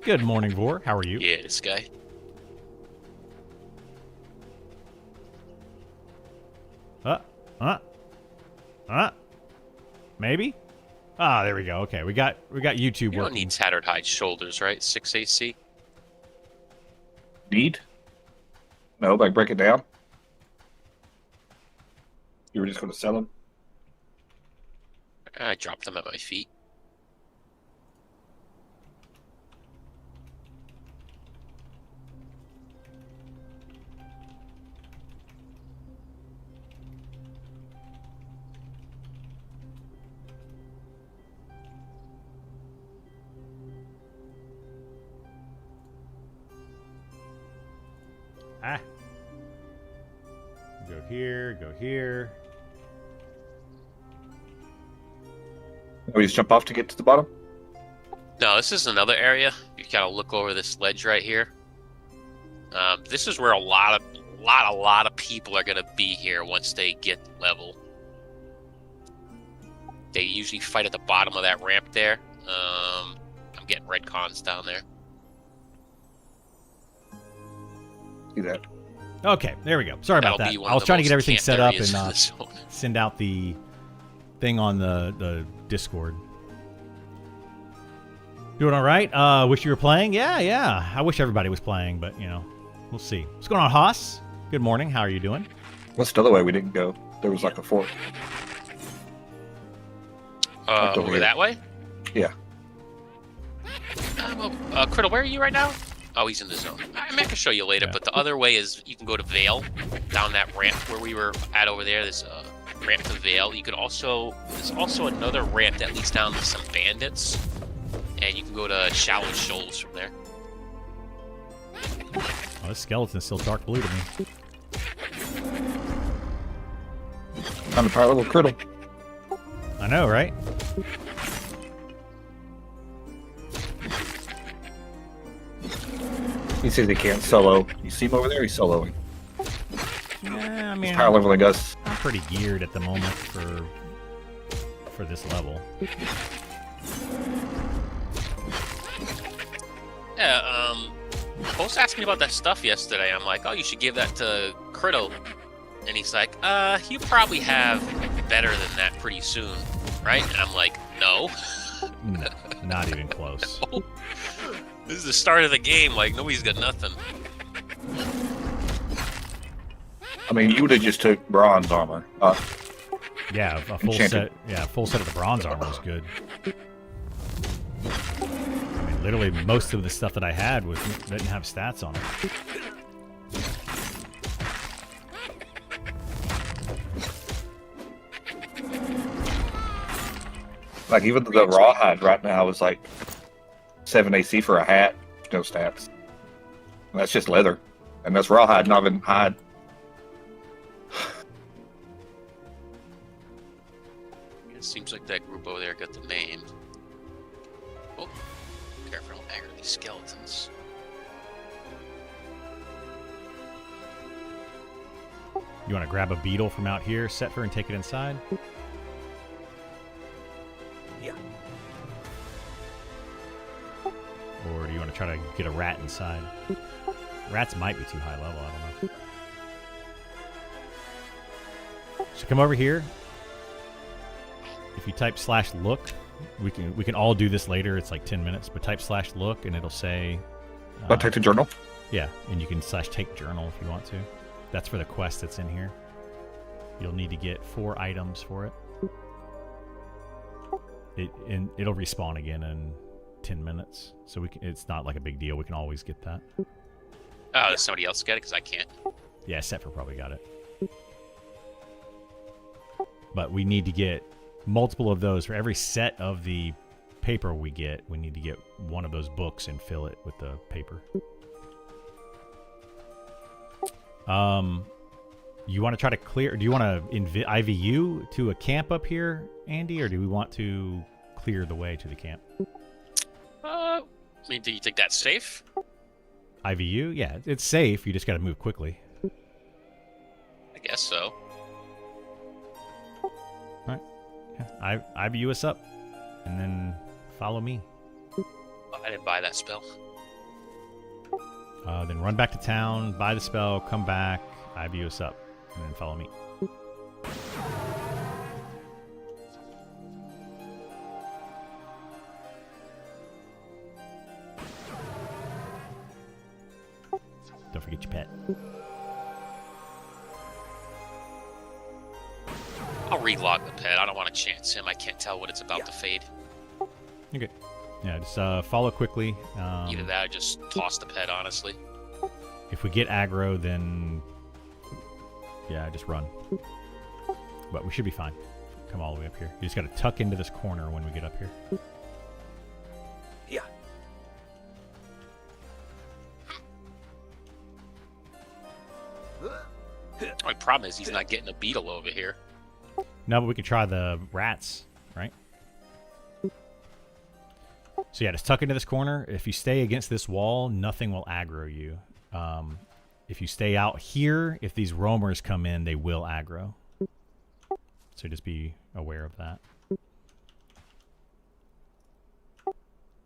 Good morning, Vor. How are you? Yeah, this guy. Uh, maybe? Ah, there we go. Okay, we got YouTube You don't working. need tattered hide shoulders, right? 6 AC. Need? No, like break it down. You were just going to sell them? I dropped them at my feet. Ah. Go here, go here. We just jump off to get to the bottom? No, this is another area. You gotta look over this ledge right here. This is where a lot of people are gonna be here once they get level. They usually fight at the bottom of that ramp there. I'm getting red cons down there. See that? Okay, there we go. Sorry about That'll that. be one I of was the trying to most get everything camped set up areas and in the zone. send out the thing on the Discord. Doing all right? Wish you were playing? Yeah. I wish everybody was playing, but, you know, we'll see. What's going on, Haas? Good morning. How are you doing? What's the other way we didn't go? There was like a fort. over Over here. that way? Yeah. Criddle, where are you right now? Oh, he's in the zone. I mean, I can show you later, Yeah. but the other way is you can go to Vale, down that ramp where we were at over there. There's a ramp to Vale. You could also, there's also another ramp that leads down to some bandits, and you can go to Shallow Shoals from there. Oh, this skeleton's still dark blue to me. Time to power level criddle. I know, right? He says he can't solo. You see him over there? He's soloing. Yeah, I He's mean, power leveling us. I'm pretty geared at the moment for this level. Yeah, Post asked me about that stuff yesterday. I'm like, oh, you should give that to Criddle. And he's like, you probably have better than that pretty soon, right? And I'm like, no. No, not even close. This is the start of the game. Like, nobody's got nothing. I mean, you would have just took bronze armor. Yeah, a full Enchanted. set. Yeah, a full set of the bronze armor was good. I mean, literally most of the stuff that I had didn't have stats on it. Like, even the rawhide right now is like 7 AC for a hat. No stats. And that's just leather. And that's rawhide, not even hide. It seems like that group over there got the name. Oh, careful, don't aggro these skeletons. You want to grab a beetle from out here, set her, and take it inside? Yeah. Or do you want to try to get a rat inside? Rats might be too high level, I don't know. So come over here. If you type /look, we can all do this later. It's like 10 minutes, but type /look and it'll say I'll take the journal. yeah, and you can /take journal if you want to. That's for the quest that's in here. You'll need to get 4 items for it. It'll respawn again in 10 minutes, so it's not like a big deal. We can always get that. Oh, does somebody else get it? Because I can't. Yeah, Setfer probably got it. But we need to get multiple of those. For every set of the paper we get, we need to get one of those books and fill it with the paper. You want to try to clear... Do you want to IVU to a camp up here, Andy? Or do we want to clear the way to the camp? I mean, do you think that's safe? IVU? Yeah, it's safe. You just got to move quickly. I guess so. Yeah, IVU us up, and then follow me. Oh, I didn't buy that spell. Then run back to town, buy the spell, come back, IV us up, and then follow me. Don't forget your pet. I'll relog the pet. I don't want to chance him. I can't tell what it's about to fade. Okay. Yeah, just follow quickly. Either that or just toss the pet, honestly. If we get aggro, then yeah, just run. But we should be fine. Come all the way up here. You just got to tuck into this corner when we get up here. Yeah. The only problem is he's not getting a beetle over here. No, but we could try the rats, right? So yeah, just tuck into this corner. If you stay against this wall, nothing will aggro you. If you stay out here, if these roamers come in, they will aggro. So just be aware of that.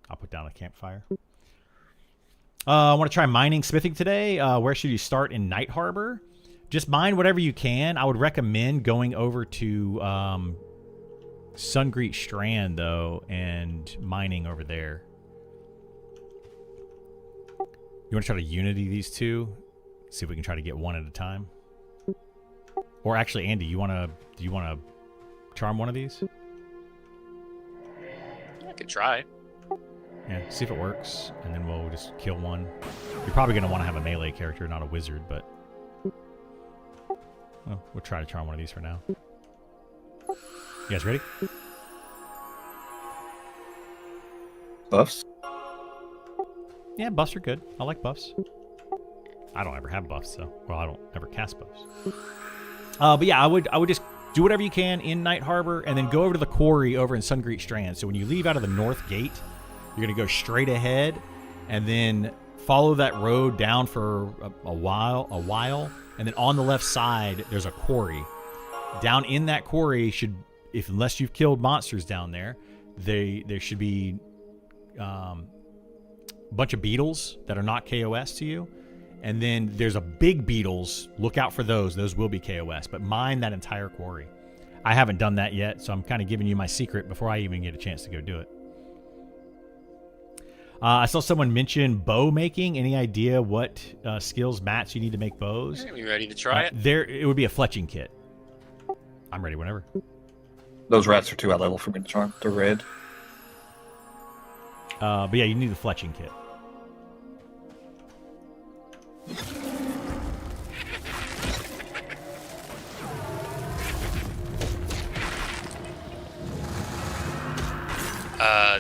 I'll put down a campfire. I want to try mining smithing today. Where should you start in Night Harbor? Just mine whatever you can. I would recommend going over to Sungreet Strand, though, and mining over there. You want to try to unity these two? See if we can try to get one at a time. Or actually, Andy, do you want to charm one of these? I could try. Yeah, see if it works, and then we'll just kill one. You're probably going to want to have a melee character, not a wizard, but well, we'll try to charm one of these for now. You guys ready? Buffs? Yeah, buffs are good. I like buffs. I don't ever have buffs, so well, I don't ever cast buffs. But yeah, I would just do whatever you can in Night Harbor, and then go over to the quarry over in Sungreet Strand. So when you leave out of the north gate, you're gonna go straight ahead, and then follow that road down for a while, and then on the left side there's a quarry. Down in that quarry unless you've killed monsters down there, there should be a bunch of beetles that are not KOS to you. And then there's a big beetles. Look out for those. Those will be KOS. But mine that entire quarry. I haven't done that yet, so I'm kind of giving you my secret before I even get a chance to go do it. I saw someone mention bow making. Any idea what skills mats you need to make bows? Are you ready to try it? It would be a fletching kit. I'm ready whenever. Those rats are too high level for me to charm. They're red. But yeah, you need the fletching kit.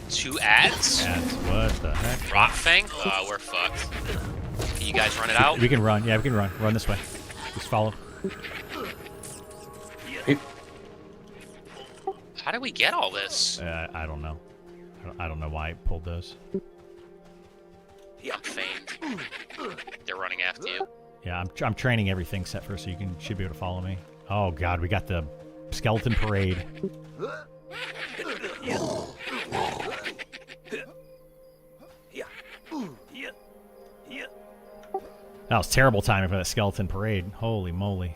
Two ads? What the heck? Rot Fang? We're fucked. Can you guys run it out? We can run. Yeah, we can run. Run this way. Just follow. How did we get all this? I don't know. I don't know why I pulled those. I'm famed. They're running after you. Yeah, I'm training everything set first, so you should be able to follow me. Oh god, we got the skeleton parade. That was terrible timing for that skeleton parade. Holy moly.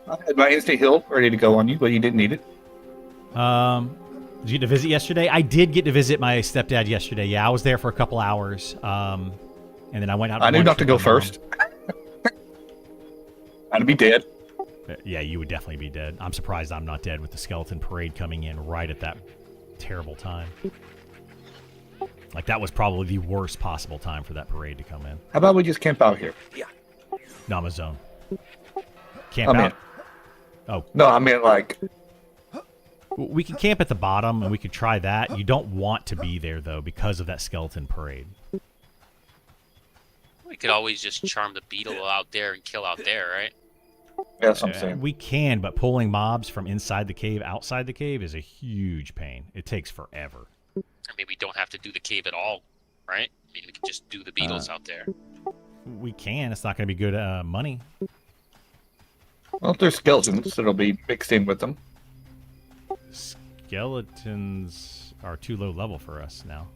I had my instant heal ready to go on you, but you didn't need it. Did you get to visit yesterday? I did get to visit my stepdad yesterday. Yeah, I was there for a couple hours. And then I went out. I knew not to go first. I'd be dead. Yeah, you would definitely be dead. I'm surprised I'm not dead with the skeleton parade coming in right at that terrible time. Like, that was probably the worst possible time for that parade to come in. How about we just camp out here? Yeah. Nama zone. Camp out? Oh. No, I meant like... We can camp at the bottom, and we could try that. You don't want to be there, though, because of that skeleton parade. We could always just charm the beetle out there and kill out there, right? Yeah, that's what I'm saying. We can, but pulling mobs from inside the cave, outside the cave, is a huge pain. It takes forever. I mean, we don't have to do the cave at all, right? I mean, we can just do the beetles out there. We can. It's not going to be good money. Well, if there's skeletons, it'll be mixed in with them. Skeletons are too low level for us now.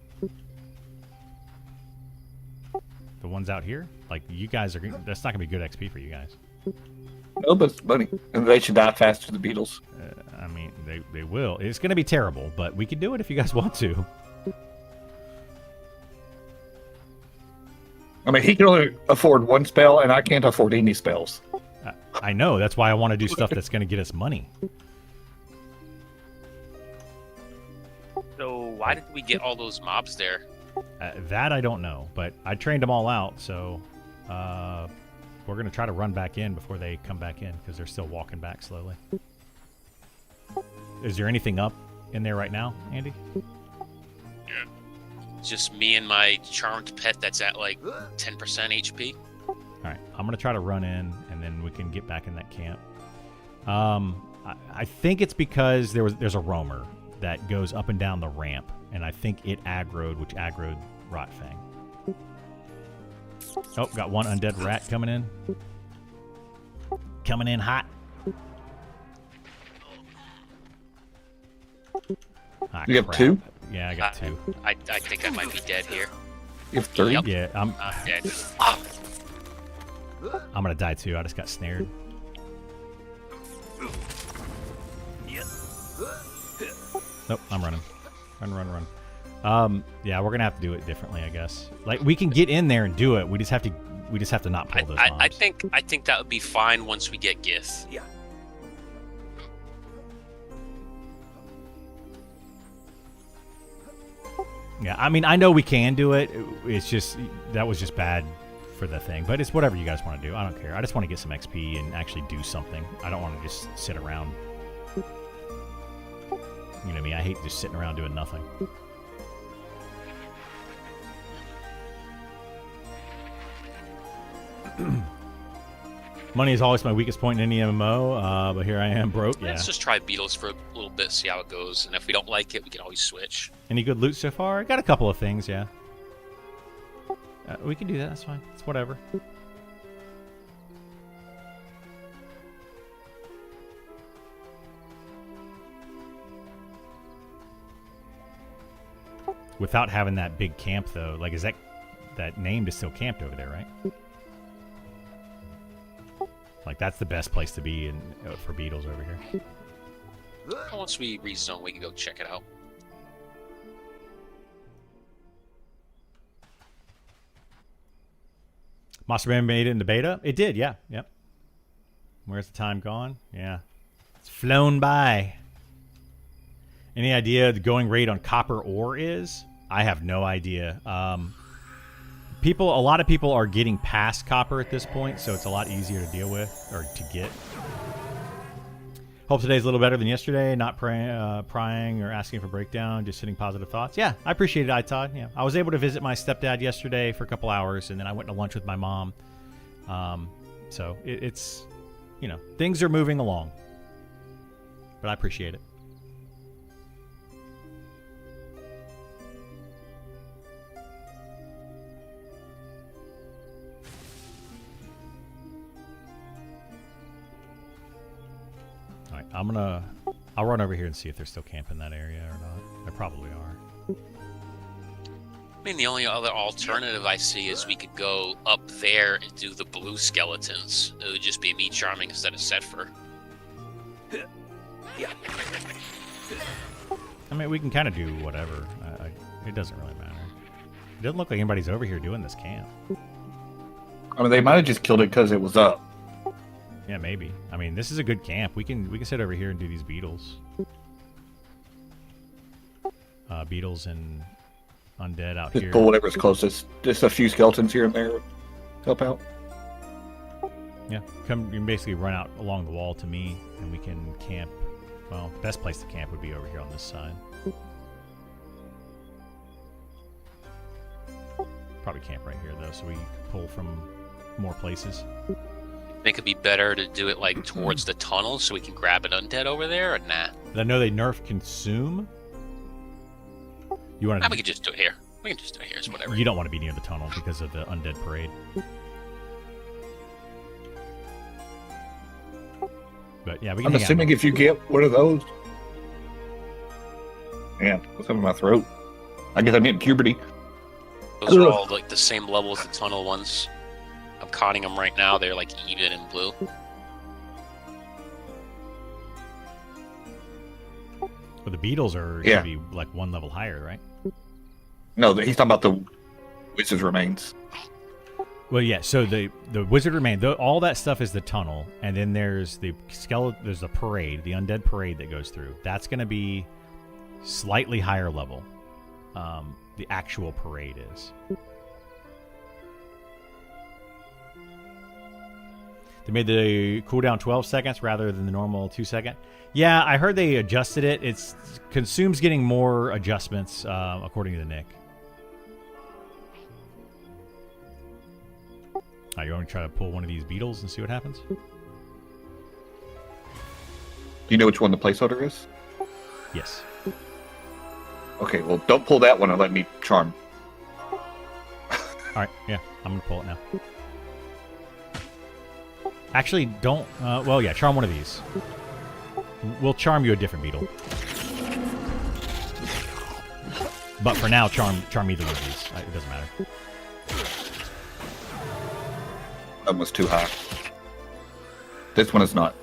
The ones out here? Like, you guys are... That's not going to be good XP for you guys. No, but it's money. And they should die faster than the beetles. I mean, they will. It's going to be terrible, but we can do it if you guys want to. I mean, he can only afford one spell, and I can't afford any spells. I know. That's why I want to do stuff that's going to get us money. So why did we get all those mobs there? That I don't know, but I trained them all out, so we're going to try to run back in before they come back in, because they're still walking back slowly. Is there anything up in there right now, Andy? Just me and my charmed pet that's at like 10% HP. All right, I'm going to try to run in, and then we can get back in that camp. I think it's because there's a roamer that goes up and down the ramp, and I think it aggroed, which aggroed Rotfang. Oh, got one undead rat coming in. Coming in hot. Ah, You have crap. 2? Yeah, I got 2. I think I might be dead here. You have 3? Yep. Yeah, I'm Dead. Oh, I'm gonna die too. I just got snared. Nope, I'm running. Run. Yeah, we're gonna have to do it differently, I guess. Like, we can get in there and do it. We just have to not pull those mobs. I think that would be fine once we get Gith. Yeah. Yeah, I mean, I know we can do it. It's just, that was just bad for the thing. But it's whatever you guys want to do. I don't care. I just want to get some XP and actually do something. I don't want to just sit around. You know what I mean? I hate just sitting around doing nothing. Money is always my weakest point in any MMO, but here I am broke. Yeah. Let's just try Beetles for a little bit, see how it goes. And if we don't like it, we can always switch. Any good loot so far? Got a couple of things, yeah. We can do that. That's fine. It's whatever. Without having that big camp, though, like, is that named is still camped over there, right? Like, that's the best place to be for beetles over here. Once we rezone, we can go check it out. Monster Man made it into beta? It did, yeah. Yep. Where's the time gone? Yeah. It's flown by. Any idea the going rate on copper ore is? I have no idea. A lot of people are getting past copper at this point, so it's a lot easier to deal with, or to get. Hope today's a little better than yesterday. Not prying or asking for breakdown, just hitting positive thoughts. Yeah, I appreciate it, iTodd. Yeah, I was able to visit my stepdad yesterday for a couple hours, and then I went to lunch with my mom. So it's, you know, things are moving along, but I appreciate it. Alright, I'll run over here and see if they're still camping that area or not. They probably are. I mean, the only other alternative I see is we could go up there and do the blue skeletons. It would just be me charming instead of Setfer. I mean, we can kind of do whatever. It doesn't really matter. It doesn't look like anybody's over here doing this camp. I mean, they might have just killed it because it was up. Yeah, maybe. I mean, this is a good camp. We can sit over here and do these beetles. Beetles and undead out Just here. pull whatever's closest. Just a few skeletons here and there. Help out. Yeah, come. You can basically run out along the wall to me, and we can camp. Well, the best place to camp would be over here on this side. Probably camp right here though, so we pull from more places. Think it'd be better to do it like towards the tunnel so we can grab an undead over there, or nah? I know they nerfed consume. You want Nah, to? we can just do it here. We can just do it here. It's whatever. You don't want to be near the tunnel because of the undead parade. But yeah, we can. I'm hang out assuming if you get one of those. Man, what's up in my throat? I guess I'm getting puberty. Those are all like the same level as the tunnel ones. I'm counting them right now. They're like even in blue. But the beetles are Yeah. gonna be like one level higher, right? No, he's talking about the wizard's remains. Well, yeah. So the wizard remain. All that stuff is the tunnel, and then there's the skeleton. There's the parade, the undead parade that goes through. That's gonna be slightly higher level. The actual parade is. They made the cooldown 12 seconds rather than the normal 2 second. Yeah, I heard they adjusted it. It's Consume's getting more adjustments, according to Nick. You want to try to pull one of these beetles and see what happens? Do you know which one the placeholder is? Yes. Okay, well, don't pull that one and let me charm. All right. Yeah, I'm gonna pull it now. Actually, don't. Well, yeah, charm one of these. We'll charm you a different beetle. But for now, charm either one of these. It doesn't matter. That one was too high. This one is not.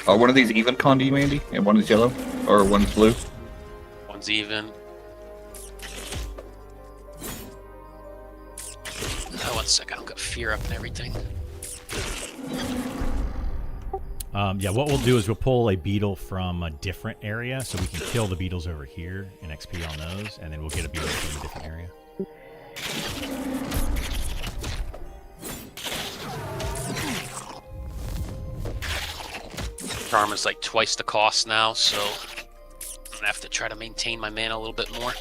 Are one of these even con to you, Andy? And one is yellow? Or one's blue? One's even. Oh, 1 second. I've got fear up and everything. Yeah, what we'll do is we'll pull a beetle from a different area so we can kill the beetles over here and XP on those, and then we'll get a beetle from a different area. Charm is like twice the cost now, so I'm gonna have to try to maintain my mana a little bit more.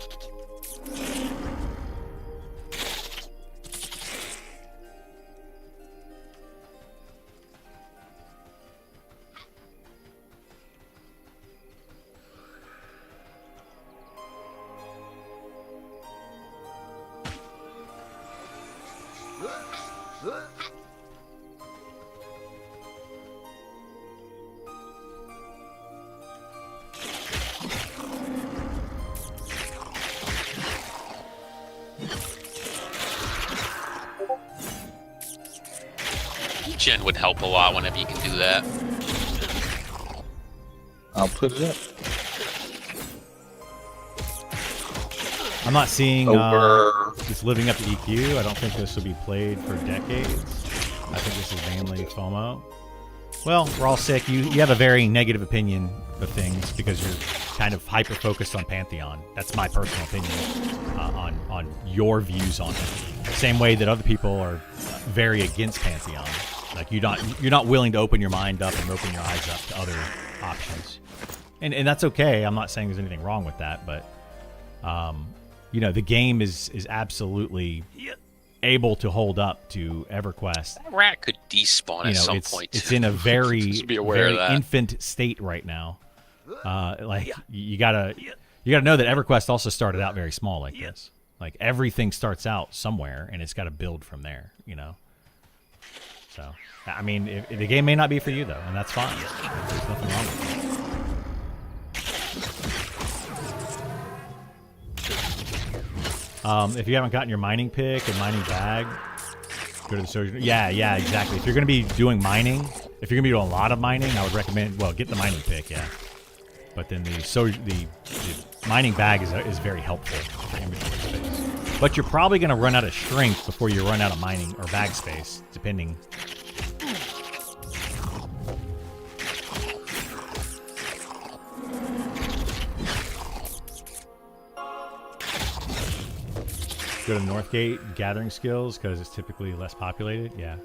Gen would help a lot whenever you can do that. I'll put it up. I'm not seeing Over. this living up to EQ. I don't think this will be played for decades. I think this is mainly FOMO. Well, we're all sick. You have a very negative opinion of things because you're kind of hyper-focused on Pantheon. That's my personal opinion on your views on it. Same way that other people are very against Pantheon. Like you're not willing to open your mind up and open your eyes up to other options. And that's okay. I'm not saying there's anything wrong with that, but you know, the game is absolutely able to hold up to EverQuest. That rat could despawn You at know, some it's point. it's in a very, Just be aware very of that. infant state right now. Like you gotta know that EverQuest also started out very small like this. Like everything starts out somewhere and it's got to build from there. You know. So I mean, if the game may not be for you though, and that's fine. There's nothing wrong with it. If you haven't gotten your mining pick and mining bag, go to the social. Yeah, exactly. If you're going to be doing mining, if you're going to be doing a lot of mining, I would recommend, well, get the mining pick, yeah. But then the mining bag is very helpful for inventory space. But you're probably going to run out of strength before you run out of mining or bag space, depending. Go to Northgate, gathering skills, because it's typically less populated. Yeah.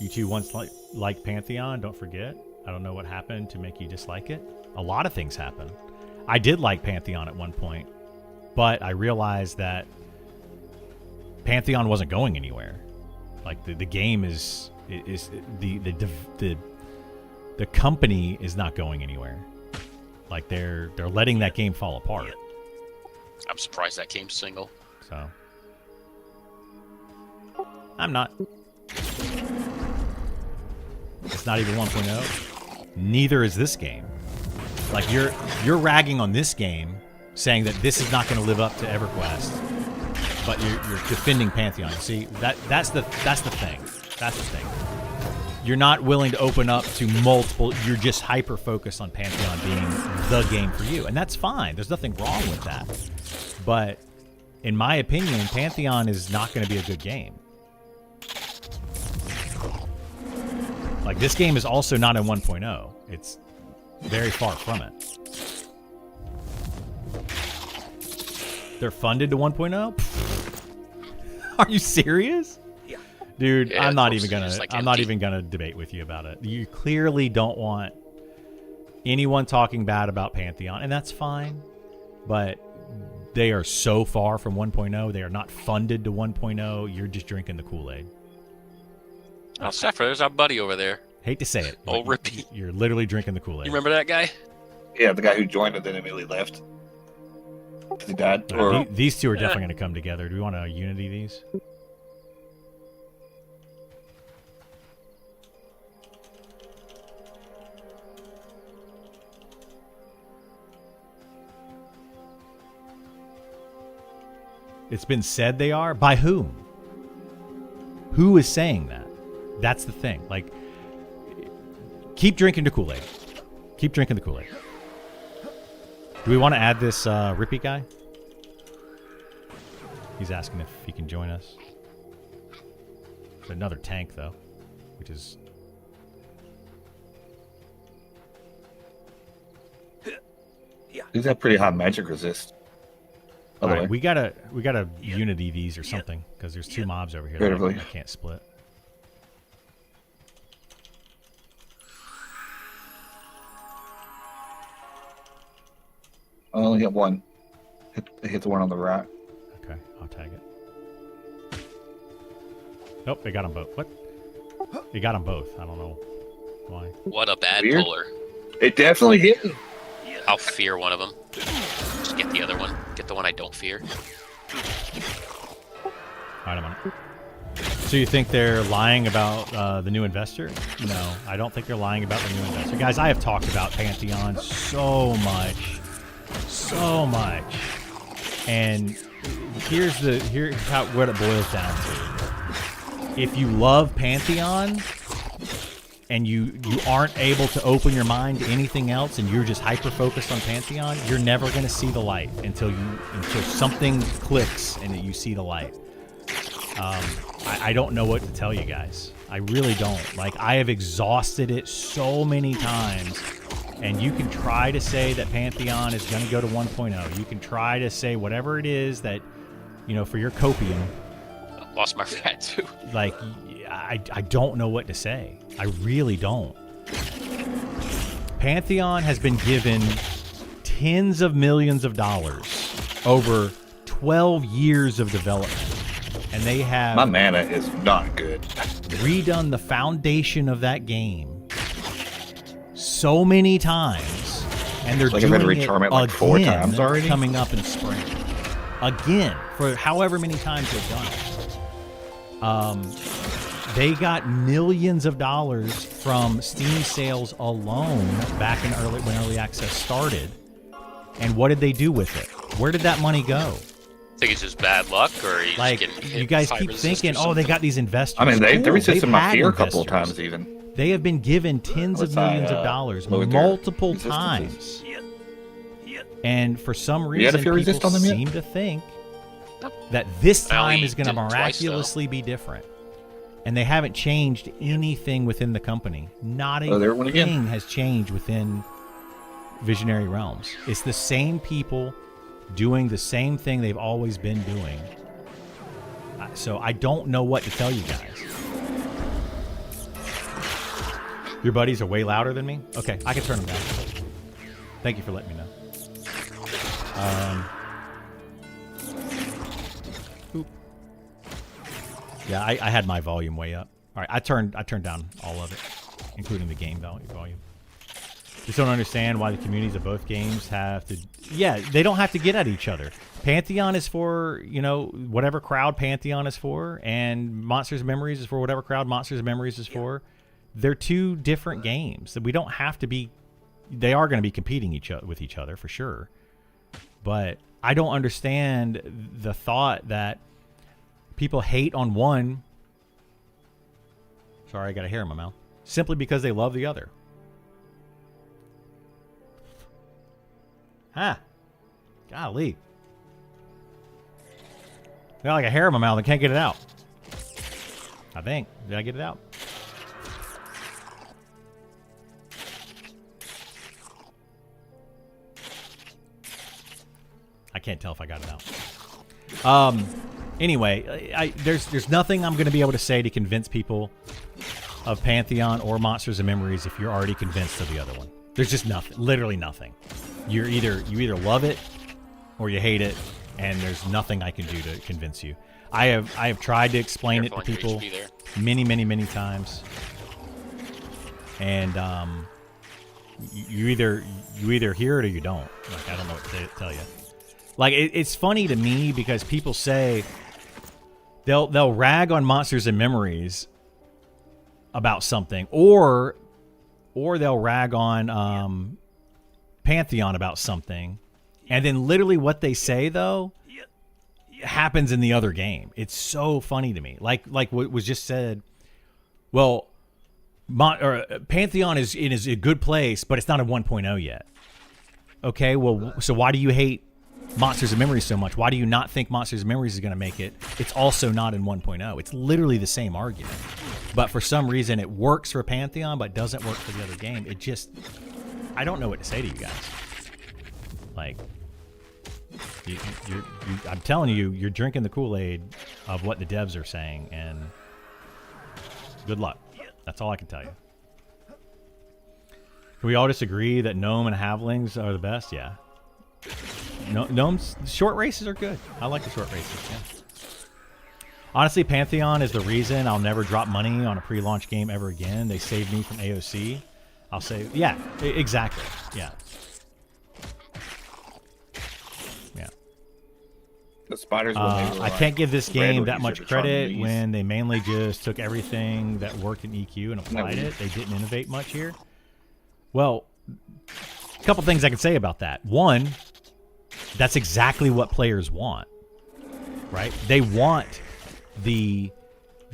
You two once liked Pantheon, don't forget. I don't know what happened to make you dislike it. A lot of things happened. I did like Pantheon at one point, but I realized that Pantheon wasn't going anywhere. Like the game is the company is not going anywhere. Like they're letting that game fall apart. I'm surprised that came single. So I'm not. It's not even 1.0. Neither is this game. Like you're ragging on this game saying that this is not going to live up to EverQuest, but you're defending Pantheon. See, that's the thing. That's the thing. You're not willing to open up to multiple. You're just hyper focused on Pantheon being the game for you, and that's fine. There's nothing wrong with that. But in my opinion, Pantheon is not going to be a good game. Like, this game is also not in 1.0. It's very far from it. They're funded to 1.0? Are you serious? Dude, Yeah, I'm not it's even gonna just like I'm not empty. even gonna debate with you about it. You clearly don't want anyone talking bad about Pantheon, and that's fine. But they are so far from 1.0. They are not funded to 1.0. You're just drinking the Kool-Aid. Oh, Sephiroth, there's our buddy over there. Hate to say it. Oh, but Rippy. You're literally drinking the Kool-Aid. You remember that guy? Yeah, the guy who joined and then immediately left. 'Cause he died. All right, Or these two are definitely going to come together. Do we want to unity these? It's been said they are? By whom? Who is saying that? That's the thing. Like, keep drinking the Kool-Aid. Keep drinking the Kool-Aid. Do we want to add this Rippy guy? He's asking if he can join us. There's another tank, though, which is... he's got pretty high magic resist. By All the right, way. we gotta unity these or something, because there's two mobs over here that Creatively. I can't split. I only got one. Hit the one on the right. Okay, I'll tag it. Nope, they got them both. What? They got them both. I don't know why. What a bad Weird. puller. It definitely hit him. I'll fear one of them. Just get the other one. Get the one I don't fear. All right, I'm on it. So you think they're lying about the new investor? No, I don't think they're lying about the new investor. Guys, I have talked about Pantheon so much. And here's what it boils down to. If you love Pantheon and you aren't able to open your mind to anything else and you're just hyper focused on Pantheon, you're never going to see the light until something clicks and that you see the light. I don't know what to tell you guys. I really don't. Like, I have exhausted it so many times. And you can try to say that Pantheon is going to go to 1.0. You can try to say whatever it is that, for your copium. Lost my rat too. Like, I don't know what to say. I really don't. Pantheon has been given tens of millions of dollars over 12 years of development. And they have My mana is not good. redone the foundation of that game so many times, and they're Like I've had to doing recharm it it like 4 again times already? coming up in spring. Again, for however many times they've done it. They got millions of dollars from Steam sales alone back in when early access started. And what did they do with it? Where did that money go? Think it's just bad luck, or he's Like, getting hit you guys with keep resist or thinking, oh, they something? got these investors. I mean, they Cool, resisted they've my had fear a couple of investors. times even. They have been given tens of What's that, millions of dollars lower their multiple resistances? times. And for some had a reason, fear resist people on them yet? seem to think that this I only time is going to did it twice, though. miraculously be different. And they haven't changed anything within the company. Not a Oh, there it went again. thing has changed within Visionary Realms. It's the same people doing the same thing they've always been doing. So I don't know what to tell you guys. Your buddies are way louder than me? Okay, I can turn them down. Thank you for letting me know. Oop. Yeah, I had my volume way up. All right, I turned down all of it, including the game volume. Just don't understand why the communities of both games have to... Yeah, they don't have to get at each other. Pantheon is for, whatever crowd Pantheon is for, and Monsters and Memories is for whatever crowd Monsters and Memories is for. They're two different games. We don't have to be... They are going to be competing with each other, for sure. But I don't understand the thought that people hate on one. Sorry, I got a hair in my mouth. Simply because they love the other. Huh. Golly. I got like a hair in my mouth and can't get it out. I think. Did I get it out? I can't tell if I got it out. Anyway, there's nothing I'm going to be able to say to convince people of Pantheon or Monsters and Memories if you're already convinced of the other one. There's just nothing, literally nothing. You either love it or you hate it, and there's nothing I can do to convince you. I have tried to explain it to people many times, and you either hear it or you don't. Like, I don't know what to tell you. Like, it's funny to me because people say they'll rag on Monsters and Memories about something, or they'll rag on Pantheon about something, and then literally what they say though happens in the other game. It's so funny to me. Like what was just said. Well, Pantheon is a good place, but it's not a 1.0 yet. Okay, well, so why do you hate Monsters and Memories so much? Why do you not think Monsters and Memories is going to make it? It's also not in 1.0. It's literally the same argument. But for some reason, it works for Pantheon, but doesn't work for the other game. It just... I don't know what to say to you guys. Like, I'm telling you, you're drinking the Kool-Aid of what the devs are saying, and good luck. That's all I can tell you. Can we all disagree that Gnome and Halflings are the best? Yeah. Gnomes, short races are good. I like the short races, yeah. Honestly, Pantheon is the reason I'll never drop money on a pre-launch game ever again. They saved me from AOC. I'll say, yeah, exactly. Yeah. Yeah. The spiders. I can't give this game that much credit when they mainly just took everything that worked in EQ and applied it. They didn't innovate much here. Well, a couple things I can say about that. One, that's exactly what players want, right? They want the.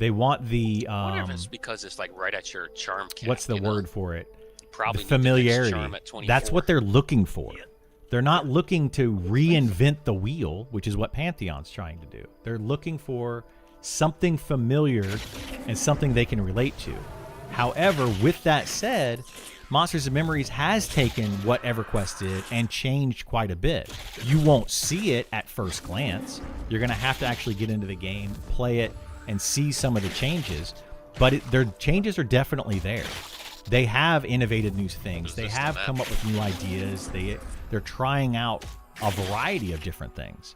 I wonder if it's because it's like right at your charm cap. What's the word for it? Probably the familiarity. That's what they're looking for. They're not looking to reinvent the wheel, which is what Pantheon's trying to do. They're looking for something familiar and something they can relate to. However, with that said, Monsters and Memories has taken what EverQuest did and changed quite a bit. You won't see it at first glance. You're going to have to actually get into the game, play it, and see some of the changes. But their changes are definitely there. They have innovated new things. They have come up with new ideas. They're trying out a variety of different things.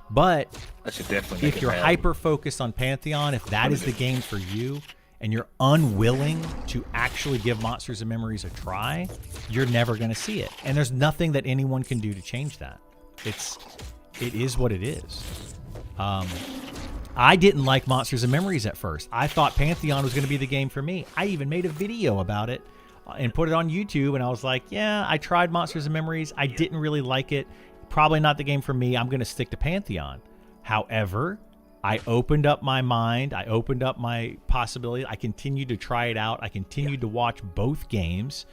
But if you're hyper-focused on Pantheon, if that is the game for you, and you're unwilling to actually give Monsters and Memories a try, you're never going to see it. And there's nothing that anyone can do to change that. It is what it is. I didn't like Monsters and Memories at first. I thought Pantheon was going to be the game for me. I even made a video about it and put it on YouTube, and I was like, yeah, I tried Monsters and Memories. I didn't really like it. Probably not the game for me. I'm going to stick to Pantheon. However, I opened up my mind. I opened up my possibilities. I continued to try it out. I continued to watch both games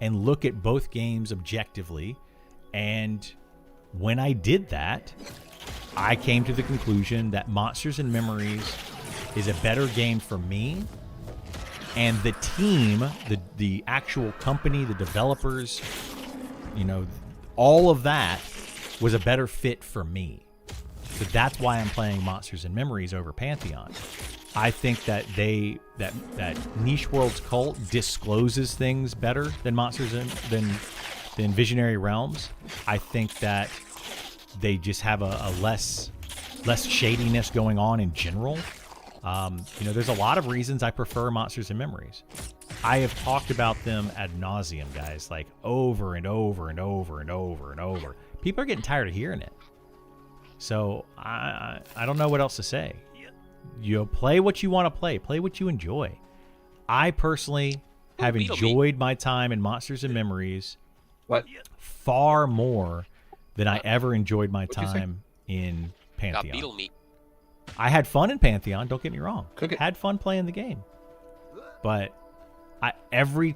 and look at both games objectively. And when I did that, I came to the conclusion that Monsters and Memories is a better game for me, and the team, the actual company, the developers, all of that was a better fit for me. So that's why I'm playing Monsters and Memories over Pantheon. I think that that Niche Worlds Cult discloses things better than Monsters than Visionary Realms. I think that they just have a less shadiness going on in general. There's a lot of reasons I prefer Monsters and Memories. I have talked about them ad nauseum, guys, like over and over and over and over and over. People are getting tired of hearing it. So I don't know what else to say. Play what you want to play. Play what you enjoy. I personally have enjoyed my time in Monsters and Memories far more than I ever enjoyed my What'd you say? time in Pantheon. Beetle meat. I had fun in Pantheon. Don't get me wrong. Cook it. Had fun playing the game, but every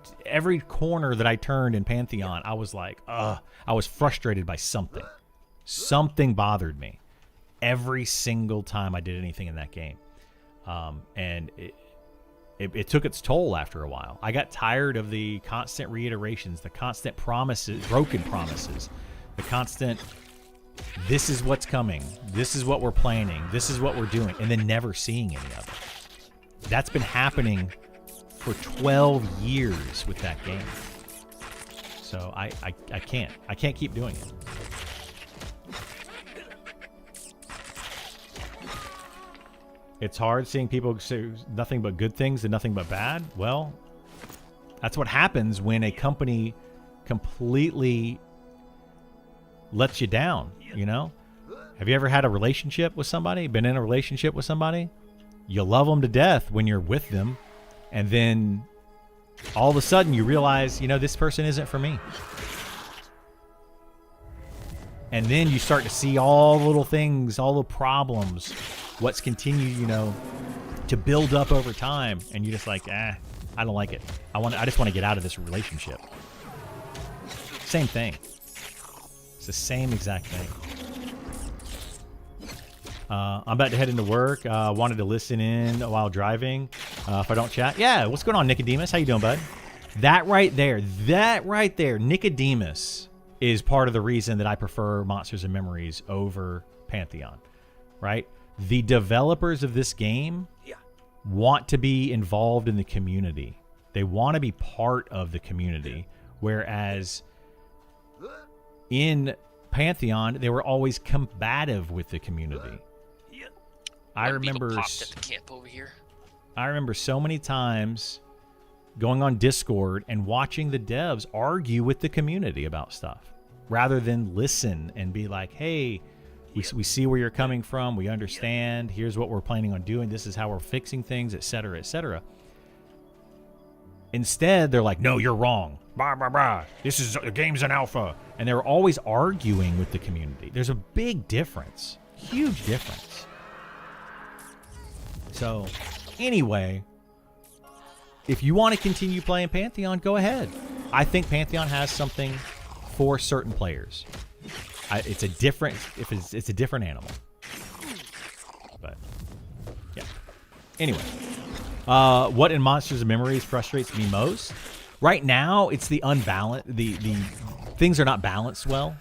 corner that I turned in Pantheon, I was like, I was frustrated by something. Something bothered me every single time I did anything in that game, and it took its toll after a while. I got tired of the constant reiterations, the constant promises, broken promises, the constant. This is what's coming. This is what we're planning. This is what we're doing. And then never seeing any of it. That's been happening for 12 years with that game. So I can't. I can't keep doing it. It's hard seeing people say nothing but good things and nothing but bad. Well, that's what happens when a company completely lets you down, you know? Have you ever had a relationship with somebody, been in a relationship with somebody? You love them to death when you're with them, and then all of a sudden you realize, you know, this person isn't for me. And then you start to see all the little things, all the problems, what's continued, you know, to build up over time, and you're just like, I don't like it. I just want to get out of this relationship. Same thing. It's the same exact thing. I'm about to head into work. Wanted to listen in while driving. If I don't chat. Yeah, what's going on, Nicodemus? How you doing, bud? That right there, Nicodemus is part of the reason that I prefer Monsters and Memories over Pantheon, right? The developers of this game want to be involved in the community. They want to be part of the community, whereas in Pantheon, they were always combative with the community. I remember popped at the camp over here. I remember so many times going on Discord and watching the devs argue with the community about stuff rather than listen and be like, hey, we see where you're coming from. We understand. Here's what we're planning on doing. This is how we're fixing things, etc., etc. Instead, they're like, no, you're wrong. Blah, blah, blah. The game's an alpha. And they're always arguing with the community. There's a big difference. Huge difference. So, anyway, if you want to continue playing Pantheon, go ahead. I think Pantheon has something for certain players. It's a different animal. But, yeah. Anyway. What in Monsters and Memories frustrates me most? Right now, it's the unbalanced. The things are not balanced well.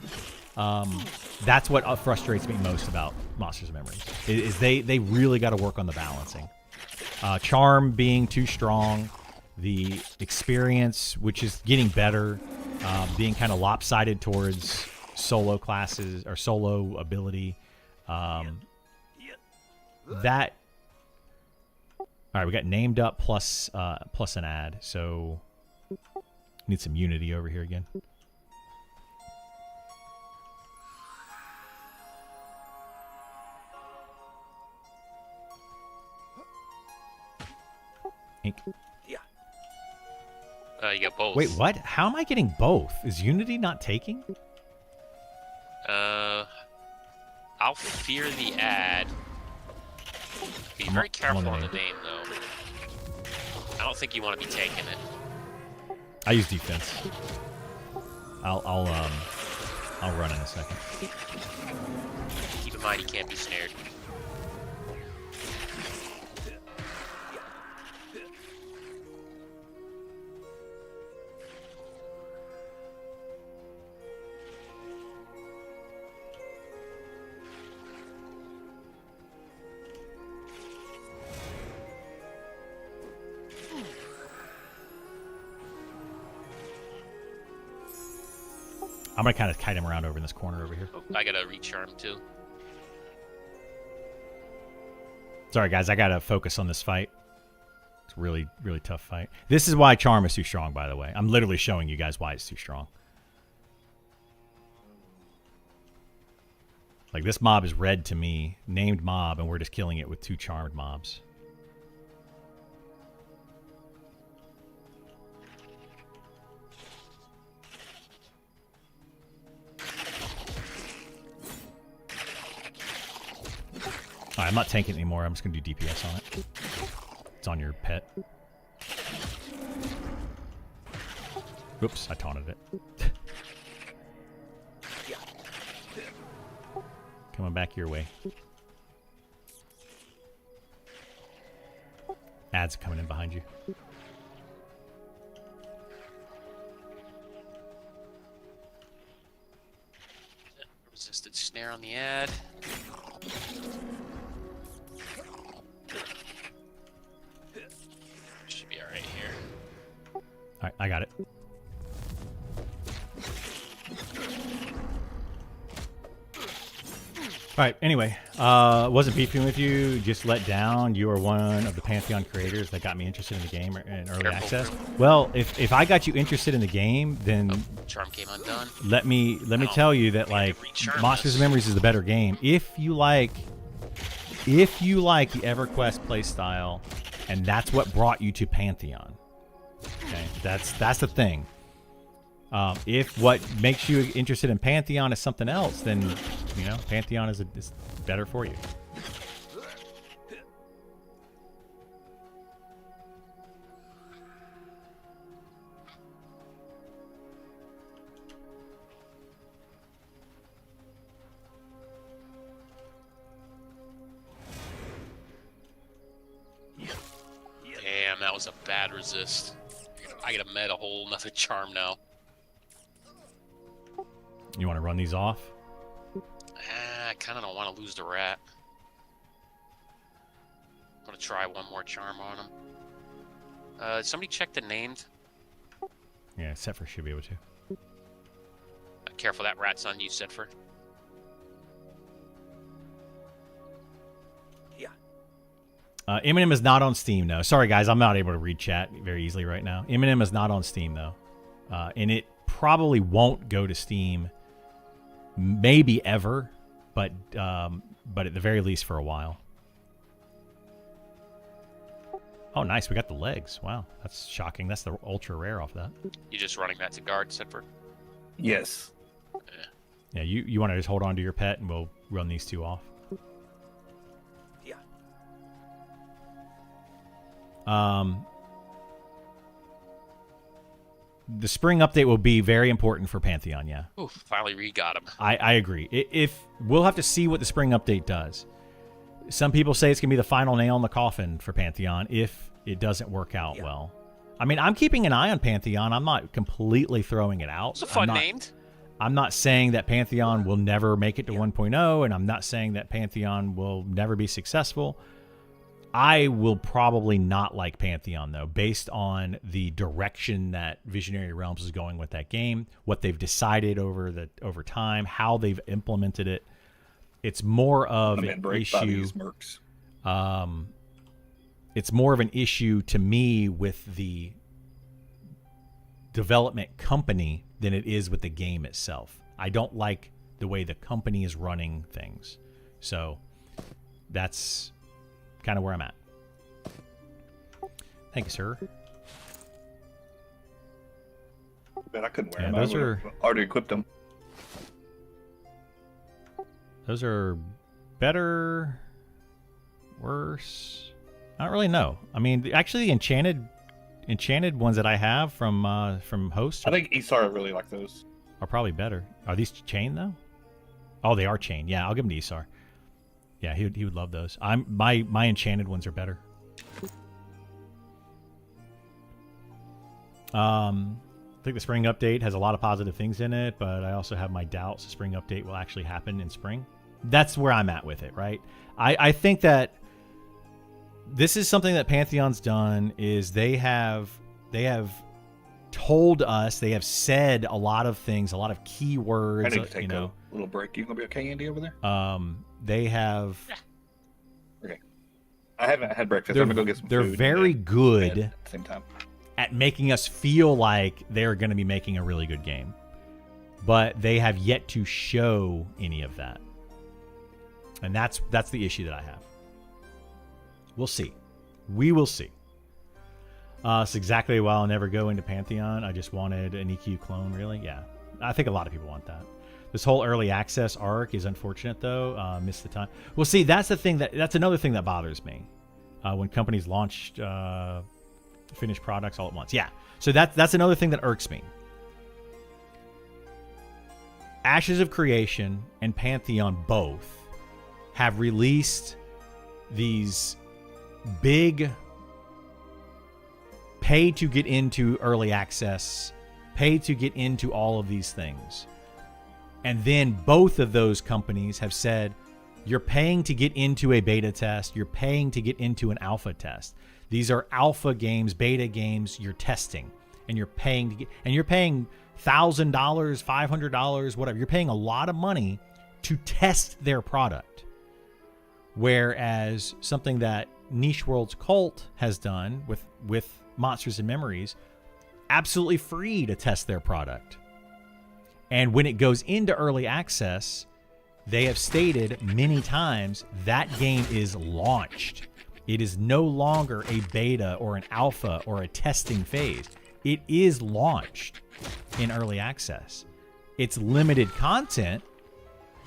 That's what frustrates me most about Monsters and Memories. Is they really got to work on the balancing. Charm being too strong, the experience, which is getting better, being kind of lopsided towards solo classes or solo ability. That. All right, we got named up plus an ad, so need some unity over here again. Ink. You got both. Wait, what? How am I getting both? Is Unity not taking? I'll fear the ad. Be very careful on the name, though. I don't think you want to be taking it. I use defense. I'll run in a second. Keep in mind he can't be snared. I'm gonna kind of kite him around over in this corner over here. Oh, I gotta recharm too. Sorry, guys. I gotta focus on this fight. It's a really, really tough fight. This is why Charm is too strong, by the way. I'm literally showing you guys why it's too strong. Like, this mob is red to me, named mob, and we're just killing it with 2 charmed mobs. Alright, I'm not tanking anymore. I'm just going to do DPS on it. It's on your pet. Oops, I taunted it. Coming back your way. Ads coming in behind you. Resisted snare on the ad. Should be alright here. Alright, I got it. Alright, anyway, wasn't beefing with you, just let down. You are one of the Pantheon creators that got me interested in the game in early access. Well, if I got you interested in the game, then Charm came undone. let me tell you that like Monsters and Memories is the better game. If you like the EverQuest playstyle, and that's what brought you to Pantheon. Okay, that's the thing. If what makes you interested in Pantheon is something else, then you know Pantheon is better for you. Damn, that was a bad resist. I gotta met a whole nother charm now. You want to run these off? I kind of don't want to lose the rat. I'm gonna try one more charm on him. Somebody check the named. Yeah, Setfer should be able to. Careful, that rat's on you, Setfer. Eminem is not on Steam though. Sorry guys, I'm not able to read chat very easily right now. Eminem is not on Steam though, and it probably won't go to Steam. Maybe ever, but at the very least for a while. Oh, nice. We got the legs. Wow, that's shocking. That's the ultra rare off that. You just running that to guard, Setfer? Yes. Yeah, you want to just hold on to your pet, and we'll run these two off. Yeah. The spring update will be very important for Pantheon, yeah. Ooh, finally re-got him. I agree. If we'll have to see what the spring update does. Some people say it's going to be the final nail in the coffin for Pantheon if it doesn't work out well. I mean, I'm keeping an eye on Pantheon. I'm not completely throwing it out. It's a fun named. I'm not saying that Pantheon will never make it to 1.0, and I'm not saying that Pantheon will never be successful. I will probably not like Pantheon, though, based on the direction that Visionary Realms is going with that game, what they've decided over time, how they've implemented it. It's more of an issue. It's more of an issue to me with the development company than it is with the game itself. I don't like the way the company is running things. So that's kind of where I'm at. Thank you, sir. Bet I couldn't wear them. Those I are already equipped them. Those are better, worse. I don't really know. I mean, actually, the enchanted ones that I have from Host I think Isar really like those. are probably better. Are these chained though? Oh, they are chained. Yeah, I'll give them to Isar. Yeah, he would love those. My enchanted ones are better. I think the spring update has a lot of positive things in it, but I also have my doubts the spring update will actually happen in spring. That's where I'm at with it, right? I think that this is something that Pantheon's done is they have told us, they have said a lot of things, a lot of keywords. I need to take a little break. You gonna be okay, Andy, over there? They have. Okay. I haven't had breakfast. I'm gonna go get some They're food. very good At the same time. at making us feel like they're going to be making a really good game, but they have yet to show any of that, and that's the issue that I have. We'll see. We will see. It's exactly why I'll never go into Pantheon. I just wanted an EQ clone, really. Yeah, I think a lot of people want that. This whole early access arc is unfortunate, though. Missed the time. Well, see, that's another thing that bothers me when companies launch finished products all at once. Yeah, so that's another thing that irks me. Ashes of Creation and Pantheon both have released these big pay to get into early access, pay to get into all of these things. And then both of those companies have said, you're paying to get into a beta test, you're paying to get into an alpha test. These are alpha games, beta games you're testing, and you're paying to get, and you're paying $1,000, $500, whatever. You're paying a lot of money to test their product. Whereas something that Niche Worlds Cult has done with Monsters and Memories, absolutely free to test their product. And when it goes into early access, they have stated many times that game is launched. It is no longer a beta or an alpha or a testing phase. It is launched in early access. It's limited content,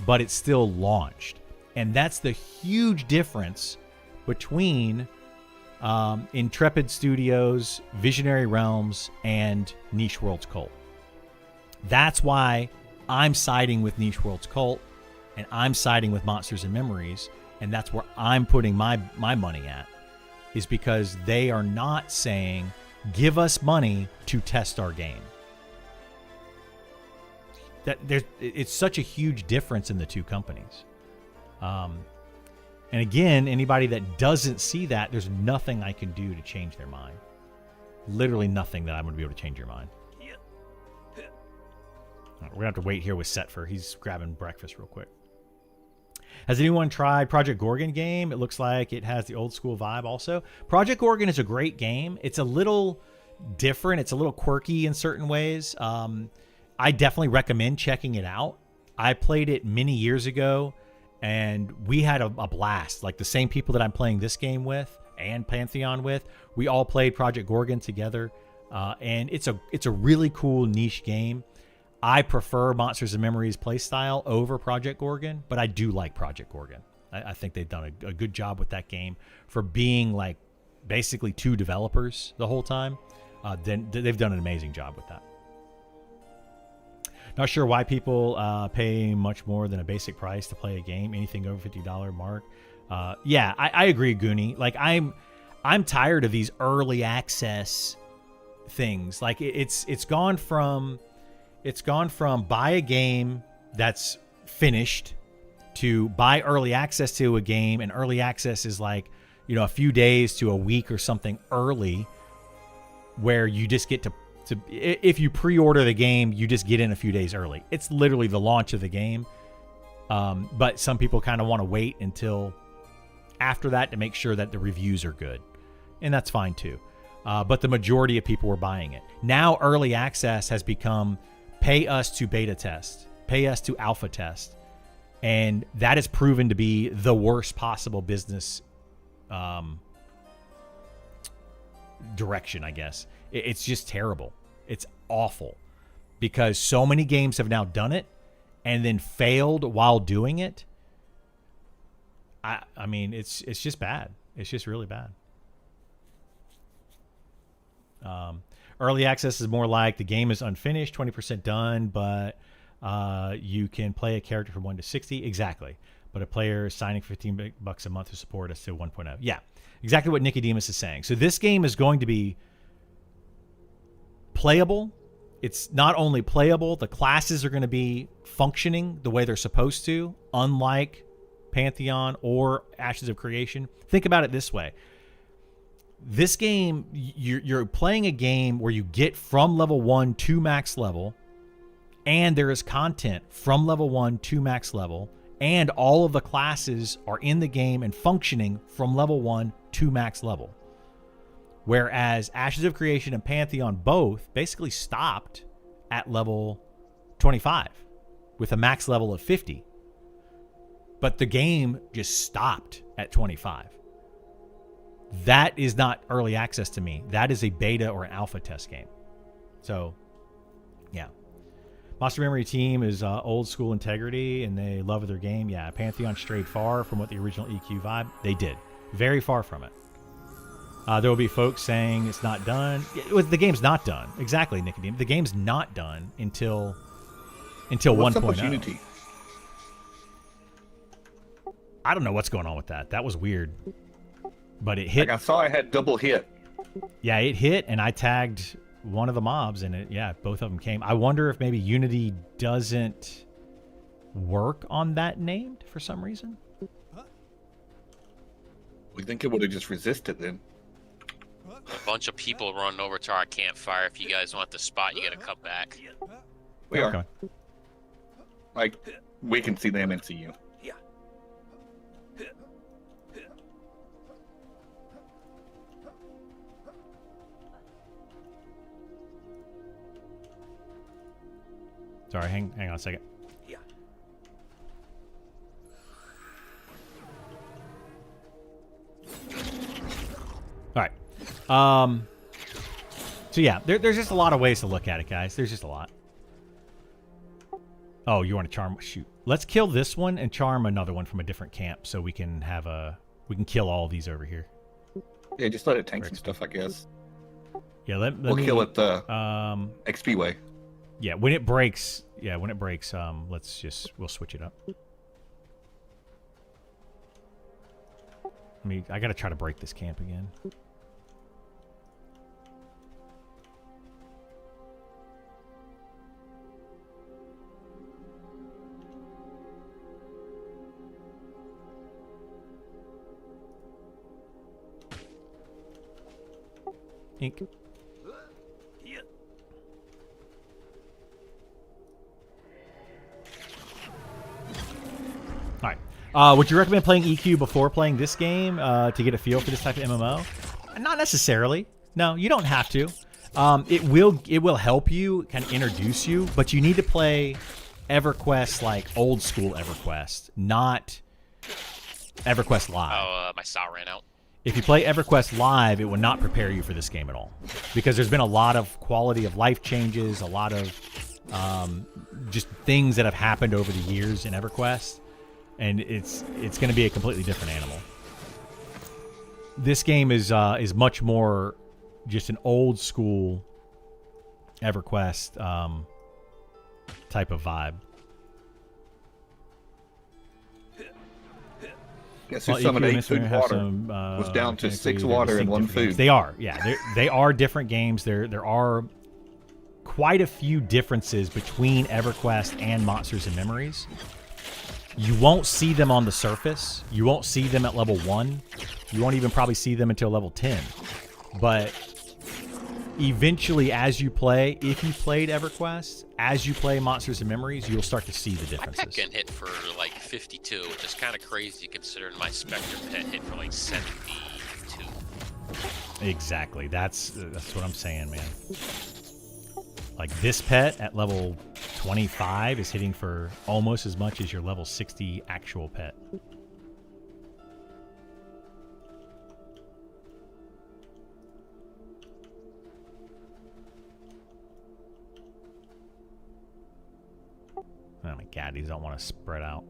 but it's still launched. And that's the huge difference between Intrepid Studios, Visionary Realms, and Niche Worlds Cult. That's why I'm siding with Niche Worlds Cult, and I'm siding with Monsters and Memories, and that's where I'm putting my money at, is because they are not saying, give us money to test our game. It's such a huge difference in the two companies. And again, anybody that doesn't see that, there's nothing I can do to change their mind. Literally nothing that I'm going to be able to change your mind. Right, we're going to have to wait here with Setfer. He's grabbing breakfast real quick. Has anyone tried Project Gorgon game? It looks like it has the old school vibe also. Project Gorgon is a great game. It's a little different. It's a little quirky in certain ways. I definitely recommend checking it out. I played it many years ago, and we had a blast. Like the same people that I'm playing this game with and Pantheon with, we all played Project Gorgon together, and it's a really cool niche game. I prefer Monsters and Memories playstyle over Project Gorgon, but I do like Project Gorgon. I think they've done a good job with that game for being like basically two developers the whole time. Then they've done an amazing job with that. Not sure why people pay much more than a basic price to play a game. Anything over $50 mark. Yeah, I agree, Goonie. Like I'm tired of these early access things. Like it's gone from buy a game that's finished to buy early access to a game, and early access is like, a few days to a week or something early, where you just get to if you pre-order the game, you just get in a few days early. It's literally the launch of the game. But some people kind of want to wait until after that to make sure that the reviews are good. And that's fine too. But the majority of people were buying it. Now early access has become pay us to beta test, pay us to alpha test. And that has proven to be the worst possible business direction, I guess. It's just terrible. It's awful because so many games have now done it and then failed while doing it. I mean, it's just bad. It's just really bad. Early access is more like the game is unfinished, 20% done, but you can play a character from 1 to 60. Exactly. But a player is signing $15 a month to support us to 1.0. Yeah, exactly what Nicodemus is saying. So this game is going to be playable. It's not only playable, the classes are going to be functioning the way they're supposed to, unlike Pantheon or Ashes of Creation. Think about it this way. This game, you're playing a game where you get from level 1 to max level, and there is content from level 1 to max level, and all of the classes are in the game and functioning from level 1 to max level. Whereas Ashes of Creation and Pantheon both basically stopped at level 25 with a max level of 50. But the game just stopped at 25. That is not early access to me. That is a beta or an alpha test game. So, yeah. Monster Memory team is old school integrity, and they love their game. Yeah, Pantheon strayed far from what the original EQ vibe. They did. Very far from it. There will be folks saying it's not done. The game's not done. Exactly, Nicodeme. The game's not done until 1.0. What's up with Unity? I don't know what's going on with that. That was weird. But it hit. Like I saw I had double hit. Yeah, it hit, and I tagged one of the mobs, and both of them came. I wonder if maybe Unity doesn't work on that named for some reason. We think it would have just resisted then. A bunch of people running over to our campfire. If you guys want the spot, you gotta come back. We are. Okay. Like, we can see them and see you. Sorry, hang on a second. All right. So yeah, there's just a lot of ways to look at it, guys. There's just a lot. Oh, you want to charm? Shoot. Let's kill this one and charm another one from a different camp, so we can kill all of these over here. Yeah, just let it tank some stuff, I guess. Yeah, let We'll me kill it the XP way. Yeah, when it breaks. Yeah, when it breaks, we'll switch it up. I gotta try to break this camp again. Ink. All right. Would you recommend playing EQ before playing this game to get a feel for this type of MMO? Not necessarily. No, you don't have to. It will help you, kind of introduce you, but you need to play EverQuest like old school EverQuest, not EverQuest Live. Oh, my saw ran out. If you play EverQuest Live, it will not prepare you for this game at all, because there's been a lot of quality of life changes, a lot of just things that have happened over the years in EverQuest, and it's going to be a completely different animal. This game is much more just an old school EverQuest type of vibe. Guess who summoned 8 food and water? Was down to 6 water and 1 food. Games. They are, yeah. They are different games. There are quite a few differences between EverQuest and Monsters and Memories. You won't see them on the surface. You won't see them at level 1. You won't even probably see them until level 10. But eventually, as you play, if you played EverQuest, as you play Monsters and Memories, you'll start to see the differences. My pet can hit for like 52, which is kind of crazy considering my Spectre pet hit for like 72. Exactly. That's what I'm saying, man. Like this pet at level 25 is hitting for almost as much as your level 60 actual pet. Oh my god, these don't want to spread out.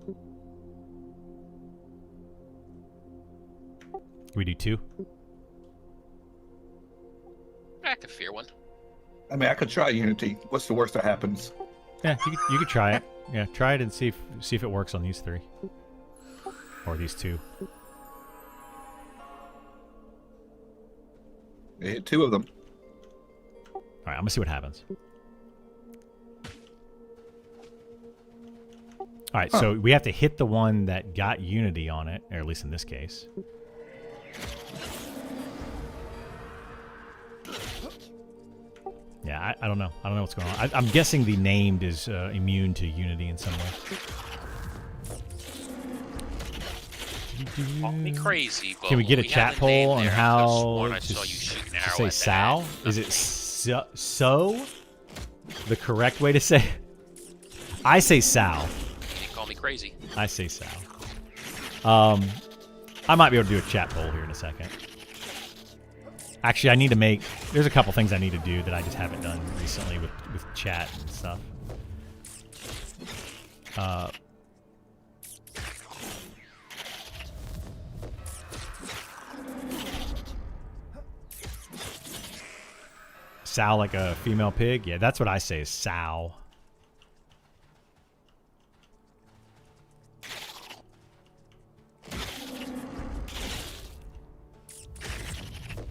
We do 2? I could fear one. I mean, I could try Unity. What's the worst that happens? Yeah, you could try it. Yeah, try it and see if it works on these 3. Or these 2. They hit 2 of them. Alright, I'm gonna see what happens. Alright, so we have to hit the one that got Unity on it, or at least in this case. Yeah, I don't know. I don't know what's going on. I'm guessing the named is immune to Unity in some way. Call me crazy, but can we get a we chat have poll name on there. how I sworn I to saw you shoot an arrow say at Sal? that. Is it so? The correct way to say it? I say Sal. You call me crazy. I say Sal. I might be able to do a chat poll here in a second. Actually, I need to there's a couple things I need to do that I just haven't done recently with chat and stuff. Sow like a female pig? Yeah, that's what I say is sow.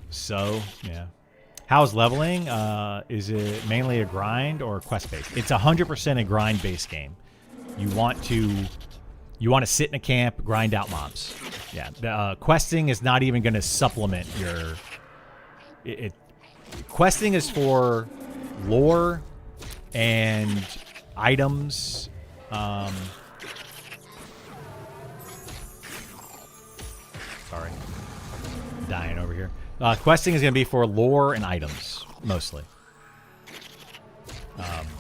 So, yeah. How's leveling? Is it mainly a grind or quest based? It's 100% a grind based game. You want to sit in a camp, grind out mobs. Yeah, the, questing is not even going to supplement your. Questing is for lore and items. Sorry, I'm dying over here. Questing is going to be for lore and items, mostly.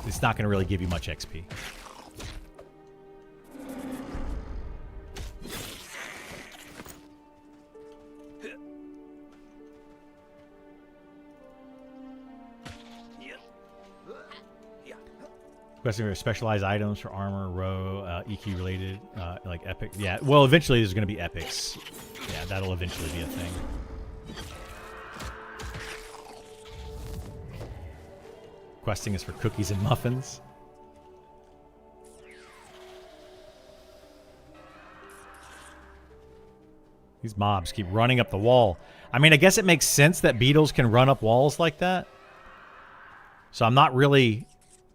It's not going to really give you much XP. Questing for specialized items for armor, row, EQ related, like epic. Yeah, well, eventually there's going to be epics. Yeah, that'll eventually be a thing. Questing is for cookies and muffins. These mobs keep running up the wall. I mean, I guess it makes sense that beetles can run up walls like that. So I'm not really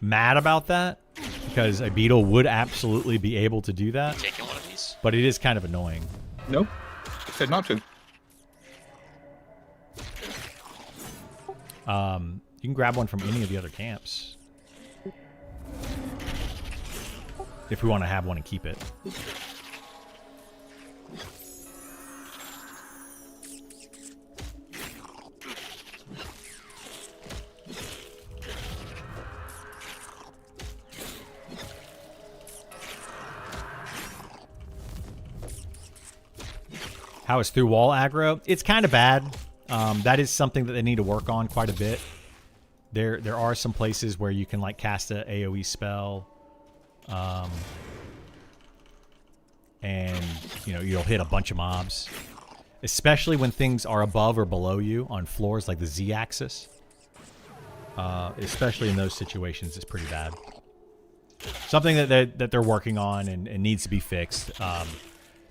mad about that, because a beetle would absolutely be able to do that. Taking one of these. But it is kind of annoying. Nope. I said not to. You can grab one from any of the other camps. If we want to have one and keep it. How is through wall aggro? It's kind of bad. That is something that they need to work on quite a bit. There are some places where you can like cast a AoE spell, and you know you'll hit a bunch of mobs, especially when things are above or below you on floors like the Z-axis. Especially in those situations, it's pretty bad. Something that they're working on and needs to be fixed.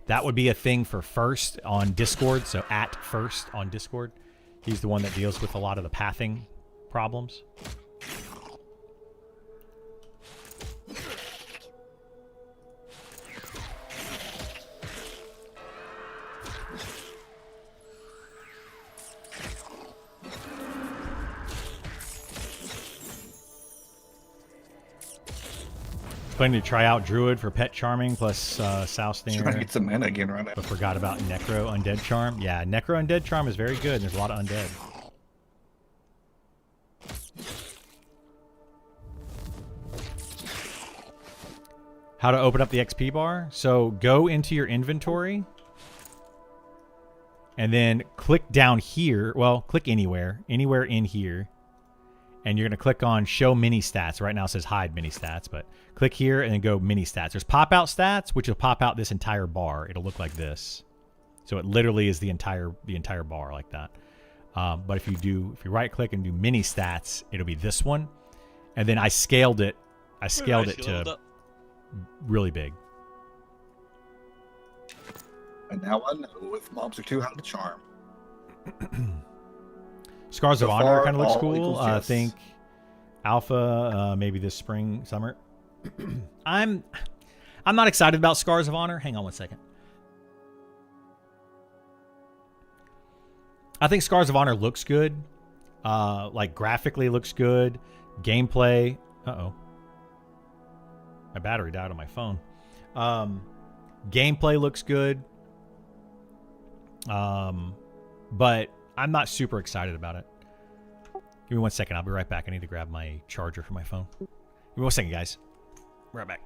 That would be a thing for First on Discord. So at First on Discord, he's the one that deals with a lot of the pathing problems. Planning to try out Druid for Pet Charming plus South Trying to Snare. get some mana again right now. But forgot about Necro Undead Charm. Yeah, Necro Undead Charm is very good. And there's a lot of undead. How to open up the XP bar? So go into your inventory. And then click down here. Well, click anywhere. Anywhere in here. And you're going to click on Show Mini Stats. Right now it says Hide Mini Stats. But click here and then go Mini Stats. There's Pop-Out Stats, which will pop out this entire bar. It'll look like this. So it literally is the entire bar like that. But if you right click and do Mini Stats, it'll be this one. And then I scaled it. I scaled it to really big. And now I know if mobs are too hard to charm. Scars of So Honor far, kind of looks all cool. equals I yes. think Alpha maybe this spring, summer. I'm not excited about Scars of Honor. Hang on one second. I think Scars of Honor looks good. Like graphically looks good. Gameplay. Uh-oh. My battery died on my phone. Gameplay looks good. But I'm not super excited about it. Give me 1 second. I'll be right back. I need to grab my charger for my phone. Give me 1 second, guys. Right back.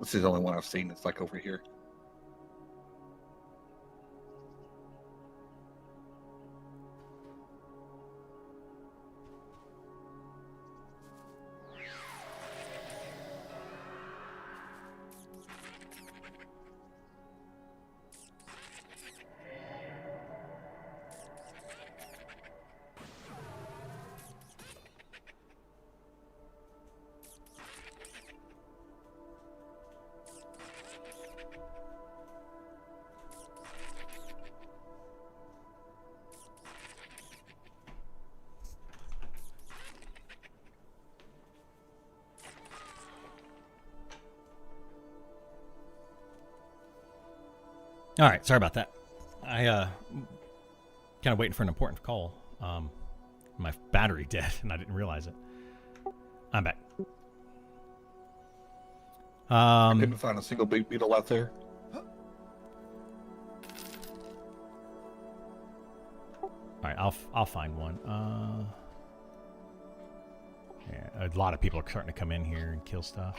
This is the only one I've seen that's like over here. All right, sorry about that. I kind of waiting for an important call. My battery dead, and I didn't realize it. I'm back. I couldn't find a single big beetle out there. All right, I'll find one. Yeah, a lot of people are starting to come in here and kill stuff.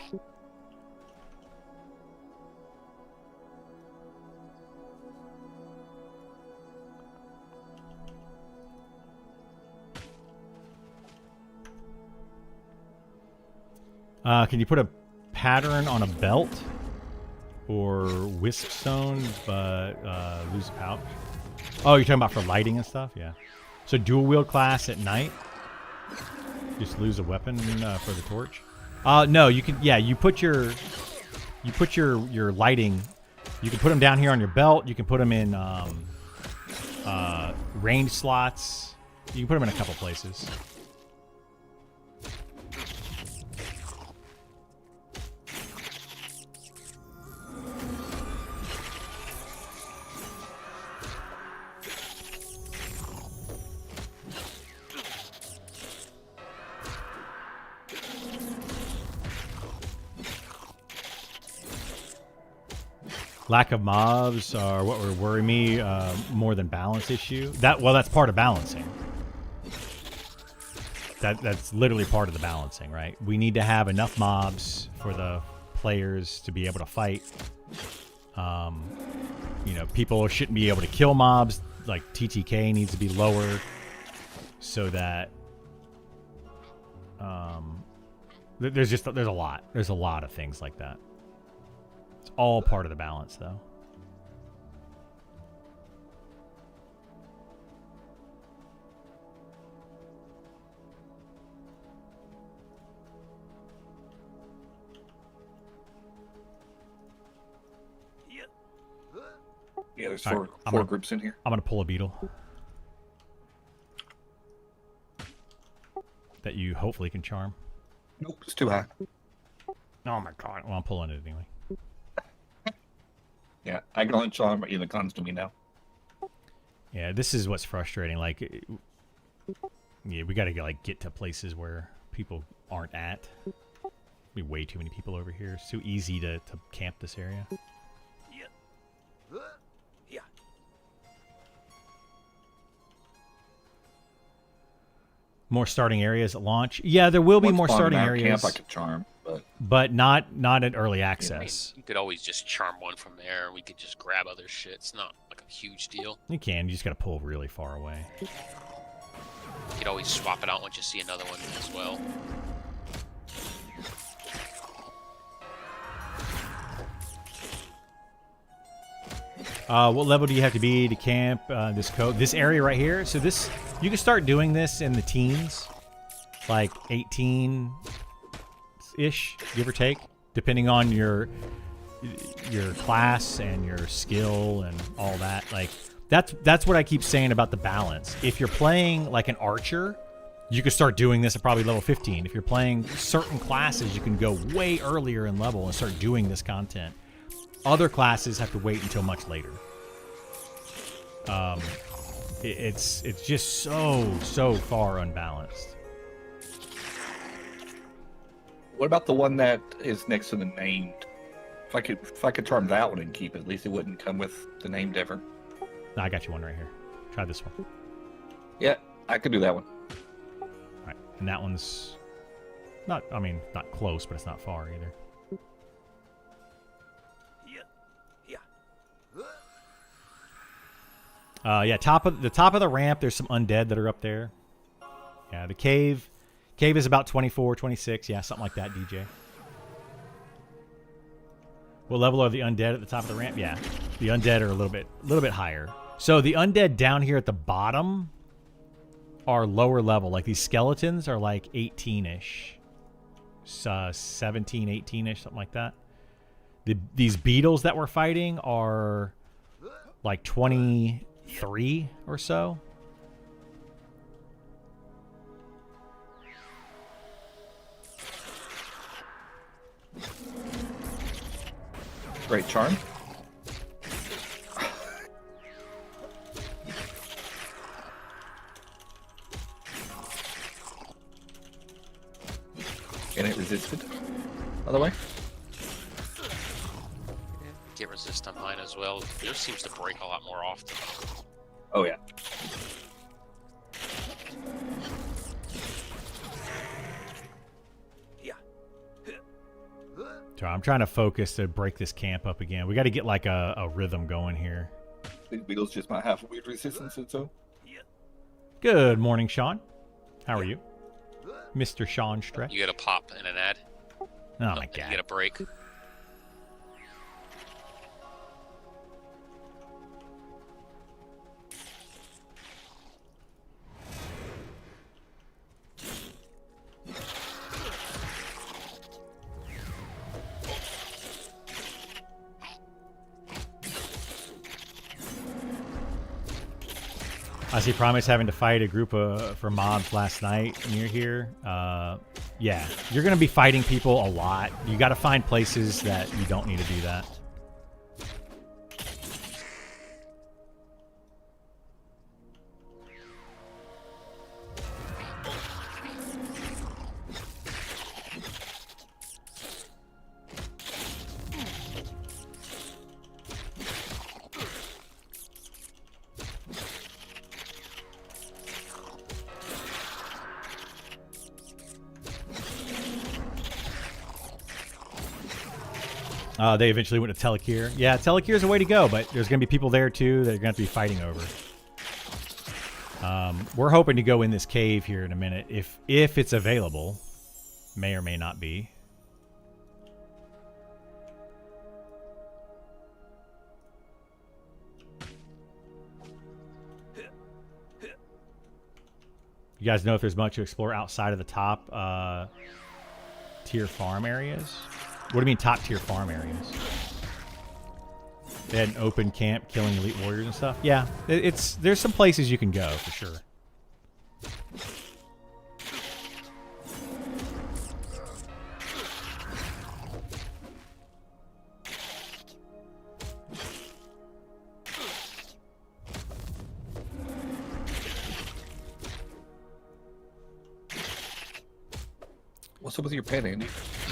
Can you put a pattern on a belt or wisp stone, but lose a pouch? Oh, you're talking about for lighting and stuff? Yeah. So dual wield class at night. Just lose a weapon for the torch. No, you can. Yeah, you put your lighting. You can put them down here on your belt. You can put them in range slots. You can put them in a couple places. Lack of mobs are what would worry me more than balance issue. That's part of balancing. That's literally part of the balancing, right? We need to have enough mobs for the players to be able to fight. You know, people shouldn't be able to kill mobs. Like TTK needs to be lower so that there's a lot of things like that. It's all part of the balance, though. Yeah, there's All four, right, four groups in here. I'm gonna pull a beetle that you hopefully can charm. Nope, it's too high. Oh my god! Well, I'm pulling it anyway. Yeah, I can only charm either comes to me now. Yeah, this is what's frustrating. Like, yeah, we gotta get to places where people aren't at. Be way too many people over here. It's too easy to camp this area. More starting areas at launch. Yeah, there will be Once more upon starting an hour areas, camp, I could charm, but not at early I mean, access. you could always just charm one from there, and we could just grab other shit. It's not like a huge deal. You can. You just gotta pull really far away. You could always swap it out once you see another one as well. What level do you have to be to camp this area right here? So this, you can start doing this in the teens, like 18-ish, give or take, depending on your class and your skill and all that. Like that's what I keep saying about the balance. If you're playing like an archer, you can start doing this at probably level 15. If you're playing certain classes, you can go way earlier in level and start doing this content. Other classes have to wait until much later. It's just so far unbalanced. What about the one that is next to the named? If I could charm that one and keep it, at least it wouldn't come with the named ever. I got you one right here. Try this one. Yeah, I could do that one. All right, and that one's not close, but it's not far either. Yeah, top of the ramp. There's some undead that are up there. Yeah, the cave is about 24, 26. Yeah, something like that, DJ. What level are the undead at the top of the ramp? Yeah, the undead are a little bit higher. So the undead down here at the bottom are lower level. Like these skeletons are like 18-ish, 17, 18-ish, something like that. These beetles that we're fighting are like 23 or so. Great charm. And it resisted, by the way. Get resist on mine as well. Yours seems to break a lot more often. Oh yeah. So I'm trying to focus to break this camp up again. We got to get like a rhythm going here. These beetles just might have weird resistance and so. Good morning, Sean. How are you? Mr. Sean Stretch. You get a pop and an ad. Oh my You god. get a break. I see Promise having to fight a group for mobs last night near here. Yeah, you're going to be fighting people a lot. You got to find places that you don't need to do that. They eventually went to Telekir. Yeah, Telekir is a way to go, but there's going to be people there too that are going to be fighting over. We're hoping to go in this cave here in a minute, if it's available. May or may not be. You guys know if there's much to explore outside of the top tier farm areas? What do you mean top tier farm areas? They had an open camp killing elite warriors and stuff. Yeah, there's some places you can go for sure. What's up with your pet, Andy?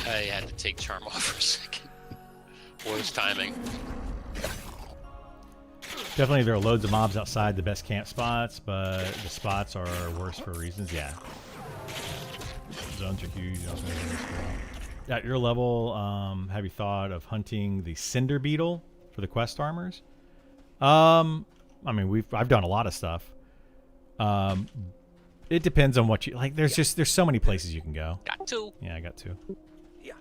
I had to take charm off for a second. Worst timing. Definitely there are loads of mobs outside the best camp spots, but the spots are worse for reasons. Yeah. Zones are huge. At your level, have you thought of hunting the Cinder Beetle for the quest armors? I mean, I've done a lot of stuff. It depends on what you like. There's so many places you can go. Got two. Yeah, I got two. Yeah.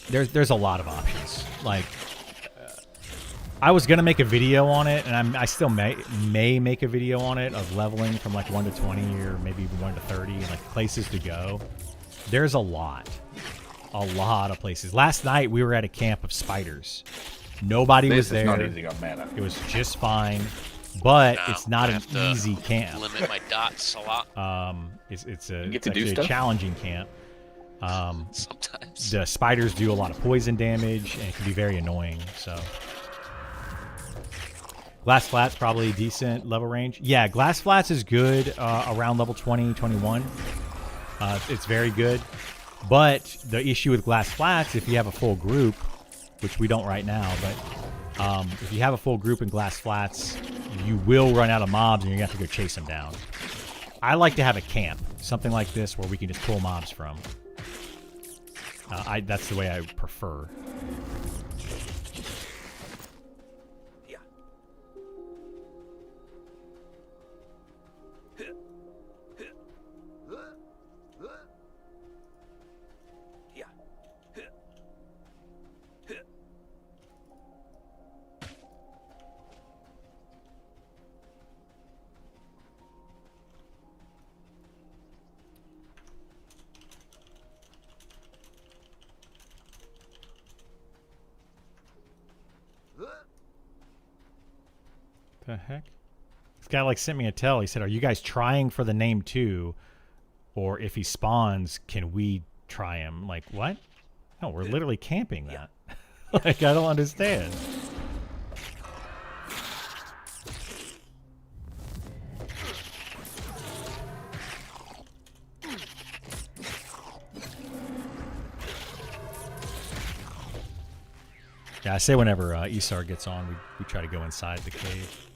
There's a lot of options. Like, I was gonna make a video on it, and I still may make a video on it of leveling from like 1 to 20 or maybe even 1 to 30, and like places to go. There's a lot of places. Last night we were at a camp of spiders. Nobody was there. This is not easy on mana. It was just fine, but No, it's not I an have to easy camp. Limit my dots a lot It's You get to do actually a stuff? challenging camp. sometimes. The spiders do a lot of poison damage, and it can be very annoying. So, Glass Flats probably decent level range. Yeah, Glass Flats is good around level 20, 21. It's very good. But the issue with Glass Flats, if you have a full group, which we don't right now, but if you have a full group in Glass Flats, you will run out of mobs and you're going to have to go chase them down. I like to have a camp, something like this where we can just pull mobs from. That's the way I prefer. The heck? This guy like sent me a tell. He said, "Are you guys trying for the name too? Or if he spawns, can we try him?" Like, what? No, we're literally camping that. Like, I don't understand. Yeah, I say whenever Isar gets on, we try to go inside the cave.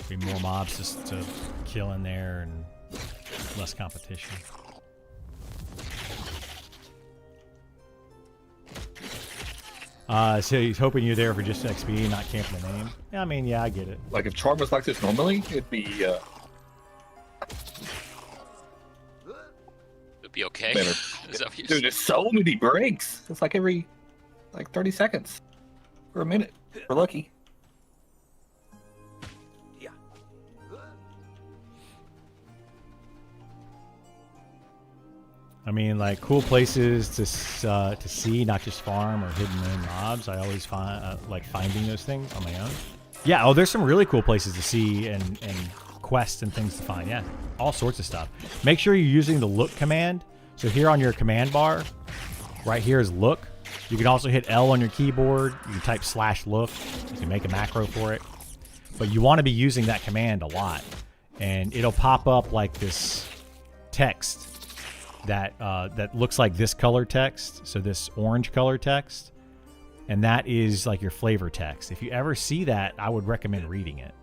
Be more mobs just to kill in there and less competition. So he's hoping you're there for just XP, not camping the name. Yeah, I mean, yeah, I get it. Like if Charm was like this normally, it'd be It'd be okay. better. Is that what you're Dude, saying? there's so many breaks. It's like every 30 seconds or a minute. We're lucky. I mean, like cool places to see, not just farm or hidden in mobs. I always find like finding those things on my own. Yeah. Oh, there's some really cool places to see and quests and things to find. Yeah, all sorts of stuff. Make sure you're using the look command. So here on your command bar, right here is look. You can also hit L on your keyboard. You can type /look. You can make a macro for it. But you want to be using that command a lot, and it'll pop up like this text that looks like this color text, so this orange color text, and that is like your flavor text. If you ever see that, I would recommend reading it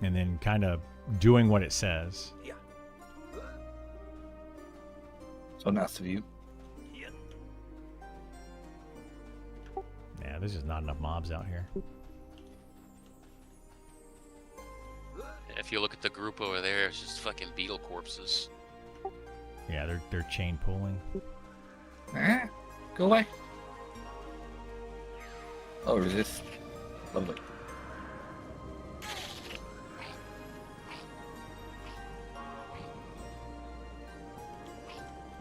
and then kind of doing what it says. So nice of you. Yeah, there's just not enough mobs out here. If you look at the group over there, it's just fucking beetle corpses. Yeah, they're chain pulling. Go away. Oh, resist. Lovely.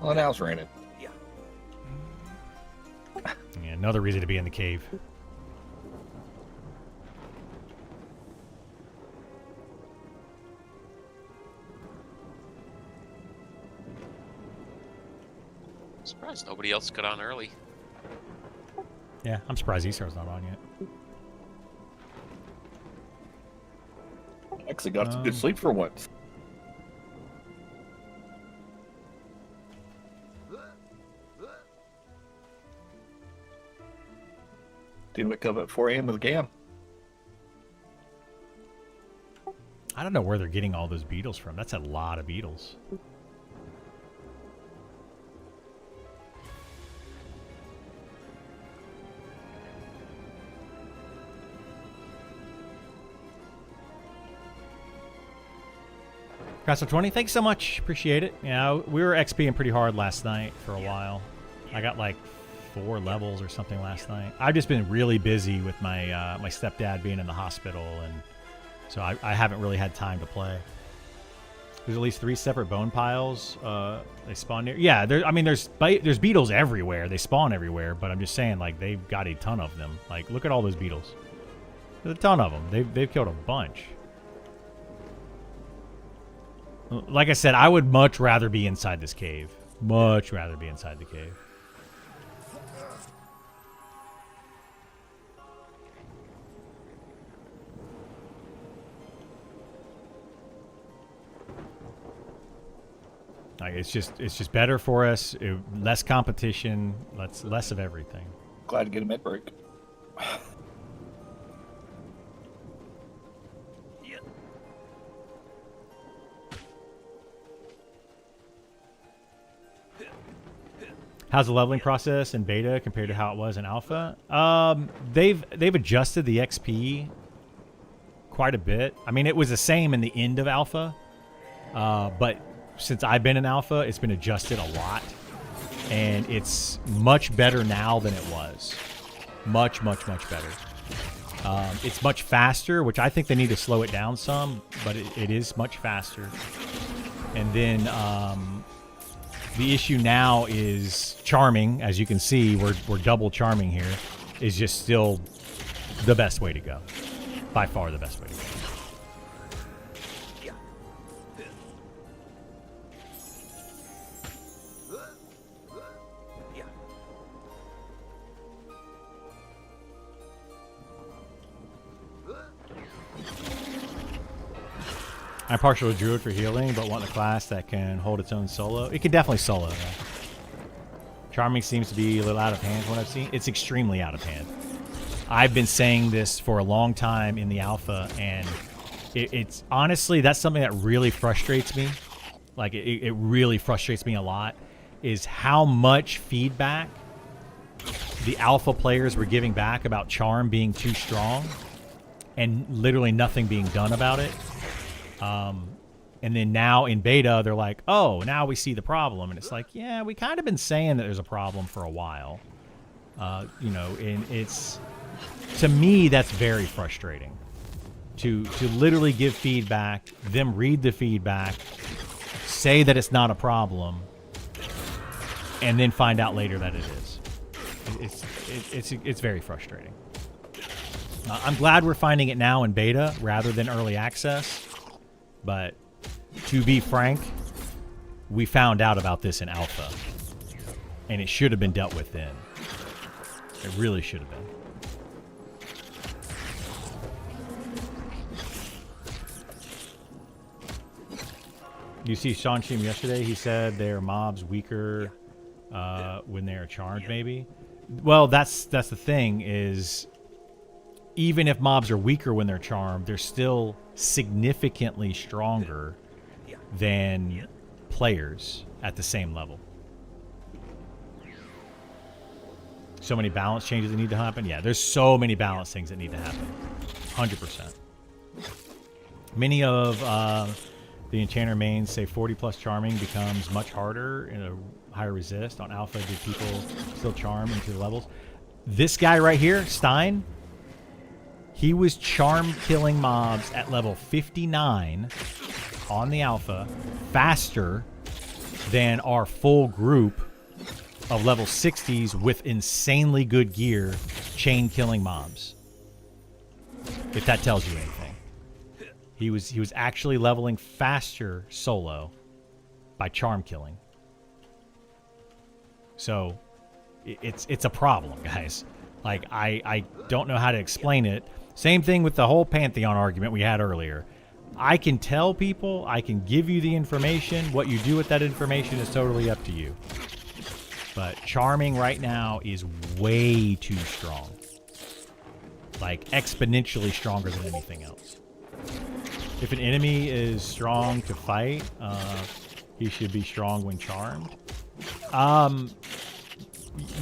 Well, now it's raining. Yeah, another reason to be in the cave. Surprised nobody else got on early. Yeah, I'm surprised Isar's not on yet. Actually got some good sleep for once. Didn't wake up at 4 a.m. with a GAM. I don't know where they're getting all those beetles from. That's a lot of beetles. Castle 20, thanks so much. Appreciate it. Yeah, we were XPing pretty hard last night for a while. I got like 4 levels or something last night. I've just been really busy with my my stepdad being in the hospital, and so I haven't really had time to play. There's at least 3 separate bone piles. They spawn near. Yeah, there's beetles everywhere. They spawn everywhere, but I'm just saying, like, they've got a ton of them. Like, look at all those beetles. There's a ton of them. They've killed a bunch. Like I said, I would much rather be inside this cave. Much rather be inside the cave. Like, it's just better for us. Less competition. Less of everything. Glad to get a mid break. How's the leveling process in beta compared to how it was in alpha? They've adjusted the XP quite a bit. I mean, it was the same in the end of alpha, but since I've been in alpha, it's been adjusted a lot, and it's much better now than it was. Much, much, much better. It's much faster, which I think they need to slow it down some, but it is much faster. And then the issue now is charming. As you can see, we're double charming here. Is just still the best way to go. By far the best way to go. I'm partial to Druid for healing, but want a class that can hold its own solo. It can definitely solo, though. Charming seems to be a little out of hand from what I've seen. It's extremely out of hand. I've been saying this for a long time in the alpha, and it's honestly, that's something that really frustrates me. Like, it really frustrates me a lot, is how much feedback the alpha players were giving back about Charm being too strong, and literally nothing being done about it. And then now in beta, they're like, oh, now we see the problem. And it's like, yeah, we kind of been saying that there's a problem for a while. You know, and it's, to me, that's very frustrating. To literally give feedback, them read the feedback, say that it's not a problem, and then find out later that it is. It's very frustrating. I'm glad we're finding it now in beta rather than early access. But to be frank, we found out about this in alpha, and it should have been dealt with then. It really should have been. You see Sean Shim yesterday, he said their mobs weaker when they are charmed, maybe. Well, that's the thing, is even if mobs are weaker when they're charmed, they're still significantly stronger than players at the same level. So many balance changes that need to happen. Yeah, there's so many balance things that need to happen. 100%. Many of the enchanter mains say 40 plus charming becomes much harder in a higher resist. On alpha, do people still charm into the levels? This guy right here, Stein, he was charm killing mobs at level 59 on the alpha faster than our full group of level 60s with insanely good gear chain killing mobs. If that tells you anything. He was actually leveling faster solo by charm killing. So it's a problem, guys. Like, I don't know how to explain it. Same thing with the whole Pantheon argument we had earlier. I can tell people, I can give you the information. What you do with that information is totally up to you. But charming right now is way too strong. Like, exponentially stronger than anything else. If an enemy is strong to fight, he should be strong when charmed.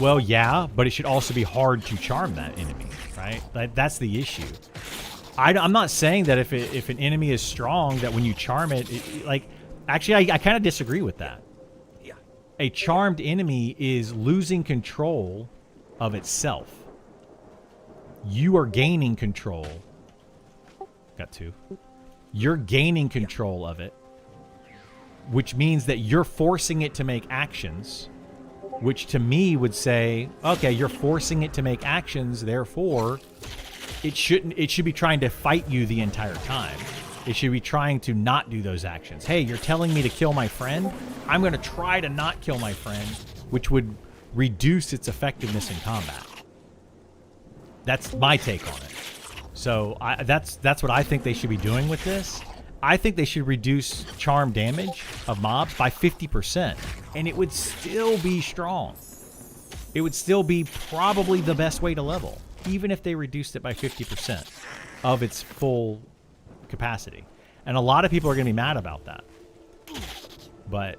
Well, yeah, but it should also be hard to charm that enemy, right? That's the issue. I'm not saying that if an enemy is strong, that when you charm it, like, actually, I kind of disagree with that. Yeah. A charmed enemy is losing control of itself. You are gaining control. Got two. You're gaining control of it, which means that you're forcing it to make actions, which to me would say, okay, you're forcing it to make actions, therefore it should be trying to fight you the entire time. It should be trying to not do those actions. Hey, you're telling me to kill my friend? I'm going to try to not kill my friend, which would reduce its effectiveness in combat. That's my take on it. So that's what I think they should be doing with this. I think they should reduce charm damage of mobs by 50%, and it would still be strong. It would still be probably the best way to level, even if they reduced it by 50% of its full capacity. And a lot of people are going to be mad about that. But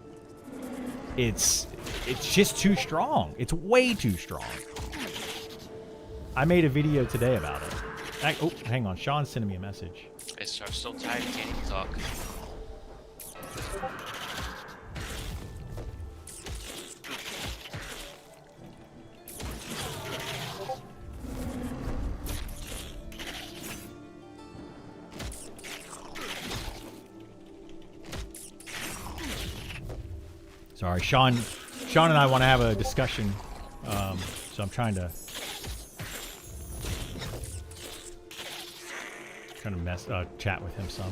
it's it's just too strong. It's way too strong. I made a video today about it. Oh, hang on. Sean's sending me a message. I'm so tired. I can't even talk. Sorry, Sean and I want to have a discussion, so I'm trying to chat with him some.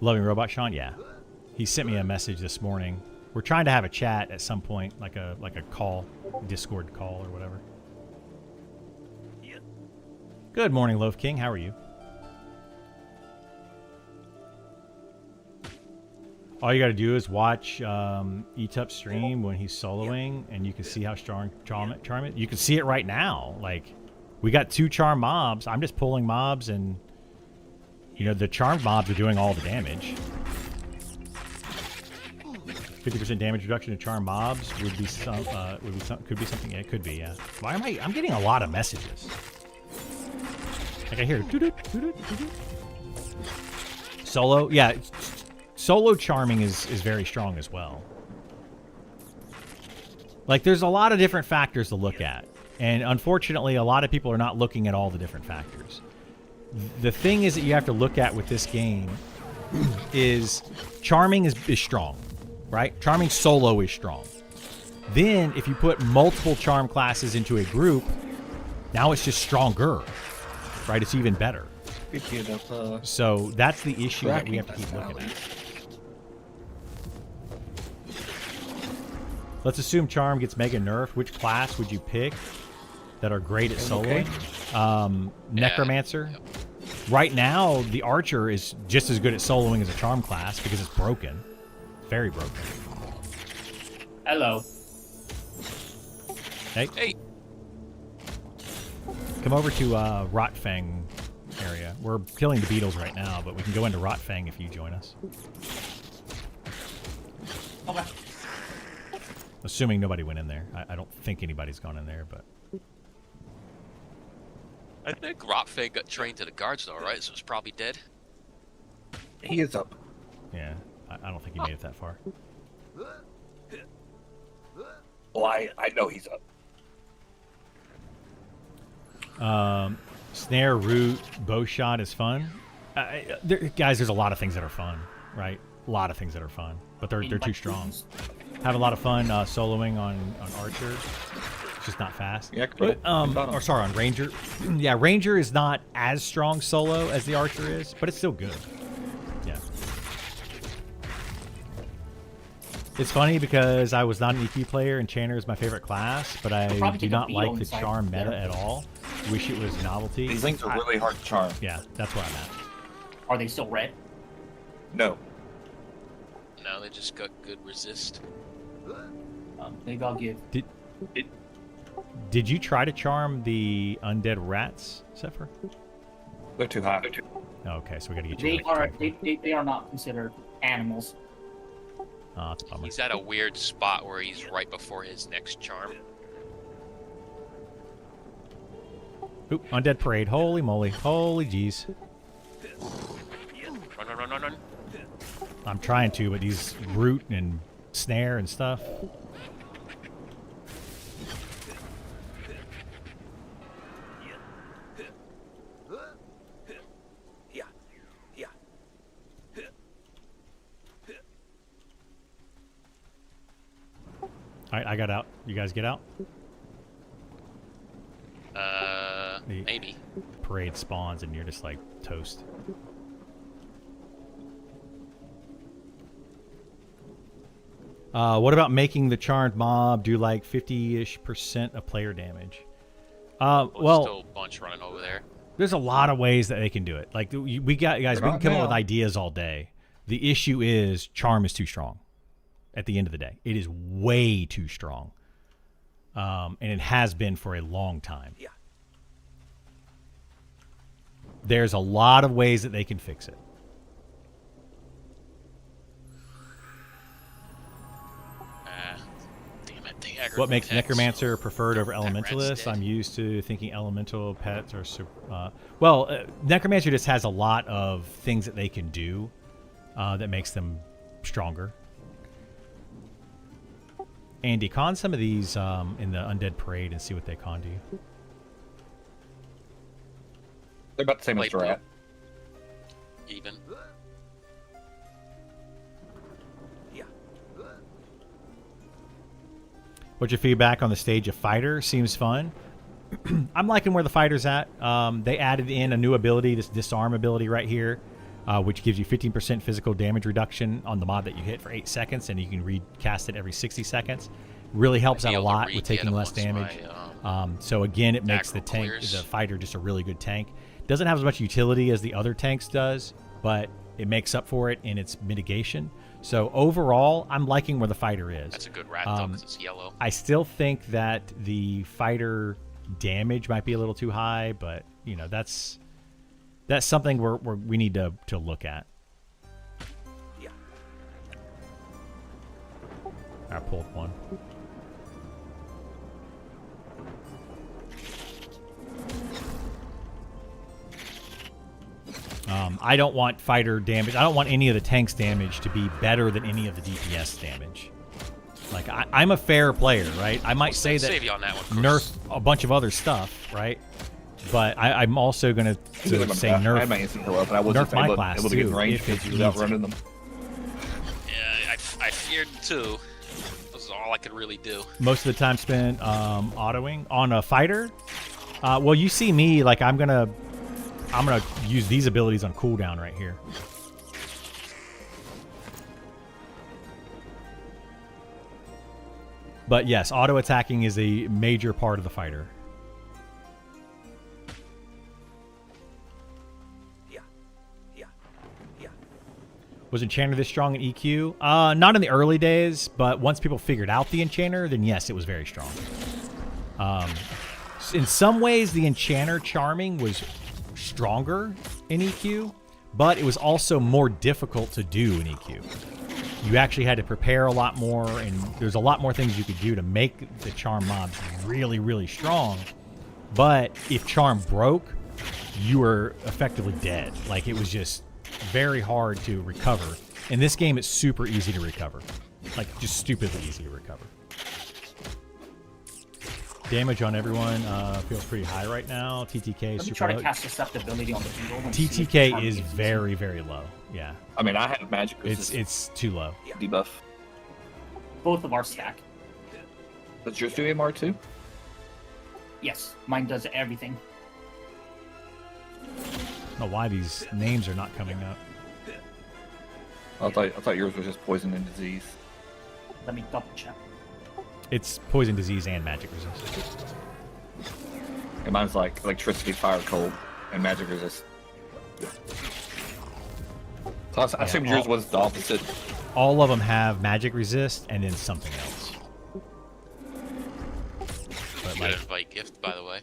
Loving Robot Sean, yeah, he sent me a message this morning. We're trying to have a chat at some point, like a call, Discord call or whatever. Good morning, Loaf King. How are you? All you got to do is watch Etup stream when he's soloing, and you can see how strong Charm is. You can see it right now. Like, we got 2 charm mobs. I'm just pulling mobs, and you know the charmed mobs are doing all the damage. 50% damage reduction to charm mobs would be some. Could be something. Yeah, it could be. Yeah. Why am I'm getting a lot of messages. Like I hear doo-doo, doo-doo, doo-doo. Solo. Yeah. Solo charming is very strong as well. Like, there's a lot of different factors to look at. And unfortunately, a lot of people are not looking at all the different factors. The thing is that you have to look at with this game is charming is strong, right? Charming solo is strong. Then, if you put multiple charm classes into a group, now it's just stronger, right? It's even better. So that's the issue that we have to keep looking at. Let's assume Charm gets mega nerfed. Which class would you pick that are great at soloing? Necromancer. Right now, the Archer is just as good at soloing as a Charm class because it's broken. Very broken. Hello. Hey. Hey. Come over to Rotfang area. We're killing the beetles right now, but we can go into Rotfang if you join us. Okay. Assuming nobody went in there. I don't think anybody's gone in there, but... I think Rotfang got trained to the guards, though, right? So it's probably dead. He is up. Yeah, I don't think he made it that far. Well, I know he's up. Snare, root, bow shot is fun. Guys, there's a lot of things that are fun, right? A lot of things that are fun, but they're too strong. Have a lot of fun soloing on Archer. It's just not fast. Yeah, cool. Or sorry, on Ranger. Yeah, Ranger is not as strong solo as the Archer is, but it's still good. Yeah. It's funny because I was not an EQ player and Channer is my favorite class, but I do not like the charm meta at all. Wish it was novelty. These things are really hard to charm. Yeah, that's where I'm at. Are they still red? No. No, they just got good resist. Maybe I'll give. Did you try to charm the undead rats, Zephyr? They're too high. Oh, okay, so we gotta get you. They are not considered animals. Oh, that's a bummer. He's at a weird spot where he's right before his next charm. Oop, undead parade. Holy moly. Holy jeez. Run. I'm trying to, but these root and snare and stuff. Alright, I got out. You guys get out? Maybe. Parade spawns and you're just like toast. What about making the charmed mob do like 50-ish% of player damage? Well, still a bunch running over there. There's a lot of ways that they can do it. Like we got guys, we can come up with ideas all day. The issue is charm is too strong. At the end of the day, it is way too strong, and it has been for a long time. Yeah. There's a lot of ways that they can fix it. Damn it, they aggro What makes attacks. Necromancer preferred over That rat's Elementalist? dead. I'm used to thinking Elemental pets are Necromancer just has a lot of things that they can do that makes them stronger. Andy, con some of these in the Undead Parade and see what they con to you. They're about the same as Light the rat. Even. What's your feedback on the stage of Fighter? Seems fun. I'm liking where the Fighter's at. They added in a new ability, this disarm ability right here, which gives you 15% physical damage reduction on the mob that you hit for 8 seconds, and you can recast it every 60 seconds. Really helps out a lot with taking less damage. So again, it makes the aggro tank, clears. the Fighter, just a really good tank. Doesn't have as much utility as the other tanks does, but it makes up for it in its mitigation. So overall, I'm liking where the Fighter is. That's a good rat though, because it's yellow. I still think that the Fighter damage might be a little too high, but you know that's something we need to look at. I pulled one. I don't want fighter damage. I don't want any of the tank's damage to be better than any of the DPS damage. Like, I'm a fair player, right? I might say that Save you on that one, Chris. nerf a bunch of other stuff, right? But I'm also going to say I had my nerf. instant heal up, and I wasn't nerf my able, class, able to get in too, range if because it he was needs outrunning them. Yeah, I feared too. This is all I could really do. Most of the time spent autoing on a fighter. Well, you see me, like I'm gonna use these abilities on cooldown right here. But yes, auto attacking is a major part of the fighter. Was Enchanter this strong in EQ? Not in the early days, but once people figured out the Enchanter, then yes, it was very strong. In some ways, the Enchanter Charming was stronger in EQ, but it was also more difficult to do in EQ. You actually had to prepare a lot more, and there's a lot more things you could do to make the Charm mobs really, really strong. But if Charm broke, you were effectively dead. Like, it was just very hard to recover. In this game, it's super easy to recover. Like, just stupidly easy to recover. Damage on everyone feels pretty high right now. TTK Let is me super try to low. cast susceptibility on the beetle. and see if the TTK charm is gives me very, very low. Yeah, I mean, I have magic resist it's too low. debuff. some. Both of our stack. Does yours do MR too? Yes, mine does everything. I don't know why these names are not coming up. I thought yours was just poison and disease. Let me double check. It's poison, disease, and magic resist. And mine's like electricity, fire, cold, and magic resist. So I assumed yours was the opposite. All of them have magic resist and then something else. But Good like, invite gift, by the way.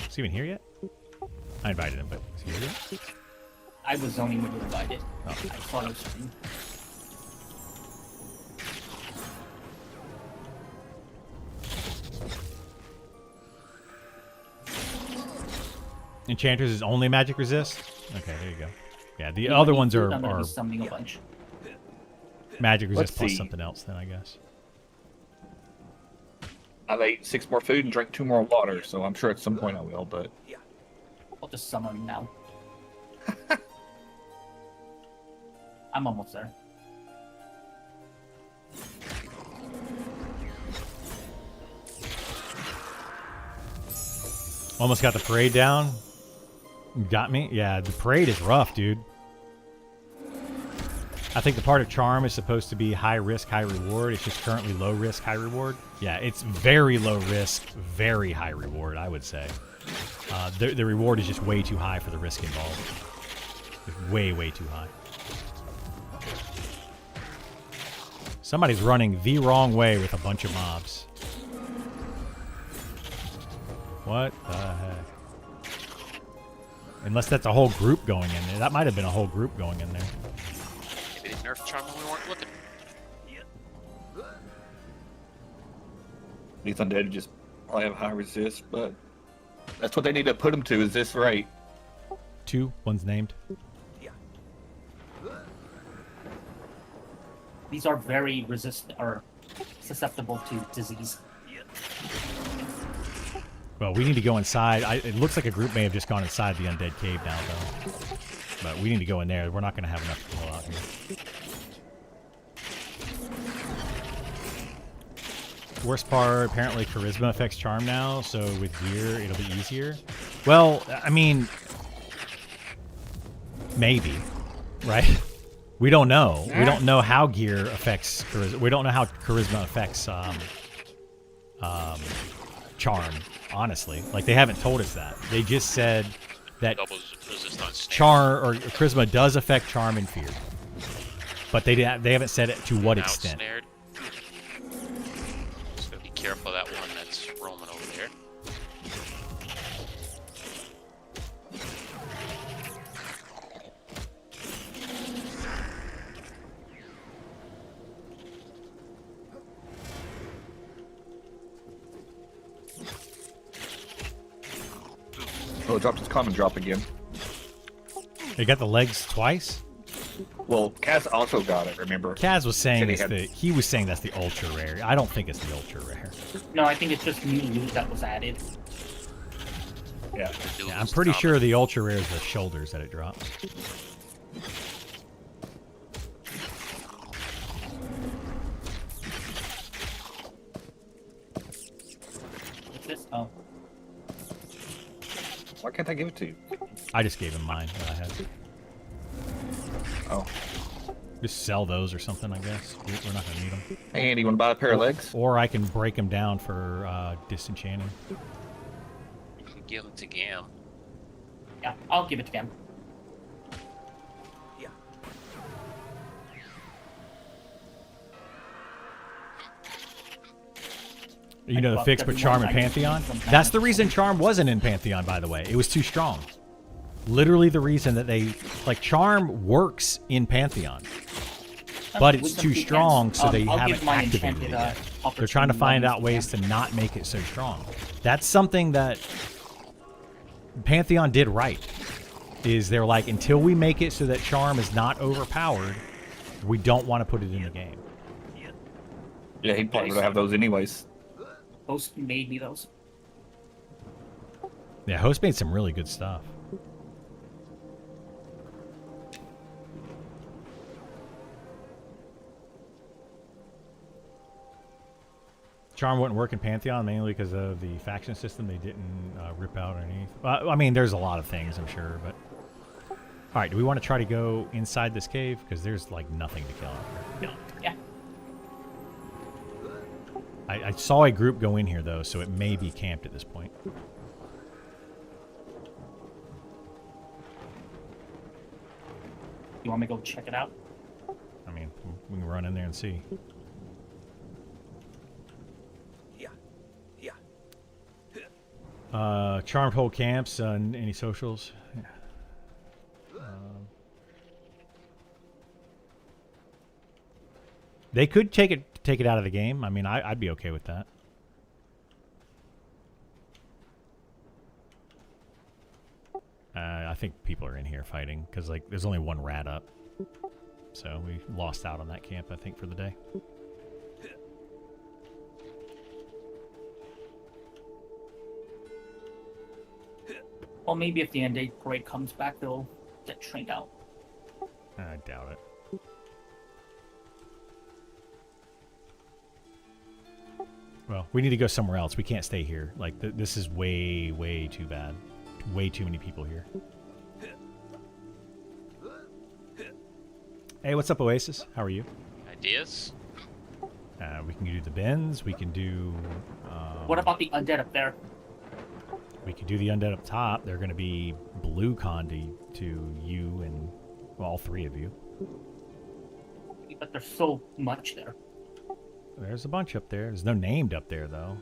is he even here yet? I invited him, but is he here yet? I was only when you invited. Oh. I saw your screen. Enchanters is only magic resist? Okay, there you go. Yeah, the other ones are I'm gonna be summoning a bunch. magic resist Let's plus see. something else then, I guess. I've ate 6 more food and drank 2 more water, so I'm sure at some point I will, but I'll just summon him now. I'm almost there. Almost got the parade down. Got me? Yeah, the parade is rough, dude. I think the part of Charm is supposed to be high risk, high reward. It's just currently low risk, high reward. Yeah, it's very low risk, very high reward, I would say. The reward is just way too high for the risk involved. It's way, way too high. Somebody's running the wrong way with a bunch of mobs. What the heck? Unless that's a whole group going in there. That might have been a whole group going in there. Maybe they nerfed Charm when we weren't looking. These undead just probably have high resist, but that's what they need to put them to, is this rate. 2, one's named. These are very resistant or susceptible to disease. Well, we need to go inside. It looks like a group may have just gone inside the undead cave now, though. But we need to go in there. We're not going to have enough to pull out here. Worst part, apparently charisma affects charm now, so with gear, it'll be easier. Well, I mean, maybe, right? We don't know. We don't know how gear affects charisma. We don't know how charisma affects charm, honestly. Like, they haven't told us that. They just said that Doubles resist on snare. charm or charisma does affect charm and fear. But they haven't said it to what extent. Outsnared. Just gotta be careful of that one that's roaming over there. Oh, it dropped its common drop again. They got the legs twice. Well, Cass also got it, remember? Kaz was saying Said he he was saying that's the ultra rare. I don't think it's the ultra rare. No, I think it's just new loot that was added. Yeah. Yeah, I'm pretty sure the ultra rare is the shoulders that it drops. What's this? Oh. Why can't I give it to you? I just gave him mine that I had. Oh. Just sell those or something, I guess. We're not gonna need them. Hey, Andy, you want to buy a pair of legs? Or I can break them down for disenchanting. You can give them to Gam. Yeah, I'll give it to Gam. You know the fix with Charm and Pantheon? That's the reason Charm wasn't in Pantheon, by the way. It was too strong. Literally the reason that they... Like, Charm works in Pantheon. But it's too strong, so they haven't activated it yet. They're trying to find out ways to not make it so strong. That's something that Pantheon did right. Is they're like, until we make it so that Charm is not overpowered, we don't want to put it in the game. Yeah, he'd probably have those anyways. Host made me those. Yeah, Host made some really good stuff. Charm wouldn't work in Pantheon mainly because of the faction system. They didn't rip out underneath. I mean, there's a lot of things, I'm sure, but... Alright, do we want to try to go inside this cave? Because there's, like, nothing to kill out here. Yeah. I saw a group go in here, though, so it may be camped at this point. You want me to go check it out? I mean, we can run in there and see. Charmed hold camps on any socials. Yeah. They could take it out of the game. I mean, I'd be okay with that. I think people are in here fighting because like there's only one rat up, so we lost out on that camp. I think for the day. Well, maybe if the Undead Parade comes back, they'll get trained out. I doubt it. Well, we need to go somewhere else. We can't stay here. Like, this is way, way too bad. Way too many people here. Hey, what's up, Oasis? How are you? Ideas? We can do the bends. We can do... What about the Undead up there? We can do the undead up top. They're going to be blue condi to you and well, all three of you. But there's so much there. There's a bunch up there. There's no named up there, though.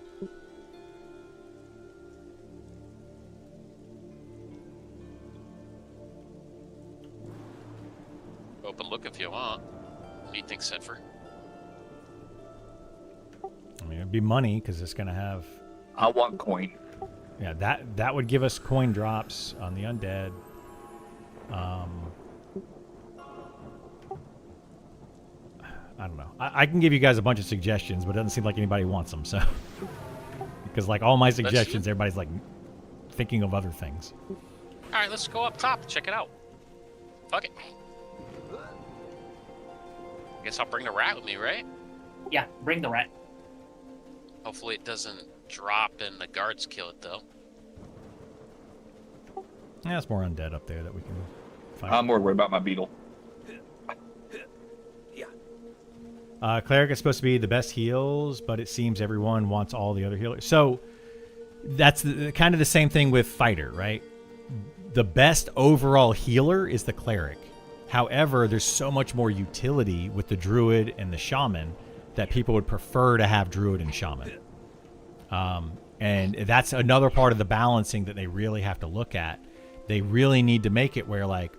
think, Sedfer? I mean, it'd be money because it's gonna have. I want coin. Yeah, that would give us coin drops on the undead. I don't know. I can give you guys a bunch of suggestions, but it doesn't seem like anybody wants them. So, because like all my suggestions, everybody's like thinking of other things. All right, let's go up top. Check it out. Fuck it. Guess I'll bring the rat with me, right? Yeah, bring the rat. Hopefully it doesn't drop and the guards kill it, though. Yeah, it's more undead up there that we can fight. I'm more worried about my beetle. Cleric is supposed to be the best heals, but it seems everyone wants all the other healers. So that's kind of the same thing with fighter, right? The best overall healer is the cleric. However, there's so much more utility with the druid and the shaman that people would prefer to have druid and shaman. And that's another part of the balancing that they really have to look at. They really need to make it where, like,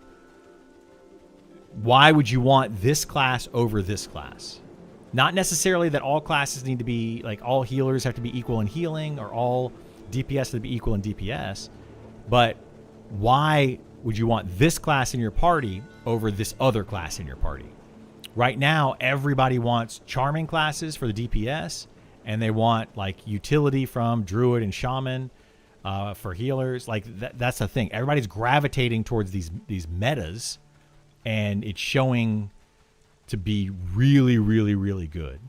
why would you want this class over this class? Not necessarily that all classes need to be, like, all healers have to be equal in healing or all DPS have to be equal in DPS, but why would you want this class in your party over this other class in your party? Right now, everybody wants charming classes for the DPS, and they want, like, utility from druid and shaman for healers. Like, that's the thing. Everybody's gravitating towards these metas, and it's showing to be really, really, really good.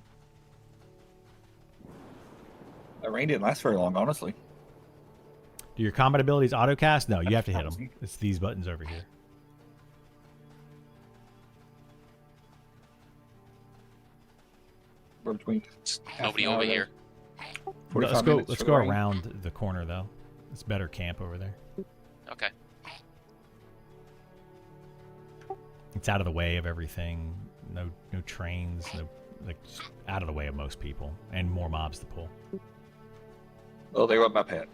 That rain didn't last very long, honestly. Do your combat abilities autocast? No, you have to hit them. It's these buttons over here. We're between Nobody over here. 45 minutes Let's for go the rain. around the corner, though. It's better camp over there. Okay. It's out of the way of everything. No trains. No, like, just out of the way of most people, and more mobs to pull. Oh, they went my pet.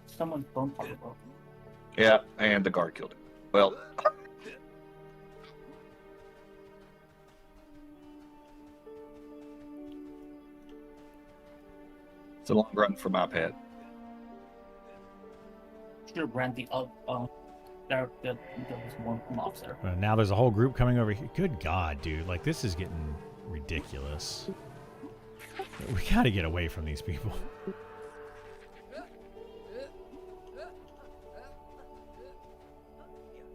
Someone's bone part broken. Yeah, and the guard killed it. Well, it's a long run for my pet. Should have ran the there was more mobs there. Now there's a whole group coming over here. Good God, dude! Like, this is getting ridiculous. We gotta get away from these people.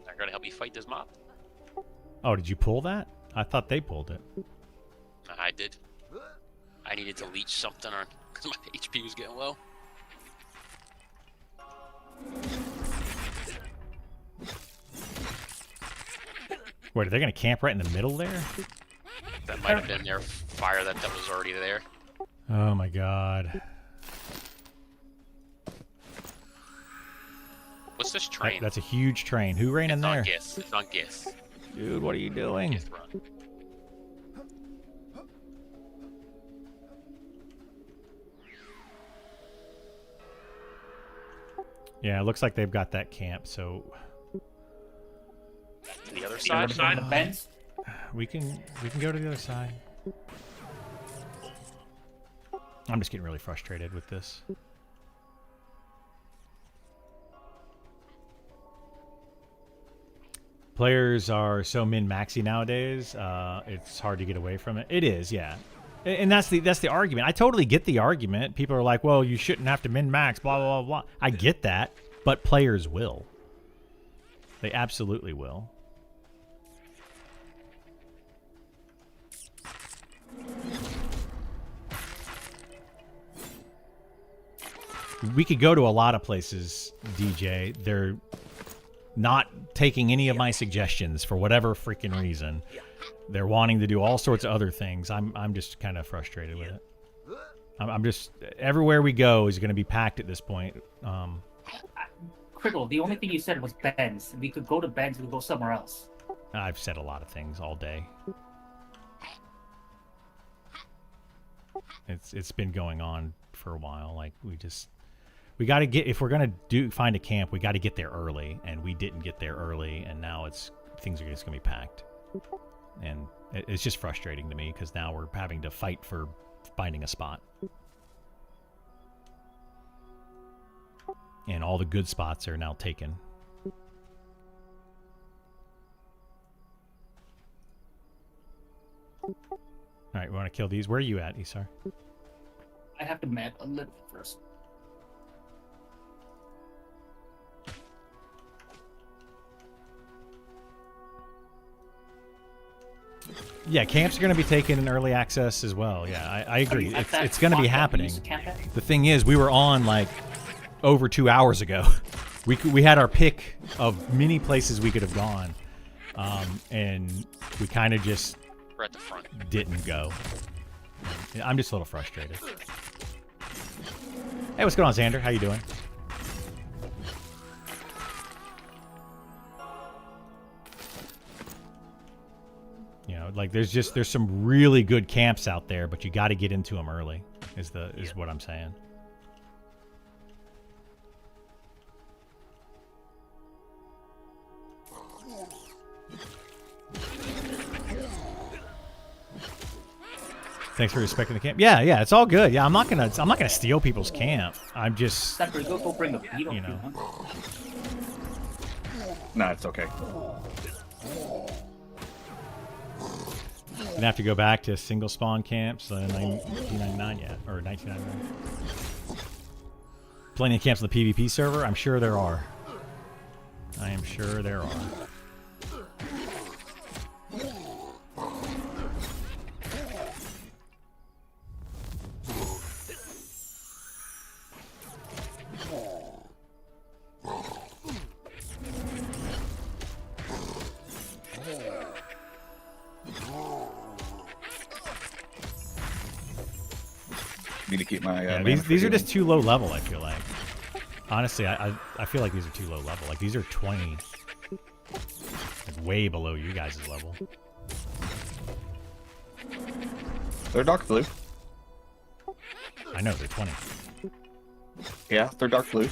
They're gonna help me fight this mob. Oh, did you pull that? I thought they pulled it. I did. I needed to leech something on because my HP was getting low. Wait, are they gonna camp right in the middle there? That might have been their fire that was already there. Oh my God. What's this train? That's a huge train. Who ran in It's on there? Gith. It's on Gith. Dude, what are you doing? Gith run. Yeah, it looks like they've got that camp, so The other Side side. the fence. we can go to the other side. I'm just getting really frustrated with this. Players are so min-maxy nowadays. It's hard to get away from it. It is, yeah. And that's the argument. I totally get the argument. People are like, well, you shouldn't have to min-max, blah, blah, blah, blah. I get that, but players will. They absolutely will. We could go to a lot of places, DJ. They're not taking any of my suggestions for whatever freaking reason. They're wanting to do all sorts of other things. I'm just kind of frustrated with it. I'm just, everywhere we go is going to be packed at this point. Crickle, the only thing you said was Ben's. We could go to Ben's, we could go somewhere else. I've said a lot of things all day. It's been going on for a while. Like, we We got to get, if we're gonna find a camp, we got to get there early, and we didn't get there early, and now things are just gonna be packed, and it's just frustrating to me because now we're having to fight for finding a spot, and all the good spots are now taken. All right, we want to kill these. Where are you at, Isar? I have to map a little first. Yeah, camps are going to be taken in early access as well. Yeah, I agree. It's going to be happening. The thing is, we were on like over 2 hours ago. We had our pick of many places we could have gone, and we kind of just We're at the front. didn't go. I'm just a little frustrated. Hey, what's going on, Xander? How you doing? You know, like there's some really good camps out there, but you got to get into them early. Is what I'm saying. Thanks for respecting the camp. Yeah, it's all good. Yeah, I'm not gonna steal people's camp. I'm just, Zachary, go bring a beetle. you know. Nah, it's okay. Gonna have to go back to single spawn camps 1999 yet, or 1999. Plenty of camps on the PvP server. I'm sure there are. I am sure there are. Need to keep my. Yeah, these are just too low level. I feel like. Honestly, I feel like these are too low level. Like these are 20, like way below you guys' level. They're dark blue. I know they're 20. Yeah, they're dark blue.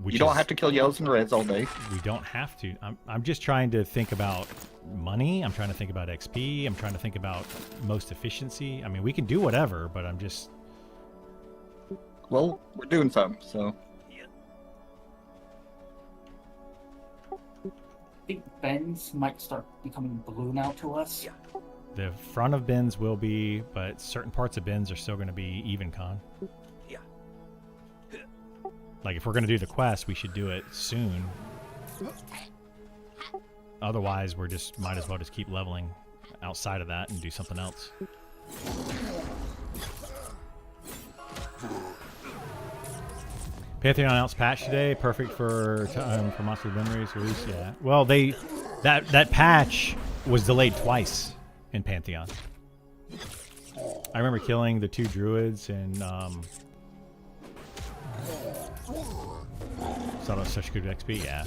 You don't have to kill yellows and reds all day. We don't have to. I'm just trying to think about money. I'm trying to think about XP. I'm trying to think about most efficiency. I mean, we can do whatever, but I'm just. Well, we're doing something, so. I think Ben's might start becoming blue now to us. The front of bins will be, but certain parts of bins are still going to be even con. Yeah. Like if we're going to do the quest, we should do it soon. Otherwise, we're just might as well just keep leveling outside of that and do something else. Pantheon announced patch today, perfect for Monster Memories release. Yeah. Well, that patch was delayed twice in Pantheon. I remember killing the 2 druids and thought it was such good XP. Yeah.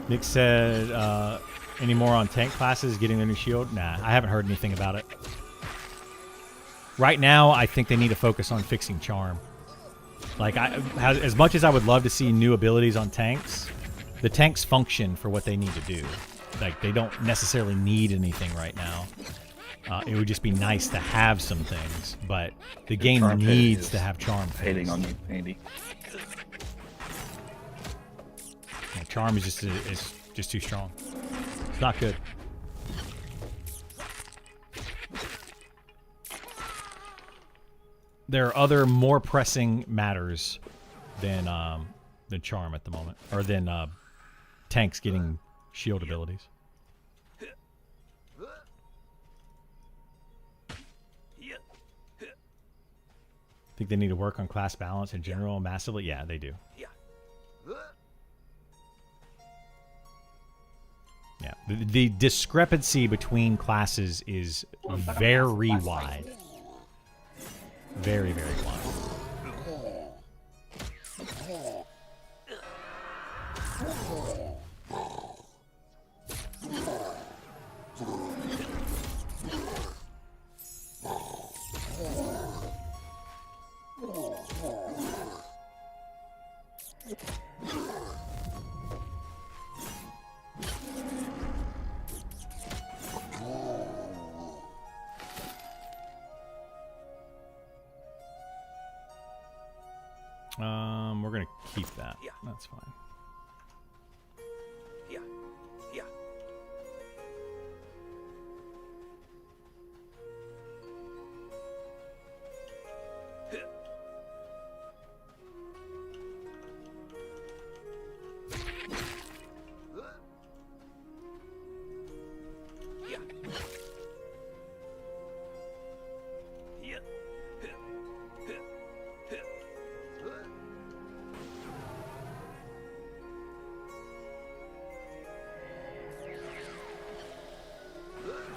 Nick said, any more on tank classes getting their new shield? Nah, I haven't heard anything about it. Right now, I think they need to focus on fixing charm. Like, as much as I would love to see new abilities on tanks, the tanks function for what they need to do. Like, they don't necessarily need anything right now. It would just be nice to have some things, but the game needs to have charm fixed. Hating on you, Andy. Yeah, charm is just too strong. It's not good. There are other more pressing matters than charm at the moment, or than tanks getting shield abilities. Think they need to work on class balance in general massively? Yeah, they do. Yeah, the discrepancy between classes is very wide. Very, very wide. We're gonna keep that. That's fine.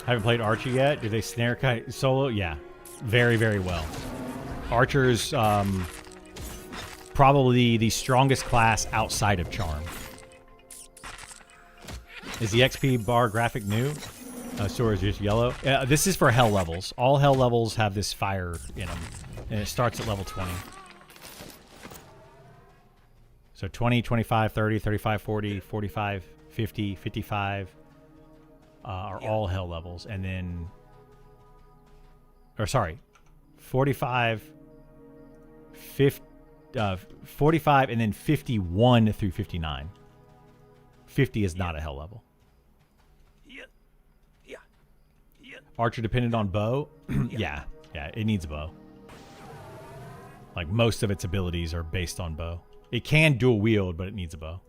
Haven't played Archer yet. Do they snare kite solo? Yeah, very, very well. Archer's probably the strongest class outside of Charm. Is the XP bar graphic new? Sword is just yellow. This is for hell levels. All hell levels have this fire in them, and it starts at level 20. So 20, 25, 30, 35, 40, 45, 50, 55. Are all hell levels, and then, or sorry, 45, 45, and then 51 through 59. 50 is not a hell level. Archer dependent on bow? Yeah, it needs a bow. Like, most of its abilities are based on bow. It can dual wield, but it needs a bow.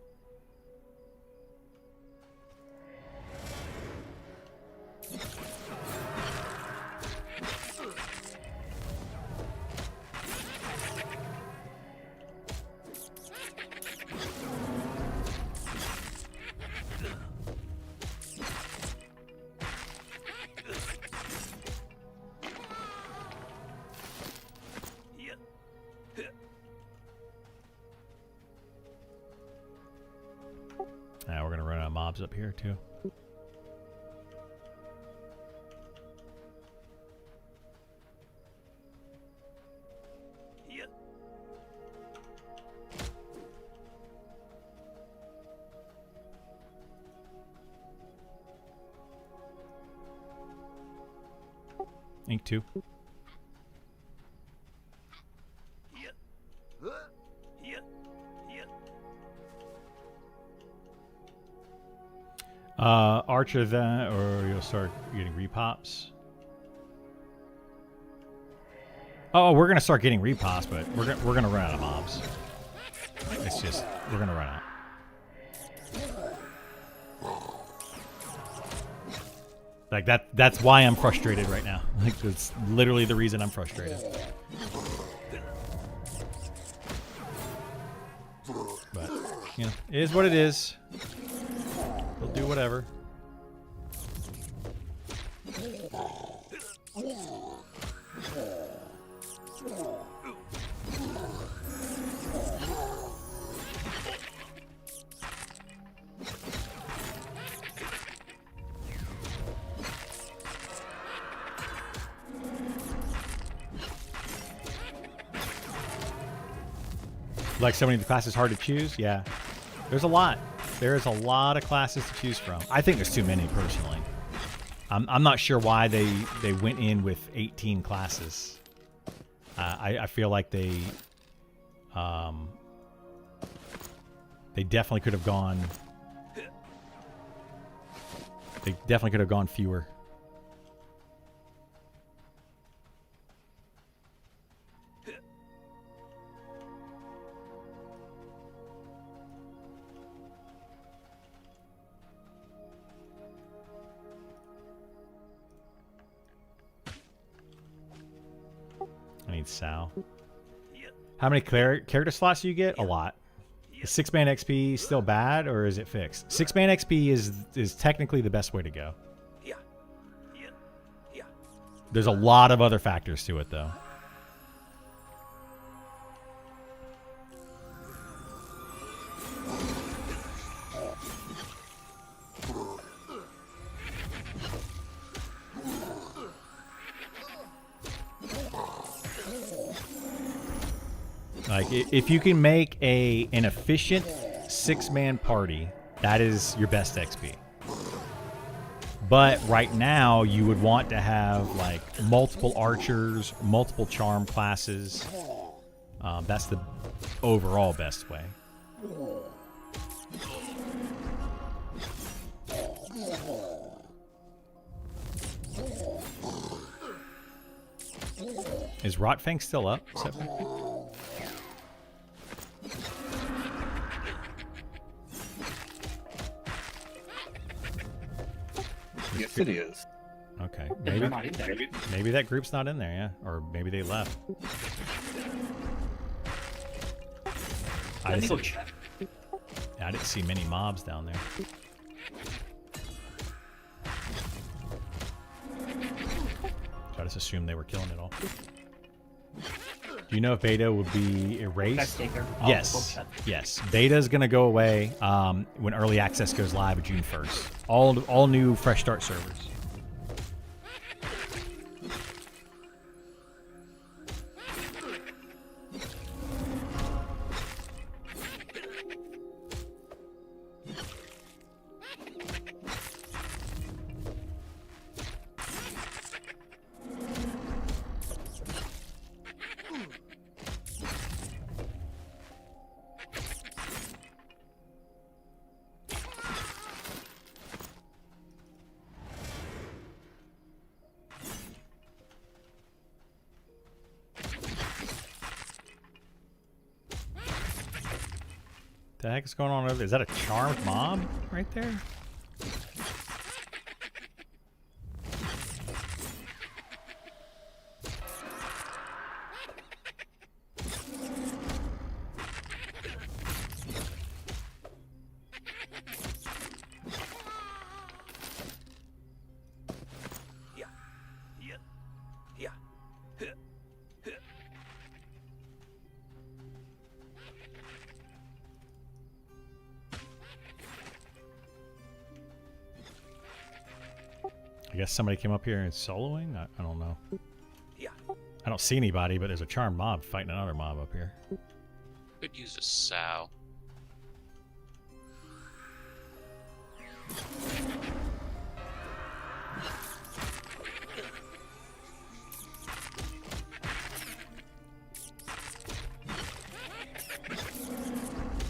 We're gonna run out of mobs up here too. Ink 2. Archer then, or you'll start getting repops. Oh, we're gonna start getting repops, but we're gonna run out of mobs. It's just we're gonna run out. Like that's why I'm frustrated right now. Like that's literally the reason I'm frustrated. But you know, it is what it is. We'll do whatever. Like so many of the classes hard to choose? Yeah. There's a lot. There's a lot of classes to choose from. I think there's too many, personally. I'm not sure why they went in with 18 classes. I feel like they definitely could have gone. They definitely could have gone fewer. I need Sal. How many character slots do you get? A lot. Is 6-man XP still bad, or is it fixed? 6-man XP is technically the best way to go. There's a lot of other factors to it, though. Like, if you can make an efficient 6-man party, that is your best XP. But right now, you would want to have like multiple archers, multiple charm classes. That's the overall best way. Is Rotfang still up? Yes, it is. Okay, They're not in there. maybe that group's not in there, yeah, or maybe they left. Let me go check. I didn't see many mobs down there. So I just assumed they were killing it all. Do you know if beta would be erased? Taker. Yes. Yes. Beta is going to go away when early access goes live June 1st. All new fresh start servers. The heck is going on over there? Is that a charmed mob right there? I guess somebody came up here and soloing? I don't know. I don't see anybody, but there's a charmed mob fighting another mob up here. Could use a sow.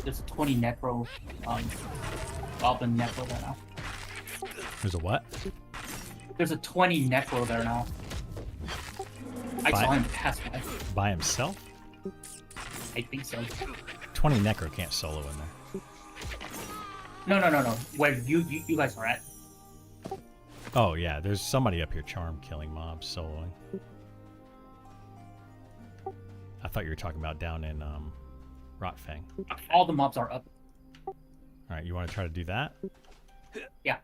There's a 20 necro, goblin necro there now. There's a what? There's a 20 necro there now. I saw him pass by. By himself? I think so. 20 necro can't solo in there. No. Where you guys are at. Oh yeah, there's somebody up here charm killing mobs soloing. I thought you were talking about down in Rotfang. All the mobs are up. Alright, you want to try to do that? Yeah.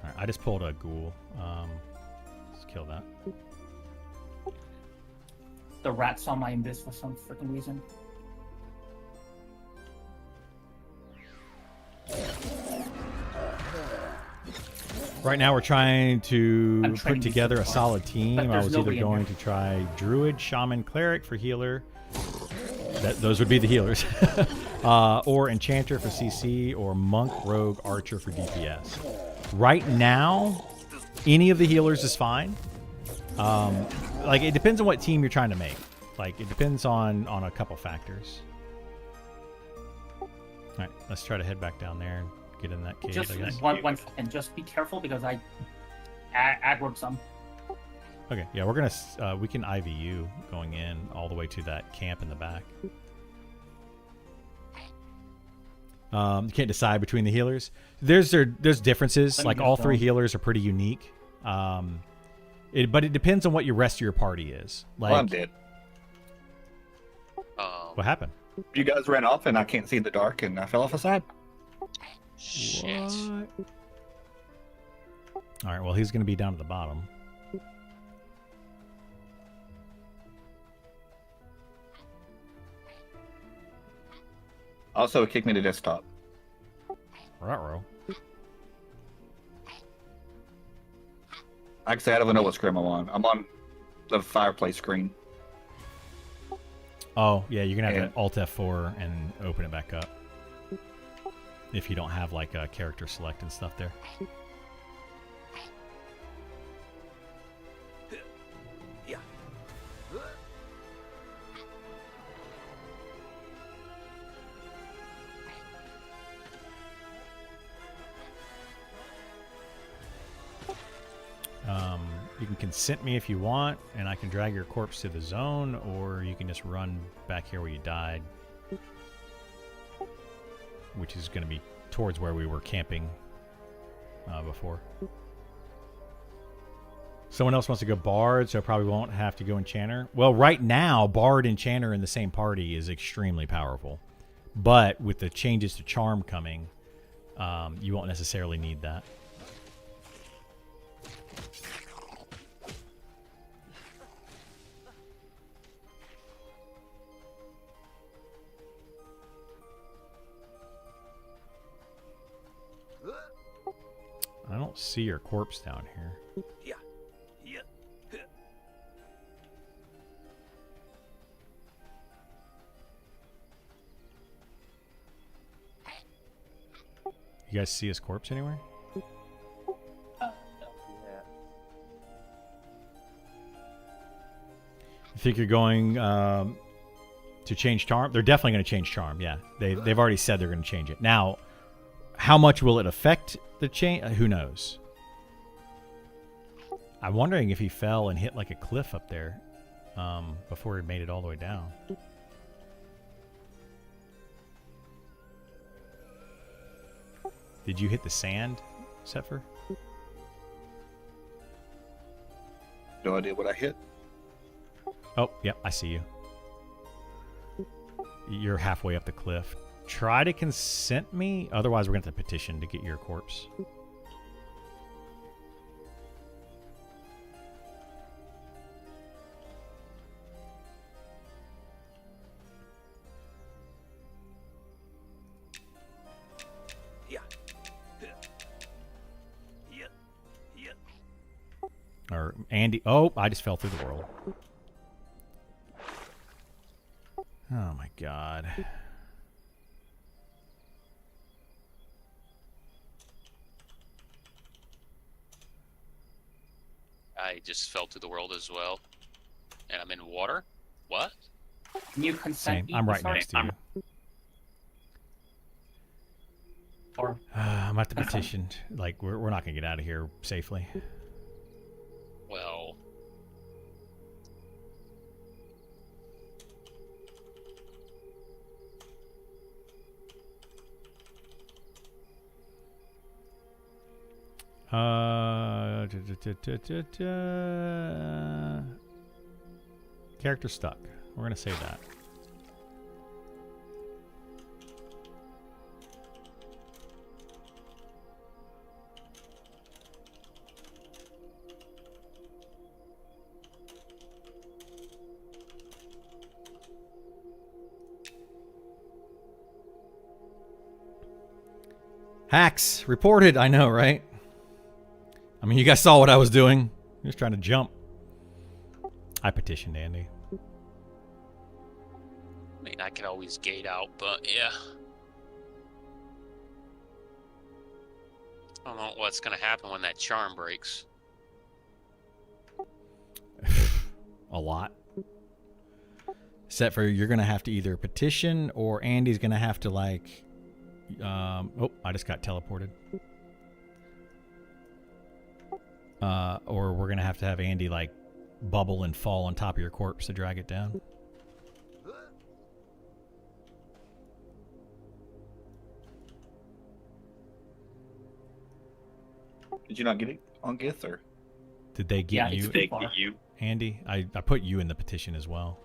Alright, I just pulled a ghoul. Let's kill that. The rat saw my invis for some freaking reason. Right now we're trying to I'm put training together a these solid team. but I there's was either nobody in going here. to try Druid, Shaman, Cleric for healer. Those would be the healers. Or Enchanter for CC, or Monk, Rogue, Archer for DPS. Right now, any of the healers is fine. Like, it depends on what team you're trying to make. Like, it depends on a couple factors. Alright, let's try to head back down there and get in that cave, Just I guess. one second. Just be careful because I aggroed some. Okay, yeah, we're gonna we can IVU going in all the way to that camp in the back. You can't decide between the healers. There's differences. Let me Like just all three go. healers are pretty unique. But it depends on what your rest of your party is. Like Well, I'm dead. What happened? You guys ran off, and I can't see in the dark, and I fell off a side. Shit. What? All right. Well, he's going to be down at the bottom. Also, it kicked me to desktop. Ruh-roh. Like I said, I don't know what screen I'm on. I'm on the fireplace screen. Oh, yeah, you're going to have And- to Alt F4 and open it back up. If you don't have, like, a character select and stuff there. You can consent me if you want, and I can drag your corpse to the zone, or you can just run back here where you died, which is going to be towards where we were camping before. Someone else wants to go Bard, so probably won't have to go Enchanter. Well, right now, Bard and Enchanter in the same party is extremely powerful, but with the changes to Charm coming, you won't necessarily need that. I don't see your corpse down here. You guys see his corpse anywhere? You think you're going to change Charm? They're definitely going to change Charm, yeah. They've already said they're going to change it. Now, how much will it affect the change? Who knows? I'm wondering if he fell and hit like a cliff up there before he made it all the way down. Did you hit the sand, Setfer? No idea what I hit. Oh, yep, I see you. You're halfway up the cliff. Try to consent me, otherwise we're going to have to petition to get your corpse. Or Andy. Oh, I just fell through the world. Oh my god. I just fell to the world as well. And I'm in water? What? Can you consent? Same. I'm right next to you. Or I'm at the petition. Like, we're not going to get out of here safely. Well, Character stuck. We're going to save that. Hacks reported. I know, right? I mean, you guys saw what I was doing. Just trying to jump. I petitioned Andy. I mean, I can always gate out, but yeah. I don't know what's going to happen when that charm breaks. A lot. Except for you're going to have to either petition or Andy's going to have to, like... oh, I just got teleported. Or we're going to have Andy, like, bubble and fall on top of your corpse to drag it down. Did you not get it on Gith, or? Did they get Yeah, you, it's too far. Andy? I put you in the petition as well.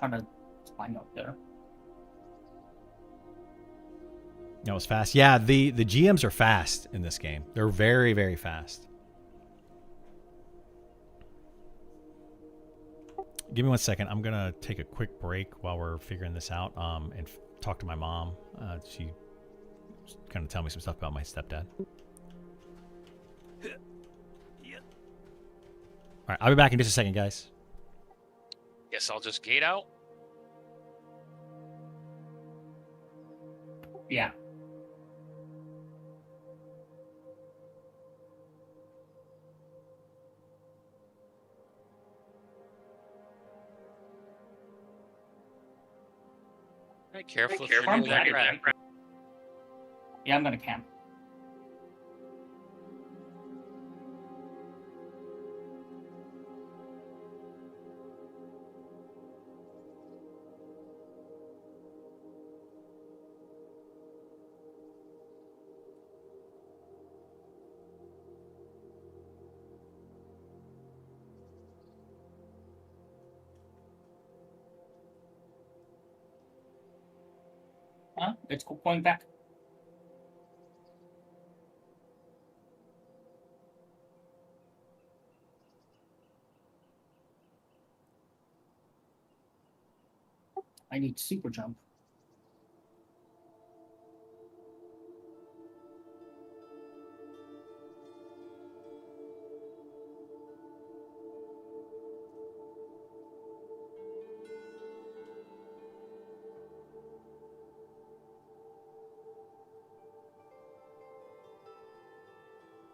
trying to climb up there. That was fast. Yeah, the GMs are fast in this game. They're very, very fast. Give me 1 second. I'm gonna take a quick break while we're figuring this out. And talk to my mom. She kind of tell me some stuff about my stepdad. All right, I'll be back in just a second, guys. Guess I'll just gate out. Yeah. Right, careful if Careful, you're near that rat. Yeah, I'm gonna camp. Huh? It's going back. I need super jump.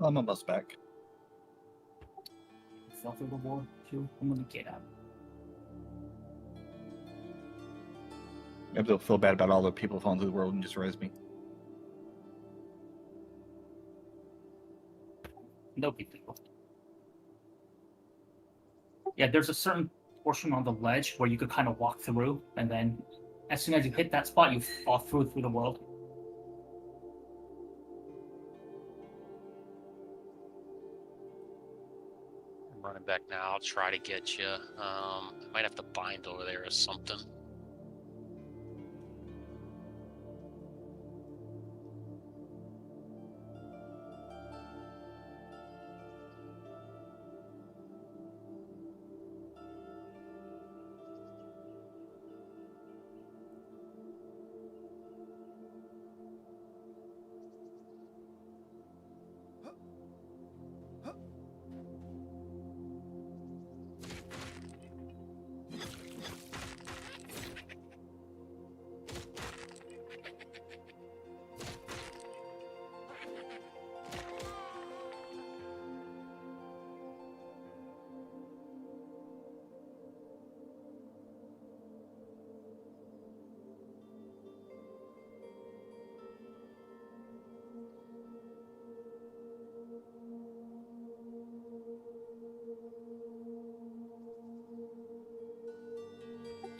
I'm almost back. Fell through the wall too. I'm gonna get out. Maybe they'll feel bad about all the people falling through the world and just raise me. No big deal. Yeah, there's a certain portion on the ledge where you could kind of walk through, and then as soon as you hit that spot, you fall through the world. I'm running back now. I'll try to get you. I might have to bind over there or something.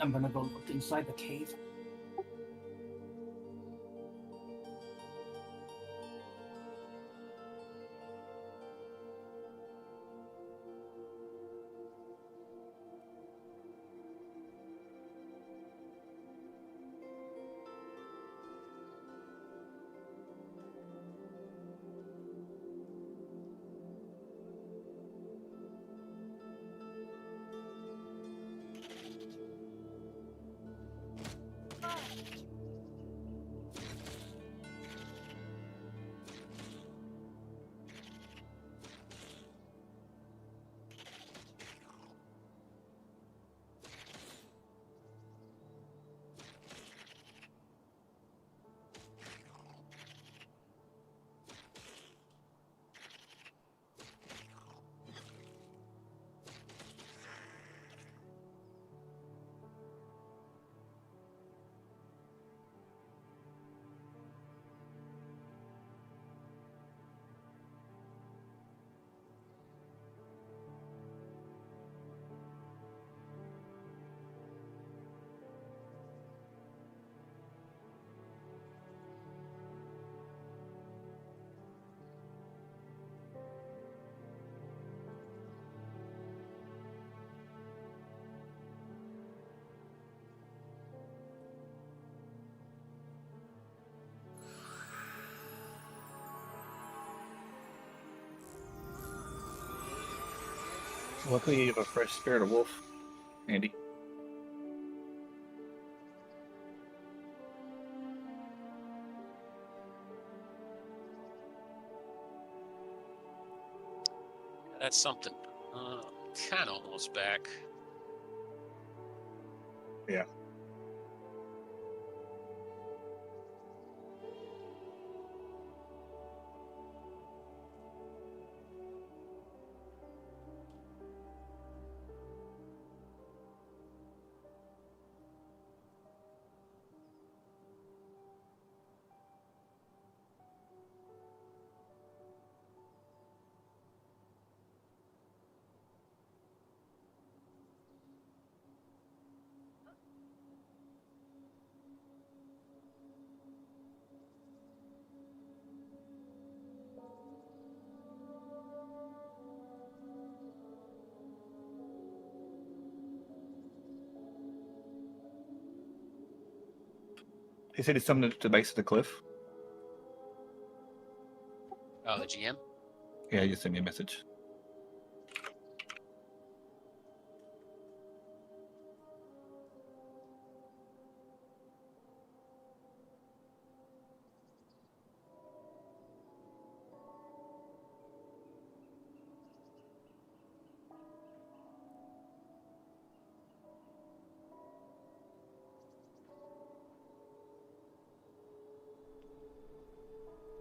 I'm gonna go look inside the cave. Luckily, you have a fresh spirit of wolf, Andy. That's something. Kind of almost back. Yeah. He said he's summoned to the base of the cliff. Oh, the GM? Yeah, he just sent me a message.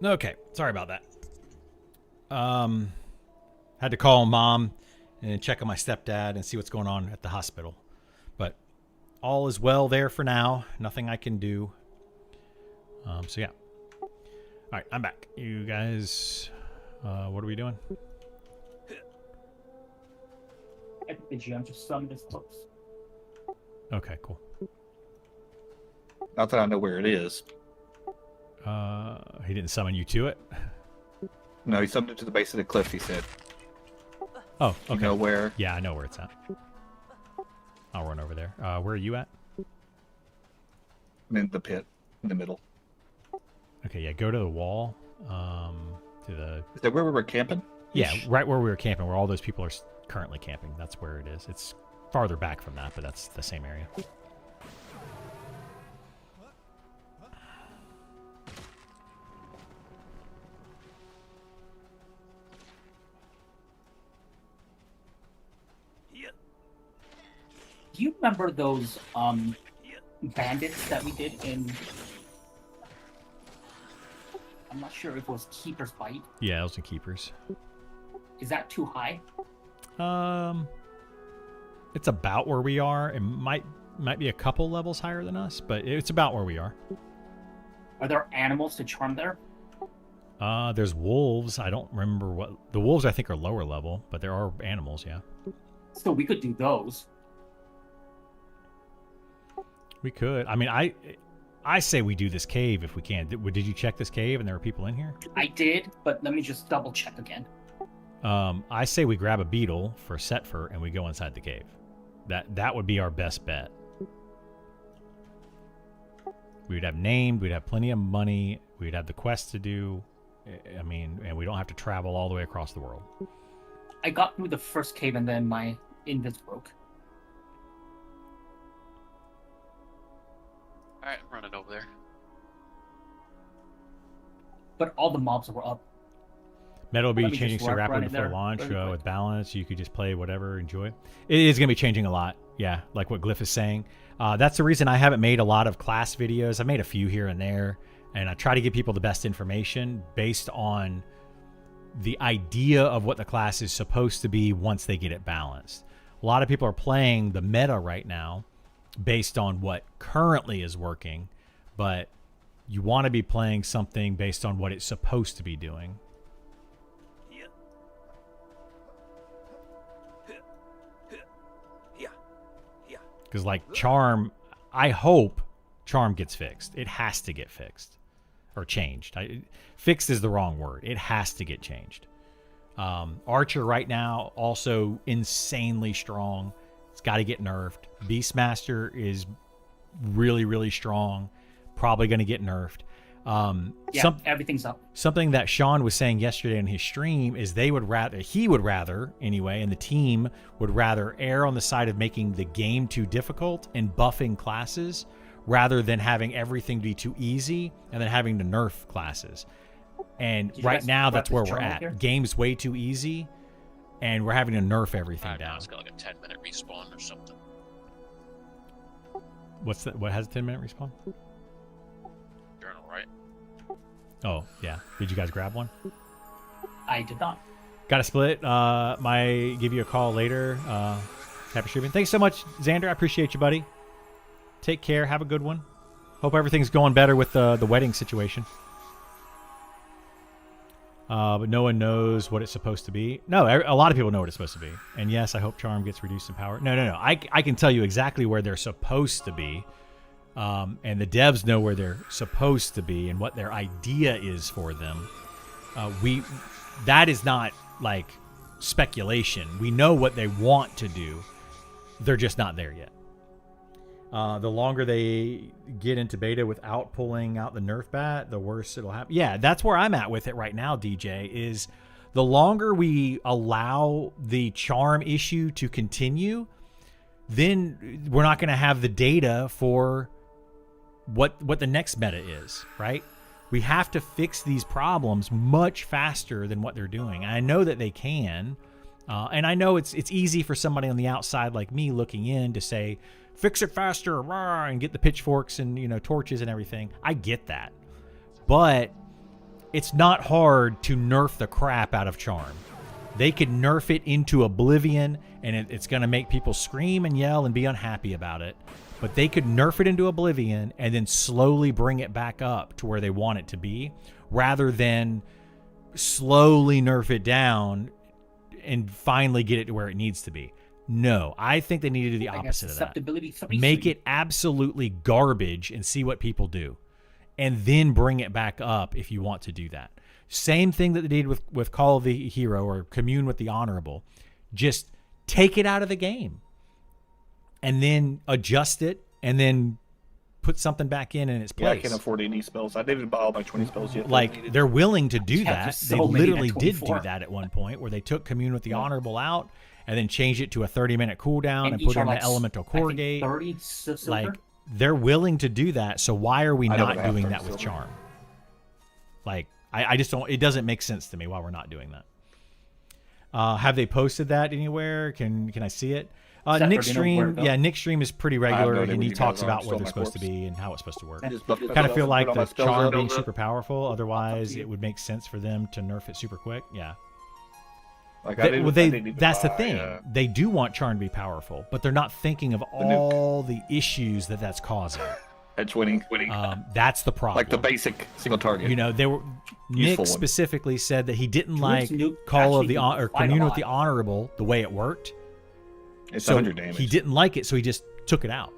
Okay, sorry about that. Had to call mom and check on my stepdad and see what's going on at the hospital. But all is well there for now. Nothing I can do. So yeah. All right, I'm back. You guys, what are we doing? I think the GM just summoned his books. Okay, cool. Not that I know where it is. He didn't summon you to it? No, he summoned it to the base of the cliff, he said. Oh, okay. You know where? Yeah, I know where it's at. I'll run over there. Where are you at? I'm in the pit, in the middle. Okay, yeah, go to the wall. To the... Is that where we were camping? Yeah, right where we were camping, where all those people are currently camping. That's where it is. It's farther back from that, but that's the same area. Do you remember those bandits that we did in? I'm not sure if it was Keeper's Bite. Yeah, those are keepers. Is that too high? It's about where we are. It might be a couple levels higher than us, but it's about where we are. Are there animals to charm there? There's wolves. I don't remember what the wolves. I think are lower level, but there are animals. Yeah, So we could do those. we could. I mean, I say we do this cave if we can. Did you check this cave and there are people in here? I did, but let me just double check again. I say we grab a beetle for Setfer and we go inside the cave. That would be our best bet. We would have named. We'd have plenty of money. We'd have the quest to do. I mean, and we don't have to travel all the way across the world. I got through the first cave and then my invis broke. Alright, I'm running over there. But all the mobs were up. Meta will be Let me changing just so run rapidly in before there launch really quick. with balance. You could just play whatever, enjoy. It is going to be changing a lot. Yeah, like what Glyph is saying. That's the reason I haven't made a lot of class videos. I made a few here and there, and I try to give people the best information based on the idea of what the class is supposed to be once they get it balanced. A lot of people are playing the meta right now based on what currently is working, but you want to be playing something based on what it's supposed to be doing. Because like Charm, I hope Charm gets fixed. It has to get fixed or changed. Fixed is the wrong word. It has to get changed. Archer right now also insanely strong. It's got to get nerfed. Beastmaster is really, really strong. Probably going to get nerfed. Yeah, everything's up. Something that Sean was saying yesterday in his stream is he would rather anyway, and the team would rather err on the side of making the game too difficult and buffing classes rather than having everything be too easy and then having to nerf classes. And right now, that's where we're at. Game's way too easy, and we're having to nerf everything down. It's got like a 10-minute respawn or something. What's that? What has a 10-minute respawn? Journal, right? Oh, yeah. Did you guys grab one? I did not. Got a split. Might give you a call later. Happy streaming. Thanks so much, Xander. I appreciate you, buddy. Take care. Have a good one. Hope everything's going better with the wedding situation. But no one knows what it's supposed to be. No, a lot of people know what it's supposed to be. And yes, I hope Charm gets reduced in power. No. I can tell you exactly where they're supposed to be. And the devs know where they're supposed to be and what their idea is for them. That is not like speculation. We know what they want to do. They're just not there yet. The longer they get into beta without pulling out the Nerf bat, the worse it'll happen. Yeah, that's where I'm at with it right now, DJ, is the longer we allow the charm issue to continue, then we're not going to have the data for what the next meta is, right? We have to fix these problems much faster than what they're doing. I know that they can, and I know it's easy for somebody on the outside like me looking in to say, fix it faster, rah, and get the pitchforks and torches and everything. I get that, but it's not hard to nerf the crap out of Charm. They could nerf it into oblivion, and it's going to make people scream and yell and be unhappy about it. But they could nerf it into oblivion and then slowly bring it back up to where they want it to be, rather than slowly nerf it down and finally get it to where it needs to be. No, I think they need to do the opposite of that. Make it absolutely garbage and see what people do. And then bring it back up if you want to do that. Same thing that they did with Call of the Hero or Commune with the Honorable. Just take it out of the game. And then adjust it and then put something back in its place. Yeah, I can't afford any spells. I didn't buy all my 20 spells yet. Like, they're willing to do that. They literally did do that at one point where they took Commune with the Honorable out and then changed it to a 30-minute cooldown and put in the Elemental Core Gate. 30 silver? Like, they're willing to do that, so why are we not doing that with Charm? Like, I just don't... It doesn't make sense to me why we're not doing that. Have they posted that anywhere? Can I see it? Nick's stream, Nick's stream is pretty regular, and he talks about where they're supposed to be and how it's supposed to work. Kind of feel like the Charm being super powerful, otherwise it would make sense for them to nerf it super quick. Yeah. Like that's the thing. They do want Charm to be powerful, but they're not thinking of all the issues that's causing. Edge winning. That's the problem. Like the basic single target. Nick specifically said that he didn't like Call of the or Commune with the Honorable the way it worked. It's so 100 damage. He didn't like it, so he just took it out.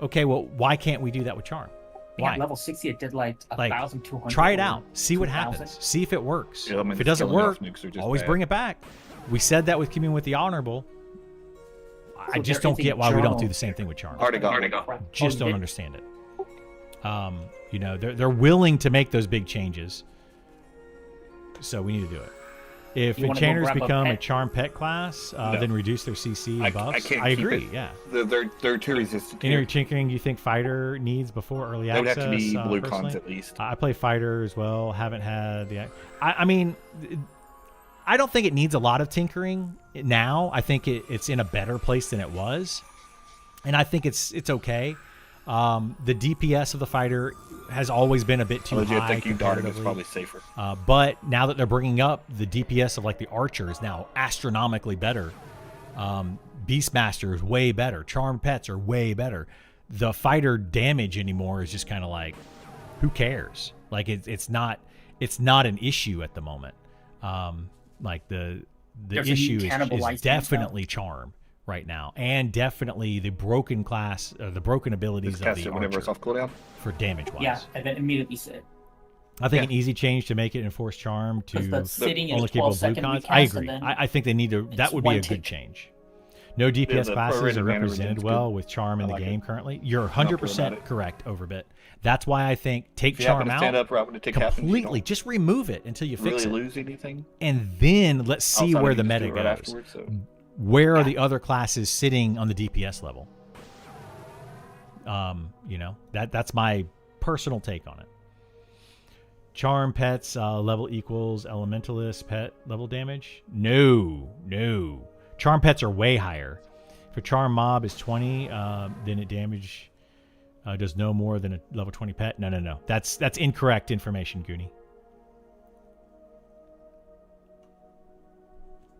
Okay, well, why can't we do that with Charm? Why? At level 60, it did like 1,200. Try it out. See what happens. See if it works. Yeah, if it doesn't work, always bring it back. We said that with Commune with the Honorable. I just don't get why we don't do the same thing with Charm. Already got. Just don't understand it. They're willing to make those big changes, so we need to do it. If enchanters become a Charm pet class, then reduce their CC and buffs. I agree. Yeah, they're too resistant. Any tinkering you think Fighter needs before early access? They would have to be blue cons at least. I play Fighter as well. Haven't had the. I mean, I don't think it needs a lot of tinkering now. I think it's in a better place than it was, and I think it's okay. The DPS of the Fighter has always been a bit too high. I think you darted is probably safer. But now that they're bringing up the DPS of like the Archer is now astronomically better. Beastmaster is way better. Charm pets are way better. The Fighter damage anymore is just kind of like, who cares? Like it's not an issue at the moment. Like the issue is definitely Charm right now, and definitely the broken class, the broken abilities of the Archer it's off cooldown for damage wise. Yeah, and then immediately sit. I think an easy change to make it enforce Charm to only capable blue cons. I agree. I think they need to. That would be a good change. No DPS the classes prorated are mana represented regen's well good. with Charm in I the like game it. currently. You're feel about 100% it. correct, Overbit. That's why I think take If you happen Charm to stand out up right when the tick happens, you completely. don't Just remove it until you fix really it. lose anything. And then let's see outside of where you the just meta do it right goes. afterwards, so. Where are Yeah. the other classes sitting on the DPS level? That's my personal take on it. Charm pets level equals elementalist pet level damage? No. Charm pets are way higher. If a charm mob is 20, then it damage does no more than a level 20 pet. No. That's incorrect information, Goonie.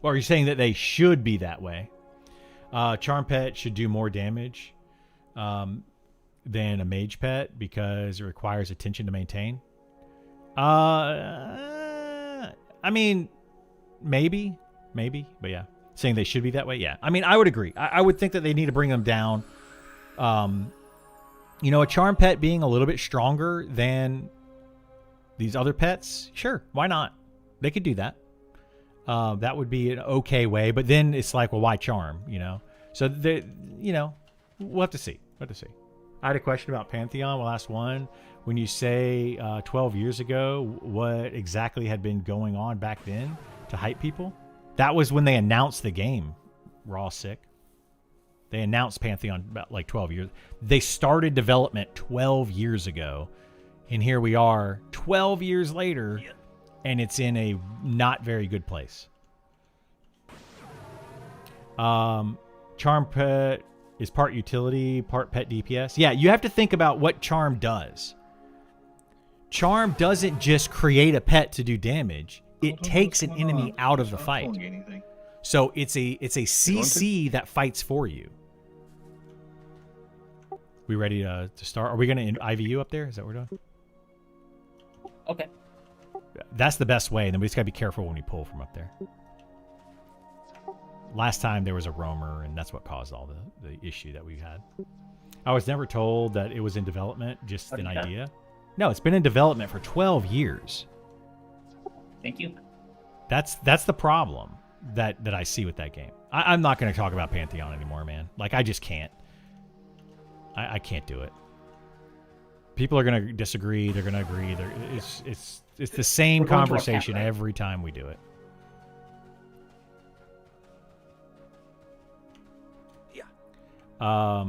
Or are you saying that they should be that way? Charm pet should do more damage than a mage pet because it requires attention to maintain. I mean, maybe, but yeah, saying they should be that way. Yeah, I mean, I would agree. I would think that they need to bring them down. A charm pet being a little bit stronger than these other pets, sure, why not? They could do that. That would be an okay way, but then it's like, well, why charm? So we'll have to see. I had a question about Pantheon. We'll ask one. When you say 12 years ago, what exactly had been going on back then to hype people? That was when they announced the game, Raw Sick. They announced Pantheon about like 12 years. They started development 12 years ago. And here we are 12 years later, and it's in a not very good place. Charm Pet is part utility, part pet DPS. Yeah, you have to think about what Charm does. Charm doesn't just create a pet to do damage. It takes an enemy out of the fight. So it's a CC that fights for you. We ready to start? Are we going to IVU up there? Is that what we're doing? Okay. That's the best way, and then we just got to be careful when we pull from up there. Last time there was a roamer, and that's what caused all the issue that we had. I was never told that it was in development, just an idea. No, it's been in development for 12 years. Thank you. That's the problem that I see with that game. I'm not going to talk about Pantheon anymore, man. Like, I just can't. I can't do it. People are going to disagree. They're going to agree. It's the same We're going to our conversation camp, right? every time we do it. Yeah. I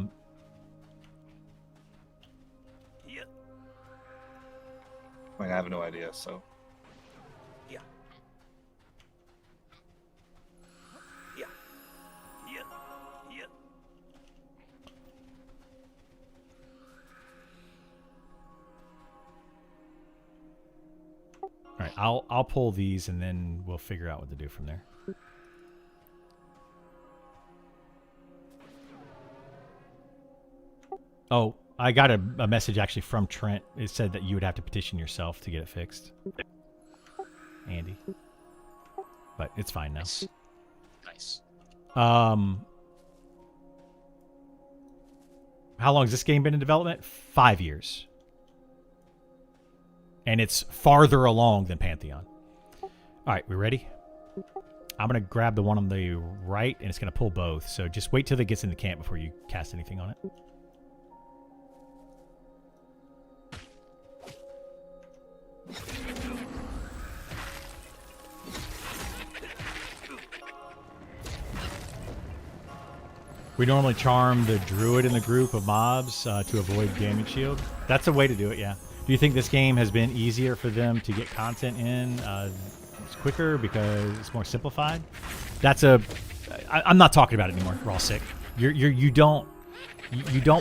mean, I have no idea, so. Yeah. Yeah. Yeah. Yeah. All right, I'll pull these and then we'll figure out what to do from there. Oh, I got a message actually from Trent. It said that you would have to petition yourself to get it fixed. Andy. But it's fine now. Nice. How long has this game been in development? 5 years. And it's farther along than Pantheon. All right, we ready? I'm going to grab the one on the right, and it's going to pull both. So just wait till it gets into camp before you cast anything on it. We normally charm the druid in the group of mobs to avoid damage shield. That's a way to do it, yeah. Do you think this game has been easier for them to get content in quicker because it's more simplified? I'm not talking about it anymore. We're all sick. You don't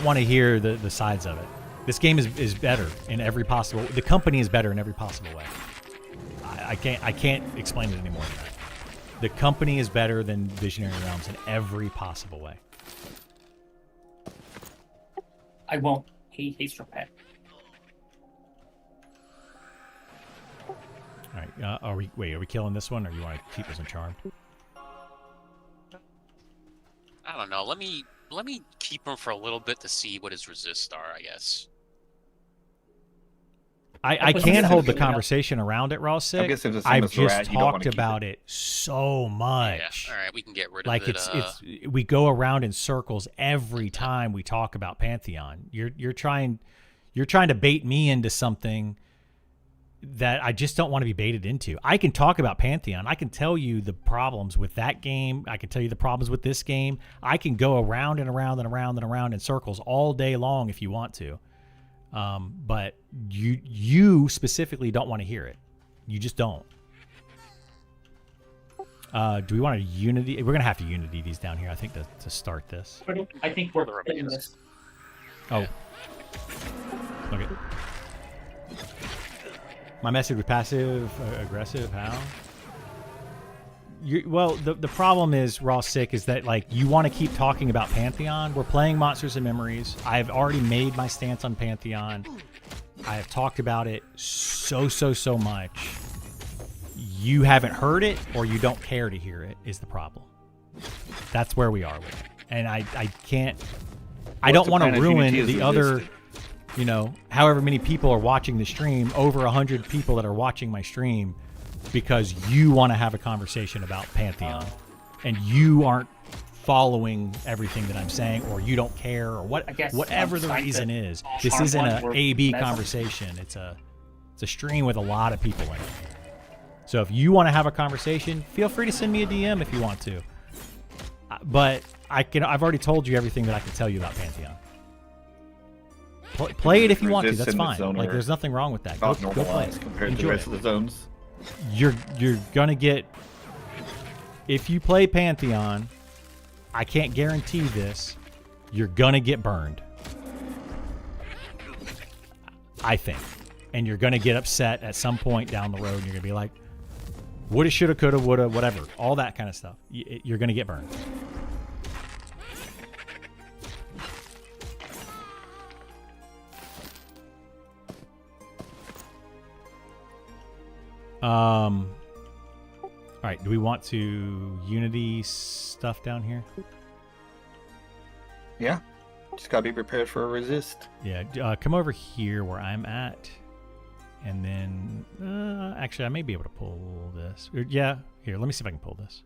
want to hear the sides of it. This game is better in every possible. The company is better in every possible way. I can't explain it anymore. The company is better than Visionary Realms in every possible way. I won't. He hates your pet. All right. Are we killing this one, or you want to keep us in charm? I don't know. Let me keep him for a little bit to see what his resists are, I guess. I was can just hold the thinking about- conversation around it, Raw Sick. I guess if it's the same I've as the just rat, you don't wanna talked keep about it. it so much. Yeah. All right, we can get rid of Like it. it's we go around in circles every time we talk about Pantheon. You're trying to bait me into something that I just don't want to be baited into. I can talk about Pantheon. I can tell you the problems with that game. I can tell you the problems with this game. I can go around and around and around and around in circles all day long if you want to. But you specifically don't want to hear it. You just don't. Do we want to Unity? We're gonna have to Unity these down here, I think, to start this. I think we're The doing remains. this. Oh. Okay. My message was passive aggressive. How? Well, the problem is, Raw Sick, is that like you want to keep talking about Pantheon. We're playing Monsters and Memories. I've already made my stance on Pantheon. I have talked about it so much. You haven't heard it, or you don't care to hear it, is the problem. That's where we are with it. And I can't. I don't the want plan to if ruin Unity is the other. resisted? You know, however many people are watching the stream, over 100 people that are watching my stream, because you want to have a conversation about Pantheon, and you aren't following everything that I'm saying, or you don't care, or I guess whatever I'm the trying reason to is. This sharp isn't one a where A/B that's- conversation. It's a stream with a lot of people in it. So if you want to have a conversation, feel free to send me a DM if you want to. But I've already told you everything that I can tell you about Pantheon. Play it if you want to. That's Resist in the fine. zone Like, are there's nothing wrong with that. Go Not play normalized it. compared to Enjoy the rest it. of the zones. You're gonna get. If you play Pantheon, I can't guarantee this. You're gonna get burned. I think, and you're gonna get upset at some point down the road. And you're gonna be like, "Woulda, shoulda, coulda, woulda, whatever." All that kind of stuff. You're gonna get burned. All right. Do we want to Unity stuff down here? Yeah. Just gotta be prepared for a resist. Yeah. Come over here where I'm at, and then actually I may be able to pull this. Yeah. Here, let me see if I can pull this.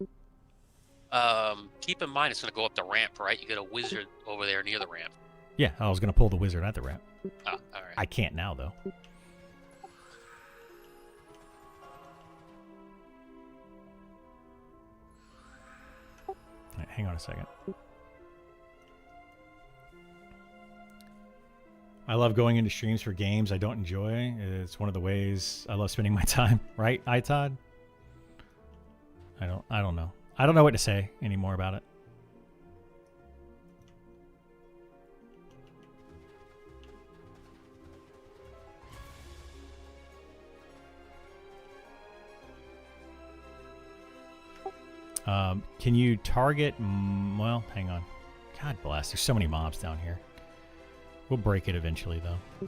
Keep in mind it's gonna go up the ramp, right? You got a wizard over there near the ramp. Yeah, I was gonna pull the wizard at the ramp. Oh, all right. I can't now though. All right, hang on a second. I love going into streams for games I don't enjoy. It's one of the ways I love spending my time. Right, iTodd? I don't know. I don't know what to say anymore about it. Can you target? Well, hang on. God bless. There's so many mobs down here. We'll break it eventually, though.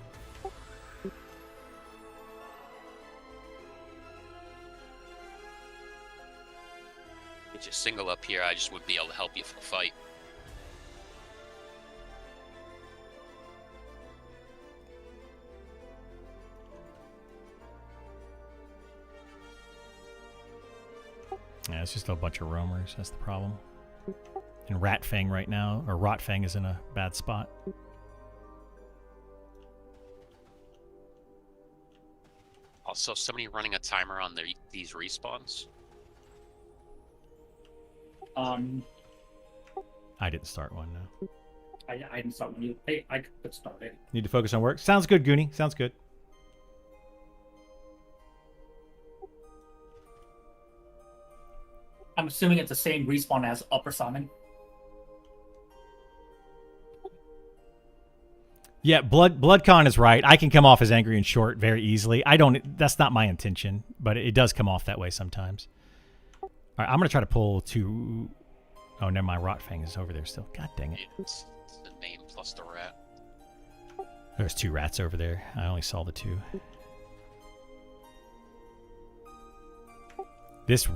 Get you single up here, I just wouldn't be able to help you for the fight. Yeah, it's just a bunch of roamers. That's the problem. And Ratfang right now, or Rotfang, is in a bad spot. Also, somebody running a timer on these respawns. I didn't start one, no. I didn't start with you. Hey, I could start it. Need to focus on work. Sounds good, Goonie. Sounds good. I'm assuming it's the same respawn as Upper Summon. Yeah, BloodCon is right. I can come off as angry and short very easily. That's not my intention, but it does come off that way sometimes. All right, I'm going to try to pull two. Oh, never mind. Rotfang is over there still. God dang it. It's the name plus the rat. There's two rats over there. I only saw the two. This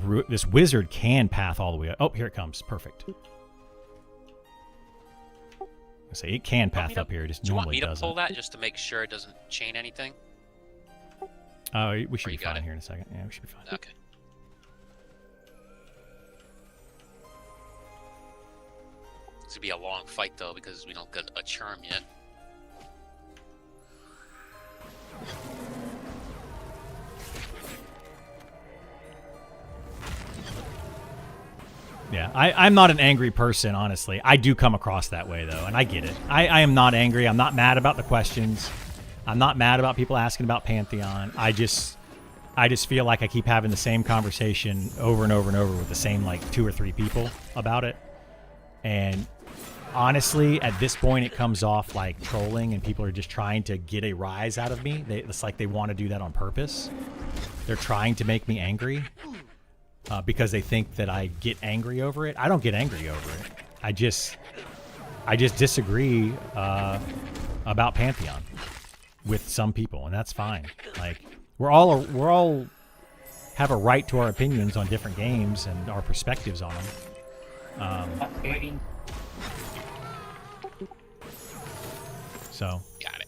wizard can path all the way up. Oh, here it comes. Perfect. I say it can path up here. It just Do you want normally me to doesn't. pull that just to make sure it doesn't chain anything? Oh, we should Or be you got fine it? here in a second. Yeah, we should be fine. Okay. It's gonna be a long fight though because we don't get a charm yet. Yeah, I'm not an angry person, honestly. I do come across that way, though, and I get it. I am not angry. I'm not mad about the questions. I'm not mad about people asking about Pantheon. I just feel like I keep having the same conversation over and over and over with the same, like, 2 or 3 people about it. And honestly, at this point, it comes off like trolling, and people are just trying to get a rise out of me. It's like they want to do that on purpose. They're trying to make me angry. Because they think that I get angry over it. I don't get angry over it. I just disagree about Pantheon with some people, and that's fine. Like we're all have a right to our opinions on different games and our perspectives on them. So Got it.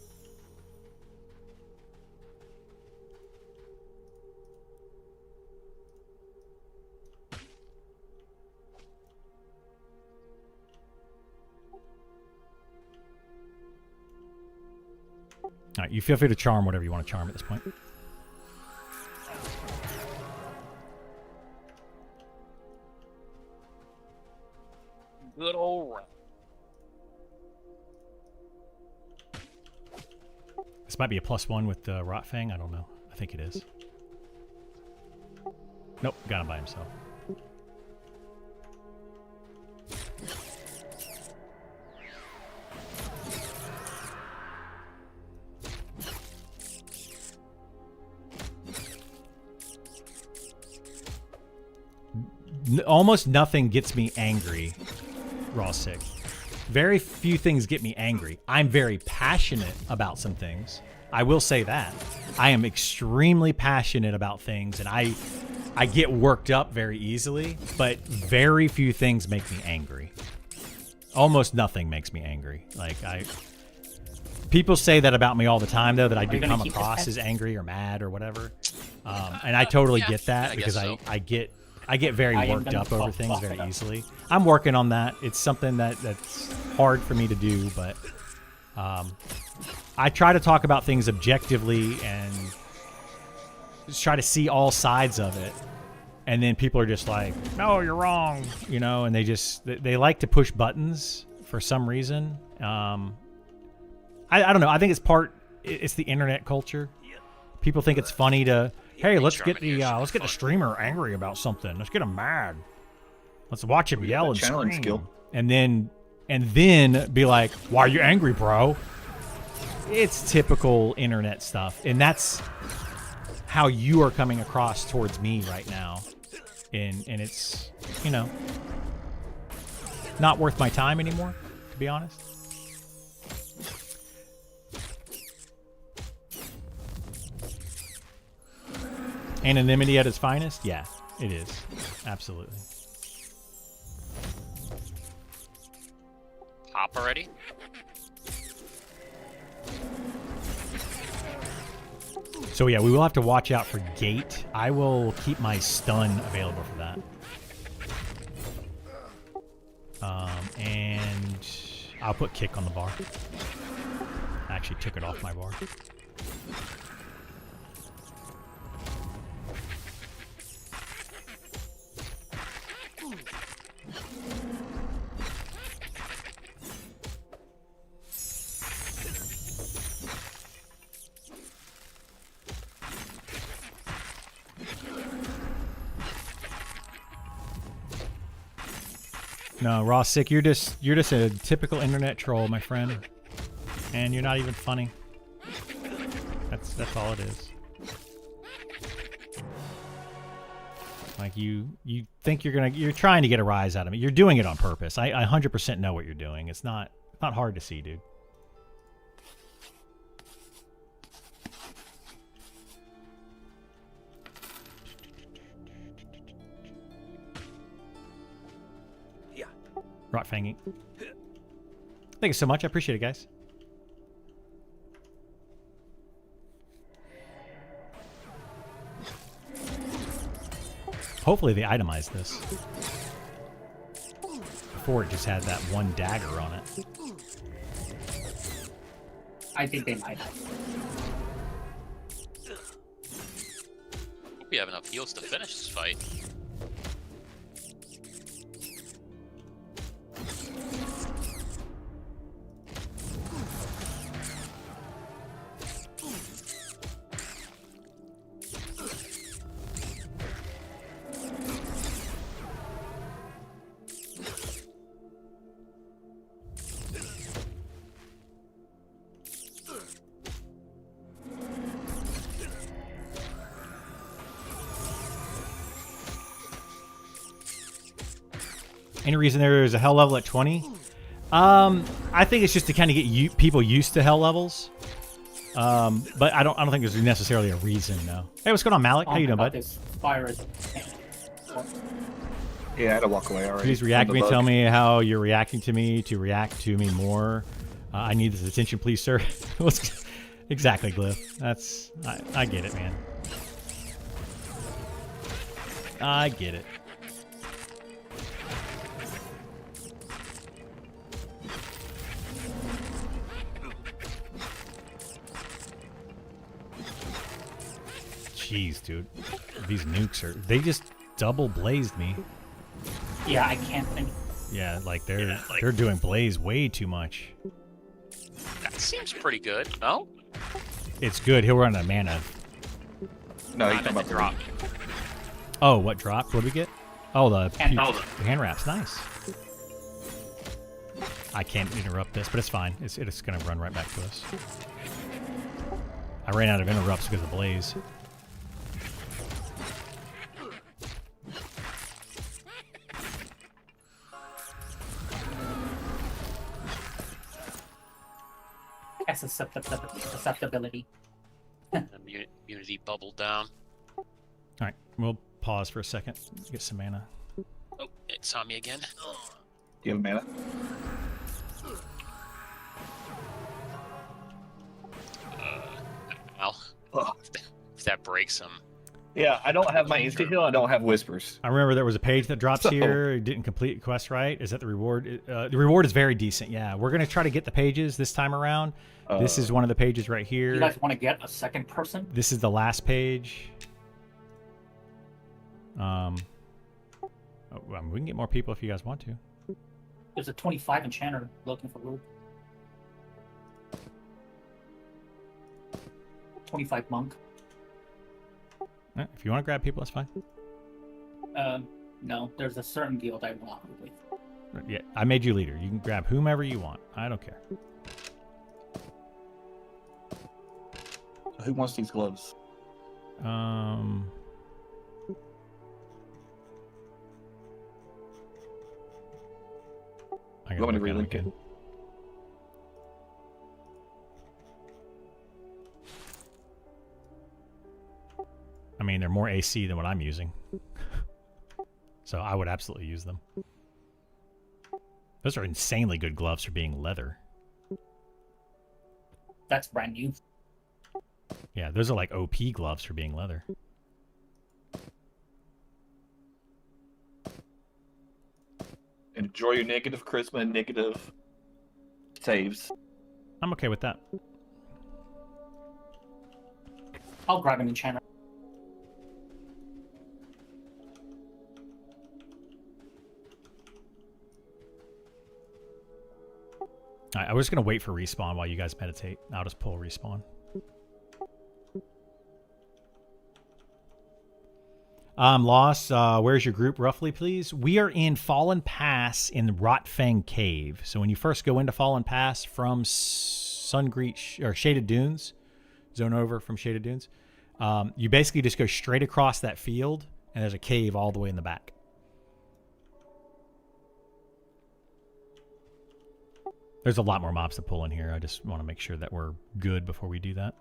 all right, you feel free to charm whatever you want to charm at this point. Good old run. This might be a +1 with Rotfang. I don't know. I think it is. Nope, got him by himself. Almost nothing gets me angry, Raw Sick. Very few things get me angry. I'm very passionate about some things. I will say that. I am extremely passionate about things, and I get worked up very easily, but very few things make me angry. Almost nothing makes me angry. Like people say that about me all the time, though, that I do you gonna come keep this across pet? as angry or mad or whatever. And I totally Yeah, get that I because guess so. I get very I am worked gonna up over cough things very it up. easily. I'm working on that. It's something that's hard for me to do, but I try to talk about things objectively and just try to see all sides of it. And then people are just like, "No, you're wrong," you know, and they like to push buttons for some reason. I don't know. I think it's the internet culture. People think it's funny to, hey, let's get the streamer angry about something. Let's get him mad. Let's watch him yell and challenge scream. skill. And then be like, why are you angry, bro? It's typical internet stuff. And that's how you are coming across towards me right now. And it's, you know, not worth my time anymore, to be honest. Anonymity at its finest? Yeah, it is. Absolutely. Hop already? So yeah, we will have to watch out for gate. I will keep my stun available for that. And I'll put kick on the bar. I actually took it off my bar. No, Raw Sick, you're just a typical internet troll, my friend. And you're not even funny. That's all it is. Like you think you're trying to get a rise out of me. You're doing it on purpose. I 100% know what you're doing. It's not hard to see, dude. Yeah. Rotfang. Thank you so much. I appreciate it, guys. Hopefully they itemize this. Before it just had that one dagger on it. I think they might have. Hope we have enough heals to finish this fight. Any reason there is a hell level at 20? I think it's just to kind of get people used to hell levels. But I don't think there's necessarily a reason, no. Hey, what's going on, Malik? How you doing, bud? This fire is... Yeah, I had to walk away already. Please react to from me. the Tell bug. me how you're reacting to me to react to me more. I need this attention, please, sir. Exactly, Glyph. That's... I get it, man. I get it. Jeez, dude. These nukes are... They just double blazed me. Yeah, I can't think. Yeah, like they're doing blaze way too much. That seems pretty good, no? It's good. He'll run out of mana. No, Not he's at talking the about drop. Oh, what dropped? What did we get? Oh, the hand wraps. Nice. I can't interrupt this, but it's fine. It's going to run right back to us. I ran out of interrupts because of the blaze. That's susceptibility. Immunity bubbled down. All right, we'll pause for a second. Get some mana. Oh, it saw me again. Do you have mana? Well, Oh. if that breaks him. Yeah, I don't have my insta heal. I don't have whispers. I remember there was a page that drops here. It didn't complete the quest right. Is that the reward? The reward is very decent. Yeah, we're going to try to get the pages this time around. This is one of the pages right here. You guys want to get a second person? This is the last page. Oh, I mean, we can get more people if you guys want to. There's a 25 enchanter looking for loot. 25 monk. If you want to grab people, that's fine. No, there's a certain guild I want with. Yeah, I made you leader. You can grab whomever you want. I don't care. Who wants these gloves? I You want me to look at relink them it? I mean, they're more AC than what I'm using. So I would absolutely use them. Those are insanely good gloves for being leather. That's brand new. Yeah, those are like OP gloves for being leather. Enjoy your negative charisma and negative saves. I'm okay with that. I'll grab an enchanter. All right, I was just going to wait for respawn while you guys meditate. I'll just pull respawn. Loss, where's your group roughly, please? We are in Fallen Pass in Rotfang Cave. So when you first go into Fallen Pass from Sungreet or Shaded Dunes, zone over from Shaded Dunes, you basically just go straight across that field, and there's a cave all the way in the back. There's a lot more mobs to pull in here. I just want to make sure that we're good before we do that.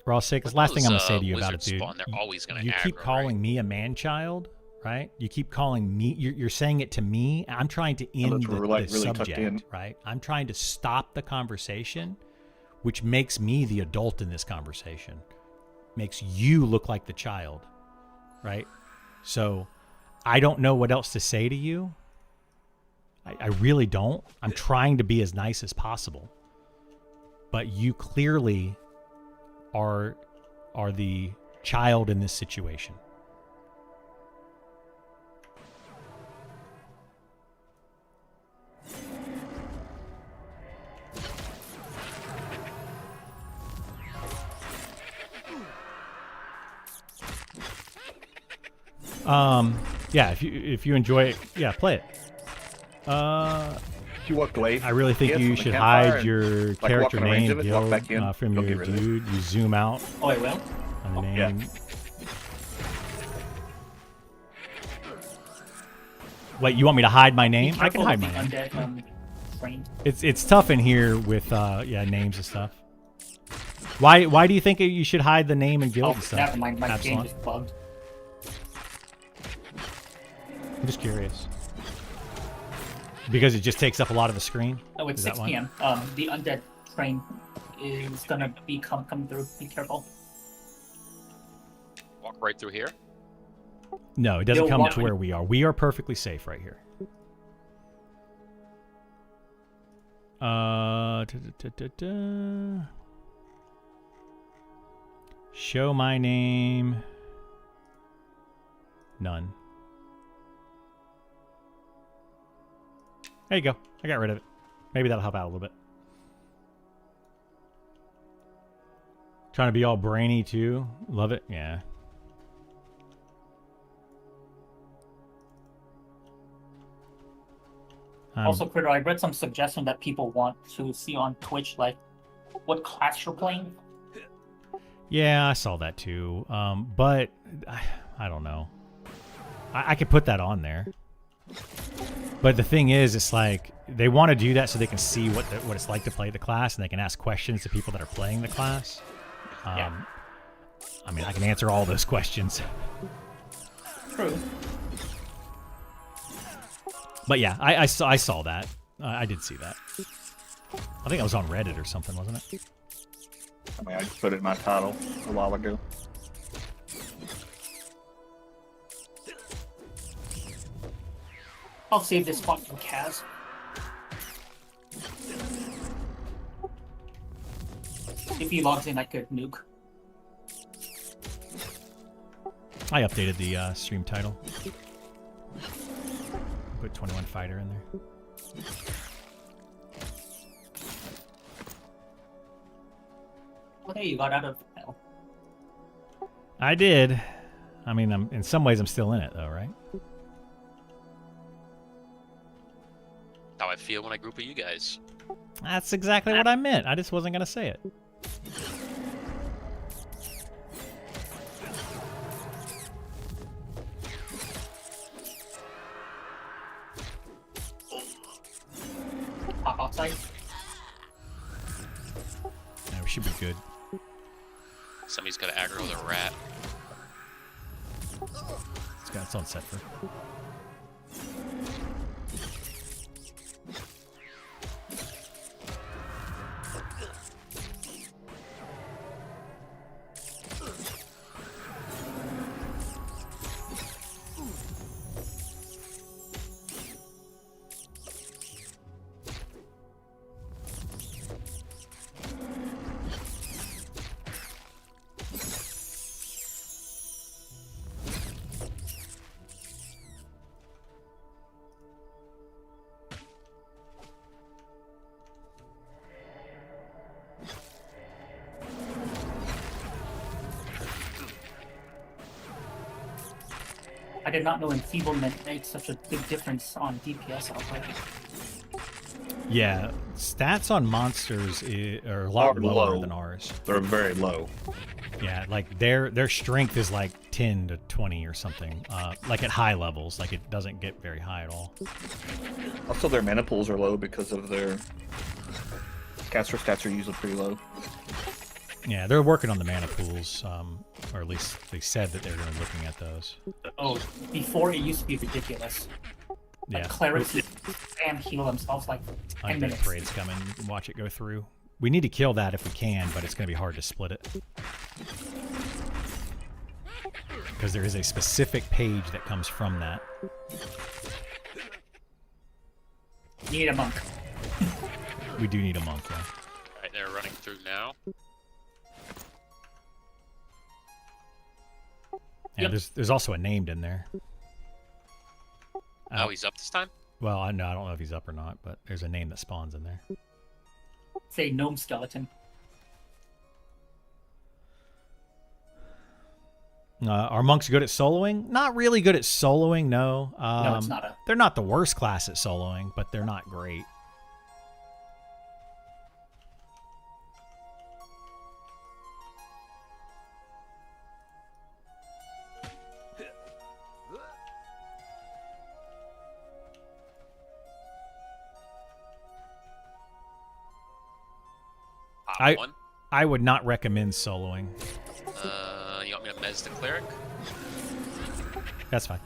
Ross, because last thing I'm going to say to you about it, Lizards dude, spawn, they're always gonna you keep aggro, calling right? me a man-child. right? You keep calling me. You're saying it to me. I'm trying to end Unless we're, like, the really tucked subject, in. right? I'm trying to stop the conversation, which makes me the adult in this conversation. Makes you look like the child, right? So I don't know what else to say to you. I really don't. I'm trying to be as nice as possible. But you clearly are the child in this situation. Yeah, if you enjoy it, yeah, play it. If you walked away, I really think yes, you from the should campfire hide and, your like, character walk on the range name, of it, walk guild, back in, from you'll your get rid of it. dude. You zoom out Oh, it will? on the yeah. name. Wait, you want me to hide my name? I can Careful hide with my the name. undead train. It's tough in here with yeah, names and stuff. Why do you think you should hide the name and guild Oh, and stuff? never mind. My game Absalom? just bugged. I'm just curious. Because it just takes up a lot of the screen. Oh, it's Is that 6 why? p.m. The undead train is gonna be coming through. Be careful. Walk right through here. No, it doesn't They'll come walk- to where we are. We are perfectly safe right here. Show my name. None. There you go. I got rid of it. Maybe that'll help out a little bit. Trying to be all brainy too. Love it. Yeah. Also, Critter, I read some suggestion that people want to see on Twitch, like what class you're playing. Yeah, I saw that too. But I don't know. I could put that on there. But the thing is, it's like they want to do that so they can see what it's like to play the class, and they can ask questions to people that are playing the class. Yeah. I mean, I can answer all those questions. True. But yeah, I saw that. I did see that. I think I was on Reddit or something, wasn't it? I mean, I just put it in my title a while ago. I'll save this spot for Kaz. If he logs in, I could nuke. I updated the stream title. Put 21 Fighter in there. Oh, hey, you got out of hell. I did. I mean, in some ways I'm still in it though, right? How I feel when I group with you guys. That's exactly what I meant. I just wasn't gonna say it. Pop outside. Yeah, we should be good. Somebody's got to aggro the rat. It's got its own set for. I did not know enfeeblement made such a big difference on DPS output. Yeah, stats on monsters are a lot Are lower low. than ours. They're very low. Yeah, like their strength is like 10 to 20 or something. Like at high levels, like it doesn't get very high at all. Also, their mana pools are low because of their caster stats are usually pretty low. Yeah, they're working on the mana pools, or at least they said that they're going to be looking at those. Oh, before it used to be ridiculous. Yeah, Like clerics and heal themselves like 10 Undead minutes. Parade's coming. You can watch it go through. We need to kill that if we can, but it's going to be hard to split it. Because there is a specific page that comes from that. You need a monk. We do need a monk, yeah. Alright, they're running through now. Yeah, Yep. there's also a named in there. Oh, he's up this time? Well, I don't know if he's up or not, but there's a name that spawns in there. It's a gnome skeleton. Are monks good at soloing? Not really good at soloing, no. No, it's not a. They're not the worst class at soloing, but they're not great. Pop one. I would not recommend soloing. You want me to mez the cleric? That's fine.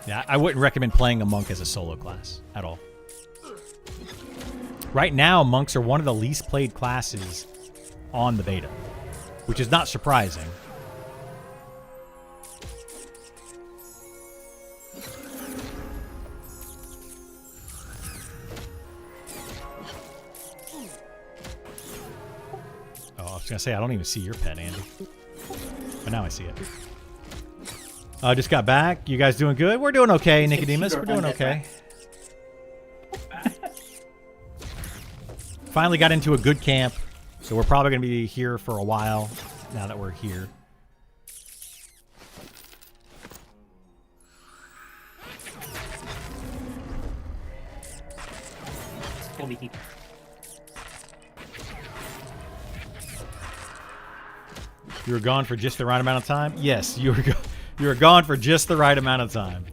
Yeah, I wouldn't recommend playing a monk as a solo class at all. Right now, monks are one of the least played classes on the beta, which is not surprising. Oh, I was gonna say I don't even see your pet, Andy, but now I see it. Just got back. You guys doing good? We're doing okay, Nicodemus. We're doing okay. Finally got into a good camp, so we're probably going to be here for a while now that we're here. It's fully heaped. You were gone for just the right amount of time? Yes, you were gone for just the right amount of time.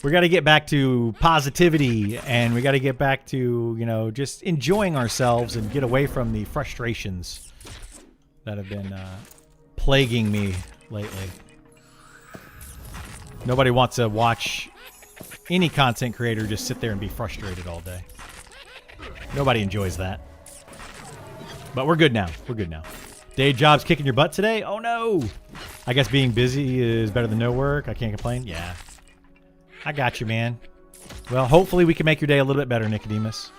We got to get back to positivity, and we got to get back to, you know, just enjoying ourselves and get away from the frustrations that have been plaguing me lately. Nobody wants to watch any content creator just sit there and be frustrated all day. Nobody enjoys that. But we're good now. We're good now. Day job's kicking your butt today? Oh no! I guess being busy is better than no work. I can't complain. Yeah. I got you, man. Well, hopefully we can make your day a little bit better, Nicodemus.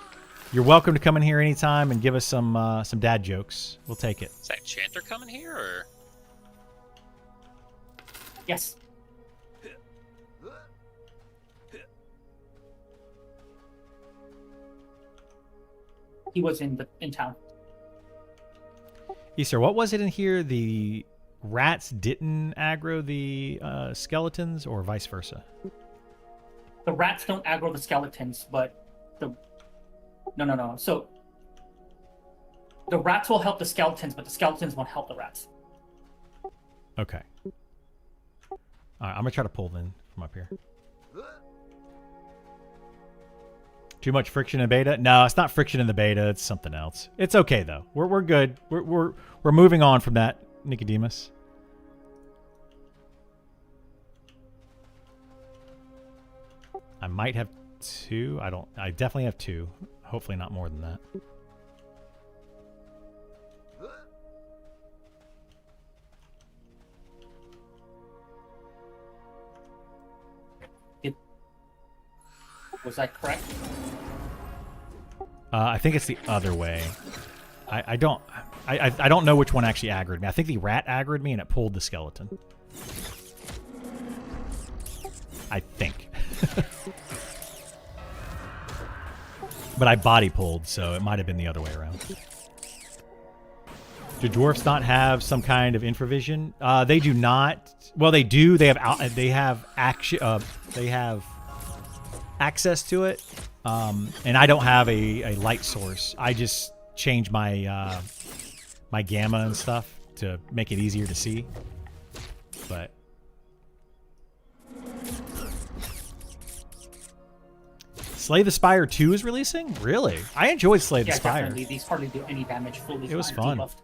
You're welcome to come in here anytime and give us some dad jokes. We'll take it. Is that Chanter coming here, or? Yes. He was in town. Easter, what was it in here? The rats didn't aggro the skeletons, or vice versa? The rats don't aggro the skeletons, but the no. So the rats will help the skeletons, but the skeletons won't help the rats. Okay. All right, I'm gonna try to pull then from up here. Too much friction in beta? No, it's not friction in the beta. It's something else. It's okay though. We're good. We're moving on from that, Nicodemus. I might have two. I definitely have two. Hopefully not more than that. Was I correct? I think it's the other way. I don't know which one actually aggroed me. I think the rat aggroed me and it pulled the skeleton. I think. But I body pulled, so it might have been the other way around. Do dwarfs not have some kind of infravision? They do not. Well, they do. They have access to it. And I don't have a light source. I just change my my gamma and stuff to make it easier to see. But Slay the Spire 2 is releasing? Really? I enjoyed Slay the Yeah, Spire. definitely. These hardly do any damage fully. It was fine, fun. debuffed.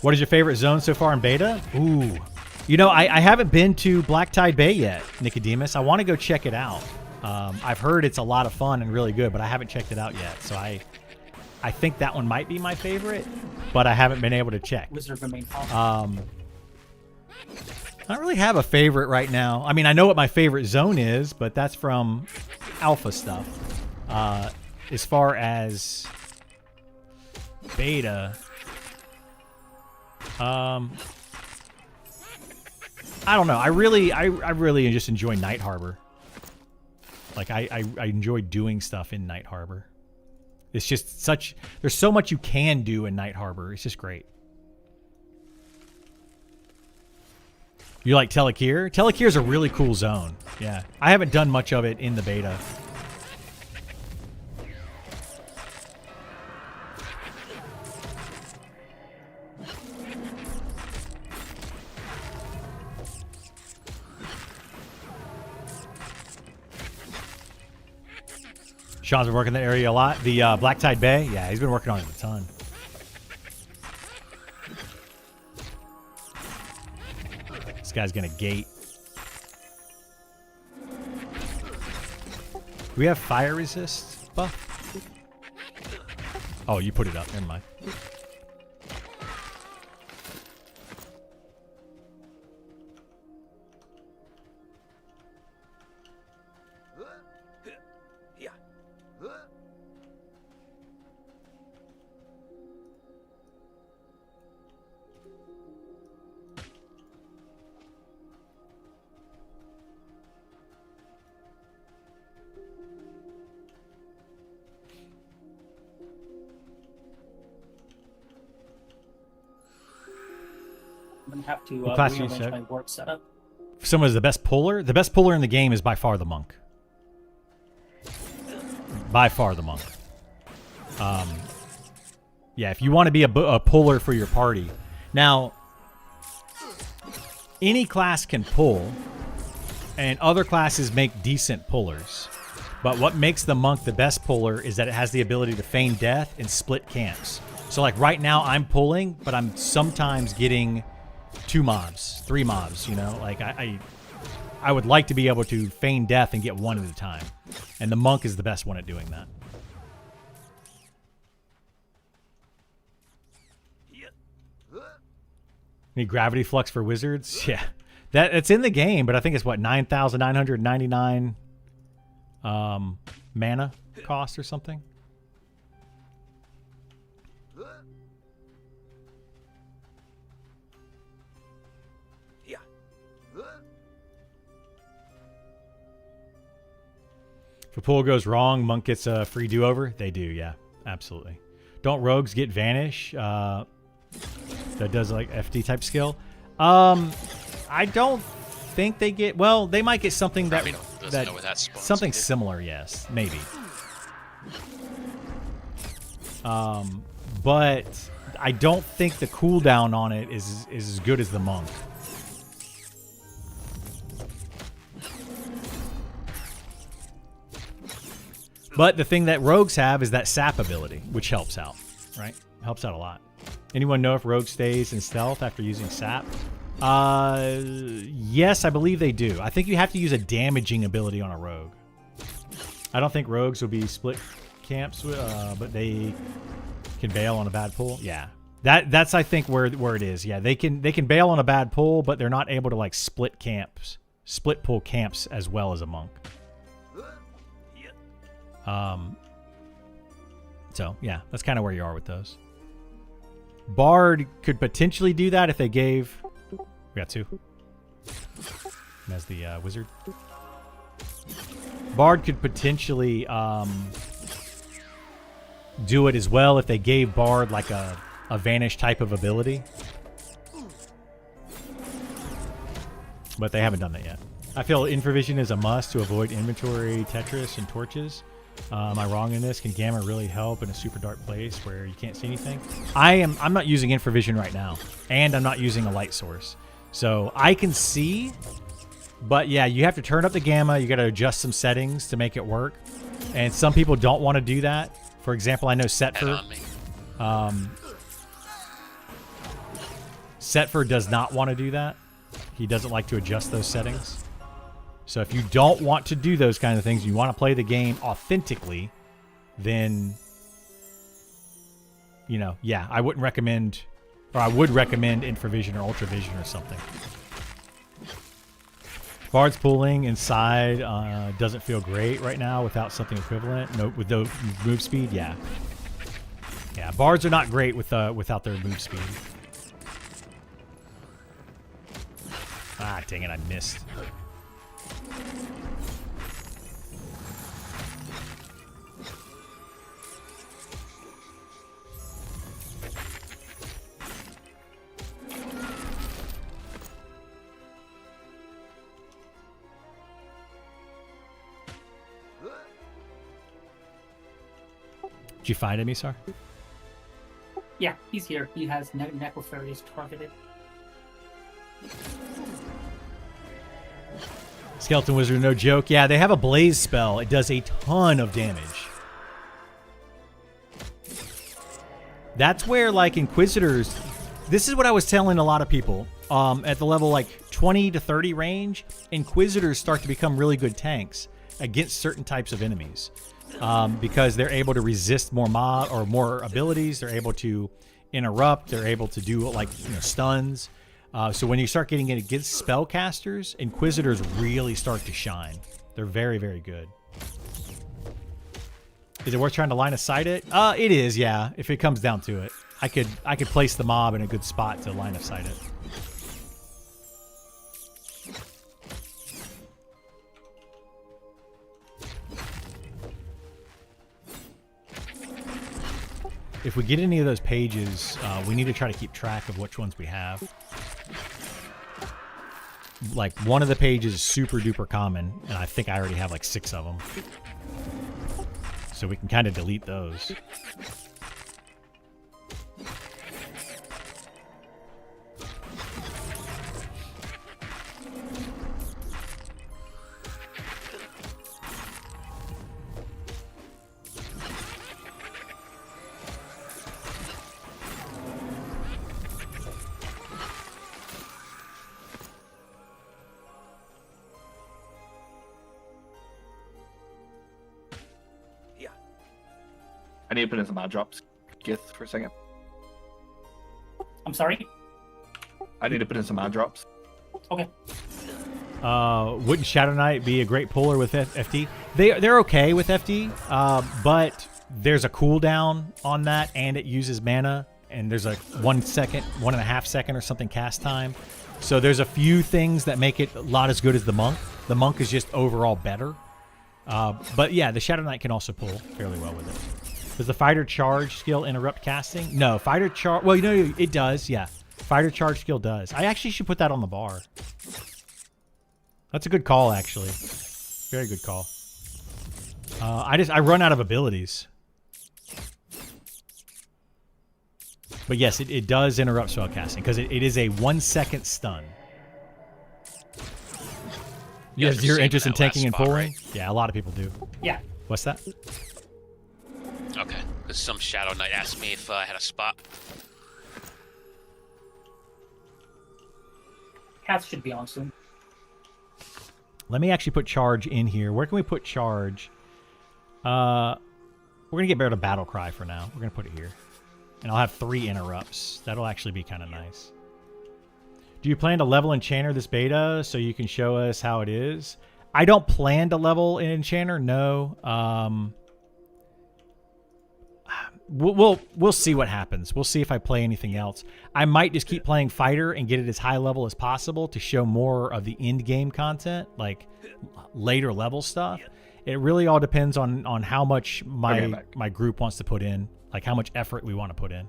What is your favorite zone so far in beta? Ooh. You know, I haven't been to Black Tide Bay yet, Nicodemus. I want to go check it out. I've heard it's a lot of fun and really good, but I haven't checked it out yet. So I think that one might be my favorite, but I haven't been able to check. Wizard remain I calm. don't really have a favorite right now. I mean, I know what my favorite zone is, but that's from alpha stuff. As far as beta, I don't know. I really just enjoy Night Harbor. Like I enjoy doing stuff in Night Harbor. It's just there's so much you can do in Night Harbor. It's just great. You like Telekir? Telekir is a really cool zone. Yeah. I haven't done much of it in the beta. Sean's been working that area a lot. The Black Tide Bay, yeah, he's been working on it a ton. This guy's gonna gate. Do we have fire resist buff? Oh, you put it up. Never mind. Yeah. I'm gonna have to What class do you rearrange set? my work setup. Someone is the best puller. The best puller in the game is by far the monk. By far the monk. Yeah, if you want to be a puller for your party. Now, any class can pull, and other classes make decent pullers. But what makes the monk the best puller is that it has the ability to feign death and split camps. So like right now I'm pulling, but I'm sometimes getting 2 mobs, 3 mobs, you know? Like I would like to be able to feign death and get one at a time. And the monk is the best one at doing that. Need gravity flux for wizards? Yeah. It's in the game, but I think it's what, 9,999 mana cost or something. Yeah. If a pull goes wrong, monk gets a free do-over. They do, yeah, absolutely. Don't rogues get vanish? That does like FD type skill. I don't think they get. Well, they might get something that Doesn't know where that spawns something either. similar. Yes, maybe. But I don't think the cooldown on it is as good as the monk. But the thing that rogues have is that sap ability, which helps out, right? Helps out a lot. Anyone know if rogue stays in stealth after using sap? Yes, I believe they do. I think you have to use a damaging ability on a rogue. I don't think rogues will be split camps, but they can bail on a bad pull. Yeah, that's I think where it is. Yeah, they can bail on a bad pull, but they're not able to like split pull camps as well as a monk. So yeah, that's kind of where you are with those. Bard could potentially do that if they gave. We got 2. As the wizard. Bard could potentially do it as well if they gave Bard like a vanish type of ability. But they haven't done that yet. I feel Infravision is a must to avoid inventory, Tetris, and torches. Am I wrong in this? Can Gamma really help in a super dark place where you can't see anything? I'm not using infravision right now, and I'm not using a light source. So I can see, but yeah, you have to turn up the gamma. You got to adjust some settings to make it work. And some people don't want to do that. For example, I know Head Setfer. on me. Setfer does not want to do that. He doesn't like to adjust those settings. So if you don't want to do those kind of things, you want to play the game authentically, then, you know, yeah, I wouldn't recommend, or I would recommend infravision or ultravision or something. Bard's pulling inside doesn't feel great right now without something equivalent. No, with the move speed, yeah. Yeah, Bards are not great with without their move speed. Ah, dang it, I missed. Did you find Emisar? Yeah, he's here. He has Necropherius targeted. Skeleton Wizard, no joke. Yeah, they have a Blaze spell. It does a ton of damage. That's where, like, Inquisitors... This is what I was telling a lot of people. At the level, like, 20 to 30 range, Inquisitors start to become really good tanks against certain types of enemies. Because they're able to resist more mob or more abilities. They're able to interrupt. They're able to do, like, you know, stuns. So when you start getting it against spellcasters, Inquisitors really start to shine. They're very, very good. Is it worth trying to line of sight it? It is, yeah. If it comes down to it, I could place the mob in a good spot to line of sight it. If we get any of those pages, we need to try to keep track of which ones we have. Like, one of the pages is super duper common, and I think I already have like 6 of them. So we can kind of delete those. Yeah. I need to put in some eye drops. Gith for a second. I'm sorry? I need to put in some eye drops. Okay. Wouldn't Shadow Knight be a great puller with FD? They're okay with FD, but there's a cooldown on that, and it uses mana, and there's a 1 second, 1.5 second or something cast time. So there's a few things that make it not as good as the Monk. The Monk is just overall better. But yeah, the Shadow Knight can also pull fairly well with it. Does the Fighter Charge skill interrupt casting? No, Fighter Charge... Well, you know, it does, yeah. Fighter Charge skill does. I actually should put that on the bar. That's a good call, actually. Very good call. I run out of abilities. But yes, it does interrupt spell casting because it is a 1 second stun. You have zero interest in tanking and pulling? Right? Yeah, a lot of people do. Yeah. What's that? Okay, because some Shadow Knight asked me if I had a spot. Cats should be on soon. Let me actually put charge in here. Where can we put charge? We're going to get rid of Battle Cry for now. We're going to put it here. And I'll have 3 interrupts. That'll actually be kind of nice. Do you plan to level Enchanter this beta so you can show us how it is? I don't plan to level an Enchanter, no. We'll see what happens. We'll see if I play anything else. I might just keep playing Fighter and get it as high level as possible to show more of the end game content, like later level stuff. It really all depends on how much my group wants to put in, like how much effort we want to put in.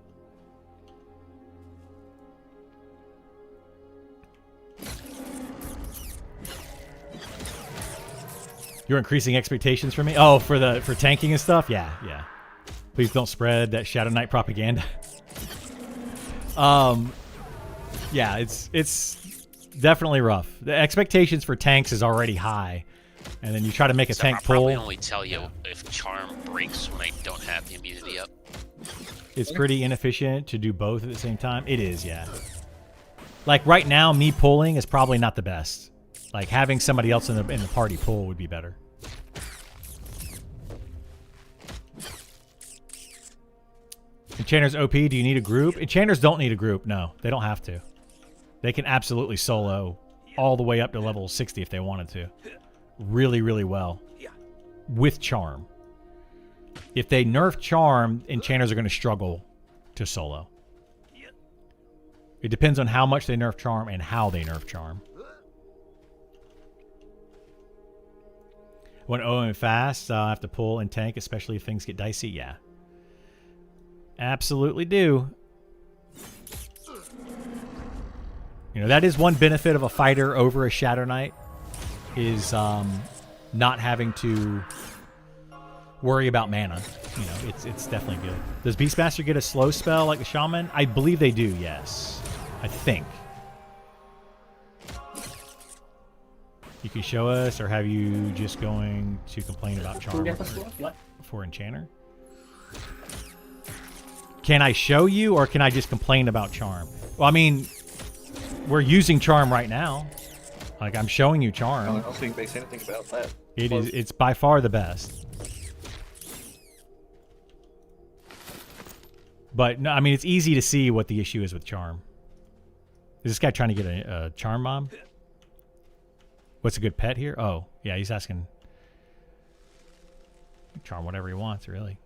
You're increasing expectations for me? Oh, for tanking and stuff? Yeah, yeah. Please don't spread that Shadow Knight propaganda. Yeah, it's definitely rough. The expectations for tanks is already high. And then you try to make a tank I'll probably pull. only tell you if Charm breaks when I don't have the immunity up. It's pretty inefficient to do both at the same time. It is, yeah. Like right now, me pulling is probably not the best. Like having somebody else in the party pull would be better. Enchanters OP, do you need a group? Enchanters don't need a group, no. They don't have to. They can absolutely solo all the way up to level 60 if they wanted to. Really, really well. With Charm. If they nerf Charm, Enchanters are going to struggle to solo. It depends on how much they nerf Charm and how they nerf Charm. When OM fast, I have to pull and tank, especially if things get dicey. Yeah. Absolutely do. You know, that is one benefit of a fighter over a Shadow Knight, is not having to worry about mana. You know, it's definitely good. Does Beastmaster get a slow spell like the Shaman? I believe they do, yes. I think. You can show us, or have you just going to complain about Charm for Enchanter? Can I show you, or can I just complain about Charm? Well, I mean, we're using Charm right now. Like, I'm showing you I Charm. don't think they say anything about that. It's by far the best. But, no, I mean, it's easy to see what the issue is with Charm. Is this guy trying to get a Charm Bomb? What's a good pet here? Oh, yeah, he's asking. Charm whatever he wants, really.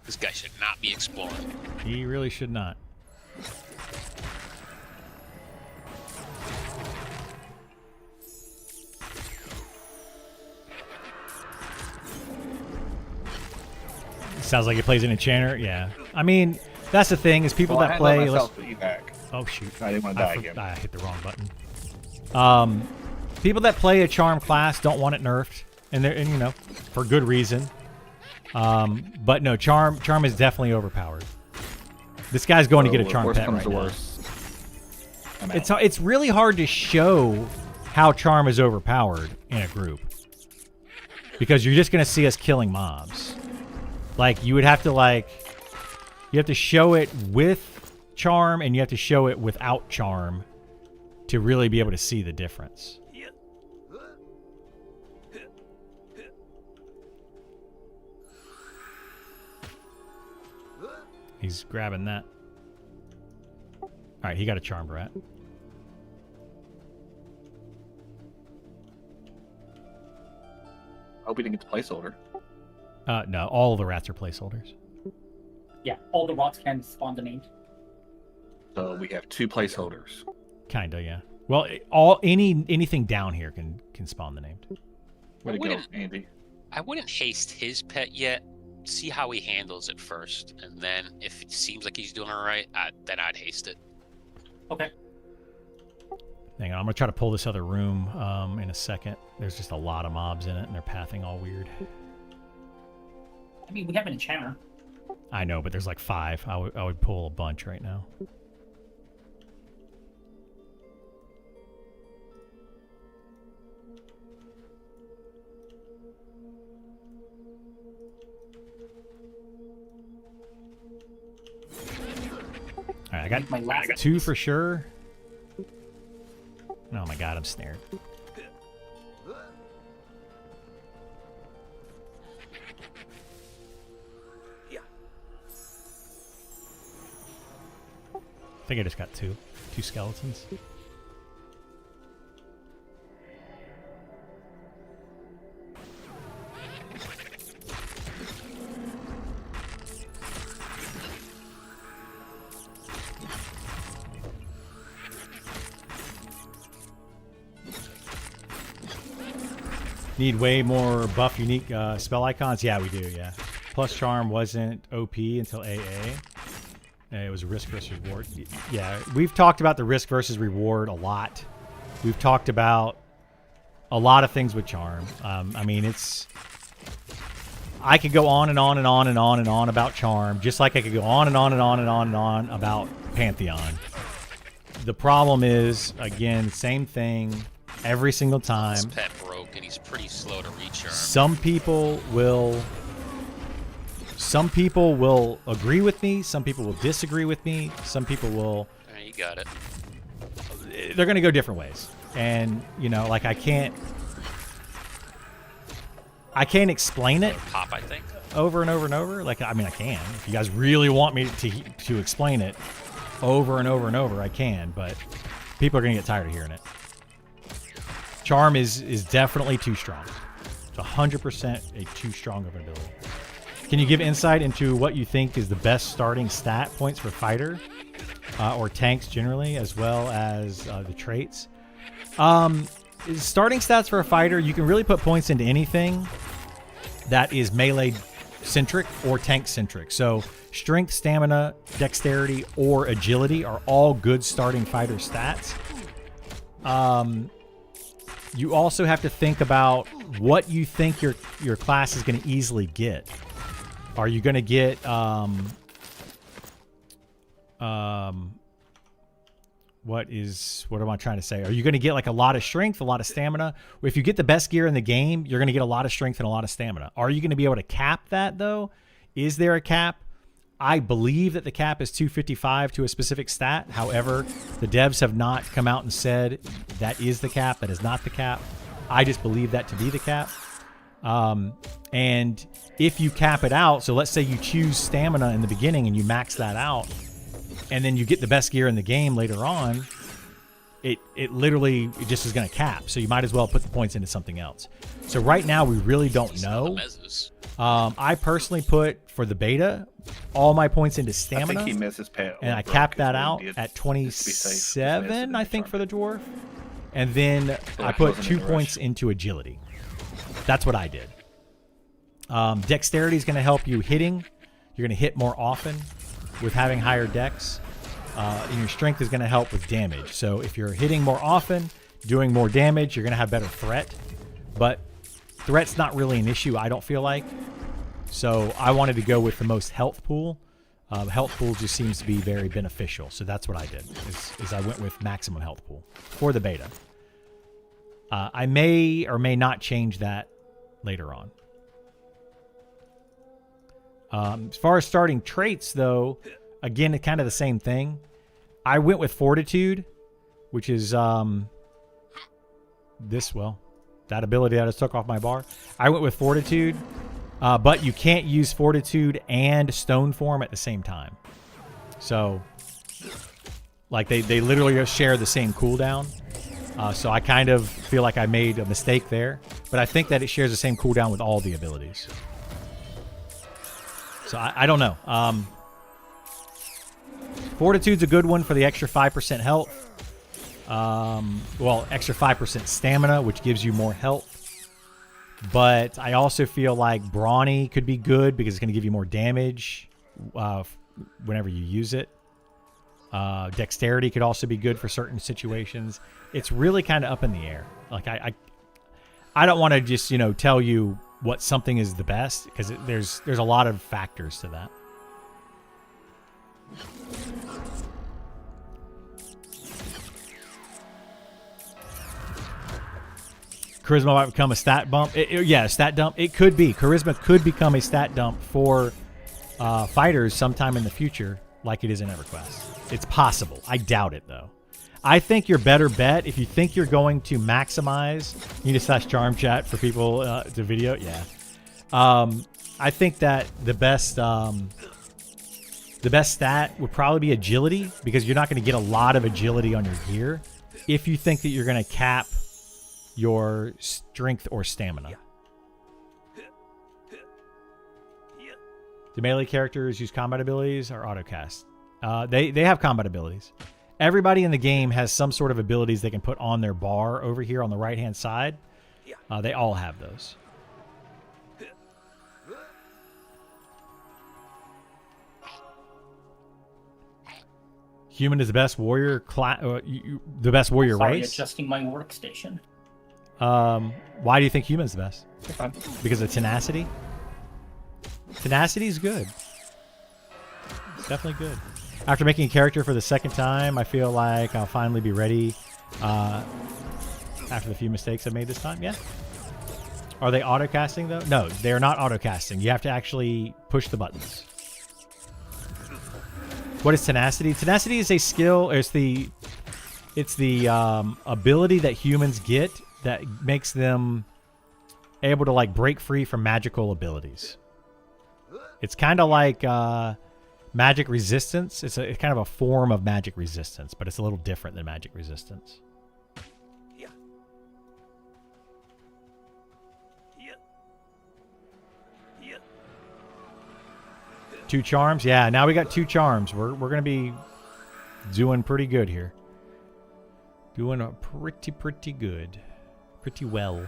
This guy should not be exploring. He really should not. Sounds like he plays an Enchanter. Yeah. I mean, that's the thing, is people Well, that I play. let myself evac. Oh, shoot. I didn't want to die again. I hit the wrong button. People that play a Charm class don't want it nerfed, and you know, for good reason. But no, Charm is definitely overpowered. This guy's going to get a Charm Worst pet comes right to now. worst. I'm out. It's really hard to show how Charm is overpowered in a group, because you're just going to see us killing mobs. Like, you would have to you have to show it with Charm, and you have to show it without Charm to really be able to see the difference. He's grabbing that. All right, he got a Charmed rat. I hope we didn't get the placeholder. No, all of the rats are placeholders. Yeah, all the rots can spawn the name. So we have 2 placeholders. Kinda, yeah. Well, anything down here can spawn the named. Way to go, wouldn't- Andy. I wouldn't haste his pet yet. See how he handles it first, and then if it seems like he's doing all right, then I'd haste it. Okay. Hang on, I'm gonna try to pull this other room in a second. There's just a lot of mobs in it, and they're pathing all weird. I mean, we have an enchanter. I know, but there's like 5. I would pull a bunch right now. All right, I got My last 2 for sure. Oh my god, I'm snared. I think I just got 2 skeletons. Need way more buff unique spell icons? Yeah, we do, yeah. Plus Charm wasn't OP until AA. It was risk versus reward. Yeah, we've talked about the risk versus reward a lot We've talked about a lot of things with Charm. I mean, I could go on and on and on and on and on about Charm, just like I could go on and on and on and on and on about Pantheon. The problem is, again, same thing every single time. His pet broke, and he's pretty slow to recharm. Some people will agree with me. Some people will disagree with me. Some people will. You got it. They're going to go different ways, and you know, like I can't explain it Pop, I think. over and over and over. Like, I mean, I can. If you guys really want me to explain it over and over and over, I can. But people are going to get tired of hearing it. Charm is definitely too strong. It's 100% a too strong of an ability. Can you give insight into what you think is the best starting stat points for fighter or tanks generally, as well as the traits? Starting stats for a fighter, you can really put points into anything that is melee centric or tank centric. So strength, stamina, dexterity, or agility are all good starting fighter stats. You also have to think about what you think your class is going to easily get. Are you going to get what am I trying to say? Are you going to get like a lot of strength, a lot of stamina? If you get the best gear in the game, you're going to get a lot of strength and a lot of stamina. Are you going to be able to cap that though? Is there a cap? I believe that the cap is 255 to a specific stat. However, the devs have not come out and said that is the cap. That is not the cap. I just believe that to be the cap. And if you cap it out, so let's say you choose stamina in the beginning and you max that out, and then you get the best gear in the game later on, it just is going to cap. So you might as well put the points into something else. So right now we really don't know. I personally put for the beta all my points into stamina. I think he missed his pet. And I capped that out at 27, I think, for the dwarf. And then I put 2 points into agility. That's what I did. Dexterity is going to help you hitting. You're going to hit more often with having higher dex. And your strength is going to help with damage. So if you're hitting more often, doing more damage, you're going to have better threat. But threat's not really an issue, I don't feel like. So I wanted to go with the most health pool. Health pool just seems to be very beneficial. So that's what I did, is I went with maximum health pool for the beta. I may or may not change that later on. As far as starting traits, though, again, kind of the same thing. I went with Fortitude, which is that ability that I just took off my bar. I went with Fortitude, but you can't use Fortitude and Stone Form at the same time. So, like, they literally share the same cooldown. So I kind of feel like I made a mistake there. But I think that it shares the same cooldown with all the abilities. So I don't know. Fortitude's a good one for the extra 5% health. Extra 5% stamina, which gives you more health. But I also feel like Brawny could be good because it's going to give you more damage whenever you use it. Dexterity could also be good for certain situations. It's really kind of up in the air. Like I don't want to just tell you what something is the best because there's a lot of factors to that. Charisma might become a stat bump. Yeah, a stat dump. It could be. Charisma could become a stat dump for fighters sometime in the future, like it is in EverQuest. It's possible. I doubt it, though. I think your better bet, if you think you're going to maximize, you need to / charm chat for people to video. Yeah. I think that the best stat would probably be agility because you're not going to get a lot of agility on your gear if you think that you're going to cap your strength or stamina. Do melee characters use combat abilities or autocast? They have combat abilities. Everybody in the game has some sort of abilities they can put on their bar over here on the right-hand side. They all have those. Human is the best warrior the best warrior Sorry, race. adjusting my workstation. Why do you think human's the best? Fine. Because of tenacity? Tenacity is good. It's definitely good. After making a character for the second time, I feel like I'll finally be ready after the few mistakes I made this time. Yeah. Are they auto-casting, though? No, they're not auto-casting. You have to actually push the buttons. What is tenacity? Tenacity is a skill. It's the ability that humans get that makes them able to like break free from magical abilities. It's kind of like magic resistance. It's kind of a form of magic resistance, but it's a little different than magic resistance. Yeah. Yeah. Yeah. 2 charms? Yeah, now we got 2 charms. We're going to be doing pretty good here. Doing a pretty good. Pretty well.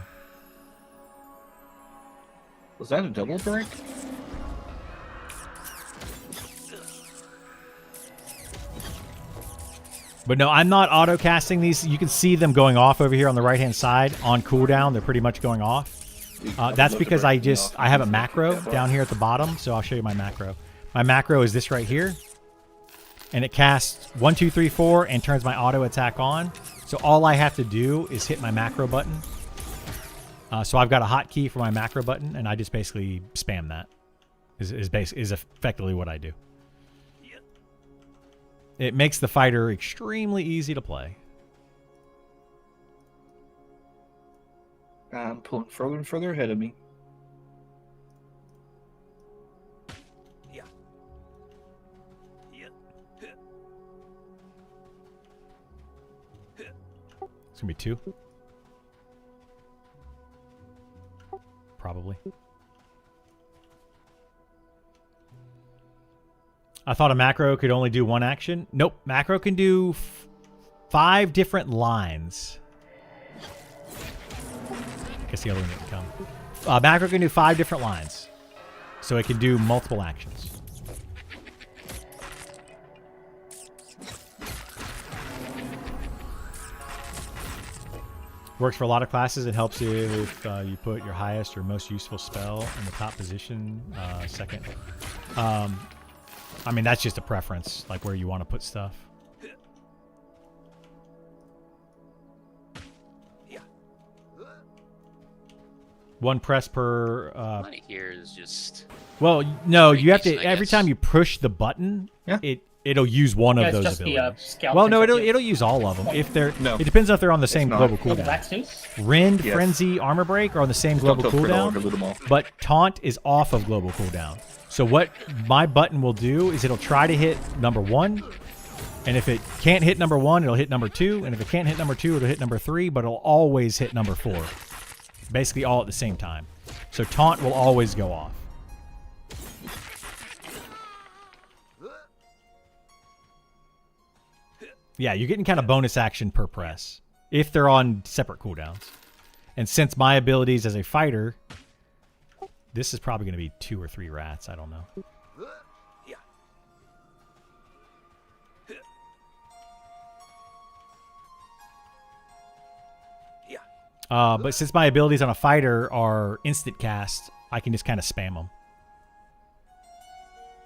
Was that a double break? But no, I'm not auto-casting these. You can see them going off over here on the right-hand side. On cooldown, they're pretty much going off. That's because I have a macro down here at the bottom, so I'll show you my macro. My macro is this right here. And it casts 1, 2, 3, 4 and turns my auto attack on. So all I have to do is hit my macro button. So I've got a hotkey for my macro button, and I just basically spam that. Is effectively what I do. It makes the fighter extremely easy to play. I'm pulling further and further ahead of me. Yeah. Yeah. It's going to be 2. Probably. I thought a macro could only do 1 action. Nope. Macro can do 5 different lines. I guess the other one didn't come. Macro can do 5 different lines. So it can do multiple actions. Works for a lot of classes. It helps you if you put your highest or most useful spell in the top position, second. I mean, that's just a preference, like where you want to put stuff. Yeah. 1 press per... Money here is just... well, no, pretty you have to... decent, I every guess. time you push the button, Yeah. it'll use one Yeah, of it's those just the, abilities. skeletons Well, no, that do- it'll use all of them. If they're... No. It depends on if they're on the same not. global Oh, the cooldown. rats do? Rend, Yes. Frenzy, Armor Break are on the same Don't global tell Fred I'll cooldown. do them all. But Taunt is off of global cooldown. So what my button will do is it'll try to hit number 1. And if it can't hit number 1, it'll hit number 2. And if it can't hit number 2, it'll hit number 3. But it'll always hit number 4. Basically all at the same time. So Taunt will always go off. Yeah, you're getting kind of bonus action per press. If they're on separate cooldowns. And since my abilities as a fighter... This is probably going to be 2 or 3 rats. I don't know. Yeah. Yeah. But since my abilities on a fighter are instant cast, I can just kind of spam them.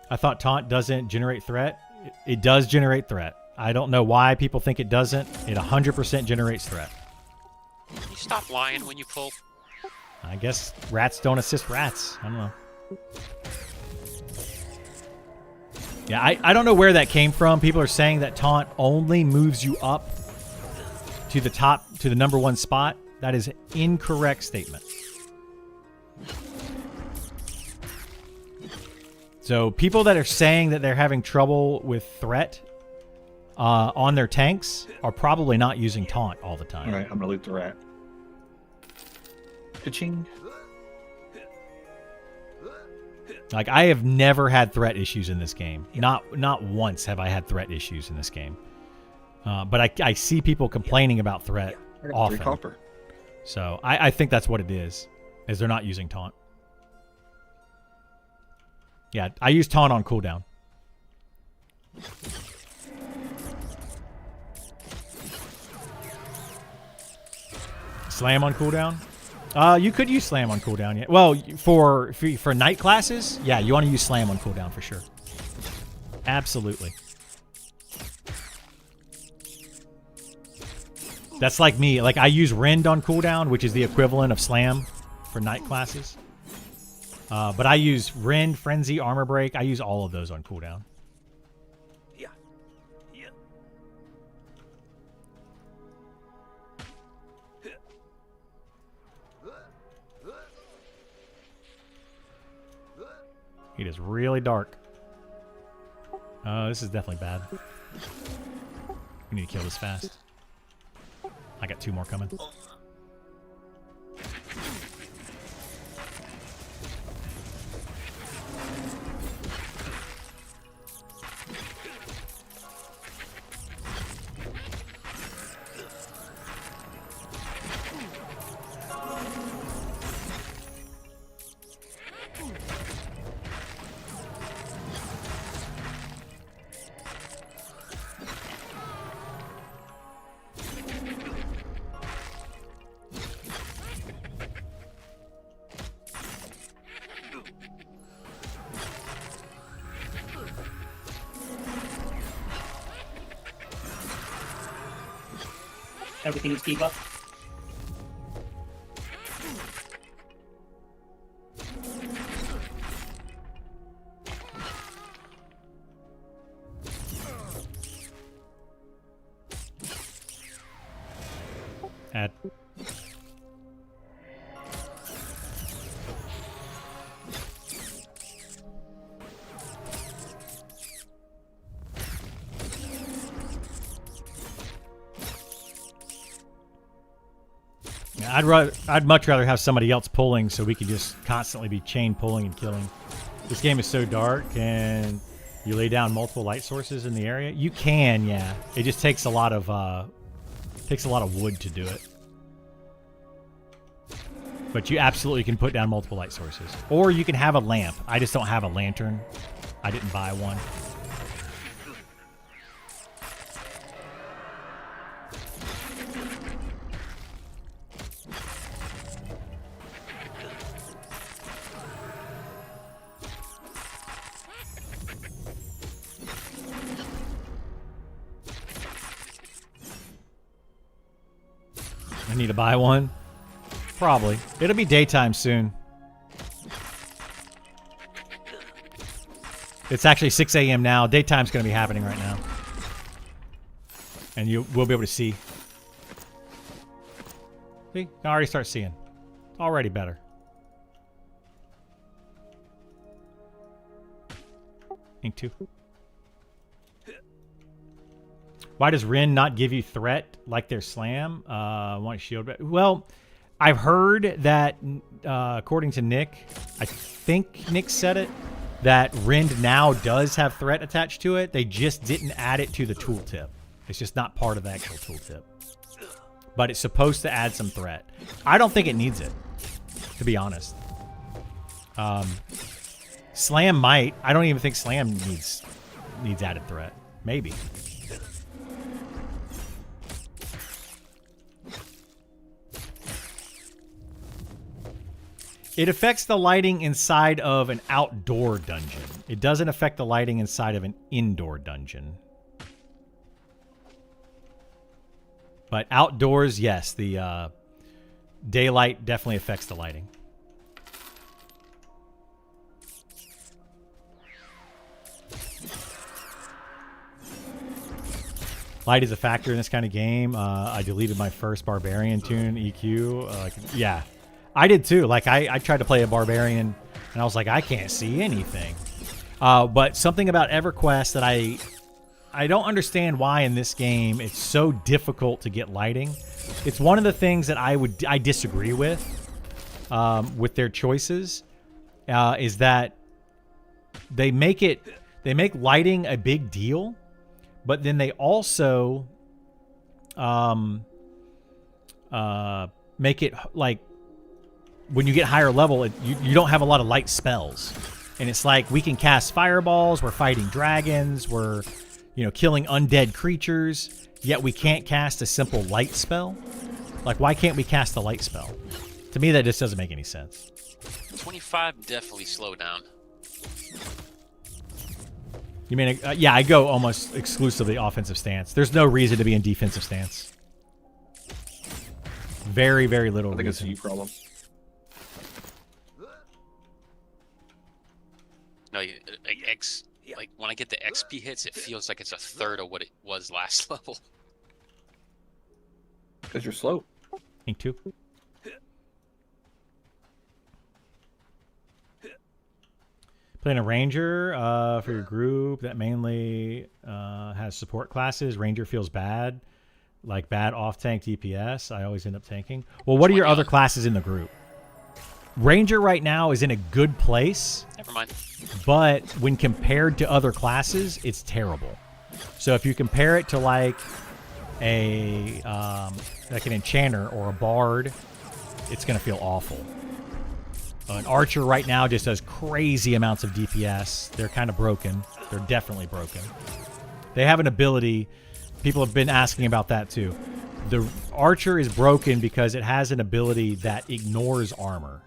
I thought Taunt doesn't generate threat. It does generate threat. I don't know why people think it doesn't. It 100% generates threat. Can you stop lying when you pull? I guess rats don't assist rats. I don't know. Yeah, I don't know where that came from. People are saying that Taunt only moves you up to the top, to the number 1 spot. That is an incorrect statement. So people that are saying that they're having trouble with threat on their tanks are probably not using Taunt all the time. All right, I'm gonna loot the rat. Ka-ching. Like, I have never had threat issues in this game. Not once have I had threat issues in this game. But I see people complaining about threat I got 3 often. copper. So I think that's what it is they're not using Taunt. Yeah, I use Taunt on cooldown. Slam on cooldown? You could use Slam on cooldown, yeah. Well, for night classes, yeah, you want to use Slam on cooldown for sure. Absolutely. That's like me. Like, I use Rend on cooldown, which is the equivalent of Slam for night classes. But I use Rend, Frenzy, Armor Break. I use all of those on cooldown. Yeah. Yeah. It is really dark. This is definitely bad. We need to kill this fast. I got 2 more coming. Everything is debuffed. Add. I'd much rather have somebody else pulling so we can just constantly be chain pulling and killing. This game is so dark, and you lay down multiple light sources in the area. You can, yeah. It just takes a lot of wood to do it. But you absolutely can put down multiple light sources, or you can have a lamp. I just don't have a lantern. I didn't buy one. I need to buy one. Probably. It'll be daytime soon. It's actually 6 a.m. now. Daytime's going to be happening right now. And we'll be able to see. See? You can already start seeing. It's already better. Ink 2. Why does Rin not give you threat like their Slam? Want shield? Well, I've heard that, according to Nick, I think Nick said it, that Rend now does have threat attached to it. They just didn't add it to the tooltip. It's just not part of the actual tooltip. But it's supposed to add some threat. I don't think it needs it, to be honest. Slam might. I don't even think Slam needs added threat. Maybe. It affects the lighting inside of an outdoor dungeon. It doesn't affect the lighting inside of an indoor dungeon. But outdoors, yes, the daylight definitely affects the lighting. Light is a factor in this kind of game. I deleted my first Barbarian tune, EQ. Yeah. I did too. Like, I tried to play a Barbarian, and I was like, I can't see anything. But something about EverQuest that I don't understand why in this game it's so difficult to get lighting. It's one of the things that I disagree with their choices, is that they make lighting a big deal, but then they also make it like, when you get higher level, you don't have a lot of light spells. And it's like, we can cast fireballs, we're fighting dragons, we're, killing undead creatures, yet we can't cast a simple light spell. Like, why can't we cast the light spell? To me, that just doesn't make any sense. 25 definitely slow down. You mean, yeah, I go almost exclusively offensive stance. There's no reason to be in defensive stance. Very, very little I think it's a reason. you problem. No, like when I get the XP hits, it feels like it's a third of what it was last level. Because you're slow. Ink 2. Playing a ranger for your group that mainly has support classes. Ranger feels bad, like bad off-tank DPS. I always end up tanking. Well, what are your other classes in the group? Ranger right now is in a good place, Never mind. but when compared to other classes, it's terrible. So if you compare it to like an enchanter or a bard, it's gonna feel awful. An archer right now just does crazy amounts of DPS. They're kind of broken. They're definitely broken. They have an ability. People have been asking about that too. The archer is broken because it has an ability that ignores armor.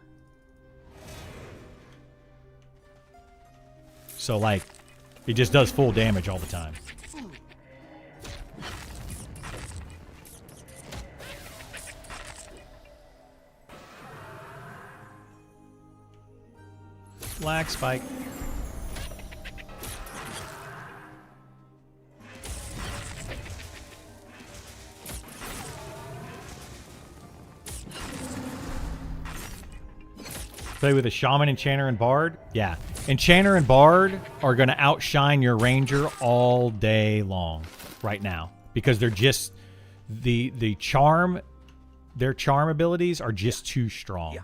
So like, it just does full damage all the time. Black spike. Play with a shaman, enchanter, and bard. Yeah, enchanter and bard are going to outshine your ranger all day long right now because they're just the charm. Their charm abilities are just too strong. Yeah.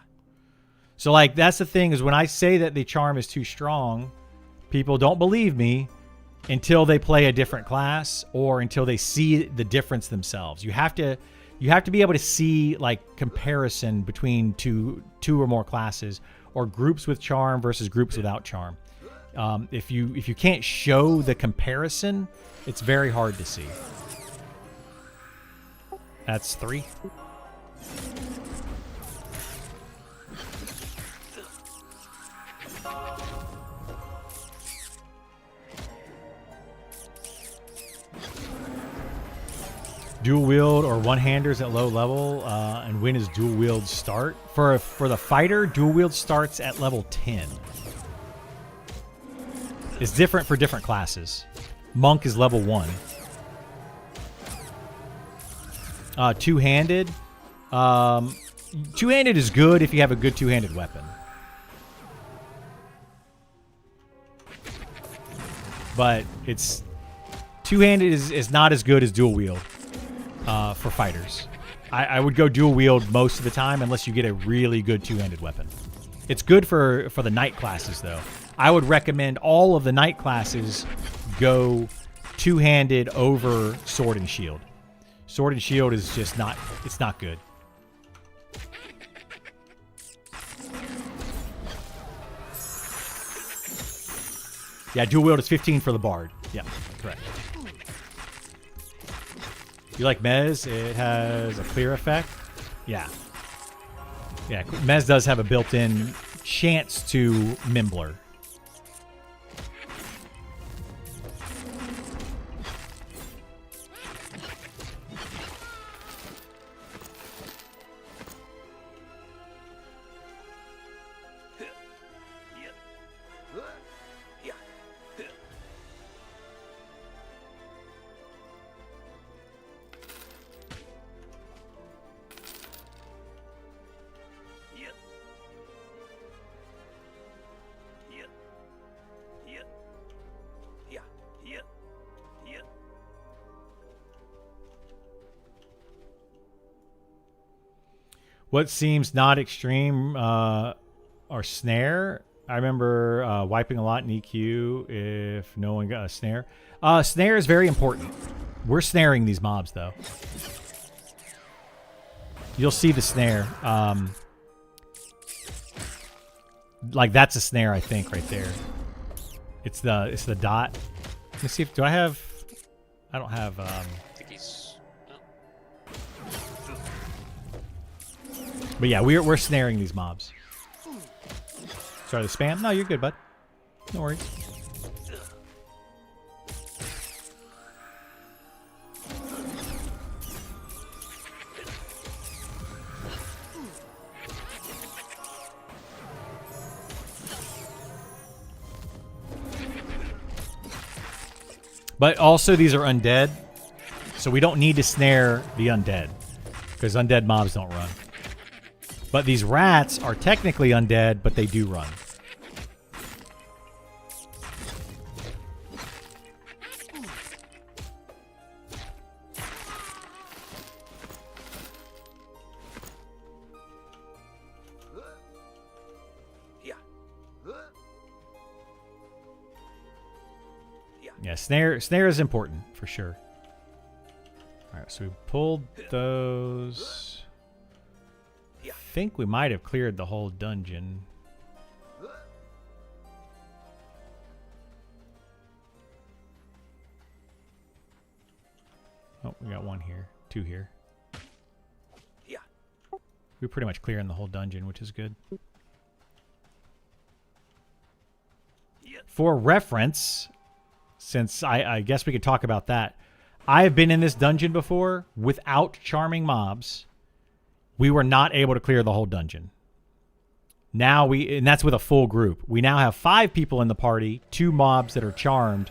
So, like, that's the thing is when I say that the charm is too strong, people don't believe me until they play a different class or until they see the difference themselves. You have to be able to see, like, comparison between two or more classes or groups with charm versus groups without charm. If you can't show the comparison, it's very hard to see. That's 3. Dual wield or one-handers at low level, and when is dual wield start? For the fighter, dual wield starts at level 10. It's different for different classes. Monk is level 1. Two-handed. Two-handed is good if you have a good two-handed weapon. But it's two-handed is not as good as dual wield. For fighters, I would go dual wield most of the time unless you get a really good two-handed weapon. It's good for the knight classes though. I would recommend all of the knight classes go two-handed over sword and shield. Sword and shield is just not good. Yeah, dual wield is 15 for the bard. Yeah, correct. You like Mez? It has a clear effect. Yeah. Yeah, Mez does have a built-in chance to Mimbler. What seems not extreme are snare. I remember wiping a lot in EQ if no one got a snare. Snare is very important. We're snaring these mobs, though. You'll see the snare. Like, that's a snare, I think, right there. It's the dot. Let me see if... Do I have... I don't have... I think he's... No. But yeah, we're snaring these mobs. Sorry, the spam? No, you're good, bud. No worries. But also these are undead, so we don't need to snare the undead, because undead mobs don't run. But these rats are technically undead, but they do run. Yeah. Yeah, snare is important for sure. All right, so we pulled those. I think we might have cleared the whole dungeon. Oh, we got one here, two here. Yeah. We're pretty much clearing the whole dungeon, which is good. For reference, since I guess we could talk about that, I have been in this dungeon before without charming mobs. We were not able to clear the whole dungeon. Now and that's with a full group. We now have 5 people in the party, 2 mobs that are charmed,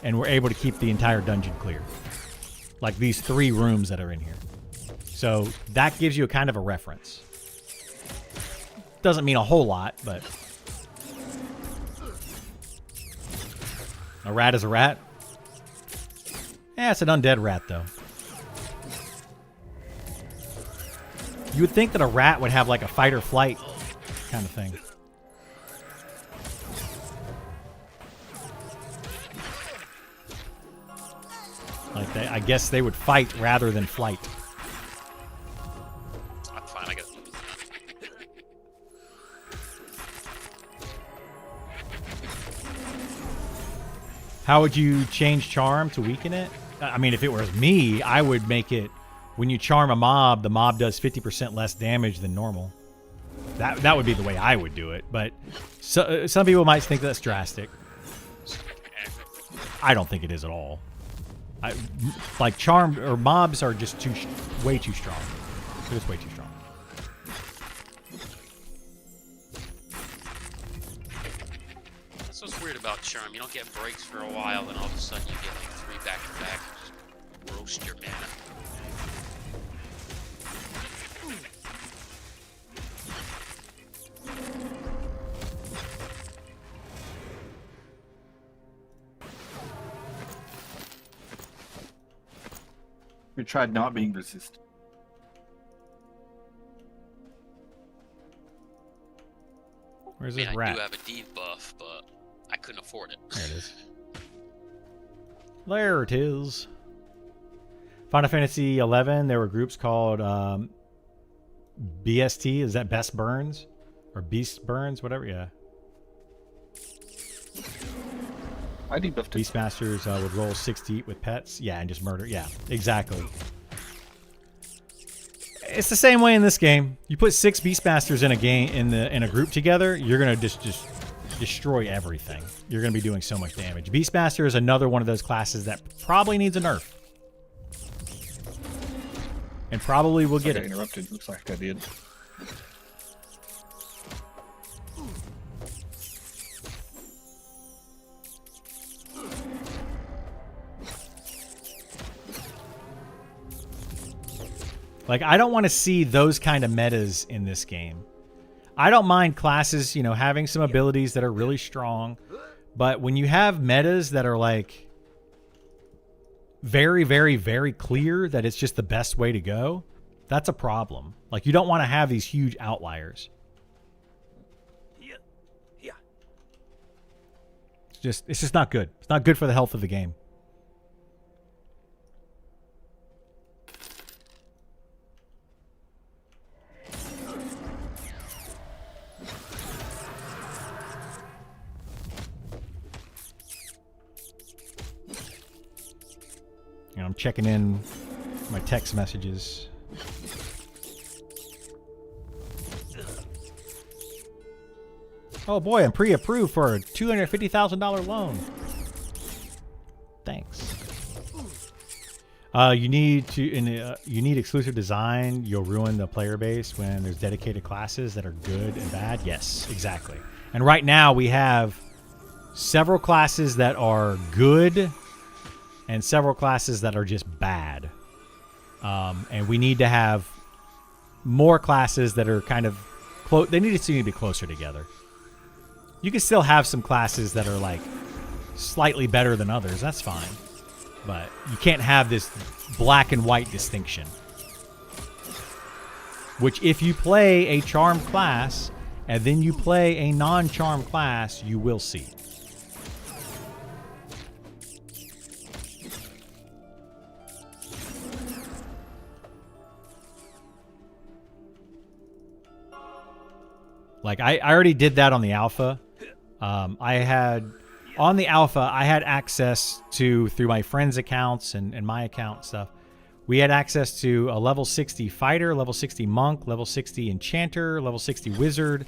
and we're able to keep the entire dungeon clear. Like these 3 rooms that are in here. So that gives you a kind of a reference. Doesn't mean a whole lot, but a rat is a rat. Yeah, it's an undead rat though. You would think that a rat would have like a fight or flight kind of thing. Like I guess they would fight rather than flight. I'm fine. I got. How would you change charm to weaken it? I mean, if it was me, I would make it when you charm a mob, the mob does 50% less damage than normal. That would be the way I would do it. But some people might think that's drastic. I don't think it is at all. Like charmed or mobs are just way too strong. They're just way too strong. That's what's weird about Charm. You don't get breaks for a while, and all of a sudden you get like 3 back to back. Just roast your mana. We tried not being resistant. Where's I mean, this I rat? do have a debuff, but I couldn't afford it. There it is. There it is. Final Fantasy 11, there were groups called BST. Is that Best Burns? Or Beast Burns? Whatever, yeah. I debuffed it. Beastmasters would roll 6 to eat with pets. Yeah, and just murder. Yeah, exactly. It's the same way in this game. You put 6 Beastmasters in a game in a group together, you're gonna just destroy everything. You're gonna be doing so much damage. Beastmaster is another one of those classes that probably needs a nerf, and probably will get I it. interrupted. Looks like I did. Like, I don't want to see those kind of metas in this game. I don't mind classes, you know, having some abilities that are really strong. But when you have metas that are, like, very, very, very clear that it's just the best way to go, that's a problem. Like, you don't want to have these huge outliers. Yeah. It's just not good. It's not good for the health of the game. You know, I'm checking in my text messages. Oh boy, I'm pre-approved for a $250,000 loan. Thanks. You need exclusive design. You'll ruin the player base when there's dedicated classes that are good and bad. Yes, exactly. And right now we have several classes that are good and several classes that are just bad. And we need to have more classes that are kind of close. They need to be closer together. You can still have some classes that are like slightly better than others. That's fine. But you can't have this black and white distinction. Which if you play a charmed class and then you play a non-charmed class, you will see. Like I already did that on the alpha. On the alpha, I had access to, through my friends' accounts and my account stuff, we had access to a level 60 fighter, level 60 monk, level 60 enchanter, level 60 wizard,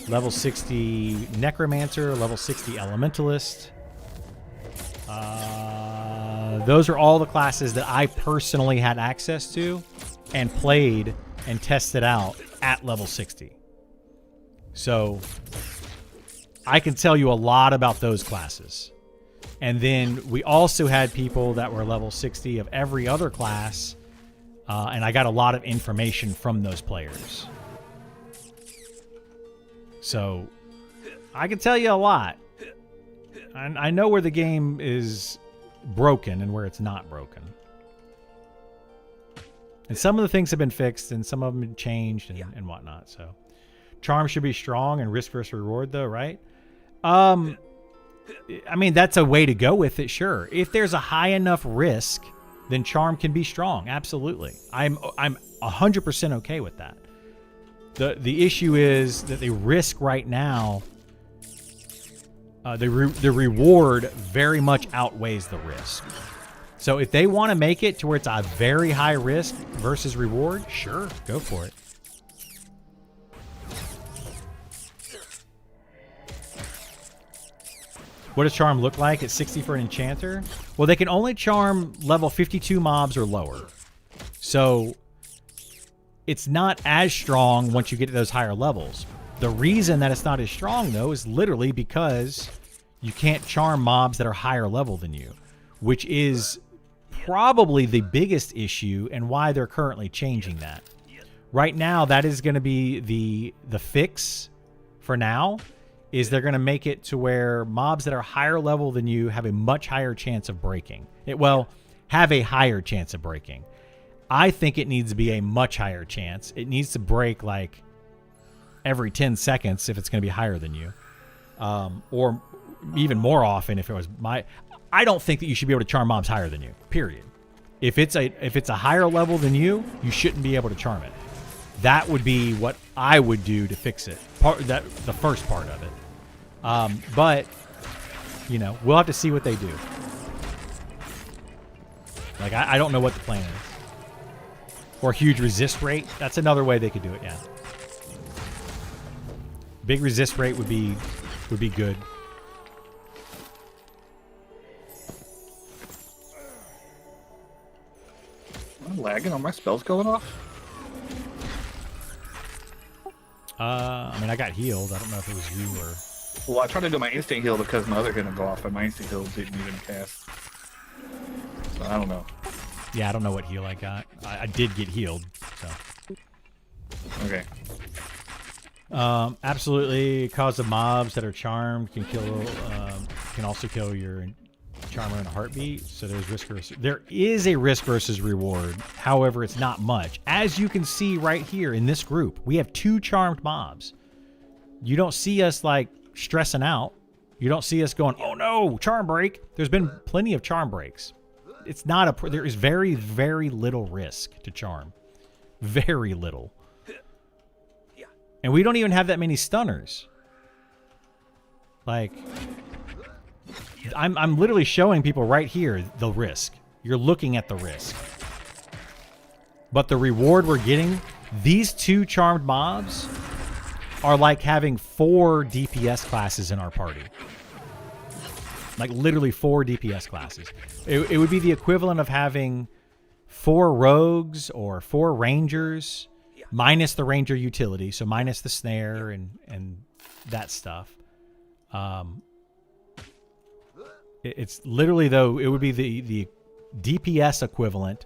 level 60 necromancer, level 60 elementalist. Those are all the classes that I personally had access to and played and tested out at level 60. So I can tell you a lot about those classes. And then we also had people that were level 60 of every other class, and I got a lot of information from those players. So I can tell you a lot. I know where the game is broken and where it's not broken. And some of the things have been fixed and some of them have been changed and whatnot. So charm should be strong and risk versus reward though, right? I mean, that's a way to go with it, sure. If there's a high enough risk, then charm can be strong. Absolutely. I'm 100% okay with that. The issue is that the risk right now, the reward very much outweighs the risk. So if they want to make it to where it's a very high risk versus reward, sure, go for it. What does charm look like at 60 for an enchanter? Well, they can only charm level 52 mobs or lower. So it's not as strong once you get to those higher levels. The reason that it's not as strong, though, is literally because you can't charm mobs that are higher level than you, which is probably the biggest issue and why they're currently changing that. Right now, that is going to be the fix for now. Is they're going to make it to where mobs that are higher level than you have a much higher chance of breaking. Have a higher chance of breaking. I think it needs to be a much higher chance. It needs to break like every 10 seconds if it's going to be higher than you. Or even more often if it was I don't think that you should be able to charm mobs higher than you, period. If it's a higher level than you shouldn't be able to charm it. That would be what I would do to fix it. The first part of it. But, you know, we'll have to see what they do. Like, I don't know what the plan is. Or huge resist rate. That's another way they could do it, yeah. Big resist rate would be good. I'm lagging. Are my spells going off? I mean, I got healed. I don't know if it was you or... Well, I tried to do my instant heal because my other hit didn't go off, and my instant heal didn't even cast. So I don't know. Yeah, I don't know what heal I got. I did get healed, so... Okay. Absolutely, cause of mobs that are charmed can also kill your charmer in a heartbeat. So there is a risk versus reward. However, it's not much. As you can see right here in this group, we have 2 charmed mobs. You don't see us like stressing out. You don't see us going, oh no, charm break. There's been plenty of charm breaks. There is very, very little risk to charm. Very little. And we don't even have that many stunners. Like, I'm literally showing people right here the risk. You're looking at the risk. But the reward we're getting, these 2 charmed mobs are like having 4 DPS classes in our party. Like literally 4 DPS classes. It would be the equivalent of having 4 rogues or 4 rangers, minus the ranger utility, so minus the snare and that stuff. It's literally, though, it would be the DPS equivalent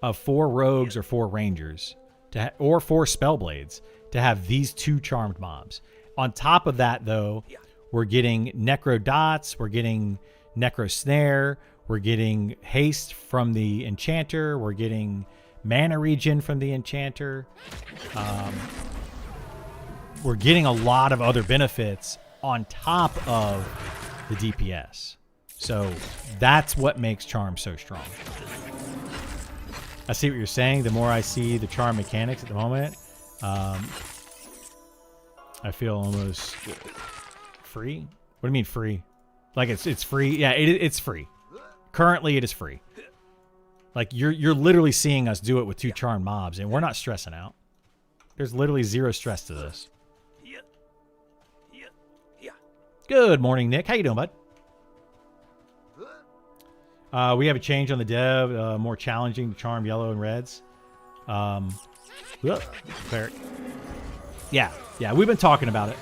of 4 rogues or 4 rangers or 4 spellblades to have these 2 charmed mobs. On top of that, though, we're getting necro dots, we're getting necro snare, we're getting haste from the enchanter, we're getting mana regen from the enchanter. We're getting a lot of other benefits on top of the DPS. So that's what makes charm so strong. I see what you're saying. The more I see the charm mechanics at the moment, I feel almost free. What do you mean free? Like it's free? Yeah, it's free. Currently, it is free. Like you're literally seeing us do it with 2 charmed mobs, and we're not stressing out. There's literally 0 stress to this. Good morning, Nick. How you doing, bud? We have a change on the dev, more challenging to charm yellow and reds. Cleric. Yeah, we've been talking about it.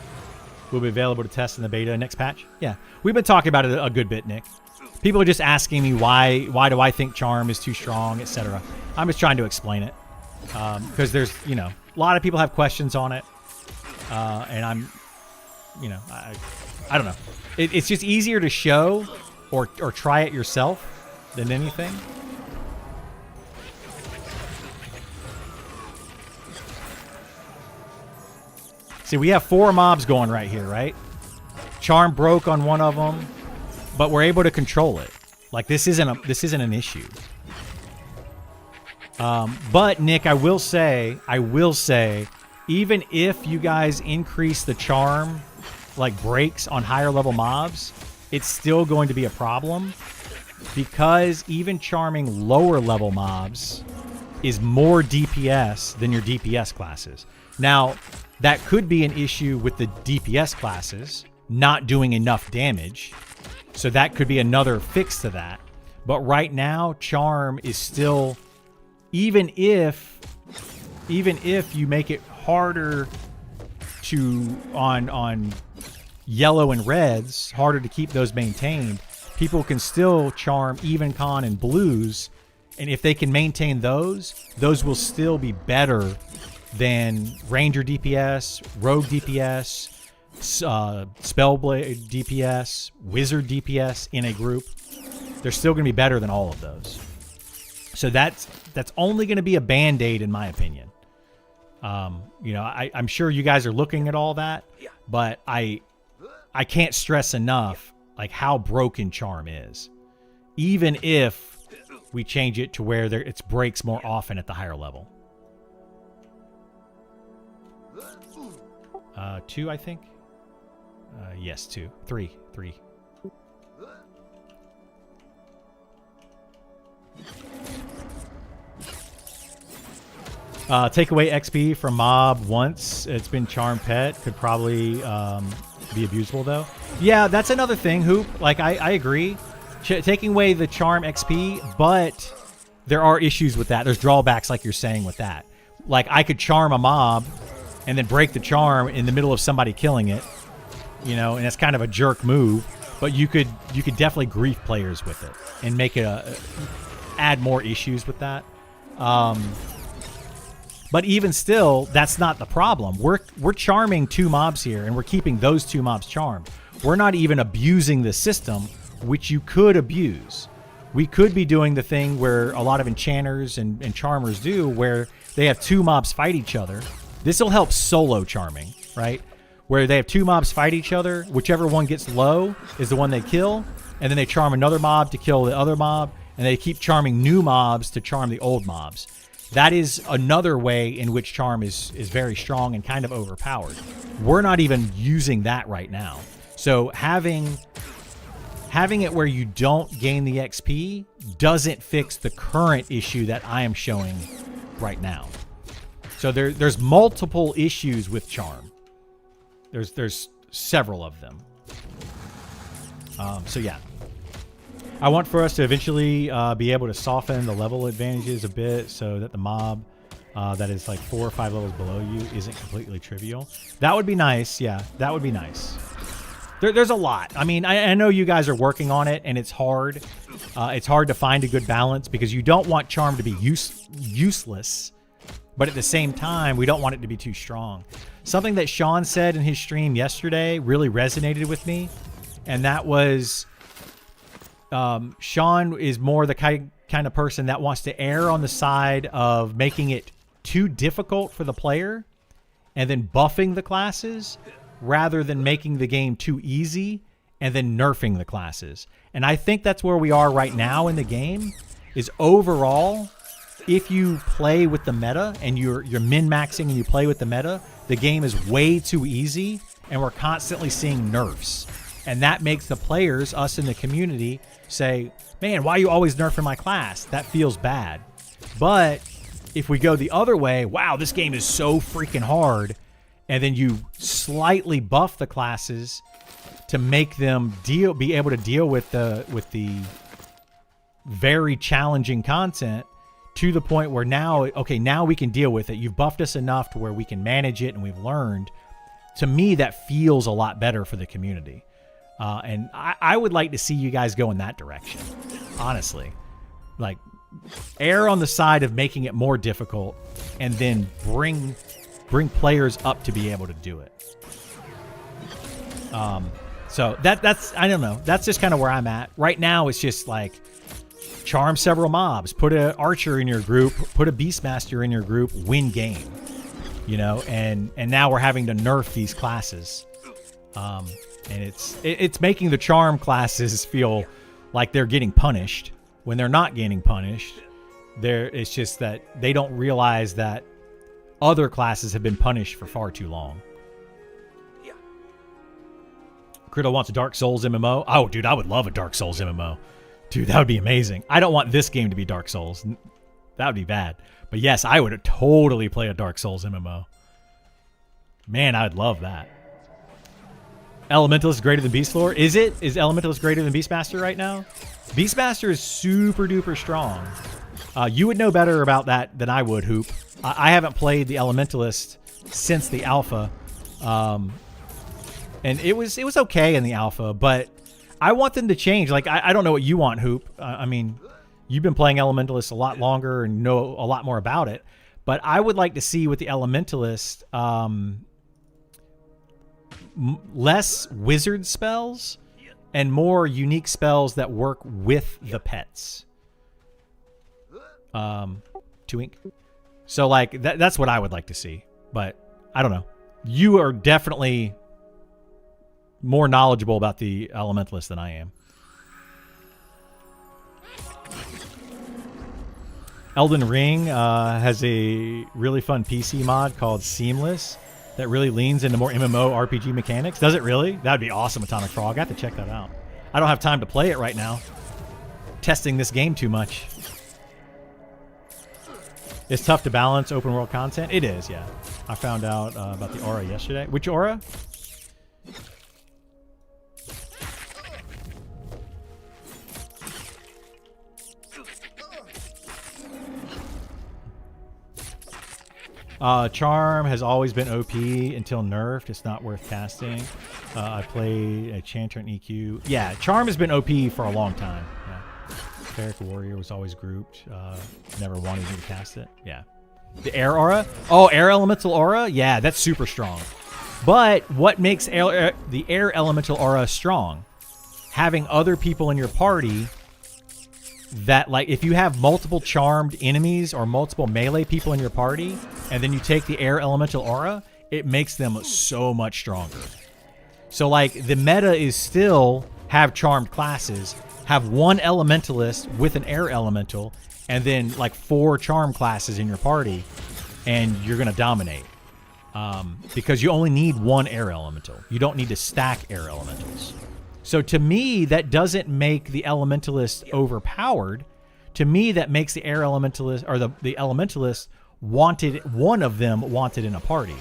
Will be available to test in the beta next patch. Yeah, we've been talking about it a good bit, Nick. People are just asking me why do I think charm is too strong, etc. I'm just trying to explain it because there's, a lot of people have questions on it, and I'm, I don't know. It's just easier to show or try it yourself than anything. See, we have 4 mobs going right here, right? Charm broke on one of them, but we're able to control it. Like this isn't an issue. But Nick, I will say, even if you guys increase the charm, like breaks on higher level mobs, it's still going to be a problem because even charming lower level mobs is more DPS than your DPS classes. Now, that could be an issue with the DPS classes not doing enough damage. So that could be another fix to that. But right now, charm is still, even if you make it harder to on yellow and reds, harder to keep those maintained, people can still charm even con and blues, and if they can maintain those will still be better than ranger DPS, rogue DPS, spellblade DPS, wizard DPS in a group. They're still going to be better than all of those. So that's only going to be a band-aid in my opinion. I'm sure you guys are looking at all that, but I can't stress enough like how broken charm is. Even if we change it to where it breaks more often at the higher level. 2, I think. Yes, 2. 3. Take away XP from mob once it's been charm pet could probably be abusable though. Yeah, that's another thing, Hoop. Like I agree. Taking away the charm XP, but there are issues with that. There's drawbacks like you're saying with that. Like I could charm a mob and then break the charm in the middle of somebody killing it, and it's kind of a jerk move, but you could definitely grief players with it and make it add more issues with that. But even still, that's not the problem. We're charming 2 mobs here, and we're keeping those 2 mobs charmed. We're not even abusing the system, which you could abuse. We could be doing the thing where a lot of enchanters and charmers do, where they have 2 mobs fight each other. This will help solo charming, right? Where they have 2 mobs fight each other. Whichever one gets low is the one they kill, and then they charm another mob to kill the other mob, and they keep charming new mobs to charm the old mobs. That is another way in which charm is very strong and kind of overpowered. We're not even using that right now. So having it where you don't gain the XP doesn't fix the current issue that I am showing right now. So there's multiple issues with charm. There's several of them. So yeah, I want for us to eventually be able to soften the level advantages a bit so that the mob that is like 4 or 5 levels below you isn't completely trivial. That would be nice. Yeah, that would be nice. There's a lot. I mean, I know you guys are working on it, and it's hard. It's hard to find a good balance because you don't want charm to be useless, but at the same time, we don't want it to be too strong. Something that Sean said in his stream yesterday really resonated with me, and that was Sean is more the kind of person that wants to err on the side of making it too difficult for the player and then buffing the classes rather than making the game too easy and then nerfing the classes. And I think that's where we are right now in the game, is overall, if you play with the meta and you're min-maxing and you play with the meta, the game is way too easy and we're constantly seeing nerfs. And that makes the players, us in the community, say, man, why are you always nerfing my class? That feels bad. But if we go the other way, wow, this game is so freaking hard, and then you slightly buff the classes to make them be able to deal with the very challenging content to the point where now, okay, now we can deal with it. You've buffed us enough to where we can manage it and we've learned. To me, that feels a lot better for the community. And I would like to see you guys go in that direction, honestly. Like, err on the side of making it more difficult and then bring players up to be able to do it. So that's I don't know. That's just kind of where I'm at. Right now, it's just like charm several mobs, put an archer in your group, put a beastmaster in your group, win game. You know, and now we're having to nerf these classes. And it's making the charm classes feel like they're getting punished when they're not getting punished. It's just that they don't realize that other classes have been punished for far too long. Yeah. Criddle wants a Dark Souls MMO. Oh, dude, I would love a Dark Souls MMO. Dude, that would be amazing. I don't want this game to be Dark Souls. That would be bad. But yes, I would totally play a Dark Souls MMO. Man, I would love that. Elementalist greater than Beastlord? Is it? Is Elementalist greater than Beastmaster right now? Beastmaster is super duper strong. You would know better about that than I would, Hoop. I haven't played the Elementalist since the alpha. And it was okay in the alpha, but I want them to change. Like, I don't know what you want, Hoop. I mean, you've been playing Elementalist a lot longer and know a lot more about it. But I would like to see with the Elementalist less wizard spells and more unique spells that work with the pets. 2 ink. So like that's what I would like to see. But I don't know. You are definitely more knowledgeable about the Elementalist than I am. Elden Ring has a really fun PC mod called Seamless that really leans into more MMO RPG mechanics. Does it really? That would be awesome, Atomic Frog. I have to check that out. I don't have time to play it right now. Testing this game too much. It's tough to balance open world content. It is, yeah. I found out about the aura yesterday. Which aura? Charm has always been OP until nerfed. It's not worth casting. I played a Chanter and EQ. Yeah, Charm has been OP for a long time. Yeah. Cleric Warrior was always grouped. Never wanted me to cast it. Yeah. The Air Aura? Oh, Air Elemental Aura? Yeah, that's super strong. But what makes the Air Elemental Aura strong? Having other people in your party that, like, if you have multiple charmed enemies or multiple melee people in your party, and then you take the Air Elemental Aura, it makes them so much stronger. So, like, the meta is still have charmed classes, have one Elementalist with an Air Elemental, and then, like, 4 charm classes in your party, and you're going to dominate. Because you only need one Air Elemental. You don't need to stack Air Elementals. So to me, that doesn't make the Elementalist overpowered. To me, that makes the Air Elementalist, or the Elementalist wanted, one of them wanted in a party.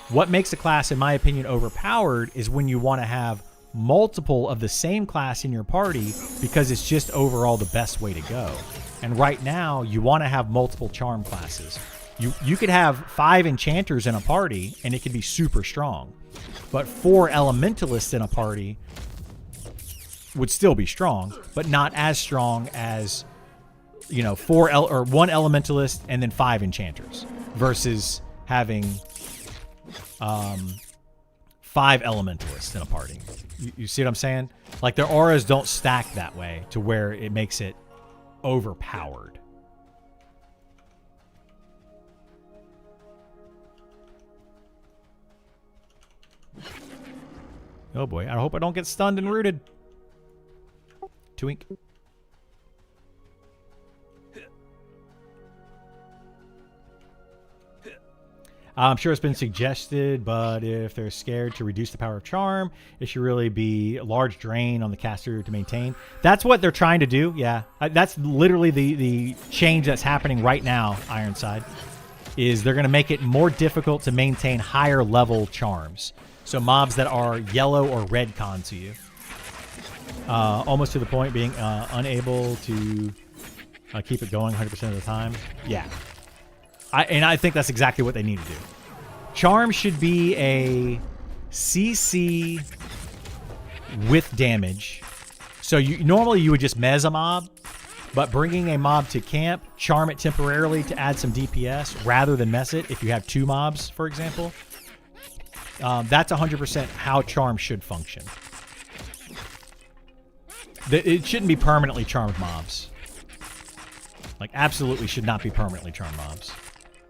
What makes a class, in my opinion, overpowered is when you want to have multiple of the same class in your party because it's just overall the best way to go. And right now, you want to have multiple charm classes. You could have 5 enchanters in a party, and it could be super strong. But 4 elementalists in a party would still be strong, but not as strong as, you know, 1 elementalist and then 5 enchanters versus having 5 elementalists in a party. You see what I'm saying? Like, their auras don't stack that way to where it makes it overpowered. Oh boy, I hope I don't get stunned and rooted. Twink. I'm sure it's been suggested, but if they're scared to reduce the power of charm, it should really be a large drain on the caster to maintain. That's what they're trying to do, yeah. That's literally the change that's happening right now, Ironside, is they're going to make it more difficult to maintain higher level charms. So mobs that are yellow or red con to you. Almost to the point being unable to keep it going 100% of the time. Yeah. I think that's exactly what they need to do. Charm should be a CC with damage. So normally you would just mez a mob, but bringing a mob to camp, charm it temporarily to add some DPS rather than mess it if you have 2 mobs, for example. That's 100% how charm should function. It shouldn't be permanently charmed mobs. Like, absolutely should not be permanently charmed mobs.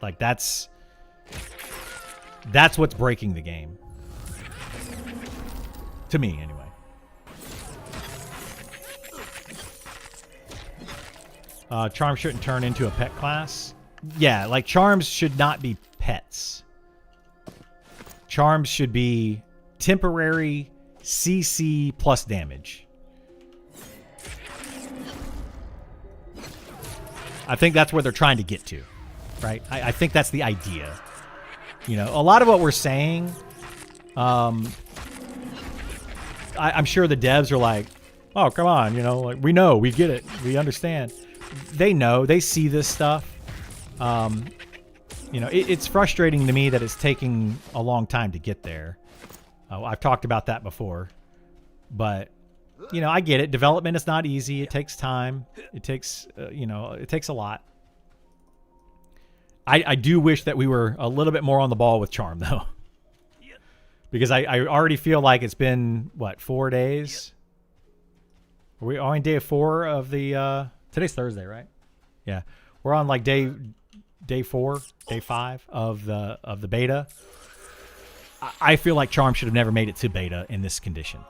Like, that's what's breaking the game. To me, anyway. Charm shouldn't turn into a pet class. Yeah, like, charms should not be pets. Charms should be temporary CC plus damage. I think that's where they're trying to get to. Right? I think that's the idea. You know, a lot of what we're saying, I'm sure the devs are like, oh, come on, you know, like, we know, we get it, we understand. They know, they see this stuff. You know, it's frustrating to me that it's taking a long time to get there. I've talked about that before. But, you know, I get it. Development is not easy. It takes time. It takes, you know, it takes a lot. I do wish that we were a little bit more on the ball with charm, though. Because I already feel like it's been, what, 4 days? Are we on day 4 of the... today's Thursday, right? Yeah. We're on, like, day 4, day 5 of the beta. I feel like charm should have never made it to beta in this condition.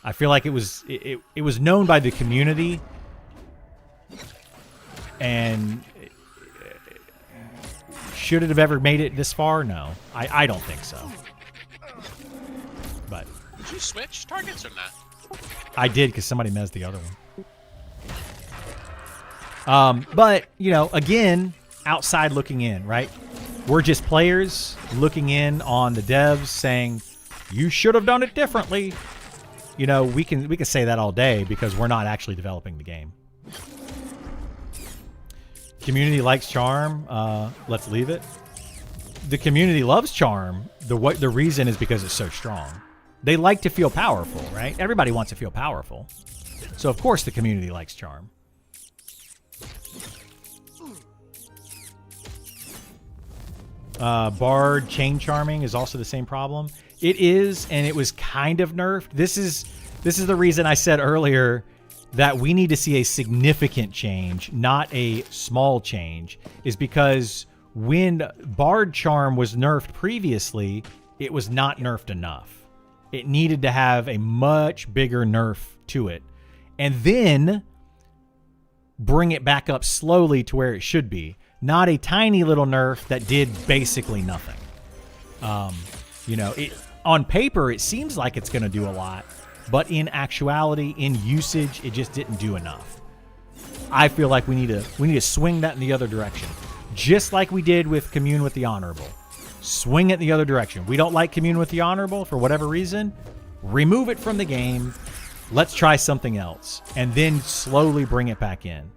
I feel like it was known by the community, and should it have ever made it this far? No, I don't think so. But did you switch targets or not? I did, because somebody mezzed the other one. But you know, again, outside looking in, right? We're just players looking in on the devs saying, you should have done it differently. You know, we can say that all day because we're not actually developing the game. Community likes charm. Let's leave it. The community loves charm. The reason is because it's so strong. They like to feel powerful, right? Everybody wants to feel powerful. So of course the community likes charm. Bard chain charming is also the same problem. It is, and it was kind of nerfed. This is the reason I said earlier that we need to see a significant change, not a small change, is because when Bard charm was nerfed previously, it was not nerfed enough. It needed to have a much bigger nerf to it, and then bring it back up slowly to where it should be. Not a tiny little nerf that did basically nothing. You know, on paper, it seems like it's going to do a lot, but in actuality, in usage, it just didn't do enough. I feel like we need to swing that in the other direction, just like we did with Commune with the Honorable. swing it the other direction. We don't like Commune with the Honorable for whatever reason. Remove it from the game. Let's try something else. And then slowly bring it back in.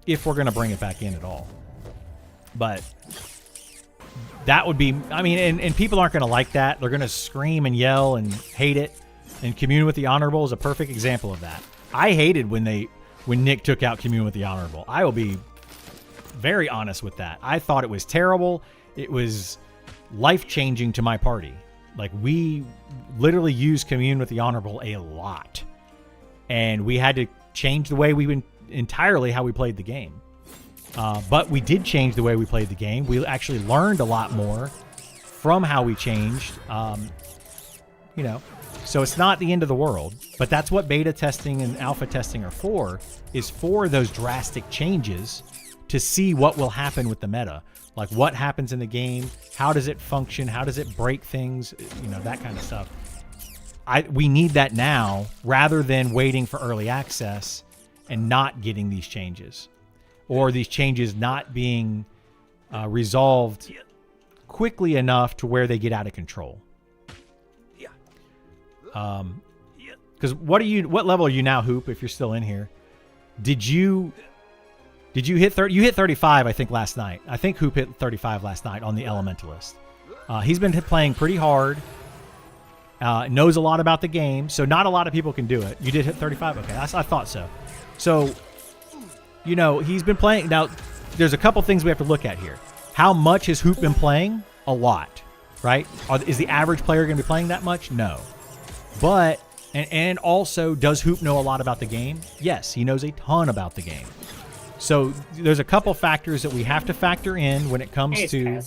If we're going to bring it back in at all. But that would be, I mean, and people aren't going to like that. They're going to scream and yell and hate it. And Commune with the Honorable is a perfect example of that. I hated when Nick took out Commune with the Honorable. I will be very honest with that. I thought it was terrible. It was life-changing to my party. Like, we literally used Commune with the Honorable a lot. And we had to change the way entirely how we played the game. But we did change the way we played the game. We actually learned a lot more from how we changed. You know, so it's not the end of the world. But that's what beta testing and alpha testing are for, is for those drastic changes to see what will happen with the meta. Like, what happens in the game, how does it function, how does it break things, you know, that kind of stuff. We need that now rather than waiting for early access and not getting these changes, or these changes not being resolved quickly enough to where they get out of control. Because what level are you now, Hoop? If you're still in here, did you hit 30? You hit 35, I think, last night. I think Hoop hit 35 last night on the Elementalist. He's been playing pretty hard. Knows a lot about the game, so not a lot of people can do it. You did hit 35? Okay, I thought so. So, you know, he's been playing. Now, there's a couple things we have to look at here. How much has Hoop been playing? A lot, right? Is the average player going to be playing that much? No. But, and also, does Hoop know a lot about the game? Yes, he knows a ton about the game. So, there's a couple factors that we have to factor in when it comes to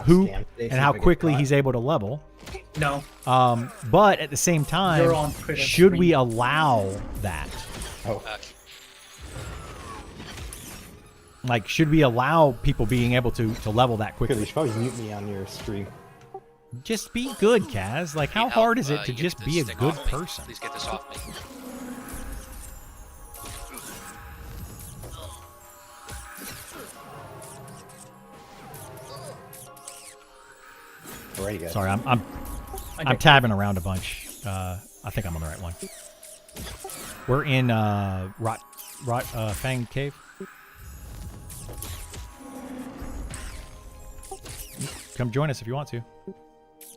Hoop and how quickly he's able to level. No. But at the same time, should we allow that? Oh. Like, should we allow people being able to level that Good, you quickly? should probably mute me on your stream. Just be good, Kaz. Like, how hard is it to You get just this be a stick good off me. person? Please get this off me. Alrighty, guys. Sorry, I'm tabbing around a bunch. I think I'm on the right one. We're in Fang Cave. Come join us if you want to.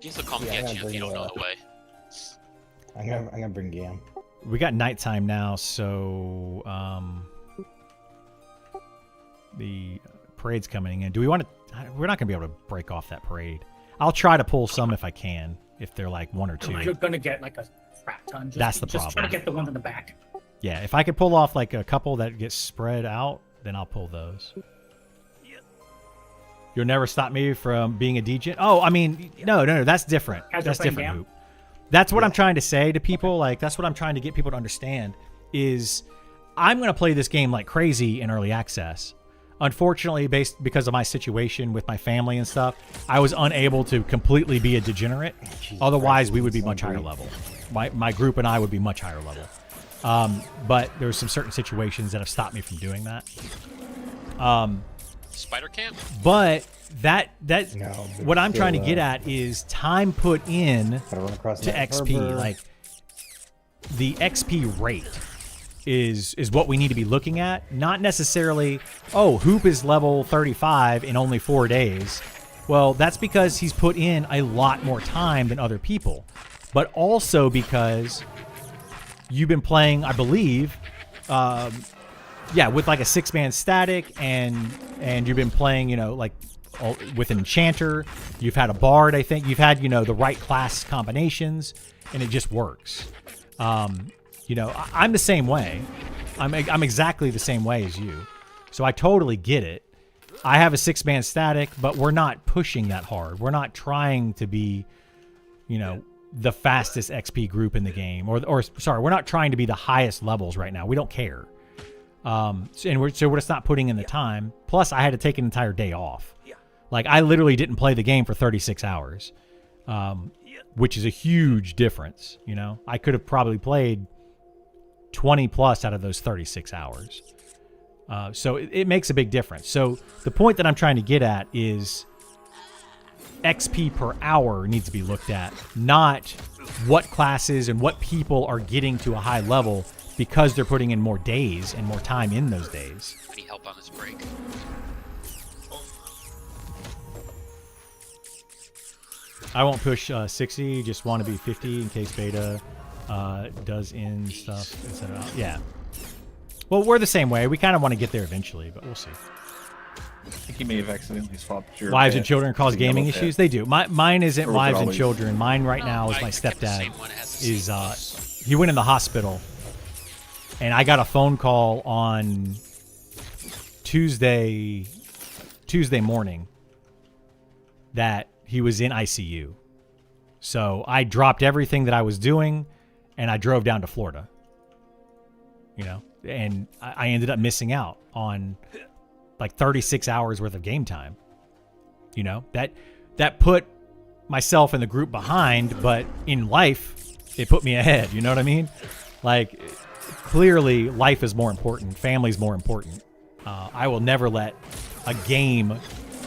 You have to come Yeah, I'm get gonna you if bring you don't you know up. the way. I'm gonna bring Gam. We got nighttime now, so the parade's coming in. Do we want to? We're not gonna be able to break off that parade. I'll try to pull some if I can, if they're like one or two. You're gonna get like a crap ton. That's the Just try problem. to get the ones in the back. Yeah, if I could pull off like a couple that get spread out, then I'll pull those. You'll never stop me from being a DJ. Oh, I mean, no, that's different. As That's you're playing different, Gam? Hoop. That's what I'm trying to say to people. Like, that's what I'm trying to get people to understand is I'm going to play this game like crazy in early access. Unfortunately, because of my situation with my family and stuff, I was unable to completely be a degenerate. Otherwise, we would be much higher level. My group and I would be much higher level. But there's some certain situations that have stopped me from doing that. Spider camp? But that No, but what I'm still, trying to get at is time put in Gotta run across to that XP. harbor. Like, the XP rate is what we need to be looking at, not necessarily, oh, Hoop is level 35 in only 4 days. Well, that's because he's put in a lot more time than other people, but also because you've been playing, I believe, with like a 6-man static, and you've been playing, like with an enchanter. You've had a bard, I think. You've had, the right class combinations, and it just works. I'm the same way. I'm exactly the same way as you. So I totally get it. I have a 6-man static, but we're not pushing that hard. We're not trying to be, the fastest XP group in the game, or sorry, we're not trying to be the highest levels right now. We don't care. And we're just not putting in the time. Plus, I had to take an entire day off. Like, I literally didn't play the game for 36 hours, which is a huge difference. I could have probably played 20 plus out of those 36 hours. So it makes a big difference. So the point that I'm trying to get at is XP per hour needs to be looked at, not what classes and what people are getting to a high level because they're putting in more days and more time in those days. Any help on this break? I won't push 60, just want to be 50 in case beta does in stuff, etc. Yeah. Well, we're the same way. We kind of want to get there eventually, but we'll see. I think he may have accidentally swapped your Wives pet and children cause for the gaming yellow pet. issues? They do. Mine isn't Or was it wives and always- children. Mine right now is I my kept the stepdad. same one. It has the Is same voice. he went in the hospital, and I got a phone call on Tuesday morning that he was in ICU. So I dropped everything that I was doing, and I drove down to Florida. You know, and I ended up missing out on like 36 hours worth of game time. You know, that put myself and the group behind, but in life, it put me ahead. You know what I mean? Like, clearly, life is more important. Family's more important. I will never let a game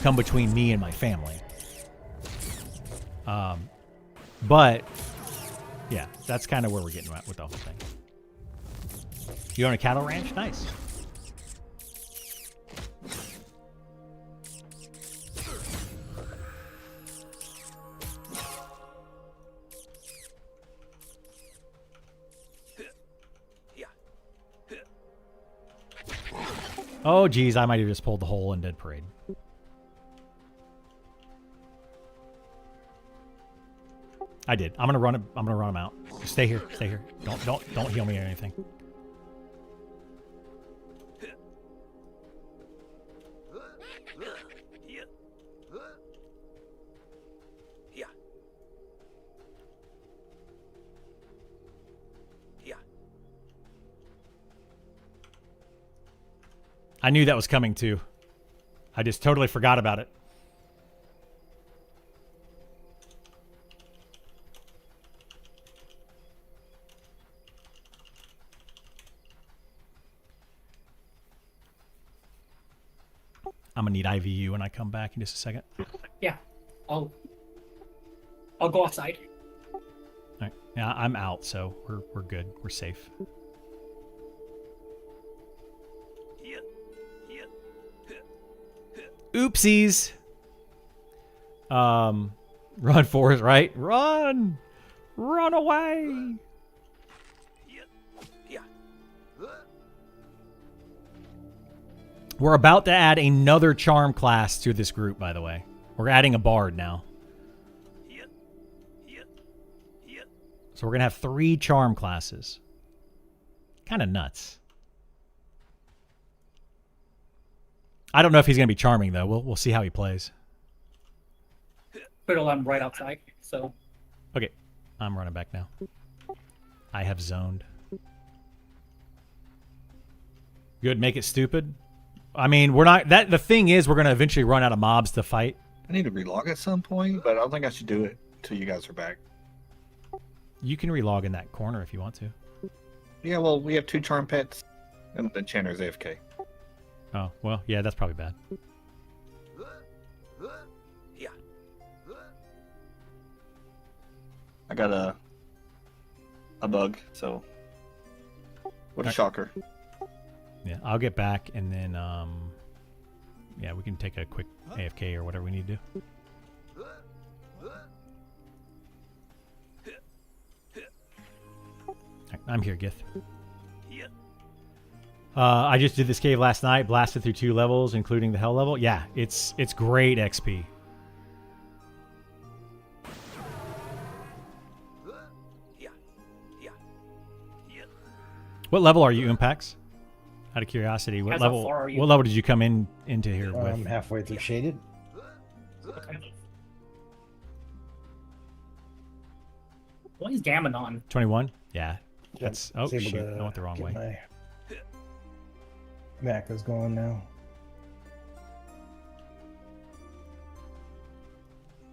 come between me and my family. But, yeah, that's kind of where we're getting at with the whole thing. You own a cattle ranch? Nice. Oh, geez, I might have just pulled the hole in Dead Parade. I did. I'm gonna run him. I'm gonna run him out. Just stay here. Stay here. Don't heal me or anything. Yeah. Yeah. I knew that was coming too. I just totally forgot about it. I'm gonna need IVU when I come back in just a second. Yeah, I'll go outside. All right. Yeah, I'm out, so we're good. We're safe. Yeah. Yeah. Oopsies. Run, Forrest, right? Run away. Yeah. Yeah. We're about to add another charm class to this group, by the way. We're adding a bard now. Yeah. Yeah. Yeah. So we're going to have 3 charm classes. Kind of nuts. I don't know if he's going to be charming, though. We'll see how he plays. But I'm right outside, so Okay, I'm running back now. I have zoned. Good, make it stupid. I mean, we're not... The thing is, we're going to eventually run out of mobs to fight. I need to relog at some point, but I don't think I should do it until you guys are back. You can relog in that corner if you want to. Yeah, well, we have 2 charm pets, and the Enchanter's AFK. Oh, well, yeah, that's probably bad. Yeah. I got a bug, so what a shocker. Yeah, I'll get back, and then, yeah, we can take a quick AFK or whatever we need to do. Alright, I'm here, Gith. Yeah. I just did this cave last night, blasted through 2 levels, including the hell level. Yeah, it's great XP. Yeah. Yeah. Yeah. What level are you, Impacts? Out of curiosity, what As how level? far are you? What level did you come into here with? I'm halfway through Shaded. what is Gamanon? 21. Yeah, that's. Oh Was able shoot, to I went the wrong get way. My macros going now.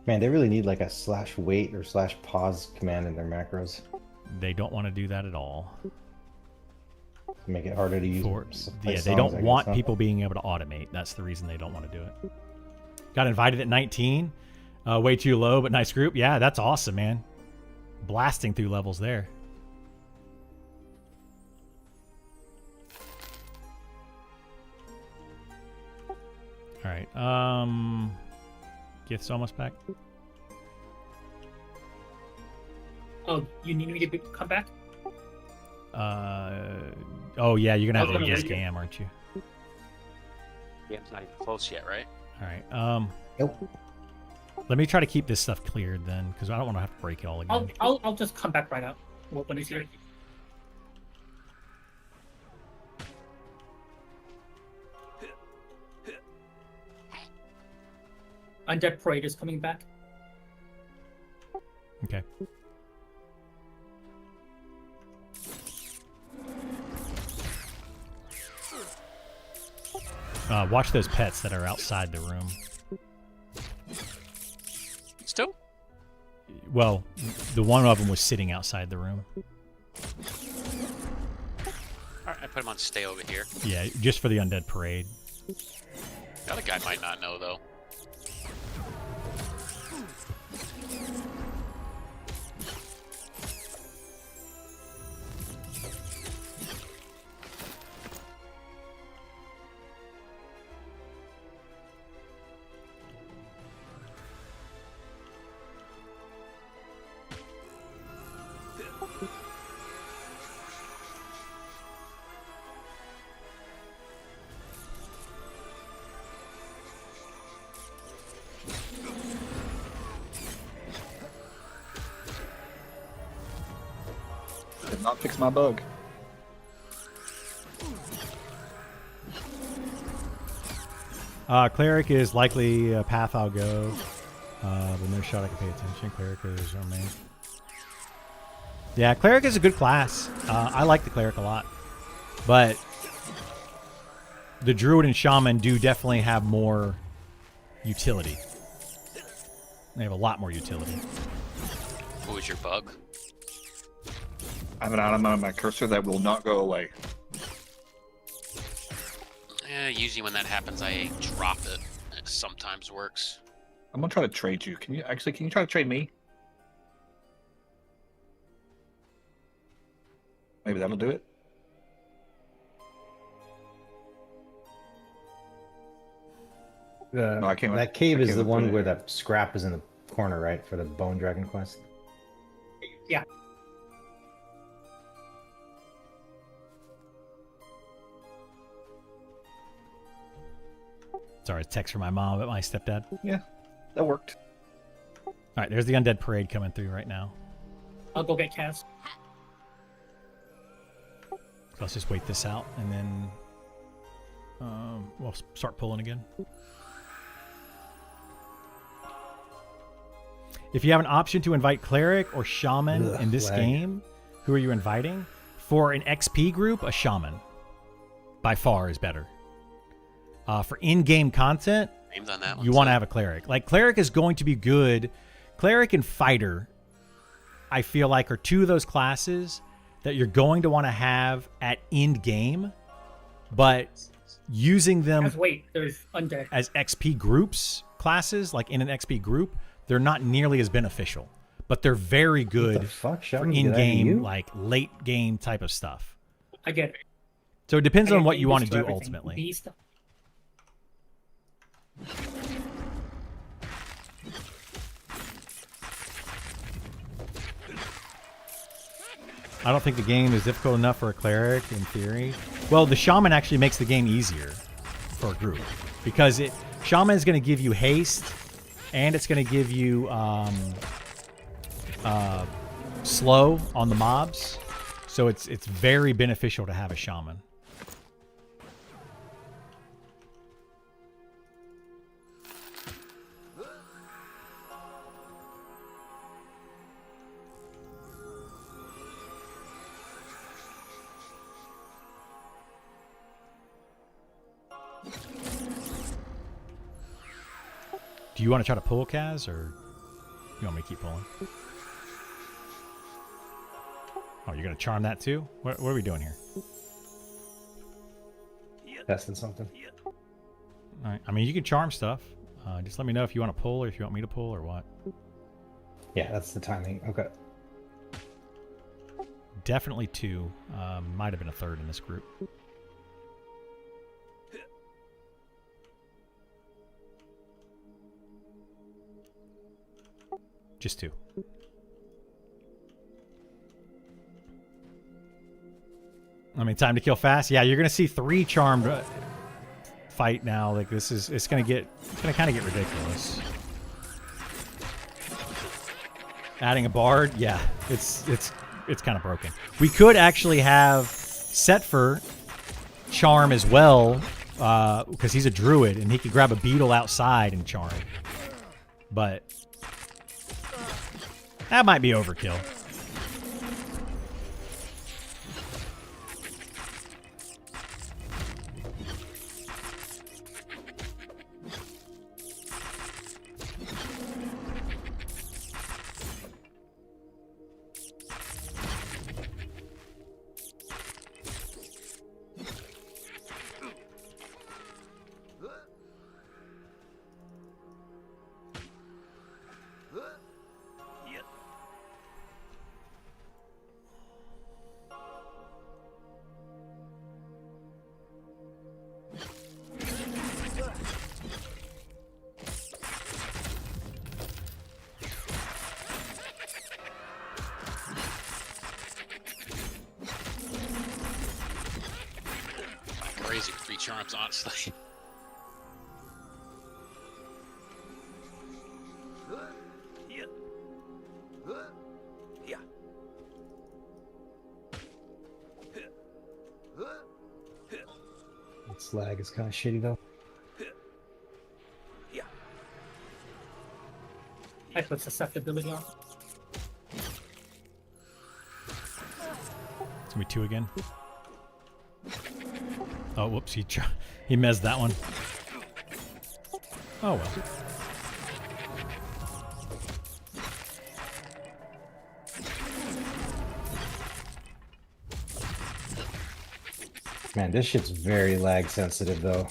Man, they really need like a /wait or /pause command in their macros They don't want to do that at all. to make it harder to use. For, play yeah, they songs, don't I guess, want huh? people being able to automate. That's the reason they don't want to do it. Got invited at 19. Way too low, but nice group. Yeah, that's awesome, man. Blasting through levels there. All right. Gift's almost back. Oh, you need me to come back? Oh yeah, you're gonna have I was to gonna guess wait you. Gam, aren't you? Game's not even close yet, right? All right. Nope. Let me try to keep this stuff cleared then, because I don't want to have to break it all again. I'll just come back right out when he's here. Undead Parade is coming back. Okay. Watch those pets that are outside the room. Still? Well, the one of them was sitting outside the room. Alright, I put him on stay over here. Yeah, just for the undead parade. The other guy might not know, though. Did not fix my bug. Cleric is likely a path I'll go. But no shot I can pay attention. Cleric is our main. Yeah, Cleric is a good class. I like the Cleric a lot. But the Druid and Shaman do definitely have more utility. They have a lot more utility. What was your bug? I have an item on my cursor that will not go away. Usually when that happens, I drop it. It sometimes works. I'm gonna try to trade you. Can you try to trade me? Maybe that'll do it. No, I can't. That cave I is can't the put one it. where that scrap is in the corner, right? For the Bone Dragon quest. Yeah. Sorry, it's text from my mom about my stepdad. Yeah, that worked. All right, there's the undead parade coming through right now. I'll go get Kaz. So let's just wait this out, and then we'll start pulling again. If you have an option to invite cleric or shaman Ugh, in this lag. game, who are you inviting? For an XP group, a shaman by far is better. For in-game content, Names on that one. you want to too. have a cleric. Like, cleric is going to be good. Cleric and fighter, I feel like, are two of those classes that you're going to want to have at end game, but using them Kaz, wait, there's Undead. as XP groups classes, like in an XP group, they're not nearly as beneficial, but they're very What good the fuck? for Shouting, did I hear in-game, you? like late game type of stuff. I get it. So it depends I on get what you want to Beast do everything. ultimately. Beast. I don't think the game is difficult enough for a cleric in theory. Well, the shaman actually makes the game easier for a group because shaman is going to give you haste and it's going to give you slow on the mobs. So it's very beneficial to have a shaman. Do you want to try to pull Kaz, or you want me to keep pulling? Oh, you're going to charm that too? What are we doing here? Testing something. All right. I mean, you can charm stuff. Just let me know if you want to pull or if you want me to pull or what. Yeah, that's the timing. Okay. Definitely 2. Might have been a 3rd in this group. Just 2. I mean, time to kill fast. Yeah, you're gonna see 3 charmed fight now. Like this is, it's gonna kind of get ridiculous. Adding a bard, yeah, it's kind of broken. We could actually have Setfer charm as well, because he's a druid and he could grab a beetle outside and charm. But that might be overkill. Crazy 3 charms, honestly. Yeah. Yeah. Its lag is kind of shitty though. Yeah. I put susceptibility on. It's gonna be 2 again. Oh, whoops! He mezzed that one. Oh well. Man, this shit's very lag sensitive though.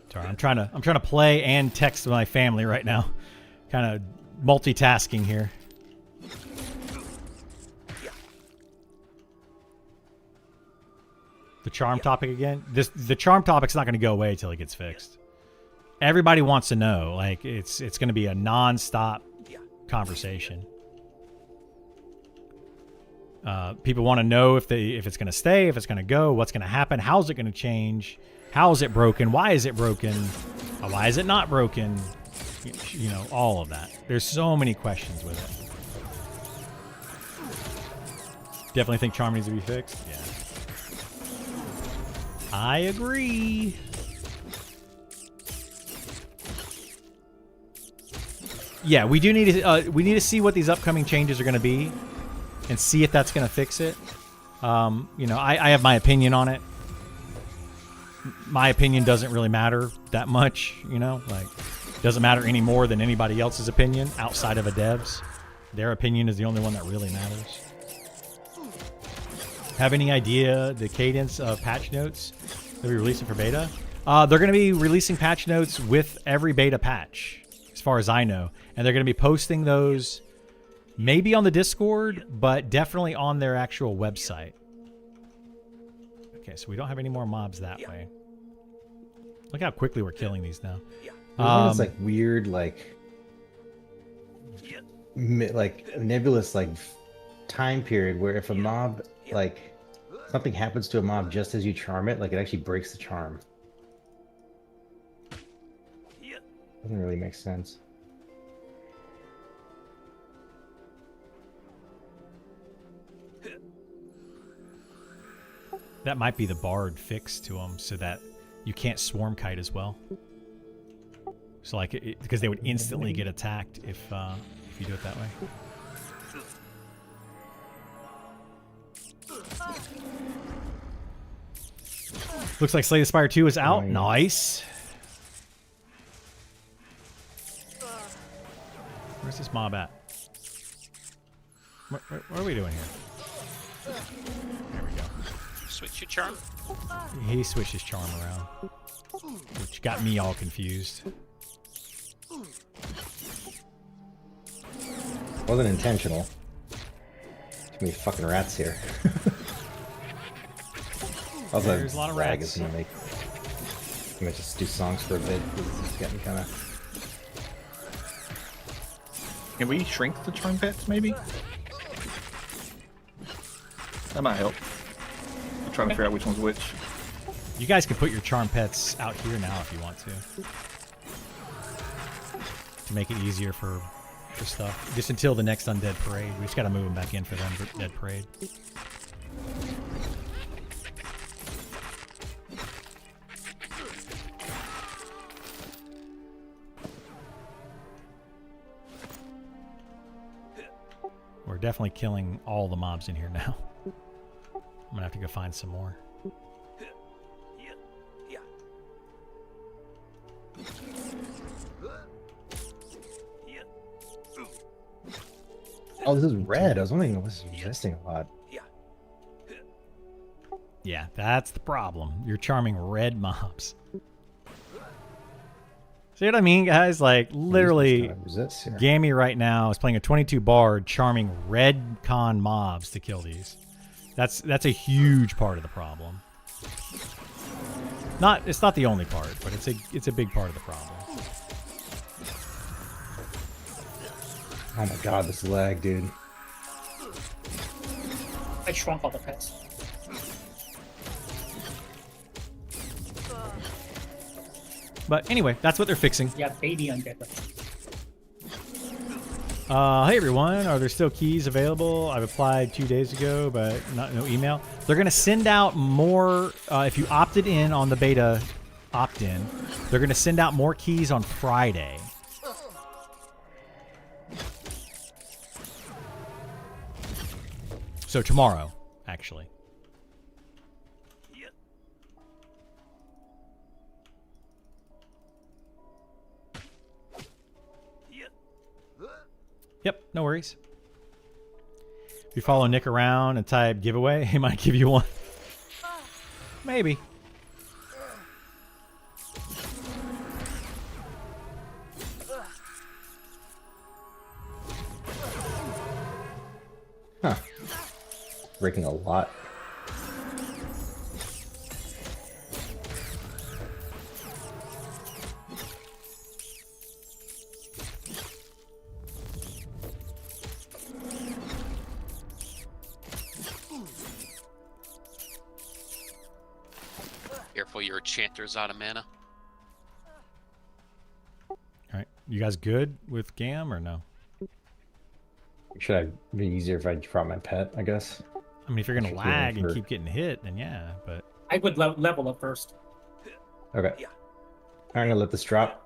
Sorry, I'm trying to play and text my family right now. Kind of multitasking here. The charm topic again. The charm topic's not going to go away till it gets fixed. Everybody wants to know. Like it's going to be a non-stop conversation. People want to know if it's going to stay, if it's going to go, what's going to happen, how's it going to change, how is it broken, why is it broken, why is it not broken, you know, all of that. There's so many questions with it. Definitely think charm needs to be fixed. Yeah, I agree. Yeah, we do need to see what these upcoming changes are going to be and see if that's going to fix it. You know, I have my opinion on it. My opinion doesn't really matter that much, you know, like doesn't matter any more than anybody else's opinion outside of a dev's. Their opinion is the only one that really matters. Have any idea the cadence of patch notes they'll be releasing for beta? They're going to be releasing patch notes with every beta patch, as far as I know. And they're going to be posting those maybe on the Discord, but definitely on their actual website. Okay, so we don't have any more mobs that way. Look how quickly we're killing these now. There's one that's like weird, like nebulous, like time period where if a mob, like something happens to a mob just as you charm it, like it actually breaks the charm. Doesn't really make sense. That might be the bard fix to them so that you can't swarm kite as well. So like, because they would instantly get attacked if you do it that way. Looks like Slay the Spire 2 is out. Nice. Nice. Where's this mob at? What are we doing here? There we go. Switch your charm. He switched his charm around, which got me all confused. Wasn't intentional. Too many fucking rats here. Also, There's a lot of lag rats. is gonna make. I'm gonna just do songs for a bit because it's getting kind of. Can we shrink the charm pets, maybe? That might help. I'm trying to figure out which one's which. You guys can put your charm pets out here now if you want to make it easier for stuff. Just until the next Undead Parade. We just got to move them back in for the Undead Parade. We're definitely killing all the mobs in here now. I'm gonna have to go find some more. Oh, this is red. I was wondering this is resisting a lot. Yeah, that's the problem. You're charming red mobs. See what I mean, guys? Like, literally, Resists here. Gammy right now is playing a 22 bard, charming red con mobs to kill these. That's a huge part of the problem. It's not the only part, but it's a big part of the problem. Oh my god, this lag, dude. I shrunk all the pets. But anyway, that's what they're fixing. Yeah, baby undead. Hey everyone, are there still keys available? I've applied 2 days ago, but no email. They're gonna send out more if you opted in on the beta opt-in. They're gonna send out more keys on Friday. So tomorrow, actually. Yep, no worries. If you follow Nick around and type giveaway, he might give you one. Maybe. Huh. Breaking a lot. Careful, your enchanter's out of mana. All right, you guys good with Gam or no? Should I be easier if I drop my pet, I guess? I mean, if you're gonna Should lag be and for- keep getting hit, then yeah. But I would level up first. Okay. I'm gonna let this drop.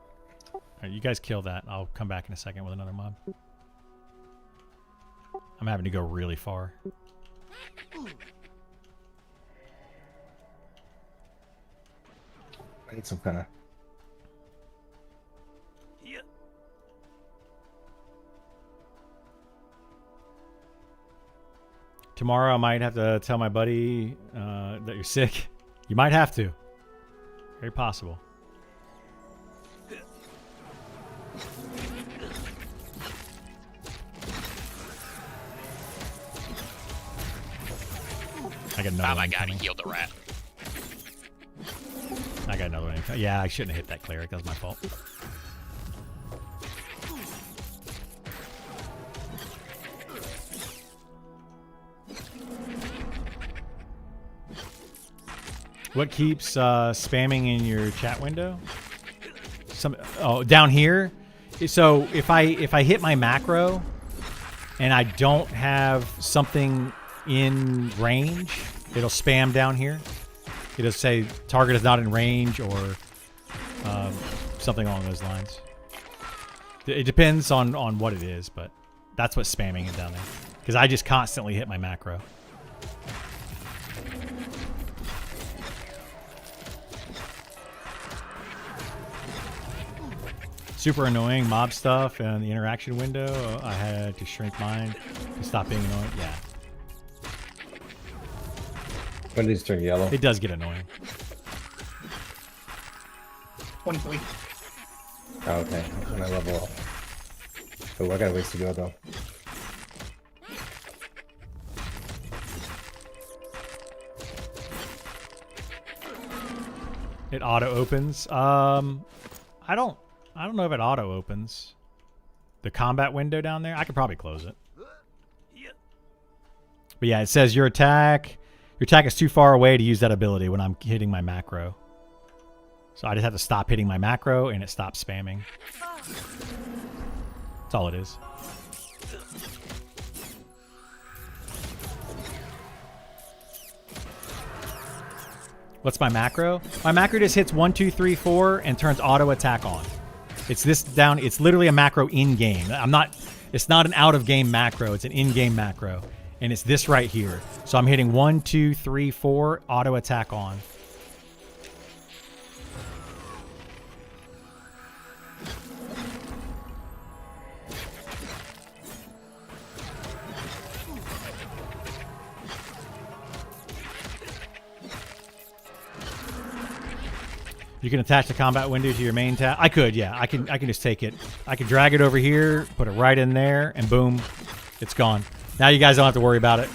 all right, you guys kill that. I'll come back in a second with another mob. I'm having to go really far. I need some kind of. Tomorrow I might have to tell my buddy that you're sick. You might have to. Very possible. I got another Oh one my god, he coming. healed the rat. I got another one. Yeah, I shouldn't have hit that cleric. That was my fault. What keeps spamming in your chat window? Down here. So if I hit my macro and I don't have something in range, it'll spam down here. It'll say target is not in range or something along those lines. It depends on what it is, but that's what's spamming it down there. Because I just constantly hit my macro. super annoying mob stuff and the interaction window. I had to shrink mine to stop being annoying. Yeah, When did these turn yellow? it does get annoying. 23. Oh, okay. When I level up. Oh, I got a ways to go though. It auto opens. I don't know if it auto opens. The combat window down there. I could probably close it. But yeah, it says your attack is too far away to use that ability when I'm hitting my macro. So I just have to stop hitting my macro and it stops spamming. That's all it is. What's my macro? My macro just hits 1, 2, 3, 4 and turns auto attack on. It's this down. It's literally a macro in game. It's not an out of game macro. It's an in game macro, and it's this right here. So I'm hitting 1, 2, 3, 4 auto attack on. You can attach the combat window to your main tab. I could, yeah. I can just take it. I can drag it over here, put it right in there, and boom, it's gone. Now you guys don't have to worry about it.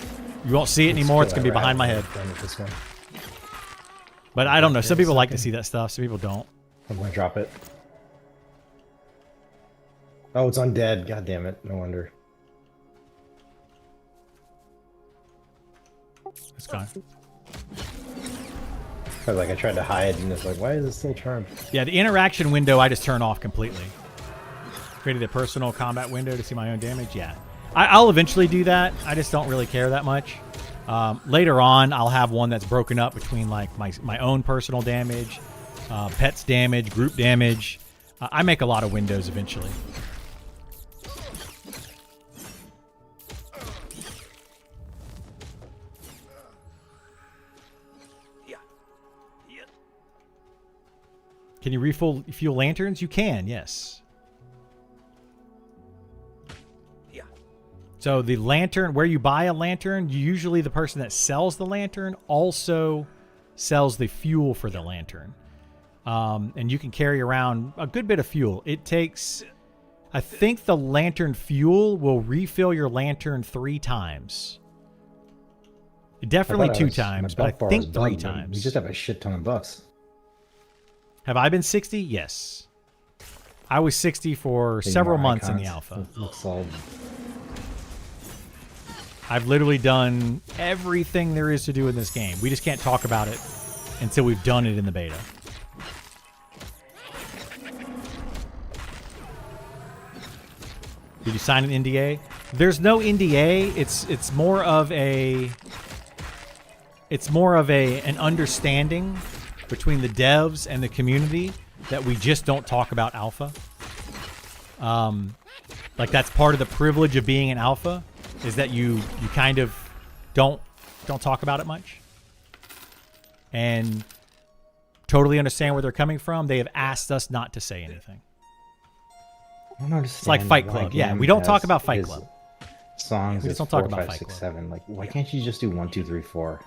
You won't see it anymore. It's gonna be behind my head. This one. But I don't know. Some people like to see that stuff. Some people don't. I'm gonna drop it. Oh, it's undead. God damn it. No wonder. It's gone. Like I tried to hide and it's like, why is it still charmed? Yeah, the interaction window I just turn off completely. Created a personal combat window to see my own damage. Yeah, I'll eventually do that. I just don't really care that much. Later on, I'll have one that's broken up between like my own personal damage, pets damage, group damage. I make a lot of windows eventually. Can you refuel lanterns? You can, yes. Yeah. So the lantern, where you buy a lantern, usually the person that sells the lantern also sells the fuel for the lantern. And you can carry around a good bit of fuel. It takes, I think the lantern fuel will refill your lantern 3 times. Definitely 2 times, but I think 3 times. We just have a shit ton of buffs. Have I been 60? Yes. I was 60 for several months in the alpha. Looks solid. I've literally done everything there is to do in this game. We just can't talk about it until we've done it in the beta. Did you sign an NDA? There's no NDA. It's more of an understanding between the devs and the community that we just don't talk about alpha. Like that's part of the privilege of being an alpha, is that you kind of don't talk about it much. And totally understand where they're coming from. They have asked us not to say anything. I don't understand. It's like Fight Club. Yeah, we don't talk about Fight Club. Songs. We just don't talk about Fight 6, Club. 7. Like, why can't you just do 1, 2, 3, 4?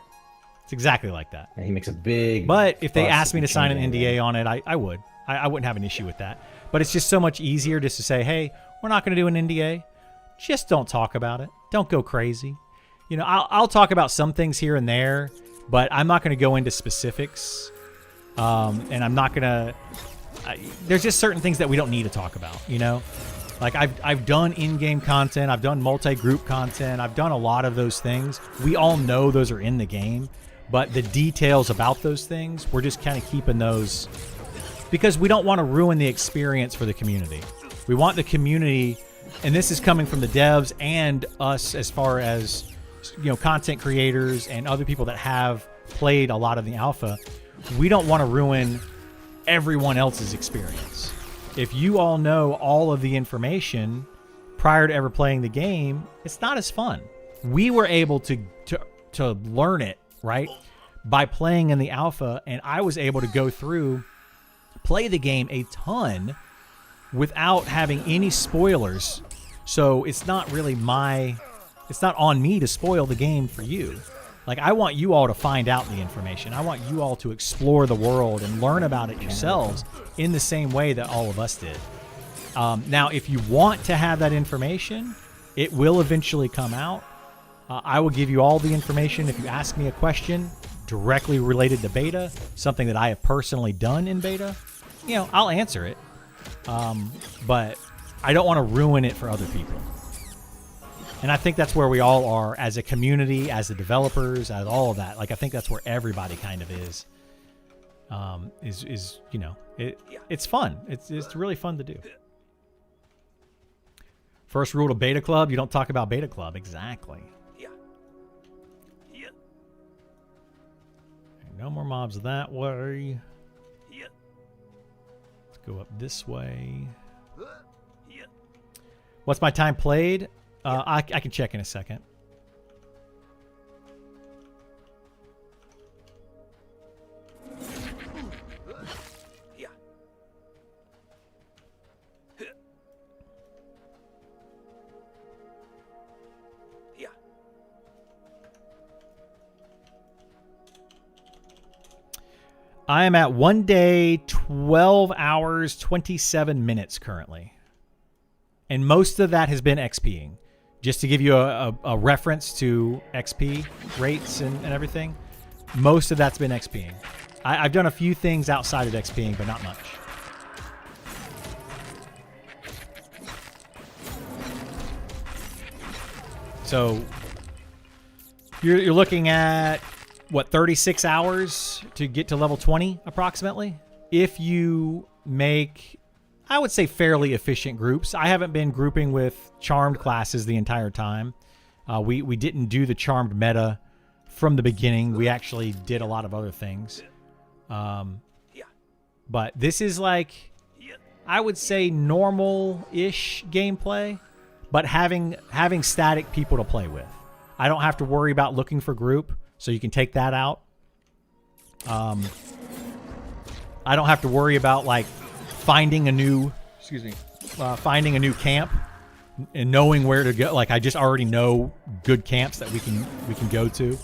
It's exactly like that. And he makes a big. But if they fuss asked me if to you sign an change NDA anything. on it, I would. I wouldn't have an issue with that. But it's just so much easier just to say, hey, we're not going to do an NDA. Just don't talk about it. Don't go crazy. You know, I'll talk about some things here and there, but I'm not going to go into specifics. And I'm not going to... There's just certain things that we don't need to talk about, you know? Like, I've done in-game content. I've done multi-group content. I've done a lot of those things. We all know those are in the game. But the details about those things, we're just kind of keeping those because we don't want to ruin the experience for the community. We want the community, and this is coming from the devs and us as far as, you know, content creators and other people that have played a lot of the alpha. We don't want to ruin everyone else's experience. If you all know all of the information prior to ever playing the game, it's not as fun. We were able to learn it, right, by playing in the alpha, and I was able to go through, play the game a ton, without having any spoilers. So it's not really it's not on me to spoil the game for you. Like, I want you all to find out the information. I want you all to explore the world and learn about it yourselves in the same way that all of us did. Now, if you want to have that information, it will eventually come out. I will give you all the information if you ask me a question directly related to beta, something that I have personally done in beta. You know, I'll answer it. But I don't want to ruin it for other people. And I think that's where we all are as a community, as the developers, as all of that. Like, I think that's where everybody kind of is. You know, it's fun. It's really fun to do. First rule to Beta Club, you don't talk about Beta Club. Exactly. No more mobs that way. Let's go up this way. What's my time played? I can check in a second. I am at 1 day, 12 hours, 27 minutes currently. And most of that has been XPing. Just to give you a reference to XP rates and everything, most of that's been XPing. I've done a few things outside of XPing, but not much. So you're looking at, what, 36 hours to get to level 20 approximately? If you make, I would say, fairly efficient groups. I haven't been grouping with charmed classes the entire time. We didn't do the charmed meta from the beginning. We actually did a lot of other things. But this is like, I would say, normal-ish gameplay, but having static people to play with. I don't have to worry about looking for group, so you can take that out. I don't have to worry about, like, finding a new camp and knowing where to go. Like, I just already know good camps that we can go to.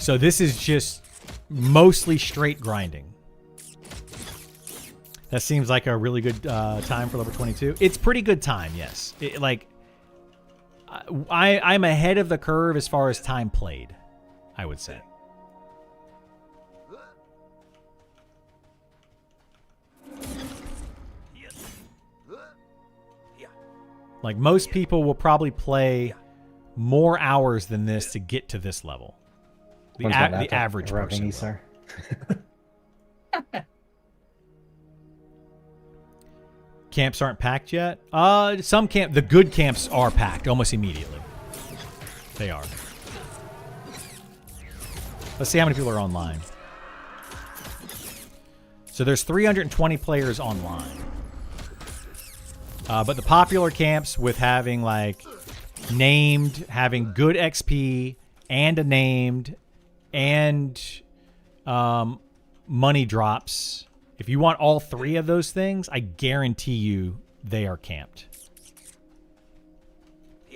So this is just mostly straight grinding. That seems like a really good time for level 22. It's pretty good time, yes. I'm ahead of the curve as far as time played, I would say. Like, most people will probably play more hours than this to get to this level. The average person. Sir. Camps aren't packed yet? The good camps are packed almost immediately. They are. Let's see how many people are online. So there's 320 players online. But the popular camps with having, like, named, having good XP, and a named, and money drops. If you want all three of those things, I guarantee you they are camped.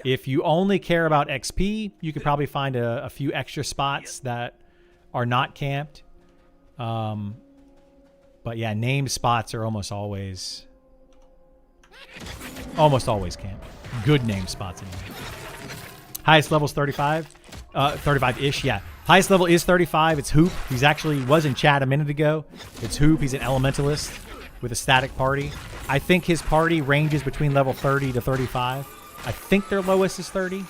If you only care about XP, you could probably find a few extra spots that are not camped. But yeah, named spots are almost always camped. Good named spots anyway. Highest level's 35. 35-ish, yeah. Highest level is 35. It's Hoop. He's actually was in chat a minute ago. It's Hoop. He's an elementalist with a static party. I think his party ranges between level 30 to 35. I think their lowest is 30.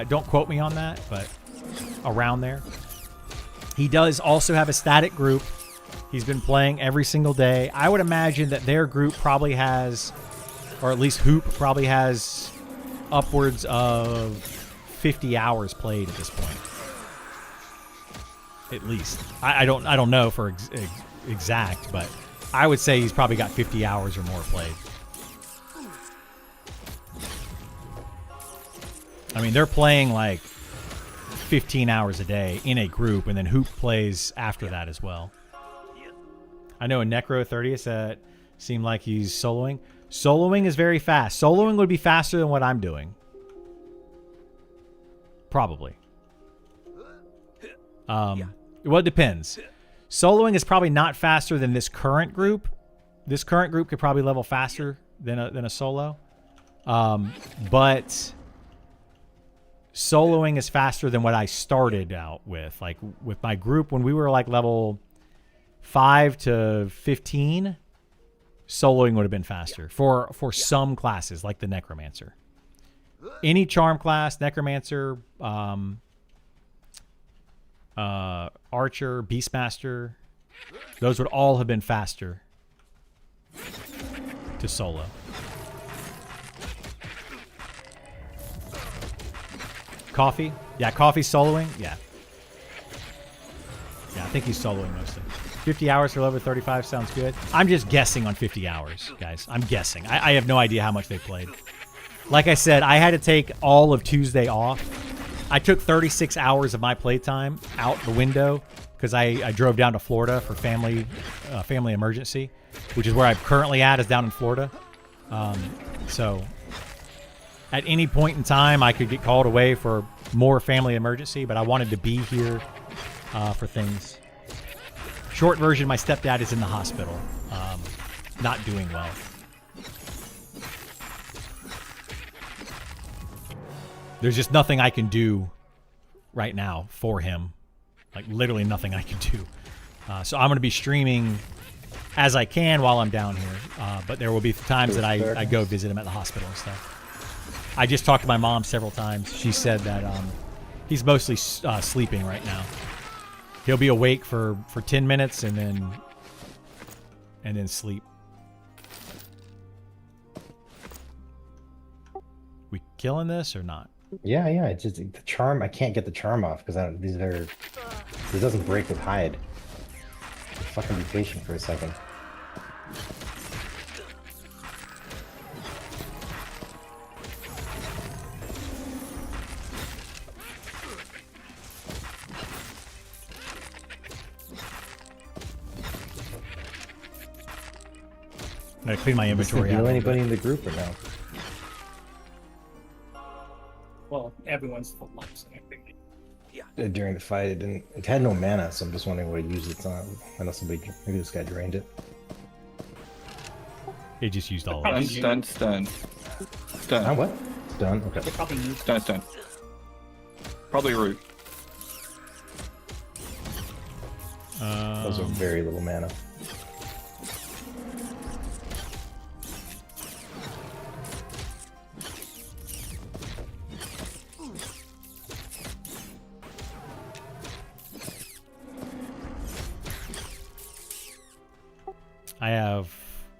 Don't quote me on that, but around there. He does also have a static group. He's been playing every single day. I would imagine that their group probably has, or at least Hoop probably has, upwards of 50 hours played at this point. At least. I don't know for exact, but I would say he's probably got 50 hours or more played. I mean, they're playing like 15 hours a day in a group, and then Hoop plays after that as well. I know a Necro 30th that seemed like he's soloing. Soloing is very fast. Soloing would be faster than what I'm doing. Probably. Well, it depends. Soloing is probably not faster than this current group. This current group could probably level faster than a solo. But soloing is faster than what I started out with. Like with my group, when we were like level 5 to 15, soloing would have been faster for some classes like the Necromancer. Any charm class, Necromancer, Archer, Beastmaster, those would all have been faster to solo. Coffee? Yeah, Coffee's soloing? Yeah. Yeah, I think he's soloing mostly. 50 hours for level 35 sounds good. I'm just guessing on 50 hours, guys. I'm guessing. I have no idea how much they played. Like I said, I had to take all of Tuesday off. I took 36 hours of my playtime out the window because I drove down to Florida for family emergency, which is where I'm currently at, is down in Florida. So at any point in time, I could get called away for more family emergency, but I wanted to be here for things. Short version, my stepdad is in the hospital, not doing well. There's just nothing I can do right now for him. Like, literally nothing I can do. So I'm going to be streaming as I can while I'm down here. But there will be times that I go visit him at the hospital and stuff. I just talked to my mom several times. She said that he's mostly sleeping right now. He'll be awake for 10 minutes and then sleep. We killing this or not? Yeah, yeah. It's just the charm. I can't get the charm off because this doesn't break with hide. Just fucking be patient for a second. I'm gonna clean my inventory Do out. you know anybody in the group or no? Well, everyone's full life, so I think. During the fight, it had no mana, so I'm just wondering what it used it on. Unless maybe this guy drained it. It just used all of it. Stun. Ah, what? It's done. Okay. They probably use Stun. Probably root. Those are very little mana. I have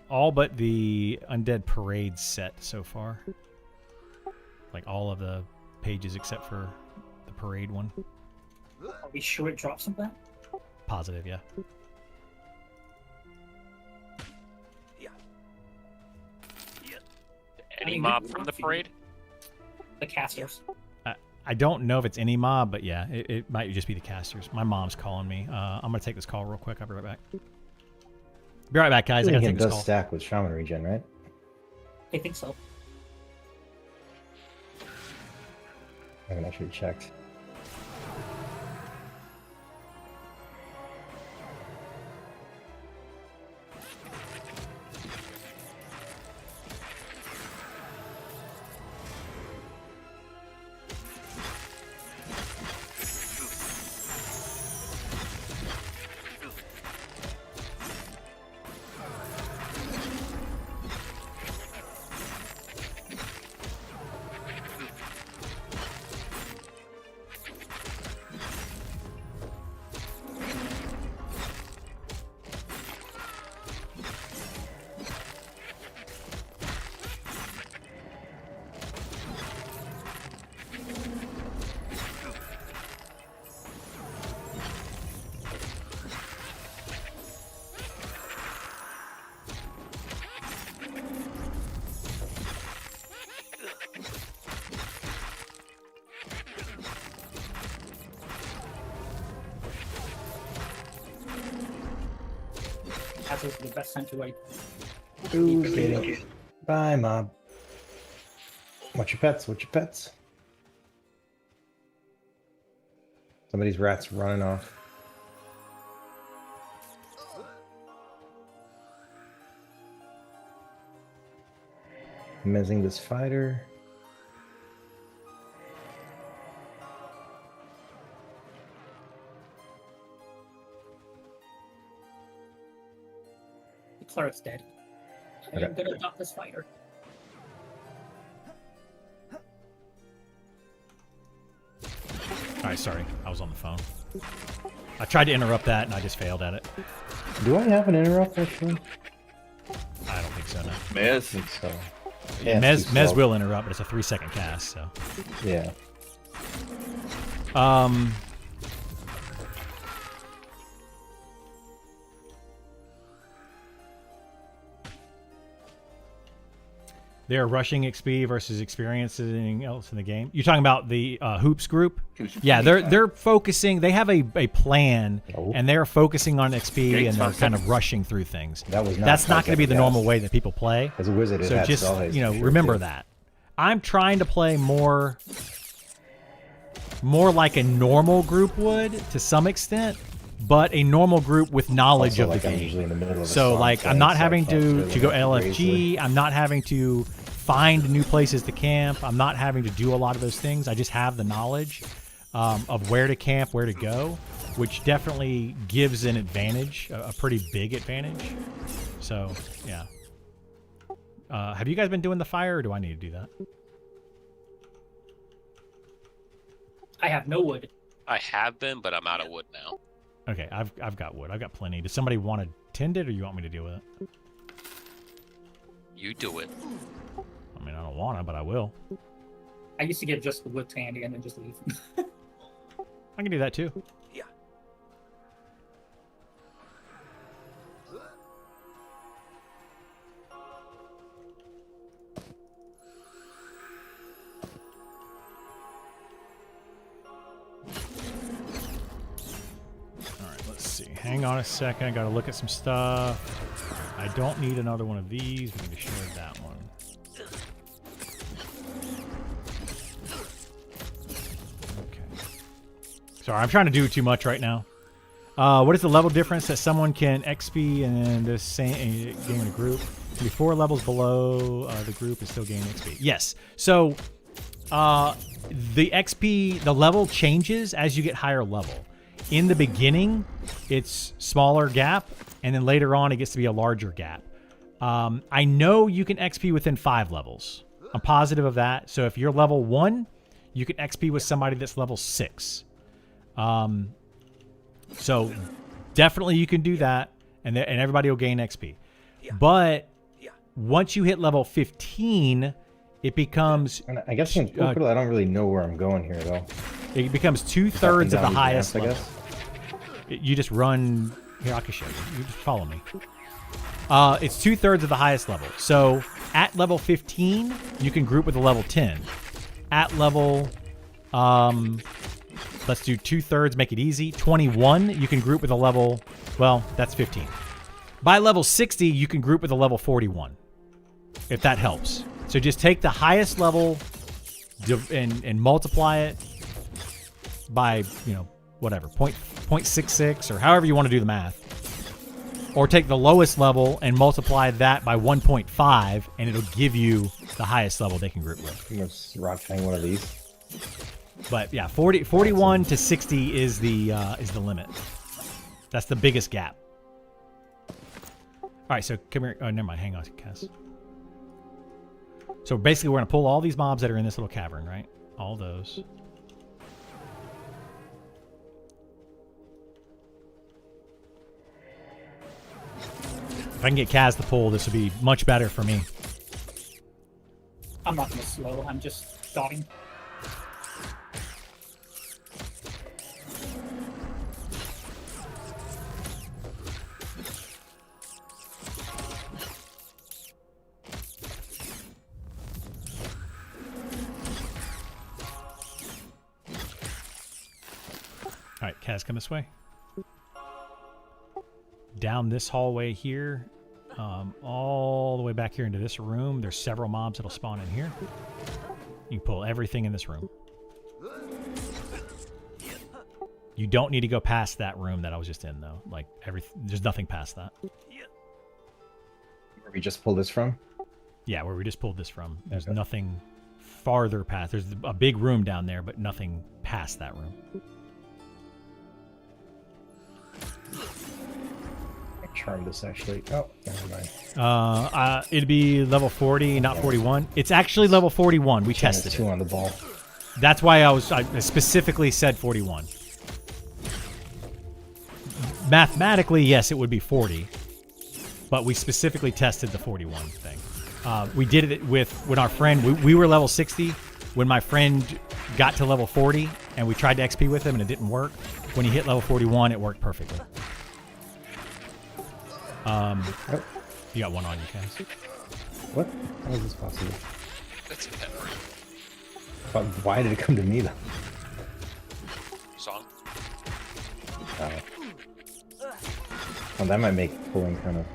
all but the Undead Parade set so far. Like all of the pages except for the parade one. Are we sure it drops something? Positive, yeah. Any mob from the parade? The casters. I don't know if it's any mob, but yeah, it might just be the casters. My mom's calling me. I'm going to take this call real quick. I'll be right back. Be right back, guys. I got to take It this does call. stack with Shaman Regen, right? I think so. I haven't actually checked. hazards are the best sent away. Who's getting? Bye, mob. Watch your pets. Watch your pets. Somebody's rat's running off. Mezzing this fighter. The cleric's dead. I am gonna adopt this fighter. Alright, sorry. I was on the phone. I tried to interrupt that and I just failed at it. Do I have an interrupt actually? I don't think so, no. Mez. I think so. Yeah, it's too Mez slow. will interrupt, but it's a 3-second cast, so. Yeah. They're rushing XP versus experiencing anything else in the game. You're talking about the Hoops group? Yeah, they're focusing. They have a plan, Oh. and they're focusing on XP, Gates and they're 5 kind of seconds. rushing through things. That was not That's not going to be the yes. normal way that people play. As a wizard, it So had just spell haste, sure remember did. that. I'm trying to play more like a normal group would to some extent, but a normal group with knowledge Also, of like, the I'm game. usually in the middle of a So song like I'm playing, not so having I felt to go really crazy. LFG. I'm not having to find new places to camp. I'm not having to do a lot of those things. I just have the knowledge of where to camp, where to go, which definitely gives an advantage, a pretty big advantage. So yeah. Have you guys been doing the fire, or do I need to do that? I have no wood. I have been, but I'm out of wood now. Okay, I've got wood. I've got plenty. Does somebody want to tend it, or you want me to deal with it? You do it. I mean, I don't want to, but I will. I used to give just the wood to Andy and then just leave. I can do that too. Yeah. All right, let's see. Hang on a second. I got to look at some stuff. I don't need another one of these. We can just share that one. Okay. Sorry, I'm trying to do too much right now. What is the level difference that someone can XP in the same game in a group? Be 4 levels below the group is still gaining XP. Yes. So the XP, the level changes as you get higher level. In the beginning, it's smaller gap, and then later on, it gets to be a larger gap. I know you can XP within 5 levels. I'm positive of that. So if you're level 1, you can XP with somebody that's level 6. So definitely you can do that, and everybody will gain XP. But once you hit level 15, it becomes And I guess in Portal, I don't really know where I'm going here though. it becomes Just up and 2/3 of down the these highest ramps, I level. guess. You just run. Here, I can show you. You just follow me. It's 2/3 of the highest level. So at level 15, you can group with a level 10. At level, let's do 2/3, make it easy. 21, you can group with a level. Well, that's 15. By level 60, you can group with a level 41. If that helps. So just take the highest level and multiply it by, whatever, 0.66 or however you want to do the math. Or take the lowest level and multiply that by 1.5, and it'll give you the highest level they can group with. I'm just rock-tying one of these. But yeah, 41 to 60 is the limit. That's the biggest gap. All right, so come here. Oh, never mind. Hang on, Cass. So basically, we're gonna pull all these mobs that are in this little cavern, right? All those. If I can get Kaz to pull, this would be much better for me. I'm not gonna slow. I'm just dotting. All right, Kaz, come this way. down this hallway here, all the way back here into this room. There's several mobs that'll spawn in here. You can pull everything in this room. You don't need to go past that room that I was just in, though. Like, there's nothing past that. Where we just pulled this from? Yeah, where we just pulled this from. There's nothing farther past. There's a big room down there, but nothing past that room. I charmed this actually. Oh, never mind. It'd be level 40, not 41. It's actually level 41. We tested Two it. on the ball. That's why I specifically said 41. Mathematically, yes, it would be 40, but we specifically tested the 41 thing. We did it when our friend, we were level 60. When my friend got to level 40 and we tried to XP with him and it didn't work, when he hit level 41, it worked perfectly. You got one on you, guys. What? How is this possible? That's a pet room. But why did it come to me though? Song. Well, that might make pulling kind of.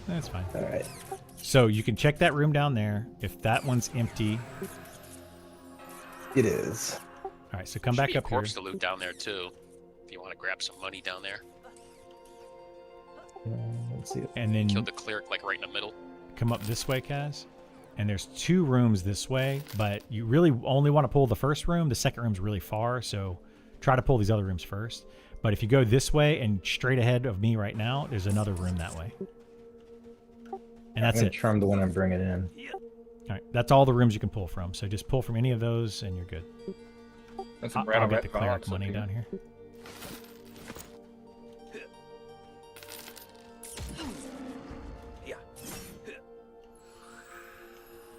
That's fine. All right. So you can check that room down there. If that one's empty, It is. all right. So come Should back be a up here. corpse to loot down there too. If you want to grab some money down there. Let's see. And then Kill the cleric like right in the middle. come up this way, Kaz. And there's 2 rooms this way, but you really only want to pull the first room. The second room's really far, so try to pull these other rooms first. But if you go this way and straight ahead of me right now, there's another room that way. And that's I'm gonna it. charm the one I'm bringing in. All right, that's all the rooms you can pull from. So just pull from any of those, and you're good. That's I'll get the cleric money down here.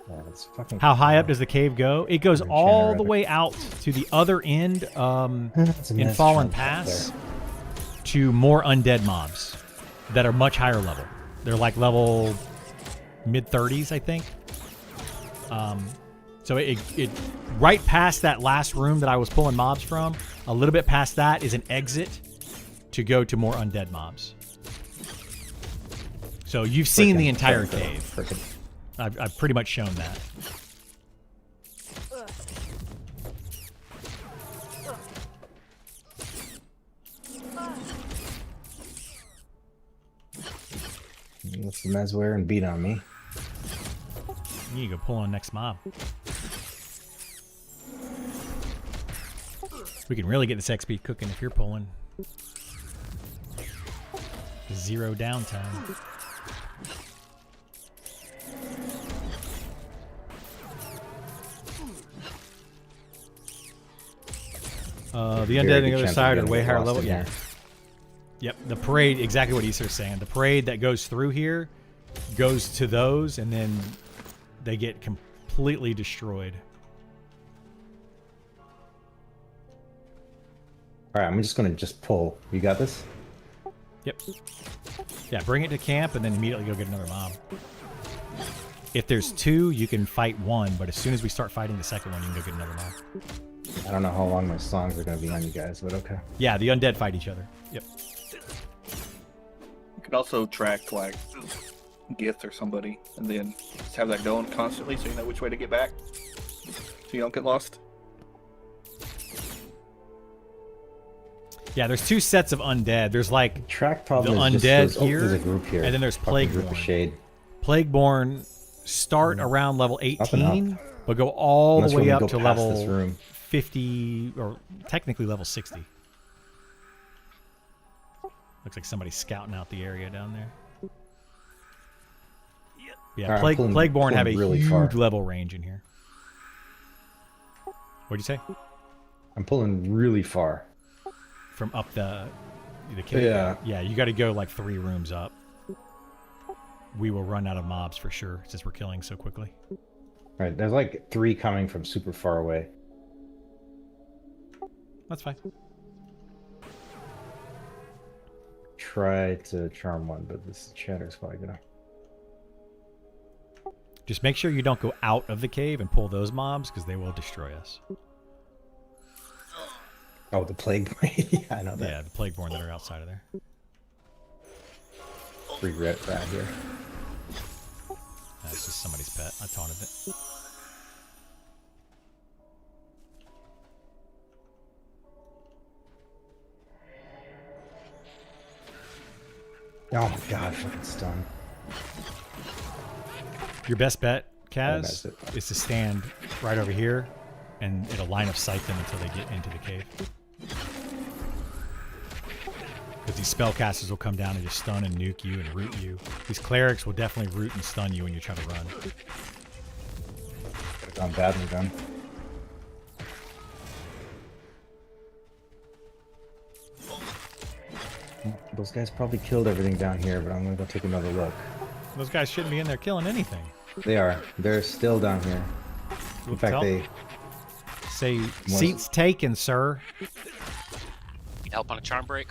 Yeah, it's fucking. How high up does the cave go? It goes Regenerate. all the way out to the other end It's a in mess Fallen charm Pass there. to more undead mobs that are much higher level. They're like level mid-30s, I think. So it right past that last room that I was pulling mobs from, a little bit past that is an exit to go to more undead mobs. So you've seen the Frickin' entire frickin', cave. frickin'. I've pretty much shown that. Let's the Mezwear and beat on me. You go pull on next mob. We can really get this XP cooking if you're pulling. 0 downtime. The undead on the other side are way higher level. Yeah. Yep. The parade, exactly what Isar's saying. The parade that goes through here goes to those, and then they get completely destroyed. All right, I'm just gonna pull. You got this? Yep. Yeah, bring it to camp and then immediately go get another mob. If there's 2, you can fight 1, but as soon as we start fighting the second one, you can go get another mob. I don't know how long my songs are gonna be on you guys, but okay. Yeah, the undead fight each other. Yep. You could also track like Gith or somebody, and then just have that going constantly, so you know which way to get back, so you don't get lost. Yeah, there's 2 sets of undead. There's like Track problem the is just undead those- oh, here, there's a group here. and then there's Fucking group of Plagueborn. shade. Plagueborn start around level Up and 18, but go all Unless the when way we up go to past level this room. 50, or technically level 60. Looks like somebody's scouting out the area down there. Yeah, Alright, I'm pulling- Plagueborn have a pulling really huge far. level range in here. What'd you say? I'm pulling really far. From up the cave? Yeah. Yeah, you got to go like 3 rooms up. We will run out of mobs for sure, since we're killing so quickly. All right, there's like 3 coming from super far away. That's fine. Try to charm one, but this chatter's probably gonna. Just make sure you don't go out of the cave and pull those mobs, because they will destroy us. Oh, the plague blade. Yeah, I know that. Yeah, the Plagueborn that are outside of there. regret rat here. That's just somebody's pet. I taunted it. Oh my god, fucking stun. Your best bet, that's Kaz, it. is to stand right over here, and it'll line of sight them until they get into the cave. Because these spellcasters will come down and just stun and nuke you and root you. These clerics will definitely root and stun you when you're trying to run. Could have gone badly then. Those guys probably killed everything down here, but I'm gonna go take another look. Those guys shouldn't be in there killing anything. They are. They're still down here. In fact, they... say seats taken, sir. Need help on a charm break?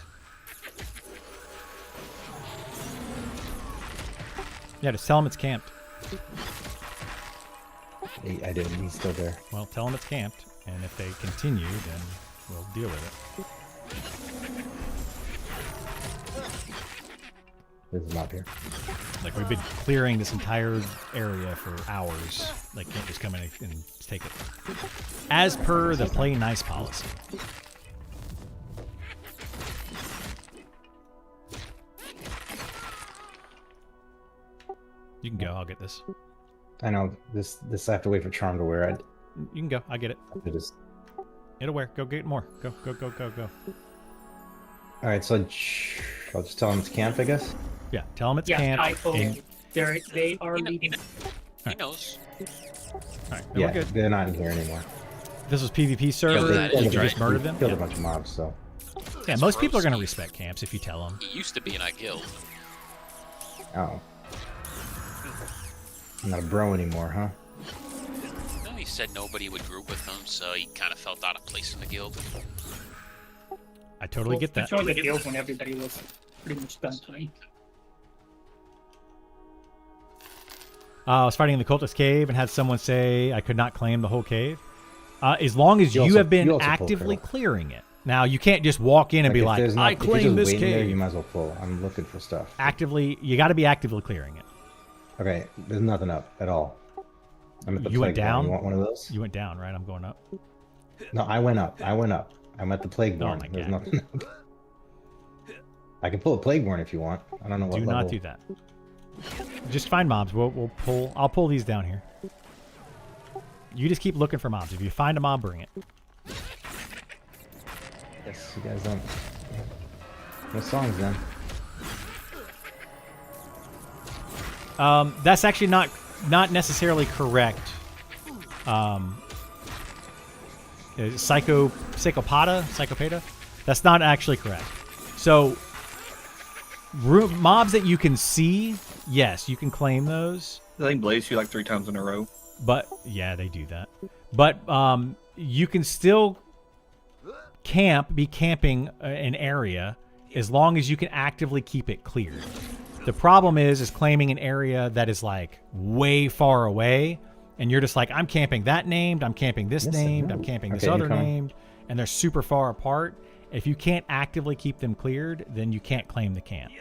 Yeah, just tell them it's camped. I didn't. He's still there. Well, tell them it's camped, and if they continue, then we'll deal with it. There's a mob here. Like, we've been clearing this entire area for hours. They can't just come in and take it. As per the play nice policy. You can go. I'll get this. I know this. I have to wait for Charm to wear. You can go. I get it. I just. It'll wear. Go get more. Go, go, go, go, go. All right, so I'll just tell him it's camp, I guess. Yeah, tell them it's Yeah, camp. I told and- you. They are leaving. He knows. All right, then Yeah, we're good. they're not in here anymore. This was PvP server. that You is just right. murdered them. Killed Yeah, a bunch of mobs, so. Yeah, most people are going to Broski. respect camps if you tell them. He used to be in our guild. Oh. I'm not a bro anymore, huh? No, he said nobody would group with him, so he kind of felt out of place in the guild. I totally get I that. joined the guild when everybody was pretty much done tonight. I was fighting in the cultist cave and had someone say I could not claim the whole cave. As long as You you, also- have been you also pull actively Colonel. clearing it. Now, you can't just walk in and be if like, there's I if you're claim just this waiting cave. there, you might as well pull. I'm looking for stuff. Actively, you got to be actively clearing it. Okay, there's nothing up at all. I'm at the You went Plague Born. down? You want one of those? You went down, right? I'm going up. No, I went up. I'm at the Plagueborn. my There's God. nothing up. I can pull a Plagueborn if you want. I don't know what Do level. not do that. Just find mobs. We'll pull. I'll pull these down here. You just keep looking for mobs. If you find a mob, bring it. Yes, you guys don't. No songs then. That's actually not necessarily correct. Psychopata. That's not actually correct. So, mobs that you can see, yes, you can claim those. I think Blaze you like 3 times in a row. But yeah, they do that. But you can still be camping an area as long as you can actively keep it cleared. The problem is claiming an area that is like way far away, and you're just like, I'm camping that named, I'm camping this Yes, named, I I'm know. camping this Okay, other you're coming. named, and they're super far apart. If you can't actively keep them cleared, then you can't claim the camp.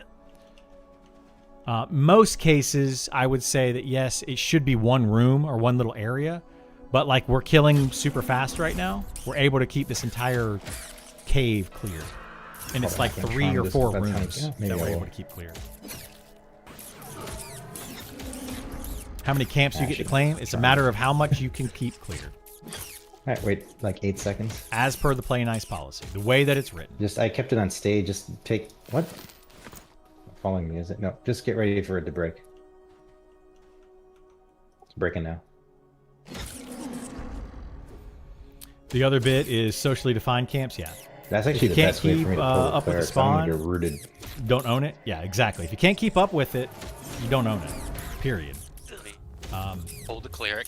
Most cases, I would say that yes, it should be one room or one little area, but like we're killing super fast right now, we're able to keep this entire cave clear, and it's Oh, I like can't 3 find or this, 4 but that's rooms how- yeah, maybe that we're I able will. to keep clear. How many camps you get to Actually, claim? It's a matter of how much you can keep cleared, Alright, wait, like 8 seconds. as per the play nice policy, the way that it's written. I kept it on stage. Just take what? Not following me, is it? No, just get ready for it to break. It's breaking now. The other bit is socially defined camps. Yeah, That's actually you the can't best way keep, for me to pull up with the clerics. I'm gonna spawn, get rooted. don't own it. Yeah, exactly. If you can't keep up with it, you don't own it. Period. Hold the cleric.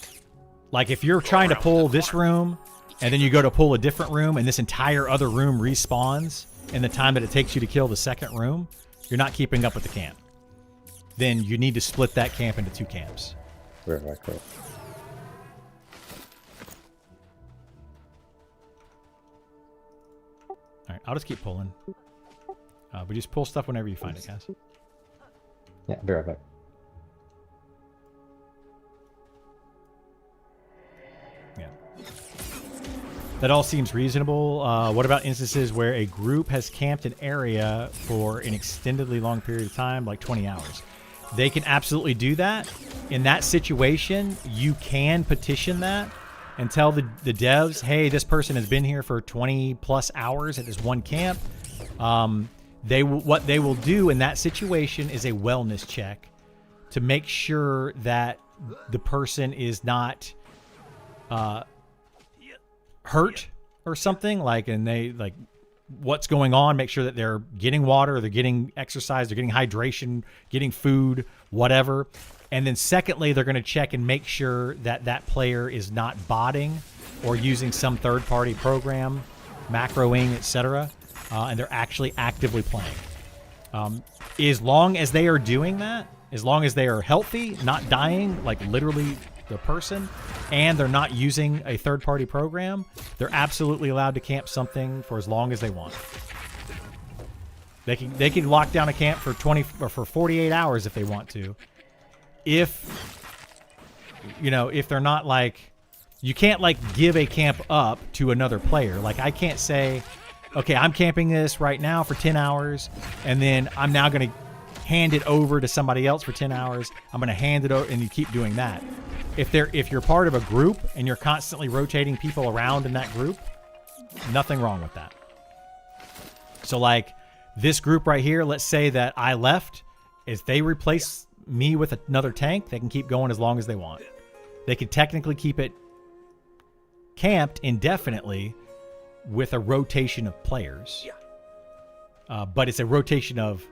Like if you're trying to pull this room, and then you go to pull a different room, and this entire other room respawns in the time that it takes you to kill the second room, you're not keeping up with the camp. Then you need to split that camp into 2 camps. Where have I go? All right, I'll just keep pulling. But just pull stuff whenever you find it, guys. Yeah, be right back. Yeah. That all seems reasonable. What about instances where a group has camped an area for an extendedly long period of time, like 20 hours? They can absolutely do that. In that situation, you can petition that and tell the devs, hey, this person has been here for 20 plus hours at this one camp. What they will do in that situation is a wellness check to make sure that the person is not hurt or something, like, and they like what's going on, make sure that they're getting water, they're getting exercise, they're getting hydration, getting food, whatever. And then secondly, they're going to check and make sure that that player is not botting or using some third-party program, macroing, etc., and they're actually actively playing. As long as they are doing that, as long as they are healthy, not dying, like literally the person, and they're not using a third-party program, they're absolutely allowed to camp something for as long as they want. They can lock down a camp for 20 or for 48 hours if they want to. If they're not like, you can't like give a camp up to another player. Like I can't say, okay, I'm camping this right now for 10 hours, and then I'm now going to hand it over to somebody else for 10 hours. I'm going to hand it over, and you keep doing that. If you're part of a group and you're constantly rotating people around in that group, nothing wrong with that. So like this group right here, let's say that I left, if they replace me with another tank, they can keep going as long as they want. They can technically keep it camped indefinitely with a rotation of players, but it's a rotation of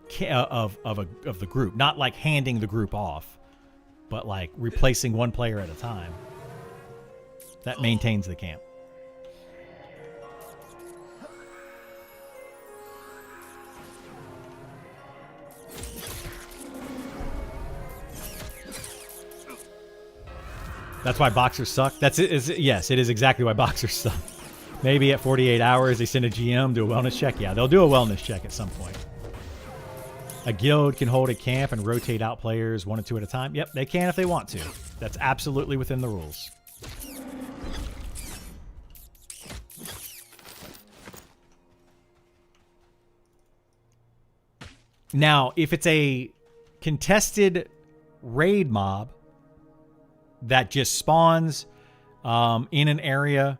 the group, not like handing the group off, but like replacing one player at a time. That maintains the camp. That's why boxers suck. Yes, it is exactly why boxers suck. Maybe at 48 hours they send a GM to a wellness check. Yeah, they'll do a wellness check at some point. A guild can hold a camp and rotate out players 1 or 2 at a time. Yep, they can if they want to. That's absolutely within the rules. Now, if it's a contested raid mob that just spawns in an area,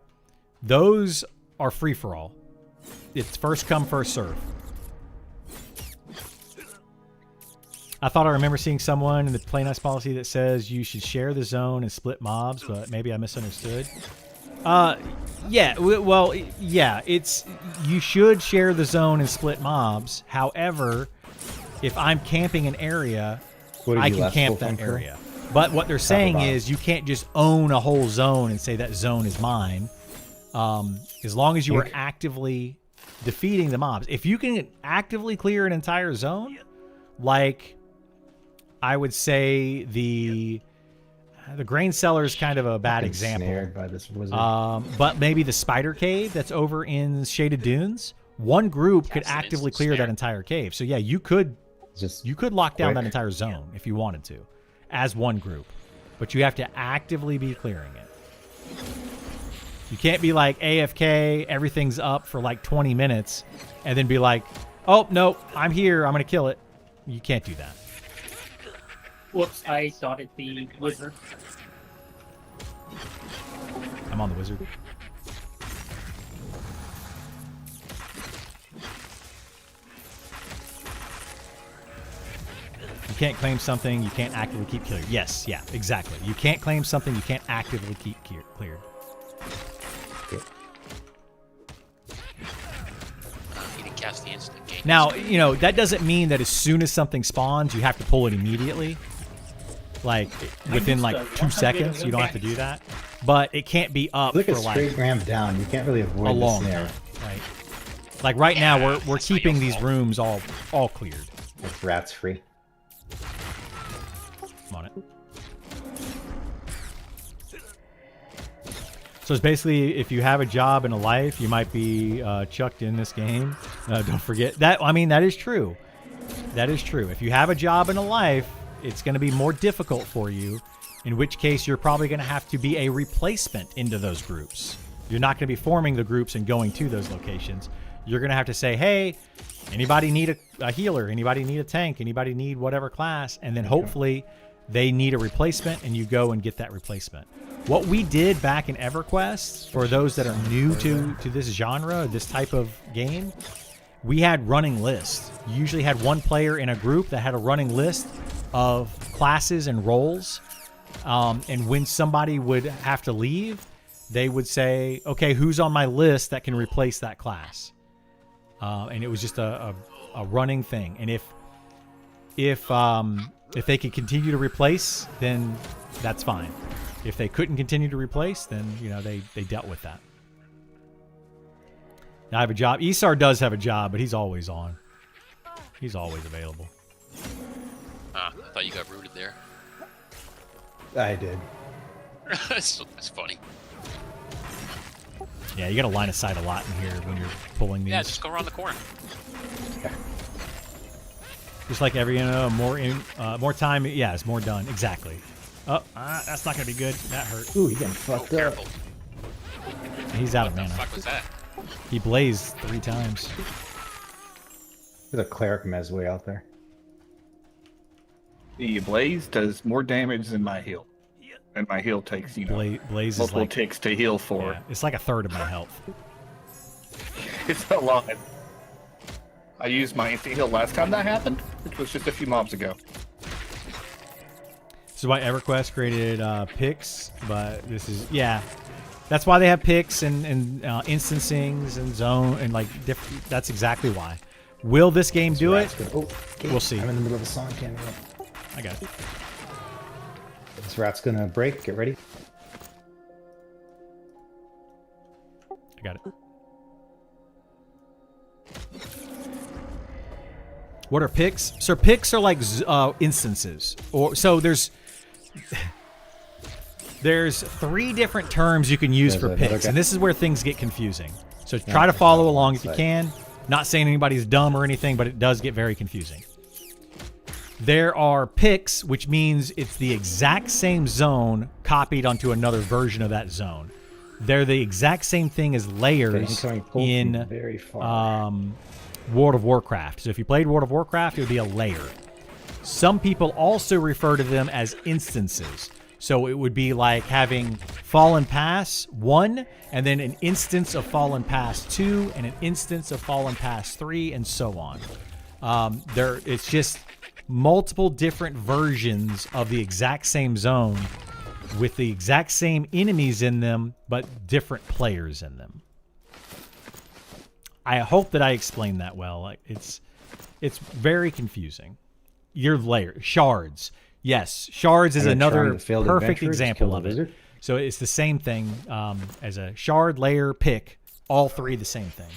those are free for all. It's first come, first serve. I thought I remember seeing someone in the Play Nice policy that says you should share the zone and split mobs, but maybe I misunderstood. Yeah, well, yeah, it's you should share the zone and split mobs. However, if I'm camping an area, I can camp that area. But what they're saying is you can't just own a whole zone and say that zone is mine. As long as you are actively defeating the mobs. If you can actively clear an entire zone, like I would say the grain cellar is kind of a bad example. Snared by this wizard. But maybe the spider cave that's over in Shaded Dunes, one group could actively clear that entire cave. So yeah, you could lock down that entire zone if you wanted to, as one group, but you have to actively be clearing it. You can't be like AFK, everything's up for like 20 minutes, and then be like, oh, no, I'm here, I'm going to kill it. You can't do that. Whoops, I dotted the wizard. I'm on the wizard. You can't claim something, you can't actively keep cleared. Yes, yeah, exactly. You can't claim something, you can't actively keep cleared. You didn't cast the instant game. Now, you know, that doesn't mean that as soon as something spawns, you have to pull it immediately. Like, within like 2 seconds, you don't have to do that. But it can't be up Look for at like straight ramp down. You can't really avoid a the long snare. time. Right? Like right now, we're keeping these rooms all cleared. It's rats free. I'm on it. So it's basically, if you have a job and a life, you might be chucked in this game. Don't forget that. I mean, that is true. That is true. If you have a job and a life, it's going to be more difficult for you, in which case you're probably going to have to be a replacement into those groups. You're not going to be forming the groups and going to those locations. You're going to have to say, hey, anybody need a healer? Anybody need a tank? Anybody need whatever class? And then hopefully they need a replacement, and you go and get that replacement. What we did back in EverQuest, for those that are new to this genre, this type of game, we had running lists. You usually had one player in a group that had a running list of classes and roles. And when somebody would have to leave, they would say, okay, who's on my list that can replace that class? And it was just a running thing. And if they could continue to replace, then that's fine. If they couldn't continue to replace, then they dealt with that. Now I have a job. Isar does have a job, but he's always on. He's always available. I thought you got rooted there. I did. That's funny. Yeah, you got to line of sight a lot in here when you're pulling these. Yeah, just go around the corner. Just like every more time. Yeah, it's more done. Exactly. Oh, that's not gonna be good. That hurt. Ooh, he getting fucked up. Careful. He's out of What the mana. fuck was that? He blazed 3 times. There's a cleric mez way out there. The blaze does more damage than my heal, and my heal takes Blaze is multiple like ticks to heal for. yeah, it's like a third of my health. It's a lot. I used my instant heal last time that happened, which was just a few mobs ago. This is why EverQuest created picks, but this is that's why they have picks and instancings and zone and like different. That's exactly why. Will this game do it? Oh, okay. We'll see. I'm in the middle of a song. Can't remember. I got it. This rat's gonna break. Get ready. I got it. What are picks? So picks are like instances, or so there's 3 different terms you can use There's for another picks, guy. and this is where things get confusing. So try to follow along if you can. Not saying anybody's dumb or anything, but it does get very confusing. There are picks, which means it's the exact same zone copied onto another version of that zone. They're the exact same thing as layers Incoming pull from in very far. World of Warcraft. So if you played World of Warcraft, it would be a layer. Some people also refer to them as instances. So it would be like having Fallen Pass 1, and then an instance of Fallen Pass 2, and an instance of Fallen Pass 3, and so on. It's just multiple different versions of the exact same zone with the exact same enemies in them, but different players in them. I hope that I explained that well. Like it's very confusing. Your layer shards. Yes, shards is I'm gonna try another the failed perfect adventurer, just example kill of the it. wizard. So it's the same thing as a shard, layer, pick. All 3 the same thing.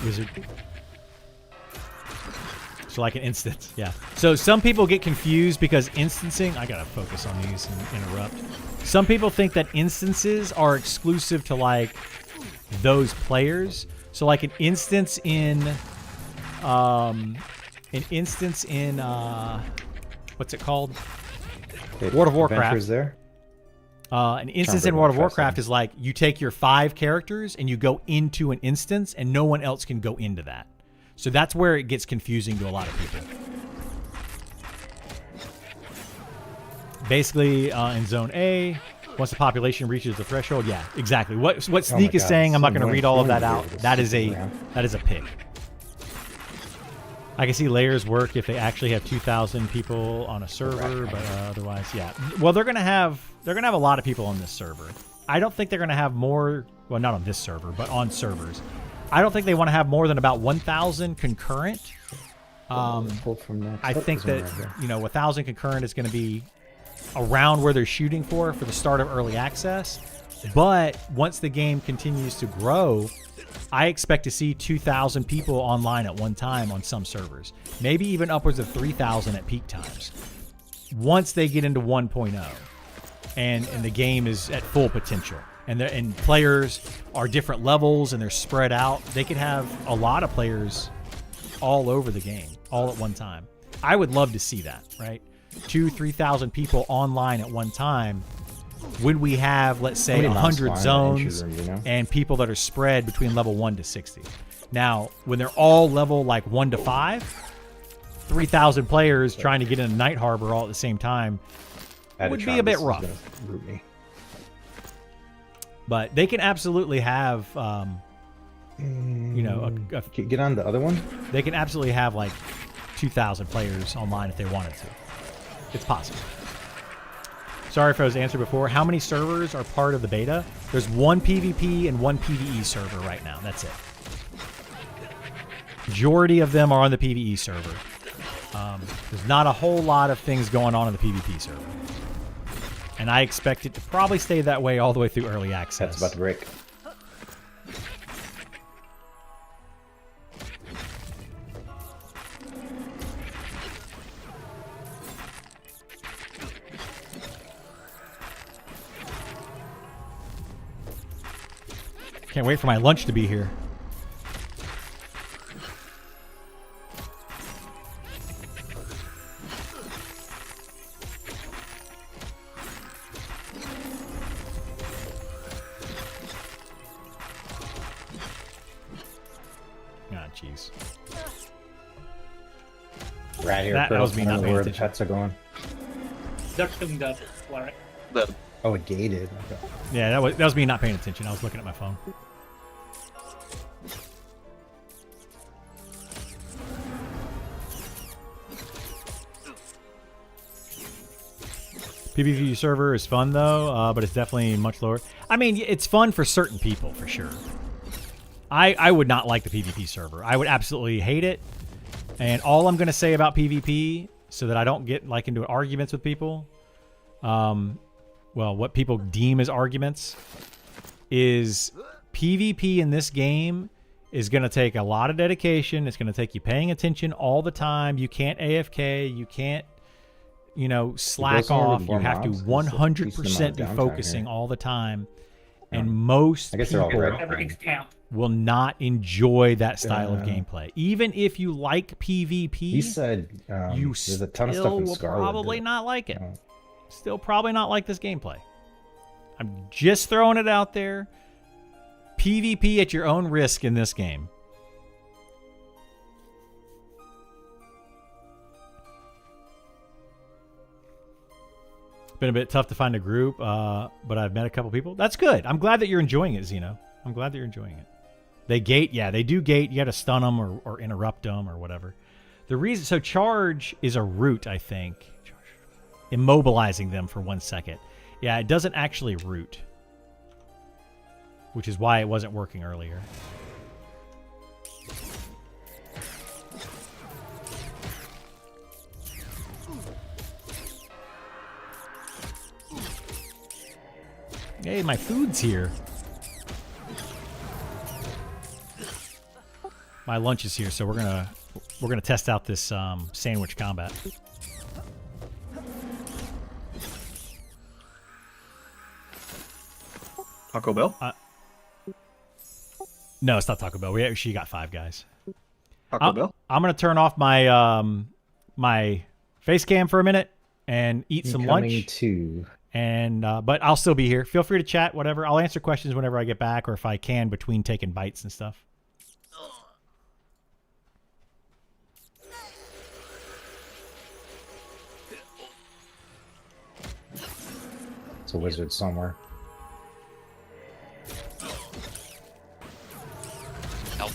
Wizard. So like an instance, yeah. So some people get confused because instancing, I gotta focus on these and interrupt. Some people think that instances are exclusive to like those players. So like an instance in what's it called? World of Warcraft. Adventurers there. An instance Sounds in like World of about 5 Warcraft seconds. is like you take your 5 characters and you go into an instance and no one else can go into that. So that's where it gets confusing to a lot of people. Basically, in Zone A, once the population reaches the threshold, yeah, exactly. What Sneak is God, saying, I'm not so going to read annoying. all of that I'm out. gonna be That is able a to skip pick. I can see layers work if they actually have 2,000 people on a server, but otherwise, yeah. Well, they're gonna have a lot of people on this server. I don't think they're gonna have more. Well, not on this server, but on servers. I don't think they want to have more than about 1,000 concurrent. Pull from next. I Oh, think there's that one right there. 1,000 concurrent is going to be around where they're shooting for the start of early access. But once the game continues to grow, I expect to see 2,000 people online at one time on some servers, maybe even upwards of 3,000 at peak times. Once they get into 1.0 and the game is at full potential, and players are different levels and they're spread out, they could have a lot of players all over the game all at one time. I would love to see that, right? 2,000-3,000 people online at one time. When we have, let's say, How many mobs 100 spawn in an zones entry room, you know? and people that are spread between level 1 to 60. Now, when they're all level like 1 to 5, 3,000 players trying to get into Night Harbor all at the same time would be a bit rough. But they can absolutely have, you know, Get on the other one. they can absolutely have like 2,000 players online if they wanted to. It's possible. Sorry if I was answered before. How many servers are part of the beta? There's one PvP and one PvE server right now. That's it. Majority of them are on the PvE server. There's not a whole lot of things going on the PvP server. And I expect it to probably stay that way all the way through early access. That's about to break. Can't wait for my lunch to be here. Ah, jeez. Right here. That was me not paying where the attention. pets are going. They're doing that, Larry. Oh, it gated. Okay. Yeah, that was me not paying attention. I was looking at my phone. PvP server is fun though, but it's definitely much lower. I mean, it's fun for certain people for sure. I would not like the PvP server. I would absolutely hate it. And all I'm going to say about PvP, so that I don't get like into arguments with people, well, what people deem as arguments, is PvP in this game is going to take a lot of dedication. It's going to take you paying attention all the time. You can't AFK. You can't, you know, slack somewhere off. with You more have to mobs, 'cause it's a decent 100% be amount of downtime focusing here. all the time. Yeah. And most I guess they're all people red. Everything's camped. will not enjoy that style of Yeah. gameplay. Even if you like PvP, He said you there's a ton of stuff still in will Scarlet. probably that- not like it. Oh. Still probably not like this gameplay. I'm just throwing it out there. PvP at your own risk in this game. Been a bit tough to find a group, but I've met a couple people. That's good. I'm glad that you're enjoying it, Zeno. I'm glad that you're enjoying it. They gate, yeah, they do gate. You got to stun them or interrupt them or whatever. The reason, so charge is a root, I think. Immobilizing them for 1 second. Yeah, it doesn't actually root, which is why it wasn't working earlier. Hey, my food's here. My lunch is here, so we're gonna test out this sandwich combat. Taco Bell? No, it's not Taco Bell. We actually got 5 guys. Taco Bell? I'm gonna turn off my my face cam for a minute and eat some Coming lunch. to And but I'll still be here. Feel free to chat, whatever. I'll answer questions whenever I get back, or if I can between taking bites and stuff. it's a wizard somewhere. Help.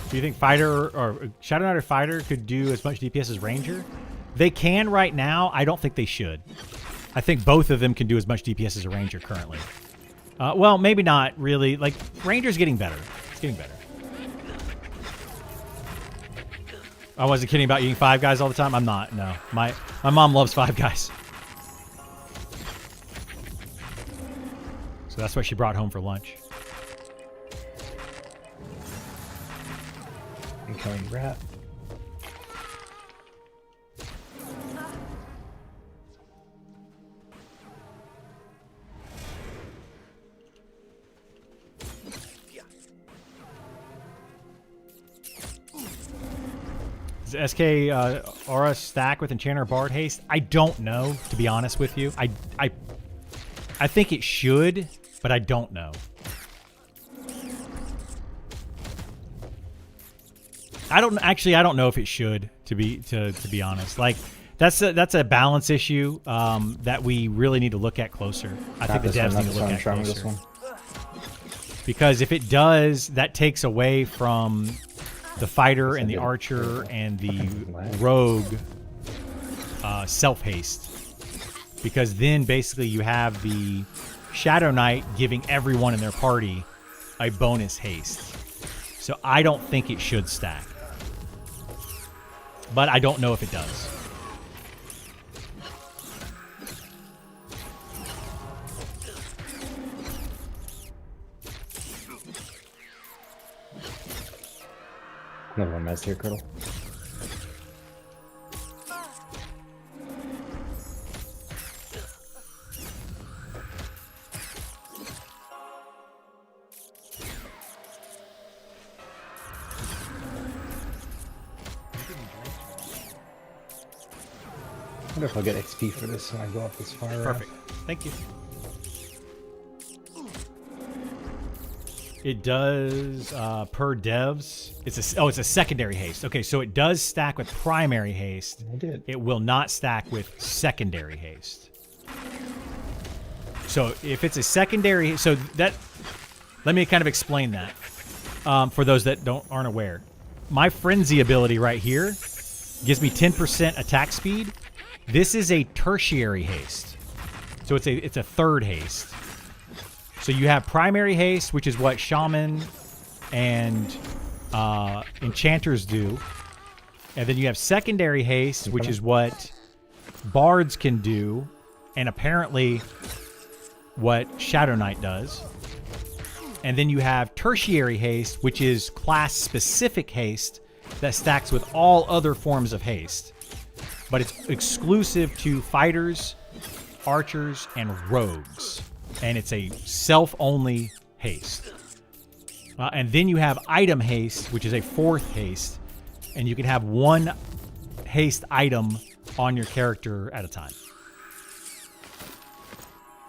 Do you think Fighter or Shadow Knight or Fighter could do as much DPS as Ranger? They can right now. I don't think they should. I think both of them can do as much DPS as a ranger currently. Well, maybe not really. Like, ranger's getting better. It's getting better. I wasn't kidding about eating Five Guys all the time. I'm not. No, my mom loves Five Guys, so that's what she brought home for lunch. Incoming rat. Does SK Aura stack with Enchanter Bard haste? I don't know, to be honest with you. I think it should, but I don't know. I don't know if it should, to be honest. Like, that's a balance issue that we really need to look at closer. I think the devs need to look at closer. Because if it does, that takes away from the fighter and the archer and the rogue self haste. Because then basically you have the Shadow Knight giving everyone in their party a bonus haste. So I don't think it should stack. But I don't know if it does. Another one mess here, Curdle. I wonder if I'll get XP for this when I go up this far. Perfect. Thank you. It does per devs. It's a secondary haste. Okay, so it does stack with primary haste. I did. It will not stack with secondary haste. So if it's a secondary, so that, let me kind of explain that for those that aren't aware. My frenzy ability right here gives me 10% attack speed. This is a tertiary haste, so it's a third haste. So you have primary haste, which is what shaman and enchanters do, and then you have secondary haste, which is what bards can do, and apparently what Shadow Knight does. And then you have tertiary haste, which is class-specific haste that stacks with all other forms of haste. But it's exclusive to fighters, archers, and rogues. And it's a self-only haste. And then you have item haste, which is a fourth haste. And you can have one haste item on your character at a time.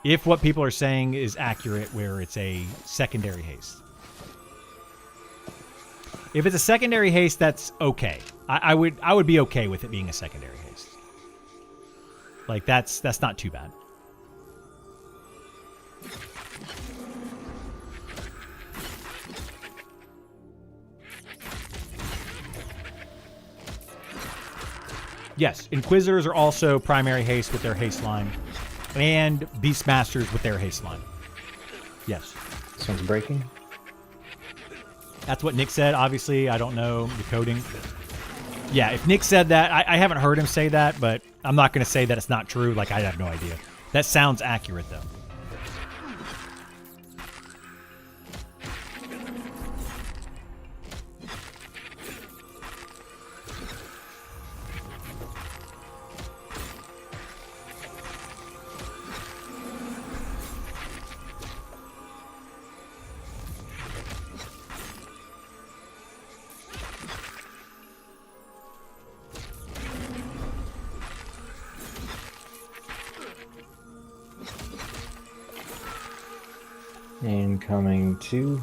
If what people are saying is accurate, where it's a secondary haste. If it's a secondary haste, that's okay. I would be okay with it being a secondary haste. Like, that's not too bad. Yes, Inquisitors are also primary haste with their haste line. And Beastmasters with their haste line. Yes. This one's breaking. That's what Nick said. Obviously, I don't know the coding. Yeah, if Nick said that, I haven't heard him say that, but I'm not going to say that it's not true. Like, I have no idea. That sounds accurate, though. Incoming 2.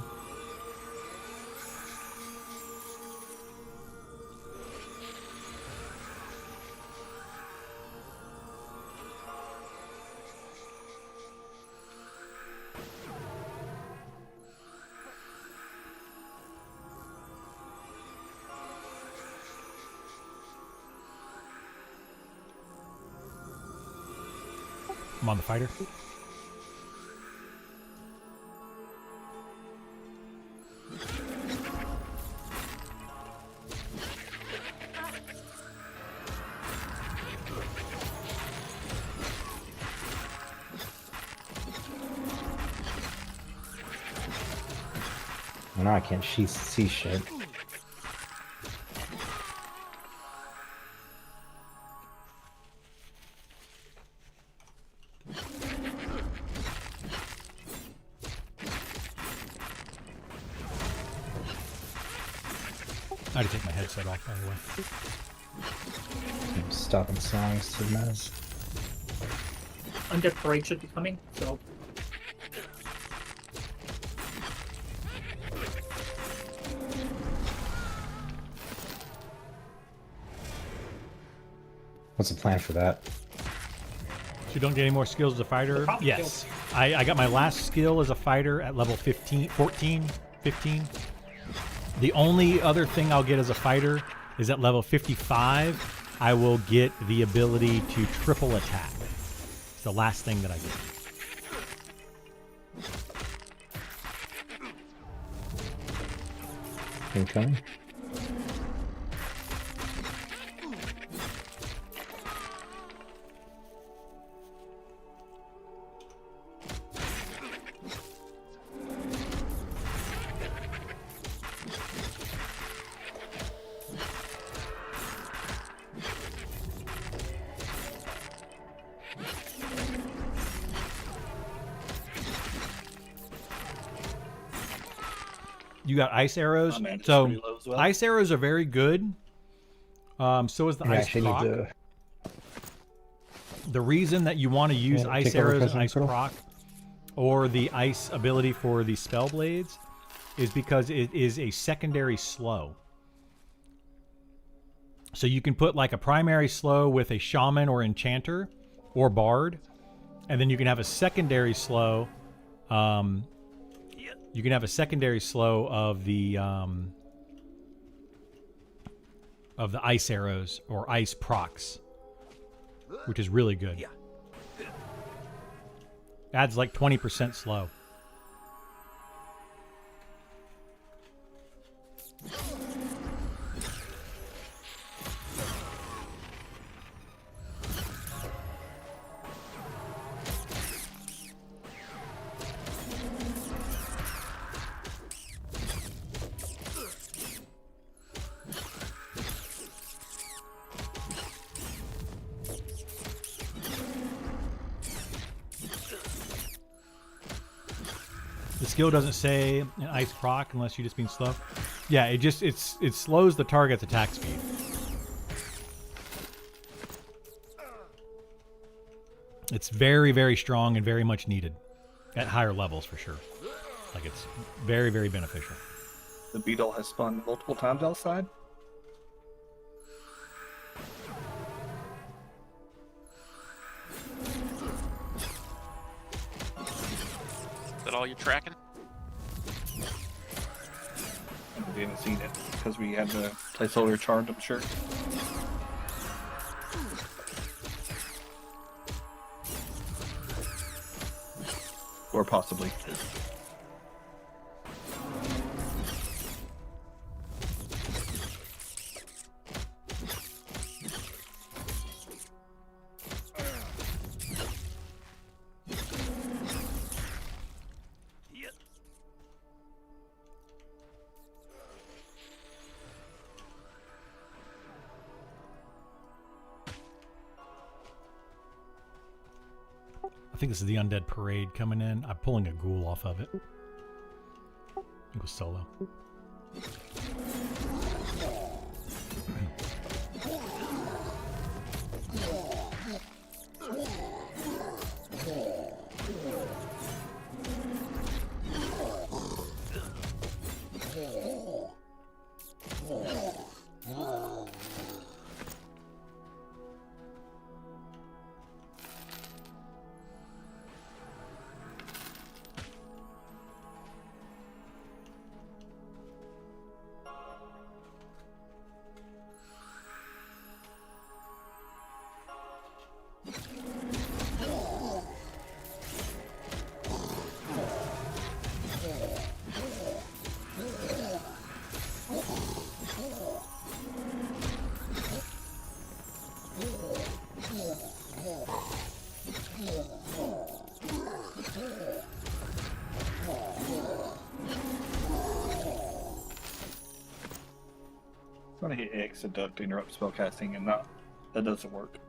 I'm on the fighter. Oh, no, I can't see shit. I had to take my headset off, by the way. I'm stopping songs to mess. Undead Parade should be coming, so What's the plan for that? So you don't get any more skills as a fighter? Probably Yes. I got my last skill as a fighter at level 15, 14, 15. The only other thing I'll get as a fighter is at level 55, I will get the ability to triple attack. It's the last thing that I get. Incoming? You got ice arrows. Oh, man, it's So pretty low as well. ice arrows are very good. So is the You ice actually need proc. to. The reason that you want to use Yeah, ice take over arrows and President ice Criddle. proc or the ice ability for the spell blades is because it is a secondary slow. So you can put like a primary slow with a shaman or enchanter or bard, and then you can have a secondary slow. You can have a secondary slow of the ice arrows or ice procs, which is really good. Adds like 20% slow. The skill doesn't say an ice proc unless you just mean slow. Yeah, it slows the target's attack speed. It's very, very strong and very much needed at higher levels for sure. Like it's very, very beneficial. The beetle has spun multiple times outside. Is that all you're tracking? We haven't seen it because we had the placeholder charmed, I'm sure. Or possibly. I think this is the Undead Parade coming in. I'm pulling a ghoul off of it. It was solo. I'm gonna hit X and duck to interrupt spellcasting, and not that doesn't work.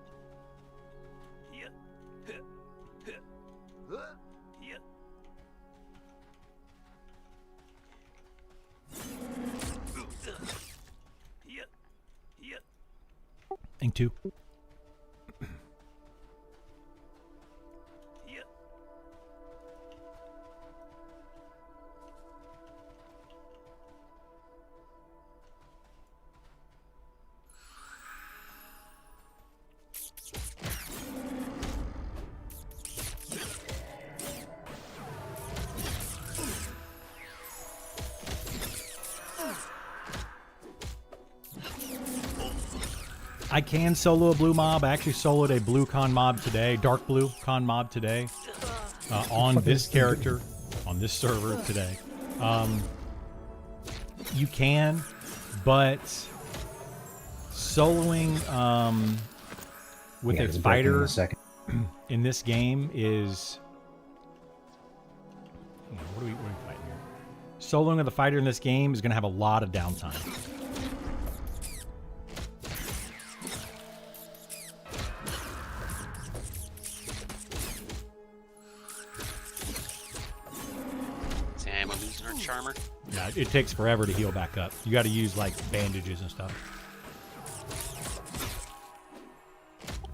Ink 2. I can solo a blue mob. I actually soloed a blue con mob today, dark blue con mob today, on this character, on this server today. You can, but soloing with Yeah, a it's breaking in fighter a second. in this game is. Hang on, what are we fighting here? Soloing with a fighter in this game is going to have a lot of downtime. Damn, we're losing our charmer. Yeah, it takes forever to heal back up. You got to use like bandages and stuff.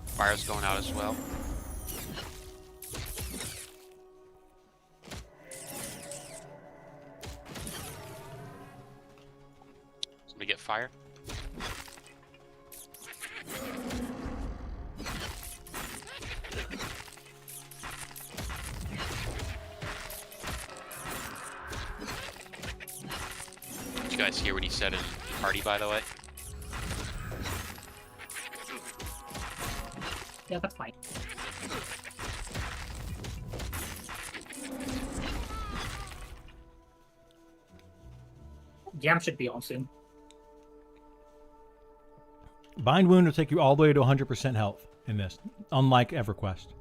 Fire's going out as well. Somebody get fire. Did you guys hear what he said in party, by the way? Yeah, that's fine. Jam should be on soon. Bind Wound will take you all the way to 100% health in this, unlike EverQuest.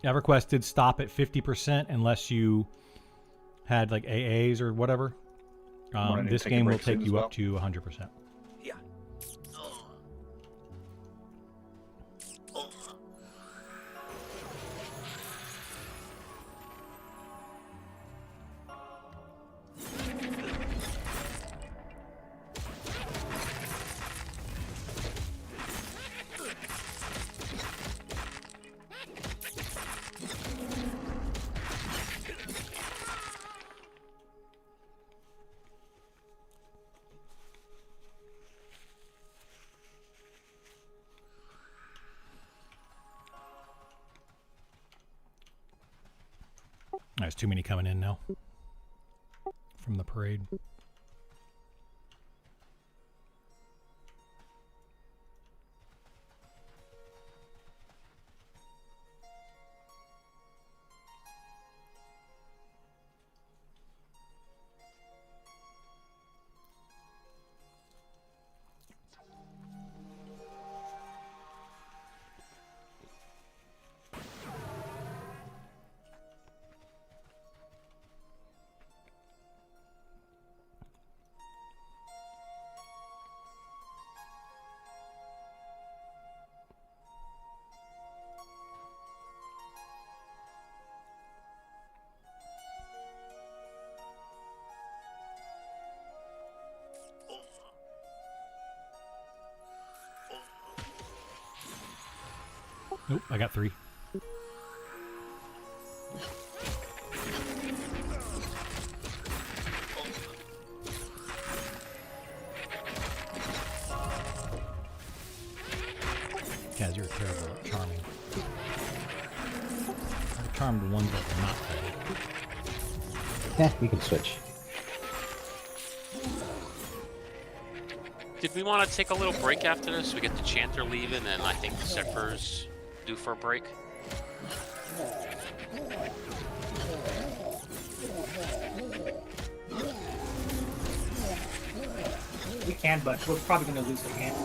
EverQuest did stop at 50% unless you had like AAs or whatever. Wanna This take a game will break soon take as you well? up to 100%. There's too many coming in now from the parade. Nope, I got 3. Guys, you're terrible at charming. I charmed the ones that are not ready. You can switch. Did we want to take a little break after this? We get the Chanter leaving, and I think Zephyr's due for a break. We can, but we're probably going to lose the hand.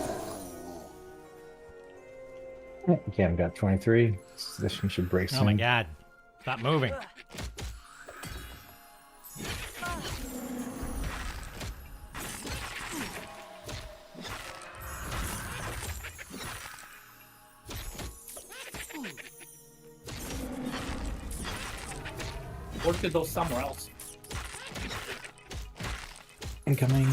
Okay, I've got 23. This one should break soon. Oh my god. Stop moving. or we could go somewhere else. Incoming.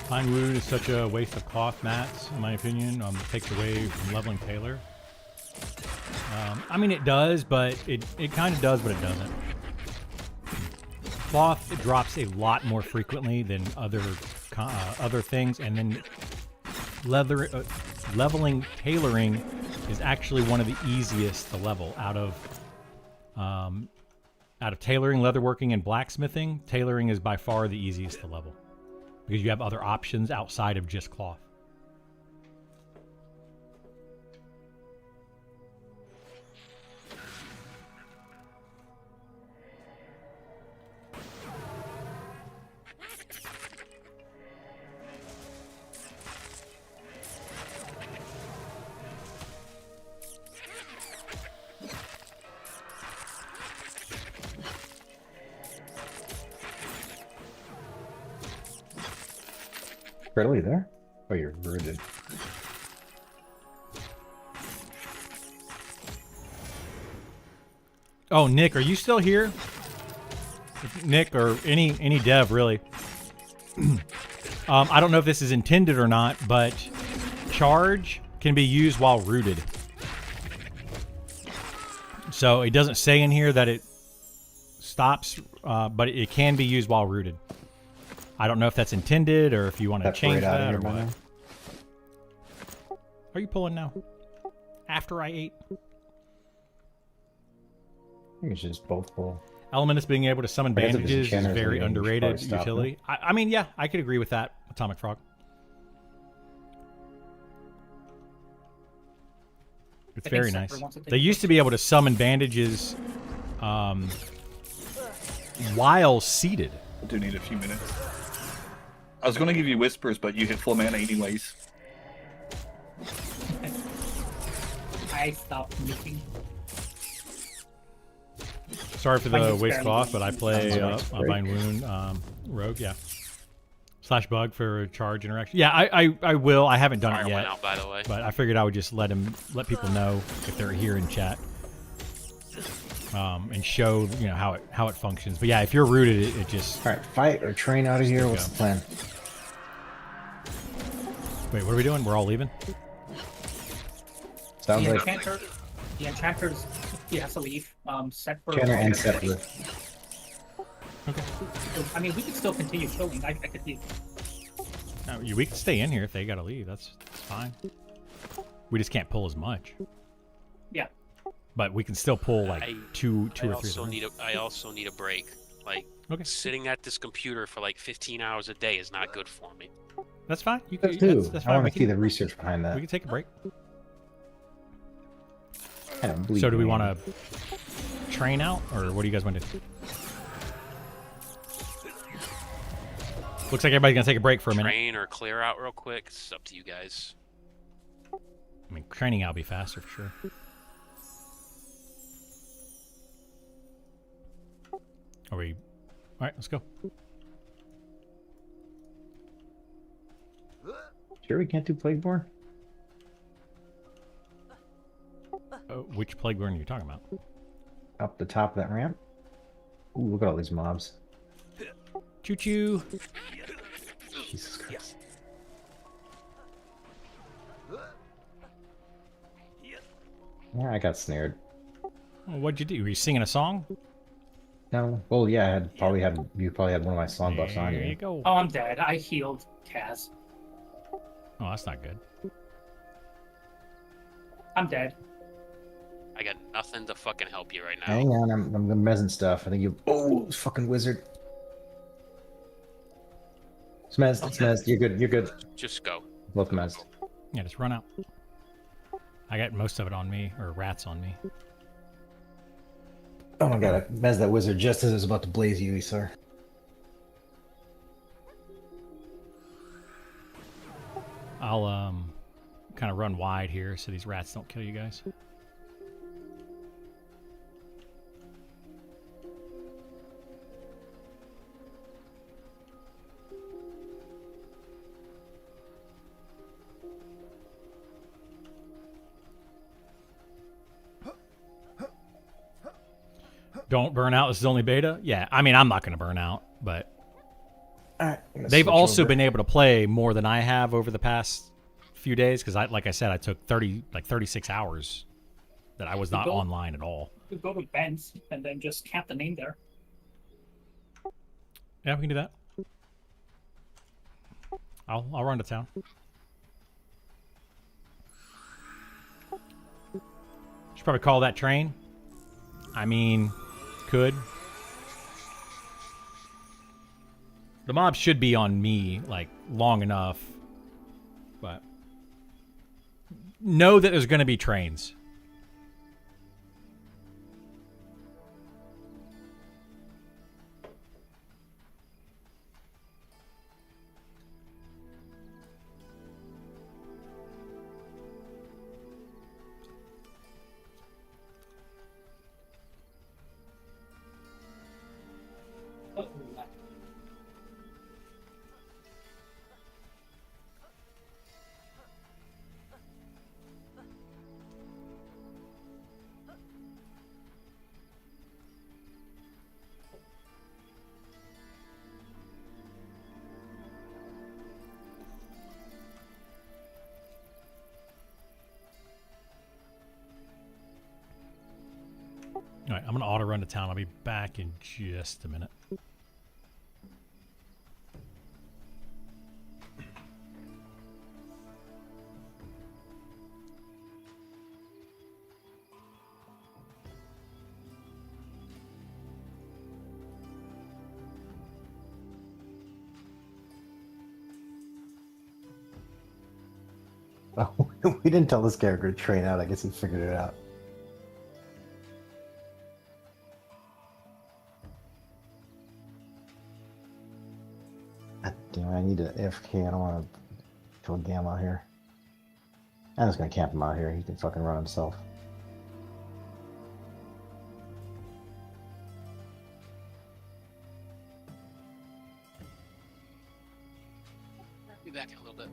Pine wood is such a waste of cloth mats, in my opinion. It takes away from leveling Taylor. I mean, it does, but it kind of does, but it doesn't. Cloth it drops a lot more frequently than other things, and then leveling tailoring is actually one of the easiest to level out of tailoring, leatherworking, and blacksmithing. Tailoring is by far the easiest to level because you have other options outside of just cloth. Incredibly there? Oh, you're rooted. Oh, Nick, are you still here? Nick, or any dev really? I don't know if this is intended or not, but charge can be used while rooted. So it doesn't say in here that it stops, but it can be used while rooted. I don't know if that's intended or if you want to That's change right out of that here or by what. now. Are you pulling now? After I ate? I think it's just both full. Elementus being able to summon I guess if it's bandages is enchanters, very then we should underrated probably stop utility. I mean, yeah, I could agree with that, Atomic Frog. It's I think very Sephiroth nice. wants to take They a used to be able to summon bandages while seated. I do need a few minutes. I was going to give you whispers, but you hit full mana anyways. I stopped moving. Sorry for Mine the is waste fairly cloth, but I play Sounds like Bind Wound Rogue, yeah. Slash bug for charge interaction. Yeah, I will. I haven't done Fire it went yet, out, by the way. but I figured I would just let people know if they're here in chat, and show how it functions. But yeah, if you're rooted, it just All right, fight or train out of here. Go. What's the plan? wait. What are we doing? We're all leaving. Sounds The like enchanter, the enchanter's he has to leave. Set for Tanner and Sephiroth. I mean, we could still continue killing. I could leave. No, we can stay in here if they gotta leave. That's fine. We just can't pull as much. Yeah. But we can still pull like I- two I or three. also of them. need a break. Like Okay. sitting at this computer for like 15 hours a day is not good for me. That's fine. You That can. too. That's I fine. want We to see can, the research behind that. we can take a break. I don't believe So do we me. want to train out, or what do you guys want to do? Looks like everybody's gonna take a break for a minute. Train or clear out real quick. It's up to you guys. I mean, training out will be faster for sure. Are we? All right, let's go. Sure, we can't do Plagueborn? Which Plagueborn are you talking about? Up the top of that ramp? Ooh, look at all these mobs. Choo choo. Jesus Christ. Yeah, I got snared. Well, what'd you do? Were you singing a song? No. Well, yeah, you probably had one of my song buffs on There you you. go. Oh, I'm dead. I healed Kaz. Oh, that's not good. I'm dead. I got nothing to fucking help you right now. Hang on, I'm mezzing stuff. I think you. Oh, fucking wizard. It's mezzed. It's mezzed. You're good. You're good. Just go. Both mezzed. Yeah, just run out. I got most of it on me, or rats on me. Oh my god, I mezzed that wizard just as I was about to blaze you, sir. I'll kind of run wide here so these rats don't kill you guys. Don't burn out. This is only beta. Yeah, I mean, I'm not going to burn out, but All right, I'm gonna they've switch also over. been able to play more than I have over the past few days because like I said, I took 36 hours that I was not Go. online at all. You go to Ben's and then just cap the name there. Yeah, we can do that. I'll run to town. Should probably call that train. I mean, could. The mob should be on me like long enough, but know that there's going to be trains. All right, I'm going to auto run to town. I'll be back in just a minute. Oh, we didn't tell this character to train out. I guess he figured it out. God damn it, I need to AFK. I don't want to kill Gam out here. I'm just gonna camp him out here. He can fucking run himself. Be back in a little bit.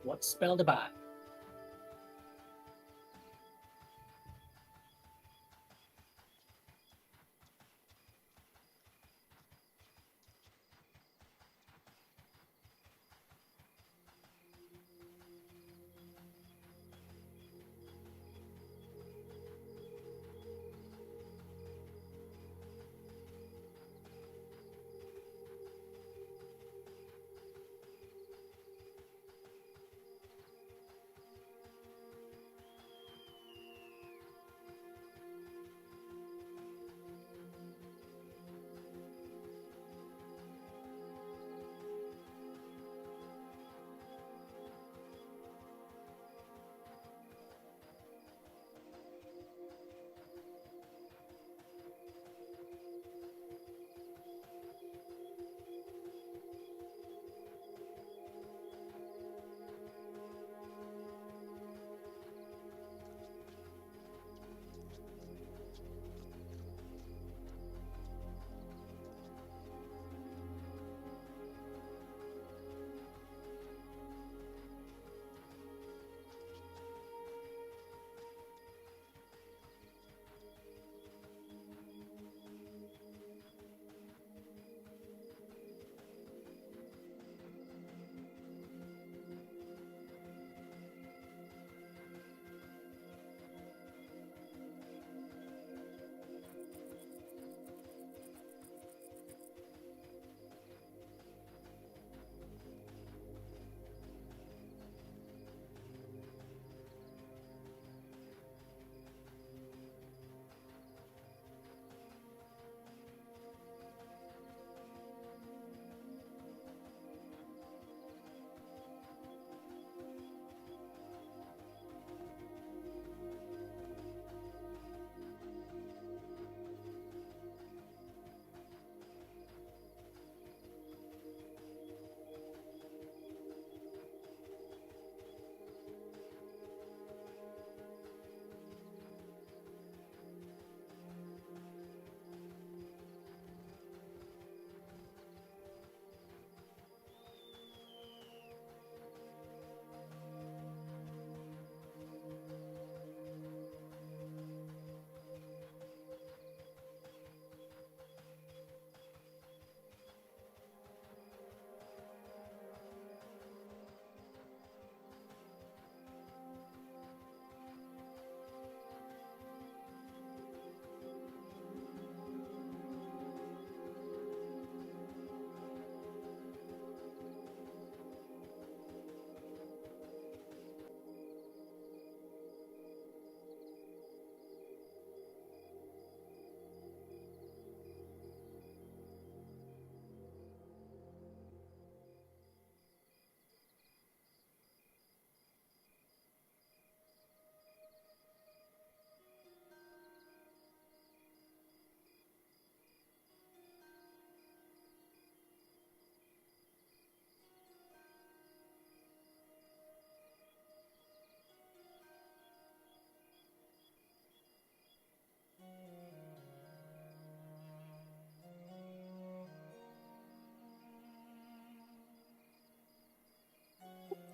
What spell to buy?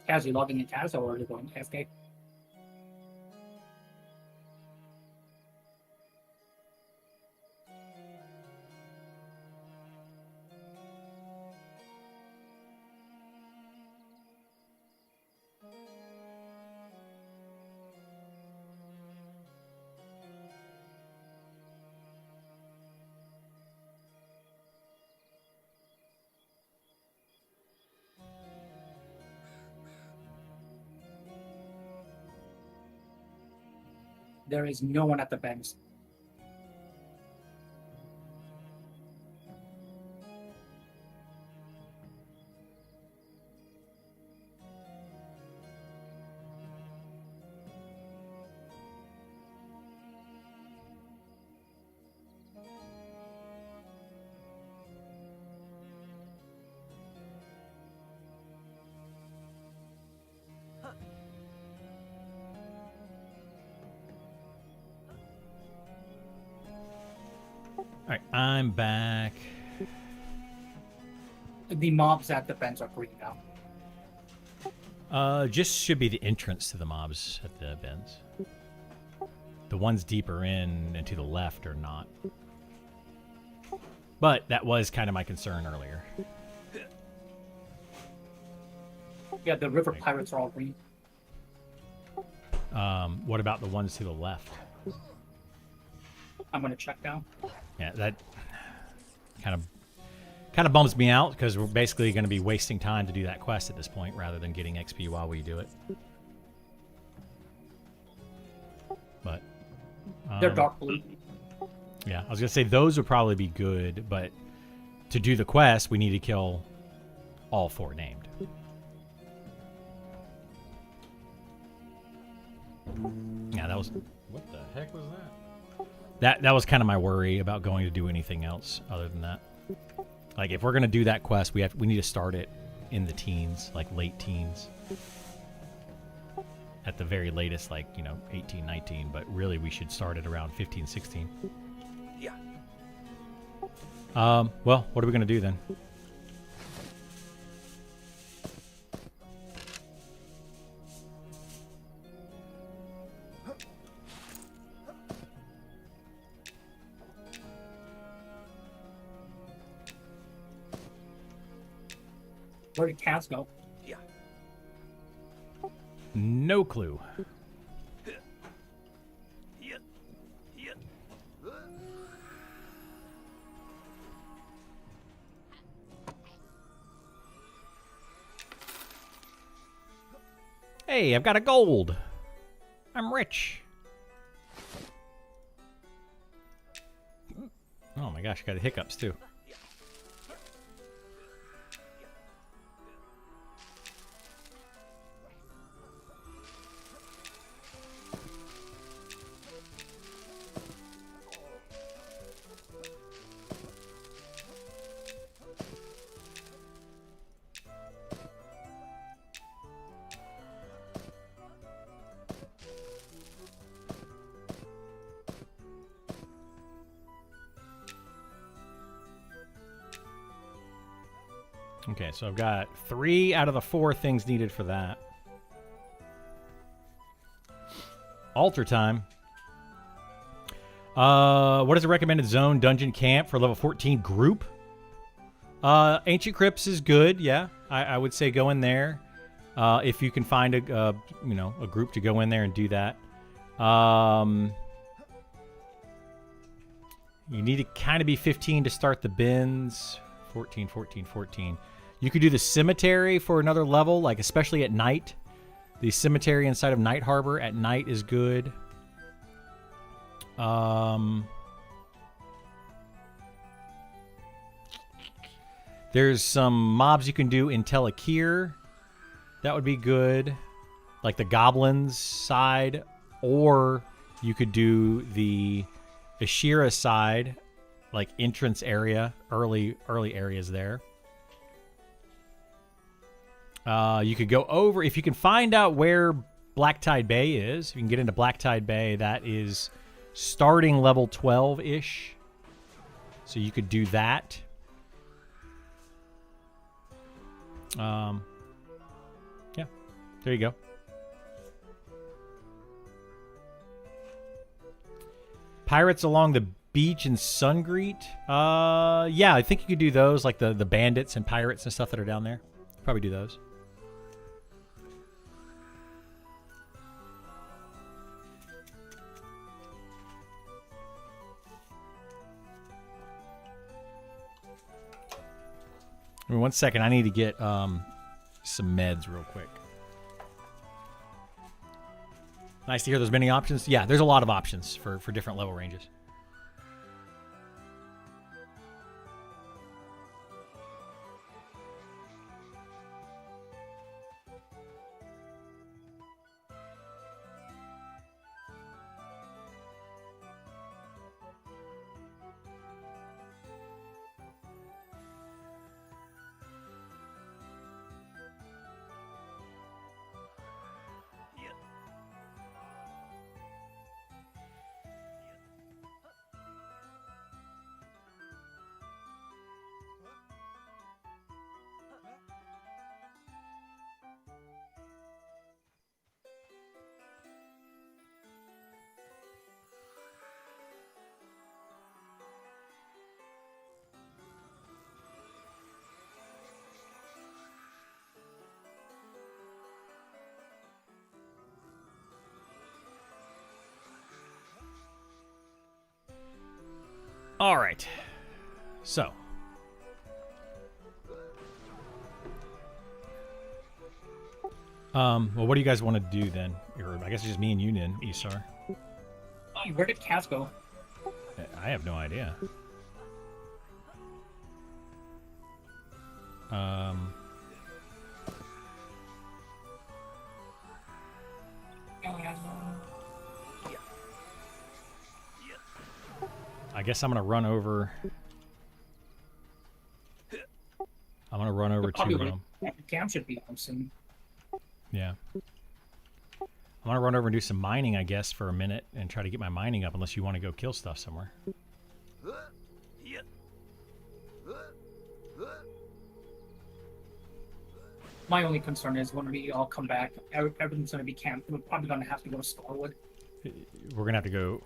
Kaz, you logging in Kaz or are you going AFK? There is no one at the bends. All right, I'm back. The mobs at the bends are green now. Just should be the entrance to the mobs at the bends. The ones deeper in and to the left are not. But that was kind of my concern earlier. Yeah, the river pirates are all green. What about the ones to the left? I'm gonna check now. Yeah, that kind of bums me out because we're basically going to be wasting time to do that quest at this point rather than getting XP while we do it. But They're dark blue. yeah, I was gonna say those would probably be good, but to do the quest, we need to kill all 4 named. Yeah, that was. What the heck was that? That was kind of my worry about going to do anything else other than that. Like, if we're gonna do that quest, we need to start it in the teens, like late teens. At the very latest, like, 18, 19, but really we should start it around 15, 16. Yeah. Well, what are we gonna do then? Where did Kaz go? Yeah. No clue. Yeah. Yeah. Hey, I've got a gold. I'm rich. Oh my gosh, I got the hiccups too. Okay, so I've got 3 out of the 4 things needed for that. Altar time. What is the recommended zone dungeon camp for level 14 group? Ancient Crypts is good, yeah. I would say go in there. If you can find a group to go in there and do that. You need to kind of be 15 to start the bins. 14, 14, 14. You could do the cemetery for another level, like especially at night. The cemetery inside of Night Harbor at night is good. There's some mobs you can do in Telekir. That would be good. Like the goblins side. Or you could do the Ashira side, like entrance area, early areas there. You could go over, if you can find out where Black Tide Bay is, if you can get into Black Tide Bay, that is starting level 12-ish. So you could do that. Yeah. There you go. Pirates along the beach in Sungreet. Yeah, I think you could do those, like the bandits and pirates and stuff that are down there. Probably do those. I mean, 1 second. I need to get some meds real quick. Nice to hear there's many options. Yeah, there's a lot of options for different level ranges. All right. So. Well, what do you guys want to do then? Or I guess it's just me and you then, Isar. Where did Kaz go? I have no idea. I guess I'm gonna run over. I'm gonna run over to. Cam should be home soon. Yeah. I'm gonna run over and do some mining, I guess, for a minute and try to get my mining up. Unless you want to go kill stuff somewhere. My only concern is when we all come back, everything's going to be camped. We're probably going to have to go to Starwood. We're gonna have to go.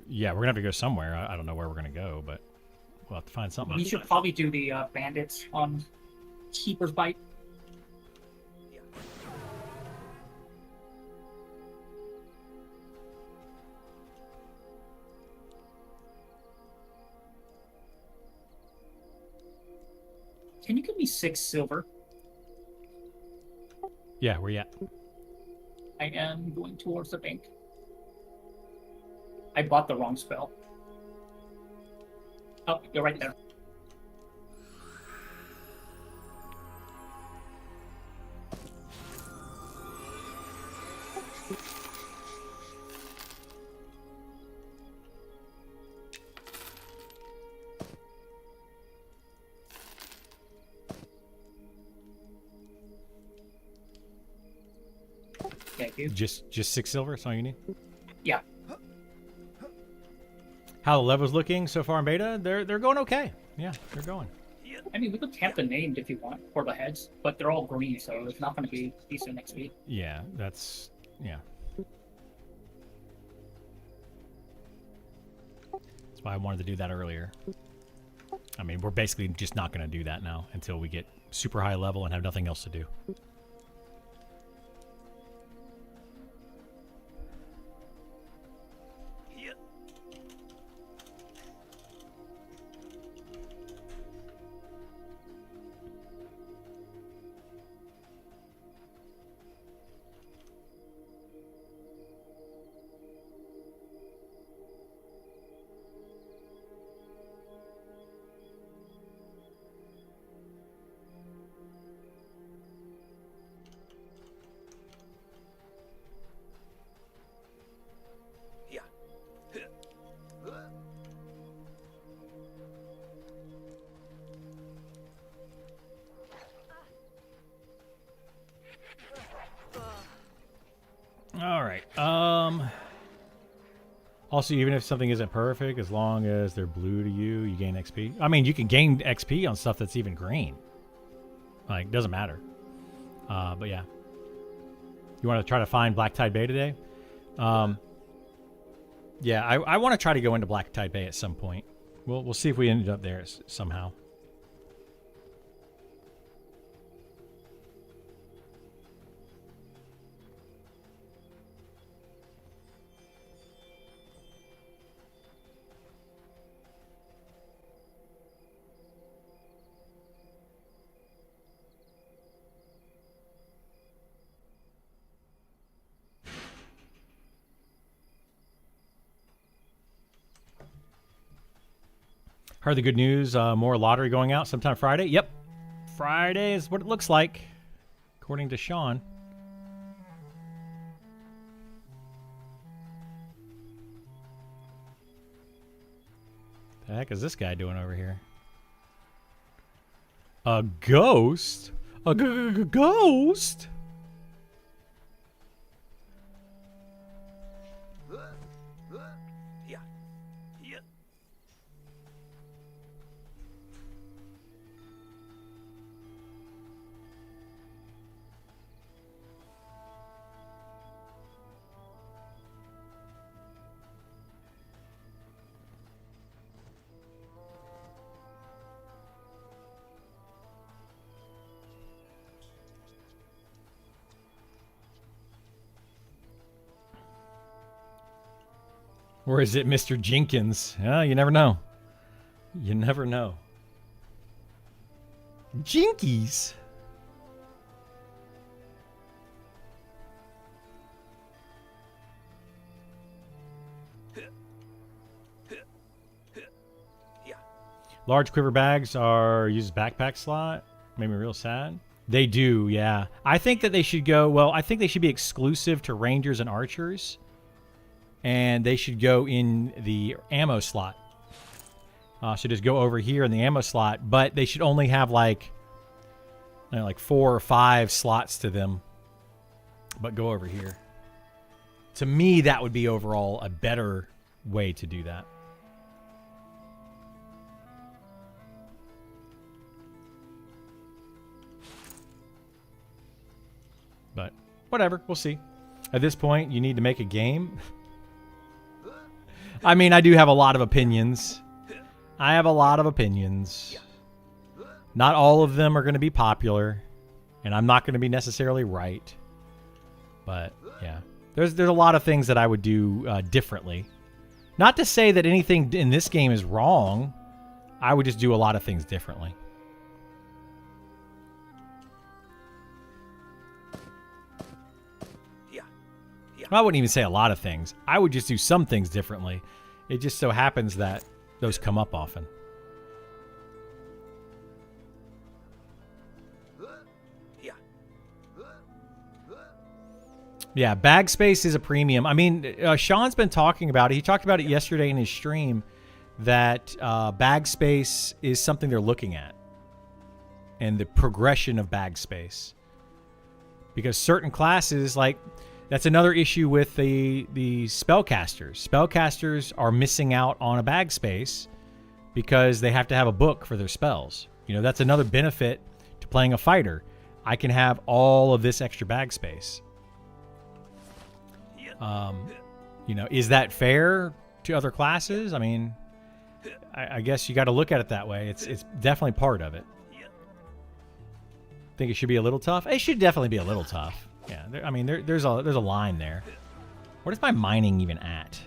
Yeah, we're gonna have to go somewhere. I don't know where we're gonna go, but we'll have to find something. We should probably do the bandits on Keeper's Bite. Can you give me 6 silver? Yeah, where you at? I am going towards the bank. I bought the wrong spell. Oh, you're right there. Thank you. Just 6 silver. That's all you need. Yeah. How the levels looking so far in beta? They're going okay. Yeah, they're going. I mean, we could camp the named if you want, for the heads, but they're all green, so it's not going to be decent next week. Yeah, that's yeah. That's why I wanted to do that earlier. I mean, we're basically just not going to do that now until we get super high level and have nothing else to do. All right. Also, even if something isn't perfect, as long as they're blue to you, you gain XP. I mean, you can gain XP on stuff that's even green. Like, doesn't matter. But yeah. You want to try to find Black Tide Bay today? Yeah, I want to try to go into Black Tide Bay at some point. We'll see if we ended up there somehow. Heard the good news, more lottery going out sometime Friday. Yep, Friday is what it looks like, according to Sean. The heck is this guy doing over here? A ghost? A ghost? Yeah. Yeah. Or is it Mr. Jenkins? You never know. You never know. Jinkies. Yeah. Large quiver bags are used as backpack slot. Made me real sad. They do, yeah. I think that they should go, well, I think they should be exclusive to Rangers and Archers. And they should go in the ammo slot. So just go over here in the ammo slot. But they should only have like 4 or 5 slots to them. But go over here. To me, that would be overall a better way to do that. But whatever, we'll see. At this point, you need to make a game. I mean, I do have a lot of opinions. I have a lot of opinions. Not all of them are going to be popular, and I'm not going to be necessarily right. But yeah, there's a lot of things that I would do differently. Not to say that anything in this game is wrong. I would just do a lot of things differently. I wouldn't even say a lot of things. I would just do some things differently. It just so happens that those come up often. Yeah, bag space is a premium. I mean, Sean's been talking about it. He talked about it yesterday in his stream that bag space is something they're looking at. And the progression of bag space. Because certain classes, like... That's another issue with the spellcasters. Spellcasters are missing out on a bag space because they have to have a book for their spells. You know, that's another benefit to playing a fighter. I can have all of this extra bag space. You know, is that fair to other classes? I mean, I guess you got to look at it that way. It's definitely part of it. Think it should be a little tough? It should definitely be a little tough. Yeah, I mean, there's a line there. What is my mining even at?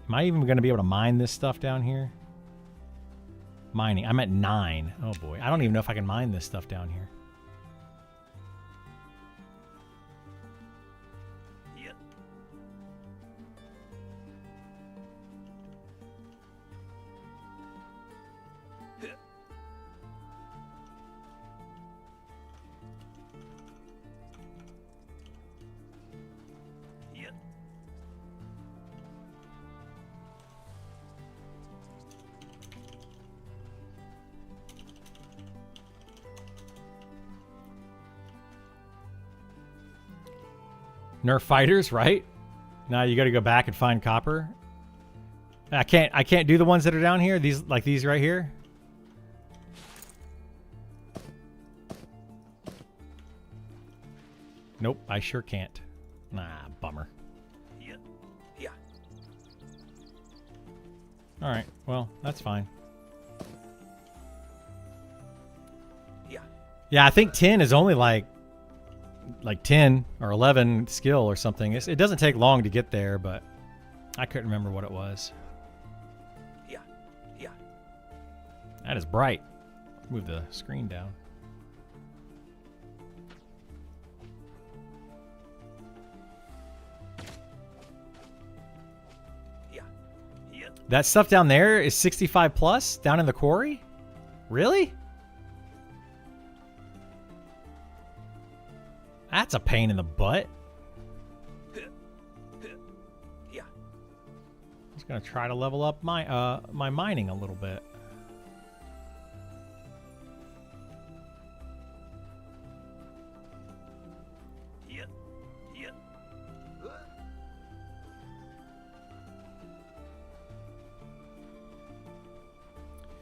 Am I even going to be able to mine this stuff down here? Mining. I'm at 9. Oh, boy. I don't even know if I can mine this stuff down here. Nerf fighters, right? Now you got to go back and find copper. I can't do the ones that are down here. These right here. Nope, I sure can't. Nah, bummer. Yeah. Yeah. All right, well, that's fine. Yeah. Yeah, I think 10 is only like 10 or 11 skill or something. It doesn't take long to get there, but I couldn't remember what it was. Yeah. Yeah. That is bright. Move the screen down. Yeah. Yeah. That stuff down there is 65 plus down in the quarry? Really? That's a pain in the butt. Yeah. I'm just gonna try to level up my my mining a little bit. Yeah. Yeah.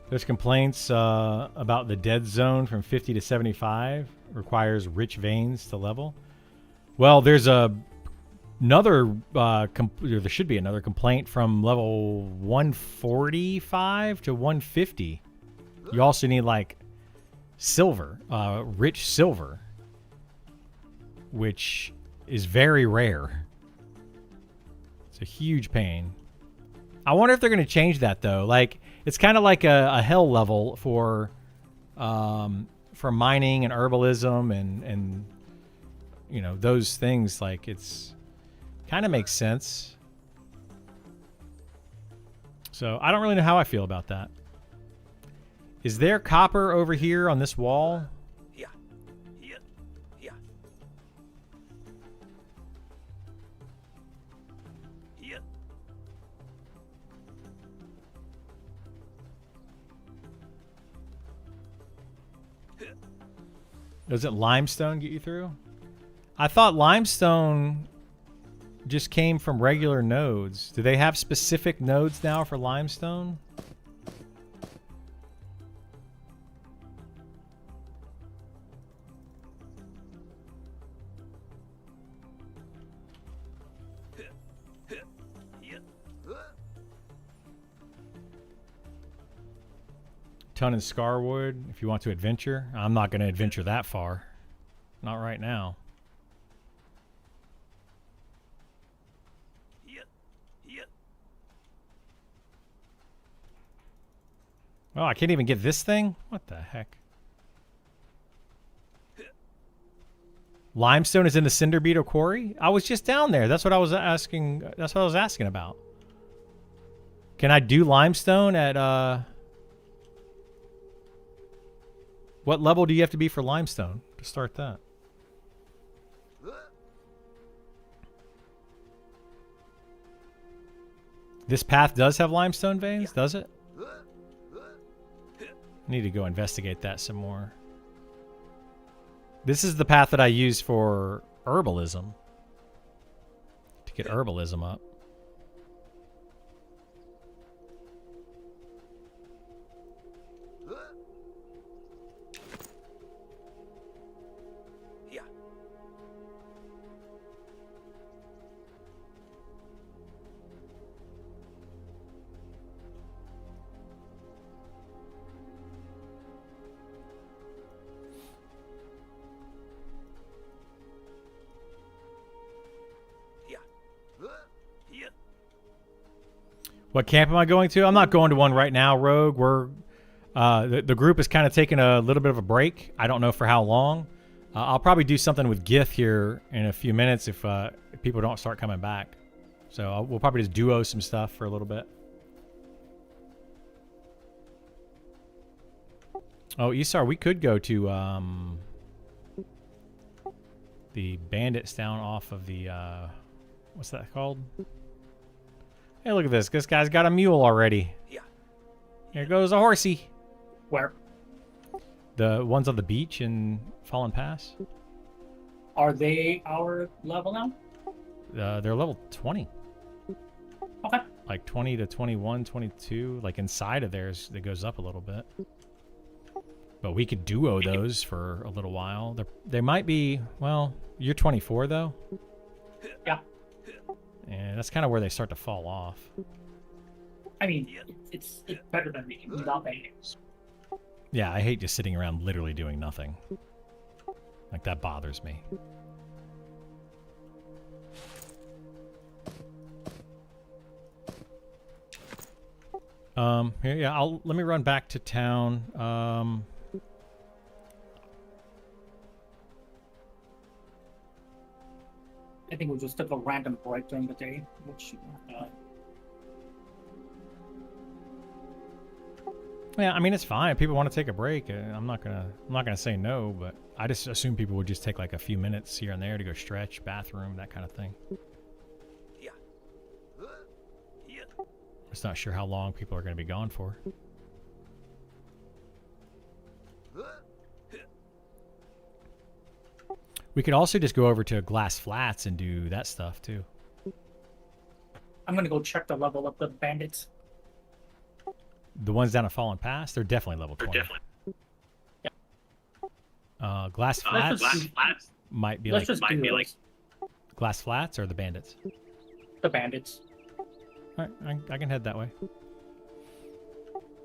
There's complaints about the dead zone from 50 to 75 requires rich veins to level. Well, there's another there should be another complaint from level 145 to 150. You also need like silver, rich silver, which is very rare. It's a huge pain. I wonder if they're going to change that though. Like it's kind of like a hell level for mining and herbalism and you know those things. Like it's kind of makes sense. So I don't really know how I feel about that. Is there copper over here on this wall? Yeah. Yeah. Yeah. Yeah. Doesn't limestone get you through? I thought limestone just came from regular nodes. Do they have specific nodes now for limestone? Ton in Scarwood if you want to adventure. I'm not going to adventure that far. Not right now. Yeah. Yeah. Oh, I can't even get this thing? What the heck? Limestone is in the Cinder Beetle Quarry? I was just down there. That's what I was asking. That's what I was asking about. Can I do limestone at what level do you have to be for limestone to start that? This path does have limestone veins, does it? I need to go investigate that some more. This is the path that I use for herbalism. To get herbalism up. Yeah. Yeah. Yeah. What camp am I going to? I'm not going to one right now, Rogue. We're the group is kind of taking a little bit of a break. I don't know for how long. I'll probably do something with Gith here in a few minutes if people don't start coming back. So we'll probably just duo some stuff for a little bit. Oh, Isar, we could go to the bandits down off of the what's that called? Hey, look at this. This guy's got a mule already. Yeah. Here goes a horsey. Where The ones on the beach in Fallen Pass. are they? Our level now? They're level 20. Okay. Like 20 to 21, 22. Like inside of theirs, it goes up a little bit. But we could duo those for a little while. They might be, well, you're 24 though. Yeah, And that's kind of where they start to fall off. I mean, it's better than nothing. Yeah, I hate just sitting around literally doing nothing. Like, that bothers me. Here, yeah, let me run back to town. I think we just took a random break during the day, which Yeah, I mean, it's fine. If people want to take a break, I'm not gonna say no, but I just assume people would just take like a few minutes here and there to go stretch, bathroom, that kind of thing. Yeah. Yeah. Just not sure how long people are going to be gone for. We could also just go over to Glass Flats and do that stuff too. I'm gonna go check the level of the bandits. The ones down at Fallen Pass, they're definitely level 20. Glass Flats might be Let's like just do those. Glass Flats or the bandits. The bandits. All right, I can head that way.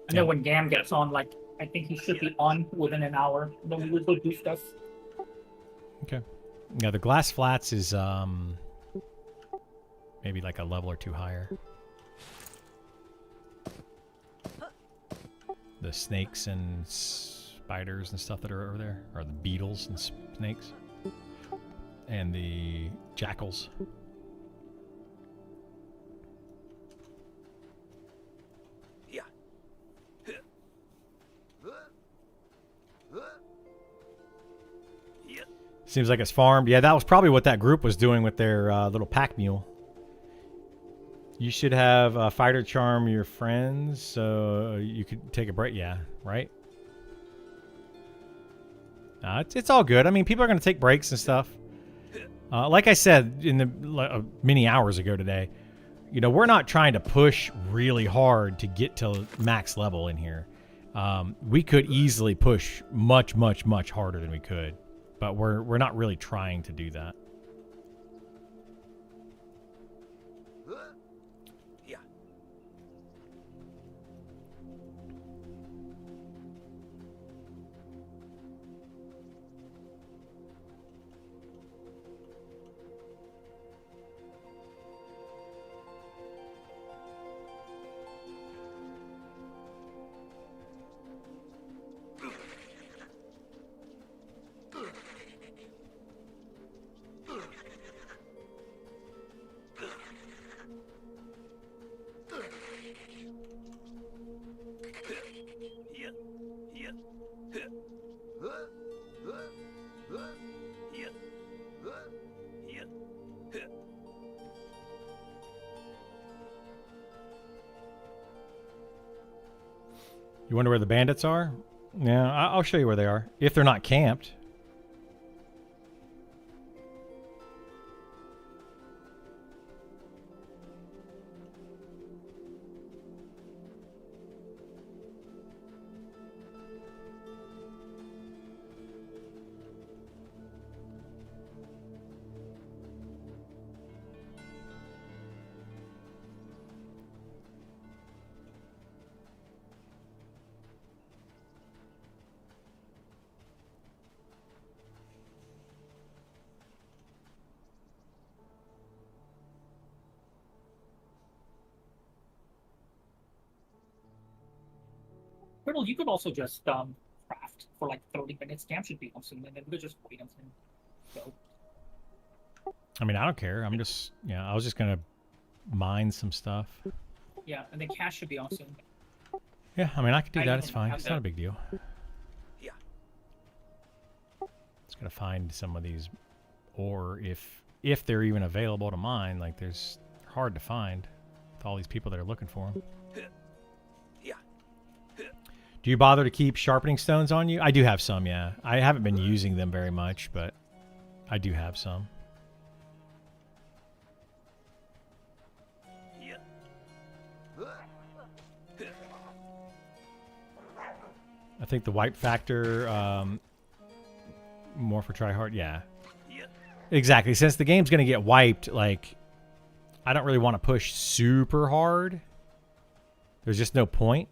And then when Gam gets on, like, I think he should be on within an hour. Then we will go do stuff. Okay. Yeah, the Glass Flats is maybe like a level or two higher. The snakes and spiders and stuff that are over there, or the beetles and snakes, and the jackals. Yeah. Yeah. Seems like it's farmed. Yeah, that was probably what that group was doing with their little pack mule. You should have Fighter Charm your friends so you could take a break. Yeah, right? It's all good. I mean, people are going to take breaks and stuff. Like I said in the many hours ago today, you know, we're not trying to push really hard to get to max level in here. We could easily push much harder than we could, but we're not really trying to do that. Yeah. Yeah. Yeah. Yeah. Yeah. You wonder where the bandits are? Yeah, I'll show you where they are. If they're not camped. Colonel, you could also just craft for like 30 minutes. Gam should be on soon, and then we could just wait until go. I mean, I don't care. I'm just, I was just going to mine some stuff. Yeah, and then Cash should be on soon. Yeah, I mean, I could do I that. It's can fine. have It's that. not a big deal. Yeah. Just got to find some of these ore if they're even available to mine. Like, there's hard to find with all these people that are looking for them. Yeah. Do you bother to keep sharpening stones on you? I do have some, yeah. I haven't been using them very much, but I do have some. Yeah. I think the wipe factor, more for tryhard, yeah. Yeah. Exactly. Since the game's going to get wiped, like, I don't really want to push super hard. There's just no point.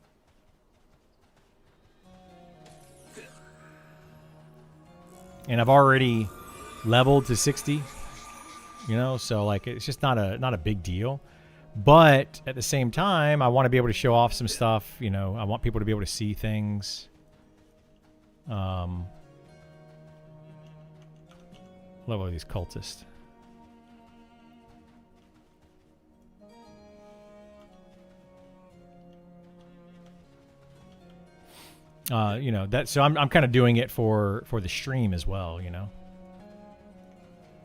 And I've already leveled to 60, you know, so like it's just not a big deal. But at the same time, I want to be able to show off some stuff, you know. I want people to be able to see things. Level these cultists. You know, that, so I'm kind of doing it for the stream as well, you know.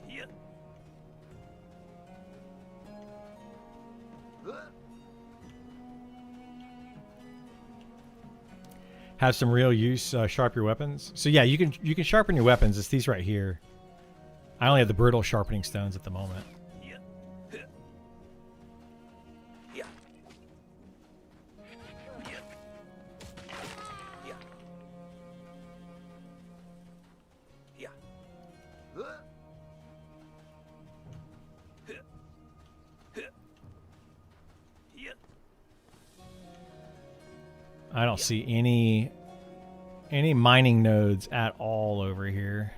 Yeah. Have some real use, sharp your weapons. So yeah, you can sharpen your weapons. It's these right here. I only have the brittle sharpening stones at the moment. Yeah. Yeah. Yeah. Yeah. Yeah. Yeah. I don't see any mining nodes at all over here.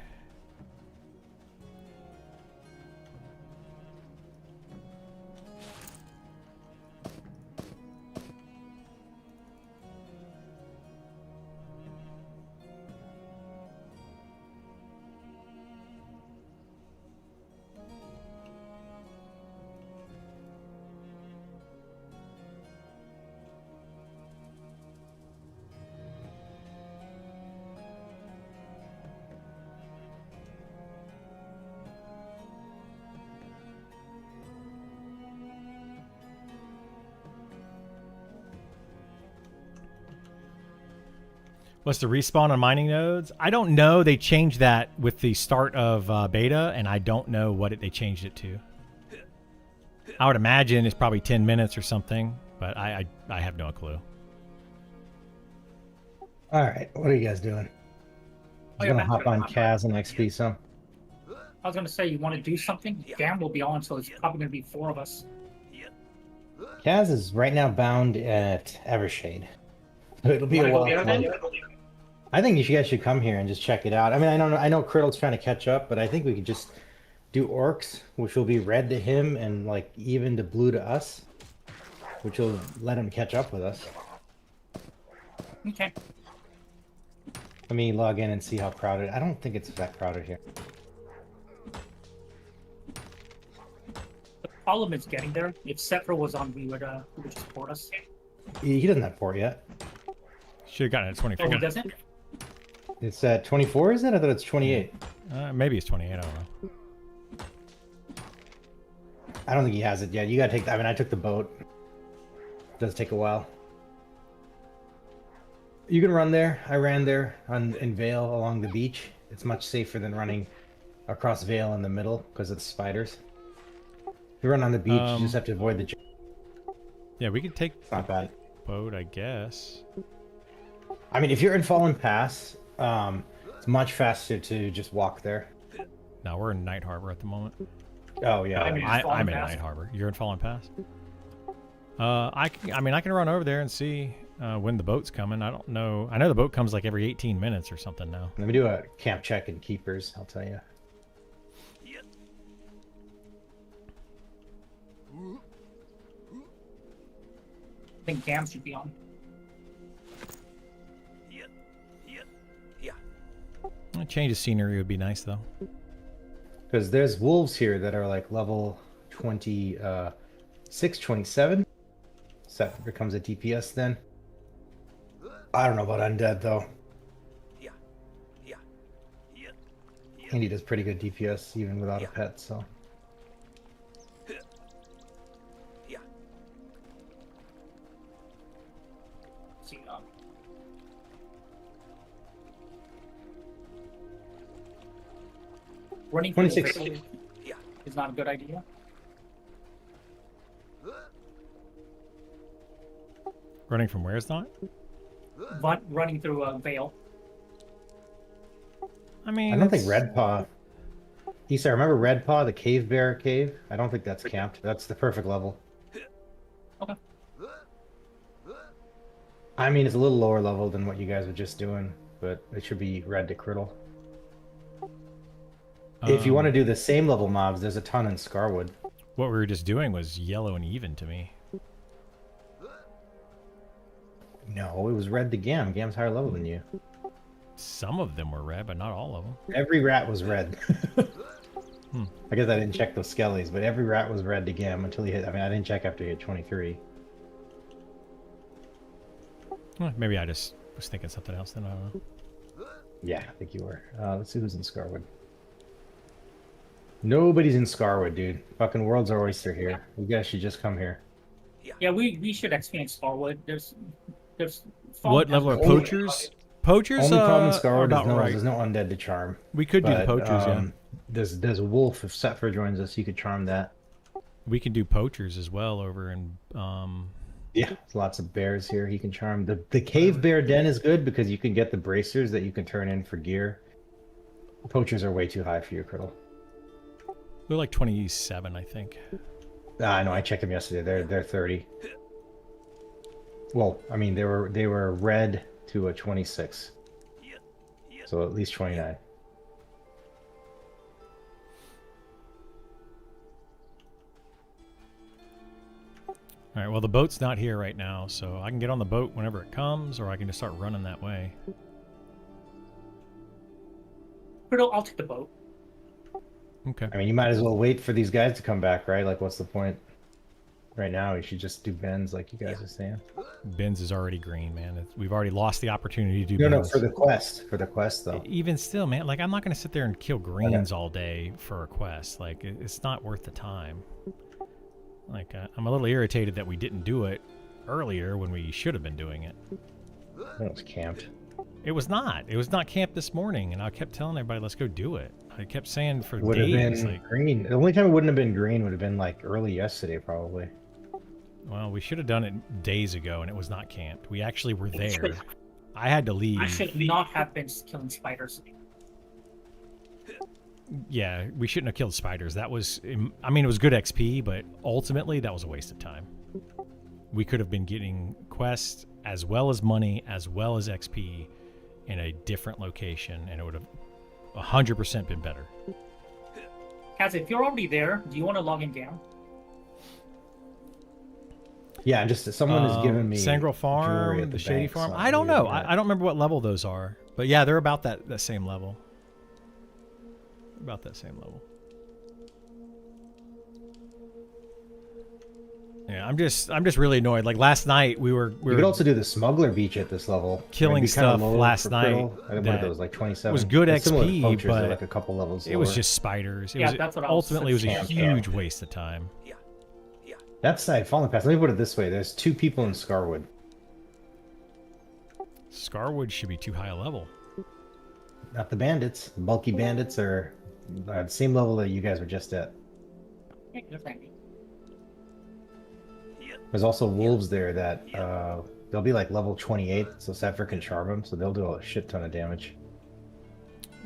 What's the respawn on mining nodes? I don't know. They changed that with the start of beta, and I don't know what they changed it to. I would imagine it's probably 10 minutes or something, but I have no clue. All right, what are you guys doing? I'm gonna hop on Kaz and XP some. I was gonna say, you want to do something? Gam will be on, so it's probably gonna be 4 of us. Kaz is right now bound at Evershade. So it'll be a Wanna go while. there then? I think you guys should come here and just check it out. I mean, I know Criddle's trying to catch up, but I think we could just do orcs, which will be red to him and like even to blue to us, which will let him catch up with us. Okay. Let me log in and see how crowded. I don't think it's that crowded here. The problem is getting there. If Sephra was on, we would just port us. He doesn't have port yet. Should have gotten it at 24. Oh, he doesn't? It's at 24, is it? I thought it's 28. Maybe it's 28. I don't know. I don't think he has it yet. You gotta take. I mean, I took the boat. It does take a while. You can run there. I ran there in Vale along the beach. It's much safer than running across Vale in the middle because of the spiders. If you run on the beach, you just have to avoid the. Yeah, we could take It's not bad. boat, I guess. I mean, if you're in Fallen Pass, it's much faster to just walk there. No, we're in Night Harbor at the moment. Oh yeah. I mean, I'm in Pass? Night Harbor. You're in Fallen Pass. I can run over there and see when the boat's coming. I don't know. I know the boat comes like every 18 minutes or something now. Let me do a camp check in Keepers. I'll tell you. I think Gam should be on. A change of scenery would be nice though. Because there's wolves here that are like level 26, 27. So that becomes a DPS then. I don't know about undead though. And he does pretty good DPS even without a pet, so. See, running through the 26. Vale is not a good idea. Running from where is not? But running through a Vale. I mean, I don't think Redpaw. Issa, remember Red Paw, the cave bear cave? I don't think that's camped. That's the perfect level. Okay. I mean, it's a little lower level than what you guys were just doing, but it should be red to Criddle. If you want to do the same level mobs, there's a ton in Scarwood. What we were just doing was yellow and even to me. No, it was red to Gam. Gam's higher level than you. Some of them were red, but not all of them. Every rat was red. I guess I didn't check those skellies, but every rat was red to Gam until he hit. I mean, I didn't check after he hit 23. Maybe I just was thinking something else then. I don't know. Yeah, I think you were. Let's see who's in Scarwood. Nobody's in Scarwood, dude. Fucking world's our oyster here. You guys should just come here. Yeah, we should experience Starwood. There's What level are poachers? Poachers Only problem in are Scarwood about is right. there's no undead to charm. We could do the But, poachers, yeah. There's a wolf. If Setfer joins us, you could charm that. We can do poachers as well over in Yeah, there's lots of bears here. He can charm. The cave bear den is good because you can get the bracers that you can turn in for gear. Poachers are way too high for your Criddle. they're like 27, I think. I know. I checked them yesterday. They're 30. Well, I mean they were red to a 26, so at least 29. All right, well, the boat's not here right now, so I can get on the boat whenever it comes, or I can just start running that way. I'll take the boat. Okay. I mean, you might as well wait for these guys to come back, right? Like, what's the point? Right now, we should just do bends, like you guys are saying. Ben's is already green, man. We've already lost the opportunity to do No, Ben's. for the quest. For the quest, though. Even still, man, like, I'm not going to sit there and kill greens all day for a quest. Like, it's not worth the time. Like, I'm a little irritated that we didn't do it earlier when we should have been doing it. It was camped. It was not. It was not camp this morning, and I kept telling everybody, let's go do it. I kept saying for Would have days, been like, green. The only time it wouldn't have been green would have been like early yesterday, probably. well, we should have done it days ago, and it was not camped. We actually were there. I had to leave. I should not have been killing spiders. Yeah, we shouldn't have killed spiders. That was, I mean, it was good XP, but ultimately that was a waste of time. We could have been getting quests as well as money, as well as XP in a different location, and it would have 100% been better. Kaz, if you're already there, do you want to log in Gam? Yeah, just someone has given me Sangreal jewelry Farm, at the Shady bank, Farm. so I don't I'm know. using that. I don't remember what level those are, but yeah, they're about that same level. About that same level. Yeah, I'm just really annoyed. Like last night, we You could also do the Smuggler Beach at this level. Killing It'd be kinda stuff low last for night Criddle. I think that it was like 27. was good It's similar to XP, Poachers, they're but like a couple levels it was lower. just spiders. It Yeah, was, that's what I was ultimately it was a saying. huge waste of time. That side, Fallen Pass. Let me put it this way: there's 2 people in Scarwood. Scarwood should be too high a level. Not the bandits. The bulky bandits are at the same level that you guys were just at. Yeah, no thank you. There's also wolves there that they'll be like level 28, so Setfer can charm them, so they'll do a shit ton of damage.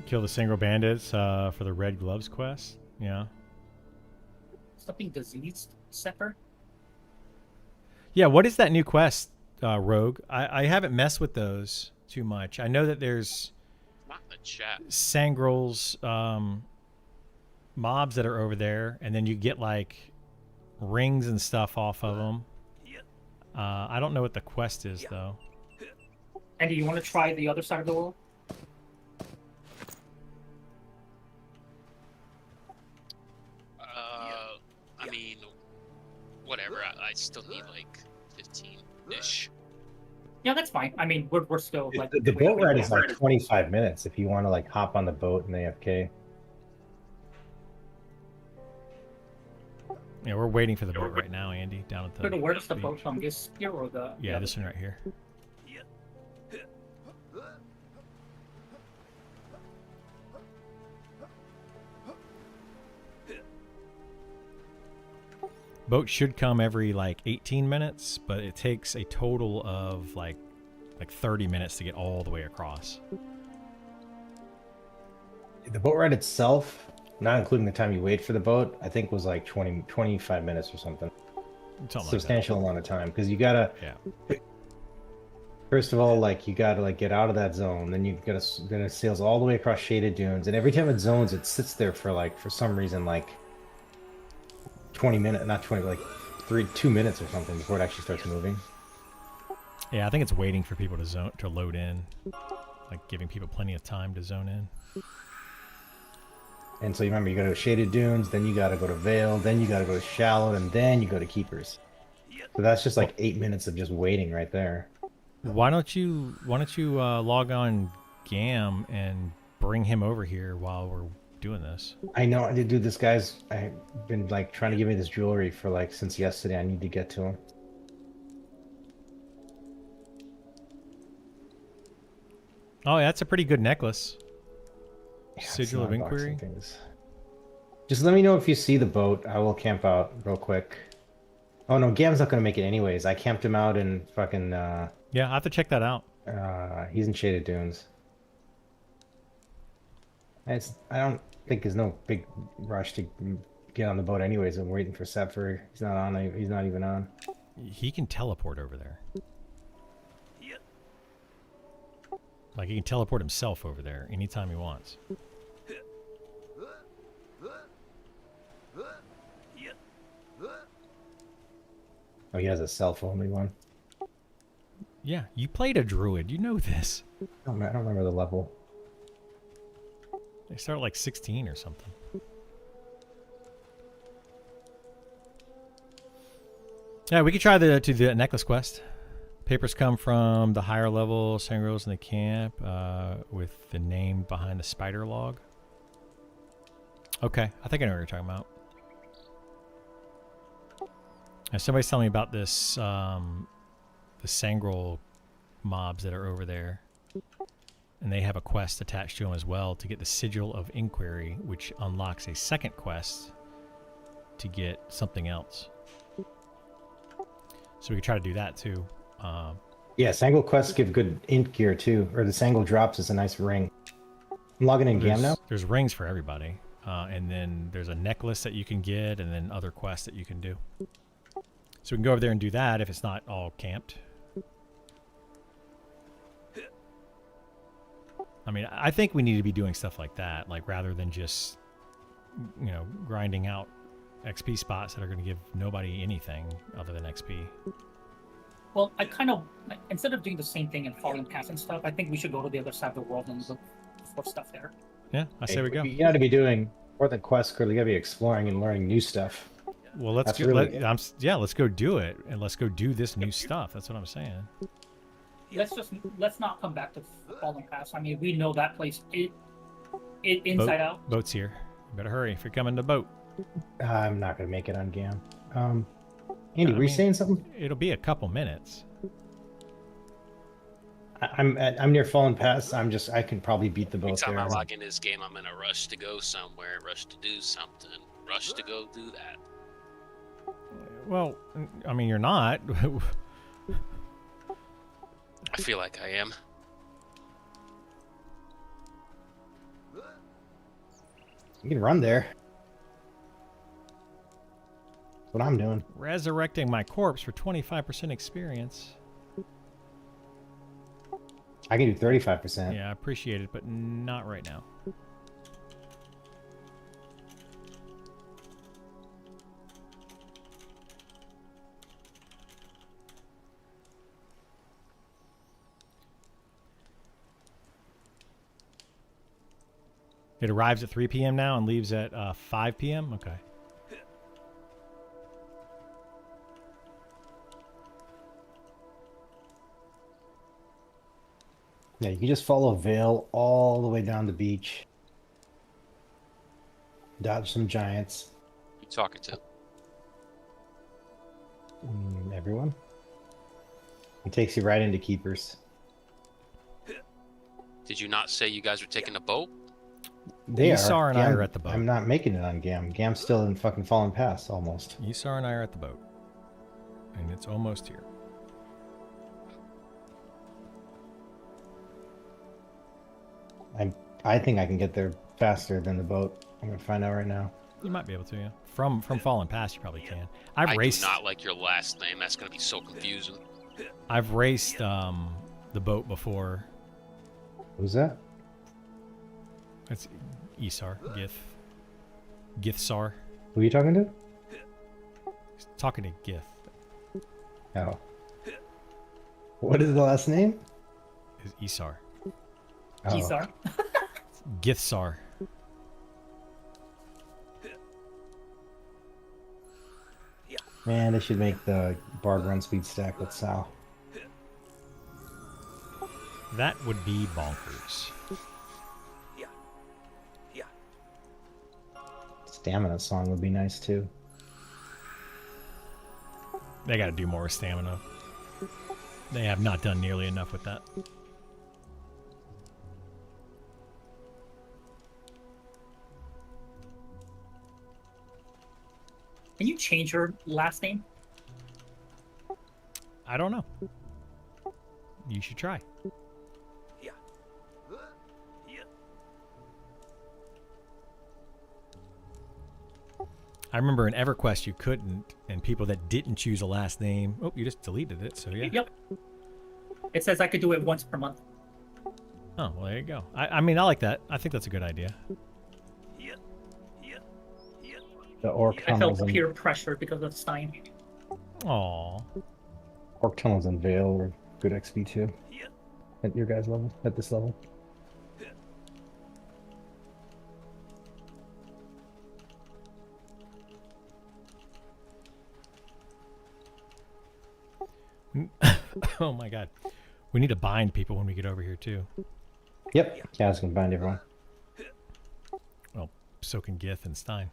Kill the single bandits for the Red Gloves quest. Yeah. Something diseased, Sepper? Yeah, what is that new quest, Rogue? I haven't messed with those too much. I know that there's Not in the chat. Sangrels mobs that are over there, and then you get like rings and stuff off of them. I don't know what the quest is though. And do you want to try the other side of the world? I mean, whatever. I still need like 15-ish. Yeah, that's fine. I mean, we're still like The boat ride is like 25 minutes if you want to like hop on the boat and AFK. Yeah, we're waiting for the boat right now, Andy, down at the. Where does the beach. boat from? This here or the? Yeah, this one right here. Boat should come every like 18 minutes, but it takes a total of like 30 minutes to get all the way across. The boat ride itself not including the time you wait for the boat, I think was like 25 minutes or something. Something Substantial amount of time because you gotta. like that. Yeah. First of all, like you gotta like get out of that zone. Then you gotta then it sails all the way across shaded dunes, and every time it zones, it sits there for like for some reason like 20 minutes, not 20, like 2 minutes or something before it actually starts moving. Yeah, I think it's waiting for people to load in, like giving people plenty of time to zone in. And so you remember you go to shaded dunes, then you gotta go to Vale, then you gotta go to shallow, and then you go to keepers. So that's just like 8 minutes of just waiting right there. Why don't you log on Gam and bring him over here while we're doing this? I know, dude. This guy's I've been like trying to give me this jewelry for like since yesterday. I need to get to him. Oh, yeah, that's a pretty good necklace. Yeah, it's Sigil of not unboxing Inquiry. things. Just let me know if you see the boat. I will camp out real quick. Oh no, Gam's not gonna make it anyways. I camped him out in fucking. Yeah, I have to check that out. He's in shaded dunes. I don't think there's no big rush to get on the boat anyways. I'm waiting for Sepher. He's not on. He's not even on. He can teleport over there. Yeah. Like he can teleport himself over there anytime he wants. Yeah. Oh, he has a self-only one. Yeah, you played a druid. You know this. I don't remember the level. They start at like 16 or something. Yeah, we could try the necklace quest. Papers come from the higher level sangros in the camp with the name behind the spider log. Okay, I think I know what you're talking about. Now, somebody's telling me about this, the Sangrel mobs that are over there. And they have a quest attached to them as well to get the Sigil of Inquiry, which unlocks a second quest to get something else. So we could try to do that too. Yeah, Sangle quests give good int gear too, or the Sangle drops is a nice ring. I'm logging in Gam now. There's rings for everybody. And then there's a necklace that you can get, and then other quests that you can do. So we can go over there and do that if it's not all camped. I mean, I think we need to be doing stuff like that, like rather than just, you know, grinding out XP spots that are going to give nobody anything other than XP. Well, I kind of instead of doing the same thing and falling past and stuff, I think we should go to the other side of the world and look for stuff there. Yeah, I say we go. You got to be doing more than quests, you got to be exploring and learning new stuff. Well, let's That's go. really Let's go do it, and let's go do this new stuff. That's what I'm saying. Let's not come back to Fallen Pass. I mean, we know that place it inside out. Boat's here. You better hurry if you're coming to boat. I'm not gonna make it on Gam. Andy, were you saying something? It'll be a couple minutes. I'm near Fallen Pass. I can probably beat the boat Anytime there. I log in this game, I'm in a rush to go somewhere, rush to do something, rush to go do that. Well, I mean, you're not. I feel like I am. You can run there. That's what I'm doing. Resurrecting my corpse for 25% experience. I can do 35%. Yeah, I appreciate it, but not right now. It arrives at 3 p.m. now and leaves at 5 p.m.? Okay. Yeah, you can just follow Vale all the way down the beach. Dodge some giants. You talking to? Everyone. It takes you right into Keepers. Did you not say you guys were taking a boat? They Yusar are. and I Gam- are at the boat. I'm not making it on Gam. Gam's still in fucking Fallen Pass, almost. Yusar and I are at the boat. And it's almost here. I think I can get there faster than the boat. I'm gonna find out right now. You might be able to, yeah. From Fallen Pass, you probably can. I've I raced. do not like your last name. That's gonna be so confusing. I've raced the boat before. Who's that? It's Isar, Githsar. Who are you talking to? He's talking to Gith. Oh. What is the last name? Is Isar. Oh. Gisar. Githsar. Man, they should make the Bard run speed stack with Sal. That would be bonkers. Stamina song would be nice too. They got to do more with stamina. They have not done nearly enough with that. Can you change your last name? I don't know. You should try. I remember in EverQuest you couldn't, and people that didn't choose a last name. Oh, you just deleted it, so yeah. Yep. It says I could do it once per month. Oh, well, there you go. I mean, I like that. I think that's a good idea. The orc I tunnels felt and peer pressure because of Stein. Aw. orc tunnels and Vale are good XP too. At your guys' level, at this level. Oh my god. We need to bind people when we get over here too. Yep. Yeah, I was gonna bind everyone. Well, so can Gith and Stein.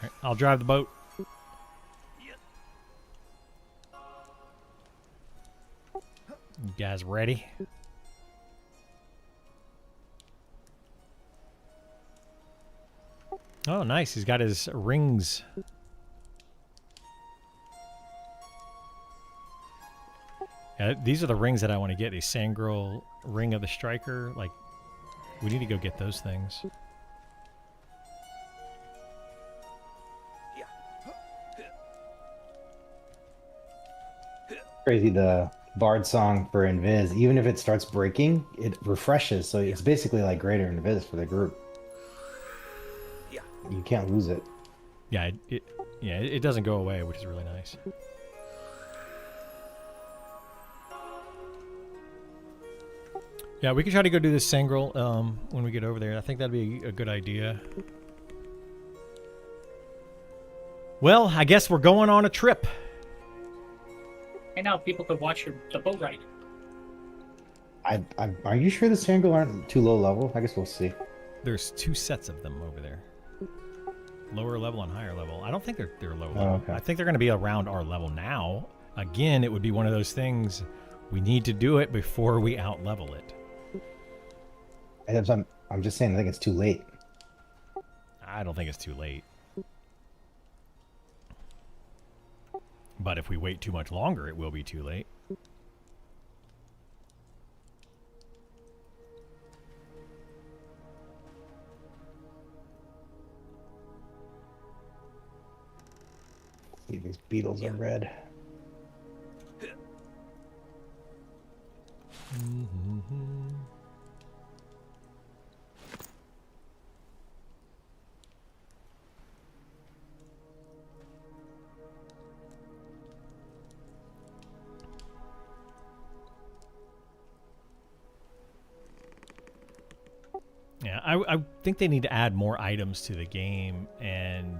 Alright, I'll drive the boat. You guys ready? Oh, nice. He's got his rings. Yeah, these are the rings that I want to get. The Sangreal Ring of the Striker. Like, we need to go get those things. Crazy, the Bard song for Invis, even if it starts breaking, it refreshes, so it's basically like greater Invis for the group. You can't lose it. Yeah, it doesn't go away, which is really nice. Yeah, we can try to go do this Sangreal when we get over there. I think that'd be a good idea. Well, I guess we're going on a trip. And now people could watch the boat ride. Are you sure the Sangreal aren't too low level? I guess we'll see. There's 2 sets of them over there. Lower level and higher level. I don't think they're low level. okay. I think they're going to be around our level now. Again, it would be one of those things. We need to do it before we out level it. I'm just saying, I think it's too late. I don't think it's too late. But if we wait too much longer, it will be too late. See, these beetles are red. Yeah, I think they need to add more items to the game and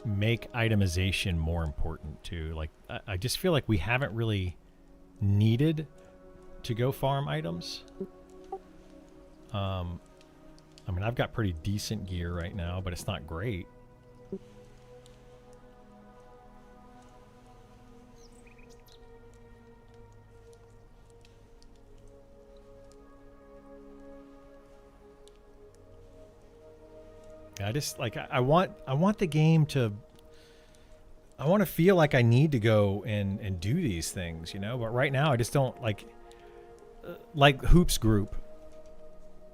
make itemization more important too. Like, I just feel like we haven't really needed to go farm items. I mean, I've got pretty decent gear right now, but it's not great. just like I want the game to. I want to feel like I need to go and do these things, you know. But right now, I just don't like Hoops Group.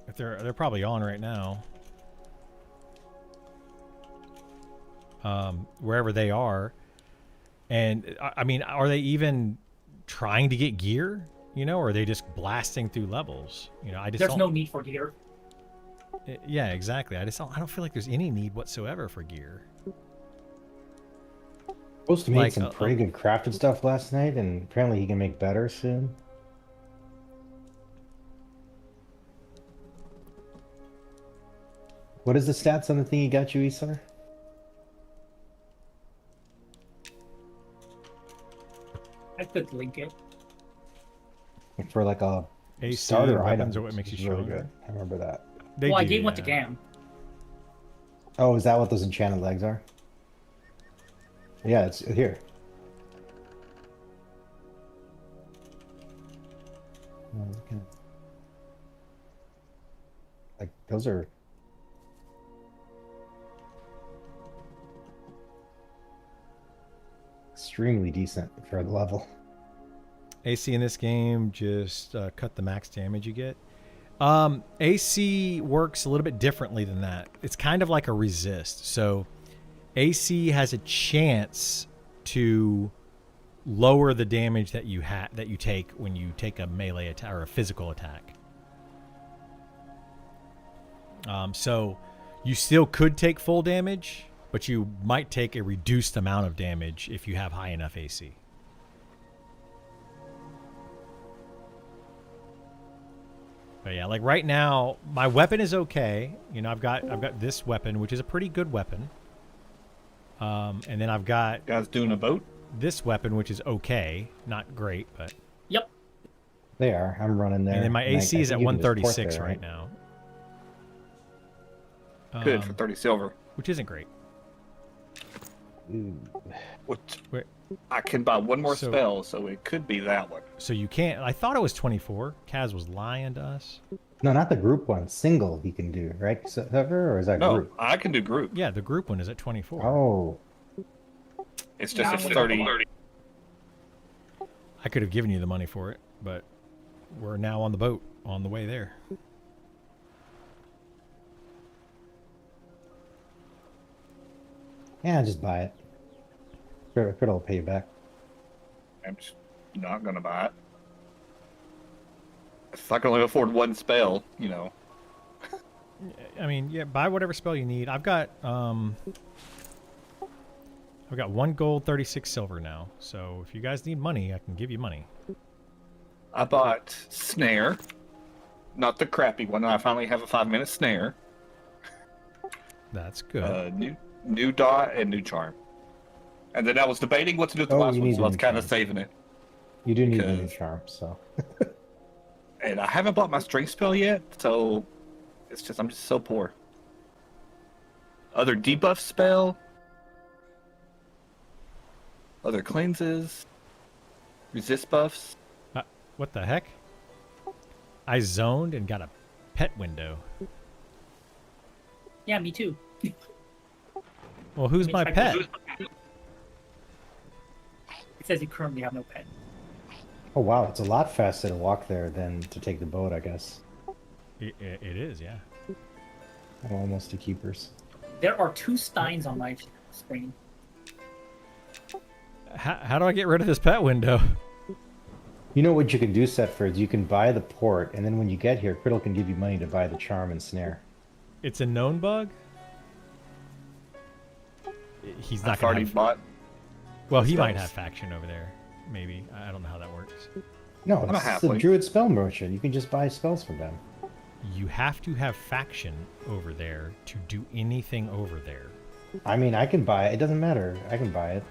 If they're probably on right now, wherever they are, and I mean, are they even trying to get gear? You know, or are they just blasting through levels? You know, I just There's don't, no need for gear. Yeah, exactly. I don't feel like there's any need whatsoever for gear. Supposed to make Like, some pretty good crafted stuff last night, and apparently he can make better soon. What is the stats on the thing he got you, Isar? I could link it. For like a AC starter weapons item, are what makes you which is really stronger. good. I remember that. They Well, I do, gave one to yeah. Gam. Oh, is that what those enchanted legs are? Yeah, it's here. Oh, okay. Like those are extremely decent for the level. AC in this game just cut the max damage you get. AC works a little bit differently than that. It's kind of like a resist. So AC has a chance to lower the damage that you take when you take a melee attack or a physical attack. So you still could take full damage, but you might take a reduced amount of damage if you have high enough AC. But yeah, like right now, my weapon is okay. You know, I've got this weapon, which is a pretty good weapon. And then I've got Guys doing a boat? this weapon, which is okay, not great, but. Yep. They are. I'm running there. And then my and AC I is at think you can just port 136 there, right now. Good for 30 silver. Which isn't great. Ooh. What? Wait. I can buy one more So- spell, so it could be that one. So you can't. I thought it was 24. Kaz was lying to us. No, not the group one. Single he can do, right? Sever, or is that No, group? I can do group. Yeah, the group one is at 24. Oh, It's just Now it's we 30. I could have given you the money for it, but we're now on the boat on the way there. yeah, just buy it. Criddle will pay you back. I'm just not gonna buy it. If I can only afford one spell, you know. I mean, yeah, buy whatever spell you need. I've got 1 gold, 36 silver now. So if you guys need money, I can give you money. I bought snare, not the crappy one. I finally have a 5-minute snare. That's good. New dot and new charm. And then I was debating what to do with the Oh, last you one, need so I was new kind of charm. saving it. You do need a new Because- charm, so. And I haven't bought my strength spell yet, so it's just I'm just so poor. Other debuff spell, other cleanses, resist buffs. What the heck? I zoned and got a pet window. Yeah, me too. Well, who's Let my me pet? check It says you currently have no pet. Oh wow, it's a lot faster to walk there than to take the boat, I guess. It is, yeah. I'm almost to keepers. There are 2 steins on my screen. How do I get rid of this pet window? You know what you can do, Setford? You can buy the port, and then when you get here, Criddle can give you money to buy the charm and snare. It's a known bug. He's not I've gonna already have, bought. well, he might spells. have faction over there. Maybe. I don't know how that works. No, I'm a it's the halfling. Druid Spell Merchant. You can just buy spells from them. You have to have faction over there to do anything over there. I mean, I can buy it. It doesn't matter. I can buy it.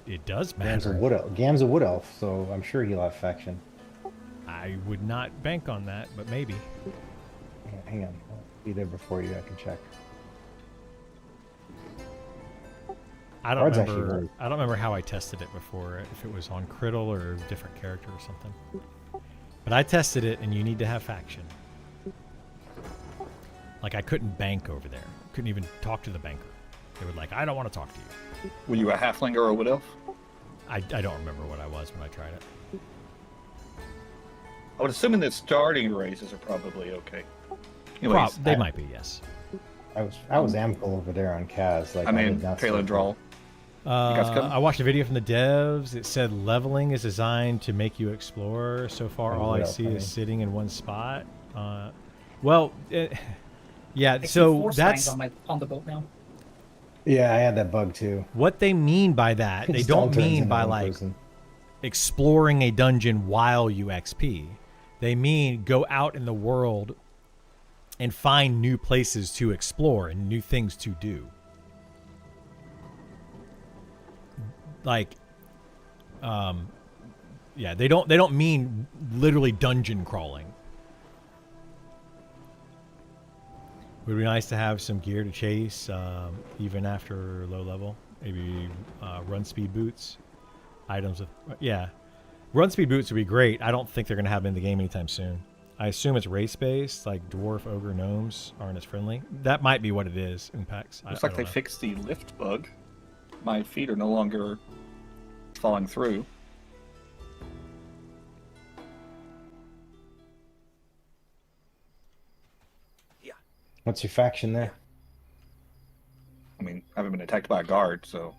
It does Gam's a matter. wood elf. Gam's a wood elf, so I'm sure he'll have faction. I would not bank on that, but maybe. Hang on. I'll be there before you. I can check. I don't Bard's actually remember. really- I don't remember how I tested it before. If it was on Criddle or a different character or something. But I tested it, and you need to have faction. Like I couldn't bank over there. Couldn't even talk to the banker. They were like, I don't want to talk to you. Were you a halfling or a wood elf? I don't remember what I was when I tried it. I would assume in the starting races are probably okay. Anyways, They might be, yes. I was Amkul over there on Kaz. Like I mean, did not Trail and see- Draw. guys coming? I watched a video from the devs. It said leveling is designed to make you explore. So far, Oh, all I yeah, see funny. is sitting in one spot. Yeah. I see So 4 that's signs on the boat now. Yeah, I had that bug too. what they mean by that. They Just don't all turns mean into by one like person. exploring a dungeon while you XP. They mean go out in the world and find new places to explore and new things to do. Like, yeah, they don't mean literally dungeon crawling. Would be nice to have some gear to chase, even after low level. Maybe run speed boots, items of run speed boots would be great. I don't think they're gonna have them in the game anytime soon. I assume it's race based, like dwarf, ogre, gnomes aren't as friendly. That might be what it is in PAX. Looks like they fixed the lift bug. My feet are no longer falling through. What's your faction there? I mean, I haven't been attacked by a guard, so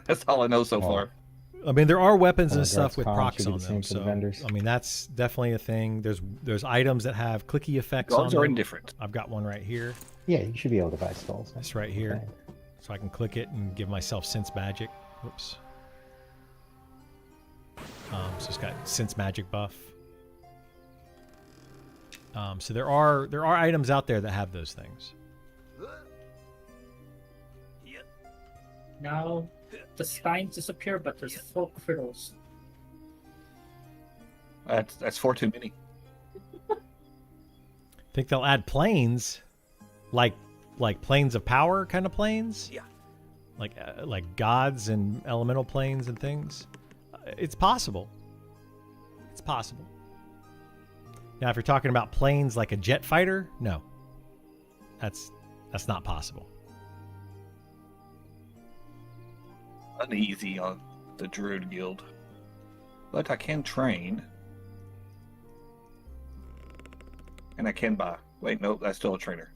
that's all I know so Well, far. I mean, there are weapons and Guards stuff with con procs should be on the them. same for the So, vendors. I mean, that's definitely a thing. There's items that have clicky effects Guards on are them. indifferent. I've got one right here. Yeah, you should be able to buy skulls. It's right here. So I can click it and give myself sense magic. Whoops. So it's got sense magic buff. So there are items out there that have those things. Now the spines disappear, but there's 4 crittles. That's 4 too many. Think they'll add planes, like planes of power kind of planes. Yeah. Like gods and elemental planes and things. It's possible. It's possible. Now, if you're talking about planes like a jet fighter, no. That's not possible. Uneasy on the Druid Guild. But I can train. And I can buy. Wait, no, that's still a trainer.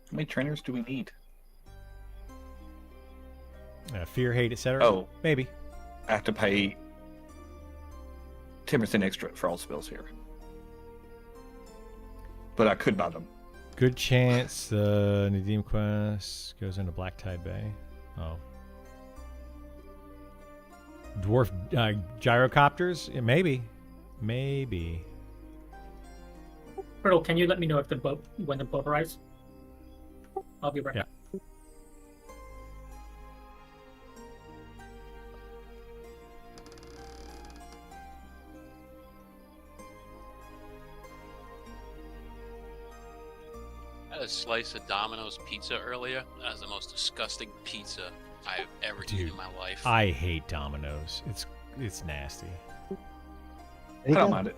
How many trainers do we need? Fear, hate, etc. Oh. Maybe. I have to pay 10% extra for all spells here. But I could buy them. Good chance the Nadim quest goes into Black Tide Bay. Oh. Dwarf gyrocopters? Yeah, maybe. Maybe. Criddle, can you let me know if when the boat arrives? I'll be right Yeah. back. I had a slice of Domino's pizza earlier. That was the most disgusting pizza I've ever eaten Dude, in my life. I hate Domino's. It's nasty. They I don't got mind it.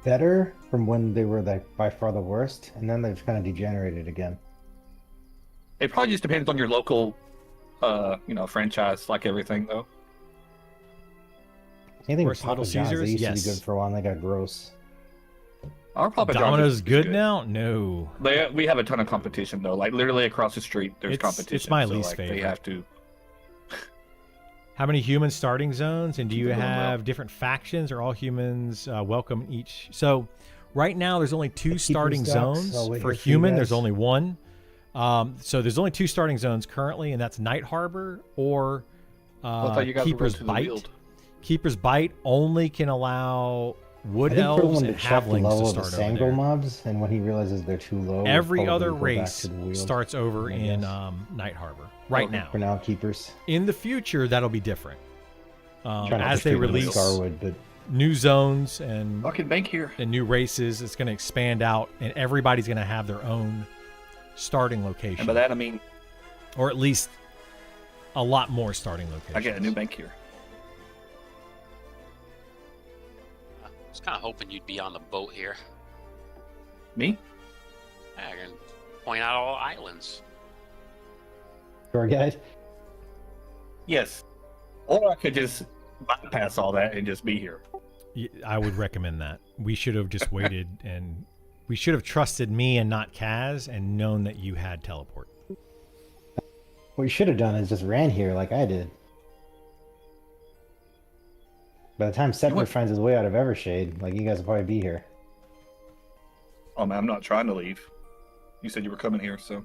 better from when they were like by far the worst, and then they've kind of degenerated again. It probably just depends on your local, franchise, like everything, though. Anything Worse with Papa Little John's, Caesars? they used Yes. to be good for a while, and they got gross. Our Papa John's Domino's is good now? No. We have a ton of competition, though. Like, literally across the street, there's It's- competition. it's my so, least like, favorite. They have to... How many human starting zones? And do you Keep it going have well. different factions or all humans welcome each? So right now there's only 2 Keeper's starting Docks. zones. I'll wait For here for you human, there's guys. only 1. So there's only 2 starting zones currently, and that's Night Harbor or I thought you guys were going Keeper's to the Bite. Weald. Keeper's Bite only can allow wood I think Krill elves wanted and to check the halflings level to of the start over Sangol there. mobs, and when he realizes they're too low, we'll Every probably other go back race to the Weald. starts over I in guess. Night Harbor right Okay. now. For now, keepers. In the future, that'll be different. Trying to As they figure out release Starwood, but new zones and Fucking bank here. new races, it's going to expand out, and everybody's going to have their own starting location, And by that, I mean, or at least a lot more starting locations. I get a new bank here. It's Kind of hoping you'd be on the boat here. Me? Yeah, I can point out all islands. Tour guide. Yes. Or I could just bypass all that and just be here. I would recommend that. We should have just waited, and we should have trusted me and not Kaz and known that you had teleport. What you should have done is just ran here like I did. By the time Setzer went- finds his way out of Evershade, like, you guys will probably be here. Oh man, I'm not trying to leave. You said you were coming here, so.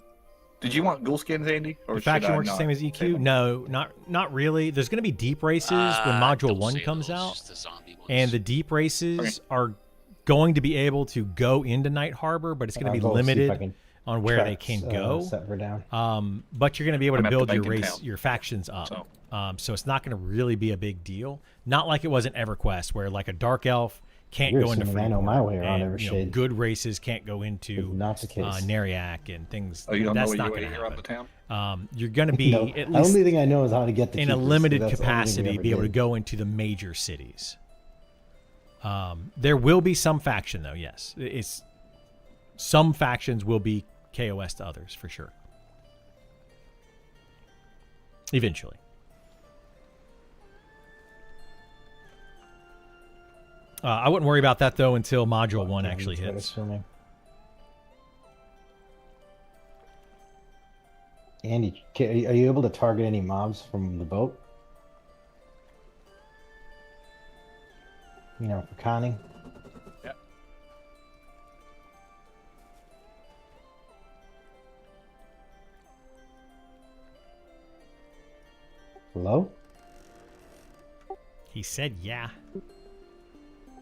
Did you want ghoul skins, Andy? Or The should faction I works the not same as take EQ? them? No, not really. There's going to be deep races when Module Don't 1 say comes those, out. just the zombie ones. And the deep races Okay. are going to be able to go into Night Harbor, but it's going to be I'll go see if I limited can on where they track, can go. Setzer down. But you're going to be able I'm to at the build your bank in race, town. your factions up. So. So it's not going to really be a big deal. Not like it was in EverQuest, where like a Dark Elf can't You're go into assuming I Freeport, know my way around and, Evershade. good races can't go into Is not the case. Neriac and things. Oh, you don't know That's where not you going way to here on the happen. town? You're going to be No, at the least only thing I know is how to get to in a Keepers, so limited that's the only thing we capacity ever be able to did. go into the major cities. There will be some faction though, yes. It's some factions will be KOS to others for sure. Eventually. I wouldn't worry about that though until Module 1 Yeah, actually that's what I'm hits. assuming. Andy, are you able to target any mobs from the boat? You know, for conning? Yeah. Hello? He said yeah.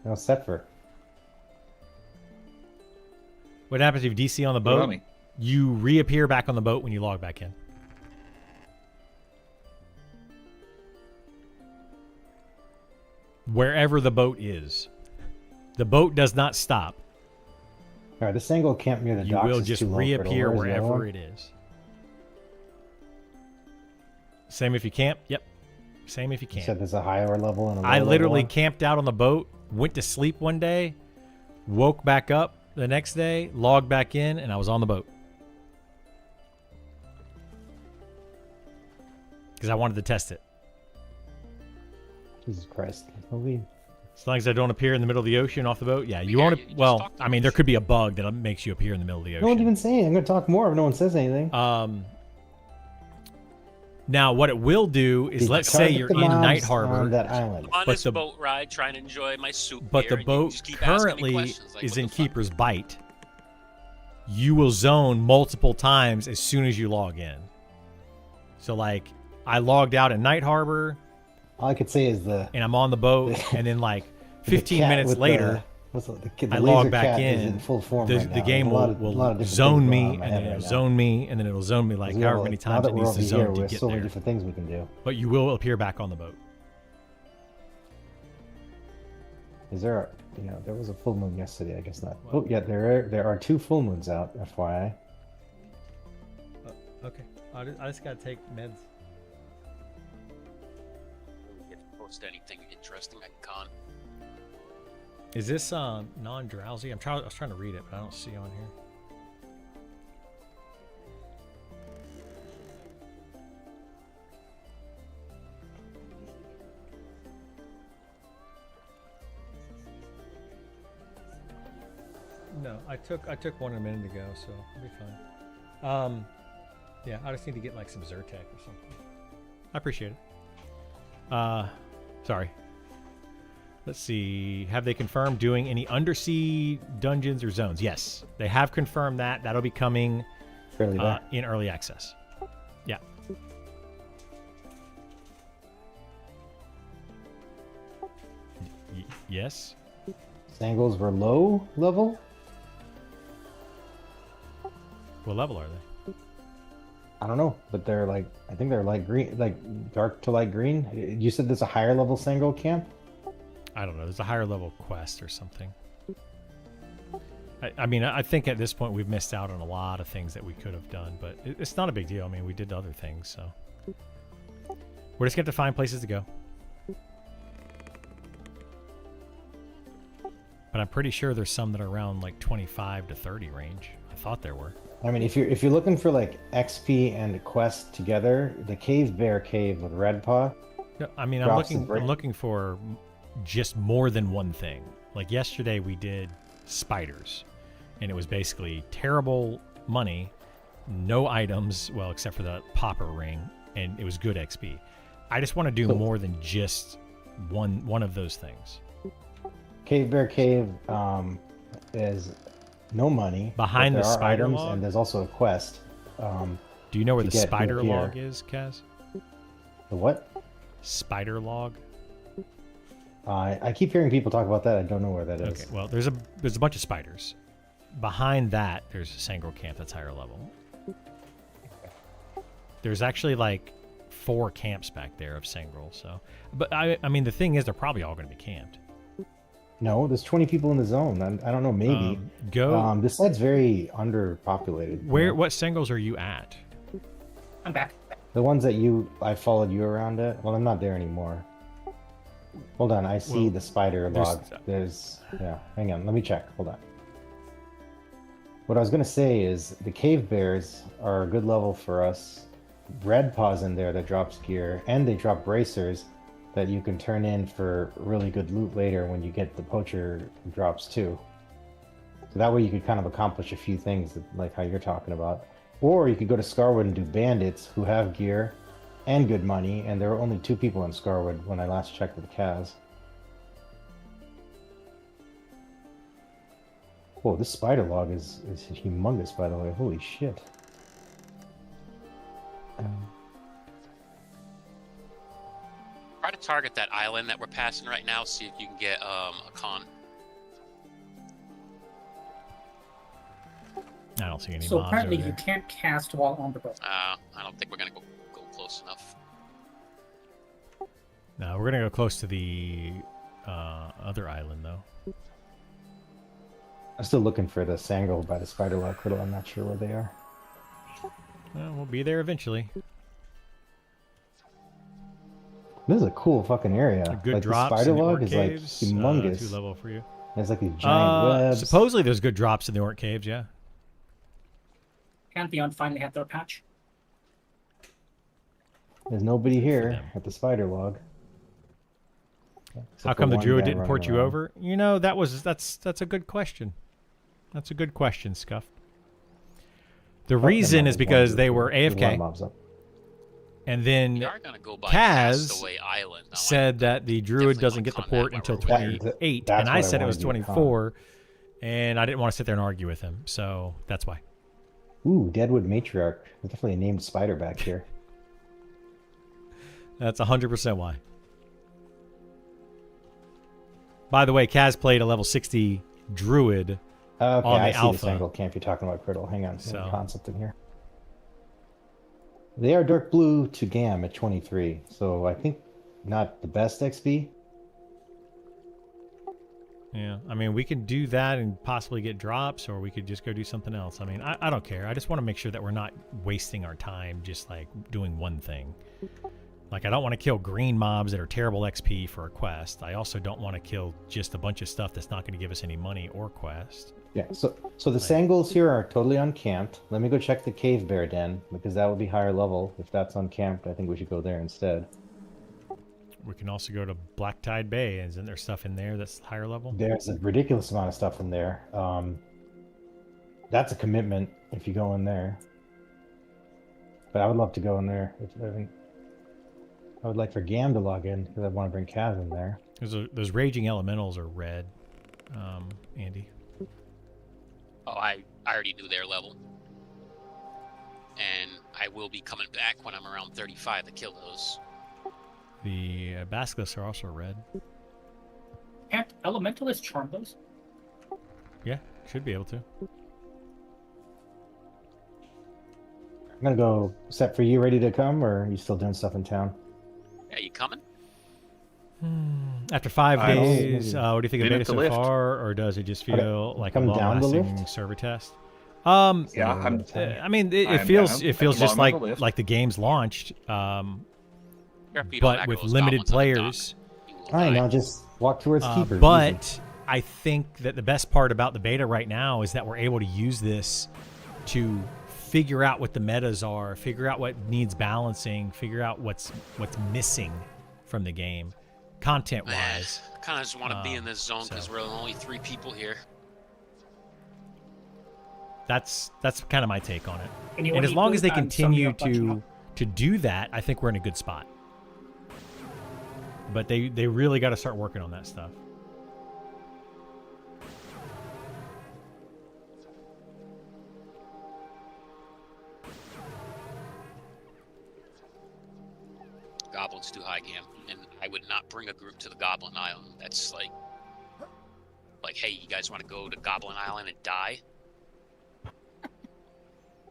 No, Setzer. What happens if you DC on the What about boat? me? You reappear back on the boat when you log back in. Wherever the boat is. The boat does not stop. All right, this angle camp near the You docks will is just too low for it. reappear Where's the other wherever one? it is. Same if you camp. Yep. Same if you You camp. said there's a higher level and a lower I literally level camped out on the boat, went to sleep one day, woke back up the next day, logged back in, and I was on the boat. Because I wanted to test it. one? Jesus Christ. Nobody- As long as I don't appear in the middle of the ocean off the boat. Yeah, you Yeah, won't. you just Well, talked to I mean, us. there could be a bug that makes you appear in the middle of the No one's ocean. even saying. I'm going to talk more if no one says anything. Now, what it will do is, Did you let's say target you're the in mobs Night on Harbor, that island. On but this the- boat ride, trying to enjoy my soup but here, the and you boat just keep asking me currently questions, like, is what in the fuck? Keeper's Bite. You will zone multiple times as soon as you log in. So, like, I logged out in Night Harbor, All I could say is the and I'm on the boat, and then like the 15 cat minutes with later, the I laser log back cat is in. full form the, right the now. game There's a lot of will different zone things me, going on in my and head then it'll right now. zone me, and then it'll zone me like We have however a- many now times that it we're needs to over zone here, to we have get so many there. different things we can do. But you will appear back on the boat. Is there? There was a full moon yesterday. I guess not. Oh yeah, there are 2 full moons out. FYI. Okay, I just gotta take meds. If you post anything interesting at con. Is this non-drowsy? I was trying to read it, but I don't see on here. No, I took one a minute ago, so it'll be fine. Yeah, I just need to get like some Zyrtec or something. I appreciate it. Sorry. Let's see. Have they confirmed doing any undersea dungeons or zones? Yes, they have confirmed that. That'll be coming Fairly back. in early access. Yeah. Yes. Sangles were low level. What level are they? I don't know, but they're like, I think they're light green, like dark to light green. You said there's a higher level Sango camp? I don't know. There's a higher level quest or something. I mean, I think at this point we've missed out on a lot of things that we could have done, but it's not a big deal. I mean, we did other things, so we're just going to find places to go. But I'm pretty sure there's some that are around like 25 to 30 range. I thought there were. I mean, if you're looking for like XP and quest together, the Cave Bear Cave with Red Paw. No, I mean, Drops I'm of break- looking for just more than one thing. Like yesterday, we did spiders, and it was basically terrible money, no items, well, except for the popper ring, and it was good XP. I just want to do So- more than just one of those things. Cave Bear Cave is no money. but Behind the there are spider items, log? and there's also a quest. Do you know where To the get spider here. log is, Kaz? The what? Spider log. I keep hearing people talk about that. I don't know where that is. Okay, well, there's a bunch of spiders. Behind that, there's a Sangro camp that's higher level. There's actually like 4 camps back there of Sangro. So, but I mean, the thing is, they're probably all going to be camped. No, there's 20 people in the zone. I don't know. Maybe. Go This side's very underpopulated. you where? know? What Sangros are you at? I'm back. The ones that I followed you around at. Well, I'm not there anymore. Hold on, I see Well, the spider there's- log. Yeah. Hang on, let me check. Hold on. What I was gonna say is the cave bears are a good level for us. Red Paw's in there that drops gear, and they drop bracers that you can turn in for really good loot later when you get the poacher drops too. So that way you could kind of accomplish a few things like how you're talking about. Or you could go to Scarwood and do bandits who have gear and good money, and there were only 2 people in Scarwood when I last checked with Kaz. Whoa, this spider log is humongous, by the way. Holy shit. Try to target that island that we're passing right now. See if you can get a con. I don't see any So mobs apparently over you there. can't cast while on the boat. I don't think we're gonna go close enough. No, we're gonna go close to the other island though. I'm still looking for the Sangro by the spider log criddle. I'm not sure where they are. Well, we'll be there eventually. This is a cool fucking area. A good like drops the spider in the log orc is like caves. humongous. 2 level for you. There's like these giant webs. Supposedly there's good drops in the orc caves. Yeah. Pantheon finally had their patch. There's nobody here them. at the spider log. How Except come for the one druid guy didn't port running you around. over? You know, that's a good question. That's a good question, Scuff. The Oh, reason never is mind, because there's they one- were there's one AFK, mobs up. and We then are gonna go by Kaz Castaway Island. I said that the druid definitely doesn't wanna get the con that port while until we're over there. 28, That's and I what I said it was wanted you to con. 24, and I didn't want to sit there and argue with him, so that's why. Ooh, Deadwood Matriarch. There's definitely a named spider back here. That's 100% why. By the way, Kaz played a level 60 druid. Okay, On the I see alpha. this angle camp you're talking about, Criddle. Hang on, there's So- a concept in here. They are dark blue to Gam at 23, so I think not the best XP. Yeah, I mean, we could do that and possibly get drops, or we could just go do something else. I mean, I don't care. I just want to make sure that we're not wasting our time just like doing one thing. Like, I don't want to kill green mobs that are terrible XP for a quest. I also don't want to kill just a bunch of stuff that's not going to give us any money or quest. Yeah, so the Sangles here are totally uncamped. Let me go check the Cave Bear Den, because that would be higher level. If that's uncamped, I think we should go there instead. We can also go to Black Tide Bay. Isn't there stuff in there that's higher level? There's a ridiculous amount of stuff in there. That's a commitment if you go in there. But I would love to go in there. I would like for Gam to log in, because I want to bring Kaz in there. Those Raging Elementals are red, Andy. Oh, I already knew their level. And I will be coming back when I'm around 35 to kill those. The Basilisk are also red. Can't Elementalists charm those? Yeah, should be able to. I'm gonna go set for you. Ready to come, or are you still doing stuff in town? Yeah, you coming? After 5 I don't- days, what do you think of Been beta at the so lift. far, or does it just Okay, feel like a come down the long-lasting lift? server test? Yeah, I'm. I mean, it I'm feels down. it feels Come just on like the lift. the game's launched, Your feet don't but aggro with those limited goblins on the dock. players. You will All right, die. now just walk towards keepers. easy. But I think that the best part about the beta right now is that we're able to use this to figure out what the metas are, figure out what needs balancing, figure out what's missing from the game, content-wise. I kind of just want to be in this zone because so- we're the only 3 people here. That's kind of my take on it. Anyone And as eat long as food? they I'm continue summing up lunch to do that, I think we're in a good spot. But they really got to start working on that stuff. Goblin's too high, Gam, and I would not bring a group to the Goblin Island. That's like, hey, you guys want to go to Goblin Island and die?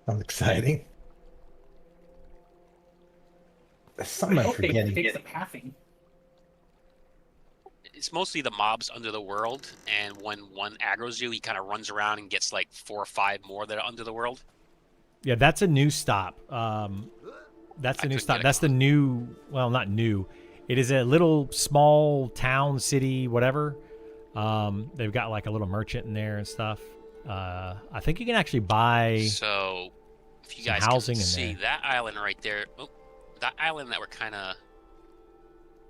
Sounds exciting. There's something I I'm hope they forgetting. fix the pathing. It's mostly the mobs under the world, and when one aggroes you, he kind of runs around and gets like 4 or 5 more that are under the world. Yeah, that's a new stop. That's the I new couldn't stop. get a That's the new, well, not new. It is a little small town, city, whatever. They've got like a little merchant in there and stuff. I think you can actually buy. So, if you some guys housing can in see there. that island right there, that island that we're kind of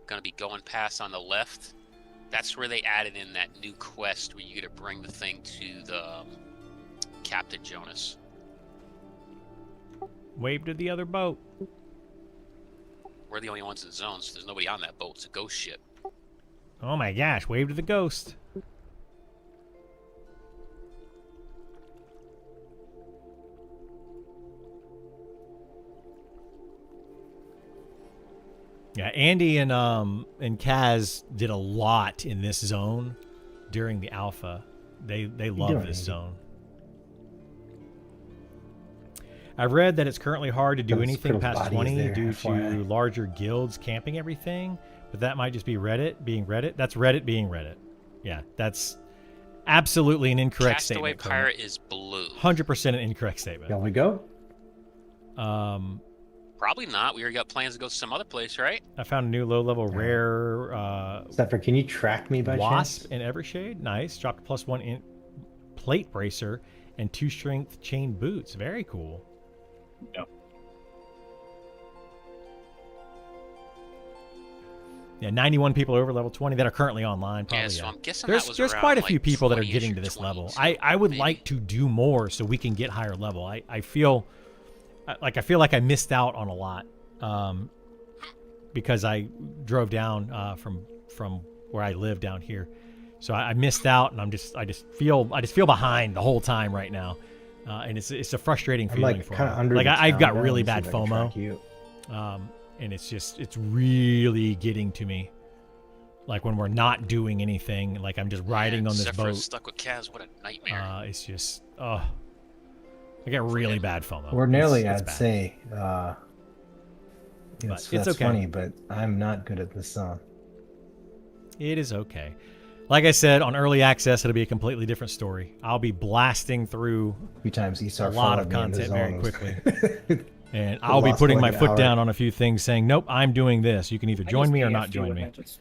going to be going past on the left, that's where they added in that new quest where you get to bring the thing to the Captain Jonas. Wave to the other boat. We're the only ones in zone, so there's nobody on that boat. It's a ghost ship. Oh my gosh, wave to the ghost. Yeah, Andy and Kaz did a lot in this zone during the alpha. They love doing, this Andy? zone. I've read that it's currently hard to do Crittle's anything past body is 20 there, due FYI. to larger guilds camping everything, but that might just be Reddit being Reddit. That's Reddit being Reddit. Yeah, that's absolutely an incorrect Castaway statement. Pirate is blue. 100% an incorrect statement. Shall we go? Probably not. We already got plans to go some other place, right? I found a new low-level rare Zephyr, can you track me by wasp chance? in Evershade. Nice. Dropped +1 in plate bracer and 2 strength chain boots. Very cool. Yep. Yeah, 91 people over level 20 that are currently online. Probably, Yeah, so yeah. I'm guessing There's that was around, quite a like, few people that are 20-ish getting or to this level. 22, I would maybe. like to do more so we can get higher level. I feel like I missed out on a lot because I drove down from where I live down here, so I missed out, and I just feel behind the whole time right now, and it's a frustrating I'm feeling like for kind of me. under. Like the I've got town really now. bad Let's see if I can FOMO. track you. And it's really getting to me. Like when we're not doing anything, like I'm just riding on this Zephyr boat. is stuck with Kaz. What a nightmare. It's just, I got really bad FOMO. Ordinarily, It's I'd bad. say, But yes, it's that's okay. funny, but I'm not good at this song. It is okay. Like I said, on early access, it'll be a completely different story. I'll be blasting through, A few times Esau A lot of followed me in the content very zone. quickly. and I'll be lost putting like my an foot hour. down on a few things, saying, "Nope, I'm doing this. You can either I join use me or not AFU join me." advantage.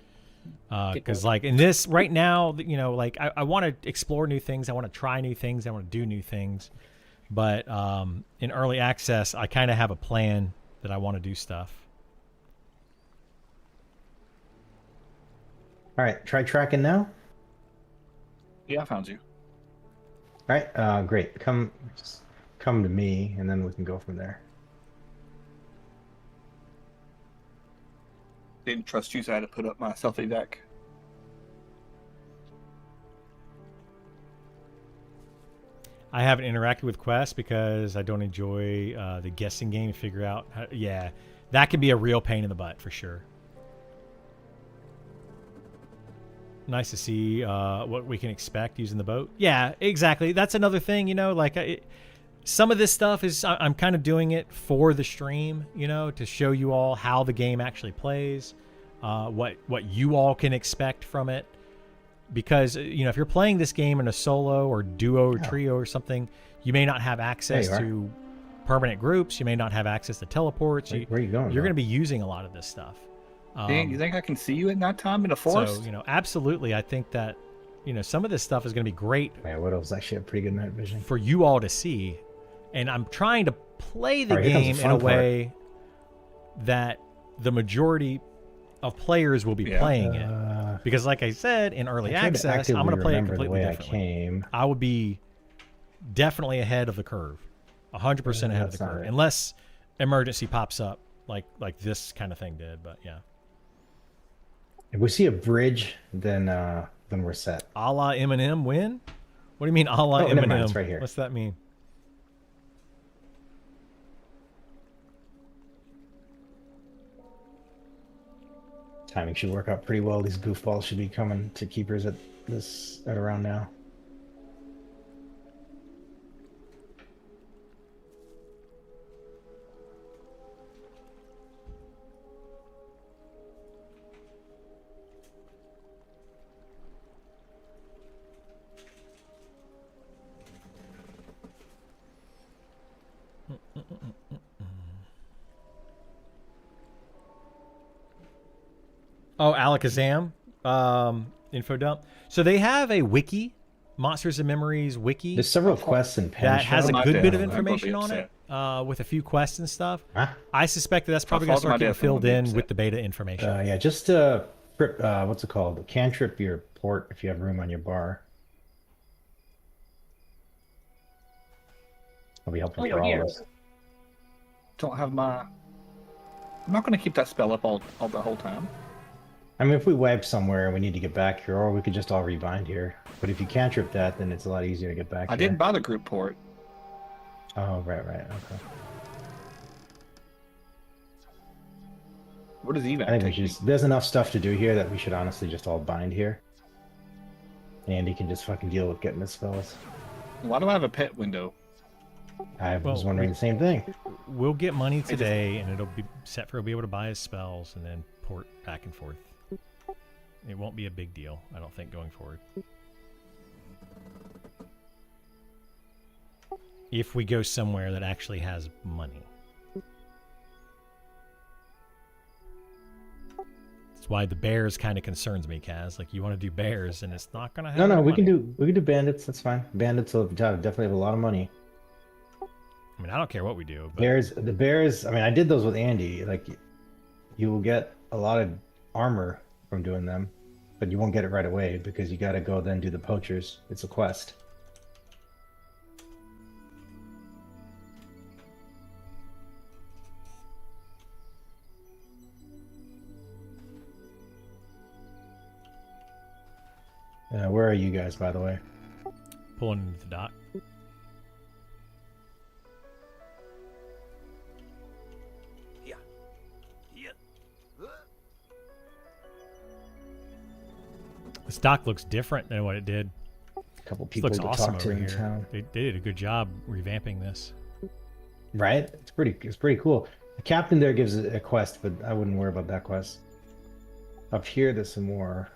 Because like in this right now, like I want to explore new things. I want to try new things. I want to do new things. But in early access, I kind of have a plan that I want to do stuff. All right, try tracking now. Yeah, I found you. All right, great. Just come to me, and then we can go from there. Didn't trust you, so I had to put up my selfie deck. I haven't interacted with Quest because I don't enjoy the guessing game to figure out. Yeah, that can be a real pain in the butt for sure. Nice to see what we can expect using the boat. Yeah, exactly. That's another thing, like some of this stuff is I'm kind of doing it for the stream, to show you all how the game actually plays, what you all can expect from it. Because, if you're playing this game in a solo or duo or trio or something, you may not have access There you to permanent groups. You may not have access to teleports. Where are you going? You're bro? going to be using a lot of this stuff. Dan, you think I can see you at night time in the forest? So, absolutely. I think that you know, some of this stuff is going to be great Yeah, Widow's actually have pretty good night vision. for you all to see. And I'm trying to play the All right, here comes game the in a fun part. way that the majority of players will be Yeah. playing it. Because like I said, in early I tried to access, I'm actively going to play it remember the completely way differently. I came. I would be definitely ahead of the curve. 100% ahead of the That's not curve. right. Unless emergency pops up like this kind of thing did, but yeah. If we see a bridge, then we're set. A la Eminem win? What do you mean a la Oh, Eminem? never mind, it's right here. What's that mean? Timing should work out pretty well. These goofballs should be coming to keepers at around now. Oh, Alakazam, info dump. So they have a wiki, Monsters and Memories wiki, There's several quests in Pen that has a Might good be bit of I'm gonna be information on it, with a few quests and stuff. Huh? I suspect that's probably going to fault, my start getting dad, I'm filled gonna be in upset. with the beta information. Yeah, just what's it called? Cantrip your port if you have room on your bar. I'll be helping Oh, for you're all here. of us. Don't have my. I'm not going to keep that spell up all the whole time. I mean, if we wipe somewhere and we need to get back here, or we could just all rebind here. But if you cantrip that, then it's a lot easier to get back I here. didn't buy the group port. Oh, right, okay. What does I evac think we take should me? just, there's enough stuff to do here that we should honestly just all bind here. Andy can just fucking deal with getting his spells. Why do I have a pet window? I was Well, wondering the same thing. We'll get money today, and it'll be set for he'll be able to buy his spells and then port back and forth. It won't be a big deal, I don't think, going forward. If we go somewhere that actually has money. That's why the bears kind of concerns me, Kaz. Like, you want to do bears, and it's not gonna have. No, any we can money. do bandits. That's fine. Bandits will definitely have a lot of money. I mean, I don't care what we do. But The bears. I mean, I did those with Andy. Like, you will get a lot of armor from doing them, but you won't get it right away because you got to go then do the poachers. It's a quest. Where are you guys, by the way? pulling into the dock. Yeah. Yeah. This dock looks different than what it did. A couple This people looks to awesome talk to over in here. town. They did a good job revamping this. Right? It's pretty cool. The captain there gives a quest, but I wouldn't worry about that quest. Up here, there's some more.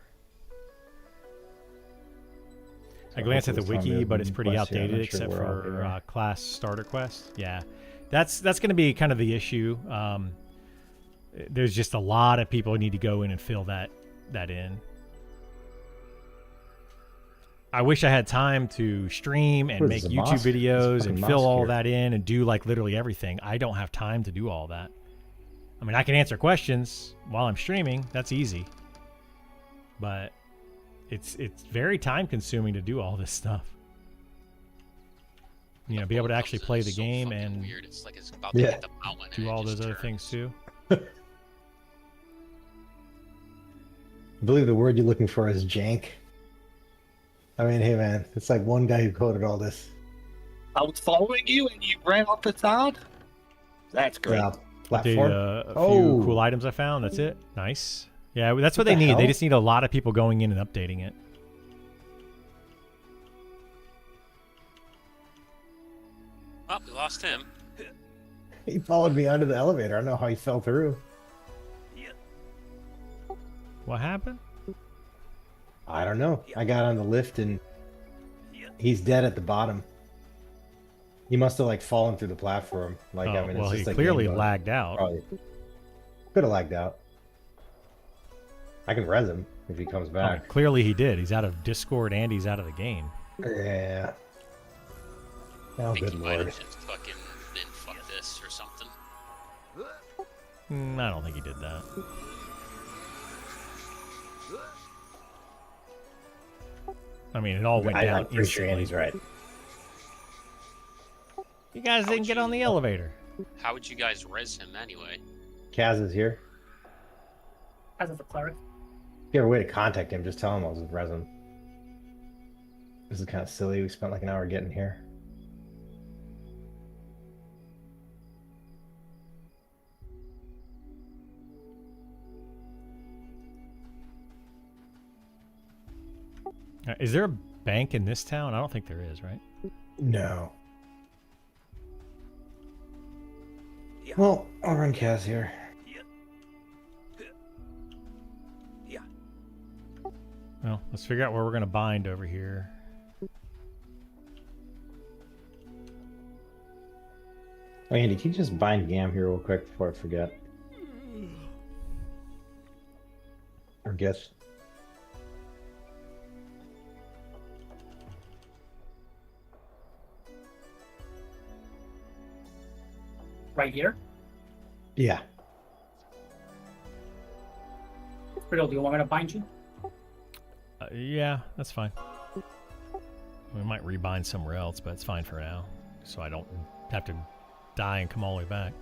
I glanced at the hopefully it's wiki, on but the it's pretty quest here. I'm outdated not sure except where I'll for be. class starter quest. Yeah, that's going to be kind of the issue. There's just a lot of people who need to go in and fill that in. I wish I had time to stream and What make is this, a YouTube mosque? There's a videos fucking and fill mosque all here. that in and do like literally everything. I don't have time to do all that. I mean, I can answer questions while I'm streaming. That's easy. But it's very time consuming to do all this stuff. You know, be able to actually play the So game fucking and weird. It's like it's about to Yeah. hit the mountain and do it all just those other turns. things too. I believe the word you're looking for is jank. I mean, hey man, it's like one guy who coded all this. I was following you and you ran off the side? That's great. Yeah, Did platform. a few Oh. cool items I found. That's it. Nice. Yeah, that's what they What the need. They hell? just need a lot of people going in and updating it. Oh, we lost him. He followed me under the elevator. I don't know how he fell through. What happened? I don't know. I got on the lift and he's dead at the bottom. He must have like fallen through the platform. Like Oh, I mean, well, it's he just like clearly game bug. lagged out. Probably could have lagged out. I can res him if he comes Oh, back. clearly he did. He's out of Discord and he's out of the game. Yeah. Oh, I think good he might lord. have just fucking been fuck this or something. I don't think he did that. I mean, it all went down I'm pretty sure instantly. Andy's right. You guys didn't get on the elevator. How would you guys res him anyway? Kaz is here. As a cleric. If you have a way to contact him, just tell him I'll just res him. This is kind of silly. We spent like an hour getting here. Is there a bank in this town? I don't think there is, right? No. Well, I'll run Kaz here. Well, let's figure out where we're going to bind over here. Oh, Andy, can you just bind Gam here real quick before I forget? Or guess. Right here. Yeah. Riddle, do you want me to bind you? Yeah, that's fine. We might rebind somewhere else, but it's fine for now. So I don't have to die and come all the way back.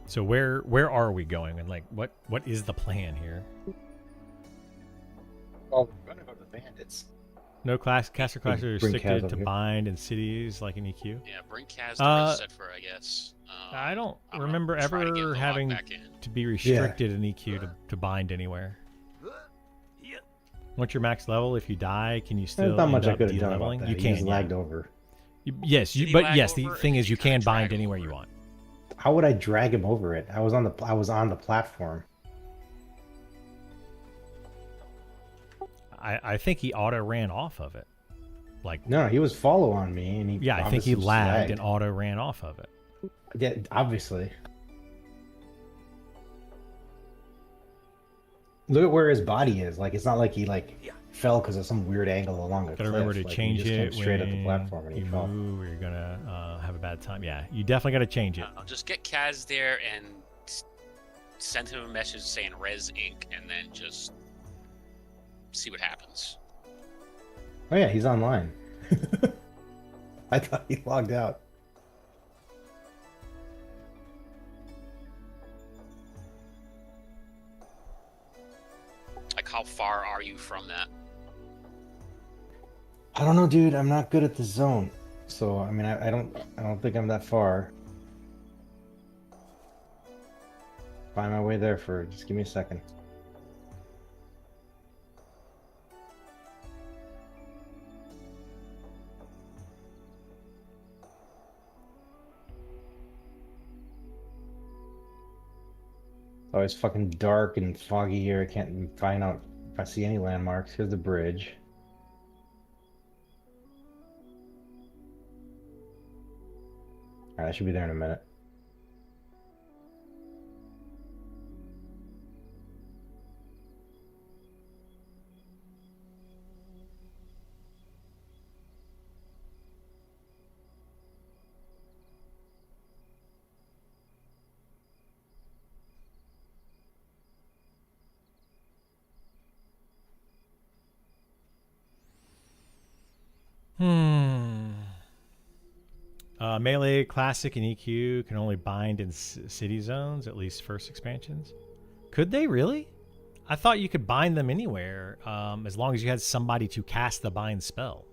So where are we going, and like what is the plan here? Well, we're gonna go to the bandits. No caster classes are Bring Kaz restricted over to here. bind in cities like in EQ. Yeah, bring Kaz to Setfer, I guess. I don't I'm remember gonna try to get ever the having lock back in. to be restricted in EQ to bind anywhere. What's your max level? If you die, can you still There's not end much I up could have done about de-leveling? that. You He can. just Yeah. lagged over. Yes, Did he but lag yes, the over, or thing did is you you kinda can drag bind him anywhere over? you want. How would I drag him over it? I was on the platform. I think he auto ran off of it. Like No, he was follow on me, and he. yeah, I think he obviously just lagged and auto ran off of it. Yeah, obviously. Look at where his body is. Like, it's not like he fell because of some weird angle along a Gotta cliff. remember to Like, he change just came it straight at the when platform and he you fell. move, or you're gonna have a bad time. Yeah, you definitely got to change it. I'll just get Kaz there and send him a message saying Res Inc. and then just see what happens. Oh yeah, he's online. I thought he logged out. Like, how far are you from that? I don't know, dude. I'm not good at the zone, so I mean, I don't think I'm that far. Find my way there for. Just give me a second. It's always fucking dark and foggy here. I can't find out if I see any landmarks. Here's the bridge. Alright, I should be there in a minute. Melee, Classic, and EQ can only bind in city zones, at least first expansions. Could they really? I thought you could bind them anywhere, as long as you had somebody to cast the bind spell.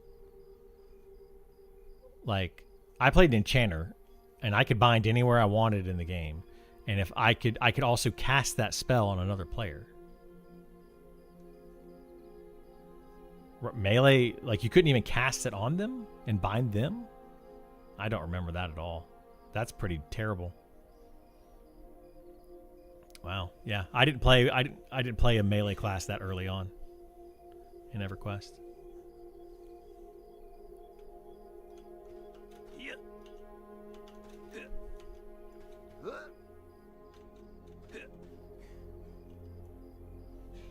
Like, I played Enchanter, and I could bind anywhere I wanted in the game, and if I could also cast that spell on another player. Melee, like you couldn't even cast it on them and bind them? I don't remember that at all. That's pretty terrible. Wow. Yeah, I didn't play a melee class that early on. in EverQuest. Yeah.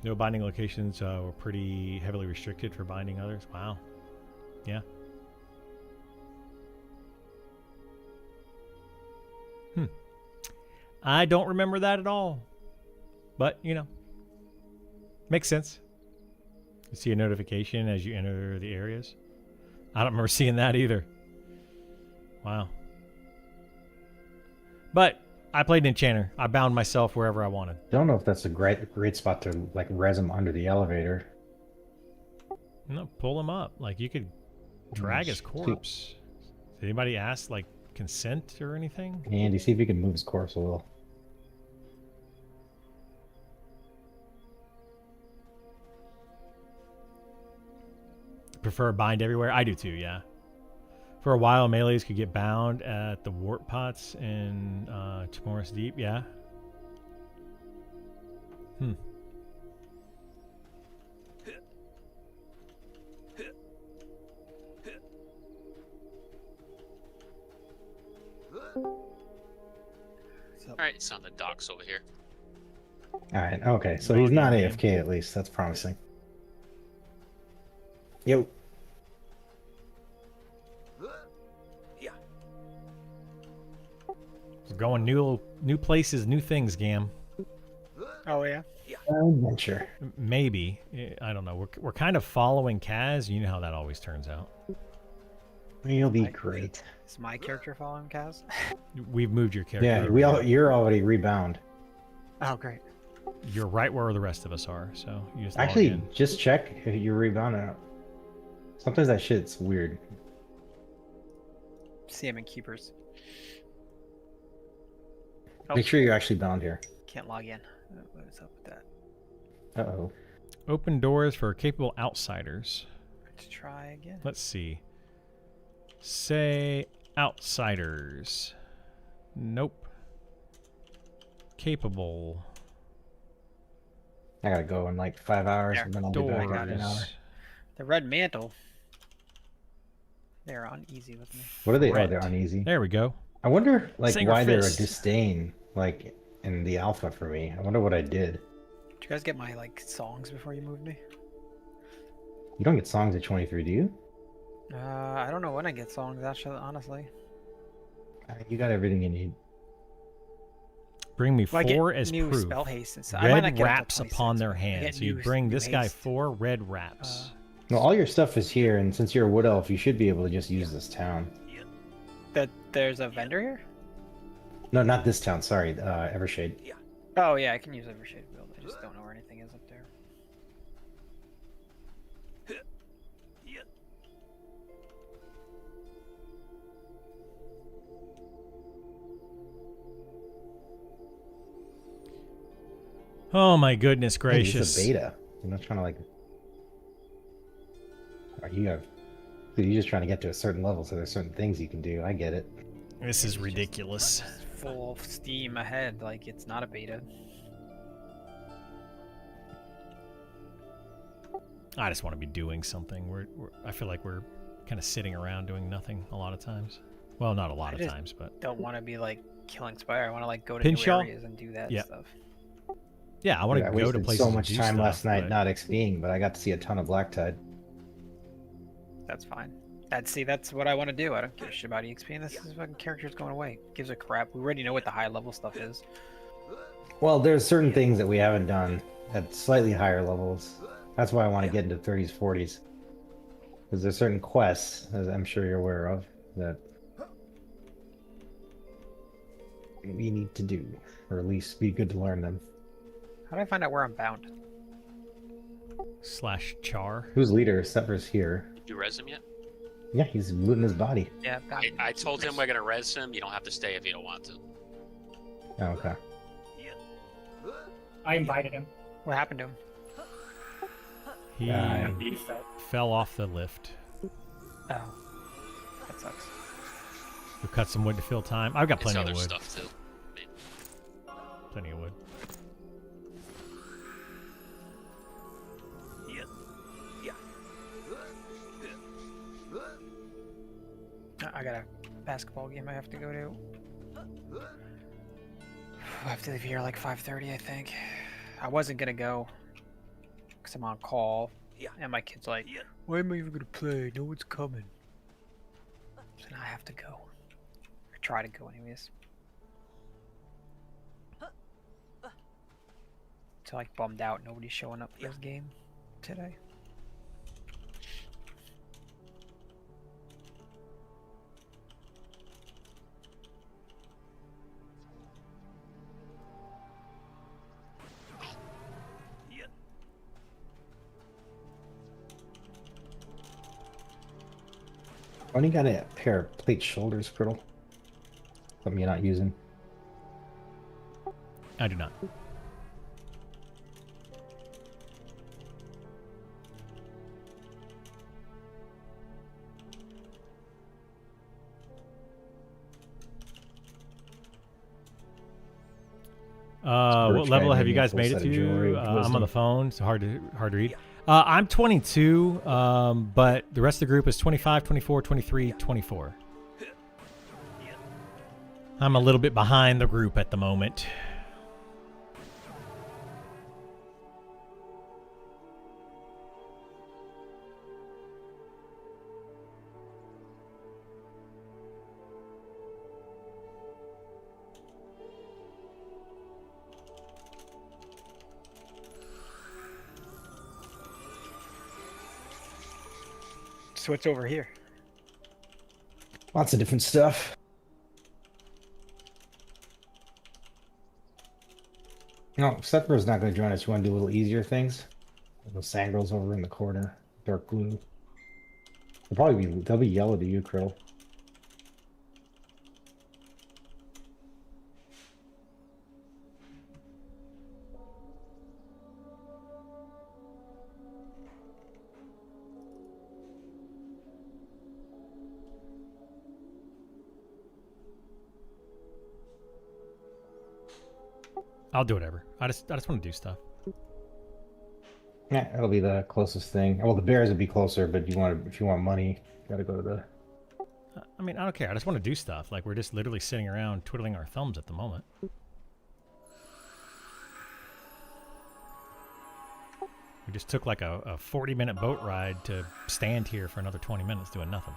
No binding locations were pretty heavily restricted for binding others. Wow. Yeah. I don't remember that at all. But, you know, makes sense. You see a notification as you enter the areas. I don't remember seeing that either. Wow. But I played Enchanter. I bound myself wherever I wanted. Don't know if that's a great spot to like res him under the elevator. No, pull him up. Like you could drag his See- corpse. Did anybody ask like consent or anything? Andy, see if you can move his corpse a little. Prefer bind everywhere? I do too, yeah. For a while, melees could get bound at the warp pots in Chimoris Deep, yeah. All right, it's on the docks over here. Alright, okay, so he's not AFK at least. That's promising. Yo. Yeah. We're going new places, new things, Gam. Oh yeah. Adventure. Maybe. I don't know. We're kind of following Kaz. You know how that always turns out. You'll be great. Is my character following Kaz? We've moved your character. Yeah, over. you're already rebound. Oh great. You're right where the rest of us are, so you just log Actually, in. just check if you're rebounding. Sometimes that shit's weird. See him in keepers. Make sure you're actually bound here. Can't log in. What is up with that? Uh-oh. Open doors for capable outsiders. Let's try again. Let's see. Say outsiders. Nope. Capable I gotta go in like 5 hours There. and then I'll be back in an hour. doors. The red mantle. They're uneasy with me. What are they? Oh, Red. they're uneasy. There we go. I wonder like Singer why they're a fist. disdain like in the alpha for me. I wonder what I did. Did you guys get my like songs before you moved me? You don't get songs at 23, do you? I don't know when I get songs actually, honestly. You got everything you need. Bring me Well, I get 4 as new proof. spell haste and stuff. I might not Red get up to wraps 26, upon their but I hands. get So you new- bring new this guy haste. 4 red wraps. No, all your stuff is here, and since you're a wood elf, you should be able to just use this town. That there's a vendor here? No, not this town. Sorry, Evershade. Oh yeah, I can use Evershade build. I just don't know where anything is up there. Oh my goodness Hey, gracious. it's a beta. I'm not trying to like. Are you have? Dude, you're just trying to get to a certain level, so there's certain things you can do. I get it. This is ridiculous. Full steam ahead, like it's not a beta. I just want to be doing something. I feel like we're kind of sitting around doing nothing a lot of times. Well, not a lot I of just times, but Don't want to be like killing Spire. I want to like go to Pinchall? new areas and do that Yeah. stuff. yeah, I want Dude, to I go to wasted places. so and much do time stuff, last night but- not XPing, but I got to see a ton of Black Tide. That's fine. That's what I want to do. I don't give a shit about EXP. And this is fucking characters going away. Gives a crap. We already know what the high level stuff is. Well, there's certain things that we haven't done at slightly higher levels. That's why I want to get into 30s, 40s. Because there's certain quests, as I'm sure you're aware of, that we need to do, or at least be good to learn them. How do I find out where I'm bound? / char. Who's leader? Sepper's here. Did you res him yet? Yeah, he's looting his body. Yeah, bound. I told him we're gonna res him. You don't have to stay if you don't want to. Oh, okay. I invited him. What happened to him? He He fell. fell off the lift. Oh, that sucks. We cut some wood to fill time. I've got It's plenty of other wood. stuff too. I mean, Plenty of wood. Yeah. I got a basketball game I have to go to. I have to leave here like 5:30, I think. I wasn't gonna go because I'm on call, and my kid's like, "Why am I even gonna play? No one's coming." So now I have to go. Or try to go, anyways. So like bummed out, nobody's showing up for this game today. I only got a pair of plate shoulders, Criddle. Something you're not using. I do not. What level have you guys made it to? I'm on the phone, so hard to read. I'm 22, but the rest of the group is 25, 24, 23, 24. I'm a little bit behind the group at the moment. So what's over here? Lots of different stuff. No, Sephiroth's not going to join us. You want to do a little easier things? Those Sangrels over in the corner. Dark blue. They'll be yellow to you, Krill. I'll do whatever. I just want to do stuff. Yeah, that'll be the closest thing. Well, the bears would be closer, but if you want money, you gotta go to the. I mean, I don't care. I just want to do stuff. Like, we're just literally sitting around twiddling our thumbs at the moment. We just took like a 40-minute boat ride to stand here for another 20 minutes doing nothing.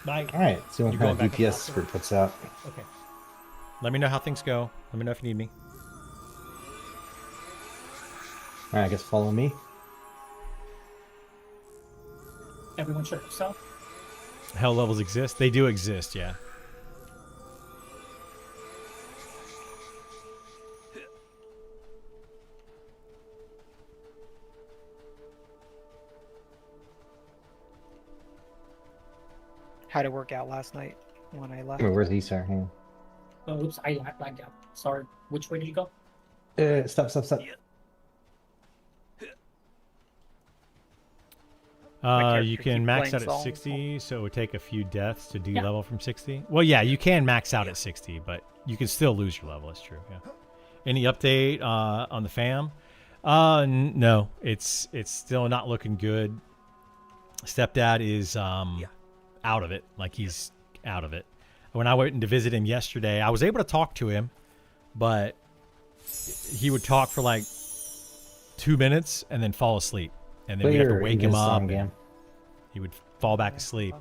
Bye. All right, so You what going kind of back and DPS forth? puts out. Okay. Let me know how things go. Let me know if you need me. All right, I guess follow me. Everyone should himself. Hell levels exist? They do exist, yeah. How'd it work out last night when I left? Wait, where's Esar? Hang Oh, oops, I lagged out. Sorry. Which way did you go? on. Stop. character You can keep max playing out at Saul. 60, so it would take a few deaths to Yeah. de-level from 60. Well, yeah, you can max out at 60, but you can still lose your level. That's true. Yeah. Any update on the fam? No, it's still not looking good. Stepdad is out of it. Like, he's out of it. When I went in to visit him yesterday, I was able to talk to him, but he would talk for like 2 minutes and then fall asleep, and then we'd have to wake him up. And he would fall back asleep.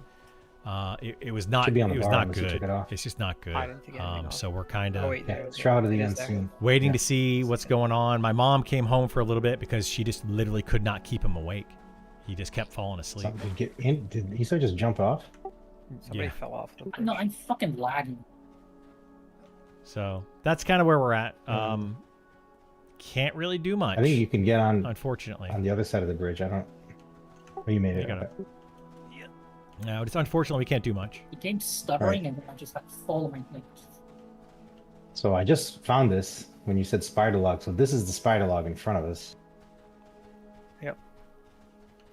It was not. Should be on It the was bar not unless you good. took it off. It's just not good. I didn't take anything off. So we're kind Oh, of wait, Yeah, there- Shroud of the it is there. Unseen. waiting Yeah. to see what's going on. My mom came home for a little bit because she just literally could not keep him awake. He just kept falling asleep. Did Esar just jump off? Somebody Yeah. fell off the No, bridge. I'm fucking lagging. So that's kind of where we're at. Can't really do much. I think you can get on unfortunately. the other side of the bridge. I don't. Oh, you made You it. gotta- okay. No, it's unfortunately we can't do much. The game's stuttering, and then I just like following. Like, So I just found this when you said spider log. So this is the spider log in front of us.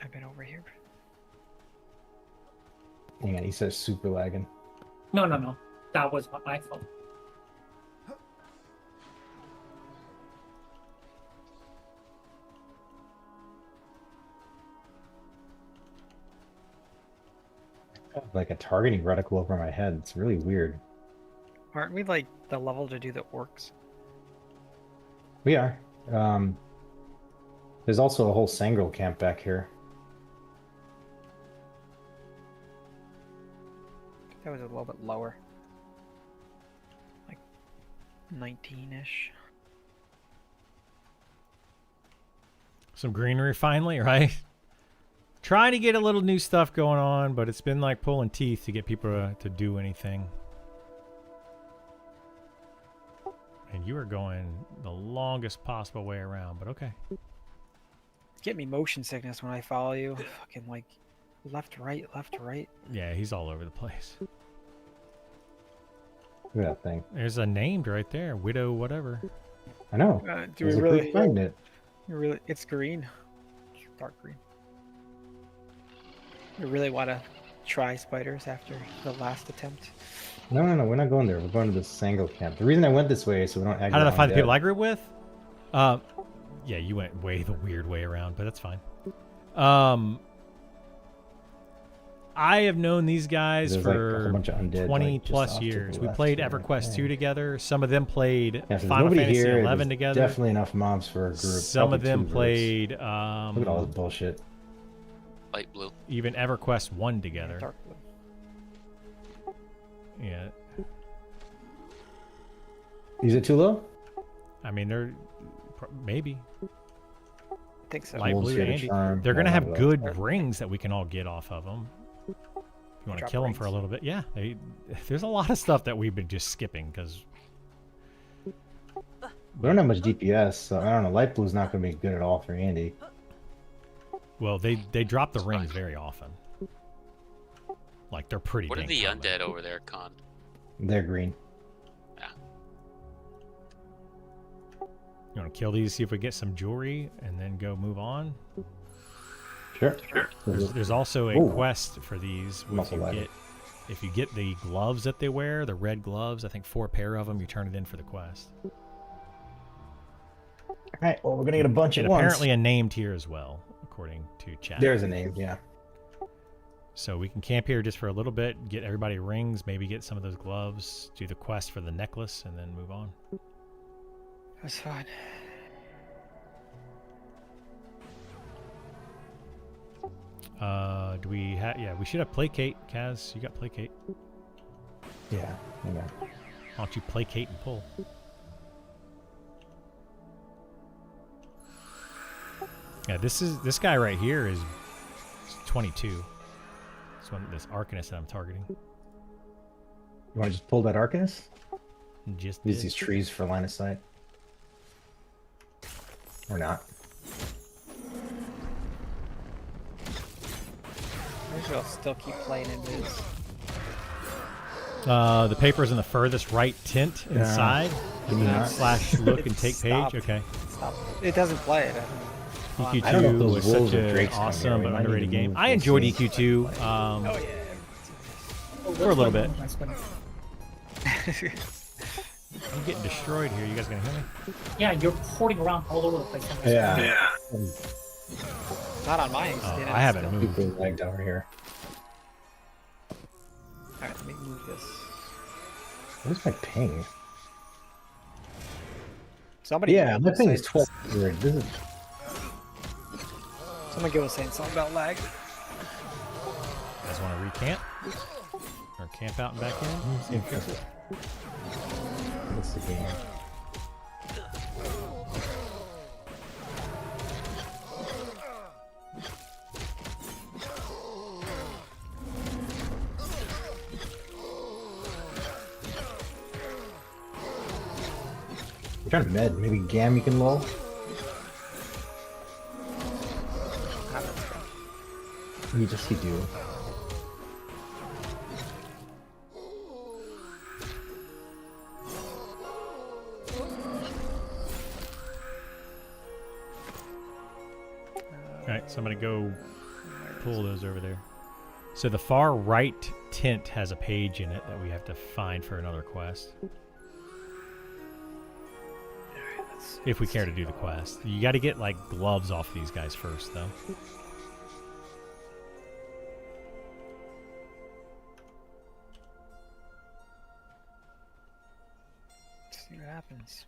I've been over here. Hang on, he says super lagging. no. That was my fault. Like a targeting reticle over my head. It's really weird. Aren't we like the level to do the orcs? We are. There's also a whole Sangrel camp back here. That was a little bit lower. Like 19-ish. Some greenery finally, right? Trying to get a little new stuff going on, but it's been like pulling teeth to get people to do anything. And you are going the longest possible way around, but okay. Get me motion sickness when I follow you. Fucking like left, right, left, right. Yeah, he's all over the place. Look at that thing. There's a named right there, Widow whatever. I know. Do we There's a really? quick find it. Really, it's green, dark green. You really want to try spiders after the last attempt? No, we're not going there. We're going to the Sangrel camp. The reason I went this way is so we don't aggro How did I find the undead. people I grew up with? Yeah, you went way the weird way around, but that's fine. I have known these guys There's, like, a for whole bunch of undead, 20 like, just plus off to the years. We left played here. EverQuest 2 Yeah. together. Some of them played Yeah, so there's Final nobody Fantasy here. 11 There's together. Definitely enough mobs for a group. Some Probably of them 2 groups. played Look at all this bullshit. Light blue. even EverQuest 1 together. Dark blue. Yeah. Is it too low? I mean, they're maybe I think so. Light Wolves blue get a Andy. charm. They're gonna Yeah, have blah, good blah. rings that we can all get off of them. If you want to Drop kill them for a rings. little bit, yeah. There's a lot of stuff that we've been just skipping because We don't have much DPS, so I don't know. Light blue's not going to be good at all for Andy. well, they drop the rings very often. Like they're pretty. What are dang the common. undead over there, Con? They're green. You want to kill these, see if we get some jewelry, and then go move on. Sure. There's also a Ooh. quest for these. Muscle ladder. If you get the gloves that they wear, the red gloves, I think 4 pair of them, you turn it in for the quest. All right. Well, we're going to get a bunch And at once. apparently a named here as well, according to chat. There's a name, yeah. So we can camp here just for a little bit, get everybody rings, maybe get some of those gloves, do the quest for the necklace, and then move on. That's fine. Do we have? Yeah, we should have placate. Kaz, you got placate. Yeah. Yeah. Why don't you placate and pull? Yeah, this guy right here is 22. This Arcanist that I'm targeting. You want to just pull that Arcanist? Just Use did. these trees for line of sight. Or not. Maybe I'll still keep playing in this. The paper's in the furthest right tint Yeah. inside. Can you not? Slash look and take page. Stopped. Okay. Stop. It doesn't play it. I don't know if EQ2 those was wolves such or an drakes come here. awesome We but might need underrated to game. move I this enjoyed thing. EQ2 Oh for a little bit. Nice one. yeah. I'm getting destroyed here. You guys gonna hear me? Yeah, you're porting around all over the place. Yeah. Not on my Oh, extent. I haven't still. moved. People lagged over here. Alright, let me move this. Where's my ping? Somebody. Yeah, my ping is say- 1200. This is Someone was saying something about lag. You guys want to recamp? Or camp out and back in? See if we fix it. what's the game? I'm trying to med. Maybe Gam you can lull. You just you do. Alright, somebody go pull those over there. So the far right tint has a page in it that we have to find for another quest. If we care to do the quest. You got to get like gloves off these guys first though. happens.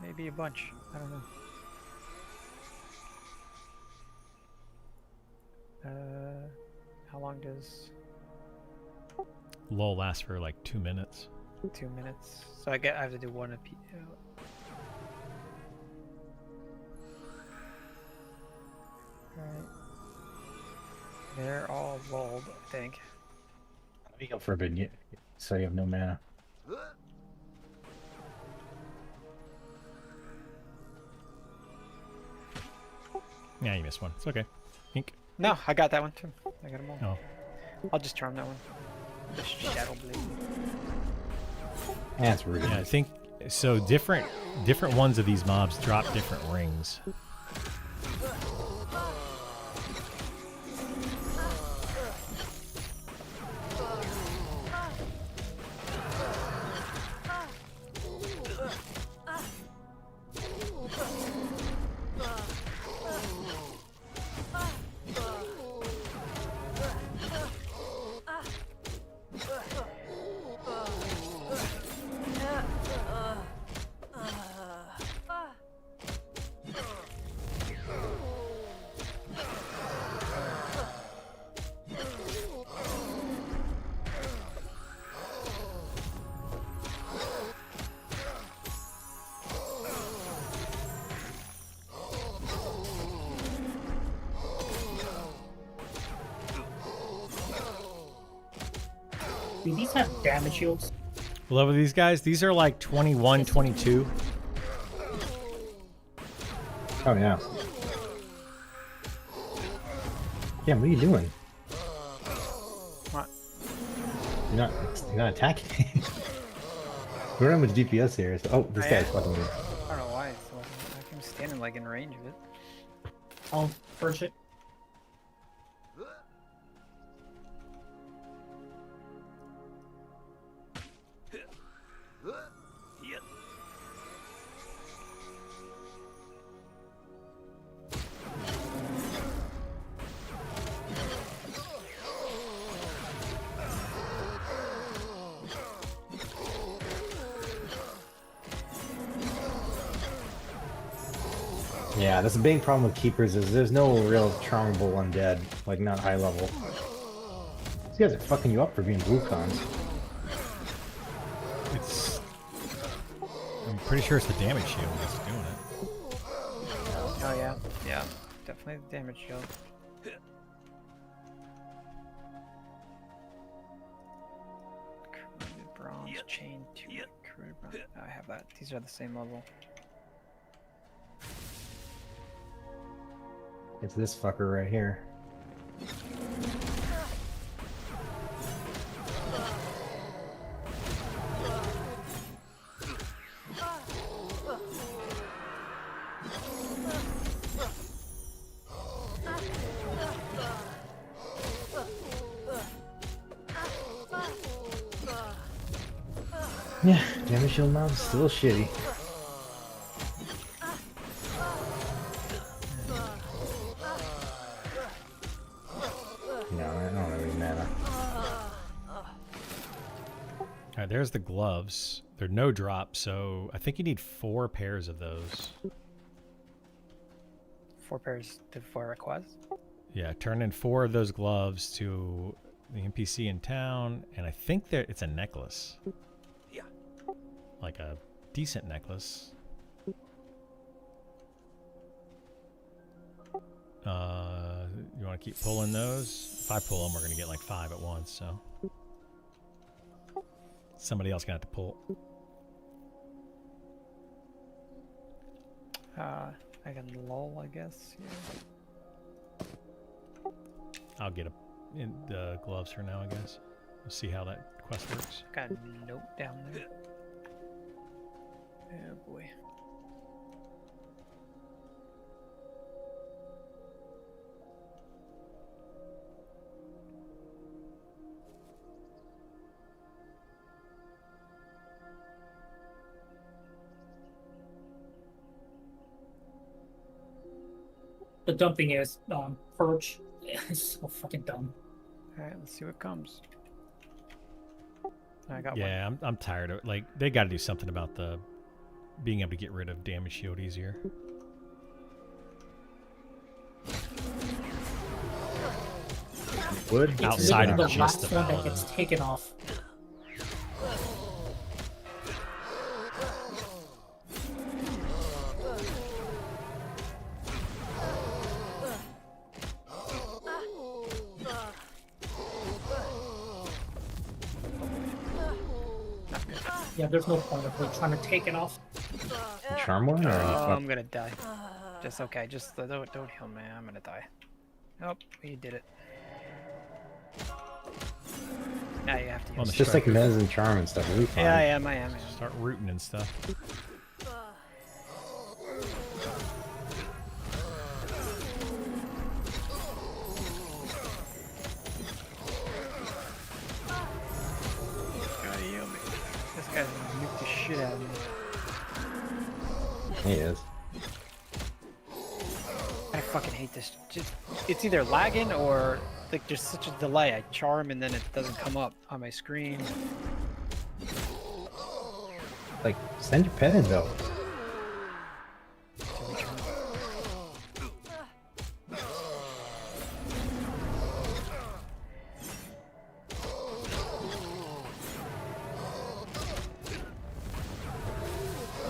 Maybe a bunch. I don't know. How long does Lull lasts for like 2 minutes. 2 minutes? So I have to do one a piece. Alright. They're all lulled, I think. Let me go for a bit, so you have no mana. Yeah, you missed one. It's okay. Ink. No, I got that one too. I got them all. Oh. I'll just charm that one. The Shadow Blade. That's rude. Yeah, I think so. Different ones of these mobs drop different rings. Do these have damage shields? Love of these guys. These are like 21, 22. Oh yeah. Yeah, what are you doing? What? You're not attacking. We don't have much DPS here. So, oh, this I guy's am. fucking weird. I don't know why. I'm standing like in range of it. I'll purge it. Yeah, that's a big problem with keepers is there's no real charmable undead, like not high level. These guys are fucking you up for being blue cons. It's. I'm pretty sure it's the damage shield that's doing it. Oh yeah, yeah, definitely the damage shield. Corroded bronze chain 2. Corroded bronze. Oh, I have that. These are the same level. It's this fucker right here. Yeah, damage shield mob's still shitty. No, I don't have any mana. Alright, there's the gloves. They're no drop, so I think you need 4 pairs of those. 4 pairs to 4 requests. Yeah, turn in 4 of those gloves to the NPC in town, and I think that it's a necklace. Yeah. Like a decent necklace. You want to keep pulling those? If I pull them, we're going to get like 5 at once, so. Somebody else going to have to pull. I can lull, I guess. Yeah. I'll get the gloves for now, I guess. We'll see how that quest works. Got a note down there. Oh boy. The dumb thing is, purge is so fucking dumb. Alright, let's see what comes. I got one. Yeah, I'm tired of it. Like, they got to do something about the being able to get rid of damage shield easier. Wood It's Outside literally of the just last the one that paladin. gets taken off. Yeah, there's no point of like trying to take it off. charm one or Oh, I'm gonna die. Just okay. Just don't heal me. I'm gonna die. Nope, you did it. Now you have to On use. the just like striker. mez and charm and stuff. We'll be fine. Yeah, I am. Start rooting and stuff. Gotta heal me. This guy's gonna nuke the shit out of me. He is. I fucking hate this. Just, it's either lagging or like there's such a delay. I charm and then it doesn't come up on my screen. Like, send your pet in though.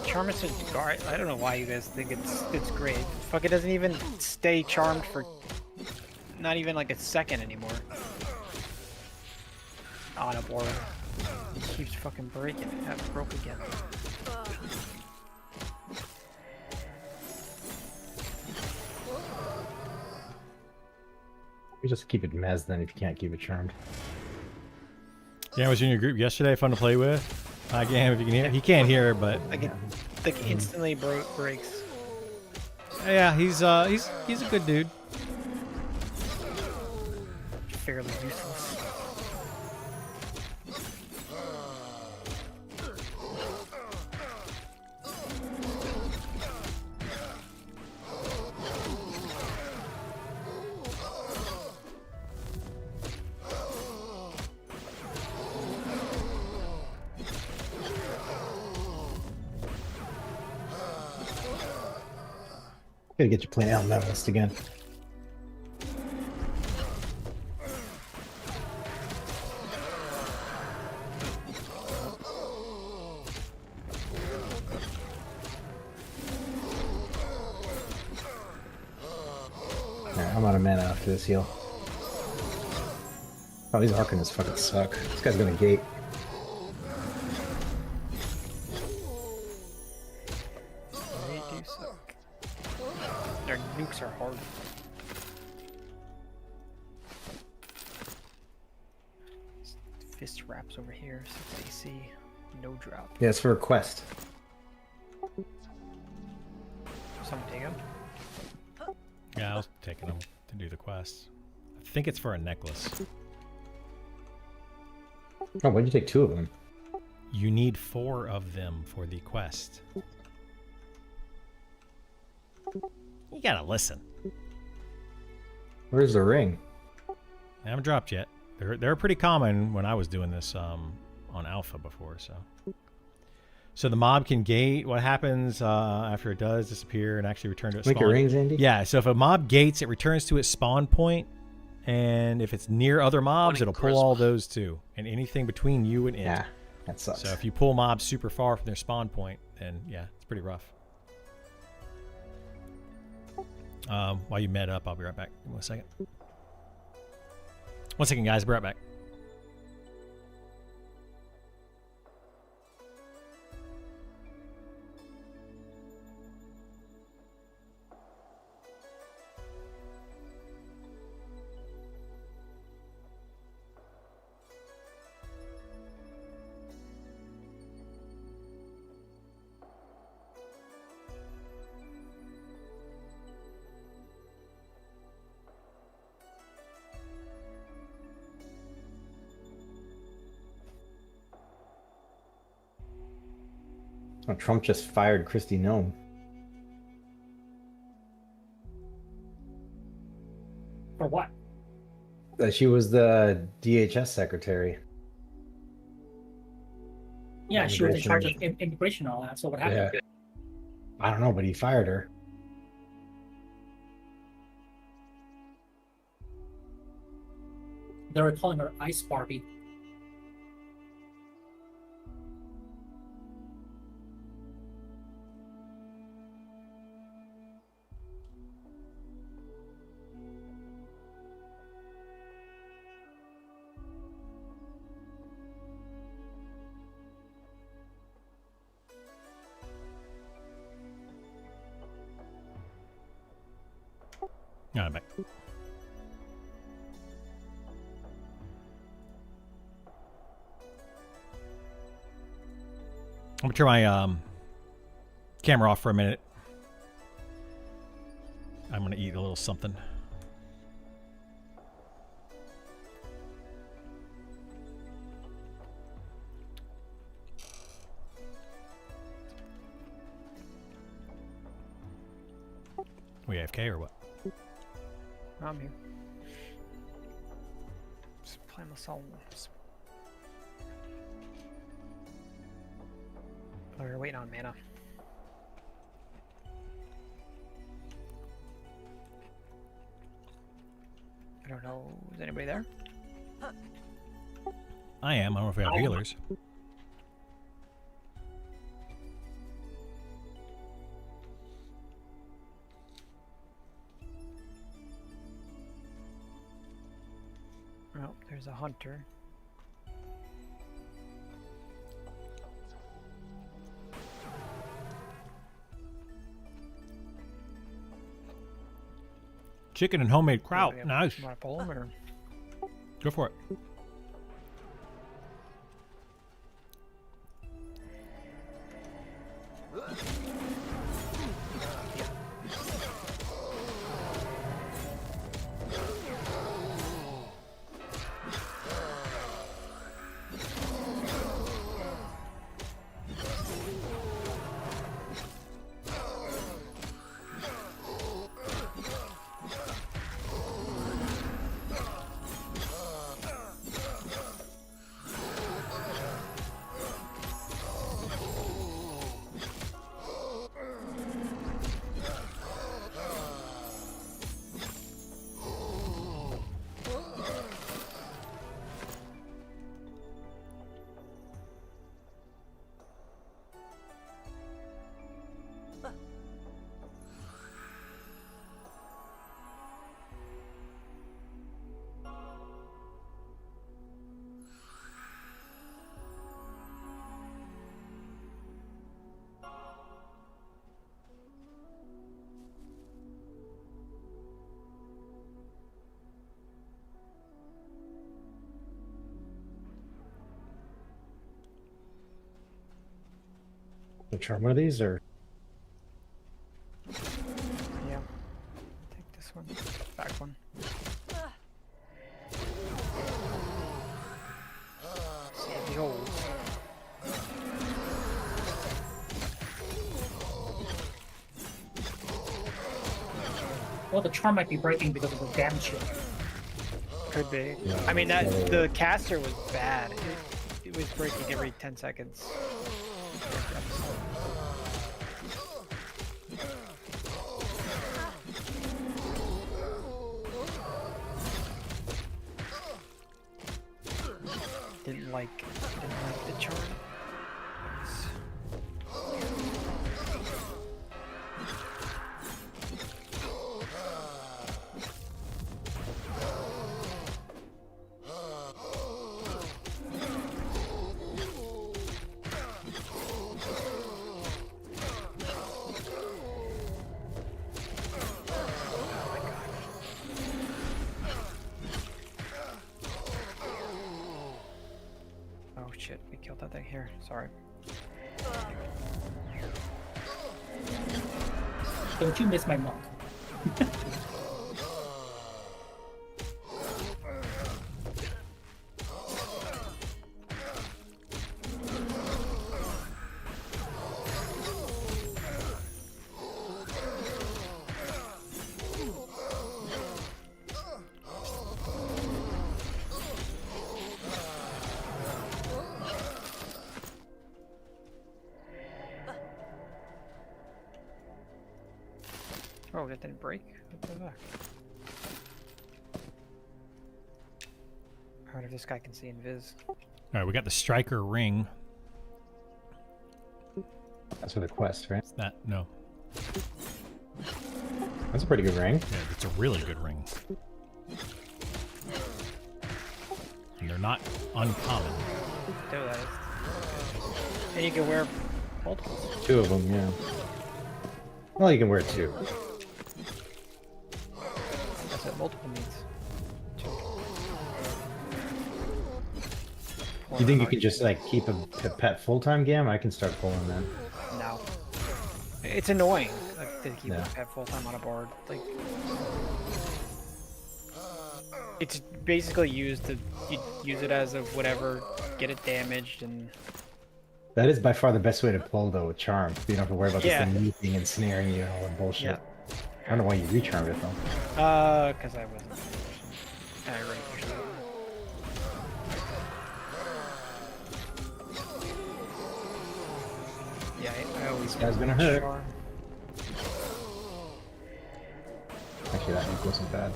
Charm is a guard. I don't know why you guys think it's great. Fuck, it doesn't even stay charmed for not even like a second anymore. On a board. It keeps fucking breaking. It broke again. You just keep it mez then if you can't keep it charmed. Yeah, I was in your group yesterday. Fun to play with. I can if you can hear. He can't hear, but Like it like instantly breaks. yeah, he's a good dude. Fairly useless. Gotta get you playing Elementalist again. Alright, I'm out of mana after this heal. Oh, these Arcanists fucking suck. This guy's gonna gate. They do suck. Their nukes are hard. Fist wraps over here, 6 AC, no drop. Yeah, it's for a quest. Someone take him. Yeah, I was taking him to do the quest. I think it's for a necklace. Oh, why'd you take 2 of them? You need 4 of them for the quest. You gotta listen. Where's the ring? They haven't dropped yet. They're pretty common when I was doing this on alpha before. So the mob can gate. What happens after it does disappear and actually return to its Make spawn? your rings, Andy? Yeah. So if a mob gates, it returns to its spawn point, and if it's near other mobs, One in it'll pull all charisma. those too, and anything between you and it. Yeah, that sucks. So if you pull mobs super far from their spawn point, then yeah, it's pretty rough. While you med up, I'll be right back. Give me 1 second. 1 second, guys. Be right back. Oh, Trump just fired Christy Nome. For what? She was the DHS secretary. Yeah, she was in charge of Immigration. immigration and all that. So what happened? Yeah. I don't know, but he fired her. They were calling her Ice Barbie. No, I'm back. I'm gonna turn my camera off for a minute. I'm gonna eat a little something. We AFK or what? I'm here. Just playing the song. Oh, we're waiting on mana. I don't know. Is anybody there? I am. I don't know if we have healers. Oh, there's a hunter. Chicken and homemade kraut. Anybody Nice. Want to pull him or? Go for it. Which one of these or? Yeah. Take this one. Back one. See the old. Well, the charm might be breaking because of the damage shield. Could be. Yeah, I mean, that so- the caster was bad. It was breaking every 10 seconds. Didn't like the charm. Oh shit, we killed that thing here. Sorry. Don't you miss my monk? Oh, that didn't break? What the fuck? I wonder if this guy can see invis. All right, we got the striker ring. That's for the quest, right? That no, That's a pretty good ring. yeah, it's a really good ring. And they're not uncommon. Do that. And you can wear multiples. 2 of them, yeah. Well, you can wear 2. That's what multiple means. You think you can just like keep a pet full-time gam? I can start pulling that. No. It's annoying like, to keep Yeah. a pet full time on a board. Like, it's basically used to you use it as a whatever, get it damaged, and That is by far the best way to pull though with charm. You don't have to worry about Yeah. this thing leaping and snaring you and all that bullshit. Yeah. I don't know why you recharmed it though. because I wasn't. I already pushed it. Yeah, I always. This guy's gonna hurt. charm. Actually, that nuke wasn't bad.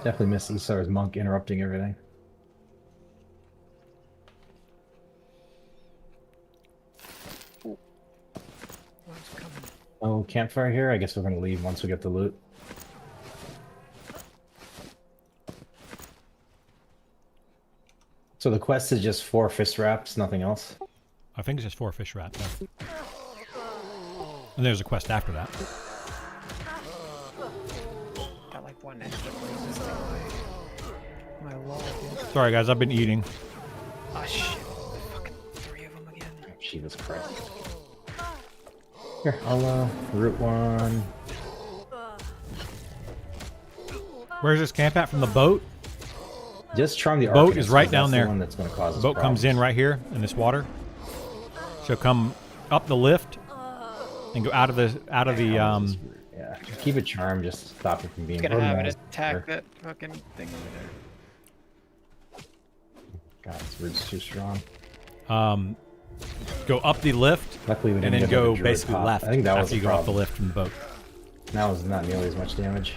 Definitely miss Isar's monk interrupting everything. One's coming. Oh, campfire here? I guess we're gonna leave once we get the loot. So the quest is just 4 fist wraps, nothing else? I think it's just 4 fish wrap. Yeah. And there's a quest after that. Got like one extra resisting my wall. Dude. Sorry guys, I've been eating. Oh shit! Fucking 3 of them again. Jesus Christ. Here, I'll root one. Where's this camp at from the boat? Just charm the Boat Arcanist, is right because down that's there. The one that's gonna cause The us boat comes in problems. right here in this water. She'll come up the lift and go out of the Yeah, keep it charmed, just stop it from being. It's gonna or have it mask, attack or- that fucking thing over there. God, this root's too strong. go up the lift Luckily, we and didn't then get another go druid basically pop. left I think that was after the you go off the problem. lift from the boat. Now it's not nearly as much damage.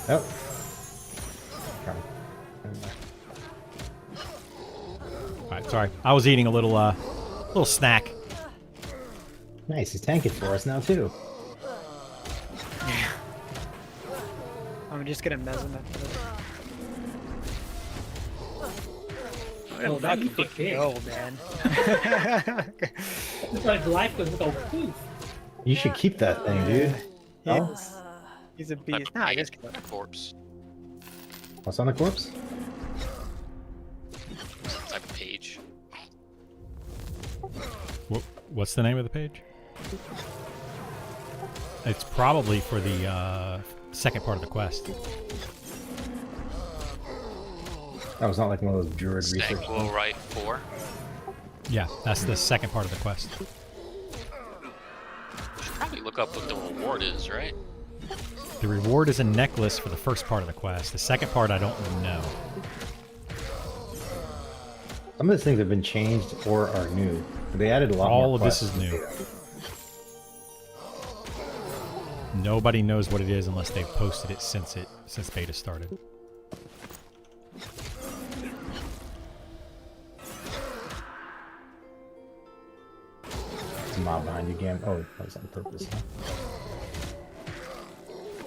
Oh. All right, sorry. I was eating a little snack. Nice, he's tanking for us now too. I'm just gonna mess him after this. Oh, that used to kick. Go, man. It's like life was go poof. You should keep that thing, dude. Oh, He's a Type beast. of Nah, I page, just corpse. what's on the corpse? Type of page. What's the name of the page? It's probably for the second part of the quest. That was not like one of those druid Snag research. glow right 4. Yeah, that's the second part of the quest. Should probably look up what the reward is, right? The reward is a necklace for the first part of the quest. The second part, I don't know. Some of these things have been changed or are new. They added a lot more. All of this quests. is new. Nobody knows what it is unless they've posted it since beta started. There's a mob behind you, Gam. Oh, that was on purpose. Huh?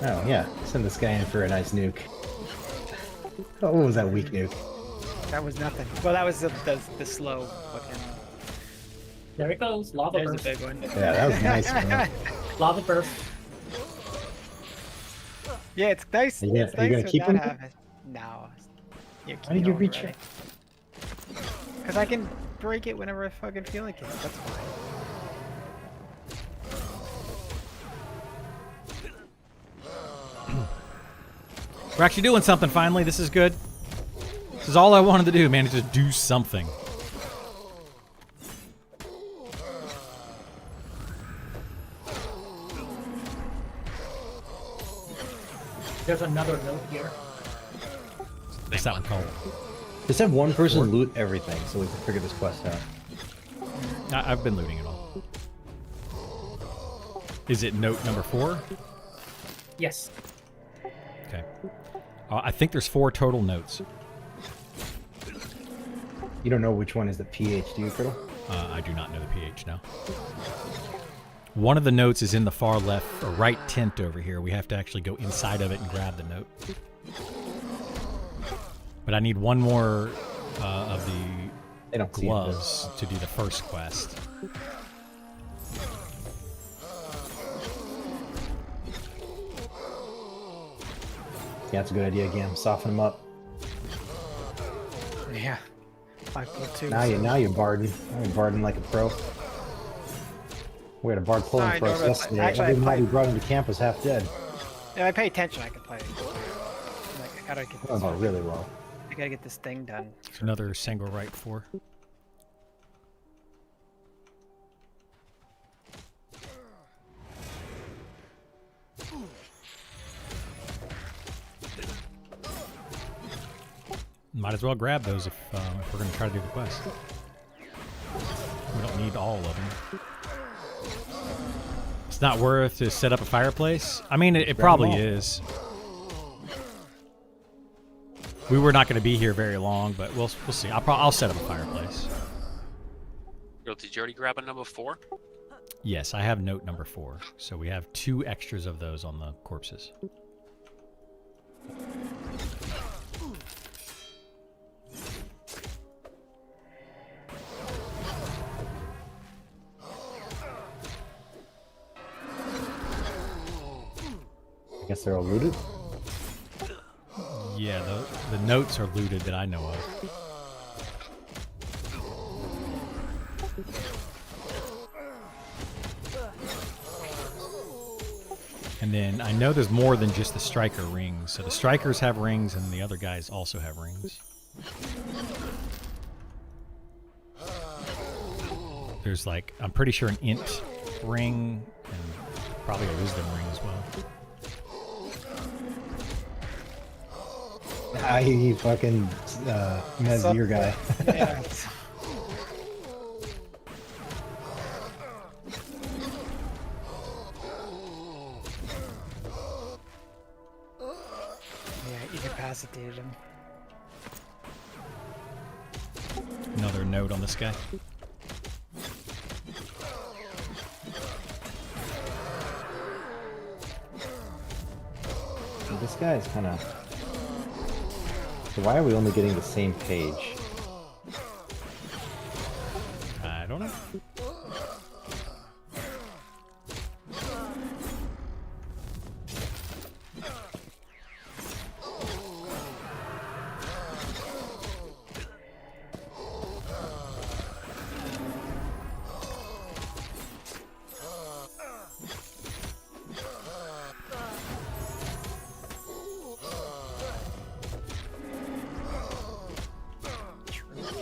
Oh yeah, send this guy in for a nice nuke. Oh, what was that weak nuke? that was nothing. Well, that was the slow fucking. There it goes. Lava There's the burst. big one. Yeah, that was nice. Man. Lava burst. Yeah, it's nice. Are you gonna- It's are you nice gonna keep when him? that happens. No. Why did you reach it? Because I can break it whenever I fucking feel like it. That's fine. We're actually doing something finally. This is good. This is all I wanted to do, man, is just do something. There's another note here. What's that one called? Just have one person loot everything so we can figure this quest out. I've been looting it all. Is it note number 4? Yes. Okay. I think there's 4 total notes. You don't know which one is the PH, do you, Criddle? I do not know the PH now. One of the notes is in the far left or right tent over here. We have to actually go inside of it and grab the note. But I need one more of They the don't see it, gloves to do the first quest. Yeah, that's a good idea again. Soften them up. Yeah. 5.2. Now you're barding. Now you're barding like a pro. We had a bard pulling I for know, us but yesterday. actually, I Everybody played- brought into camp was half dead. If I pay attention, I can play. Like, I gotta get Oh, this. really well. I gotta get this thing done. Another Sangorite 4. Might as well grab those if we're going to try to do the quest. We don't need all of them. It's not worth to set up a fireplace. I mean, it probably is. We were not going to be here very long, but we'll see. I'll set up a fireplace. Yo, did you already grab a number 4? Yes, I have note number 4. So we have 2 extras of those on the corpses. I guess they're all looted. Yeah, the notes are looted that I know of. And then I know there's more than just the striker rings. So the strikers have rings and the other guys also have rings. There's like, I'm pretty sure an int ring and probably a wisdom ring as well. You fucking Mezir guy. Yeah. Yeah, incapacitated him. Another note on this guy. This guy is kind of... So why are we only getting the same page? I don't know.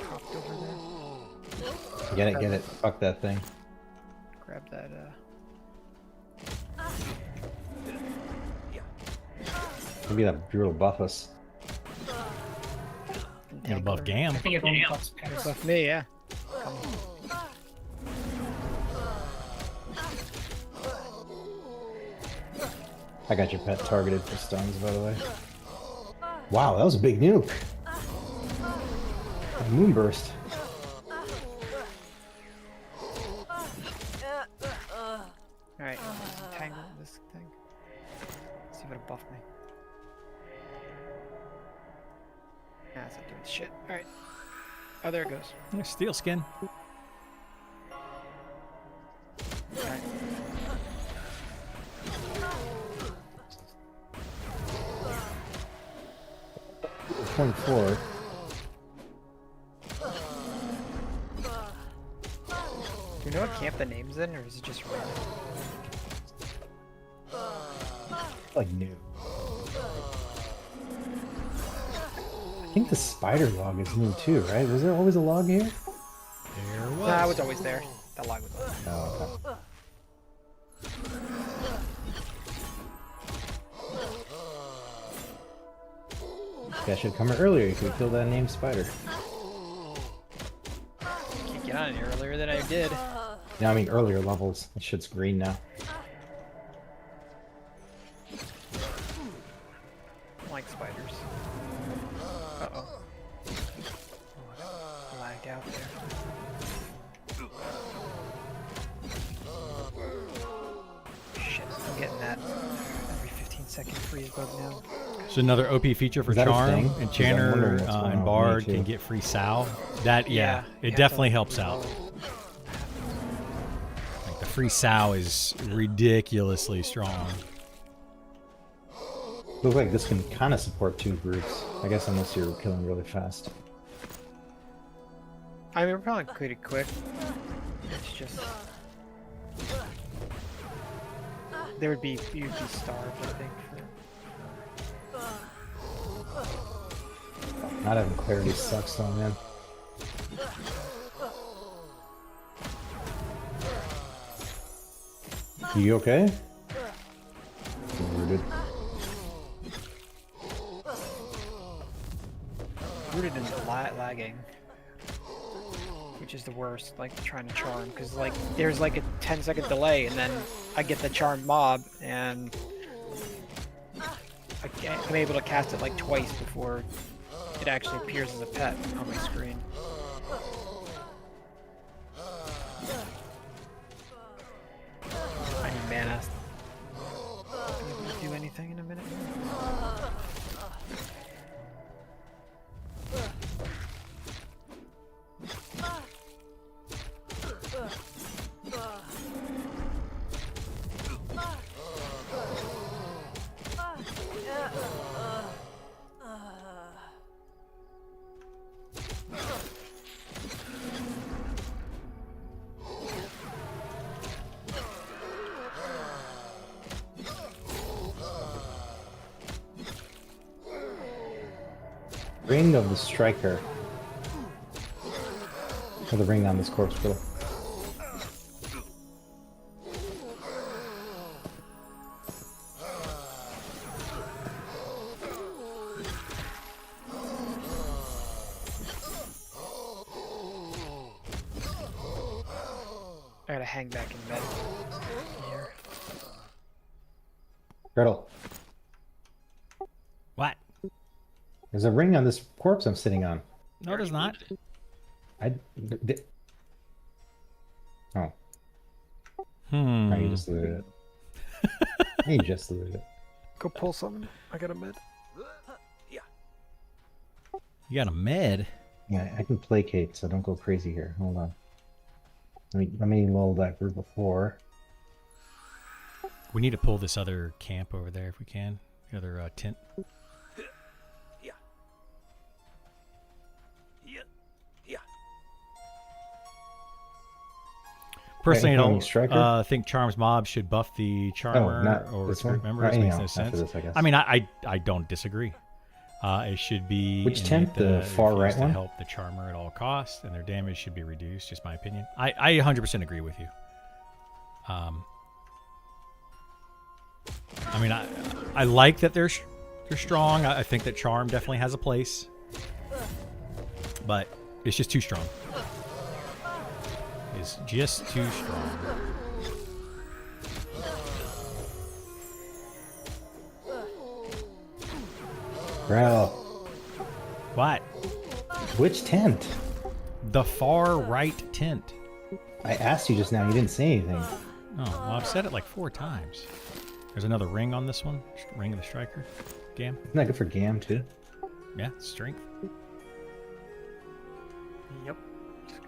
Hopped over there. Get it. Fuck that thing. Grab that, Maybe that Bureau will buff us. And above Gam. I think it only buffs Paris. Buff me, yeah. I got your pet targeted for stuns, by the way. Wow, that was a big nuke. A moonburst. Alright, tangle this thing. See if it'll buff me. Nah, it's not doing shit. Alright. Oh, there it goes. Steel skin. Alright. Point forward. Do you know what camp the name's in, or is it just random? Like new. I think the spider log is new too, right? Was there always a log here? There was. Nah, it was always there. That log was always there. Oh, okay. guy should come earlier. You could have killed that named spider. Can't get on any earlier than I did. No, I mean earlier levels. That shit's green now. I like spiders. Uh-oh. Oh, I lagged out there. Shit, I'm getting that every 15-second freeze bug now. So another OP feature for Is that a Charm, thing? 'Cause I'm Enchanter, wondering what's going on and with Bard me, can too. get free Sal. That you it have to definitely helps reload. out. Like the free Sal is ridiculously strong. Looks like this can kind of support 2 groups. I guess unless you're killing really fast. I mean, we're probably pretty quick. It's just you'd be starved, I think. Not having clarity sucks though, man. You okay? Rooted. Rooted and lagging, which is the worst. Like trying to charm, because like there's like a 10-second delay, and then I get the charm mob, and I'm able to cast it like twice before it actually appears as a pet on my screen. I need mana. Can you do anything in a minute? Ring of the Striker. Or the ring on this corpse girl. I gotta hang back in bed here. Gretel, What? there's a ring on this corpse I'm sitting on. No, there's not. Oh, Hmm. no, you just looted it. You just looted it. Go pull something. I got a med. You got a med. Yeah, I can placate, so don't go crazy here. Hold on. Let me lull that group of 4. We need to pull this other camp over there if we can. The other tent. Personally, I incoming don't striker? think Charm's mob should buff the Charmer not or this Spirit one? members. Right, Makes anyhow, no after sense. this, I guess. I mean, I don't disagree. It should be Which innate tent? The that far it right refuse to one? help the Charmer at all costs, and their damage should be reduced. Just my opinion. I 100% agree with you. I mean, I like that they're strong. I think that Charm definitely has a place, but it's just too strong. It's just too strong. Bro, What? which tent? The far right tent. I asked you just now. You didn't say anything. Oh, well, I've said it like 4 times. There's another ring on this one. Ring of the Striker. Gam. Isn't that good for Gam too? Yeah, strength. Yep. That's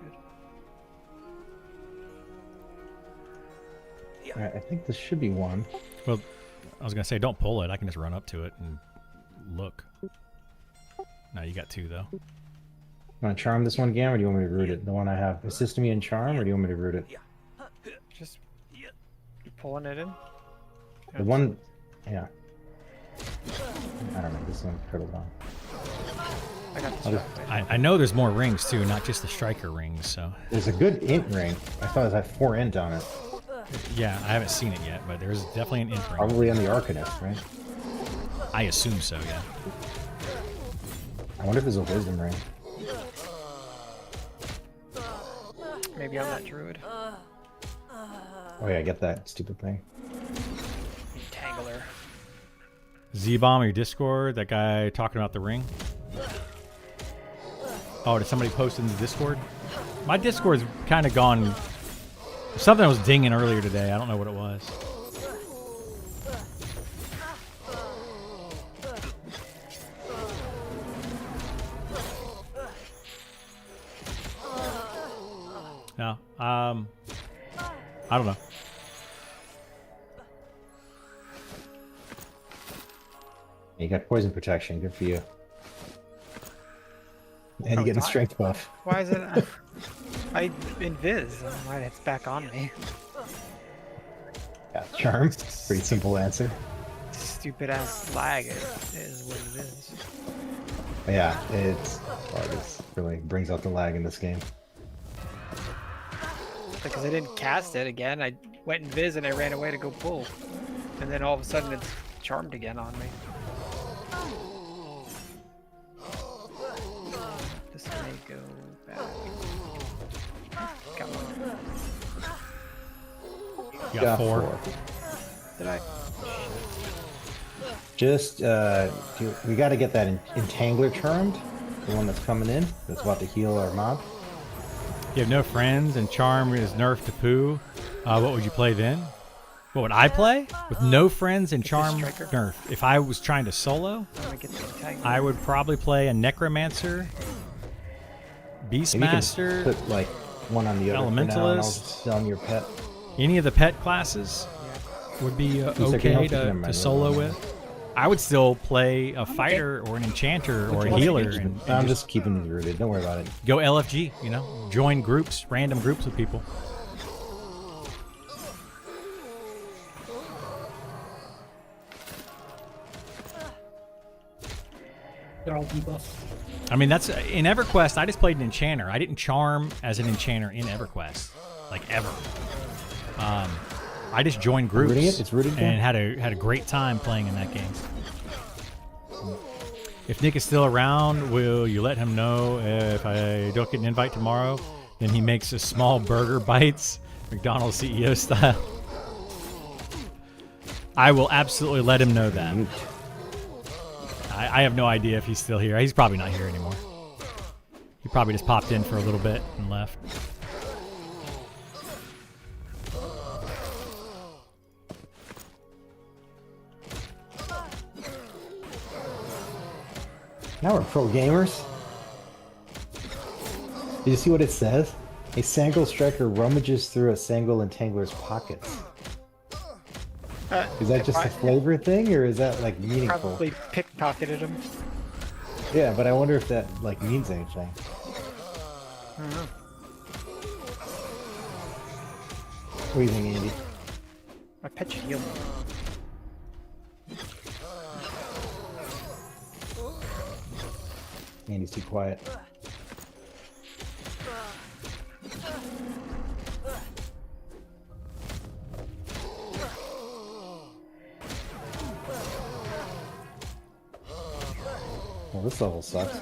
good. All right, I think this should be one. Well, I was going to say, don't pull it. I can just run up to it and look. No, you got 2, though. Want to charm this one, Gam, or do you want me to root it? The one I have. Assist me in charm, or do you want me to root it? Just pulling it in. The one, yeah. I don't know. This one's pretty long. I got I'll the just- shot. I know there's more rings, too, not just the Striker rings, so... There's a good int ring. I thought it had 4 int on it. Yeah, I haven't seen it yet, but there's definitely an int ring. Probably on the Arcanist, right? I assume so, yeah. I wonder if there's a wisdom ring. Maybe I'm that druid. Oh yeah, get that stupid thing. Entangler. Z-Bomb, your Discord, that guy talking about the ring. Oh, did somebody post in the Discord? My Discord's kind of gone. Something was dinging earlier today. I don't know what it was. No. I don't know. You got poison protection. Good for you. And you get a die. strength buff. Why is it? I invis. Why it's back on me? Yeah, charm. Pretty simple answer. Stupid ass lag is what it is. Yeah, it's this really brings out the lag in this game. Because I didn't cast it again. I went invis and I ran away to go pull, and then all of a sudden it's charmed again on me. This may go back. Got one. You got four. Did I? Just we got to get that Entangler charmed, the one that's coming in. That's about to heal our mob. You have no friends, and Charm is nerfed to poo. What would you play then? What would I play? With no friends and Charm Striker. nerf. If I was trying to solo, I'm gonna get the Entangler. I would probably play a Necromancer, Maybe you can Beastmaster, put like one on the other for now, and I'll Elementalist. just sell them your pet. any of the pet classes would be like, you okay know, to never mind, solo never with. mind. I would still play a fighter or an enchanter or a healer and I'm just just keeping these rooted. Don't worry about it. go LFG, you know? Join groups, random groups of people. They're all debuffs. I mean, that's in EverQuest. I just played an enchanter. I didn't charm as an enchanter in EverQuest, like ever. I just joined groups Rooting it? It's rooted and again? had a great time playing in that game. If Nick is still around, will you let him know if I don't get an invite tomorrow? Then he makes a small burger bites, McDonald's CEO style. I will absolutely let him know that. I have no idea if he's still here. He's probably not here anymore. He probably just popped in for a little bit and left. Now we're pro gamers. Did you see what it says? A Sangle Striker rummages through a Sangle Entangler's pockets. Is that just a flavor thing, or is that like meaningful? Probably pickpocketed him. Yeah, but I wonder if that like means anything. I don't know. What do you think, Andy? My pet should heal me. Andy's too quiet. Well, this level sucks.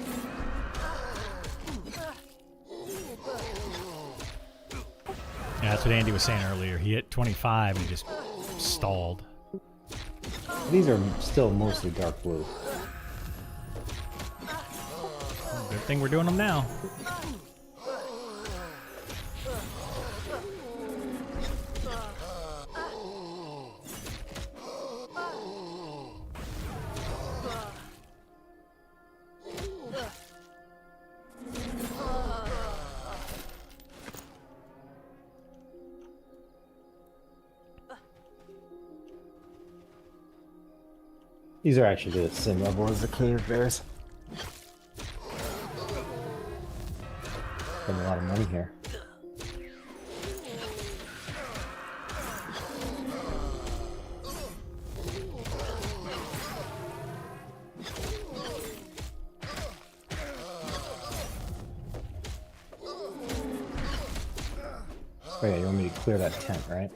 Yeah, that's what Andy was saying earlier. He hit 25 and he just stalled. These are still mostly dark blue. Good thing we're doing them now. These are actually the same level as the cave bears. Spend a lot of money here. Oh yeah, you want me to clear that tent, right?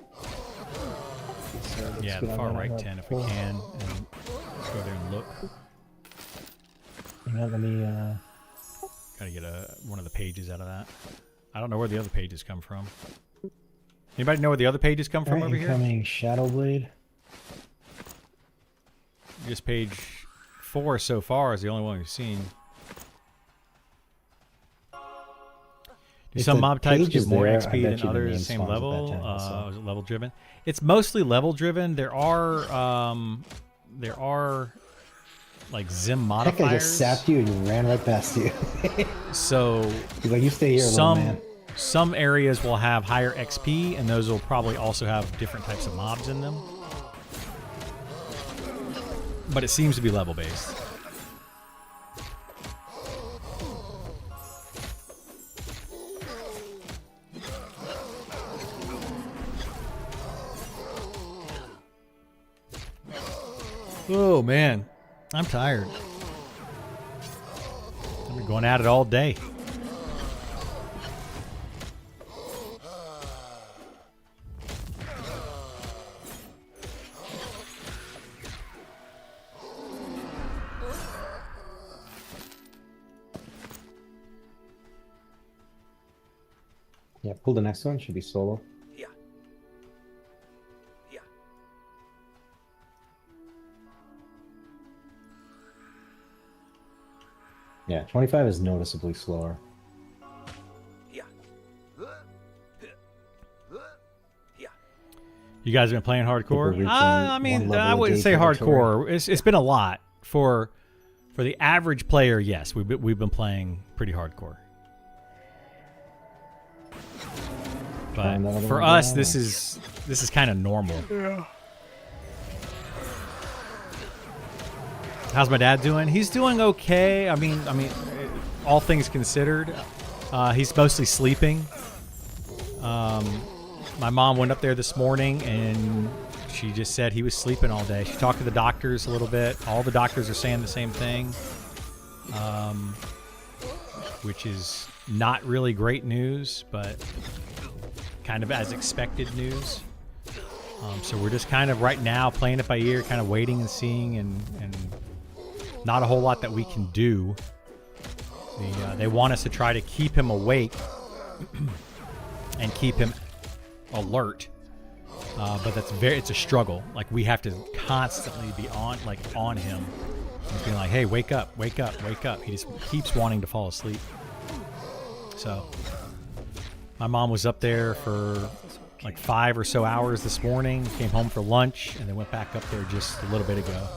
So let's Yeah, get the on far that right up. 10 if we can. And let's go there and look. Let me. Gotta get one of the pages out of that. I don't know where the other pages come from. Anybody know where the other pages come from over here? Incoming Shadowblade. Just page 4 so far is the only one we've seen. Do If some the mob types page give is more there, I XP bet than you the others name the same spawns at that level? time also. Is it level driven? It's mostly level driven. There are like Zim Heck, modifiers. I just sapped you and you ran right past you. So He's like, you stay here, little man. some areas will have higher XP, and those will probably also have different types of mobs in them. But it seems to be level based. Oh man, I'm tired. I've been going at it all day. Yeah, pull the next one. Should be solo. Yeah. Yeah. Yeah, 25 is noticeably slower. Yeah. Yeah. You guys have been playing hardcore? reaching I one mean, level I of wouldn't gay say territory. hardcore. It's been a lot for the average player. Yes, we've been playing pretty hardcore. But Find another for one us, down. this is kind of normal. Yeah. How's my dad doing? He's doing okay. I mean, all things considered, he's mostly sleeping. My mom went up there this morning and she just said he was sleeping all day. She talked to the doctors a little bit. All the doctors are saying the same thing, which is not really great news, but kind of as expected news. So we're just kind of right now playing it by ear, kind of waiting and seeing, and not a whole lot that we can do. They want us to try to keep him awake and keep him alert, but it's a struggle. Like we have to constantly be on him, and being like, "Hey, wake up, wake up, wake up!" He just keeps wanting to fall asleep. So my mom was up there for like 5 or so hours this morning, came home for lunch, and then went back up there just a little bit ago.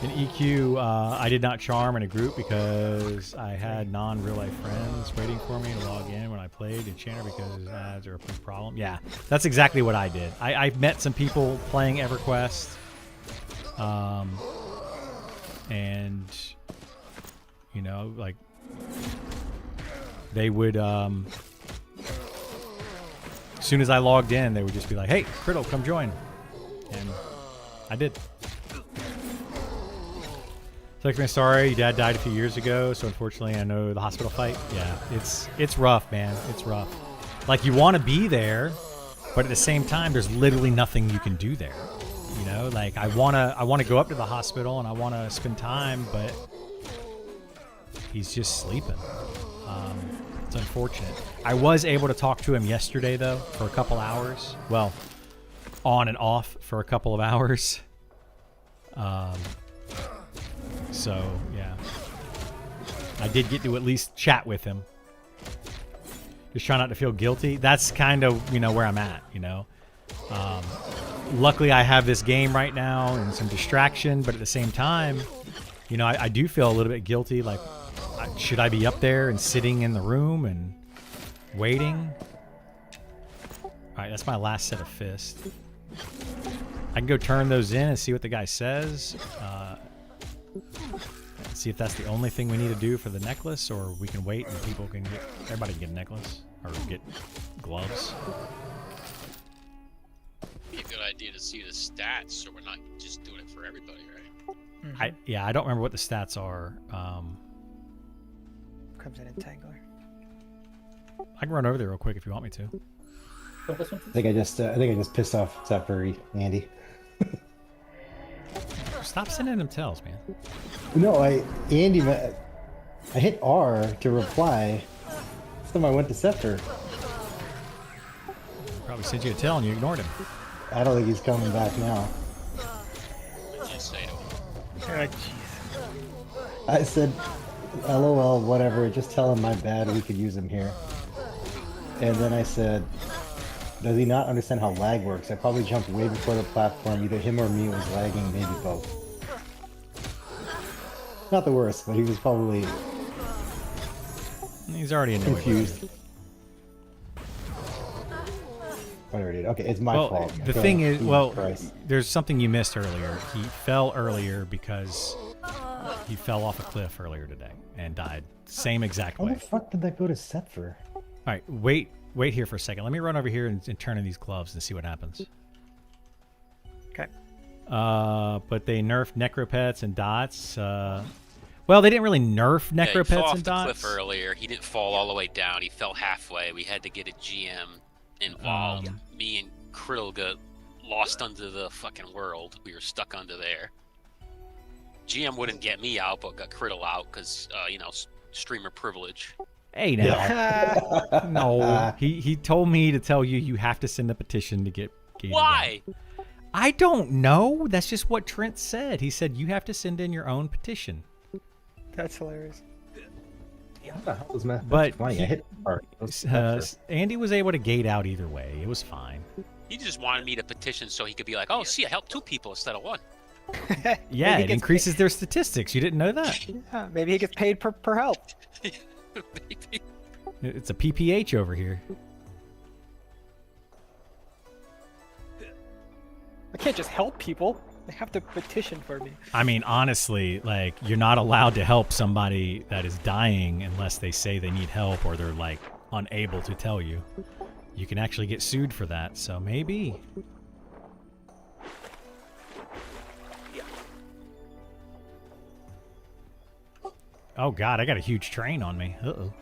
In EQ, I did not charm in a group because I had non-real life friends waiting for me to log in when I played Enchanter because ads are a big problem. Yeah, that's exactly what I did. I met some people playing EverQuest, and you know, like they would. As soon as I logged in, they would just be like, "Hey, Criddle, come join," and I did. So, sorry, your dad died a few years ago, so unfortunately I know the hospital fight. Yeah, it's rough, man. It's rough. Like, you want to be there, but at the same time, there's literally nothing you can do there. You know, like I wanna go up to the hospital and I wanna spend time, but he's just sleeping. It's unfortunate. I was able to talk to him yesterday though for a couple hours. Well, on and off for a couple of hours. So, yeah. I did get to at least chat with him. Just try not to feel guilty. That's kind of, you know, where I'm at, you know. Luckily, I have this game right now and some distraction, but at the same time, you know, I do feel a little bit guilty. Like, should I be up there and sitting in the room and waiting? All right, that's my last set of fists. I can go turn those in and see what the guy says. See if that's the only thing we need to do for the necklace, or we can wait and everybody can get a necklace or get gloves. Be a good idea to see the stats, so we're not just doing it for everybody, right? Mm-hmm. I don't remember what the stats are. Comes in Entangler. I can run over there real quick if you want me to. So this one, I think I just pissed off Zephyr Andy. Stop sending him tells, man. No, Andy, I hit R to reply. This time I went to Scepter. Probably sent you a tell and you ignored him. I don't think he's coming back now. What'd you say to him? Oh, jeez. I said, LOL, whatever, just tell him my bad, we could use him here. And then I said, does he not understand how lag works? I probably jumped way before the platform, either him or me was lagging, maybe both. Not the worst, but he was probably He's already annoyed. confused. Whatever, dude. Okay, it's my Well, fault. the Go thing on. is, Jesus well, Christ. there's something you missed earlier. He fell earlier because he fell off a cliff earlier today and died. Same exact How way. the fuck did that go to Scepter? All right, wait here for a second. Let me run over here and turn in these gloves and see what happens. Okay. But they nerfed Necropets and Dots. Well, they didn't really nerf Yeah, he fell Necropets off and the Dots. cliff earlier. He didn't fall all the way down. He fell halfway. We had to get a GM involved. Me and Krill got lost under the fucking world. We were stuck under there. GM wouldn't get me out, but got Krill out because, streamer privilege. Hey now. No, he told me to tell you you have to send a petition to get gated Why? out. I don't know. That's just what Trent said. He said you have to send in your own petition. That's hilarious. What the hell was that? But That's funny. I hit R. Andy was able to gate out either way. It was fine. He just wanted me to petition so he could be like, oh, see, I helped 2 people instead of 1. Yeah, Maybe it he gets increases their statistics. You didn't know that? Yeah, maybe he gets paid per help. Maybe. It's a PPH over here. I can't just help people. They have to petition for me. I mean, honestly, like, you're not allowed to help somebody that is dying unless they say they need help or they're, like, unable to tell you. You can actually get sued for that, so maybe. Oh, God, I got a huge train on me. Uh-oh.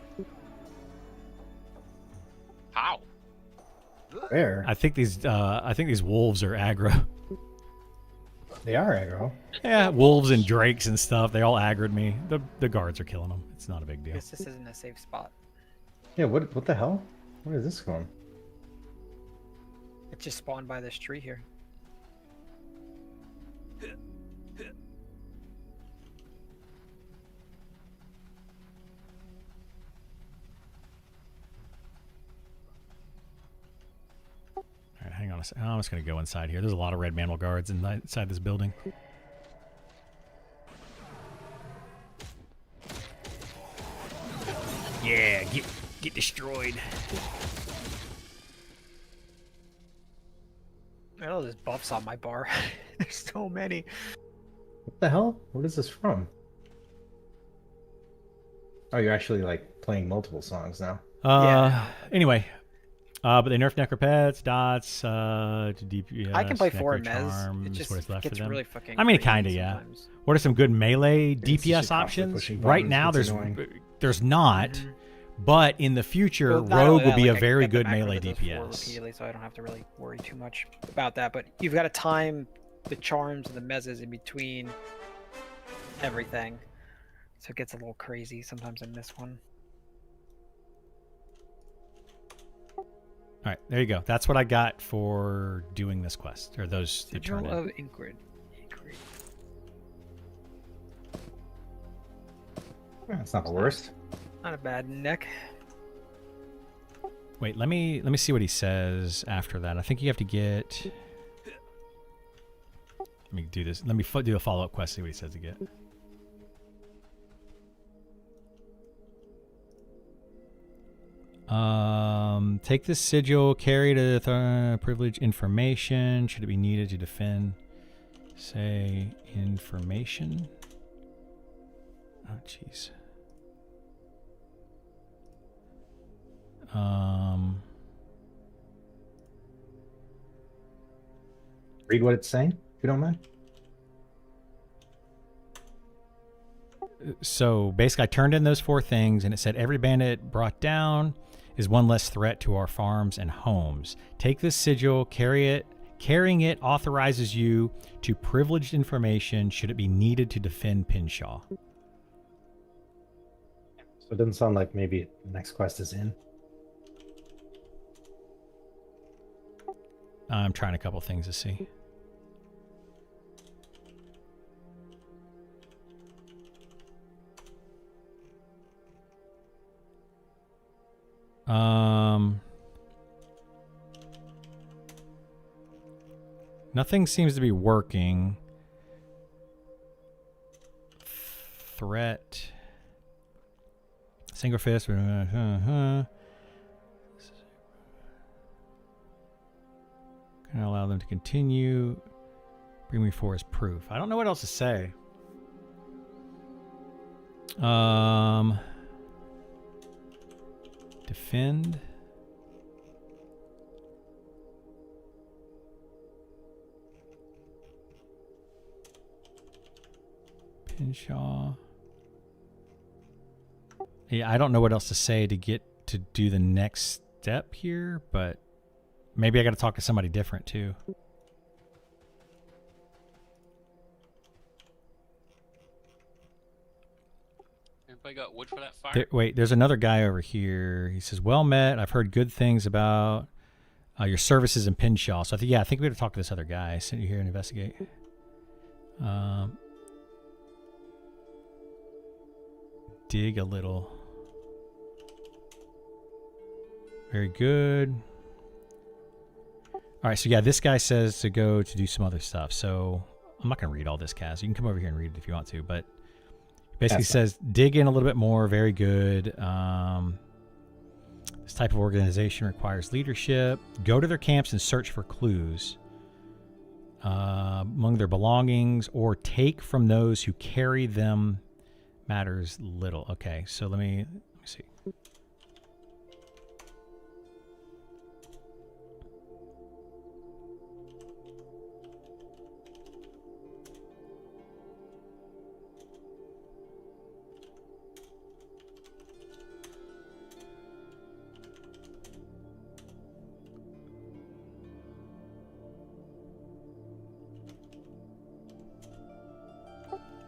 How? Where? I think these wolves are aggro. They are aggro. Yeah, wolves and drakes and stuff. They all aggroed me. The guards are killing them. It's not a big deal. Guess this isn't a safe spot. Yeah, what the hell? Where is this going? It just spawned by this tree here. All right, hang on a second. I'm just going to go inside here. There's a lot of red mammal guards inside this building. Yeah, get destroyed. Oh, there's buffs on my bar. There's so many. What the hell? What is this from? Oh, you're actually like playing multiple songs now. Anyway, but they nerfed Necropets, Dots, to DPS. I can play 4 Necro Mez. Charm It is just what is left gets for them. really fucking I mean, crazy kinda, yeah. sometimes. What are some good melee It's just DPS constantly options? pushing Right buttons, now, it's there's annoying. not, Mhm. but in the future, Well, not only Rogue will that, be like, a I very get the good macro melee to those 4 DPS. repeatedly, so I don't have to really worry too much about that. But you've got to time the charms and the mezzes in between everything, so it gets a little crazy sometimes in this one. All right, there you go. That's what I got for doing this quest, or those that Sigil turned in. of Ingrid. That's not the worst. Not a bad neck. Wait, let me see what he says after that. I think you have to get. Let me do this. Let me do a follow-up quest. See what he says to get. Take this sigil, carry it to privilege information. Should it be needed to defend? Say information. Oh, jeez. Read what it's saying, if you don't mind. So basically, I turned in those 4 things, and it said every bandit brought down is one less threat to our farms and homes. Take this sigil, carry it Carrying it authorizes you to privileged information should it be needed to defend Pinshaw. So it doesn't sound like maybe the next quest is in. I'm trying a couple things to see. Nothing seems to be working. Threat. Single fist. Can I allow them to continue? Bring me forth as proof. I don't know what else to say. Defend. Pinshaw. Yeah, I don't know what else to say to get to do the next step here, but maybe I got to talk to somebody different too. Everybody got wood for that fire? Wait, there's another guy over here. He says, "Well met. I've heard good things about your services in Pinshaw." So I think we got to talk to this other guy. Send you here and investigate. Dig a little. Very good. All right, so yeah, this guy says to go to do some other stuff. So I'm not going to read all this, Kaz. You can come over here and read it if you want to, but basically says dig in a little bit more. Very good. This type of organization requires leadership. Go to their camps and search for clues among their belongings, or take from those who carry them. Matters little. Okay, so let me see.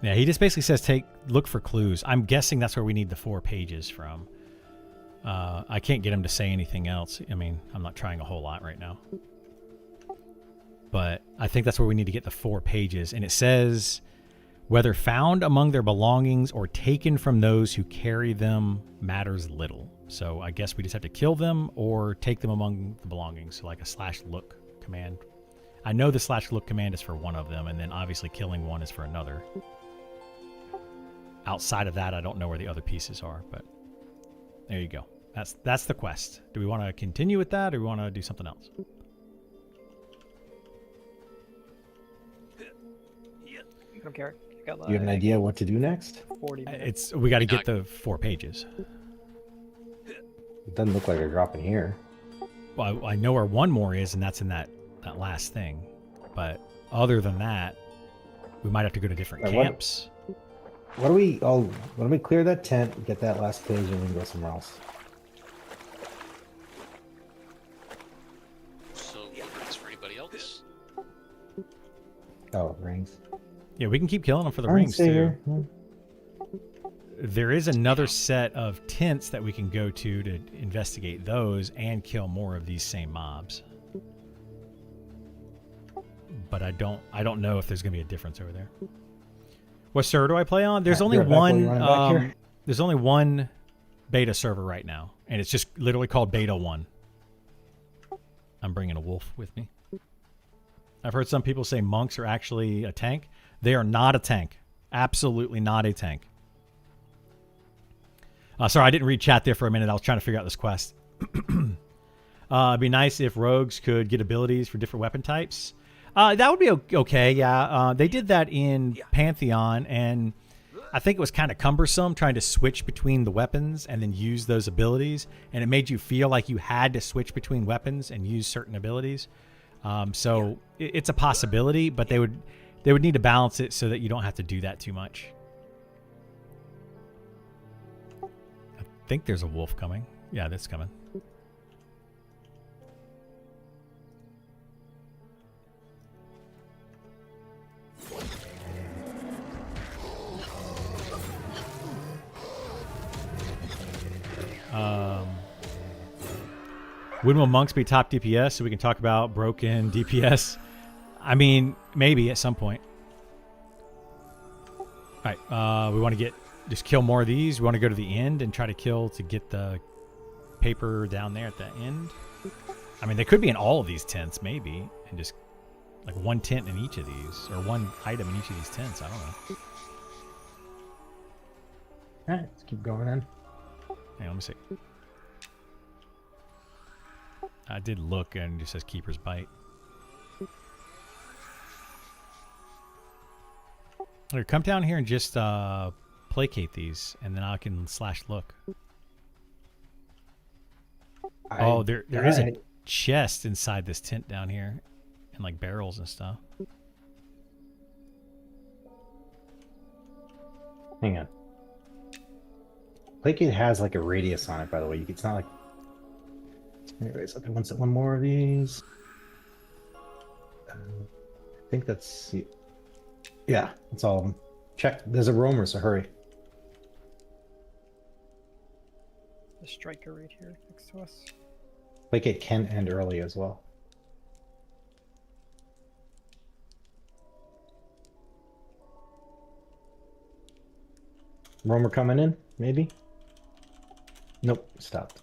Yeah, he just basically says look for clues. I'm guessing that's where we need the 4 pages from. I can't get him to say anything else. I mean, I'm not trying a whole lot right now. But I think that's where we need to get the 4 pages. And it says, whether found among their belongings or taken from those who carry them matters little. So I guess we just have to kill them or take them among the belongings. So like a /look command. I know the /look command is for one of them, and then obviously killing one is for another. Outside of that, I don't know where the other pieces are, but there you go. That's the quest. Do we want to continue with that, or do we want to do something else? I don't care. I got, Do you have an idea what to do next? 40 minutes. We got to get the 4 pages. It doesn't look like they're dropping here. Well, I know where one more is, and that's in that last thing. But other than that, we might have to go to different camps. Why don't we clear that tent, get that last page, and we can go somewhere else. So, rings for anybody else? Oh, rings. Yeah, we can keep killing them for the rings, too. Here. There is another set of tents that we can go to investigate those and kill more of these same mobs. But I don't know if there's going to be a difference over there. What server do I play on? There's only one. There's only one beta server right now, and it's just literally called Beta 1. I'm bringing a wolf with me. I've heard some people say monks are actually a tank. They are not a tank. Absolutely not a tank. Sorry, I didn't read chat there for a minute. I was trying to figure out this quest. It'd be nice if rogues could get abilities for different weapon types. That would be okay, yeah. They did that in Pantheon, and I think it was kind of cumbersome trying to switch between the weapons and then use those abilities, and it made you feel like you had to switch between weapons and use certain abilities. It's a possibility, but they would need to balance it so that you don't have to do that too much. I think there's a wolf coming. Yeah, that's coming. When will monks be top DPS so we can talk about broken DPS? I mean, maybe at some point. All right, we want to just kill more of these. We want to go to the end and try to kill to get the paper down there at the end. I mean, they could be in all of these tents, maybe, and just like one tent in each of these, or one item in each of these tents. I don't know. All right, let's keep going in. Hang on, let me see. I did look, and it just says Keeper's Bite. Here, come down here and just placate these, and then I can /look. Oh, there is a chest inside this tent down here, and like barrels and stuff. Hang on. Placate has like a radius on it, by the way. It's not like. Anyways, okay, one more of these. I think that's. Yeah, that's all of them. Check. There's a roamer, so hurry. The striker right here next to us. Placate can end early as well. Roamer coming in, maybe? Nope, stopped.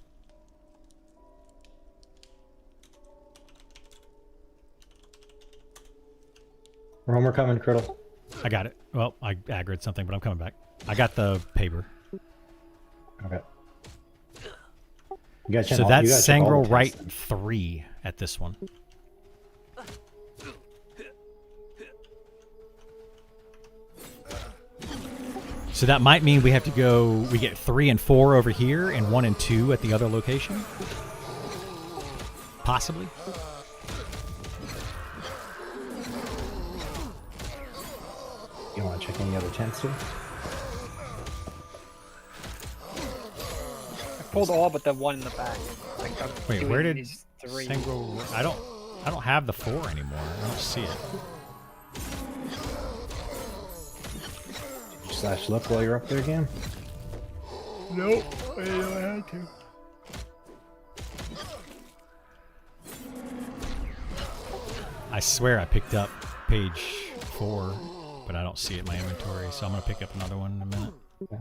Roamer coming, Criddle. I got it. Well, I aggroed something, but I'm coming back. I got the paper. Okay. You gotta check So all- that's you gotta check all the Sangro right tests then. 3 at this one. So that might mean we have to go. We get 3 and 4 over here, and 1 and 2 at the other location. Possibly. You want to check any other tents here? I pulled all but the one in the back. Like, I'm Wait, doing where did these 3? Sangro? I don't have the 4 anymore. I don't see it. /look while you're up there again. Nope, I didn't know I had to. I swear I picked up page 4, but I don't see it in my inventory, so I'm gonna pick up another one in a minute. Yeah.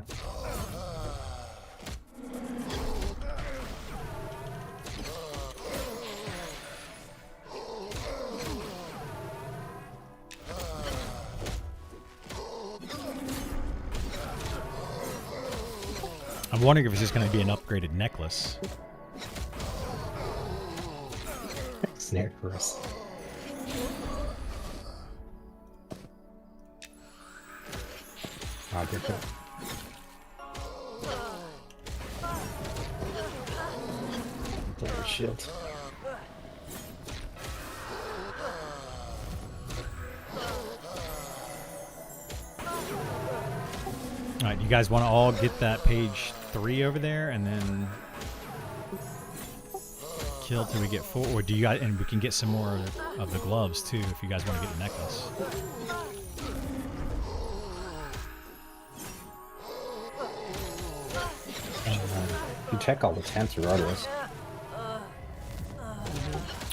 I'm wondering if it's just gonna be an upgraded necklace. Snare for us. Good job. Oh, shit. All right, you guys want to all get that page 3 over there, and then kill till we get 4. Or do you guys? And we can get some more of the gloves too, if you guys want to get a necklace. You check all the tents regardless.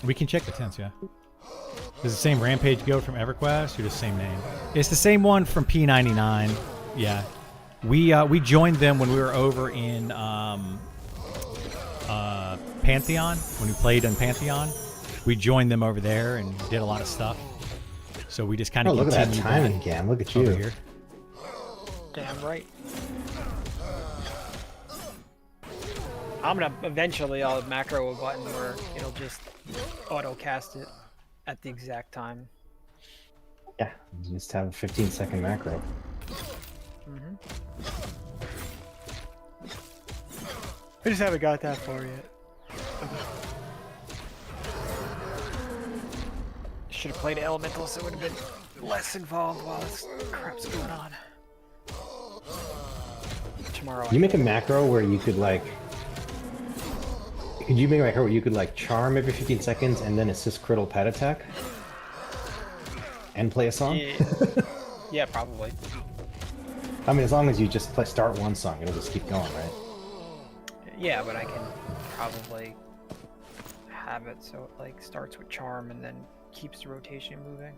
We can check the tents, yeah. Does the same Rampage Guild from EverQuest, or the same name? It's the same one from P99. Yeah, we joined them when we were over in Pantheon, when we played in Pantheon. We joined them over there and did a lot of stuff. So we just kind Oh, of look at that timing, Cam. Look at you. over here. Damn right. I'm gonna eventually I'll macro a button where it'll just auto cast it at the exact time. Yeah, you just have a 15-second macro. I just haven't got that far yet. Should have played Elemental so it would have been less involved while this crap's going on. Tomorrow You make a macro where you could like. Could you make a macro where you could like charm every 15 seconds and then assist Criddle pet attack? And play a song? Yeah, yeah, probably. I mean, as long as you just start one song, it'll just keep going, right? Yeah, but I can probably have it so it like starts with charm and then keeps the rotation moving.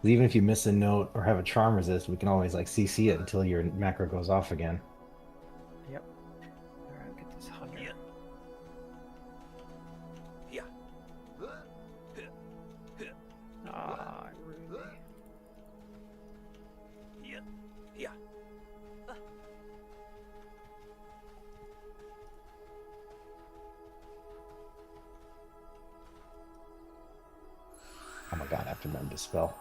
Even if you miss a note or have a charm resist, we can always like CC it until your macro goes off again. Yep. Alright, get this 100. Yeah. Ah, Ruby. Yeah. Yeah. Oh my god, I have to remember to spell.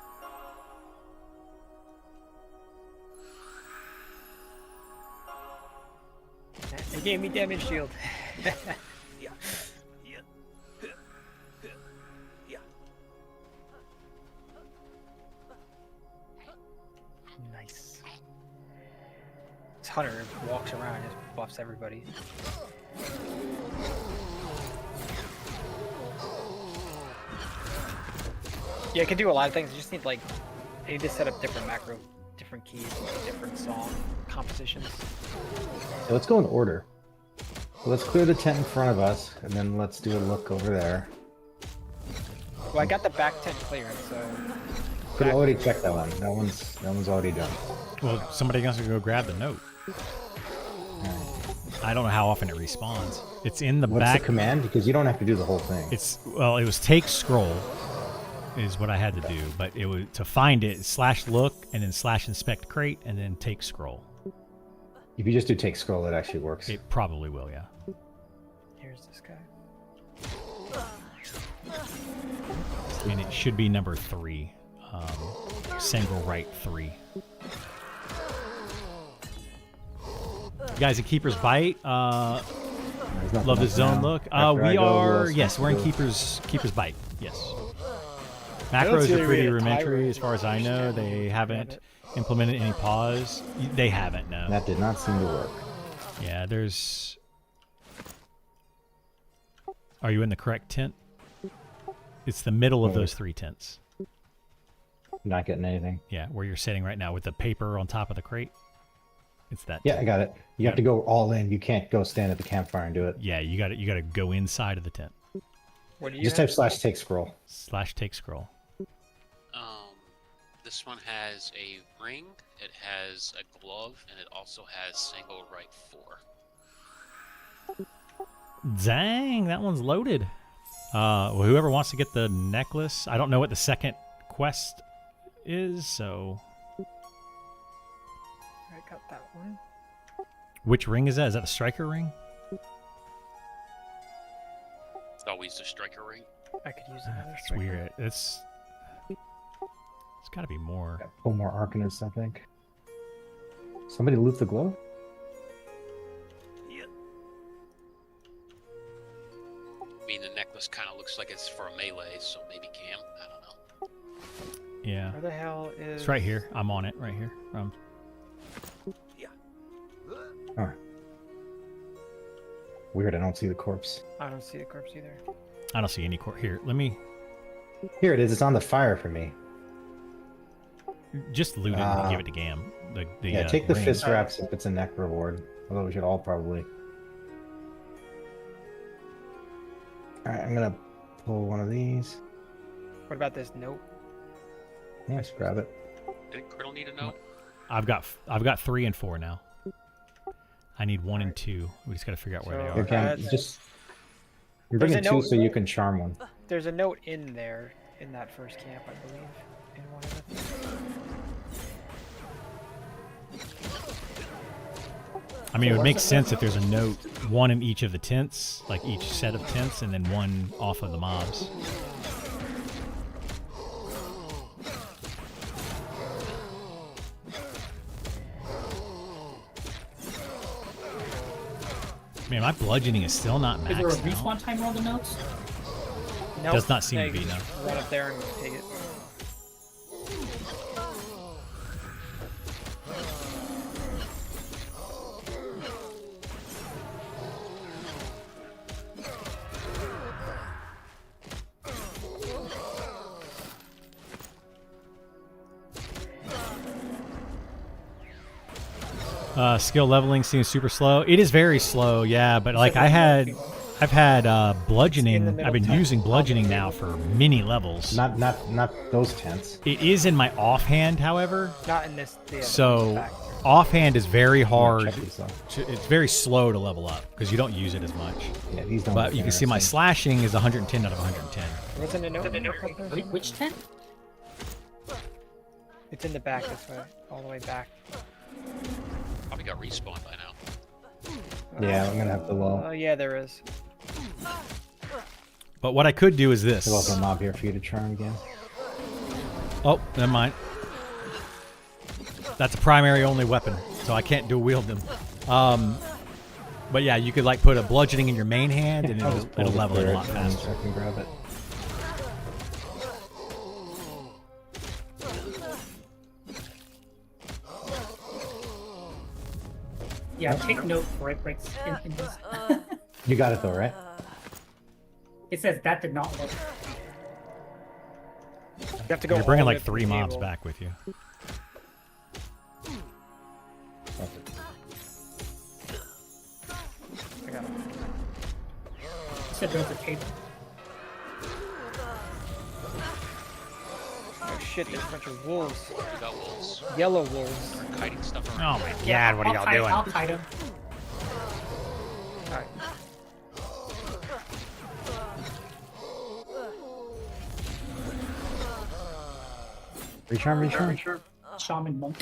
It gave me damage shield. Yeah. Yeah. Yeah. Nice. This hunter walks around and just buffs everybody. Yeah, I can do a lot of things. I just need like, I need to set up different macro, different keys, different song compositions. So let's go in order. So let's clear the tent in front of us, and then let's do a look over there. Well, I got the back tent cleared, so. Could already check that one. That one's already done. Well, somebody else can go grab the note. I don't know how often it respawns. It's in the What's back. the command? Because you don't have to do the whole thing. It's well, it was take scroll, is what I had to do, but it was to find it /look and then /inspect crate and then take scroll. If you just do take scroll, it actually works. It probably will, yeah. Here's this guy. And it should be number 3. Single right 3. Guys, at Keeper's Bite, There's nothing love the else zone now. look. After I We go, who are, else yes, wants we're in to go? Keeper's Bite, yes. I don't Macros see are any pretty way to rudimentary tie as far as I know. They haven't implemented any pause. They haven't, no. That did not seem to work. Yeah, there's... Are you in the correct tent? It's the middle of those 3 tents. Not getting anything. Yeah, where you're sitting right now with the paper on top of the crate. It's that. Yeah, I tent. got it. You have to go all in. You can't go stand at the campfire and do it. Yeah, you got to go inside of the tent. What do you Just have? type /take scroll. /take scroll. This one has a ring, it has a glove, and it also has single right 4. Dang, that one's loaded. Well, whoever wants to get the necklace, I don't know what the second quest is, so I got that one. which ring is that? Is that the striker ring? It's always the striker ring. I could use another It's striker. weird. It's got to be more. Pull more Arcanists, I think. Somebody loot the glove? Yeah. I mean, the necklace kind of looks like it's for a melee, so maybe Cam. I don't know. Yeah, Where the hell is? it's right here. I'm on it right here. Weird, I don't see the corpse. I don't see the corpse either. I don't see any here. Let me Here it is. It's on the fire for me. just loot it and give it to Gam. Yeah, take the ring. fist wraps if it's a neck reward. Although we should all probably. Alright, I'm gonna pull one of these. What about this note? Yeah, just grab it. Did Criddle need a note? I've got 3 and 4 now. I need 1 and 2. We just got to figure out where So- they Here, are. Cam, that's- just. You're There's a bringing 2 note- so you can charm one. There's a note in there, in that first camp, I believe. In one of the... I mean, it would make sense if there's a note, 1 in each of the tents, like each set of tents, and then 1 off of the mobs. Man, my bludgeoning is still not Is there a maxed out. respawn timer on the notes? Nope. Does not seem to you be, just no. Run up there and take it. Skill leveling seems super slow. It is very slow, yeah. But like I've had bludgeoning. I've been using bludgeoning now for many levels. Not those tents. It is in my offhand, however. Not in this. Yeah, So back. offhand is very hard. Check these out. It's very slow to level up because you don't use it as much. Yeah, these don't. But look you can see my interesting. slashing is 110 out of 110. Wasn't it no? Which tent? It's in the back this way, all the way back. Probably got respawned by now. Yeah, I'm gonna have to Oh lull. yeah, there is. But what I could do is this. There's also a mob here for you to charm again. Oh, never mind. That's a primary only weapon, so I can't dual wield them. But yeah, you could like put a bludgeoning in your main hand, and I'll just pull it'll the level it a turret lot and faster. so I can grab it. Yeah, take note, right breaks in this. You got it though, right? It says that did not work. You have to go. You're bringing all the way like up to 3 the mobs table. back with you. I got it. It said there was a table. Oh shit! There's a bunch of wolves. We got wolves. Yellow wolves. They're kiting stuff Oh around. my god, what are y'all doing? I'll kite him. Alright. Recharm. Shaman monk.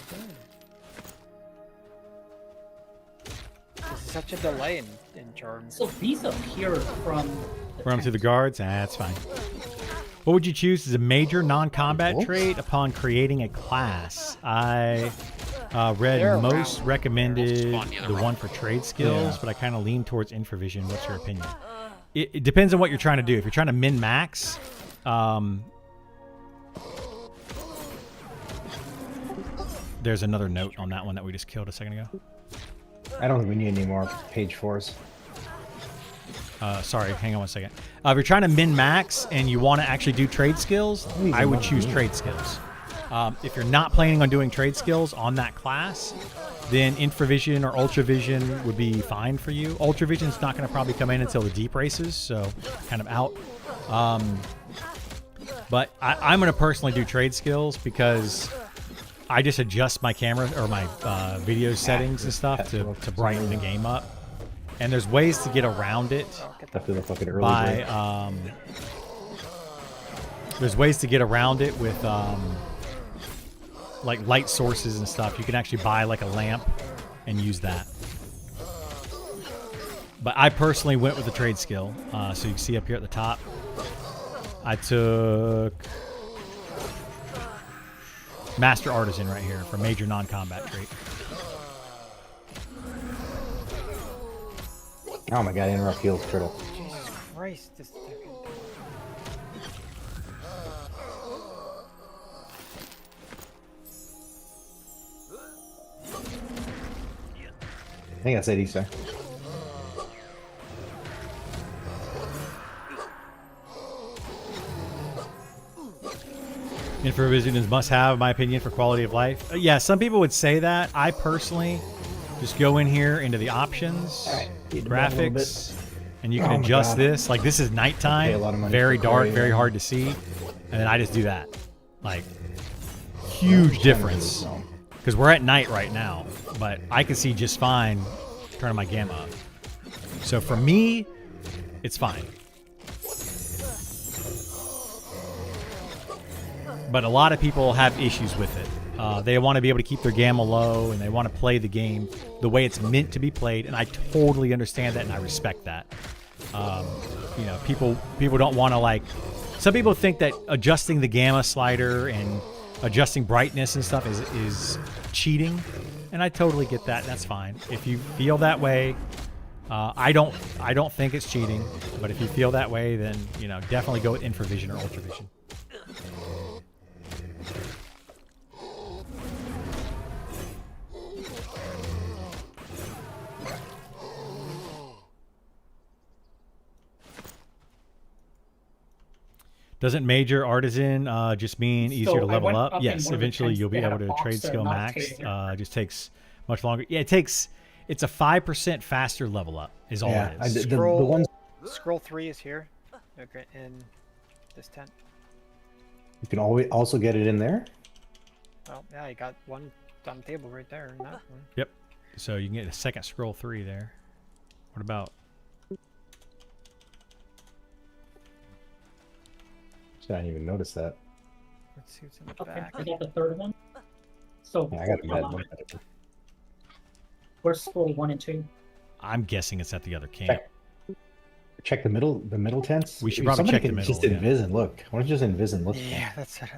There's such a delay in charms. So these appear from. Run through the guards? That's fine. What would you choose as a major non-combat Wolves? trait upon creating a class? I read They're most around. recommended Spawn near the the right. one for trade skills, Yeah. but I kind of lean towards infravision. What's your opinion? It depends on what you're trying to do. If you're trying to min-max, there's another note on that one that we just killed a second ago. I don't think we need any more page 4s. Sorry, hang on one second. If you're trying to min-max and you want to actually do trade skills, These I are would not choose good. trade skills. If you're not planning on doing trade skills on that class, then infravision or ultravision would be fine for you. Ultravision's not going to probably come in until the deep races, so kind of out. But I'm going to personally do trade skills because I just adjust my camera or my video settings and stuff to brighten the game up. And there's ways to get around it I feel like an early by break. there's ways to get around it with like light sources and stuff. You can actually buy like a lamp and use that. But I personally went with the trade skill. So you can see up here at the top, I took Master Artisan right here for major non-combat trait. Oh my god, interrupt heals turtle. Jesus Christ! This fucking. I think that's it, Easter. Infravision is must-have, in my opinion, for quality of life. Yeah, some people would say that. I personally just go in here into the options, Need to run a little graphics, and you can Oh my adjust God. this. Like this is Pay a nighttime, lot of money very for dark, Courier. very hard to see, and then I just do that. Like huge difference because we're at night right now, but I can see just fine turning my gamma up. So for me, it's fine. But a lot of people have issues with it. They want to be able to keep their gamma low, and they want to play the game the way it's meant to be played, and I totally understand that, and I respect that. You know, people don't want to like. Some people think that adjusting the gamma slider and adjusting brightness and stuff is cheating, and I totally get that. That's fine. If you feel that way, I don't think it's cheating. But if you feel that way, then you know definitely go with infravision or ultravision. Doesn't major artisan just mean easier to I level went up? up in Yes, one of the eventually tents, you'll be they had able a to box trade there, skill not a max. table. It just takes much longer. Yeah, it's a 5% faster level up is all Yeah, it is. the ones Scroll 3 is here. Okay, in this tent. you can always also get it in there. Well, yeah, you got one on the table right there. In that one. So you can get a second scroll 3 there. What about? I didn't even notice that. Let's see what's in the Okay, back. I got the third one. So Yeah, I got the med. where's scroll 1 and 2? I'm guessing it's at the other camp. Check the middle tents. We should If probably somebody check the could middle, Just yeah. invis and look. Why don't you just invis and look? Yeah, that's what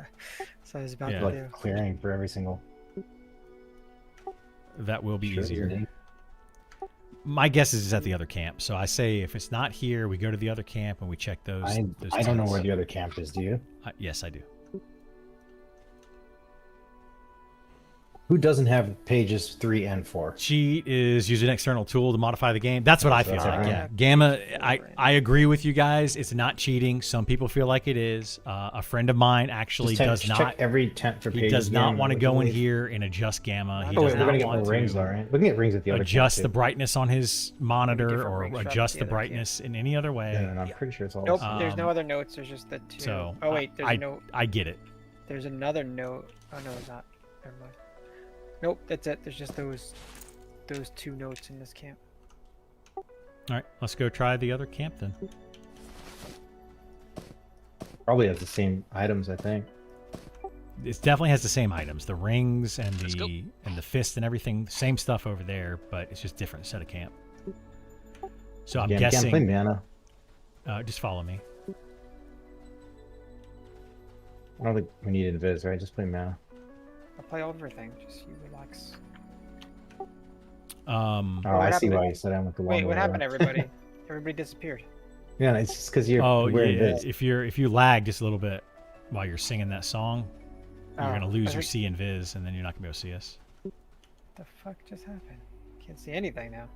I was about Yeah. to Like do. clearing for every single. That will be Sure, easier. isn't it? My guess is it's at the other camp. So I say if it's not here, we go to the other camp and we check those. I those don't know tents. where the other camp is. Do you? Yes, I do. Who doesn't have pages 3 and 4? Cheat is use an external tool to modify the game. That's what I feel That's like. right. Yeah, Gamma. I agree with you guys. It's not cheating. Some people feel like it is. A friend of mine actually does check not. every tent for He pages. does not again, want to would go you in believe? here and adjust Gamma. He Oh does wait, we're not gonna get want more rings, to all right? We can get rings at the other adjust camp the too. brightness on his monitor different or rings from adjust the the other brightness in any other way. No, I'm pretty sure it's all. Nope, the same. there's no Um, other notes. There's just the two. So oh wait, there's a note. I get it. There's another note. Oh no, it's not. Never mind. Nope, that's it. There's just those two notes in this camp. All right, let's go try the other camp then. Probably has the same items, I think. It definitely has the same items, the rings and Let's go. the fist and everything. Same stuff over there, but it's just different set of camp. So I'm Again, can't play guessing. mana. Just follow me. I don't think we need invis, right? Just play mana. I'll play everything. Just you relax. Oh, what I see happened? why you said I went the long Wait, way what happened, around. everybody? Everybody disappeared. Yeah, it's just because you're Oh wearing yeah, invis. if you lag just a little bit while you're singing that song, you're Oh, gonna lose I your think- C and Viz, and then you're not gonna be able to see us. What the fuck just happened? Can't see anything now.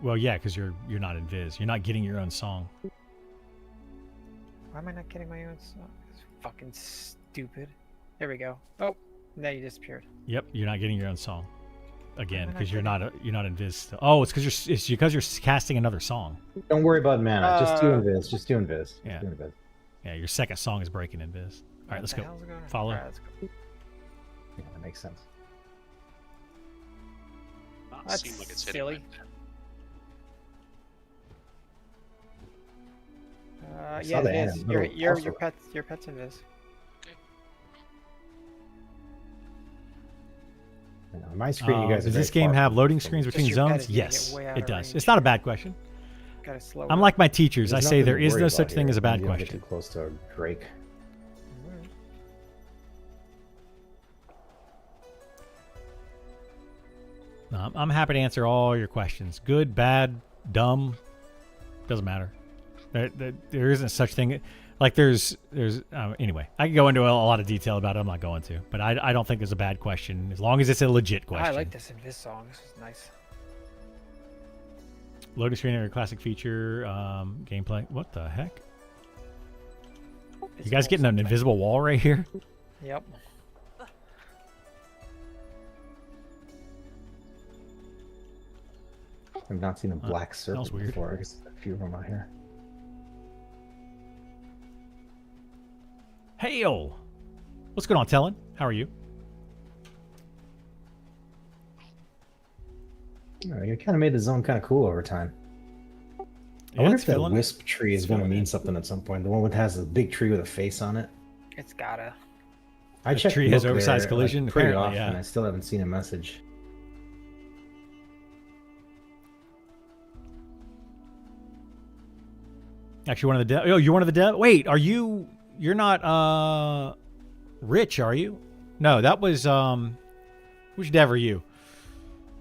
Well, yeah, because you're not in Viz. You're not getting your own song. Why am I not getting my own song? It's fucking stupid. There we go. Oh, now you disappeared. Yep, you're not getting your own song again am I not because you're getting not in Viz. Still. Oh, it's because you're casting another song. Don't worry about mana. Just do Uh, invis. Just do invis. Just yeah. do invis. Yeah, your second song is breaking in Viz. All right, What let's the go. hell's going on? Follow. Alright, let's go. Yeah, that makes sense. Not That's seem like it's hitting silly. like that. I Yeah, saw the it hand is. in the middle Your also. pet's in this. Yeah, on my screen, you guys. Does are this very game far have from- loading from- screens Just between your pet zones? is gonna get Yes, way out it of does. range. It's not a bad question. Gotta slow I'm it. like my teachers. There's I say nothing there to is worry no about such thing here. as a bad You don't get question. too close to a Drake. Alright. No, I'm happy to answer all your questions. Good, bad, dumb, doesn't matter. There isn't such thing. Like there's anyway. I can go into a lot of detail about it. I'm not going to, but I don't think there's a bad question as long as it's a legit question. I like this in this song. This is nice. Loading screen or classic feature gameplay. What the heck? You guys getting an invisible wall right here? Yep. I've not seen a black smells serpent weird. before. I guess a few of them out here. Hail! What's going on, Tellin? How are you? You kind of made the zone kind of cool over time. I Yeah, wonder it's if that filling- wisp tree is it's going to filling mean in. something at some point. The one that has a big tree with a face on it. It's gotta. I The checked tree has look oversized there, collision? pretty Apparently, often. yeah. I still haven't seen a message. Actually, one of the oh, you're one of the dev. Wait, are you? You're not Rich, are you? No, that was which dev are you?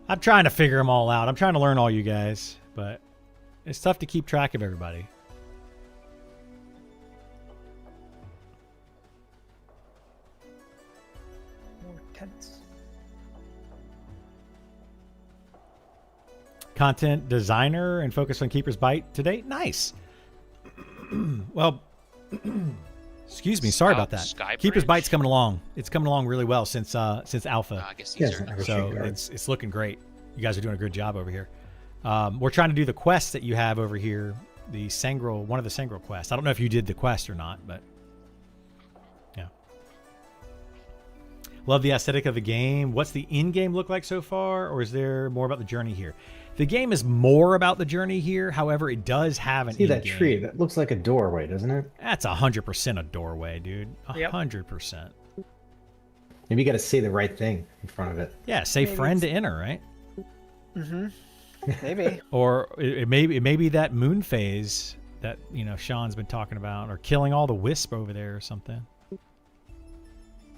I'm trying to figure them all out. I'm trying to learn all you guys, but it's tough to keep track of everybody. More tents. Content designer and focus on Keeper's Bite today. Nice. Well, Excuse me. Sorry about that. Sky Keeper's Bite's Bridge? coming along. It's coming along really well since alpha. I guess Yes, these are I was So Guard. it's looking great. You guys are doing a good job over here. We're trying to do the quest that you have over here, the Sangreal, one of the Sangreal quests. I don't know if you did the quest or not, but yeah. Love the aesthetic of the game. What's the in-game look like so far, or is there more about the journey here? The game is more about the journey here. However, it does have an See that in-game. tree? That looks like a doorway, doesn't it? That's 100% a doorway, dude. Yep. 100%. Maybe you got to say the right thing in front of it. Yeah, say Maybe friend to it's- enter, right? Mm-hmm. Maybe. Or it may be that moon phase that Sean's been talking about, or killing all the wisp over there or something.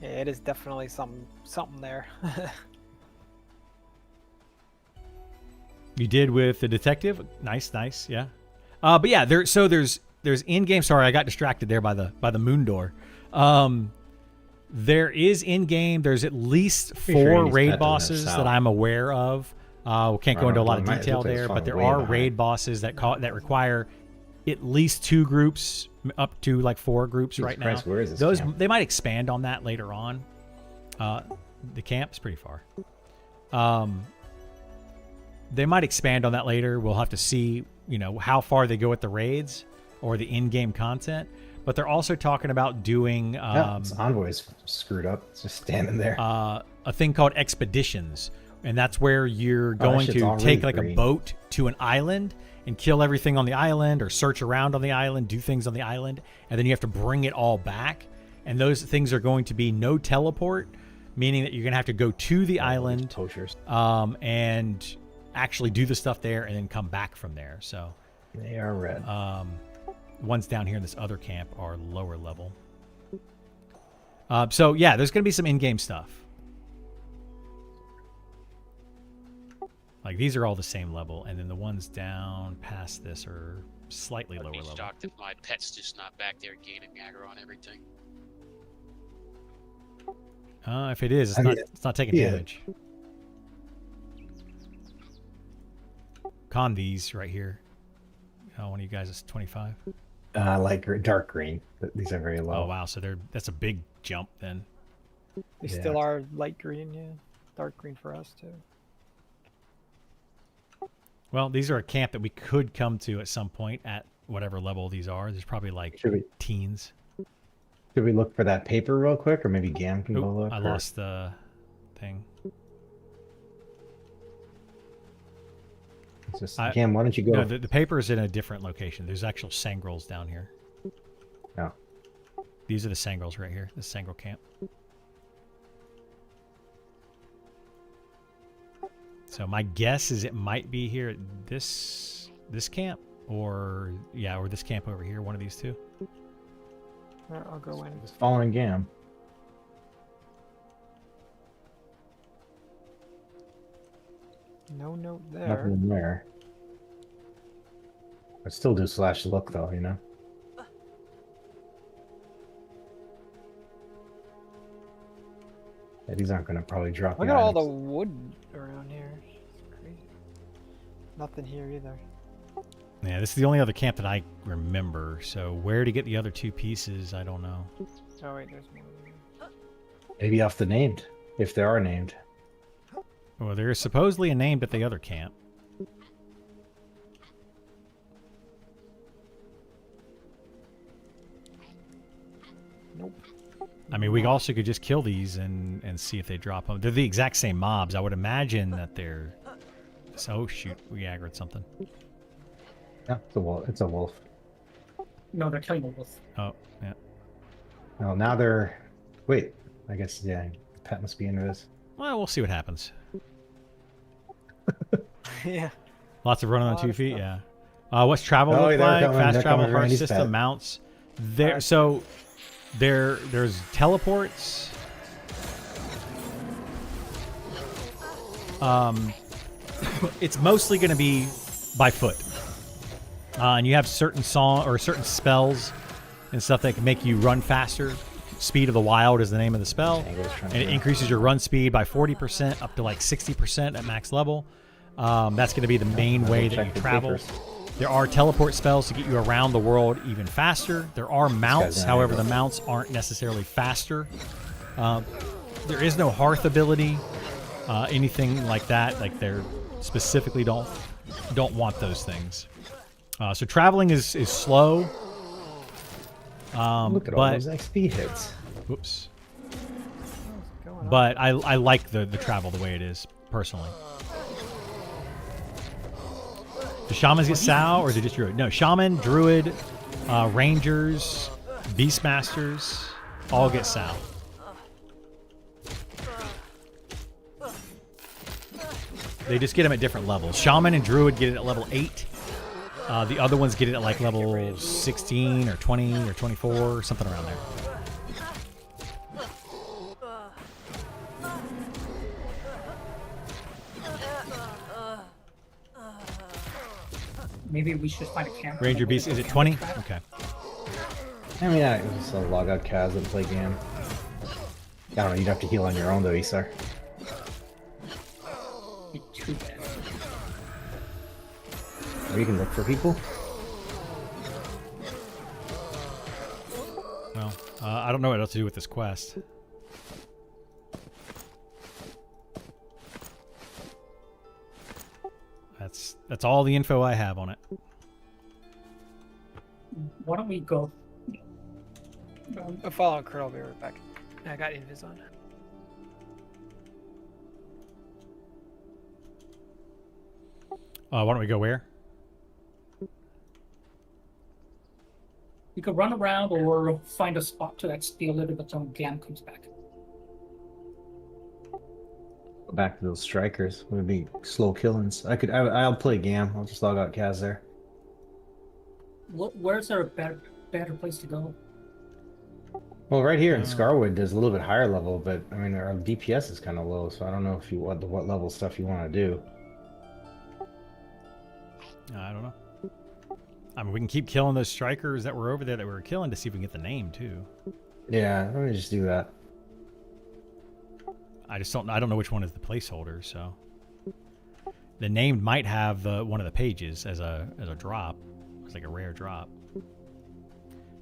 Yeah, it is definitely something there. You did with the detective. Nice, yeah. But yeah, there's in-game. Sorry, I got distracted there by the moon door. There is in-game. There's at least Pretty sure 4 Andy's raid pet doesn't have bosses south. that I'm aware of. We can't go Right into a on, lot of it detail looks like it's there, but falling there way are behind. raid bosses that require at least 2 groups, up to like 4 groups Jesus right Christ, now. where is this Those camp? they might expand on that later on. The camp's pretty far. They might expand on that later. We'll have to see, how far they go with the raids or the in-game content. But they're also talking about doing Yeah, its envoy's screwed up. It's just standing there. a thing called expeditions, and that's where you're that going shit's to already take like free. a boat to an island and kill everything on the island, or search around on the island, do things on the island, and then you have to bring it all back. And those things are going to be no teleport, meaning that you're going to have to go to the island Poachers. and actually do the stuff there and then come back from there. So They are red. ones down here in this other camp are lower level. So yeah, there's going to be some in-game stuff. Like these are all the same level, and then the ones down past this are slightly I'd lower be level. shocked if my pet's just not back there gaining aggro on everything. If it is, I mean, it's not taking yeah. damage. Con these right here. One of you guys is 25. Like dark green. These are very low. Oh wow, so that's a big jump then. They Yeah. still are light green, yeah. Dark green for us too. Well, these are a camp that we could come to at some point at whatever level these are. There's probably like Should we teens. should we look for that paper real quick, or maybe Gam can go Oop, look? I or- lost the thing. It's just, I- Gam, why don't you go? No, the paper is in a different location. There's actual Sangrels down here. Oh. These are the Sangrels right here. The Sangrel camp. So my guess is it might be here at this camp, or this camp over here. One of these two. Alright, I'll go in. Just following Gam. No note there. Nothing there. I still do slash look though, Yeah, these aren't gonna probably drop. Look the at all the items. wood around here. It's crazy. Nothing here either. Yeah, this is the only other camp that I remember. So where to get the other 2 pieces, I don't know. Oh wait, there's more. Maybe off the named, if they are named. Well, there is supposedly a named at the other camp. Nope. I mean, we also could just kill these and see if they drop them. They're the exact same mobs. I would imagine that they're... Oh, shoot. We aggroed something. Yeah, it's a wolf. It's a wolf. No, they're killing the wolf. Oh, yeah. Well, now they're. Wait, I guess the pet must be into this. Well, we'll see what happens. Yeah. Lots of running on Lot 2 of feet, stuff. yeah. What's travel Oh, look they're like? coming- Fast they're travel, coming to heart Randy's system, pet. mounts. There's teleports. It's mostly going to be by foot. And you have certain certain spells and stuff that can make you run faster. Speed of the Wild is the name of the spell, Tango's trying and to it increases your run speed by 40% up to like 60% at max level. That's going to be the main way that Check you the travel. papers. There are teleport spells to get you around the world even faster. There are mounts, down however, here, the mounts aren't necessarily faster. There is no hearth ability, anything like that. Like they're specifically don't want those things. So traveling is slow. Look at all but those XP hits. whoops. What's going on? But I like the travel the way it is personally. Do shamans get Sao or is it just druid? No, shaman, druid, rangers, beastmasters all get Sao. They just get them at different levels. Shaman and druid get it at level 8. The other ones get it at like level 16 or 20 or 24 or something around there. Maybe we should find a camp. Ranger beast, is it 20? Okay. I mean, I just log out Kaz and play game. I don't know, you'd have to heal on your own though, Isar. Too bad. Or you can look for people. Well, I don't know what else to do with this quest. That's all the info I have on it. Why don't we go? I'm following Kurt. I'll be right back. I got invis on. Why don't we go where? We could run around or find a spot to steal a little bit until Gam comes back. Go back to those strikers. Would be slow killings. I'll play Gam. I'll just log out Kaz there. Where's there a better place to go? Well, right here in Scarwood, there's a little bit higher level, but I mean our DPS is kind of low, so I don't know if you what level stuff you want to do. I don't know. I mean, we can keep killing those strikers that were over there that we were killing to see if we can get the name too. Yeah, let me just do that. I don't know which one is the placeholder, so the name might have one of the pages as a drop. It's like a rare drop. I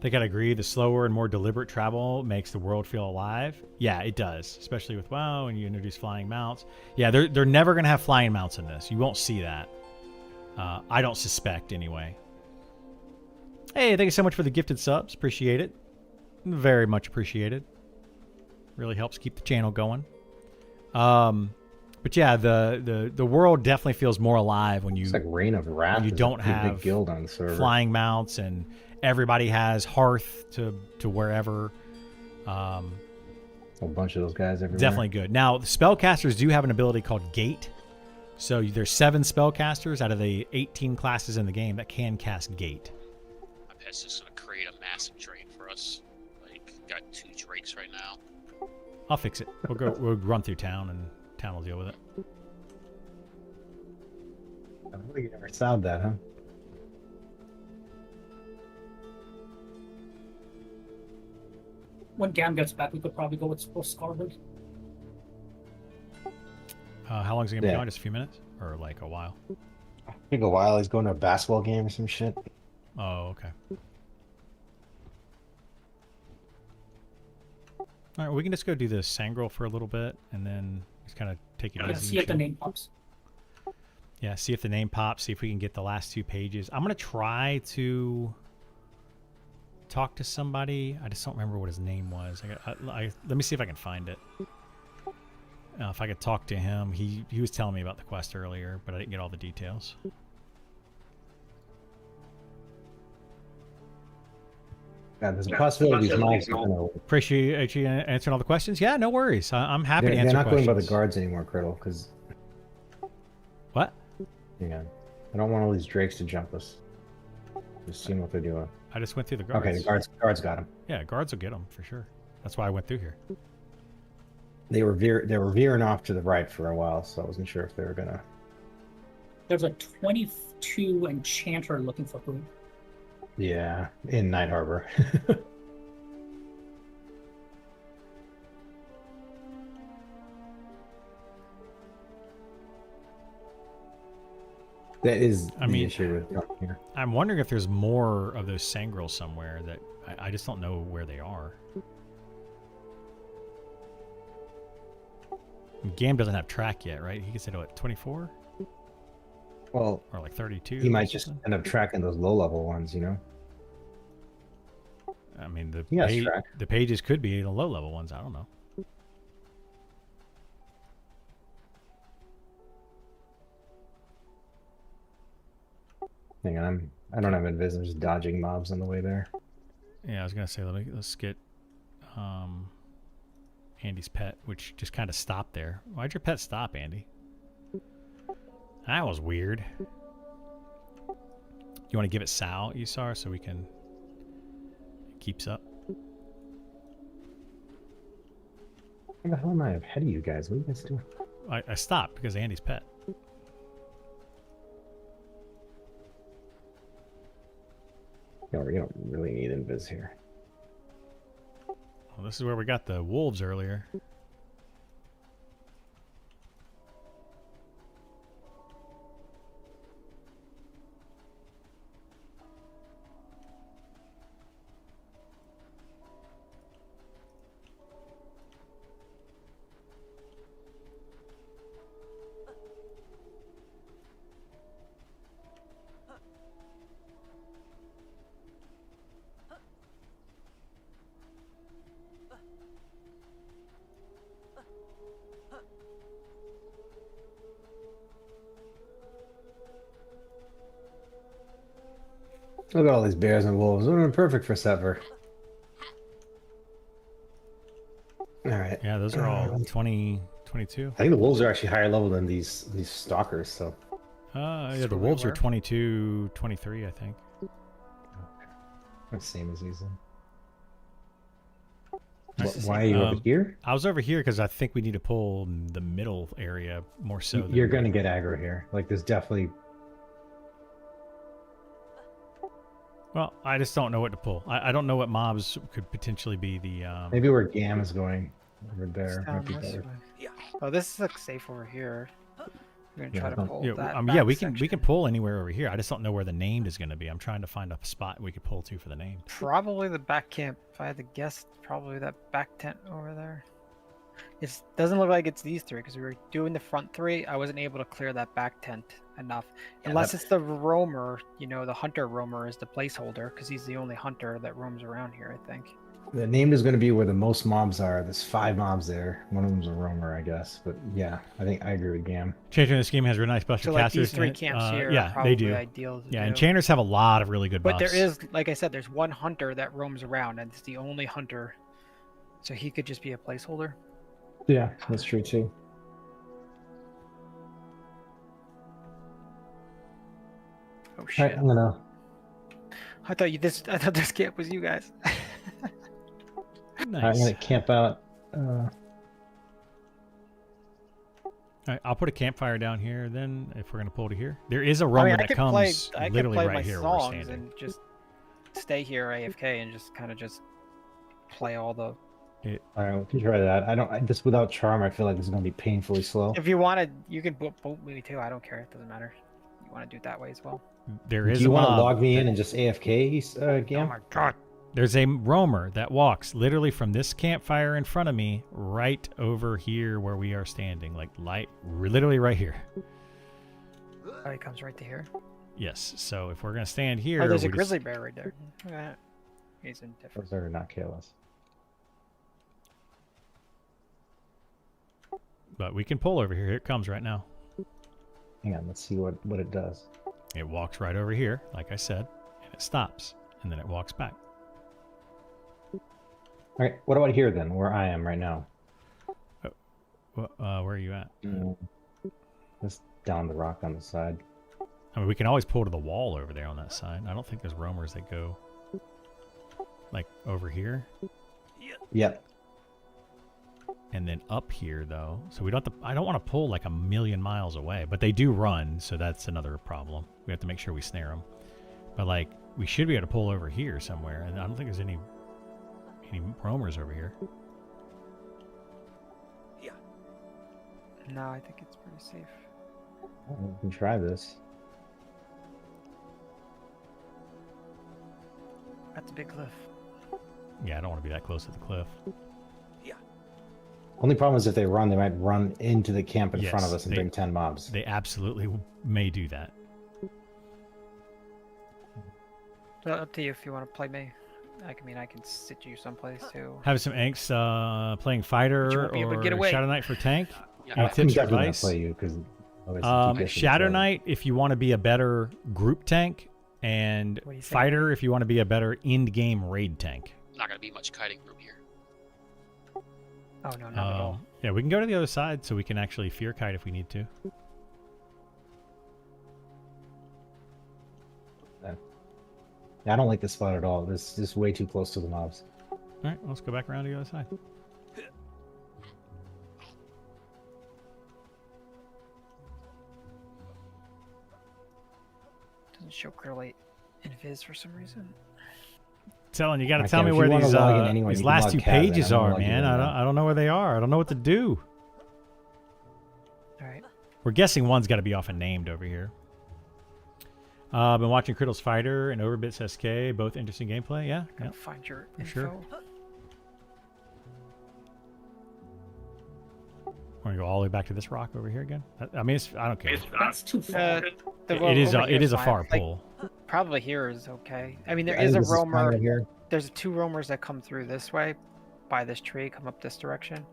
think I'd agree. The slower and more deliberate travel makes the world feel alive. Yeah, it does, especially with WoW and you introduce flying mounts. Yeah, they're never gonna have flying mounts in this. You won't see that. I don't suspect anyway. Hey, thank you so much for the gifted subs. Appreciate it. Very much appreciated. Really helps keep the channel going. But yeah, the world definitely feels more alive when you It's like Reign of Wrath. when you is a don't pretty have big guild on the server. flying mounts and everybody has hearth to wherever. A bunch of those guys everywhere. Definitely good. Now, the spellcasters do have an ability called Gate. So there's 7 spellcasters out of the 18 classes in the game that can cast Gate. My pet's just gonna create a massive drain for us. Like, got 2 drakes right now. I'll fix it. We'll run through town and town will deal with it. I don't think you never sound that, huh? When Gam gets back, we could probably go with Scarwood. How long is it going to be Yeah. going? Just a few minutes? Or like a while? I think a while he's going to a basketball game or some shit. Oh, okay. All right, we can just go do the Sangreal for a little bit and then just kind of take it Yeah, easy. see if the name pops. Yeah, see if the name pops, see if we can get the last 2 pages. I'm going to try to talk to somebody. I just don't remember what his name was. Let me see if I can find it. If I could talk to him. He was telling me about the quest earlier, but I didn't get all the details. Yeah, there's a possibility these mobs are gonna. Appreciate you answering all the questions. Yeah, no worries. I'm happy to They're answer not questions. going by the guards anymore, Criddle, because What? yeah, I don't want all these drakes to jump us. Just seeing what they're doing. I just went through the guards. Okay, the guards got him. Yeah, guards will get them for sure. That's why I went through here. They were veering off to the right for a while, so I wasn't sure if they were gonna. There's a 22 enchanter looking for who? Yeah, in Night Harbor. That is I the mean- issue with coming here. I'm wondering if there's more of those sangrels somewhere that I just don't know where they are. Gam doesn't have track yet, right? He can say what, 24 Well, or like 32. he or might just something? end up tracking those low-level ones, you know? I mean, He has track. the pages could be the low level ones. I don't know. Hang on, I don't have invis. I'm just dodging mobs on the way there. Yeah, I was gonna say let's get Andy's pet, which just kind of stopped there. Why'd your pet stop, Andy? That was weird. You want to give it Sal, Usar, so we can it keeps up. Where the hell am I ahead of you guys? What are you guys doing? I stopped because of Andy's pet. No, you don't really need invis here. Well, this is where we got the wolves earlier. Look at all these bears and wolves. Would have been perfect for Sever. All right. Yeah, those are all 20, 22. I think the wolves are actually higher level than these stalkers. So Yeah, the Screw wolves are where? 22, 23, I think. the same as these. Then. Nice to see Why are you over Um, here? I was over here because I think we need to pull the middle area more so. You're gonna get aggro here. Like there's definitely. Well, I just don't know what to pull. I don't know what mobs could potentially be the. Maybe where Gam is going over It's there. down Might be this better. way. Yeah. Oh, this looks safe over here. We're gonna Yeah, try to don't- pull Yeah, that. yeah, back we can section. pull anywhere over here. I just don't know where the named is going to be. I'm trying to find a spot we could pull to for the named. Probably the back camp. If I had to guess, probably that back tent over there. It doesn't look like it's these three because we were doing the front three. I wasn't able to clear that back tent enough. Unless it's the roamer, you know, the hunter roamer is the placeholder because he's the only hunter that roams around here, I think. The named is going to be where the most mobs are. There's 5 mobs there. One of them's a roamer, I guess. But yeah, I think I agree with Gam. Chantry in this game has really nice buster So like casters. these three in it. camps here Yeah, are probably they do. ideal to Yeah, do. and Chanters have a lot of really good But buffs. there is, like I said, there's one hunter that roams around and it's the only hunter. So he could just be a placeholder. Yeah, that's true too. Oh All shit. right, I'm gonna. I thought this camp was you guys. I'm Nice. gonna camp out. All right, I'll put a campfire down here. Then, if we're gonna pull to here, there is a roamer I that could comes I could literally play right my here where we're songs standing. and just stay here AFK and just kind of just play all the. All right, we can try that. Just without charm, I feel like this is gonna be painfully slow. If you wanted, you can boot me too. I don't care. It doesn't matter. You want to do it that way as well. There Do is you a want to mob. log me in and just AFK, Oh Gam? my god. There's a roamer that walks literally from this campfire in front of me right over here where we are standing, like literally right here. Oh, he comes right to here. Yes. So if we're gonna stand here, Oh, there's a we just- grizzly bear right there. Look at that. He's indifferent. Those are not KLS. But we can pull over here. Here it comes right now. Hang on, let's see what it does. It walks right over here, like I said, and it stops, and then it walks back. All right, what about here then, where I am right now? Where are you at? Just down the rock on the side. I mean, we can always pull to the wall over there on that side. I don't think there's roamers that go like over here Yep. and then up here though. So we don't have to, I don't want to pull like a million miles away, but they do run, so that's another problem. We have to make sure we snare them. But like we should be able to pull over here somewhere, and I don't think there's any roamers over here. No, I think it's pretty safe. We can try this. That's a big cliff. Yeah, I don't want to be that close to the cliff. Only problem is if they run, they might run into the camp in Yes, front of us and they- bring 10 mobs. They absolutely may do that. So up to you if you want to play me. I mean, I can sit you someplace too. Have some angst playing fighter But you won't be able to or get away. Shadow Knight for tank. Yeah, Any I'm tips or definitely gonna advice? play you because Shadow Knight if you want to be a better group tank, and What do you think? fighter if you want to be a better end-game raid tank. not gonna be much kiting room here. Oh no, not at all. Yeah, we can go to the other side so we can actually fear kite if we need to. I don't like this spot at all. This is way too close to the mobs. All right, let's go back around to the other side. Doesn't show clearly in Viz for some reason. Telling you got to Okay, tell me if where you wanna these log in anyway, these you can last log two Kaz in. pages I'm gonna are, log you man. in now. I don't know where they are. I don't know what to do. All right. We're guessing one's got to be off and named over here. Been watching Criddle's Fighter and Overbits SK, both interesting gameplay. Yeah, yeah. Gotta find your for info. sure. We're gonna go all the way back to this rock over here again. I mean, I don't care. That's too far. It is a far pull. Probably here is okay. I mean, there I is think a this fine roamer. right here. There's 2 roamers that come through this way, by this tree, come up this direction.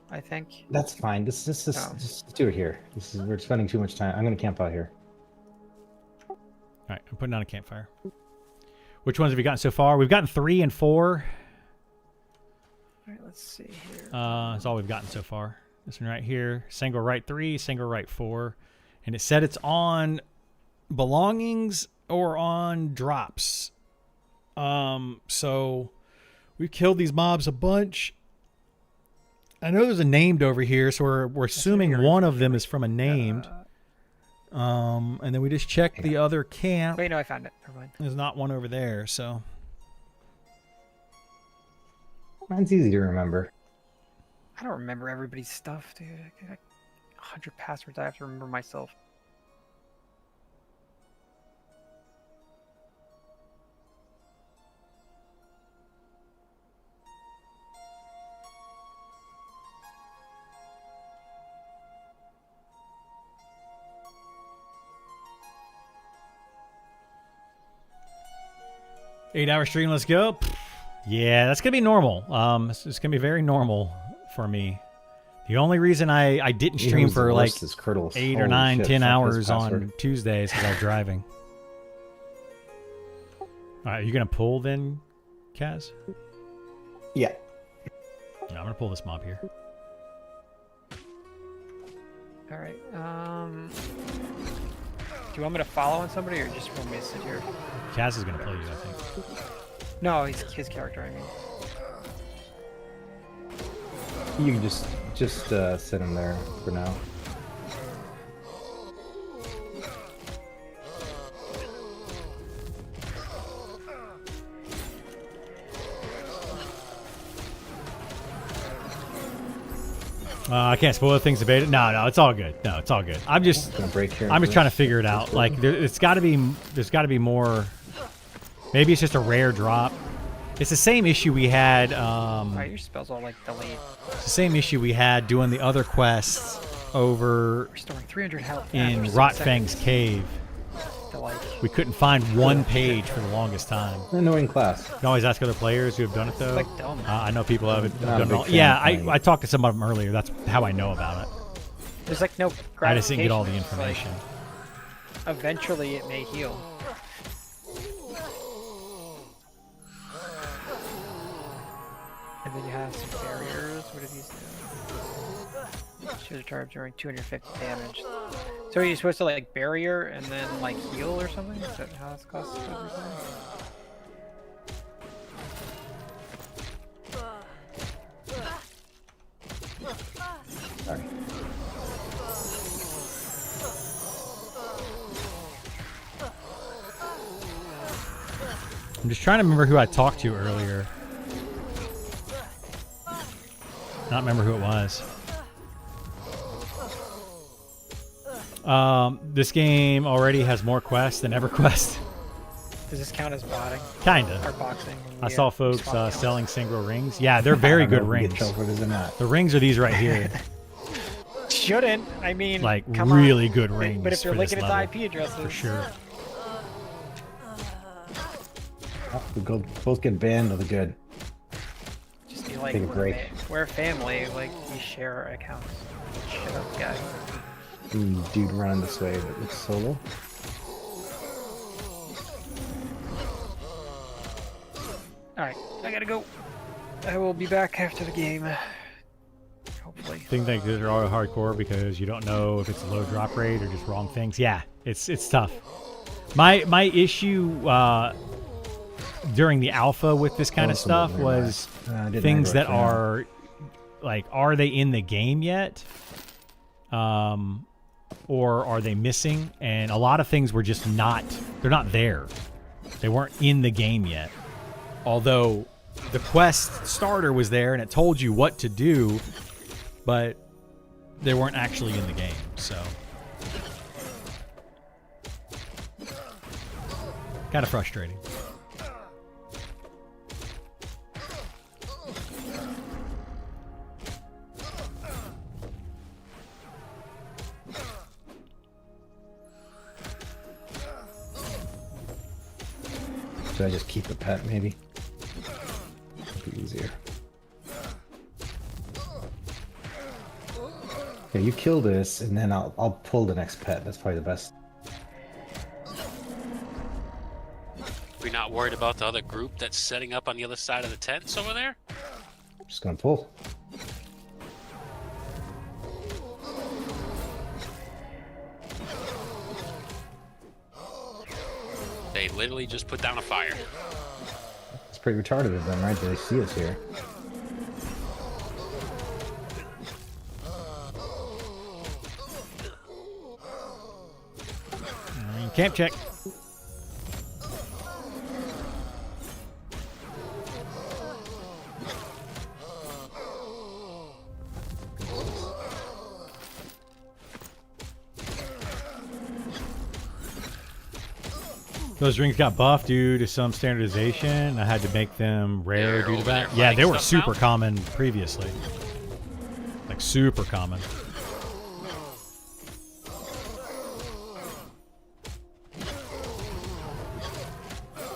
I think. That's fine. This Oh. just do it here. We're spending too much time. I'm gonna camp out here. All right, I'm putting on a campfire. Which ones have we gotten so far? We've gotten 3 and 4. All right, let's see here. That's all we've gotten so far. This one right here, single right 3, single right 4, and it said it's on belongings or on drops. So we've killed these mobs a bunch. I know there's a named over here, so we're assuming one of them is from a named. And then we just checked the other camp. Wait, no, I found it. Never mind. There's not one over there, so Mine's easy to remember. I don't remember everybody's stuff, dude. I got 100 passwords I have to remember myself. Eight-hour stream, let's go. Yeah, that's gonna be normal. It's gonna be very normal for me. The only reason I didn't You know stream who's the for like worst is Criddles. 8 or Holy 9, shit, 10 fuck this hours on password. Tuesdays because I was driving. All right, you gonna pull then, Kaz? Yeah. No, I'm gonna pull this mob here. All right. Do you want me to follow on somebody or just want me to sit here? Kaz is gonna play you, I think. No, he's his character. I mean. You can just sit him there for now. I can't spoil things about it. No, it's all good. No, it's all good. I'm just Gonna break here. I'm just trying to figure it out. Like there's got to be more. Maybe it's just a rare drop. It's the same issue we had. Alright, your spell's all like delayed. It's the same issue we had doing the other quests over Restoring 300 health. in after 6 Rotfang's seconds. cave. Delay. We couldn't find one page for the longest time. Annoying class. You can always ask other players who have done it though. It's like dumb. I know people have Not a done it. big All. fan Yeah, of playing. I talked to some of them earlier. That's how I know about it. There's like no I just didn't get all the gratification. It's like, information. eventually it may heal. And then you have some barriers. What do these do? Shows a charge during 250 damage. So are you supposed to like barrier and then like heal or something? Is that how this costs everything? Sorry. I'm just trying to remember who I talked to earlier. Not remember who it was. This game already has more quests than EverQuest. Does this count as botting or Kinda. boxing? I Yeah, saw folks spot counts. selling Singro rings. Yeah, they're very I don't know good if we rings. get teleported or not. The rings are these right here. Shouldn't. I mean, Like come really on. good rings. But if you're for this looking at level, the IP addresses, for sure. Oh, we both get banned. Really good. just be like, Take a break. we're family. Like, we share our accounts. Shut up, guys. Dude running this way, but it's solo. Alright, I gotta go. I will be back after the game. Hopefully. Think that these are all hardcore because you don't know if it's a low drop rate or just wrong things. Yeah, it's tough. My issue during the alpha with this kind of stuff was things that are like, are they in the game yet? Or are they missing? And a lot of things were just not, they're not there. They weren't in the game yet. Although the quest starter was there and it told you what to do, but they weren't actually in the game, so. Kind of frustrating. Should I just keep the pet, maybe? It'd be easier. Okay, you kill this, and then I'll pull the next pet. That's probably the best. We're not worried about the other group that's setting up on the other side of the tents over there? Just gonna pull. They literally just put down a fire. It's pretty retarded of them, right? They see us here. Camp check. Those rings got buffed due to some standardization. I had to make them rare They're due to over there that. Yeah, they fighting were stuff super now? common previously. Like super common.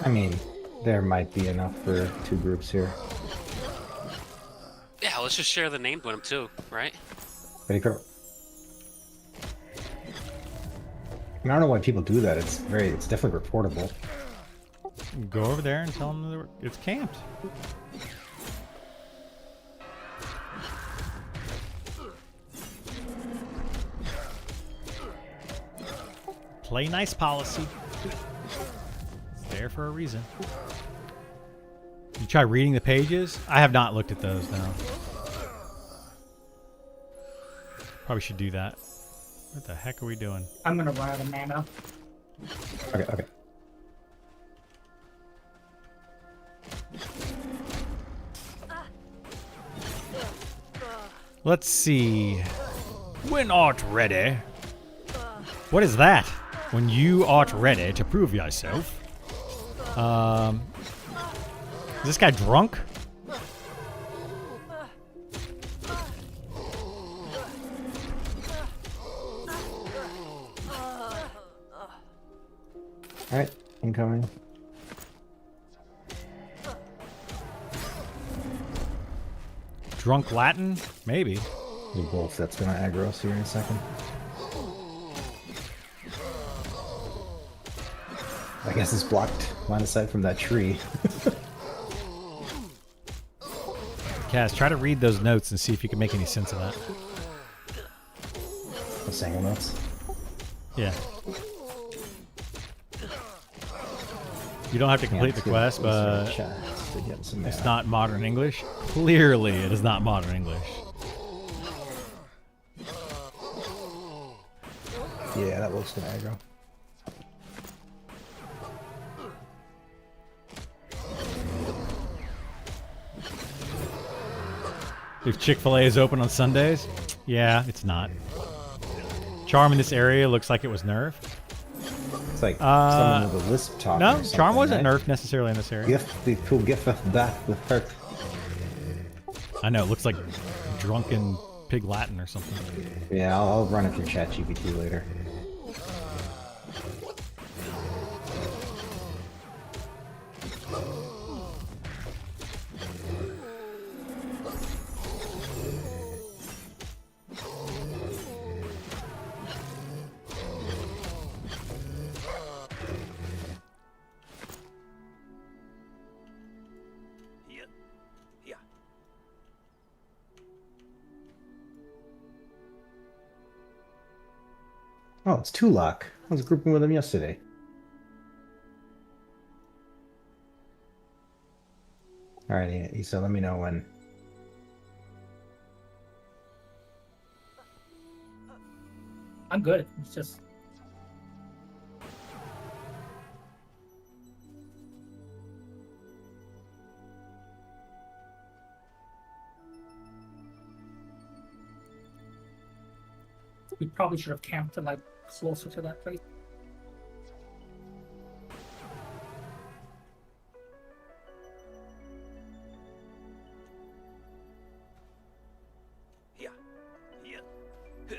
I mean, there might be enough for 2 groups here. Yeah, let's just share the names with them too, right? Ready, go. I don't know why people do that. It's definitely reportable. Go over there and tell them it's camped. Play nice policy. It's there for a reason. You try reading the pages? I have not looked at those now. Probably should do that. What the heck are we doing? I'm gonna run out of mana. Okay. Let's see. When art ready. What is that? When you art ready to prove yourself. Is this guy drunk? Alright, incoming. Drunk Latin? Maybe. The wolf that's gonna aggro us here in a second. I guess it's blocked line of sight from that tree. Kaz, try to read those notes and see if you can make any sense of that. The single notes. Yeah. You don't have to complete the quest, but it's not modern English. Clearly, it is not modern English. Yeah, that wolf's gonna aggro. If Chick-fil-A is open on Sundays? Yeah, it's not. Charm in this area looks like it was nerfed. It's like someone with a lisp talking. No, or something, charm wasn't right? nerfed necessarily in this area. Gift the cool gift of that with her. I know, it looks like drunken pig Latin or something. Yeah, I'll run it through ChatGPT later. Yeah. Yeah. Oh, it's Tulak. I was grouping with him yesterday. Alright, so let me know when. I'm good. It's just we probably should have camped like closer to that place. Yeah. Yeah. Huh.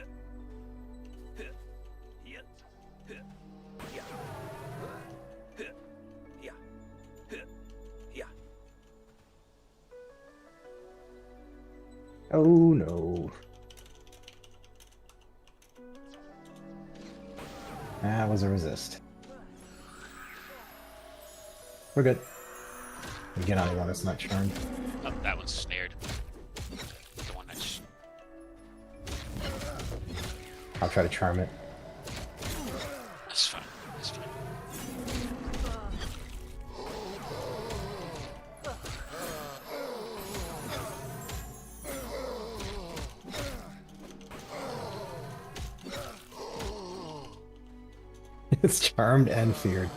Huh. Yeah. Huh. Yeah. Huh. Yeah. Huh. Yeah. Oh no. That was a resist. We're good. Get on the one that's not charmed. Oh, that one's snared. The one that's I'll try to charm it. that's fine. That's fine. It's charmed and feared.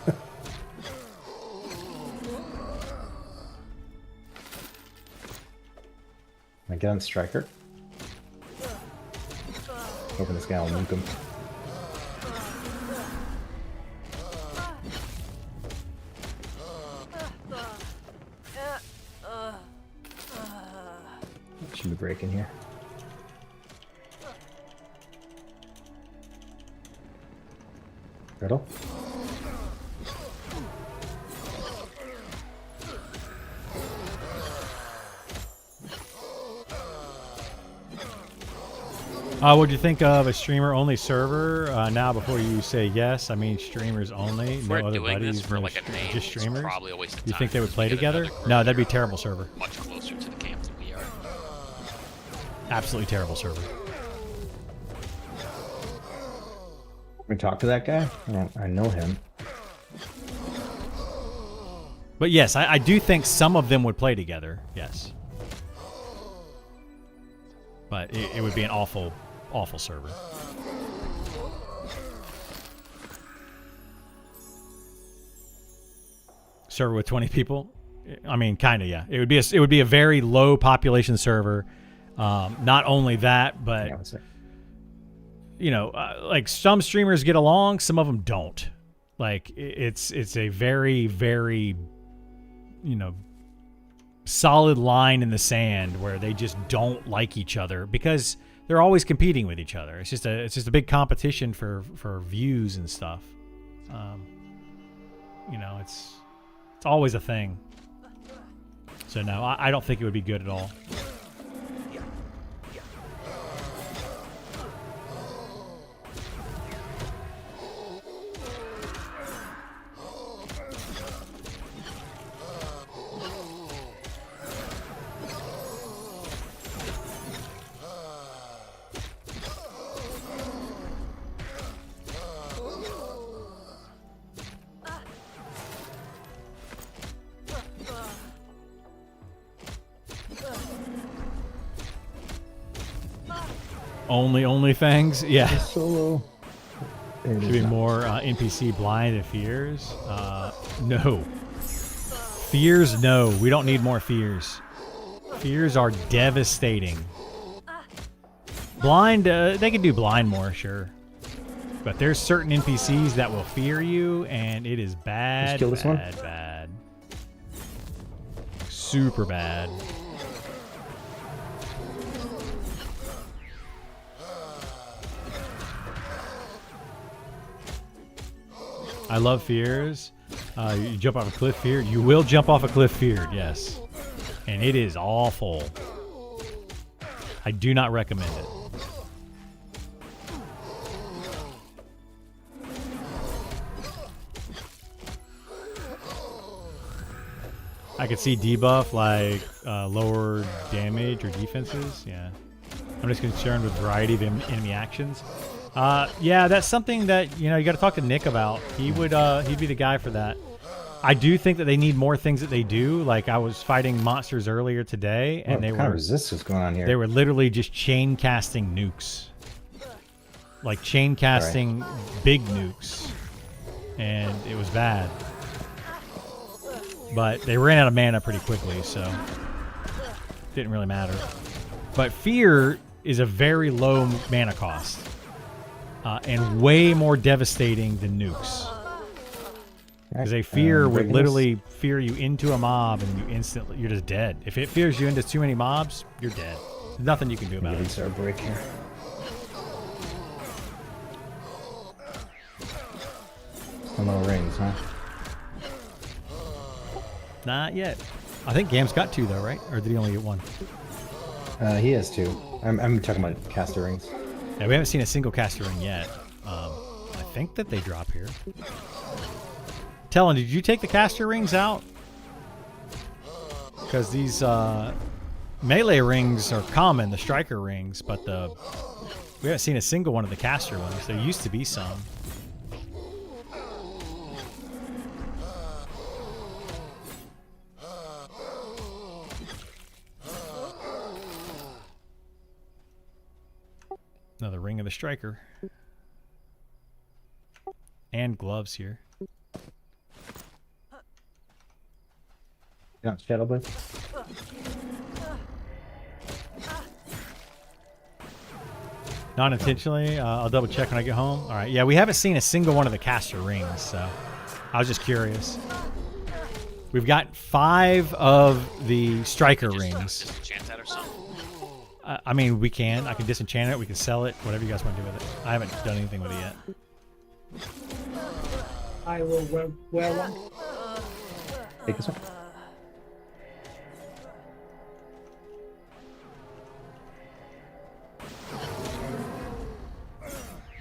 I get on Striker. Hoping this guy will nuke him. Should be breaking here. Riddle. What'd you think of a streamer-only server? Now, before you say yes, I mean streamers only, If no we're other doing buddies, this for no like a name, just it's streamers. probably a waste of You time think they would because play we get together? another group No, that'd be terrible server. much closer to the camp than we are. Absolutely terrible server. We talk to that guy? I know him. But yes, I do think some of them would play together. Yes. But it would be an awful, awful server. Server with 20 people. I mean, kind of, yeah. It would be a very low population server. Not only that, but Yeah, what's it? you know, like some streamers get along, some of them don't. Like it's a very, very, you know, solid line in the sand where they just don't like each other because they're always competing with each other. It's just a big competition for views and stuff. You know, it's always a thing. So no, I don't think it would be good at all. Only things, yeah. Solo. It Should is be not. more NPC blind and fears. No. Fears, no. We don't need more fears. Fears are devastating. Blind, they could do blind more, sure. But there's certain NPCs that will fear you, and it is bad, kill this one? bad. Super bad. I love fears. You jump off a cliff feared. You will jump off a cliff feared, yes. And it is awful. I do not recommend it. I could see debuff like lower damage or defenses. Yeah. I'm just concerned with variety of enemy actions. Yeah, that's something that you got to talk to Nick about. He'd be the guy for that. I do think that they need more things that they do. Like I was fighting monsters earlier today, and what kind of resistance going on here? They were literally just chain casting nukes, like chain casting big nukes, and it was bad. But they ran out of mana pretty quickly, so it didn't really matter. But fear is a very low mana cost. And way more devastating than nukes. Because a fear would literally fear you into a mob and you're just dead. If it fears you into too many mobs, you're dead. There's nothing you can do about it. Release our break here. No rings, huh? Not yet. I think Gam's got 2 though, right? Or did he only get 1? He has 2. I'm talking about caster rings. Yeah, we haven't seen a single caster ring yet. I think that they drop here. Tellin, did you take the caster rings out? Because these melee rings are common, the striker rings, but we haven't seen a single one of the caster ones. There used to be some. Another ring of the striker. And gloves here. Yeah, Shadowblade. Not intentionally. I'll double check when I get home. All right. Yeah, we haven't seen a single one of the caster rings, so I was just curious. We've got 5 of the striker rings. Disenchant that or something. I mean, we can. I can disenchant it. We can sell it. Whatever you guys want to do with it. I haven't done anything with it yet. I will wear one. Take this one.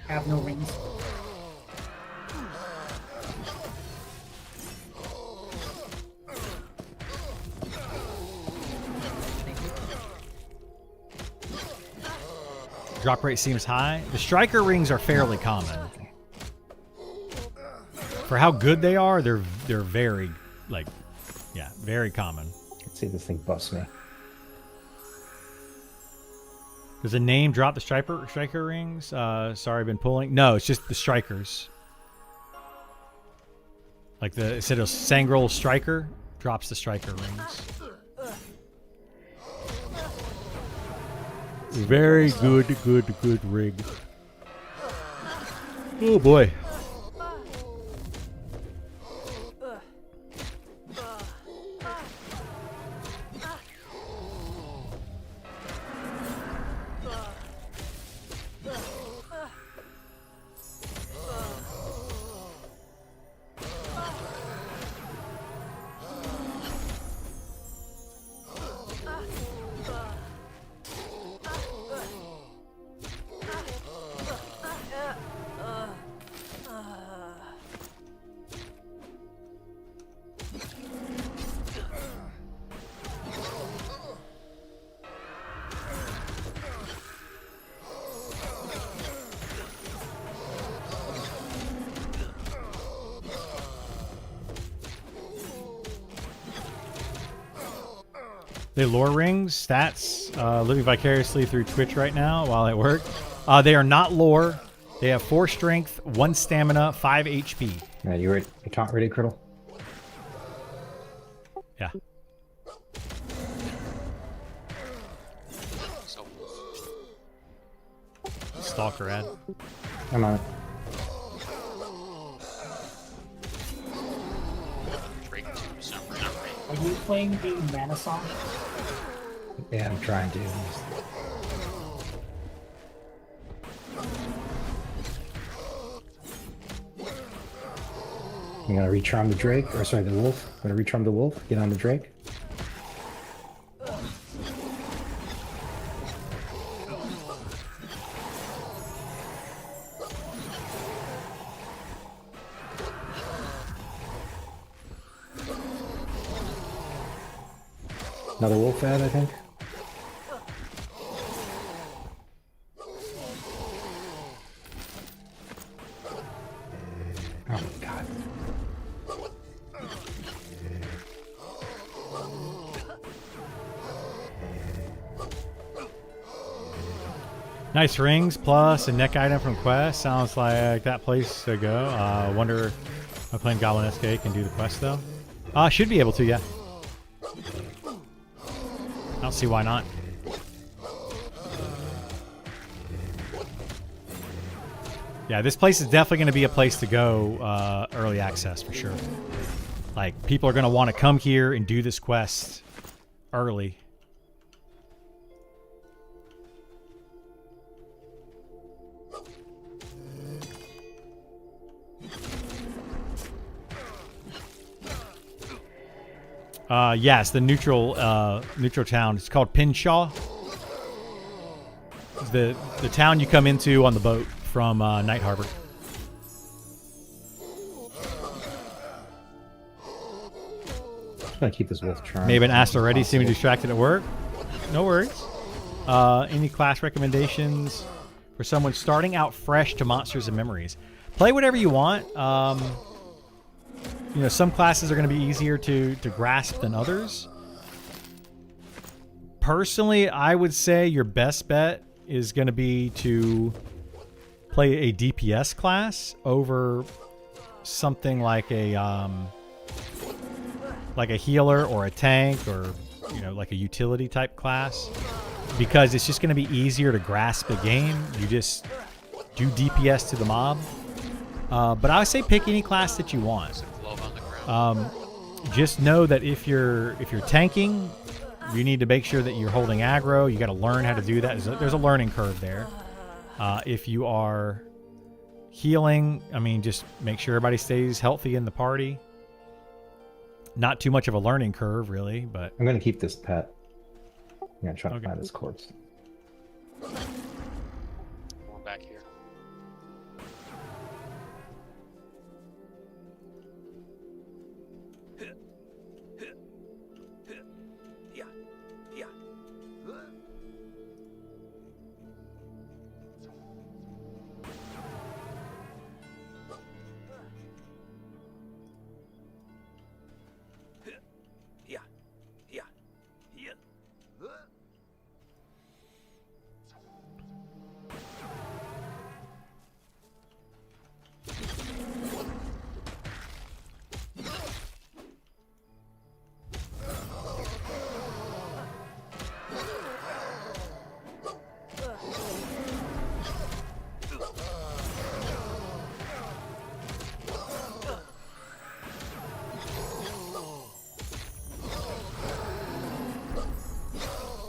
Have no rings. Drop rate seems high. The striker rings are fairly common. For how good they are, they're very, very common. Let's see if this thing busts me. Does a name drop the striker rings? Sorry, I've been pulling. No, it's just the strikers. Like it said, a Sangrol striker drops the striker rings. Very good rig. Oh boy. They lore rings, stats, living vicariously through Twitch right now while at work. They are not lore. They have 4 strength, 1 stamina, 5 HP. Yeah, you ready? You taunt ready, Criddle? Yeah. So Stalker ad. I'm on it. Are you playing the Mana Song? Yeah, I'm trying to. I'm gonna recharm the Drake, or sorry, the Wolf. I'm gonna recharm the Wolf, get on the Drake. Another Wolf ad, I think. Oh my god. Nice rings plus a neck item from quest. Sounds like that place to go. Wonder if I'm playing Goblin SK can do the quest though. Should be able to, yeah. I don't see why not. Yeah, this place is definitely going to be a place to go early access for sure. Like, people are going to want to come here and do this quest early. Yes, the neutral town. It's called Pinshaw. It's the town you come into on the boat from Night Harbor. I'm gonna keep this Wolf charm. May have been asked already, seeming distracted at work. No worries. Any class recommendations for someone starting out fresh to Monsters and Memories? Play whatever you want. You know, some classes are going to be easier to grasp than others. Personally, I would say your best bet is going to be to play a DPS class over something like a healer or a tank, or you know, like a utility type class, because it's just going to be easier to grasp the game. You just do DPS to the mob. But I would say pick any class that you want. Just know that if you're tanking, you need to make sure that you're holding aggro. You got to learn how to do that. There's a learning curve there. If you are healing, I mean, just make sure everybody stays healthy in the party. Not too much of a learning curve, really, but I'm gonna keep this pet. I'm gonna try to find this corpse. Going back here.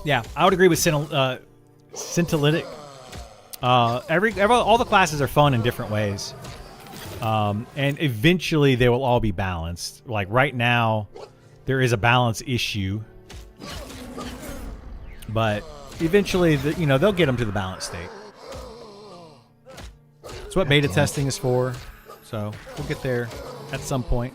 yeah, I would agree with Scintillatic. All the classes are fun in different ways, and eventually they will all be balanced. Like right now, there is a balance issue, but eventually, they'll get them to the balance state. That's what beta testing is for. So we'll get there at some point.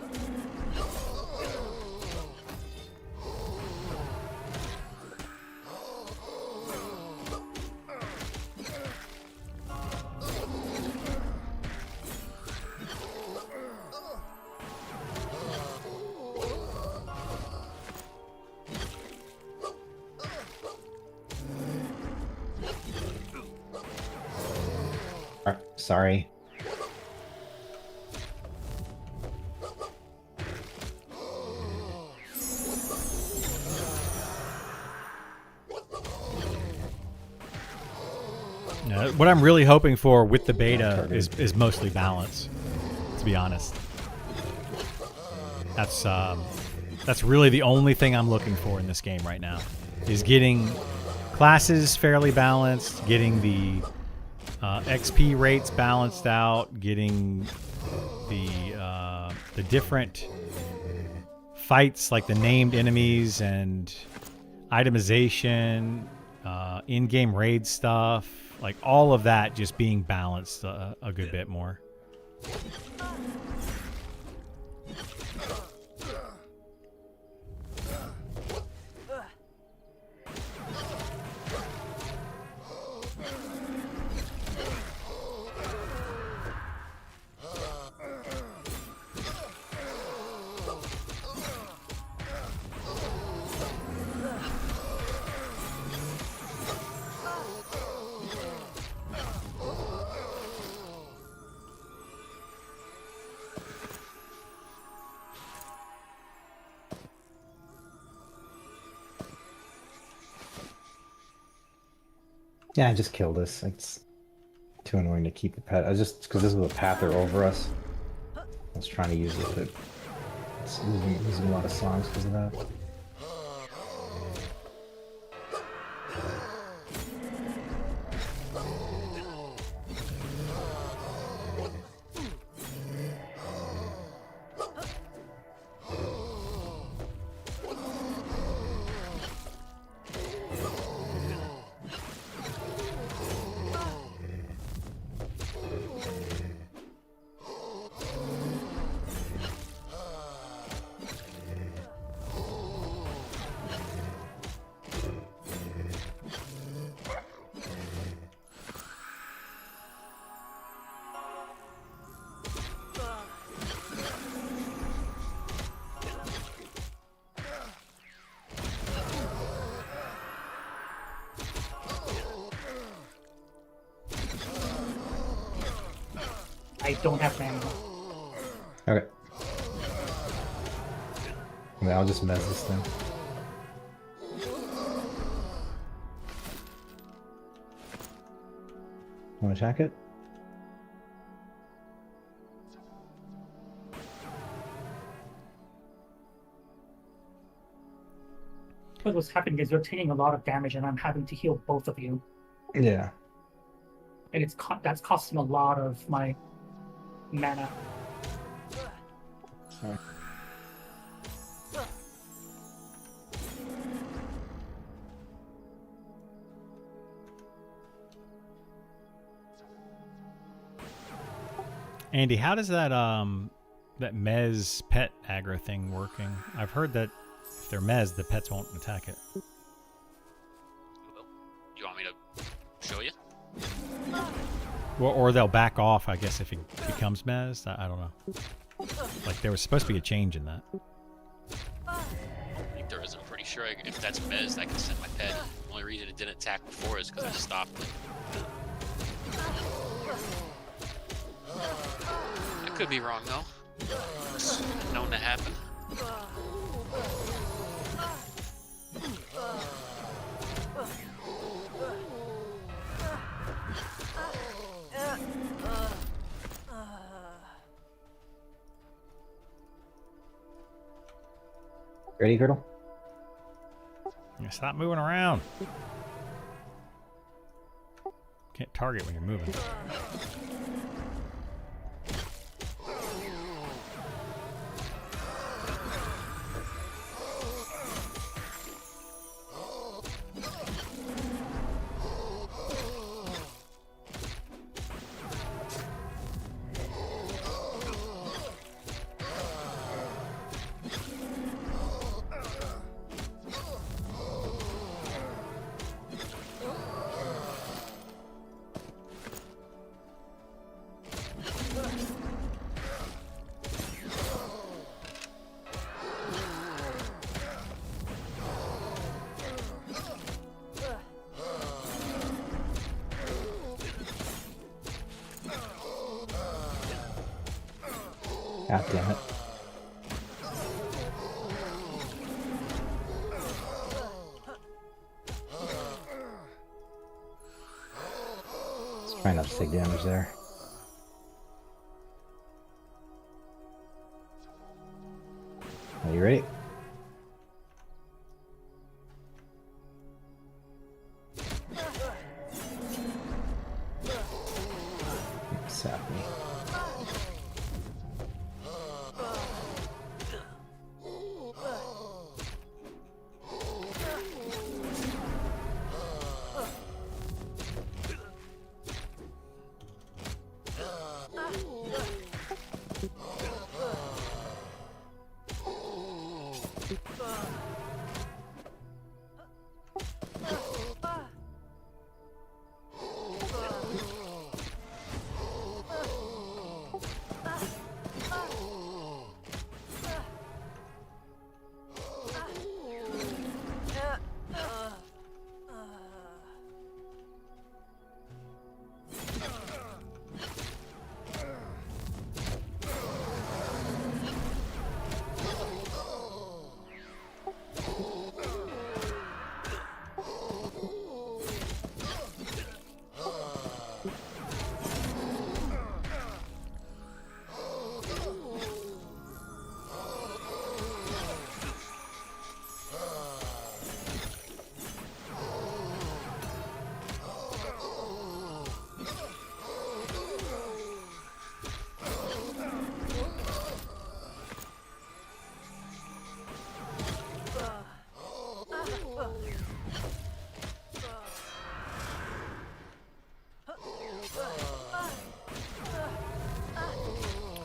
Sorry. What I'm really hoping for with the beta is mostly balance, to be honest. That's That's really the only thing I'm looking for in this game right now, is getting classes fairly balanced, getting the XP rates balanced out, getting the different fights, like the named enemies and itemization, in-game raid stuff, like all of that just being balanced a good bit more. Yeah, just kill this. It's too annoying to keep the pet. I just because this was a pather over us. I was trying to use it, but it's losing a lot of songs because of that. I don't have mana. Okay. I mean, I'll just mess this thing. Want to attack it? But what's happening is you're taking a lot of damage, and I'm having to heal both of you, Yeah. and that's costing a lot of my mana. Sorry. Andy, how does that that Mez pet aggro thing working? I've heard that if they're Mez, the pets won't attack it. Do you want me to show you? Or they'll back off, I guess, if it becomes Mez. I don't know. Like, there was supposed to be a change in that. I think there is. I'm pretty sure if that's Mez, I can send my pet. The only reason it didn't attack before is because I stopped it. I could be wrong though. It's known to happen. Ready, Girdle? Yeah, stop moving around. Can't target when you're moving. God damn it. Let's try not to take damage there. Are you ready? sap me.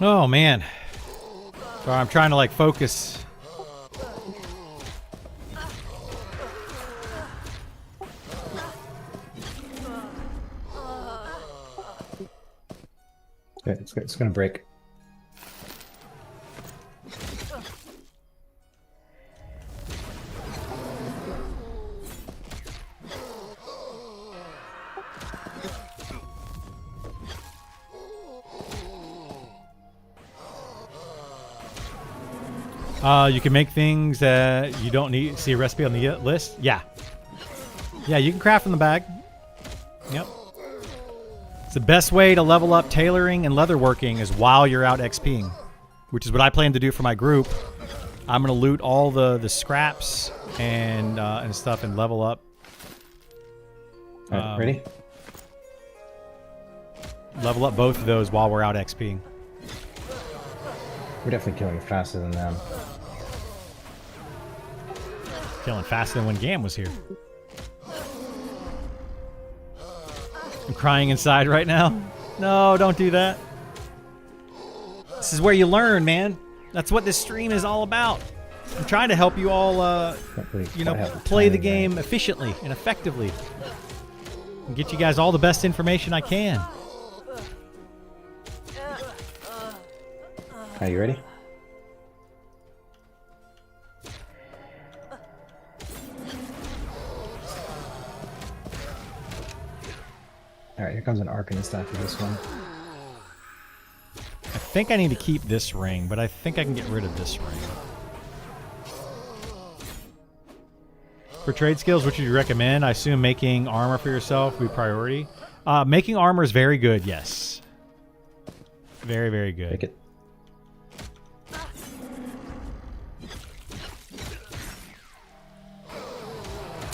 Oh man. Sorry, I'm trying to like focus. Okay, it's gonna break. You can make things that you don't need. See a recipe on the list? Yeah. Yeah, you can craft from the bag. Yep. It's the best way to level up tailoring and leatherworking is while you're out XPing, which is what I plan to do for my group. I'm going to loot all the scraps and stuff and level up. All right, ready? Level up both of those while we're out XPing. We're definitely killing faster than them. Killing faster than when Gam was here. I'm crying inside right now. No, don't do that. This is where you learn, man. That's what this stream is all about. I'm trying to help you all, you know, play the game efficiently and effectively. And get you guys all the best information I can. Are you ready? Alright, here comes an Arcanist after this one. I think I need to keep this ring, but I think I can get rid of this ring. For trade skills, which would you recommend? I assume making armor for yourself would be priority. Making armor is very good, yes. Very, very good. Take it.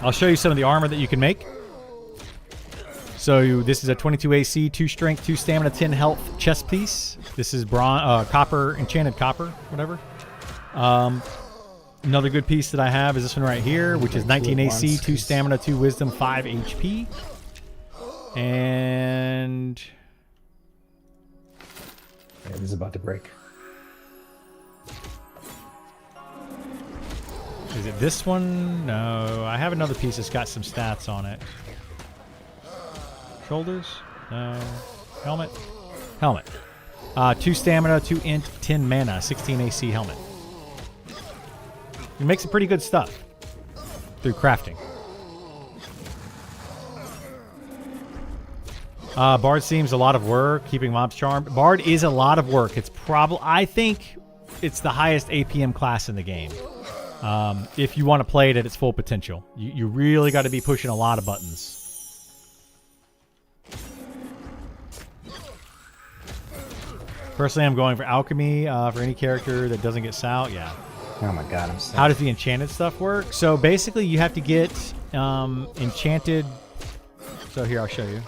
I'll show you some of the armor that you can make. So this is a 22 AC, 2 strength, 2 stamina, 10 health chest piece. This is copper, enchanted copper, whatever. Another good piece that I have is this one right here, which is 19 AC, 2 stamina, 2 wisdom, 5 HP. And yeah, this is about to break. is it this one? No, I have another piece that's got some stats on it. Shoulders? No. Helmet? Helmet. 2 stamina, 2 int, 10 mana, 16 AC helmet. You make some pretty good stuff through crafting. Bard seems a lot of work, keeping mobs charmed. Bard is a lot of work. It's probably, I think it's the highest APM class in the game. If you want to play it at its full potential. You really got to be pushing a lot of buttons. Personally, I'm going for alchemy for any character that doesn't get Sal. Yeah. Oh my god, I'm sad. How does the enchanted stuff work? So basically, you have to get enchanted. So here, I'll show you.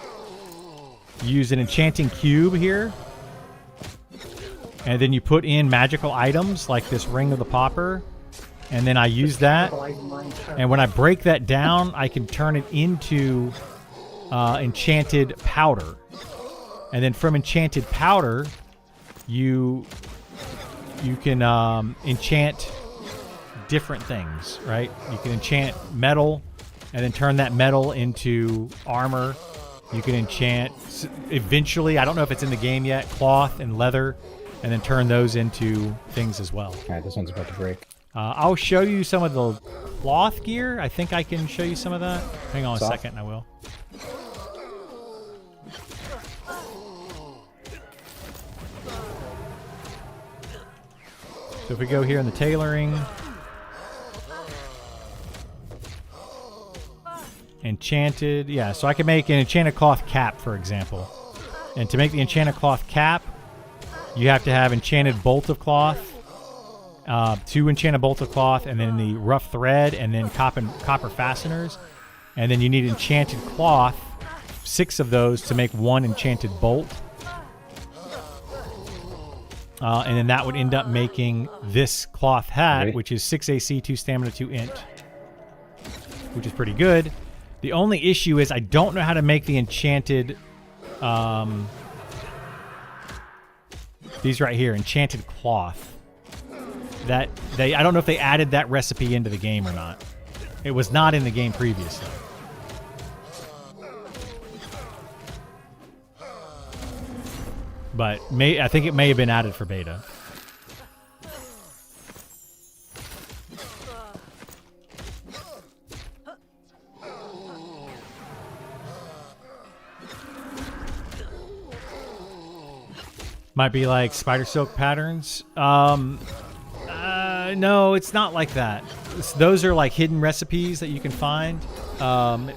you use an enchanting cube here, and then you put in magical items like this Ring of the Pauper, and then I use that, and when I break that down, I can turn it into enchanted powder, and then from enchanted powder, you can enchant different things, right? You can enchant metal, and then turn that metal into armor. You can enchant, eventually, I don't know if it's in the game yet, cloth and leather, and then turn those into things as well. Alright, this one's about to break. I'll show you some of the cloth gear. I think I can show you some of that. Hang on a Soft. second, I will. So if we go here in the tailoring, enchanted, yeah, so I can make an enchanted cloth cap, for example. And to make the enchanted cloth cap, you have to have enchanted bolt of cloth, 2 enchanted bolt of cloth, and then the rough thread, and then copper fasteners. And then you need enchanted cloth, 6 of those to make 1 enchanted bolt. And then that would end up making this cloth hat, Right. which is 6 AC, 2 stamina, 2 int, which is pretty good. The only issue is I don't know how to make the enchanted, these right here, enchanted cloth. I don't know if they added that recipe into the game or not. It was not in the game previously. But I think it may have been added for beta. Might be like spider silk patterns. No, it's not like that. Those are like hidden recipes that you can find.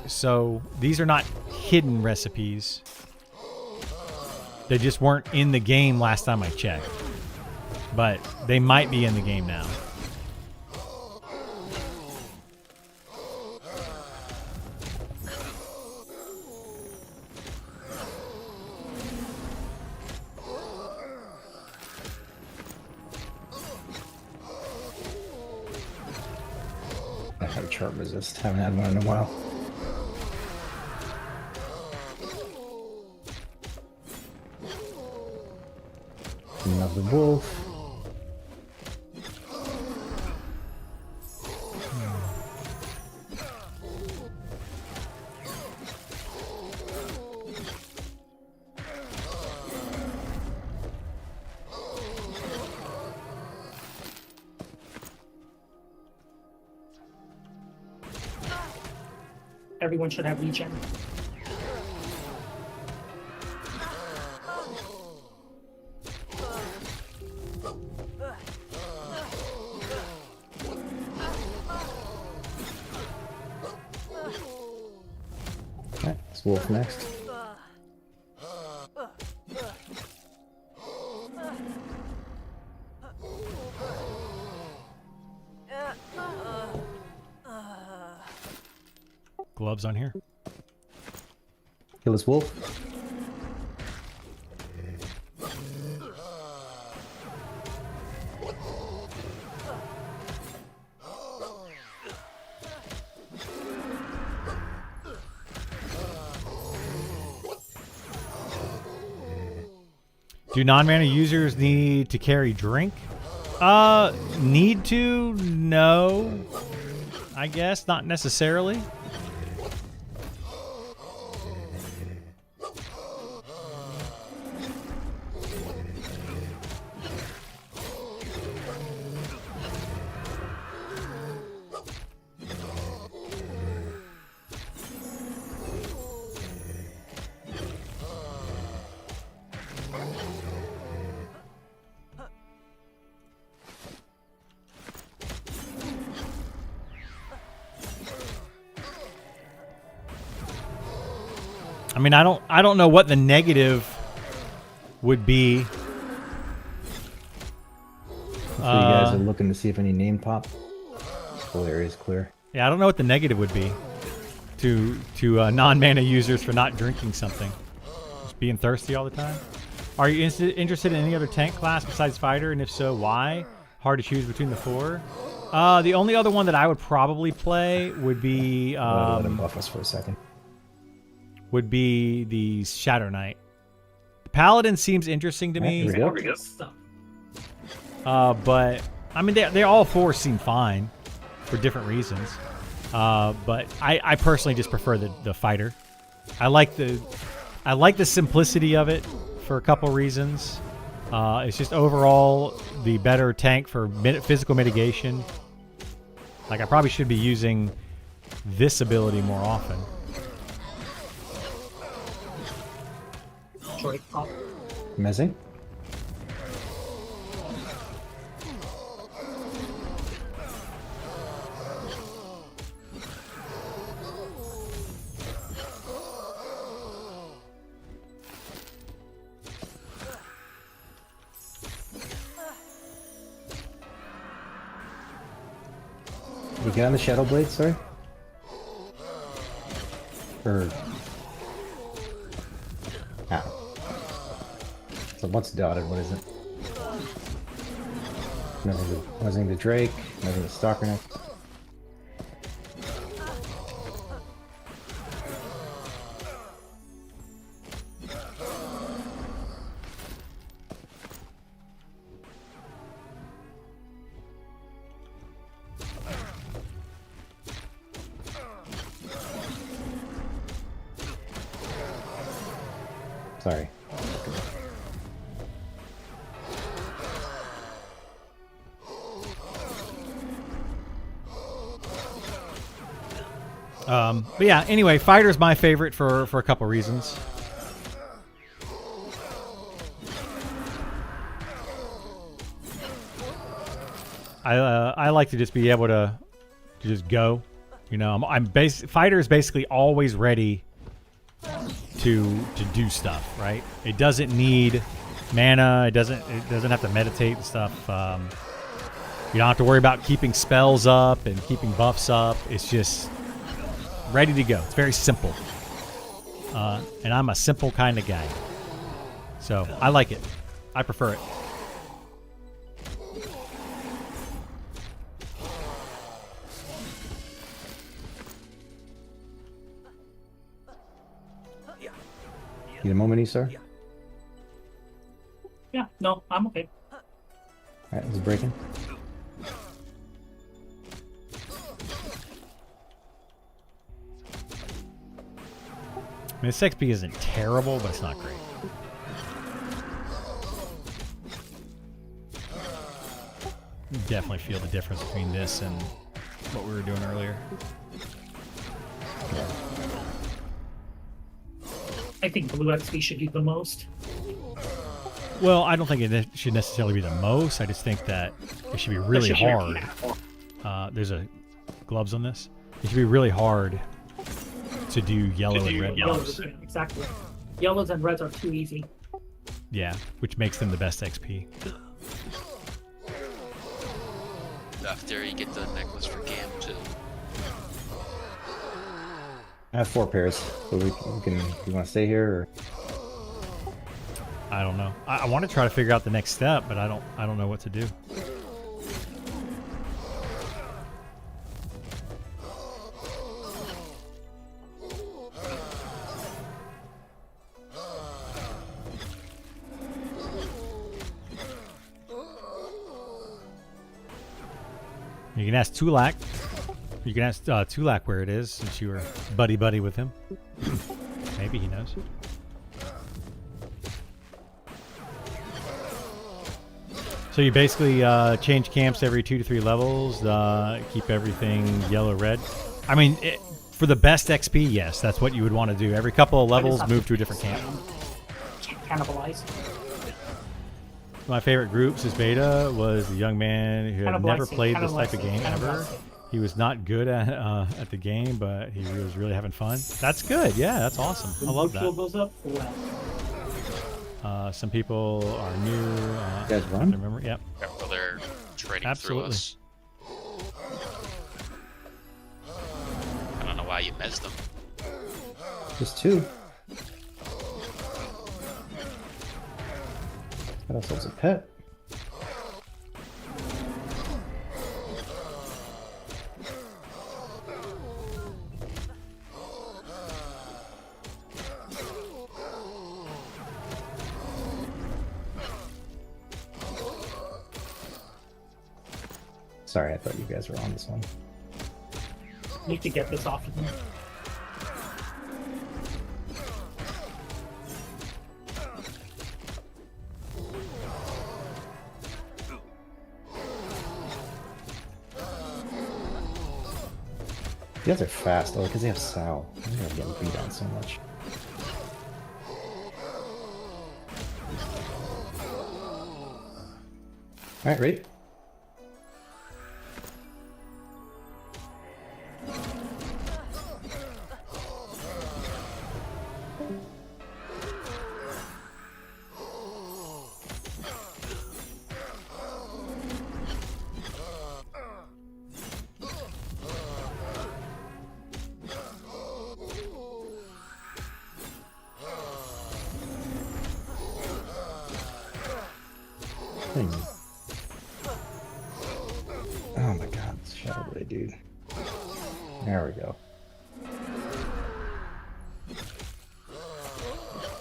So these are not hidden recipes. They just weren't in the game last time I checked. But they might be in the game now. I have chart resist. Haven't had one in a while. Another wolf. Everyone should have regen. Okay, it's wolf next. Gloves on here. Kill this wolf. Do non-mana users need to carry drink? Need to? No. I guess not necessarily. I mean, I don't know what the negative would be. So you guys are looking to see if any name pop. Whole area is clear. Yeah, I don't know what the negative would be to non-mana users for not drinking something. Just being thirsty all the time. Are you interested in any other tank class besides fighter, and if so, why? Hard to choose between the 4. The only other one that I would probably play would be Let him buff us for a second. would be the Shadow Knight. The Paladin seems interesting to me, Here we go. but I mean they all 4 seem fine for different reasons. But I personally just prefer the fighter. I like the simplicity of it for a couple reasons. It's just overall the better tank for physical mitigation. Like I probably should be using this ability more often. Amazing. We get on the Shadow Blade, sorry? Or... Ah. So what's dotted? What is it? Nothing to Drake, nothing to Stalker next. Sorry. But yeah, anyway, fighter's my favorite for a couple reasons. I like to just be able to just go. You know, fighter is basically always ready to do stuff, right? It doesn't need mana. It doesn't have to meditate and stuff. You don't have to worry about keeping spells up and keeping buffs up. It's just ready to go. It's very simple. And I'm a simple kind of guy. So I like it. I prefer it. Need a moment, sir? Yeah, no, I'm okay. Alright, is it breaking? I mean, this XP isn't terrible, but it's not great. You definitely feel the difference between this and what we were doing earlier. I think blue XP should do the most. Well, I don't think it should necessarily be the most. I just think that it should be really hard. There's gloves on this. It should be really hard to do yellow and red buffs. Exactly. Yellows and reds are too easy. Yeah, which makes them the best XP. After you get the necklace for Gam too. I have 4 pairs, so we can. You want to stay here, or? I don't know. I want to try to figure out the next step, but I don't know what to do. You can ask Tulak. You can ask Tulak where it is, since you were buddy-buddy with him. Maybe he knows. So you basically change camps every 2 to 3 levels, keep everything yellow-red. I mean, for the best XP, yes, that's what you would want to do. Every couple of levels, move to a different camp. Cannibalize. My favorite groups as beta was the young man who had never played this type of game ever. He was not good at the game, but he was really having fun. That's good. Yeah, that's awesome. I love that. Goes up, Some people are new. You guys run? Remember? Yep. Well, they're trading Absolutely. through us. I don't know why you messed them. Just 2. Got ourselves a pet. Sorry, I thought you guys were on this one. Need to get this off of me. You guys are fast, though, because they have Sal. I'm gonna get beat down so much. Alright, ready? Oh my god, it's Shadow Blade, dude. There we go.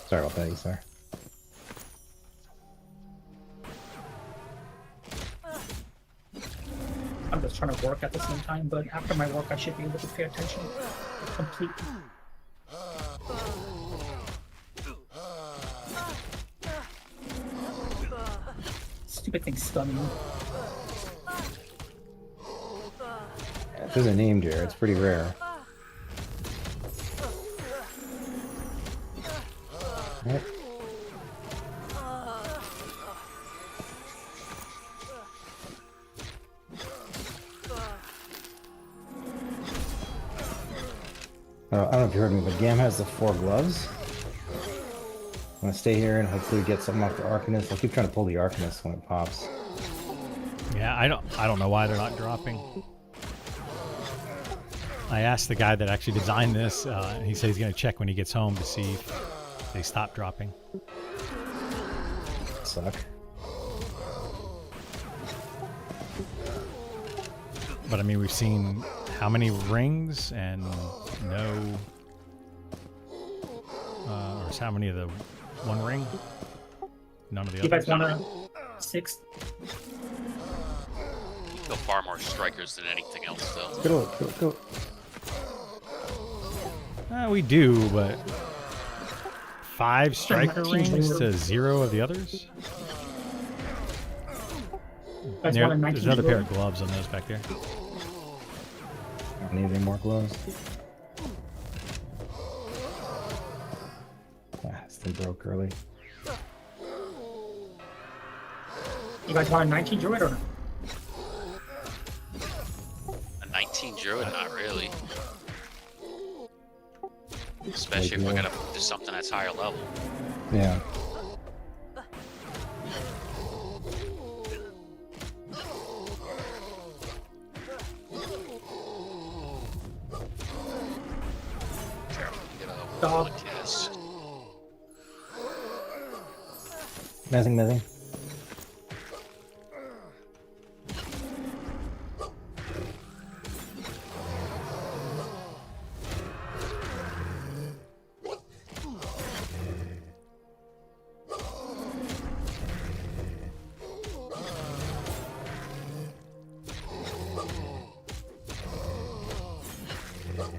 Sorry about that, Isar. I'm just trying to work at the same time, but after my work, I should be able to pay attention completely. Stupid thing stunning me. If there's a name deer, it's pretty rare. Right. I don't know if you heard me, but Gam has the 4 gloves. I'm gonna stay here and hopefully get something off the Arcanist. I'll keep trying to pull the Arcanist when it pops. Yeah, I don't know why they're not dropping. I asked the guy that actually designed this, and he said he's going to check when he gets home to see if they stop dropping. Suck. But I mean, we've seen how many rings and no, or how many of the one ring? None of the You others. guys want a 6? You kill far more strikers than anything else, though. Go. We do, but 5 striker 19 rings rings. to 0 of the others? You guys There- want a there's 19 another pair roll? of gloves on those back there. Don't need any more gloves. Ah, still broke early. You guys want a 19 druid or not? A 19 druid, not really. Especially if we're gonna do something that's higher level. Yeah. Careful, you get a Dog. bullet cast. Nothing.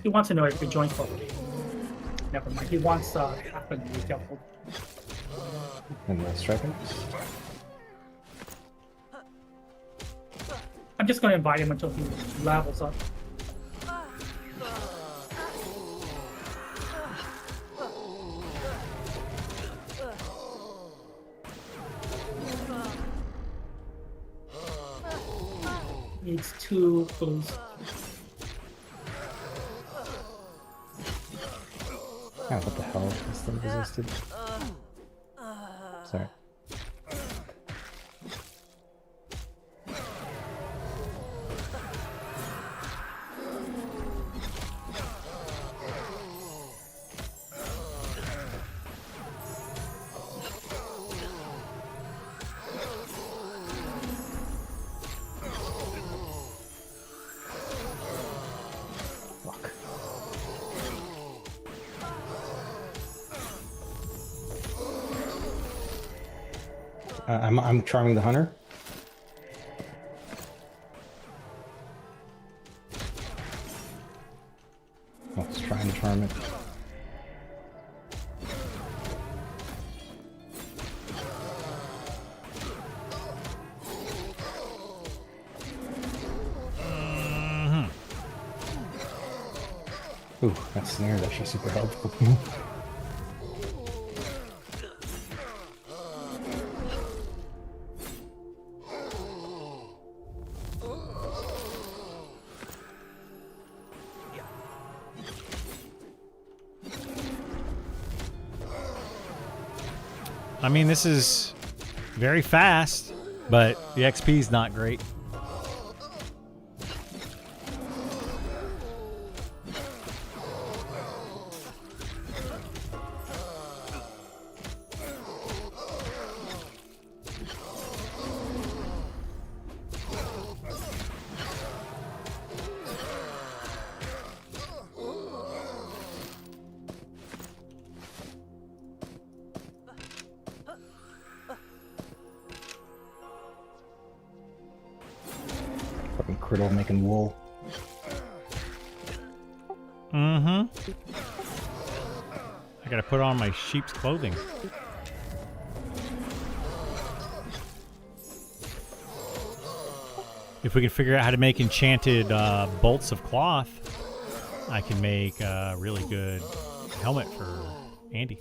He wants to know if we join forward. Never mind. He wants happen to be careful. And the striker. I'm just gonna invite him until he levels up. Needs 2 blues. Oh, what the hell? This thing resisted. Sorry. I'm charming the hunter. I was trying to charm it. Ooh, that snare is actually super helpful. I mean, this is very fast, but the XP is not great. Fucking Criddle making wool. Mm-hmm. I gotta put on my sheep's clothing. If we can figure out how to make enchanted bolts of cloth, I can make a really good helmet for Andy.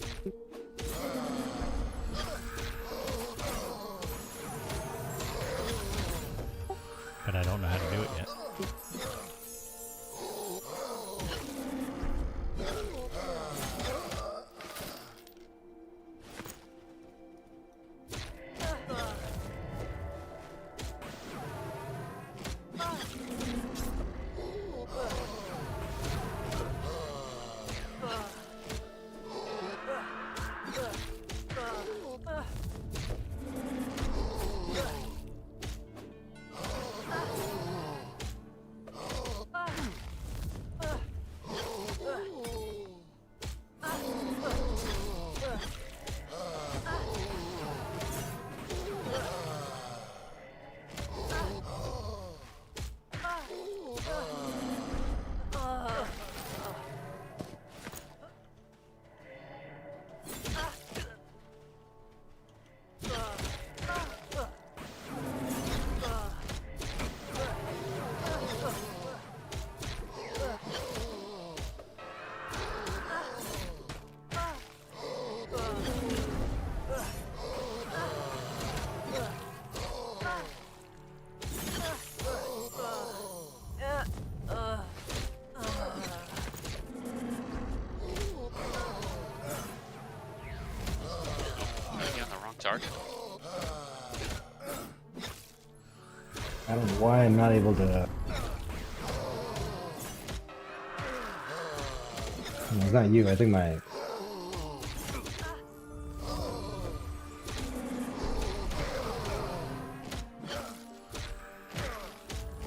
But I don't know how to do it yet. Target. I don't know why I'm not able to. No, it's not you. I think my.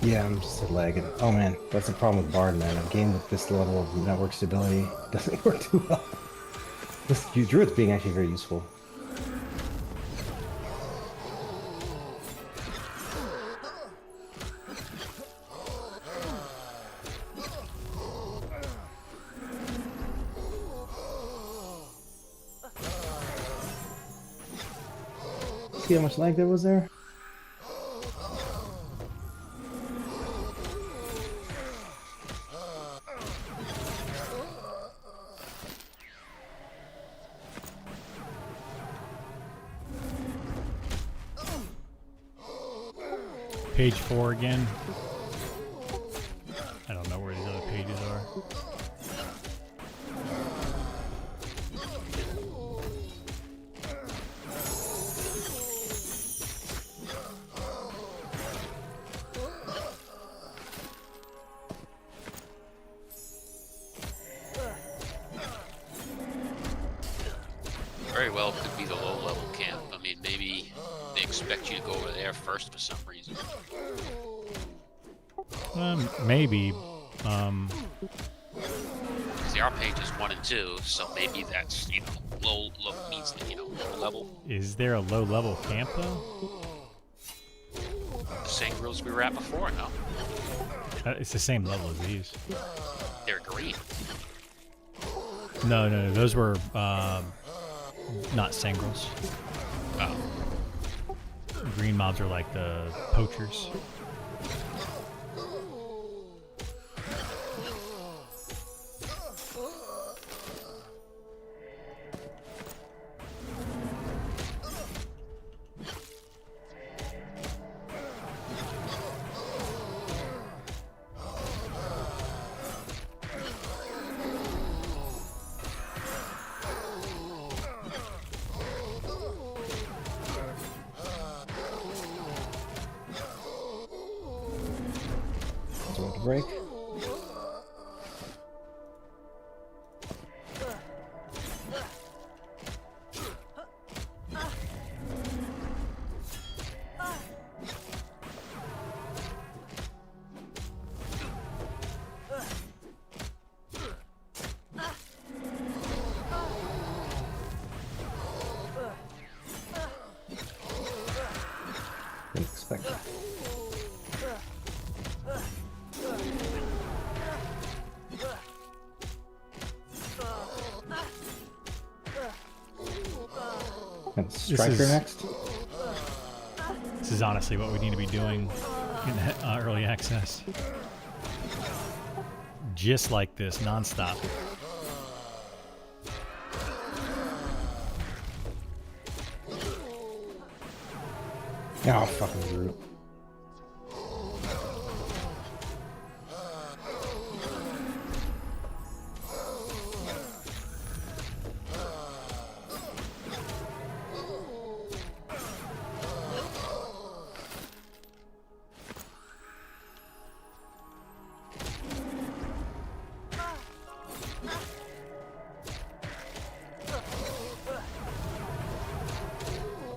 Yeah, I'm just lagging. Oh man, that's the problem with Bard, man. A game with this level of network stability doesn't work too well. This Druid's being actually very useful. See how much lag there was there? Page 4 again. I don't know where these other pages are. Very well could be the low-level camp. I mean, maybe they expect you to go over there first for some reason. Maybe. Because they are pages 1 and 2, so maybe that's, you know, low means that, you know, low level. Is there a low-level camp, though? The same rules we were at before, no? It's the same level as these. They're green. No, those were not Sangrels. Oh. Green mobs are like the poachers. Break. Didn't expect that. And Striker next. This is honestly what we need to be doing in early access. Just like this, nonstop. Oh, fucking brute.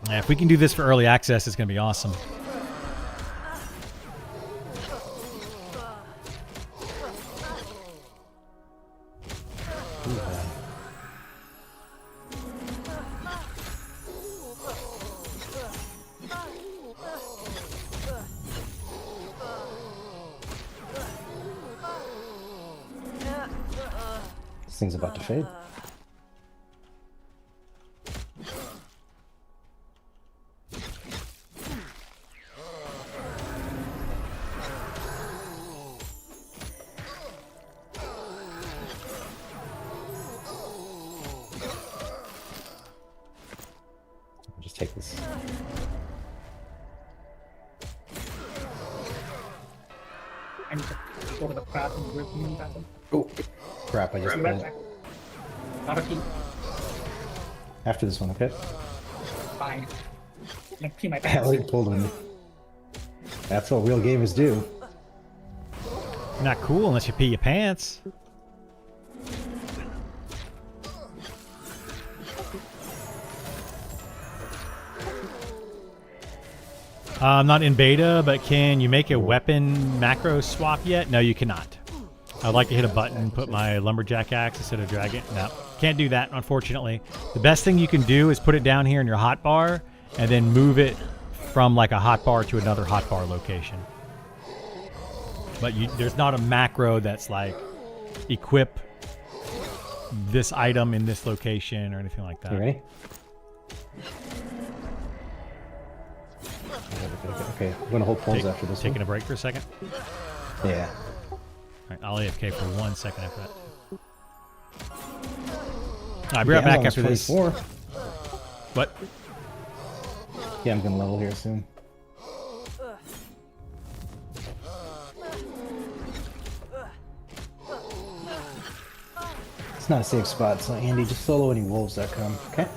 Yeah, if we can do this for early access, it's going to be awesome. This thing's about to fade. I'll just take this. I need to go to the crowd and rip me back. Oh, crap! I just Be pulled. right back. Not a key. After this one, okay? Fine. I'm pee my pants. Ellie pulled on me. That's what real gamers do. You're not cool unless you pee your pants. I'm not in beta, but can you make a weapon macro swap yet? No, you cannot. I'd like to hit a button and put my lumberjack axe instead of dragon. No, can't do that, unfortunately. The best thing you can do is put it down here in your hotbar and then move it from like a hotbar to another hotbar location. But there's not a macro that's like equip this item in this location or anything like that. You ready? Okay, I'm gonna hold pulls after this Taking one. a break for a second? Yeah. Alright, I'll AFK for 1 second after that. I'll be right back after this. 24. What? Yeah, I'm gonna level here soon. It's not a safe spot, so Andy, just solo any wolves that come, okay?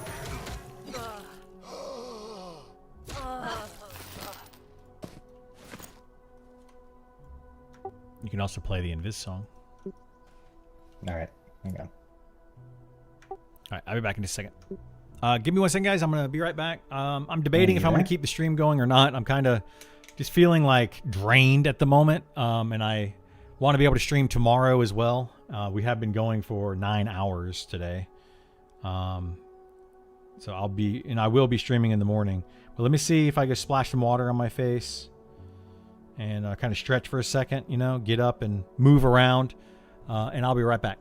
You can also play the Invis song. Alright, hang on. Alright, I'll be back in just a second. Give me 1 second, guys. I'm going to be right back. I'm debating if I'm going to keep the stream going or not. I'm kind of just feeling like drained at the moment. And I want to be able to stream tomorrow as well. We have been going for 9 hours today. So I will be streaming in the morning. But let me see if I can splash some water on my face and kind of stretch for a second, get up and move around, and I'll be right back.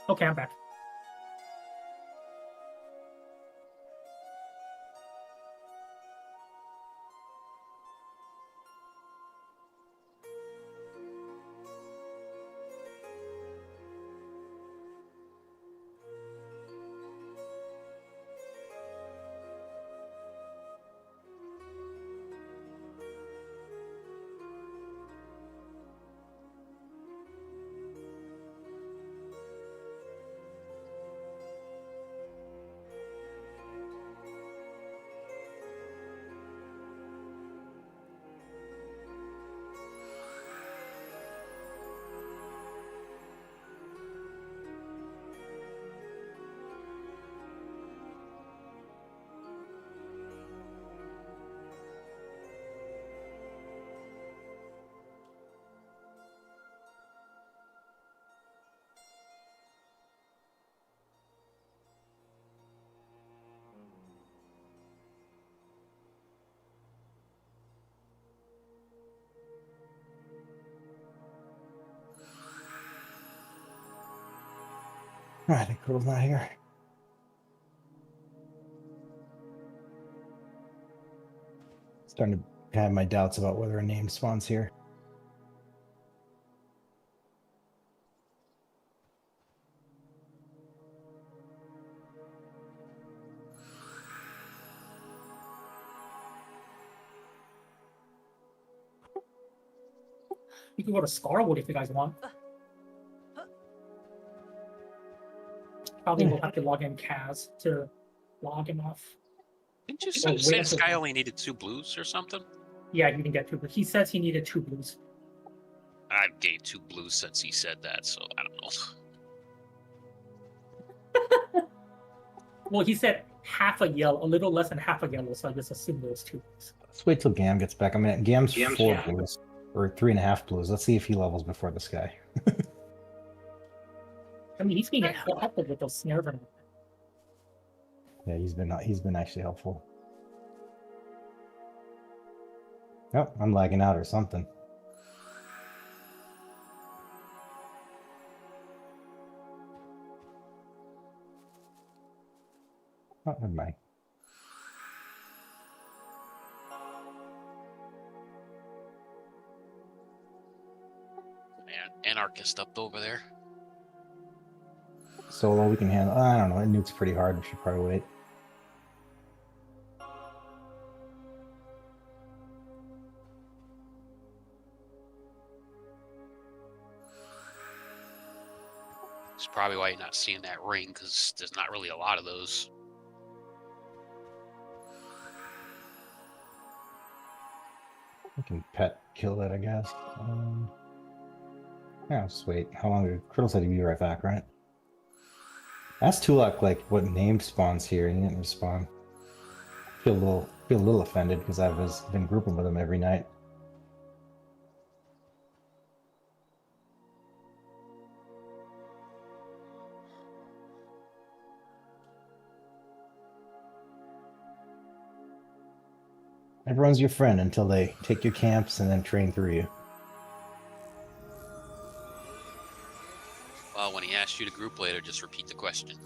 Okay, I'm back. I think Criddle's not here. Starting to have my doubts about whether a name spawns here. You can go to Scarwood if you guys want. Probably will have to log in Kaz to log him off. Didn't you Well, say wait this until- guy only needed 2 blues or something? Yeah, you can get 2 blues. He says he needed 2 blues. I've gained 2 blues since he said that, so I don't know. Well, he said half a yellow, a little less than half a yellow, so I just assumed there was 2 blues. Let's wait till Gam gets back. I mean, Gam's Gam's 4 yeah. blues, or 3.5 blues. Let's see if he levels before this guy. I mean, he's being helpful with those snares and Yeah, he's been actually helpful. Oh, I'm lagging out or something. Oh, never mind. Man, anarchist up over there. Solo, we can handle. I don't know. It nukes pretty hard. We should probably wait. That's probably why you're not seeing that ring, because there's not really a lot of those. We can pet kill it, I guess. Yeah, I'll just wait. How long? Criddle said he'd be right back, right? Ask Tulak like what name spawns here, and he didn't respond. Feel a little offended because I've been grouping with him every night. Everyone's your friend until they take your camps and then train through you. Well, when he asks you to group later, just repeat the question.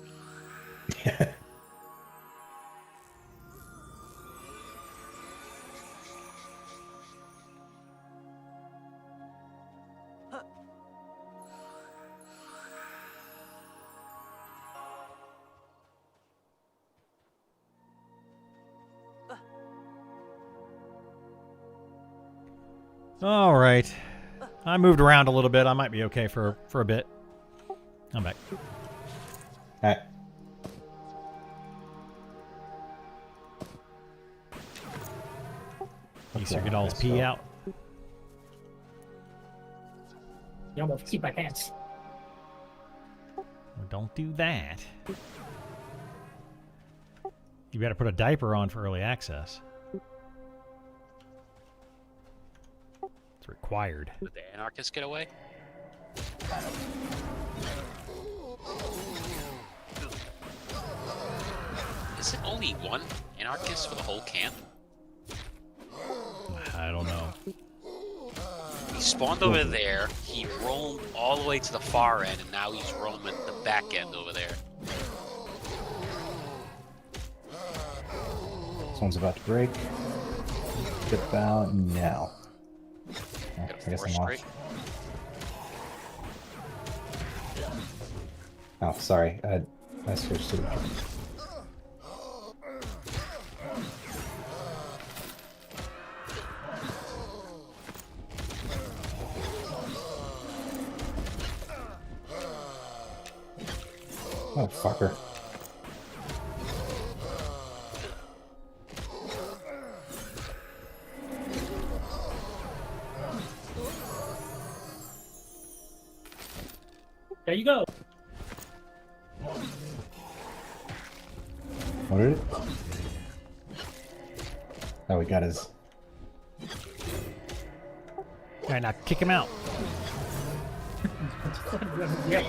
All right. I moved around a little bit. I might be okay for a bit. I'm back. Alright. Easter get all his pee out. You almost keep my pants. Well, don't do that. You better put a diaper on for early access. It's required. Did the anarchists get away? Is it only one anarchist for the whole camp? I don't know. He spawned over there, he roamed all the way to the far end, and now he's roaming the back end over there. This one's about to break. About now. Oh, I Got guess four I'm straight. off. Oh, sorry. I switched to the Oh, fucker. There you go. What did it? Oh, we got his. All right, now kick him out. Yeah.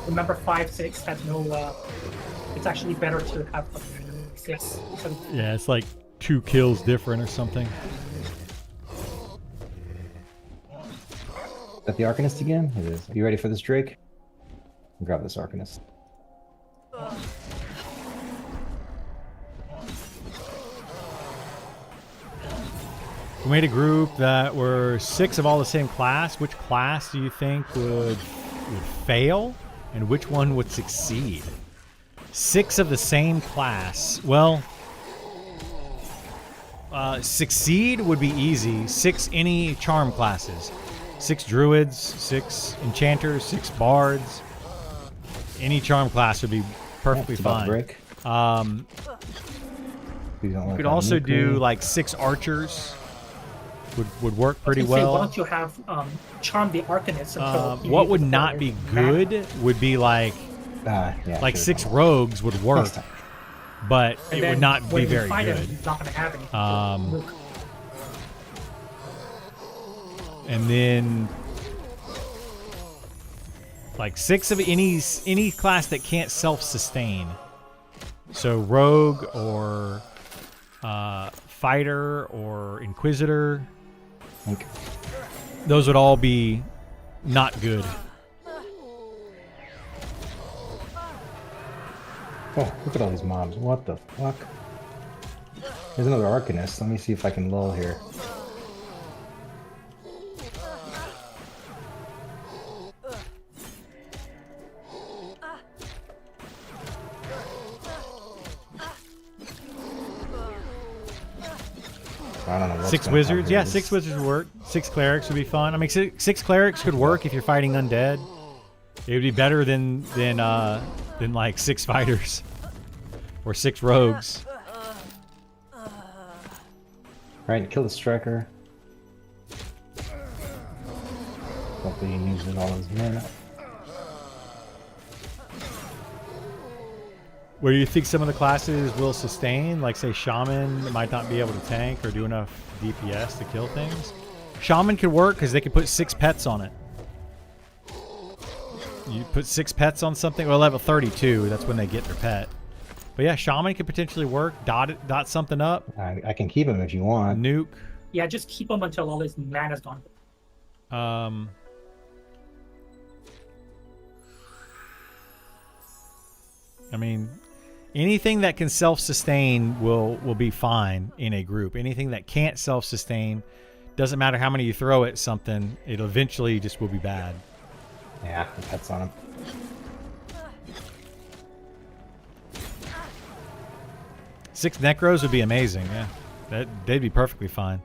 Remember 5-6 has no. It's actually better to have 6. Yeah, it's like 2 kills different or something. Is that the Arcanist again? It is. Are you ready for this, Drake? Grab this Arcanist. We made a group that were 6 of all the same class. Which class do you think would fail, and which one would succeed? 6 of the same class. Well, succeed would be easy. 6 any charm classes. 6 druids, 6 enchanters, 6 bards. Any charm class would be perfectly It's about to fine. break. You could also do like 6 archers. Would work pretty Why well. don't you have charm the Arcanist? Until he What would uses not the be magic. good would be like Yeah, like should've 6 done rogues would work, Next time. but And it then would not when be you very fight good. Him, he's not going to have anything. Luke. And then like 6 of any class that can't self-sustain. So rogue or fighter or inquisitor, Okay. those would all be not good. Oh, look at all these mobs. What the fuck? There's another Arcanist. Let me see if I can lull here. I don't know. What's 6 gonna wizards, happen yeah, here. 6 wizards would work. 6 clerics would be fun. I mean, 6 clerics could work if you're fighting undead. It would be better than like 6 fighters or 6 rogues. Right, kill the striker. Hopefully he uses all his mana. Where do you think some of the classes will sustain? Like, say, Shaman might not be able to tank or do enough DPS to kill things. Shaman could work because they could put 6 pets on it. You put 6 pets on something. Well, level 32. That's when they get their pet. But yeah, shaman could potentially work. Dot something up. I can keep him if you want. Nuke. Yeah, just keep him until all his mana's gone. I mean, anything that can self-sustain will be fine in a group. Anything that can't self-sustain, doesn't matter how many you throw at something, it'll eventually just will be bad. Yeah, the pets on him. Six Necros would be amazing, yeah. They'd be perfectly fine.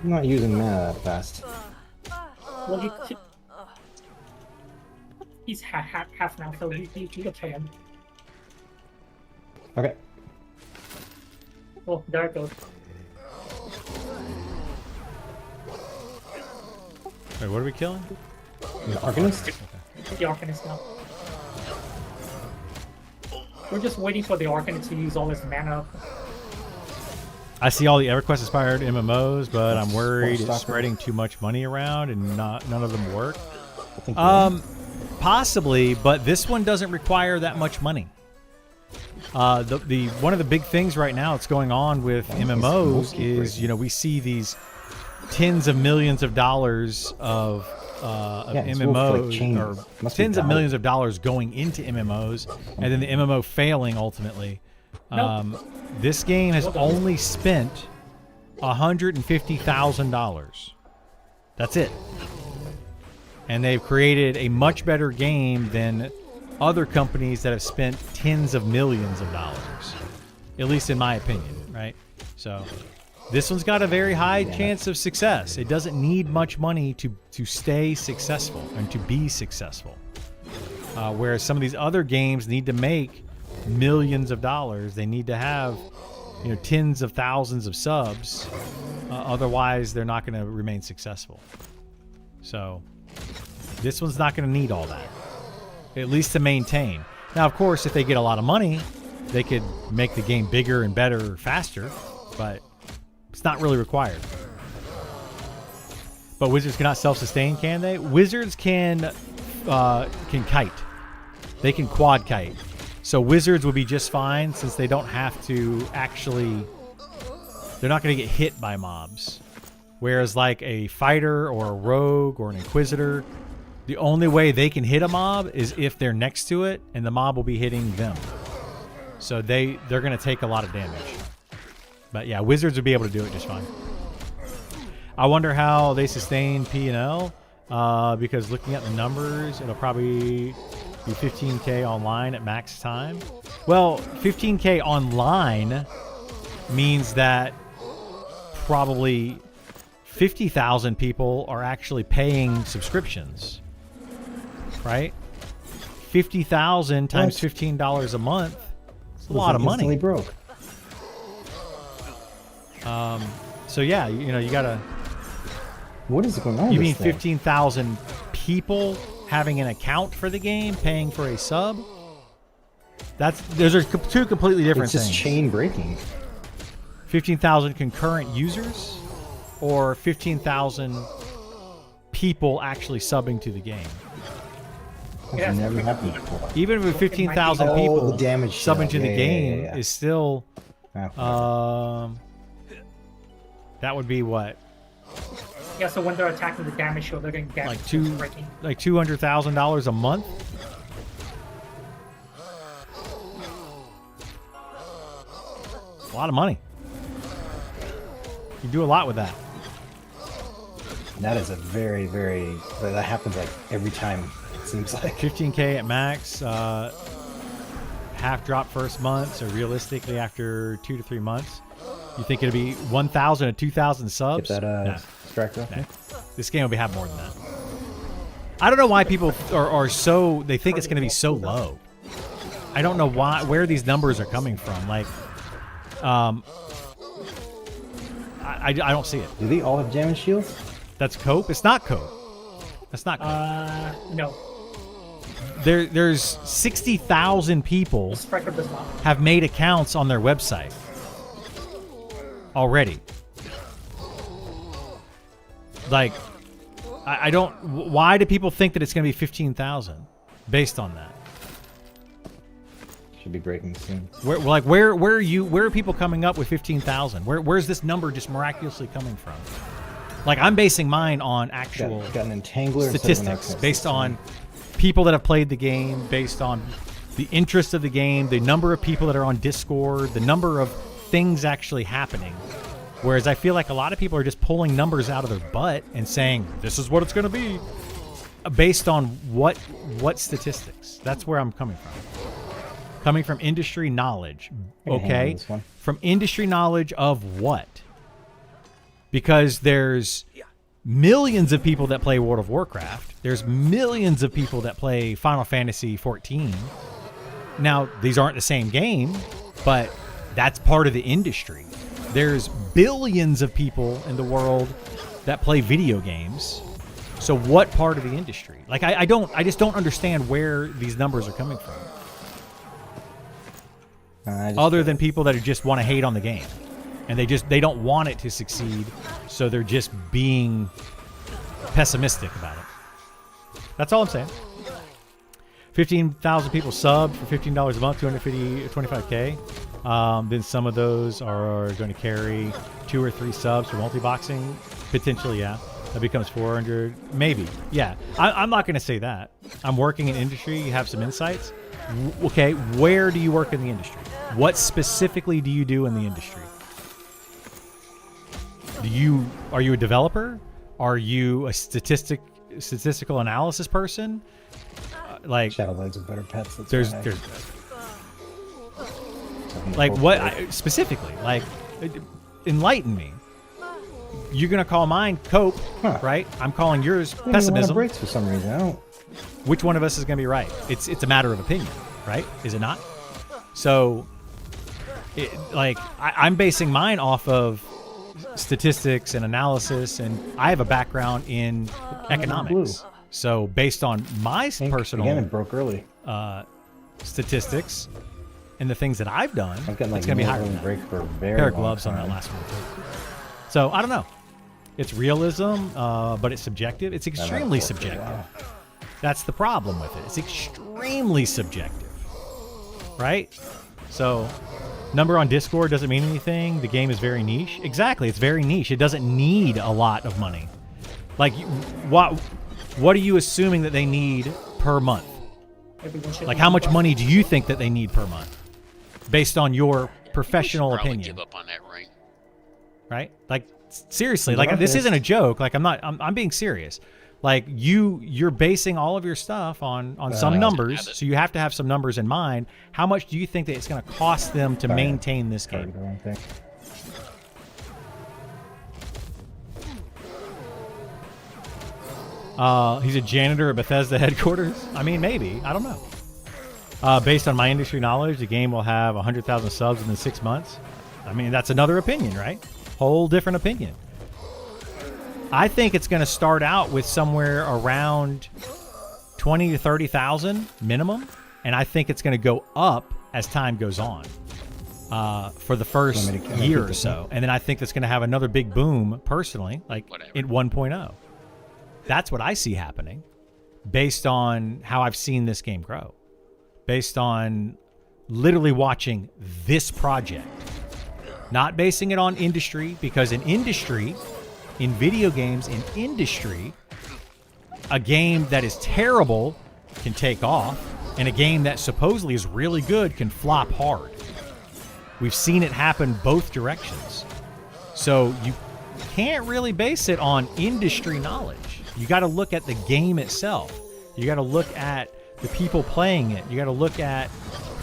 I'm not using mana that fast. Well, he's half now, so you can. Okay. Oh, there it goes. Wait, what are we killing? The Arcanist? The Arcanist now. We're just waiting for the Arcanist to use all his mana. I see all the EverQuest inspired MMOs, but I'm worried it's Stalker. spreading too much money around and none of them work. I think you're right. Possibly, but this one doesn't require that much money. The one of the big things right now that's going on with MMOs is, you know, we see these tens of millions of dollars of it's wolf, like, MMOs, chains. or Must be tens of valid. millions of dollars going into MMOs, and then the MMO failing ultimately. This game has only spent $150,000. That's it. And they've created a much better game than other companies that have spent tens of millions of dollars. At least in my opinion, right? So this one's got a very high chance of success. It doesn't need much money to stay successful and to be successful. Whereas some of these other games need to make millions of dollars. They need to have, you know, tens of thousands of subs. Otherwise, they're not going to remain successful. So this one's not going to need all that, at least to maintain. Now, of course, if they get a lot of money, they could make the game bigger and better faster, but it's not really required. But Wizards cannot self-sustain, can they? Wizards can kite. They can quad kite. So Wizards will be just fine since they don't have to actually... They're not going to get hit by mobs. Whereas like a fighter or a rogue or an inquisitor, the only way they can hit a mob is if they're next to it and the mob will be hitting them. So they're going to take a lot of damage. But yeah, Wizards would be able to do it just fine. I wonder how they sustain P&L, because looking at the numbers, it'll probably be 15k online at max time. Well, 15k online means that probably 50,000 people are actually paying subscriptions, right? 50,000 times $15 a month. It's a lot of money. Instantly broke. So yeah, you know, you gotta. What is going on? You with mean this thing? 15,000 people having an account for the game, paying for a sub? Those are two completely different It's just things. chain breaking. 15,000 concurrent users, or 15,000 people actually subbing to the game. That's Yeah. never happened before. Even with 15,000 Oh, people the damage subbing to shell. the Yeah, game yeah. is still Oh. that would be what, Yeah, so when they're attacking the damage shield, they're getting damage like breaking. $200,000 a month. A lot of money. You do a lot with that. That is a very, very... That happens like every time, it seems like. 15k at max, half drop first month, so realistically after 2 to 3 months, you think it'll be 1,000 to 2,000 subs? Get that Nah. strike off. Nah. This game will have more than that. I don't know why people are so... They think it's going to be so low. I don't know where these numbers are coming from. Like, I don't see it. Do they all have damage shields? That's Cope? It's not Cope. That's not Cope. No. There's 60,000 people Striker does not. have made accounts on their website already. Like, I don't. Why do people think that it's going to be 15,000 based on that? Should be breaking soon. Where are people coming up with 15,000? Where's this number just miraculously coming from? Like, I'm basing mine on actual Got an entangler statistics based on people that have played the game, based on the interest of the game, the number of people that are on Discord, the number of things actually happening. Whereas I feel like a lot of people are just pulling numbers out of their butt and saying, this is what it's going to be, based on what statistics. That's where I'm coming from. Coming from industry knowledge, okay? From industry knowledge of what? Because there's millions of people that play World of Warcraft. There's millions of people that play Final Fantasy 14. Now, these aren't the same game, but that's part of the industry. There's billions of people in the world that play video games. So what part of the industry? Like, I just don't understand where these numbers are coming from. Other than people that just want to hate on the game, and they don't want it to succeed, so they're just being pessimistic about it. That's all I'm saying. 15,000 people subbed for $15 a month, 25K. Then some of those are going to carry 2 or 3 subs for multi-boxing. Potentially, yeah. That becomes 400, maybe. Yeah, I'm not going to say that. I'm working in industry. You have some insights. Okay, where do you work in the industry? What specifically do you do in the industry? Are you a developer? Are you a statistical analysis person? Like Shadowlands are better pets. There's like what specifically? Like, enlighten me. You're gonna call mine cope, right? I'm calling yours pessimism. Breaks for some reason. I don't. Which one of us is gonna be right? It's a matter of opinion, right? Is it not? So, I'm basing mine off of statistics and analysis, and I have a background in economics. So based on my personal again, it broke early. Statistics and the things that I've done, I've got like it's gonna be higher than that. Break for a very pair of long gloves time. on that last one too. So I don't know. It's realism, but it's subjective. It's extremely subjective. That's the problem with it. It's extremely subjective, right? So, number on Discord doesn't mean anything. The game is very niche. Exactly, it's very niche. It doesn't need a lot of money. Like, what are you assuming that they need per month? Like, how much money do you think that they need per month, based on your professional opinion? Give up on that ring. Right? Like, seriously, like, this isn't a joke. Like, I'm being serious. Like, you're basing all of your stuff on some numbers, so you have to have some numbers in mind. How much do you think that it's going to cost them to maintain this game? He's a janitor at Bethesda headquarters. I mean, maybe. I don't know. Based on my industry knowledge, the game will have 100,000 subs in 6 months. I mean, that's another opinion, right? Whole different opinion. I think it's going to start out with somewhere around 20 to 30,000 minimum, and I think it's going to go up as time goes on for the first year or so. And then I think that's going to have another big boom, personally, like in 1.0. That's what I see happening based on how I've seen this game grow, based on literally watching this project, not basing it on industry, because in industry, in video games, in industry, a game that is terrible can take off, and a game that supposedly is really good can flop hard. We've seen it happen both directions. So you can't really base it on industry knowledge. You got to look at the game itself. You got to look at the people playing it. You got to look at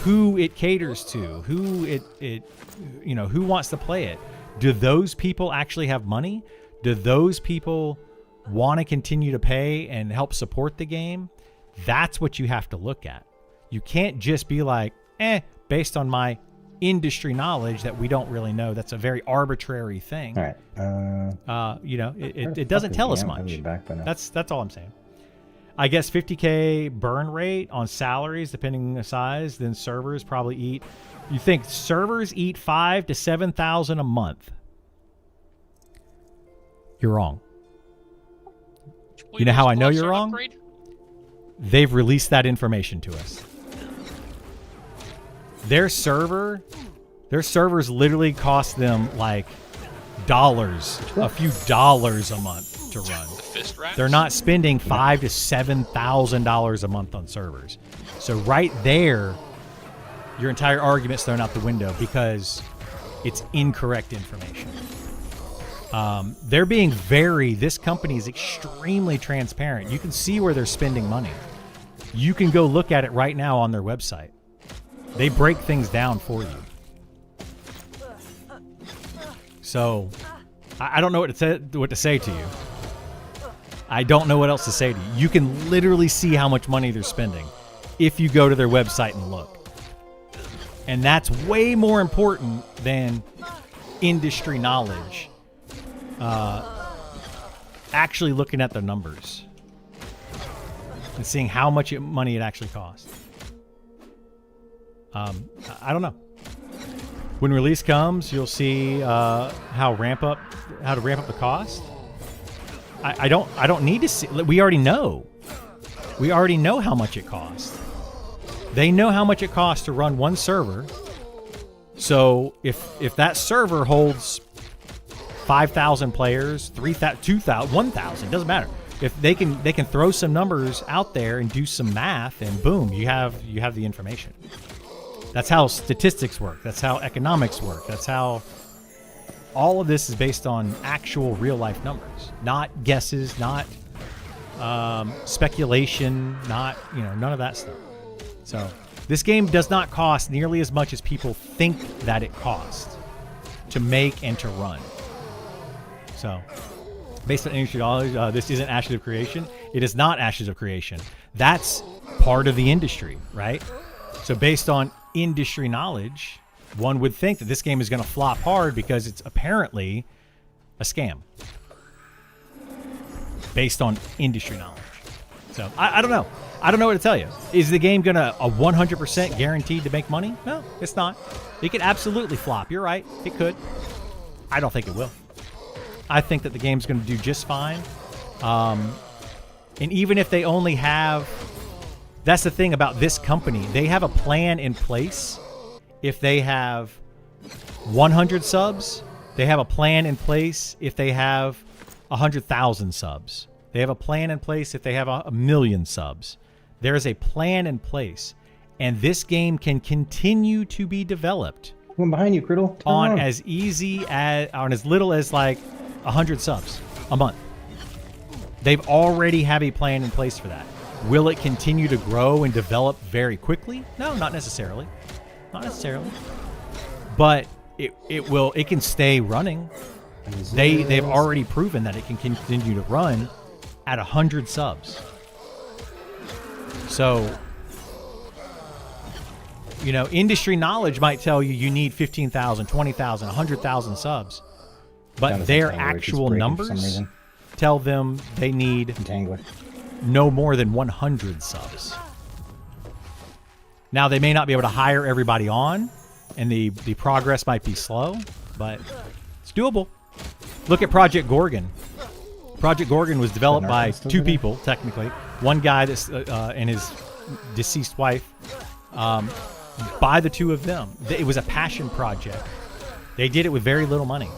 who it caters to, who who wants to play it. Do those people actually have money? Do those people want to continue to pay and help support the game? That's what you have to look at. You can't just be like, based on my industry knowledge that we don't really know. That's a very arbitrary thing. All right. It doesn't tell us much. That's all I'm saying. I guess 50K burn rate on salaries, depending on the size, then servers probably eat. You think servers eat 5,000 to 7,000 a month? You're wrong. You know how I know you're Gloves are an wrong? upgrade? They've released that information to us. Their servers literally cost them like a few dollars a month to run. The fist wraps? They're not spending $5,000 to $7,000 a month on servers. So right there, your entire argument's thrown out the window because it's incorrect information. They're being this company is extremely transparent. You can see where they're spending money. You can go look at it right now on their website. They break things down for you. So, I don't know what to say to you. I don't know what else to say to you. You can literally see how much money they're spending if you go to their website and look. And that's way more important than industry knowledge. Actually looking at the numbers and seeing how much money it actually costs. I don't know. When release comes, you'll see how to ramp up the cost. I don't need to see. We already know. We already know how much it costs. They know how much it costs to run one server. So if that server holds 5,000 players, 3,000, 2,000, 1,000, doesn't matter. If they can throw some numbers out there and do some math, and boom, you have the information. That's how statistics work. That's how economics work. That's how all of this is based on actual real life numbers, not guesses, not speculation, not none of that stuff. So this game does not cost nearly as much as people think that it costs to make and to run. So, based on industry knowledge, this isn't Ashes of Creation. It is not Ashes of Creation. That's part of the industry, right? So, based on industry knowledge, one would think that this game is going to flop hard because it's apparently a scam. Based on industry knowledge. So, I don't know. I don't know what to tell you. Is the game going to 100% guaranteed to make money? No, it's not. It could absolutely flop. You're right. It could. I don't think it will. I think that the game's going to do just fine. And even if they only have... That's the thing about this company. They have a plan in place. If they have 100 subs, they have a plan in place if they have 100,000 subs. They have a plan in place if they have a million subs. There is a plan in place. And this game can continue to be developed. One behind you, Criddle. On as little as like 100 subs a month. They've already have a plan in place for that. Will it continue to grow and develop very quickly? No, not necessarily. Not necessarily. But it will. It can stay running. They've already proven that it can continue to run at 100 subs. So, industry knowledge might tell you need 15,000, 20,000, 100,000 subs. But their actual numbers tell them they need no more than 100 subs. Now, they may not be able to hire everybody on, and the progress might be slow, but it's doable. Look at Project Gorgon. Project Gorgon was developed by two people, technically. One guy that's and his deceased wife. By the two of them. It was a passion project. They did it with very little money.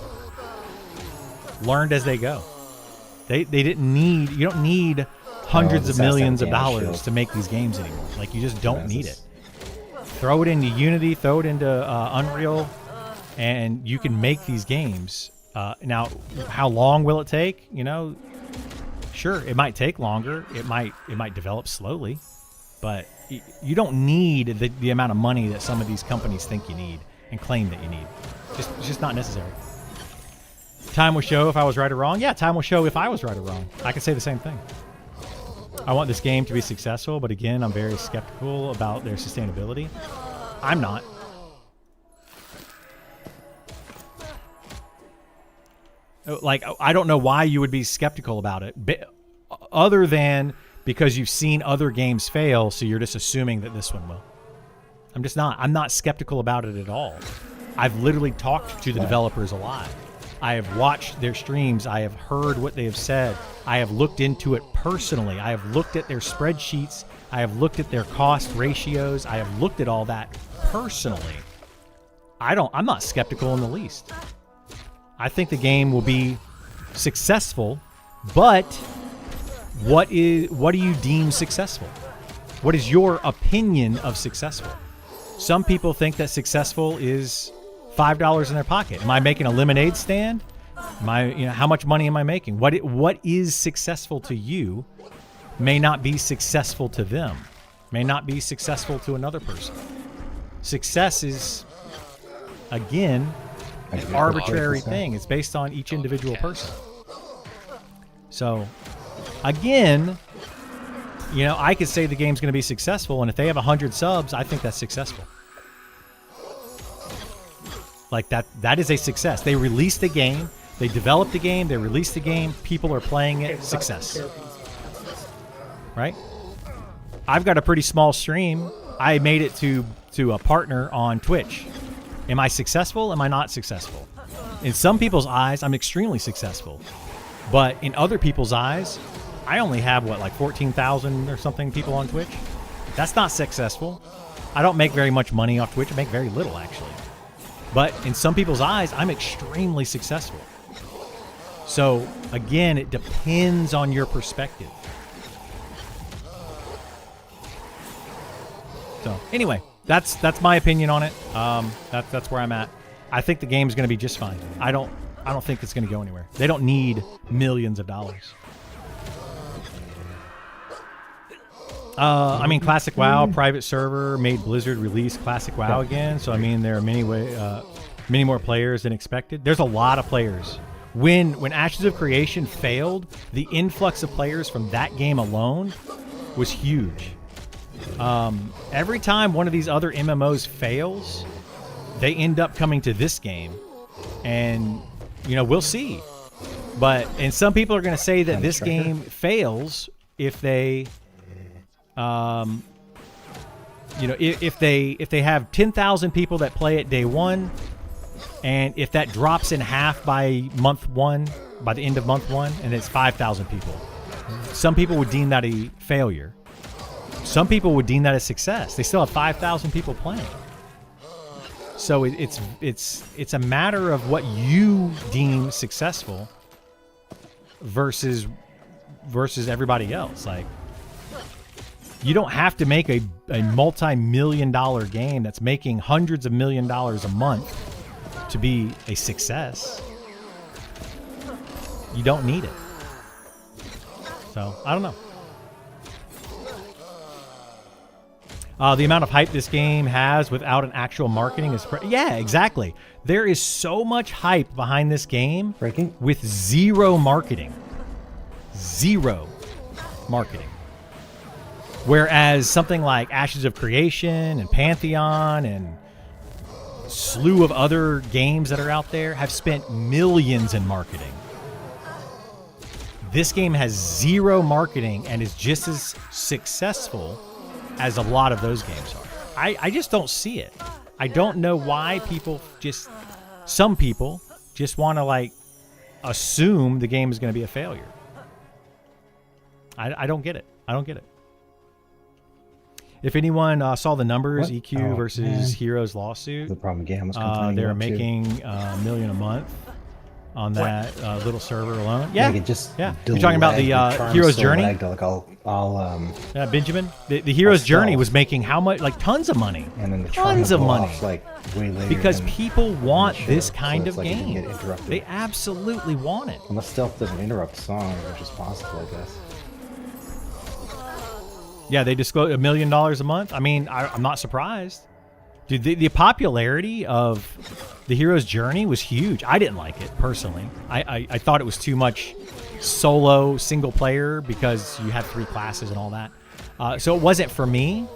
Learned as they go. They didn't need... You don't need hundreds of millions of dollars to make these games anymore. Like, you just don't need it. Throw it into Unity, throw it into Unreal, and you can make these games. Now, how long will it take? Sure, it might take longer. It might develop slowly, but you don't need the amount of money that some of these companies think you need and claim that you need. It's just not necessary. Time will show if I was right or wrong. Yeah, time will show if I was right or wrong. I can say the same thing. I want this game to be successful, but again, I'm very skeptical about their sustainability. I'm not. Like, I don't know why you would be skeptical about it, other than because you've seen other games fail, so you're just assuming that this one will. I'm not skeptical about it at all. I've literally talked to the developers a lot. I have watched their streams. I have heard what they have said. I have looked into it personally. I have looked at their spreadsheets. I have looked at their cost ratios. I have looked at all that personally. I'm not skeptical in the least. I think the game will be successful, but what do you deem successful? What is your opinion of successful? Some people think that successful is $5 in their pocket. Am I making a lemonade stand? How much money am I making? What is successful to you may not be successful to them, may not be successful to another person. Success is, again, an arbitrary thing. It's based on each individual person. So, again, I could say the game's going to be successful, and if they have 100 subs, I think that's successful. Like that is a success. They released the game, they developed the game, they released the game, people are playing it, success. Right? I've got a pretty small stream. I made it to a partner on Twitch. Am I successful? Am I not successful? In some people's eyes, I'm extremely successful. But in other people's eyes, I only have, like 14,000 or something people on Twitch. That's not successful. I don't make very much money off Twitch. I make very little, actually. But in some people's eyes, I'm extremely successful. So, again, it depends on your perspective. So, anyway, that's my opinion on it. That's where I'm at. I think the game's going to be just fine. I don't think it's going to go anywhere. They don't need millions of dollars. Classic WoW private server made Blizzard release Classic WoW again. So there are many more players than expected. There's a lot of players. When Ashes of Creation failed, the influx of players from that game alone was huge. Every time one of these other MMOs fails, they end up coming to this game, and we'll see. And some people are going to say that this game fails if they. If they have 10,000 people that play it day one, and if that drops in half by month one, by the end of month one, and it's 5,000 people, some people would deem that a failure. Some people would deem that a success. They still have 5,000 people playing. So it's a matter of what you deem successful versus everybody else. Like, you don't have to make a multi-million-dollar game that's making hundreds of $1 million a month to be a success. You don't need it. So, I don't know. The amount of hype this game has without an actual marketing is... Yeah, exactly. There is so much hype behind this game with zero marketing. Zero marketing. Whereas something like Ashes of Creation and Pantheon and a slew of other games that are out there have spent millions in marketing. This game has zero marketing and is just as successful as a lot of those games are. I just don't see it. I don't know why some people just want to assume the game is going to be a failure. I don't get it. I don't get it. If anyone saw the numbers, EQ versus Heroes lawsuit, the problem again was complaining they're about making $1 million a month on that little server alone. Yeah, You're talking about the Hero's Journey. Benjamin, the Hero's Journey was making how much? Like tons of money. And then tons of money. Way later because people want this kind of game. They absolutely want it. Unless stealth doesn't interrupt the song, which is possible, I guess. Yeah, they disclose $1 million a month. I'm not surprised. Dude, the popularity of the Hero's Journey was huge. I didn't like it, personally. I thought it was too much solo, single player, because you have 3 classes and all that. So it wasn't for me,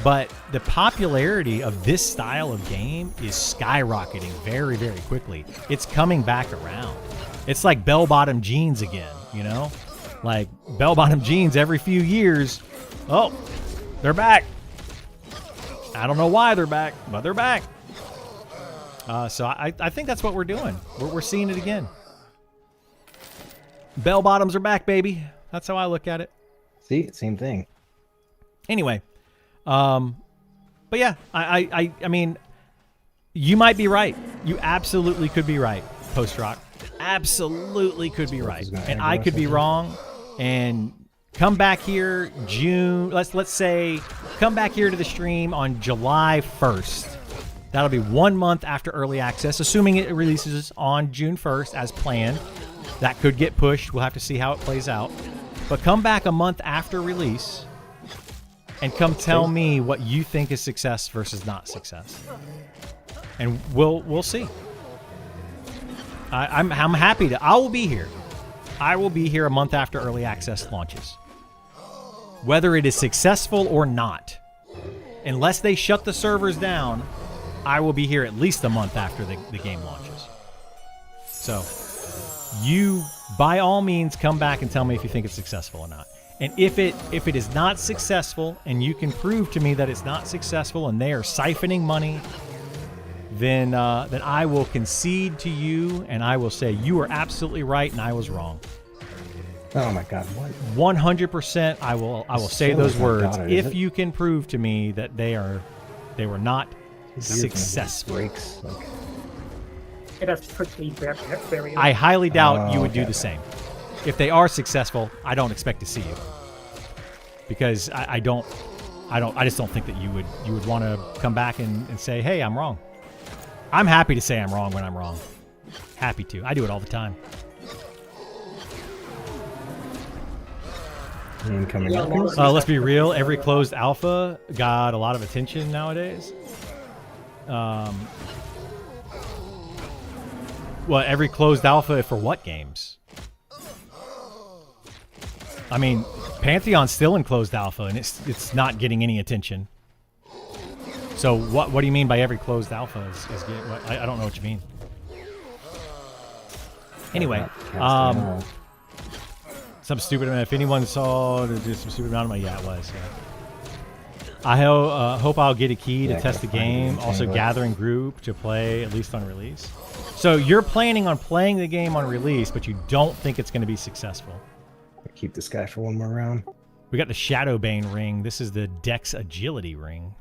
but the popularity of this style of game is skyrocketing very, very quickly. It's coming back around. It's like bell-bottom jeans again, Like, bell-bottom jeans every few years... Oh, they're back. I don't know why they're back, but they're back. So I think that's what we're doing. We're seeing it again. Bell bottoms are back, baby. That's how I look at it. See, same thing. Anyway, but yeah, I mean, you might be right. You absolutely could be right, Post Rock. Absolutely could be right, and I could be wrong. And come back here June. Let's say come back here to the stream on July 1st. That'll be 1 month after early access, assuming it releases on June 1st as planned. That could get pushed. We'll have to see how it plays out. But come back a month after release and come tell me what you think is success versus not success. And we'll see. I'm happy to. I will be here. I will be here a month after early access launches. Whether it is successful or not, unless they shut the servers down, I will be here at least a month after the game launches. So, you, by all means, come back and tell me if you think it's successful or not. And if it is not successful, and you can prove to me that it's not successful and they are siphoning money, then I will concede to you and I will say you were absolutely right and I was wrong. Oh my God! What? 100%. I will say those words if you can prove to me that they were not successful. It has prickly very. I highly doubt you would do the same. If they are successful, I don't expect to see you because I just don't think that you would want to come back and say, hey, I'm wrong. I'm happy to say I'm wrong when I'm wrong. Happy to. I do it all the time. Let's be real. Every closed alpha got a lot of attention nowadays. Well, every closed alpha for what games? I mean, Pantheon's still in closed alpha, and it's not getting any attention. So what do you mean by every closed alpha is getting? I don't know what you mean. Anyway, some stupid amount. If anyone saw some stupid amount of money, yeah, it was. Yeah. I hope I'll get a key to test the game. Also, gathering group to play at least on release. So you're planning on playing the game on release, but you don't think it's going to be successful. Keep this guy for one more round. We got the Shadowbane ring. This is the Dex Agility ring.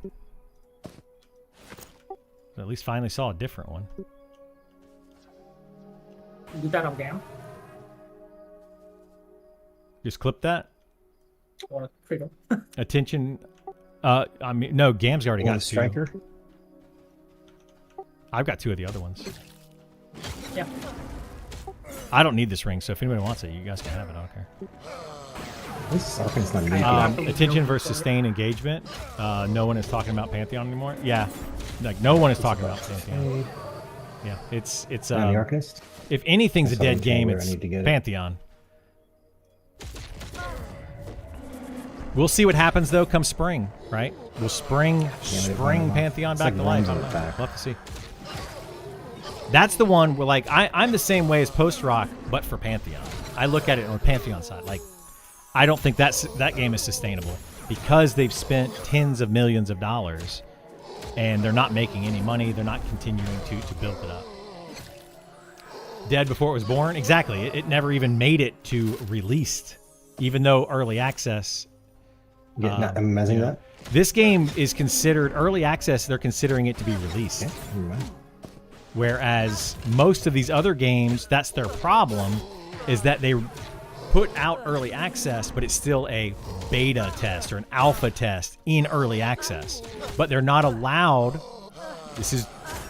At least finally saw a different one. Do that on Gam Just clip that. or Freedom. Attention. I mean, no, Gam's already got Striker. 2. I've got 2 of the other ones. Yeah. I don't need this ring, so if anybody wants it, you guys can have it. I don't care. This is not neat. Attention versus sustained engagement. No one is talking about Pantheon anymore. Yeah, like no one is talking about Pantheon. Yeah, it's the Arcanist? If anything's a dead game, it's it. Pantheon. We'll see what happens though come spring, right? We'll spring Pantheon back to life. We'll have to see. That's the one where, like, I'm the same way as Post Rock, but for Pantheon. I look at it on the Pantheon side. Like, I don't think that game is sustainable because they've spent tens of millions of dollars and they're not making any money. They're not continuing to build it up. Dead before it was born? Exactly. It never even made it to released, even though early access. Yeah, I'm imagining that. This game is considered early access. They're considering it to be released. Okay. Whereas most of these other games, that's their problem, is that they put out early access, but it's still a beta test or an alpha test in early access. But they're not allowed. This is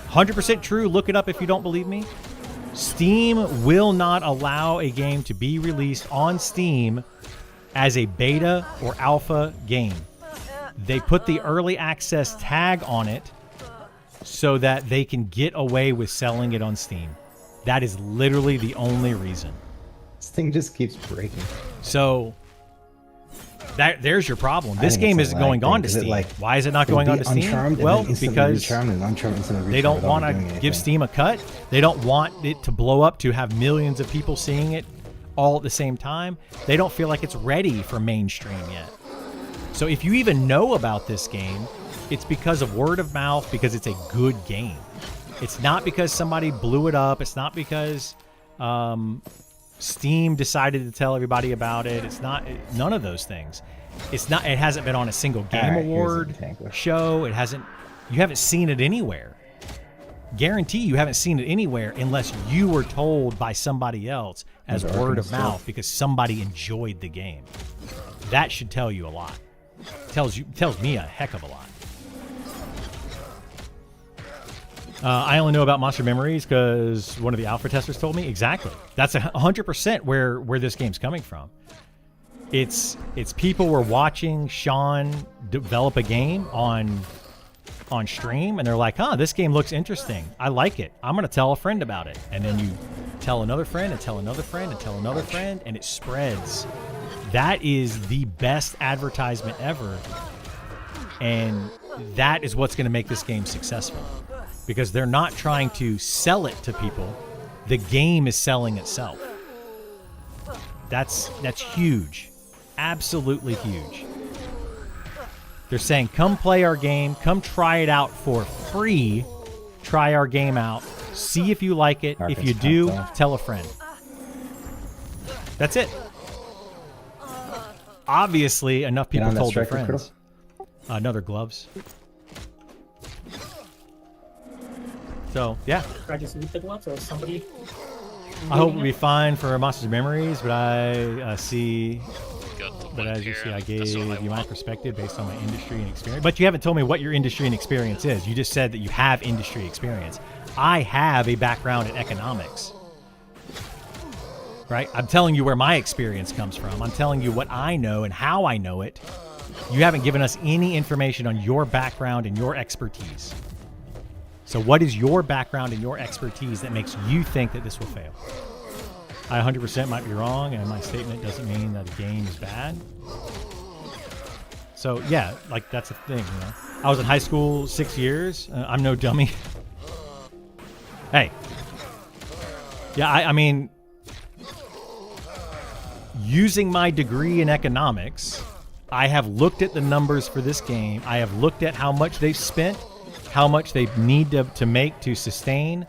100% true. Look it up if you don't believe me. Steam will not allow a game to be released on Steam as a beta or alpha game. They put the early access tag on it so that they can get away with selling it on Steam. That is literally the only reason. This thing just keeps breaking. So there's your problem. This game isn't going on to Steam. Why is it not going on to Steam? Well, because they don't want to give Steam a cut. They don't want it to blow up to have millions of people seeing it all at the same time. They don't feel like it's ready for mainstream yet. So if you even know about this game, it's because of word of mouth, because it's a good game. It's not because somebody blew it up. It's not because Steam decided to tell everybody about it. It's not none of those things. It's not. It hasn't been on a single Game Alright, here's the Award tangle. show. It hasn't. You haven't seen it anywhere. Guarantee you haven't seen it anywhere unless you were told by somebody else as There's word of Arkansas. mouth because somebody enjoyed the game. That should tell you a lot. Tells me a heck of a lot. I only know about Monster Memories because one of the alpha testers told me. Exactly. That's 100% where this game's coming from. It's people were watching Sean develop a game on stream, and they're like, huh, this game looks interesting. I like it. I'm going to tell a friend about it. And then you tell another friend and tell another friend and tell another friend, and it spreads. That is the best advertisement ever. And that is what's going to make this game successful. Because they're not trying to sell it to people. The game is selling itself. That's huge. Absolutely huge. They're saying, come play our game. Come try it out for free. Try our game out. See if you like it. If you do, tell a friend. That's it. Obviously, enough people on that told their striker, friends. Another gloves. So, yeah. Should I just leave the gloves or somebody? I hope we'll be fine for Monsters of Memories, but I see... But as you see, I gave you my perspective based on my industry and experience. But you haven't told me what your industry and experience is. You just said that you have industry experience. I have a background in economics. Right? I'm telling you where my experience comes from. I'm telling you what I know and how I know it. You haven't given us any information on your background and your expertise. So what is your background and your expertise that makes you think that this will fail? I 100% might be wrong, and my statement doesn't mean that a game is bad. So, yeah, like, that's a thing, you know? I was in high school 6 years. I'm no dummy. Hey. Yeah, I mean, using my degree in economics, I have looked at the numbers for this game. I have looked at how much they've spent, how much they need to make to sustain,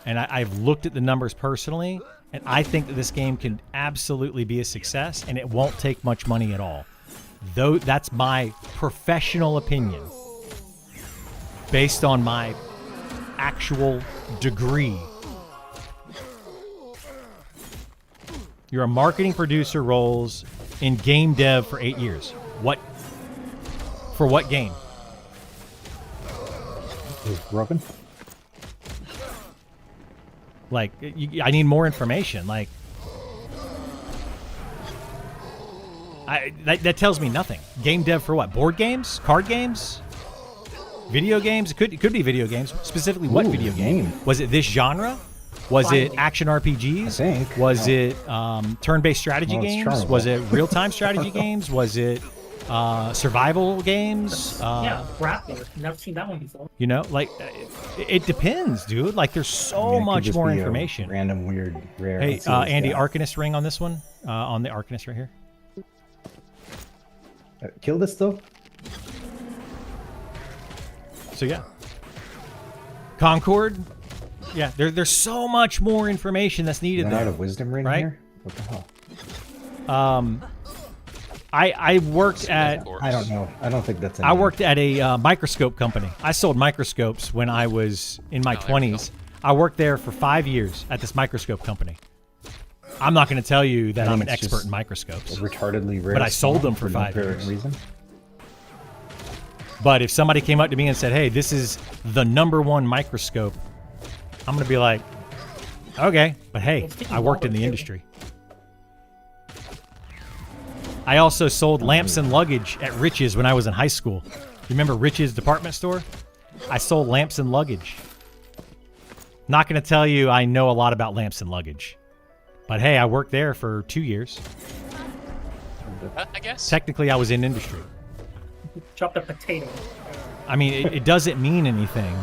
and I've looked at the numbers personally. And I think that this game can absolutely be a success, and it won't take much money at all. Though that's my professional opinion, based on my actual degree. You're a marketing producer, roles in game dev for 8 years. What? For what game? Is it broken? Like, I need more information. Like, that tells me nothing. Game dev for what? Board games? Card games? Video games? It could be video games. Specifically, what video game? Was it this genre? Was it action RPGs? I think. Was it turn-based strategy Well, it's games? trying to Was be. it real-time strategy games? Was it survival games? Yeah, Grappler. Never seen that one before. You know, like, it depends, dude. Like, there's so I mean, it could much just more be a information. Random, weird, rare. Hey, Let's see what it's Andy, got. Arcanist ring on this one. On the Arcanist right here. Kill this though. So yeah, Concord. Yeah, there's so much more information that's needed Run out there. of wisdom ring right? here. What the hell? I worked at I don't know. I don't think that's. I worked at a microscope company. I sold microscopes when I was in my 20s. I worked there for 5 years at this microscope company. I'm not going to tell you that I I'm think an it's expert just in microscopes. retardedly rare. But I sold spawn them for no 5 apparent years. Reason. But if somebody came up to me and said, hey, this is the #1 microscope, I'm going to be like, okay, but hey, I worked in the industry. I also sold lamps and luggage at Rich's when I was in high school. You remember Rich's department store? I sold lamps and luggage. Not going to tell you I know a lot about lamps and luggage. But hey, I worked there for 2 years. I guess. Technically, I was in industry. Chopped a potato. I mean, it doesn't mean anything.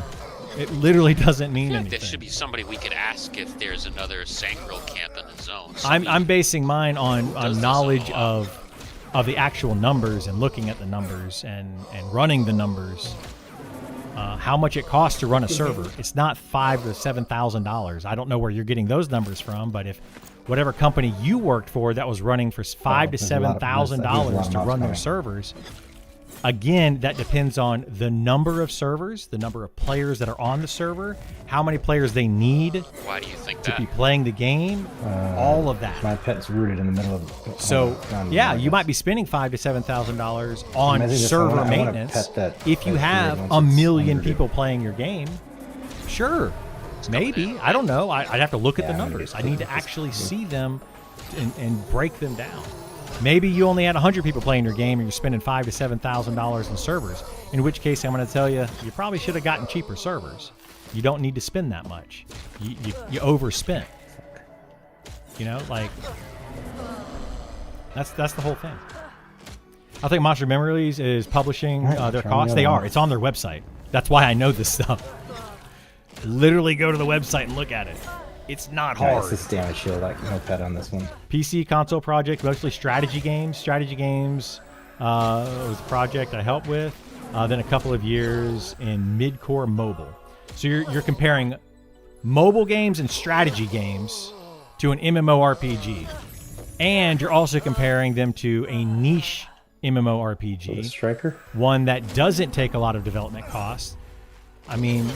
It literally doesn't mean I feel like anything. there should be somebody we could ask if there's another Sangril camp in the zone. I'm basing mine on Does this a knowledge lot. of the actual numbers and looking at the numbers and running the numbers. how much it costs to run a server. It's not $5,000 to $7,000. I don't know where you're getting those numbers from, but if whatever company you worked for that was running for $5,000 to $7,000 to run their servers, again, that depends on the number of servers, the number of players that are on the server, how many players they need Why do you think to that? be playing the game, all of that. My pet's rooted in the middle of. So yeah, you might be spending $5,000 to $7,000 on server maintenance if you have a million people playing your game. Sure, maybe. I don't know. I'd have to look at the numbers. I need to actually see them and break them down. Maybe you only had 100 people playing your game and you're spending $5,000 to $7,000 in servers. In which case, I'm going to tell you, you probably should have gotten cheaper servers. You don't need to spend that much. You overspent. You know, like that's the whole thing. I think Monster Memories is publishing their costs. They are. It's on their website. That's why I know this stuff. Literally go to the website and look at it. It's not hard. It's the damage shield, like no pet on this one. PC console project, mostly strategy games. Strategy games was a project I helped with. Then a couple of years in mid-core mobile. So you're comparing mobile games and strategy games to an MMORPG. And you're also comparing them to a niche MMORPG. Striker? One that doesn't take a lot of development costs. I mean,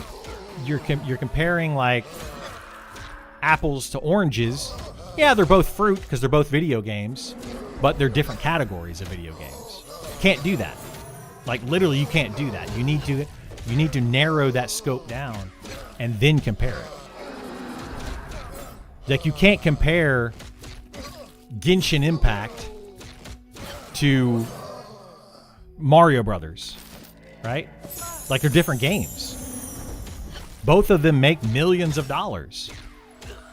you're comparing like apples to oranges. Yeah, they're both fruit because they're both video games, but they're different categories of video games. Can't do that. Like literally, you can't do that. You need to narrow that scope down and then compare it. Like you can't compare Genshin Impact to Mario Brothers, right? Like they're different games. Both of them make millions of dollars,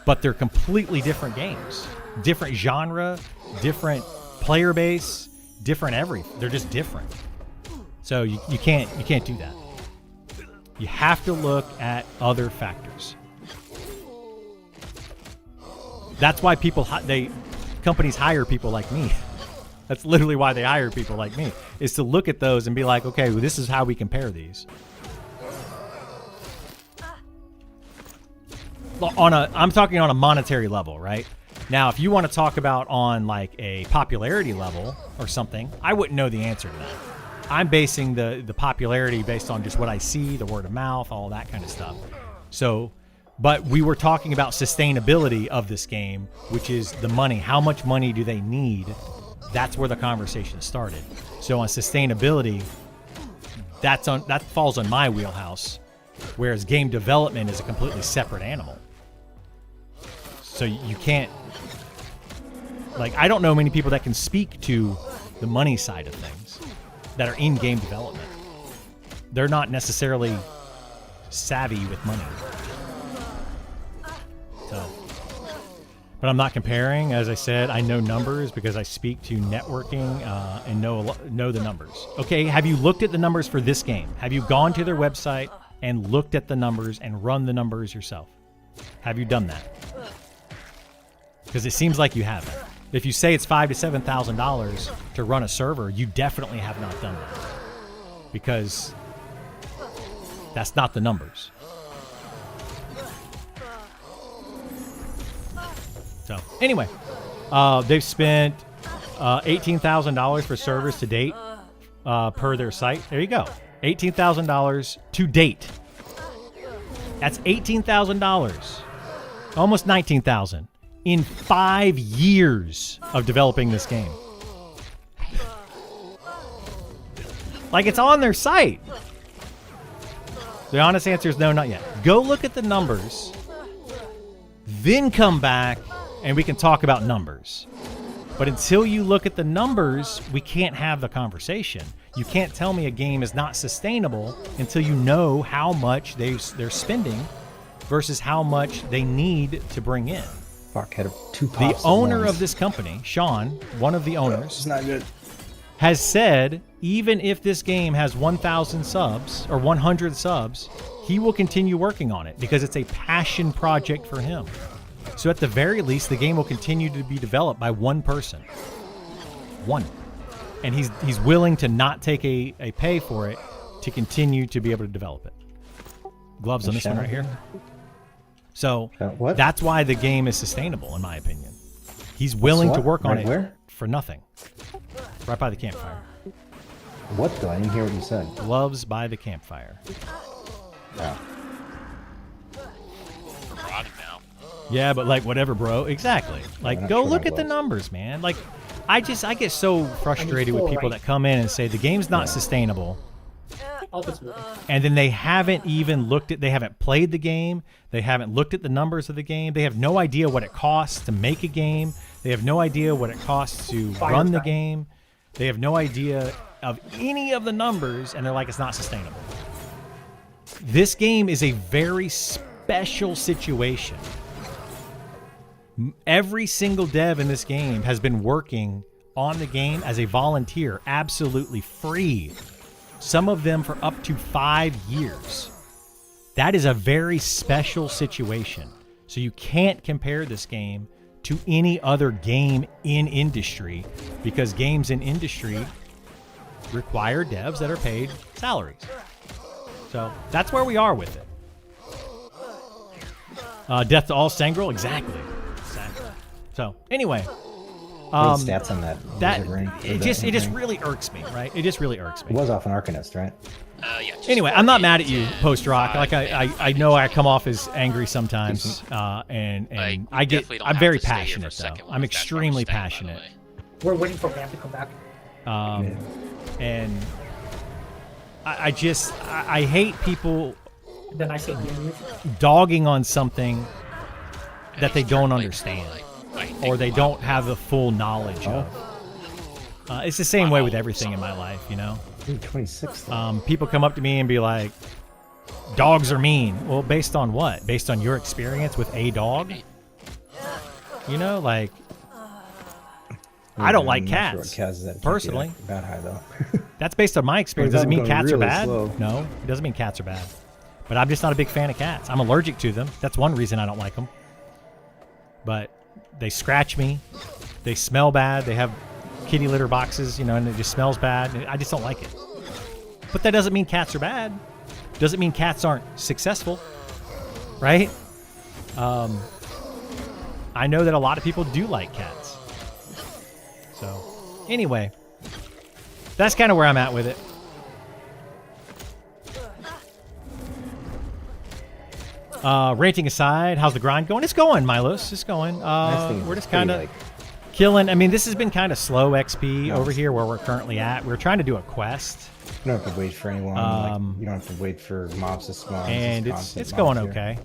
but they're completely different games. Different genre, different player base, different everything. They're just different. So you can't do that. You have to look at other factors. That's why companies hire people like me. That's literally why they hire people like me, is to look at those and be like, okay, well, this is how we compare these. I'm talking on a monetary level, right? Now, if you want to talk about on like a popularity level or something, I wouldn't know the answer to that. I'm basing the popularity based on just what I see, the word of mouth, all that kind of stuff. So, but we were talking about sustainability of this game, which is the money. How much money do they need? That's where the conversation started. So on sustainability, that falls on my wheelhouse, whereas game development is a completely separate animal. So you can't, like, I don't know many people that can speak to the money side of things that are in game development. They're not necessarily savvy with money. So, but I'm not comparing. As I said, I know numbers because I speak to networking and know the numbers. Okay, have you looked at the numbers for this game? Have you gone to their website and looked at the numbers and run the numbers yourself? Have you done that? Because it seems like you haven't. If you say it's $5,000 to $7,000 to run a server, you definitely have not done that. Because that's not the numbers. So, anyway, they've spent $18,000 for servers to date per their site. There you go. $18,000 to date. That's $18,000. Almost $19,000 in 5 years of developing this game. Like, it's on their site. The honest answer is no, not yet. Go look at the numbers, then come back and we can talk about numbers. But until you look at the numbers, we can't have the conversation. You can't tell me a game is not sustainable until you know how much they're spending versus how much they need to bring in. Fuck, had 2 pops. The owner of this company, Sean, one of the owners, It's not good. has said even if this game has 1,000 subs or 100 subs, he will continue working on it because it's a passion project for him. So at the very least, the game will continue to be developed by one person. One. And he's willing to not take a pay for it to continue to be able to develop it. gloves on this one right here. So What? that's why the game is sustainable, in my opinion. He's willing to what? work on Right it where? for nothing. Right by the campfire. What though? I didn't hear what you said. Gloves by the campfire. Oh. We're rotting now. Yeah, but like whatever, bro. Exactly. Like not go sure look my at the gloves. numbers, man. Like I get so frustrated with people that come in and say the game's not sustainable. I'll just move. And then they haven't even looked at, they haven't played the game. They haven't looked at the numbers of the game. They have no idea what it costs to make a game. They have no idea what it costs to run the game. They have no idea of any of the numbers, and they're like, it's not sustainable. This game is a very special situation. Every single dev in this game has been working on the game as a volunteer, absolutely free. Some of them for up to 5 years. That is a very special situation. So you can't compare this game to any other game in industry because games in industry require devs that are paid salaries. So that's where we are with it. Death to all Sangrel, exactly. So anyway, What stats on that? that Wizard ring? Or it that just ring? really irks me, right? It just really irks It me. was off an Arcanist, right? Yeah. just Anyway, I'm not mad at you, 10, Post Rock. Like 5, I know I come off as angry sometimes, and Like, I get definitely don't I'm have very to stay here for a passionate though. second I'm with that extremely rubber stamp, by the passionate. way. We're waiting for Ram to come back. And I just I hate people Then I say you. dogging on something that they He's don't turned, like, understand like, or they wow. don't have the full knowledge of. It's the same way with everything in my life, you know. Dude, 26. though. People come up to me and be like, dogs are mean. Well, based on what? Based on your experience with a dog? You know, like, I don't like I'm not sure cats, what Kaz is at. personally. Bad high though. That's based on my experience. Turns Doesn't out mean I'm cats going are really bad. slow. No, it doesn't mean cats are bad. But I'm just not a big fan of cats. I'm allergic to them. That's one reason I don't like them. But they scratch me. They smell bad. They have kitty litter boxes, you know, and it just smells bad. I just don't like it. But that doesn't mean cats are bad. Doesn't mean cats aren't successful, right? I know that a lot of people do like cats. So, anyway, that's kind of where I'm at with it. Ranting aside, how's the grind going? It's going, Milos. It's going. Nice thing We're is just pretty, kind of like, killing. I mean, this has been kind of slow XP No, over it's- here where we're currently at. We're trying to do a quest, you don't have to wait for anyone. Like, you don't have to wait for mobs to spawn. and just it's constant going mobs here.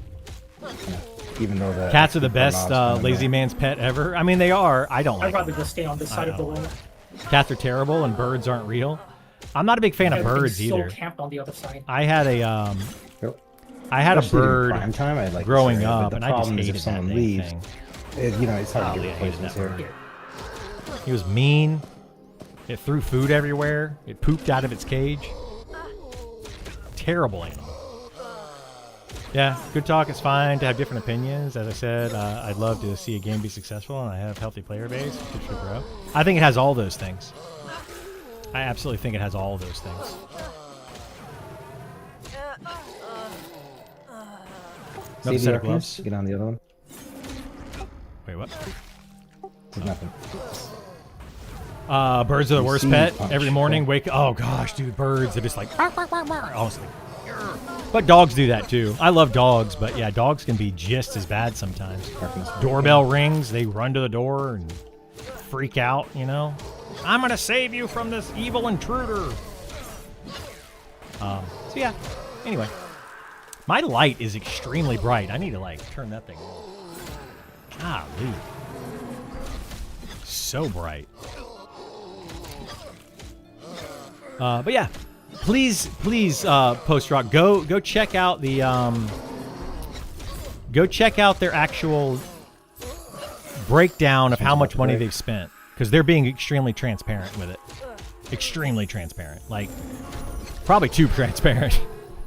okay. Even though the Cats are the XP per best mob's kind of lazy low. man's pet ever. I mean, they are. I don't I'd like rather them. just stay on this side of the room. Cats are terrible, and birds aren't real. I'm not a big fan of Everything's birds either. so camped on the other side. I had a Yep. I had a Especially in bird prime time, I'd like growing this area, up, but and the I just problem is hated if someone that dang leaves, thing. you know, it's hard to Golly, get I hated replacements that here. bird. He was mean. It threw food everywhere. It pooped out of its cage. Terrible animal. Yeah, good talk. It's fine to have different opinions. As I said, I'd love to see a game be successful and I have healthy player base. It should grow. I think it has all those things. I absolutely think it has all those things. Another See set the of gloves. Arcanist? Get on the other one. Wait, what? There's nothing. Birds are the You worst see pet. punch, Every morning, yeah. wake. Oh gosh, dude, birds are just like. Honestly, but dogs do that too. I love dogs, but yeah, dogs can be just as bad sometimes. Arcanist. Doorbell rings, they run to the door and freak out. You know, I'm gonna save you from this evil intruder. So yeah. Anyway, my light is extremely bright. I need to like turn that thing on. Golly, so bright. But yeah, please, Post Rock, go check out the go check out their actual breakdown of how much money they've spent, because they're being extremely transparent with it. Extremely transparent, like probably too transparent,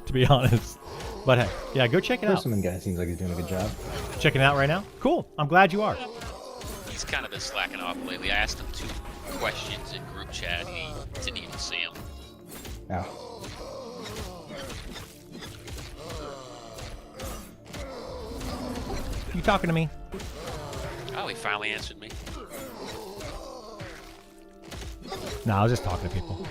to be honest. But hey, yeah, go check it out. Persimmon guy seems like he's doing a good job. Checking it out right now. Cool. I'm glad you are. He's kind of been slacking off lately. I asked him 2 questions in group chat. He didn't even see them. Oh. You talking to me? Oh, he finally answered me. No, I was just talking to people.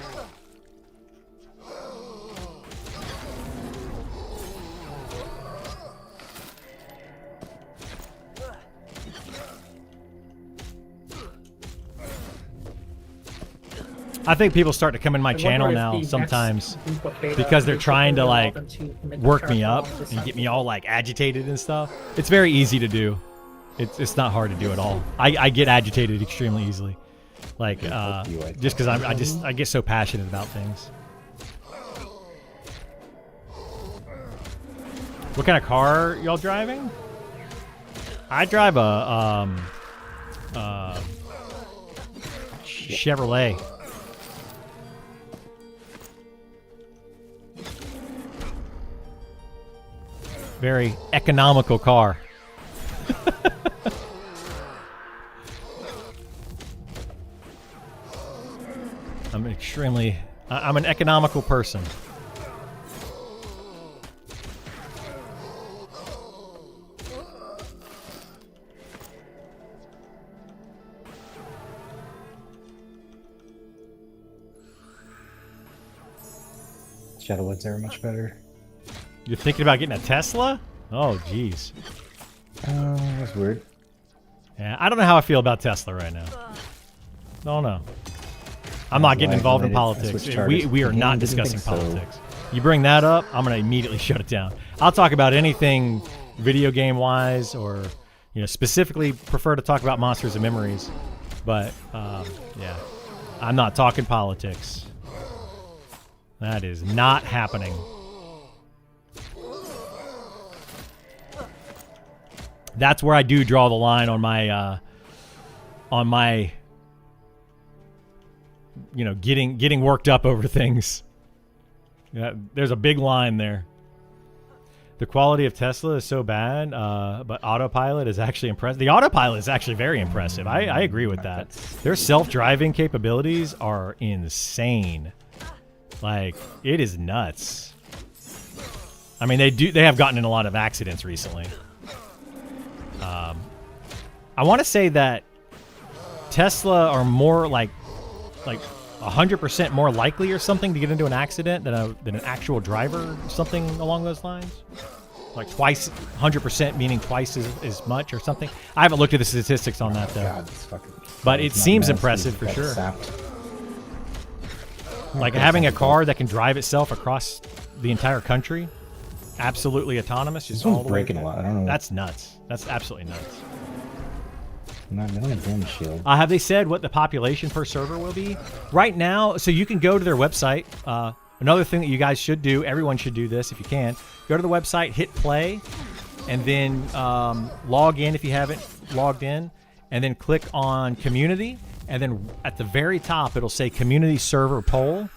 I think people start to come in my channel now sometimes because they're trying to like work me up and get me all like agitated and stuff. It's very easy to do. It's not hard to do at all. I get agitated extremely easily, like just because I get so passionate about things. What kind of car y'all driving? I drive a Chevrolet. Very economical car. I'm an economical person. Shadowwoods are much better. You're thinking about getting a Tesla? Oh, jeez. That's weird. Yeah, I don't know how I feel about Tesla right now. Don't know. I'm not getting involved in politics. We are not discussing politics. You bring that up, I'm going to immediately shut it down. I'll talk about anything video game wise, or specifically prefer to talk about Monsters and Memories. But yeah, I'm not talking politics. That is not happening. That's where I do draw the line on my getting worked up over things. Yeah, there's a big line there. The quality of Tesla is so bad, but autopilot is actually impressive. The autopilot is actually very impressive. I agree with that. Their self-driving capabilities are insane. Like, it is nuts. I mean, they have gotten in a lot of accidents recently. I want to say that Tesla are more like 100% more likely or something to get into an accident than an actual driver, or something along those lines. Like twice, 100% meaning twice as much or something. I haven't looked at the statistics on that though. God, but it seems impressive for sure. Like having a car that can drive itself across the entire country, absolutely autonomous, just all the way. Breaking a lot. I don't know. That's nuts. That's absolutely nuts. Not a damage shield. Have they said what the population per server will be? Right now, so you can go to their website. Another thing that you guys should do, everyone should do this if you can, go to the website, hit play, and then log in if you haven't logged in, and then click on community, and then at the very top it'll say community server poll.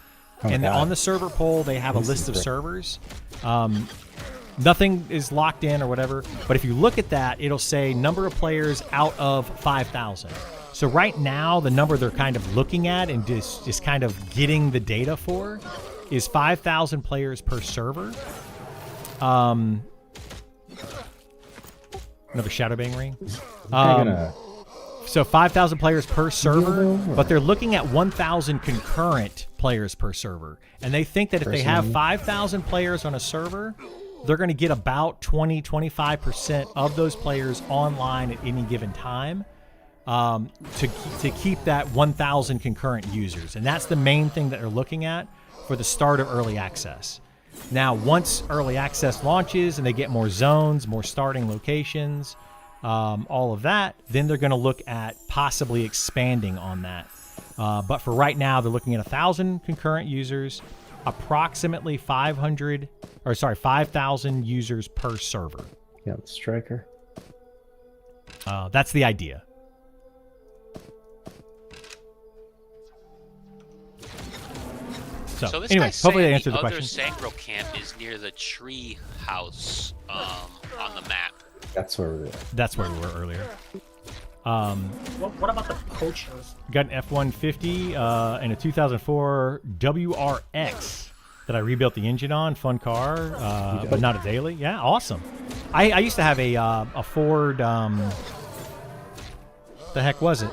And on the server poll, they have a list of servers. Nothing is locked in or whatever, but if you look at that, it'll say number of players out of 5,000. So right now, the number they're kind of looking at and just kind of getting the data for is 5,000 players per server. Another Shadowbang ring. So 5,000 players per server, but they're looking at 1,000 concurrent players per server. And they think that if they have 5,000 players on a server, they're going to get about 20-25% of those players online at any given time to keep that 1,000 concurrent users. And that's the main thing that they're looking at for the start of early access. Now, once early access launches and they get more zones, more starting locations, all of that, then they're going to look at possibly expanding on that. But for right now, they're looking at 1,000 concurrent users, approximately 5,000 users per server. Yeah, Striker. That's the idea. So this anyway, guy's hopefully saying I answered the other question. Sangro camp is near the tree house on the map. That's where we were. That's where we were earlier. What about the poachers? Got an F-150 and a 2004 WRX that I rebuilt the engine on. Fun car, but not a daily. Yeah, awesome. I used to have a Ford. The heck was it?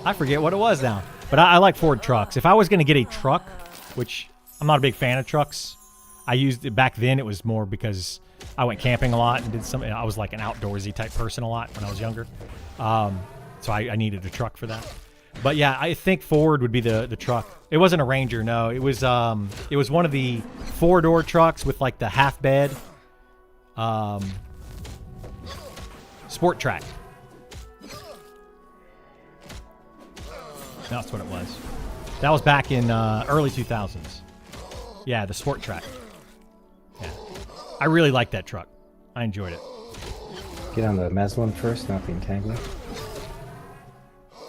I forget what it was now. But I like Ford trucks. If I was going to get a truck, which I'm not a big fan of trucks, I used it back then. It was more because I went camping a lot and did something. I was like an outdoorsy type person a lot when I was younger. So I needed a truck for that. But yeah, I think Ford would be the truck. It wasn't a Ranger, no. It was one of the 4-door trucks with like the half bed. Sport Track. That's what it was. That was back in early 2000s. Yeah, the Sport Track. Yeah, I really liked that truck. I enjoyed it. Get on the Mez one first, not the Entangler.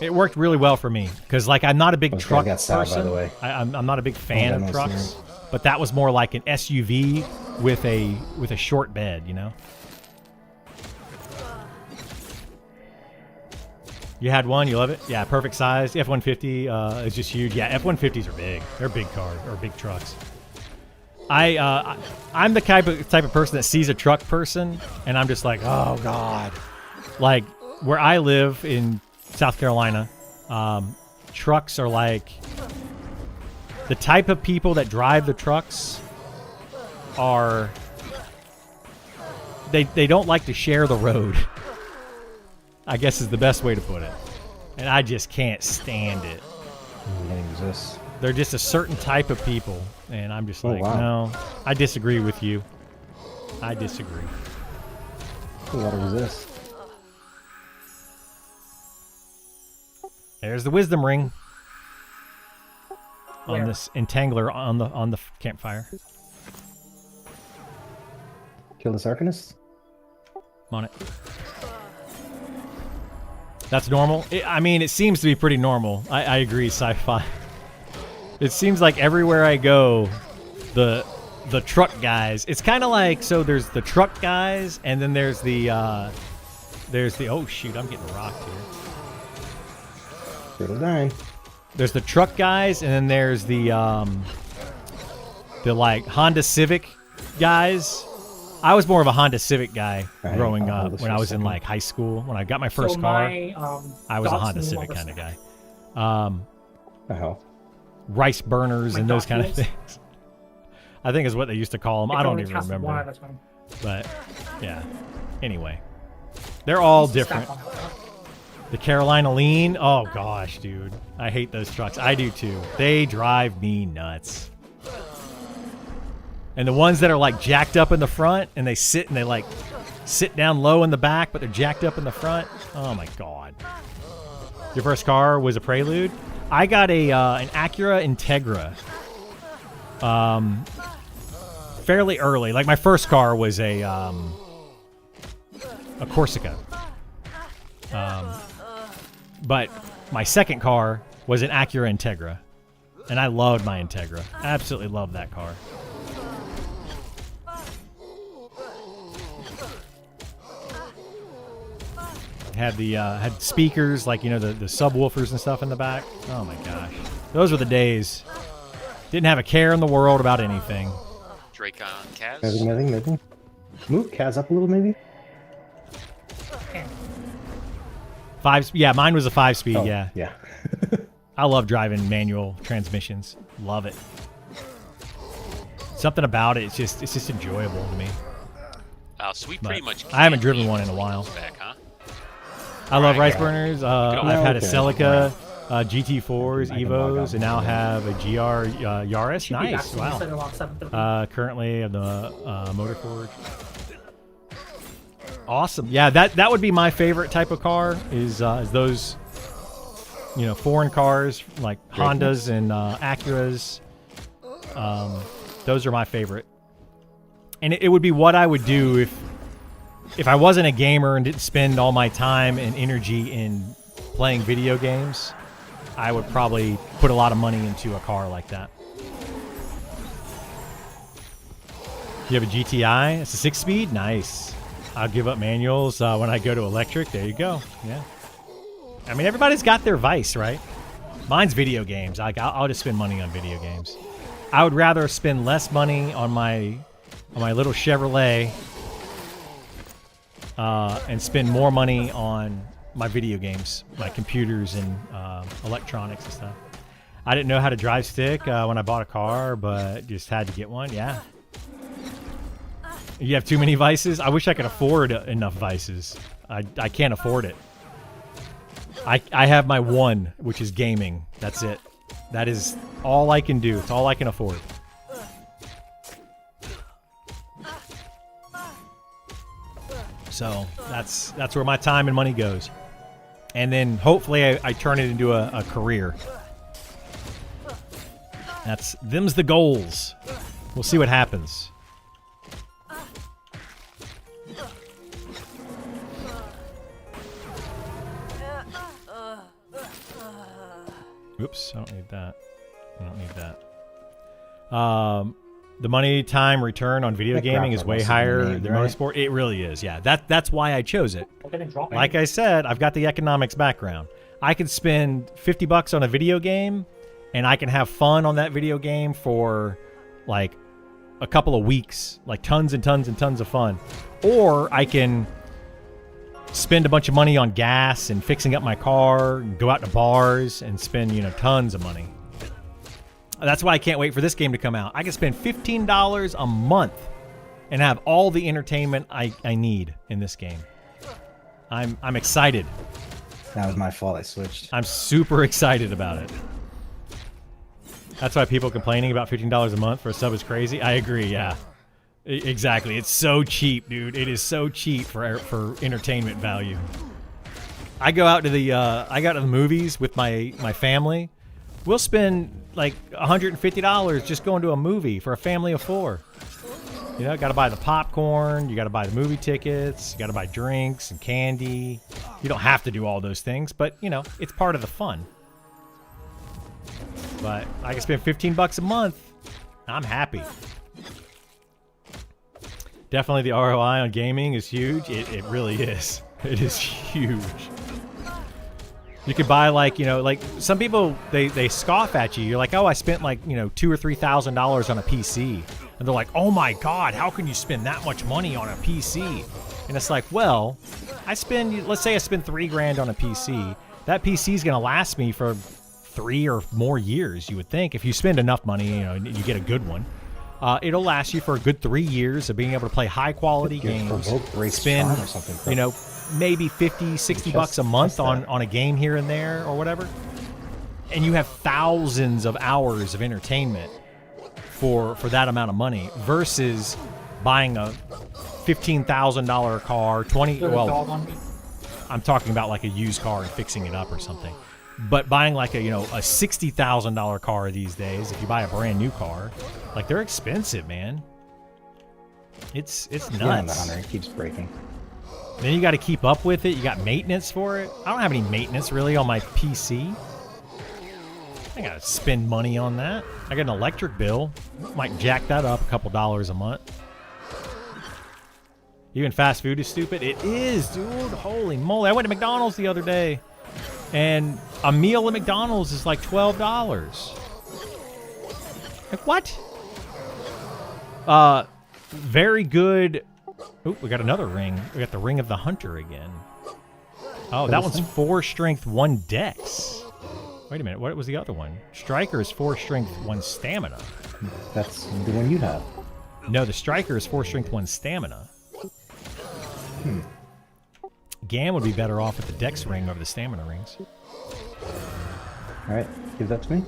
It worked really well for me because, like, I'm not a big Okay, truck I got Sal, by person. the way. I'm not a big fan got of no trucks, steering. but that was more like an SUV with a short bed, you know. You had one, you love it? Yeah, perfect size. The F-150 is just huge. Yeah, F-150s are big. They're big cars or big trucks. I'm the type of person that sees a truck person and I'm just like, oh god. Like where I live in South Carolina, trucks are like the type of people that drive the trucks are they don't like to share the road. I guess is the best way to put it. And I just can't stand it. It exists. They're just a certain type of people. And I'm just Oh, like, wow. no, I disagree with you. I disagree. A lot of resist. There's the wisdom ring on Where? this entangler on the campfire. Kill this Arcanist? I'm on it. That's normal. I mean, it seems to be pretty normal. I agree, sci-fi. It seems like everywhere I go, the truck guys. It's kind of like, so there's the truck guys, and then there's the oh shoot, I'm getting rocked here. Turtle dying. There's the truck guys, and then there's the like Honda Civic guys. I was more of a Honda Civic guy Right, growing I'll hold up this when for I a was in second. like high school. When I got my first So car, my, I was a Datsun Honda Civic Lover kind of Stack. guy. The hell? Rice burners My and those kind of documents. things. I think is what they used to call them. It I don't only even costs one remember. at a time. But yeah. Anyway, they're all different. Stack on it. The Carolina Lean. Oh gosh, dude, I hate those trucks. I do too. They drive me nuts. And the ones that are like jacked up in the front and they sit down low in the back, but they're jacked up in the front. Oh my god. Your first car was a Prelude? I got an Acura Integra. Fairly early. Like my first car was a Corsica. But my second car was an Acura Integra. And I loved my Integra. Absolutely loved that car. Had the had speakers, like, you know, the subwoofers and stuff in the back. Oh my gosh. Those were the days. Didn't have a care in the world about anything. Drake on Kaz. Maybe. Move Kaz up a little, maybe? Yeah, mine was a 5-speed, Oh, yeah. Yeah. I love driving manual transmissions. Love it. Something about it, it's just enjoyable to me. So we But pretty much. I haven't can't driven leave one in a until he while. comes back, huh? I love Right. rice burners. Oh, I've had a okay. Celica, GT4s, I can log Evos, off. and now have a GR Yaris. Should be back Nice, soon. He said wow. around 7:30. Currently of the Motor Forge. Awesome. Yeah, that would be my favorite type of car. Is those, you know, foreign cars like Hondas and Acuras. Those are my favorite. And it would be what I would do if I wasn't a gamer and didn't spend all my time and energy in playing video games. I would probably put a lot of money into a car like that. You have a GTI? It's a 6-speed? Nice. I'll give up manuals when I go to electric. There you go. Yeah. I mean, everybody's got their vice, right? Mine's video games. I'll just spend money on video games. I would rather spend less money on my on my little Chevrolet and spend more money on my video games, my computers and electronics and stuff. I didn't know how to drive stick when I bought a car, but just had to get one. Yeah. You have too many vices? I wish I could afford enough vices. I can't afford it. I have my one, which is gaming. That's it. That is all I can do. It's all I can afford. So that's where my time and money goes. And then hopefully I turn it into a career. Them's the goals. We'll see what happens. Oops, I don't need that. I don't need that. The money time return on video gaming is way higher than motorsport. It really is, yeah. That's why I chose it. Like I said, I've got the economics background. I can spend $50 on a video game, and I can have fun on that video game for like a couple of weeks, like tons and tons and tons of fun. Or I can spend a bunch of money on gas and fixing up my car, and go out to bars and spend, tons of money. That's why I can't wait for this game to come out. I can spend $15 a month and have all the entertainment I need in this game. I'm excited. That was my fault. I switched. I'm super excited about it. That's why people complaining about $15 a month for a sub is crazy. I agree, yeah. Exactly. It's so cheap, dude. It is so cheap for entertainment value. I go out to the movies with my family. We'll spend like $150 just going to a movie for a family of 4. Got to buy the popcorn, you got to buy the movie tickets, you got to buy drinks and candy. You don't have to do all those things, but it's part of the fun. But I can spend $15 a month. I'm happy. Definitely the ROI on gaming is huge. It really is. It is huge. You could buy like some people they scoff at you. You're like, oh, I spent like $2,000 or $3,000 on a PC, and they're like, oh my God, how can you spend that much money on a PC? And it's like, well, let's say I spend $3,000 on a PC. That PC is gonna last me for 3 or more years. You would think if you spend enough money, you get a good one. It'll last you for a good 3 years of being able to play high quality games. Spend or something, maybe $50-$60 a month on a game here and there or whatever, and you have thousands of hours of entertainment for that amount of money versus buying a $15,000 car, I'm talking about like a used car and fixing it up or something. But buying like a $60,000 car these days, if you buy a brand new car, like they're expensive, man. It's nuts. Yeah, the Hunter, it keeps breaking. Then you got to keep up with it. You got maintenance for it. I don't have any maintenance really on my PC. I got to spend money on that. I got an electric bill. Might jack that up a couple dollars a month. Even fast food is stupid. It is, dude. Holy moly. I went to McDonald's the other day, and a meal at McDonald's is like $12. Like, what? Very good. Oh, we got another ring. We got the Ring of the Hunter again. Oh, that one's 4 strength, 1 dex. Wait a minute. What was the other one? Striker is 4 strength, 1 stamina. That's the one you have. No, the Striker is 4 strength, 1 stamina. Gam would be better off with the dex ring over the stamina rings. All right, give that to me.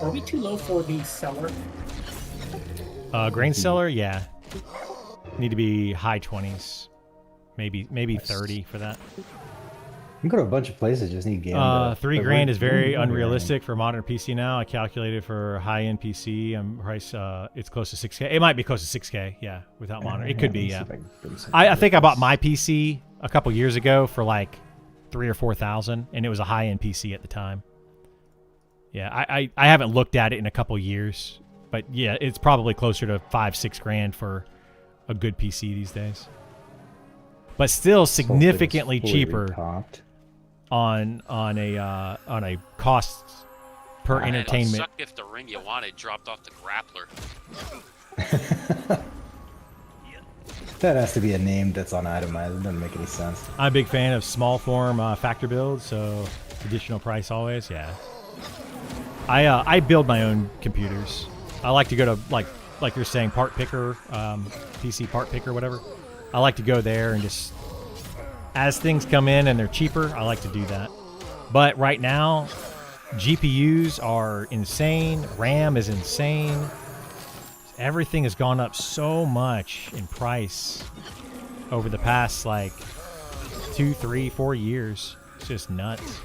Are we too low for the seller? Grain seller, yeah. Need to be high 20s, maybe 30 for that. You can go to a bunch of places. Just need game. $3,000 is very unrealistic for modern PC now. I calculated for high-end PC. Price. It's close to 6K. It might be close to 6K. Yeah, without monitor, it could be. Yeah. I think I bought my PC a couple years ago for like $3,000 or $4,000, and it was a high-end PC at the time. Yeah, I haven't looked at it in a couple years, but yeah, it's probably closer to 5-6 grand for a good PC these days. But still significantly cheaper on a cost per And it'll entertainment. suck if the ring you wanted dropped off the grappler. That has to be a name that's unitemized. It doesn't make any sense. I'm a big fan of small form factor builds, so additional price always. Yeah, I build my own computers. I like to go to like you're saying part picker, PC part picker, whatever. I like to go there and just as things come in and they're cheaper, I like to do that. But right now, GPUs are insane. RAM is insane. Everything has gone up so much in price over the past like 2, 3, 4 years. It's just nuts.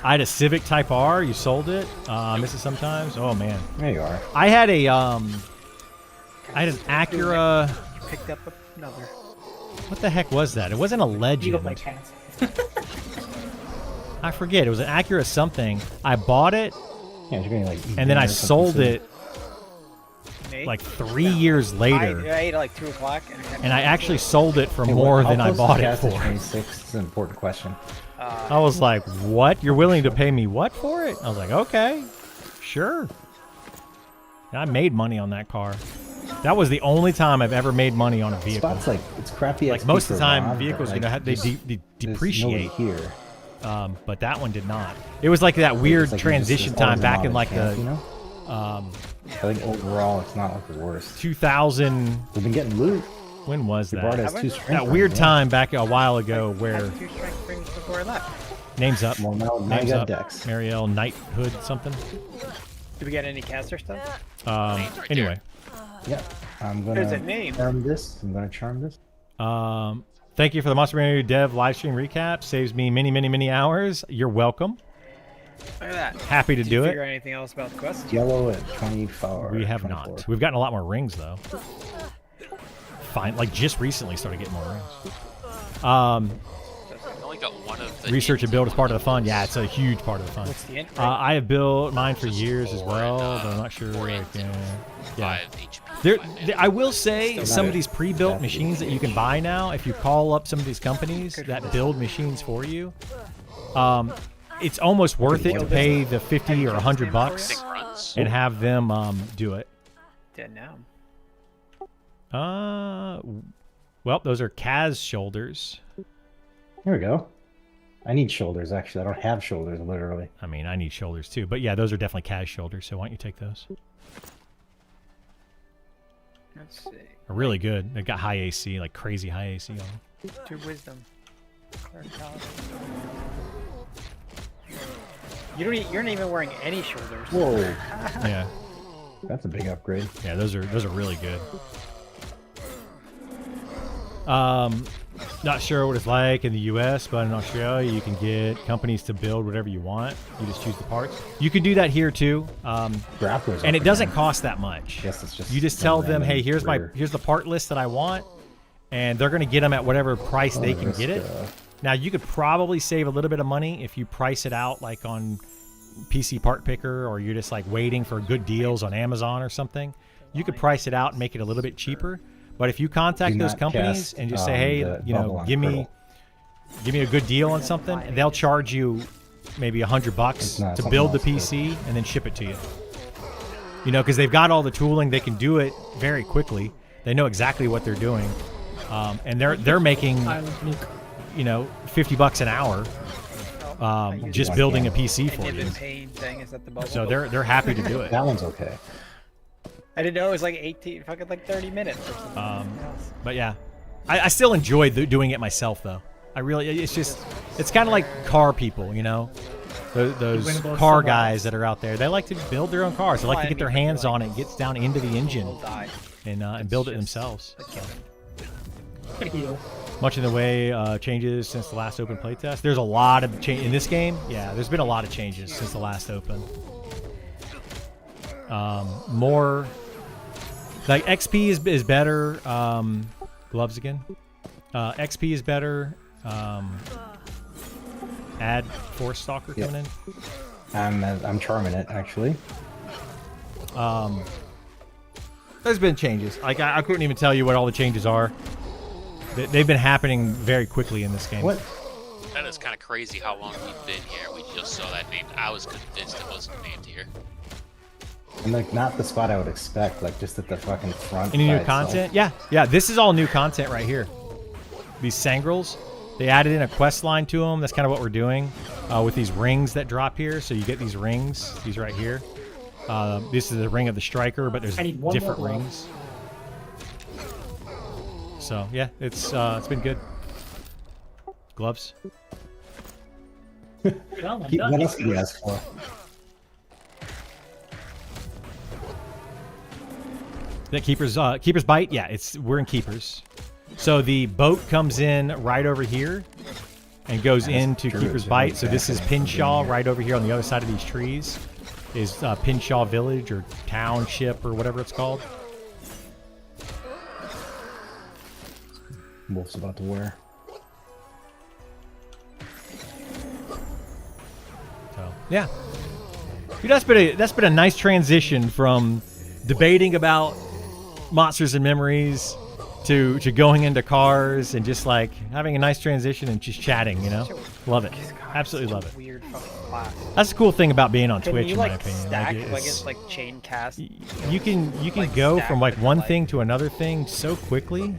I had a Civic Type R. You sold it. I miss it sometimes. Oh man. There you are. I had an Acura. You picked up another. What the heck was that? It wasn't a You go Legend. play cats. I forget. It was an Acura something. I bought it Yeah, you're getting like. and then I or something sold soon. it like 3 years later. I ate at like 2 o'clock. And I actually sold it for Hey, more how than I close bought is it gas to for. 26? It's an important question. I was like, what? You're willing to pay me what for it? I was like, okay, sure. And I made money on that car. That was the only time I've ever made money on a vehicle. Spot's like it's crappy. Like XP most of for the time, Bob, but, vehicles, like, they there's depreciate. nobody here. But that one did not. It was like that weird It's like transition you just time back in automatic like camp, the you know? I think overall it's not like the worst. 2000. We've been getting loot. When was We bought it that? as 2 strength. That weird yeah. time back a while ago I where had 2 strength rings before I left. names up, Well, now I names got up, Dex. Marielle Knighthood something. Did we get any caster stuff? Anyway, Yeah, I'm There's gonna a name. charm this. I'm gonna charm this. thank you for the Monster Manual Dev live stream recap. Saves me many hours. You're welcome. Look at that. Happy to Did do you it. figure out anything else about the quest? Yellow at 24. We have 24. not. We've gotten a lot more rings though. Fine, like just recently started getting more rings. I only got one of the Research and build is part of the fun. Yeah, it's a huge part of the fun. What's the int? I have built mine for years as well, and, but I'm not sure. 4 I int can- and yeah. 5 HP. There, 5 int. I will say Still some not of these pre-built that machines that you can buy now, if you call up some of these companies that build machines for you, it's almost worth it to pay the 50 or 100 bucks Big runs. and have them do it. Dead now. Well, those are Kaz shoulders. Here we go. I need shoulders, actually. I don't have shoulders, literally. I mean, I need shoulders too, but yeah, those are definitely Kaz shoulders. So why don't you take those? Let's see. They're really good. They've got high AC, like crazy high AC on them. 2 wisdom. Clerical. You're not even wearing any shoulders. Whoa, Yeah, that's a big upgrade. yeah, those are really good. Not sure what it's like in the U.S., but in Australia, you can get companies to build whatever you want. You just choose the parts. You can do that here too, Grapplers. and up it doesn't again. cost that much. Guess it's just You just some tell them, random "Hey, here's career. the part list that I want," and they're going to get them at whatever price they can get it. Now, you could probably save a little bit of money if you price it out like on PC Part Picker, or you're just like waiting for good deals on Amazon or something. You could price it out and make it a little bit cheaper. But if you contact Do those not companies cast, and just say, "Hey, the you bubble know, on give me Criddle. a good deal on something," and they'll charge you maybe $100 It's not to something build the else, but- PC and then ship it to you. You know, because they've got all the tooling, they can do it very quickly. They know exactly what they're doing, and they're making Island nuke. you know $50 an hour just building a PC for Nib you. and pain thing is that the bubble. So they're happy to do it. That one's okay. I didn't know it was like 18, fucking like 30 minutes or something. But yeah, I still enjoy doing it myself though. I really, it's kind of like car people, you know, those Winnable car somehow. guys that are out there. They like to build their own cars. They like Well, to I get their mean, hands like- on it, gets down into the engine, Will die. and build it just- themselves. Heal. Much in the way changes since the last open playtest. There's a lot of change in this game. Yeah, there's been a lot of changes since the last open. More like XP is better. Gloves again. XP is better. Add Forest Stalker Yeah. coming in. I'm charming it actually. There's been changes. Like I couldn't even tell you what all the changes are. They've been happening very quickly in this game. What? That is kind of crazy how long we've been here. We just saw that name. I was convinced it wasn't named here. And like not the spot I would expect. Like just at the fucking front. Any by new itself. content? Yeah. This is all new content right here. These Sangrels, they added in a quest line to them. That's kind of what we're doing with these rings that drop here. So you get these rings, these right here. This is the ring of the striker, but there's I need one different more glove. rings. So yeah, it's been good. Gloves. Well, I'm What done. else did you ask for? That keeper's bite. Yeah, we're in keepers. So the boat comes in right over here and goes That's into true, keeper's it's bite. really So this is back in the Pinshaw beginning. right over here on the other side of these trees. Is Pinshaw Village or Township or whatever it's called. Wolf's about to wear. So yeah, dude, that's been a nice transition from debating about monsters and memories to going into cars and just like having a nice transition and just chatting. You know, love it, absolutely love it. Weird fucking class. That's the cool thing about being on Can Twitch, you in like my opinion. stack Like, like it's- it's like chain cast? you can like, go stack from like with, one like- thing to another thing so quickly.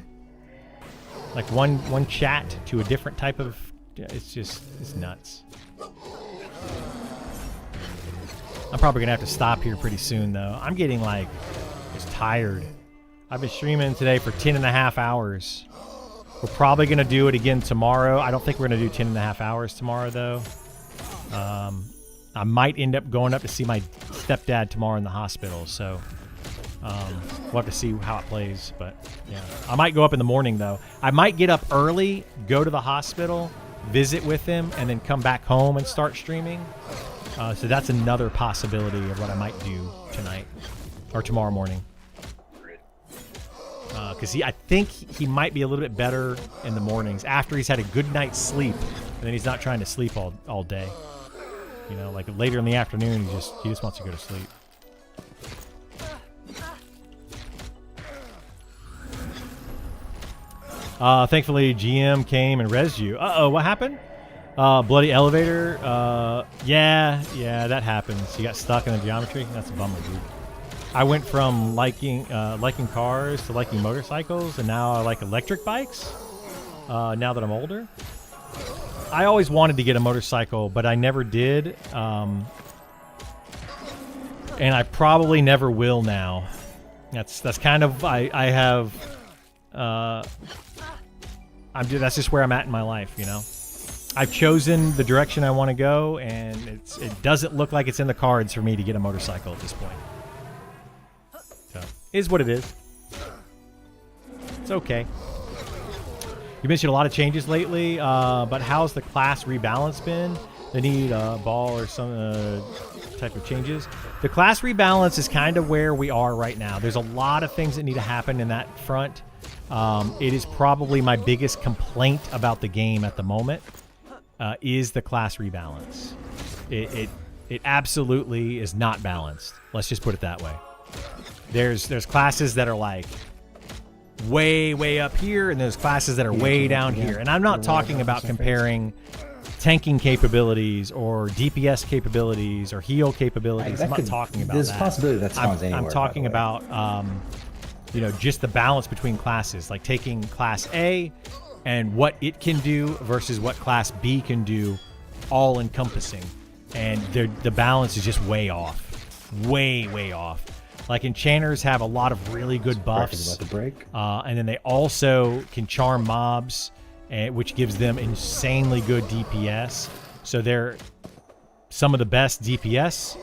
Like one chat to a different type of. It's nuts. I'm probably gonna have to stop here pretty soon though. I'm getting like just tired. I've been streaming today for 10.5 hours. We're probably gonna do it again tomorrow. I don't think we're gonna do 10.5 hours tomorrow though. I might end up going up to see my stepdad tomorrow in the hospital, so we'll have to see how it plays. But yeah, I might go up in the morning though. I might get up early, go to the hospital, visit with him, and then come back home and start streaming. So that's another possibility of what I might do tonight or tomorrow morning. Because I think he might be a little bit better in the mornings after he's had a good night's sleep, and then he's not trying to sleep all day. You know, like later in the afternoon, he just wants to go to sleep. Thankfully, GM came and rezzed you. Uh-oh, what happened? Bloody elevator. Yeah, that happens. You got stuck in the geometry. That's a bummer, dude. I went from liking cars to liking motorcycles, and now I like electric bikes. Now that I'm older, I always wanted to get a motorcycle, but I never did. And I probably never will now. That's kind of I have. That's just where I'm at in my life, you know. I've chosen the direction I want to go, and it doesn't look like it's in the cards for me to get a motorcycle at this point. So, it is what it is. It's okay. You mentioned a lot of changes lately, but how's the class rebalance been? They need a ball or some type of changes. The class rebalance is kind of where we are right now. There's a lot of things that need to happen in that front. It is probably my biggest complaint about the game at the moment. Is the class rebalance. It absolutely is not balanced. Let's just put it that way. There's classes that are like way up here, and there's classes that are way down here. And I'm not talking about comparing tanking capabilities or DPS capabilities or heal capabilities. I'm not talking about There's that. a possibility that spawns anywhere. I'm by the talking way. about just the balance between classes, like taking class A and what it can do versus what class B can do, all encompassing. And the balance is just way off. Way off. Like enchanters have a lot of really good Break is buffs. about to break. And then they also can charm mobs, which gives them insanely good DPS. So they're some of the best DPS,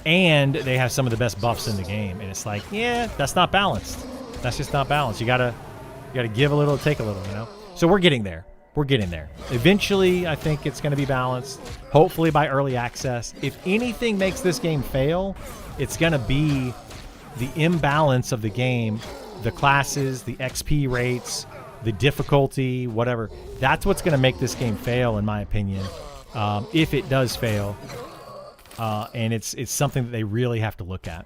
and they have some of the best buffs in the game. And it's like, yeah, that's not balanced. That's just not balanced. You gotta give a little, take a little, you know? So we're getting there. We're getting there. Eventually, I think it's going to be balanced, hopefully by early access. If anything makes this game fail, it's going to be the imbalance of the game, the classes, the XP rates, the difficulty, whatever. That's what's going to make this game fail, in my opinion. if it does fail. And it's something that they really have to look at.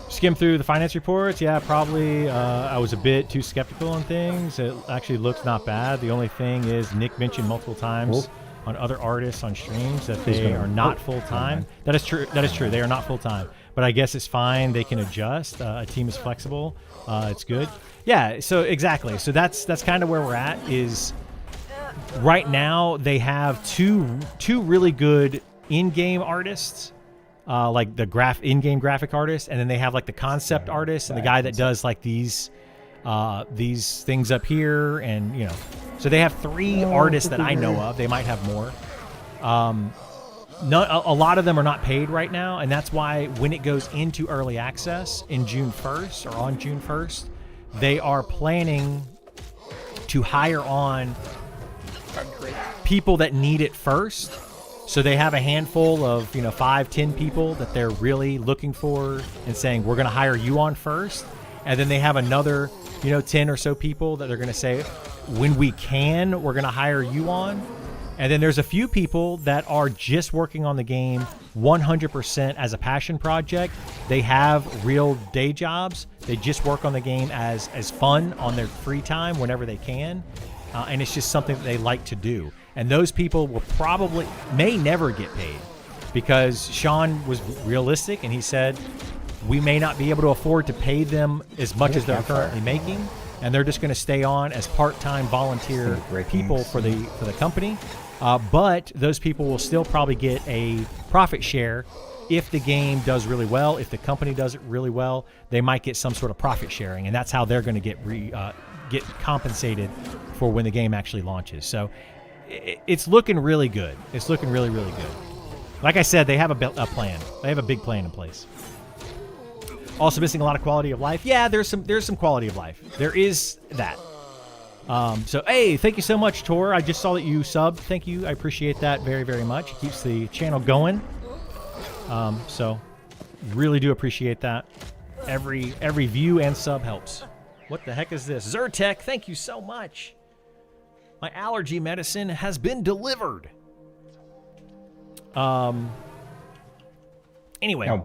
Skim through the finance reports. Yeah, probably. I was a bit too skeptical on things. It actually looks not bad. The only thing is Nick mentioned multiple times on other artists on streams that they are not full time. That is true. That is true. They are not full time. But I guess it's fine. They can adjust. A team is flexible. It's good. Yeah. So exactly. So that's kind of where we're at. Is right now they have two really good in-game artists. Like the in-game graphic artist, and then they have like the concept artist and the guy that does like these things up here, and you know, so they have 3 artists that I know of. They might have more. A lot of them are not paid right now, and that's why when it goes into early access in June 1st or on June 1st, they are planning to hire on people that need it first. So they have a handful of, 5-10 people that they're really looking for and saying, we're going to hire you on first. And then they have another, 10 or so people that they're going to say, when we can, we're going to hire you on. And then there's a few people that are just working on the game 100% as a passion project. They have real day jobs. They just work on the game as fun on their free time whenever they can. And it's just something that they like to do. And those people may never get paid, because Sean was realistic and he said, we may not be able to afford to pay them as much as they're currently making. And they're just going to stay on as part-time volunteer people for the company. But those people will still probably get a profit share. If the game does really well, if the company does it really well, they might get some sort of profit sharing. And that's how they're going to get compensated for when the game actually launches. So it's looking really good. It's looking really, really good. Like I said, they have a plan. They have a big plan in place. Also missing a lot of quality of life. Yeah, there's some quality of life. There is that. So, hey, thank you so much, Tor. I just saw that you subbed. Thank you. I appreciate that very, very much. It keeps the channel going. So, really do appreciate that. Every view and sub helps. What the heck is this? Zyrtec, thank you so much. My allergy medicine has been delivered. Anyway.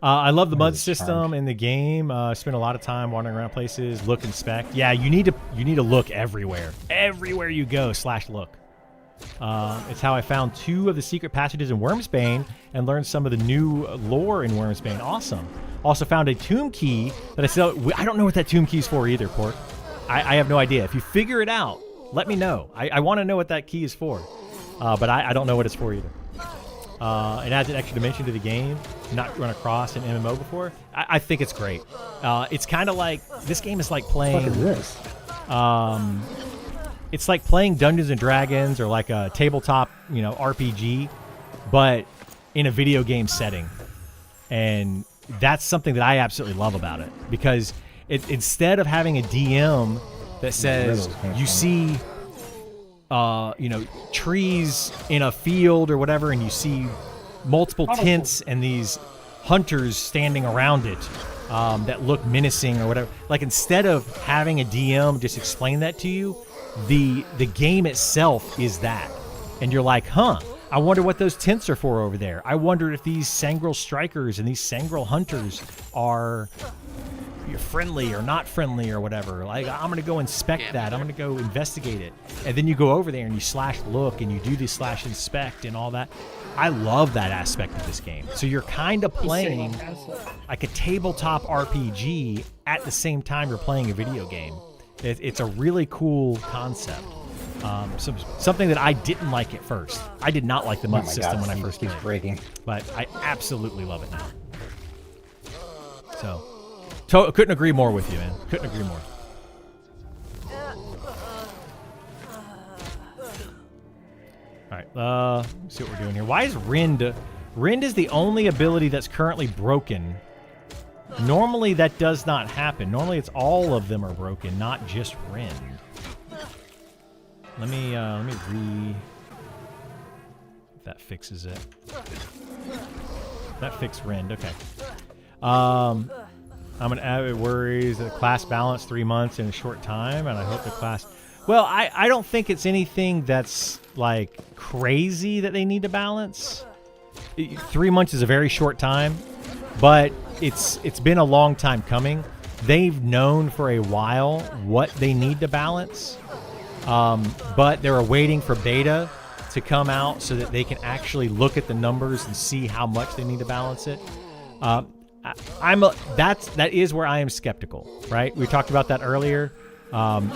I love the mud system in the game. Spend a lot of time wandering around places, look, inspect. Yeah, you need to look everywhere. Everywhere you go, /look. It's how I found 2 of the secret passages in Wormsbane and learned some of the new lore in Wormsbane. Awesome. Also found a tomb key that I don't know what that tomb key is for either, Port. I have no idea. If you figure it out, let me know. I want to know what that key is for. But I don't know what it's for either. It adds an extra dimension to the game. Not run across an MMO before. I think it's great. It's kind of like, this game is like playing. What the fuck is this? It's like playing Dungeons and Dragons or like a tabletop, RPG, but in a video game setting. And that's something that I absolutely love about it, because instead of having a DM that says you see trees in a field or whatever, and you see multiple tents and these hunters standing around it that look menacing or whatever. Like, instead of having a DM just explain that to you, the game itself is that. And you're like, I wonder what those tents are for over there. I wonder if these Sangrel strikers and these Sangrel hunters are friendly or not friendly or whatever. Like, I'm gonna go inspect that. I'm gonna go investigate it. And then you go over there and you /look and you do the /inspect and all that. I love that aspect of this game. So you're kind of playing like a tabletop RPG at the same time you're playing a video game. It's a really cool concept. Something that I didn't like at first. I did not like the mud system when I first came. Breaking. But I absolutely love it now. So, couldn't agree more with you, man. Couldn't agree more. All right, let's see what we're doing here. Why is Rend? Rend is the only ability that's currently broken. Normally, that does not happen. Normally, it's all of them are broken, not just Rend. Let me if that fixes it. That fixed Rend. Okay. I'm an avid worries that class balance 3 months in a short time, and I hope the class. Well, I don't think it's anything that's like crazy that they need to balance. 3 months is a very short time, but it's been a long time coming. They've known for a while what they need to balance, but they're waiting for beta to come out so that they can actually look at the numbers and see how much they need to balance it. That is where I am skeptical, right? We talked about that earlier.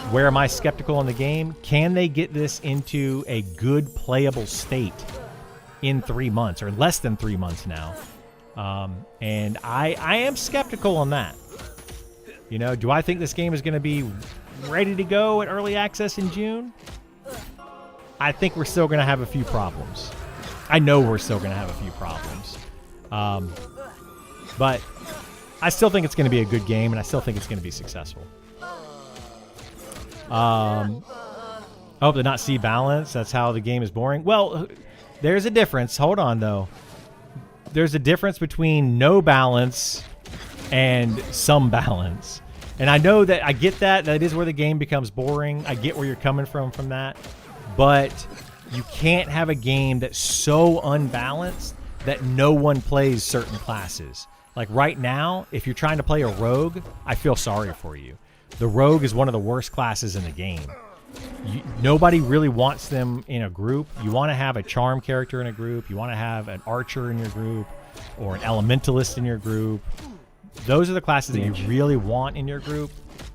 Where am I skeptical in the game? Can they get this into a good playable state in 3 months or less than 3 months now? And I am skeptical on that. You know, do I think this game is going to be ready to go at early access in June? I think we're still going to have a few problems. I know we're still going to have a few problems. But I still think it's going to be a good game, and I still think it's going to be successful. I hope to not see balance. That's how the game is boring. Well, there's a difference. Hold on, though. There's a difference between no balance and some balance. And I know that I get that. That is where the game becomes boring. I get where you're coming from that. But you can't have a game that's so unbalanced that no one plays certain classes. Like right now, if you're trying to play a rogue, I feel sorry for you. The rogue is one of the worst classes in the game. Nobody really wants them in a group. You want to have a charm character in a group. You want to have an archer in your group or an elementalist in your group. Those are the classes that you really want in your group.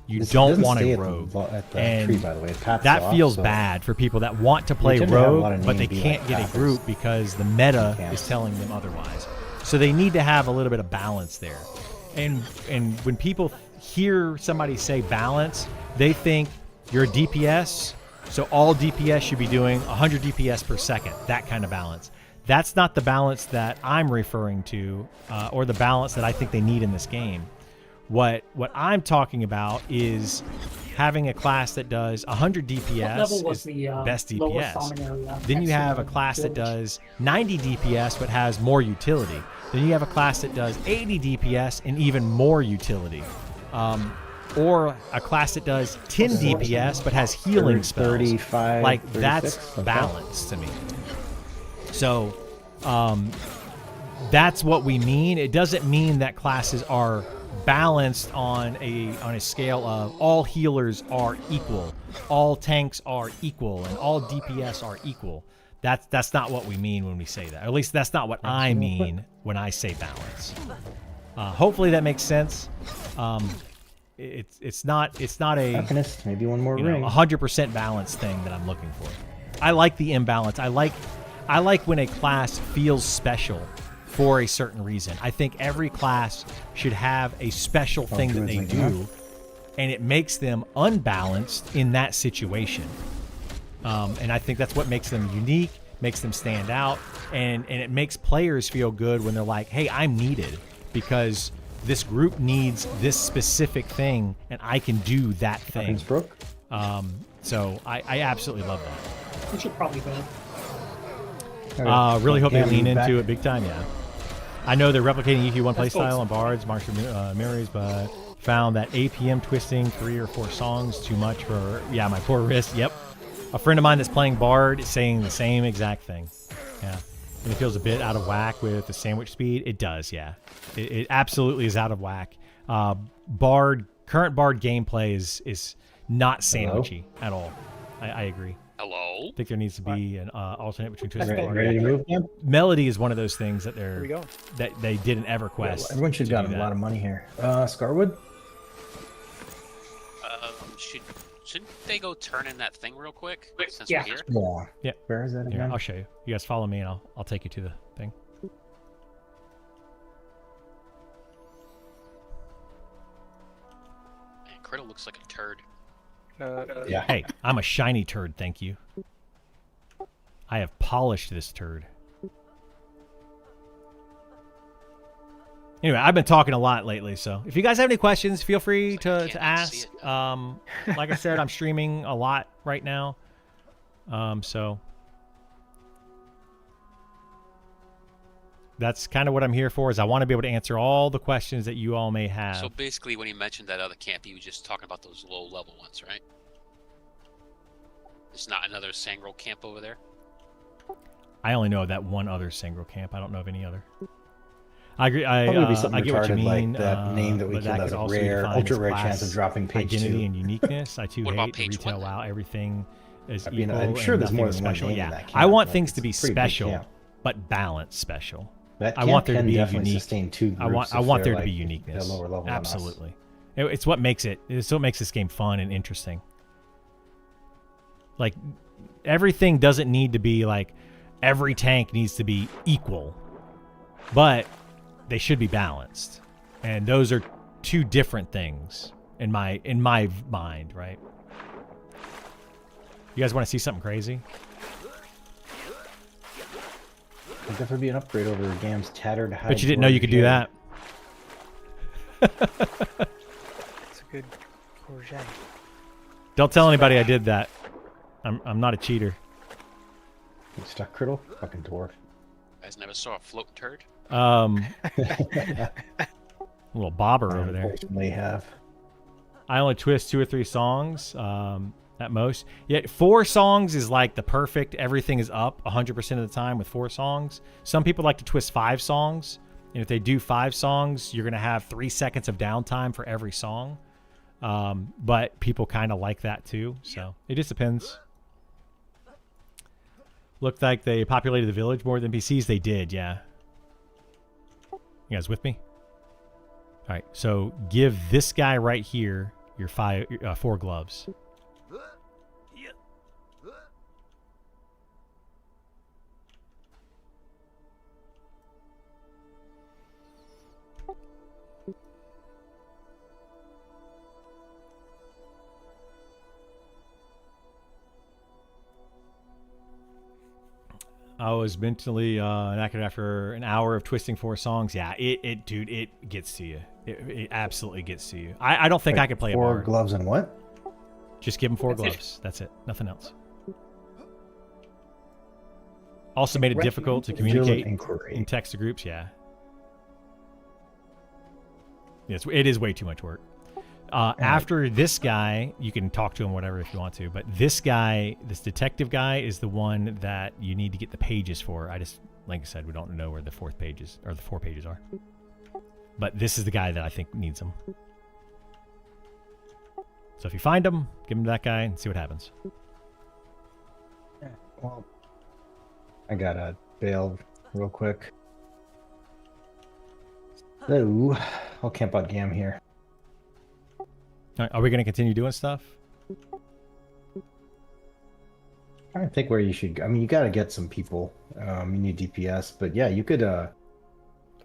You don't want a rogue. And tree, by the way. that feels bad for people that want to play rogue, but they can't get a group because the meta is telling them otherwise. So they need to have a little bit of balance there. And when people hear somebody say balance, they think you're a DPS, so all DPS should be doing 100 DPS per second, that kind of balance. That's not the balance that I'm referring to, or the balance that I think they need in this game. What I'm talking about is having a class that does 100 DPS is best DPS. Then you have a class that does 90 DPS but has more utility. Then you have a class that does 80 DPS and even more utility. Or a class that does 10 DPS but has healing spells. 35, like 36, that's okay. balance to me. So that's what we mean. It doesn't mean that classes are balanced on a scale of all healers are equal, all tanks are equal, and all DPS are equal. That's not what we mean when we say that. Or at least that's not what I mean when I say balance. Hopefully that makes sense. It's not a Happiness, maybe one more ring. 100% balance thing that I'm looking for. I like the imbalance. I like when a class feels special for a certain reason. I think every class should have a special thing that they do, and it makes them unbalanced in that situation. And I think that's what makes them unique, makes them stand out, and it makes players feel good when they're like, hey, I'm needed because this group needs this specific thing, and I can do that thing. So I absolutely love that. We should probably go. Really hope they lean into it big time, yeah. I know they're replicating EQ1 playstyle on Bards, Martial Mirrors, but found that APM twisting 3 or 4 songs too much for, my poor wrist. Yep. A friend of mine that's playing Bard is saying the same exact thing. Yeah. And it feels a bit out of whack with the sandwich speed. It does, yeah. It absolutely is out of whack. Current Bard gameplay is not sandwichy at all. I agree. Hello? I think there needs to be an alternate between Twist and Bard. Ready to move now? Melody is one of those things that Here we go. that they did in EverQuest. Everyone should have gotten a lot of money here. Scarwood? Shouldn't they go turn in that thing real quick? Since Yeah. we're here? Yeah. Yeah. Where is that Here, again? I'll show you. You guys follow me, and I'll take you to the thing. Man, Criddle looks like a turd. Yeah. Hey, I'm a shiny turd, thank you. I have polished this turd. Anyway, I've been talking a lot lately, so if you guys have any questions, feel free It's like I to can't see ask. Like I said, I'm streaming a lot right now. So that's kind of what I'm here for, is I want to be able to answer all the questions that you all may have. So basically, when he mentioned that other camp, he was just talking about those low-level ones, right? There's not another Sangreal camp over there. I only know of that one other Sangreal camp. I don't know of any other. I agree. Probably be something I get what you retarded mean. like that name that we but killed could has a also be rare, defined ultra as rare class chance of dropping page identity 2. and uniqueness. I too What about hate page retail. one, then? Wow, everything is I mean, equal. I'm sure and there's more nothing is than one special. name in Yeah, that camp. I want Like, things it's to be a pretty big special, camp. but balanced special. That I camp want there to can be definitely unique. sustain 2 I groups want if there they're, to be like, uniqueness. at a lower level than us. Absolutely. It's what makes it. It's what makes this game fun and interesting. Like everything doesn't need to be like every tank needs to be equal, but they should be balanced, and those are two different things in my mind, right? You guys want to see something crazy? There'd definitely be an upgrade over Gam's tattered hide. But you didn't know you could do that. It's a good courgette. Don't tell anybody I did that. I'm not a cheater. You stuck Criddle? Fucking dwarf. You guys never saw a floating turd? A little bobber over there. Unfortunately have. I only twist 2 or 3 songs at most. Yet 4 songs is like the perfect. Everything is up 100% of the time with 4 songs. Some people like to twist 5 songs, and if they do 5 songs, you're gonna have 3 seconds of downtime for every song. But people kind of like that too, so it just depends. Looked like they populated the village more than NPCs. They did, yeah. You guys with me? All right, so give this guy right here your 4 gloves. I was mentally knackered after an hour of twisting 4 songs. Yeah, dude, it gets to you. It absolutely gets to you. I don't think I could play 4 a bard. gloves and what? Just give him 4 That's it. gloves. That's it. Nothing else. Also made it difficult to communicate Inquiry. in text to groups. Yeah. Yes, it is way too much work. After this guy, you can talk to him whatever if you want to, but this guy, this detective guy, is the one that you need to get the pages for. Like I said, we don't know where the 4 pages are. But this is the guy that I think needs them. So if you find him, give him to that guy and see what happens. Well, I gotta bail real quick. So, I'll camp out Gam here. All right, are we going to continue doing stuff? I don't think where you should go. I mean, you gotta get some people. You need DPS, but yeah, you could go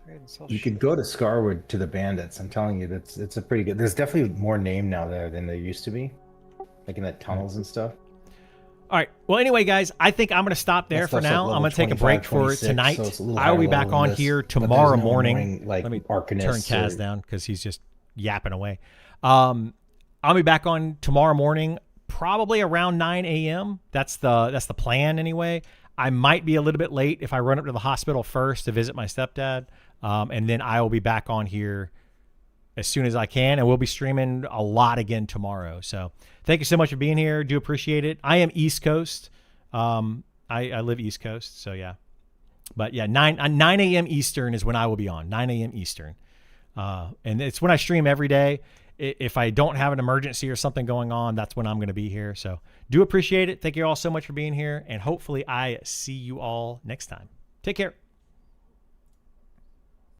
to Scarwood to the bandits. I'm telling you, it's a pretty good. There's definitely more name now there than there used to be, like in the tunnels and stuff. All right. Well, anyway, guys, I think I'm going to stop there That for stuff's now. like I'm going to take a break for 25, 26, tonight. so it's a little I will be higher back level on than here this, but there's tomorrow no morning. annoying, like, Let me Arcanist turn Kaz or- down because he's just yapping away. I'll be back on tomorrow morning, probably around 9 a.m. That's the plan anyway. I might be a little bit late if I run up to the hospital first to visit my stepdad, and then I will be back on here as soon as I can, and we'll be streaming a lot again tomorrow. So thank you so much for being here. Do appreciate it. I am East Coast. I live East Coast, so yeah. But yeah, 9 a.m. Eastern is when I will be on. 9 a.m. Eastern, and it's when I stream every day. If I don't have an emergency or something going on, that's when I'm going to be here. So do appreciate it. Thank you all so much for being here, and hopefully I see you all next time. Take care.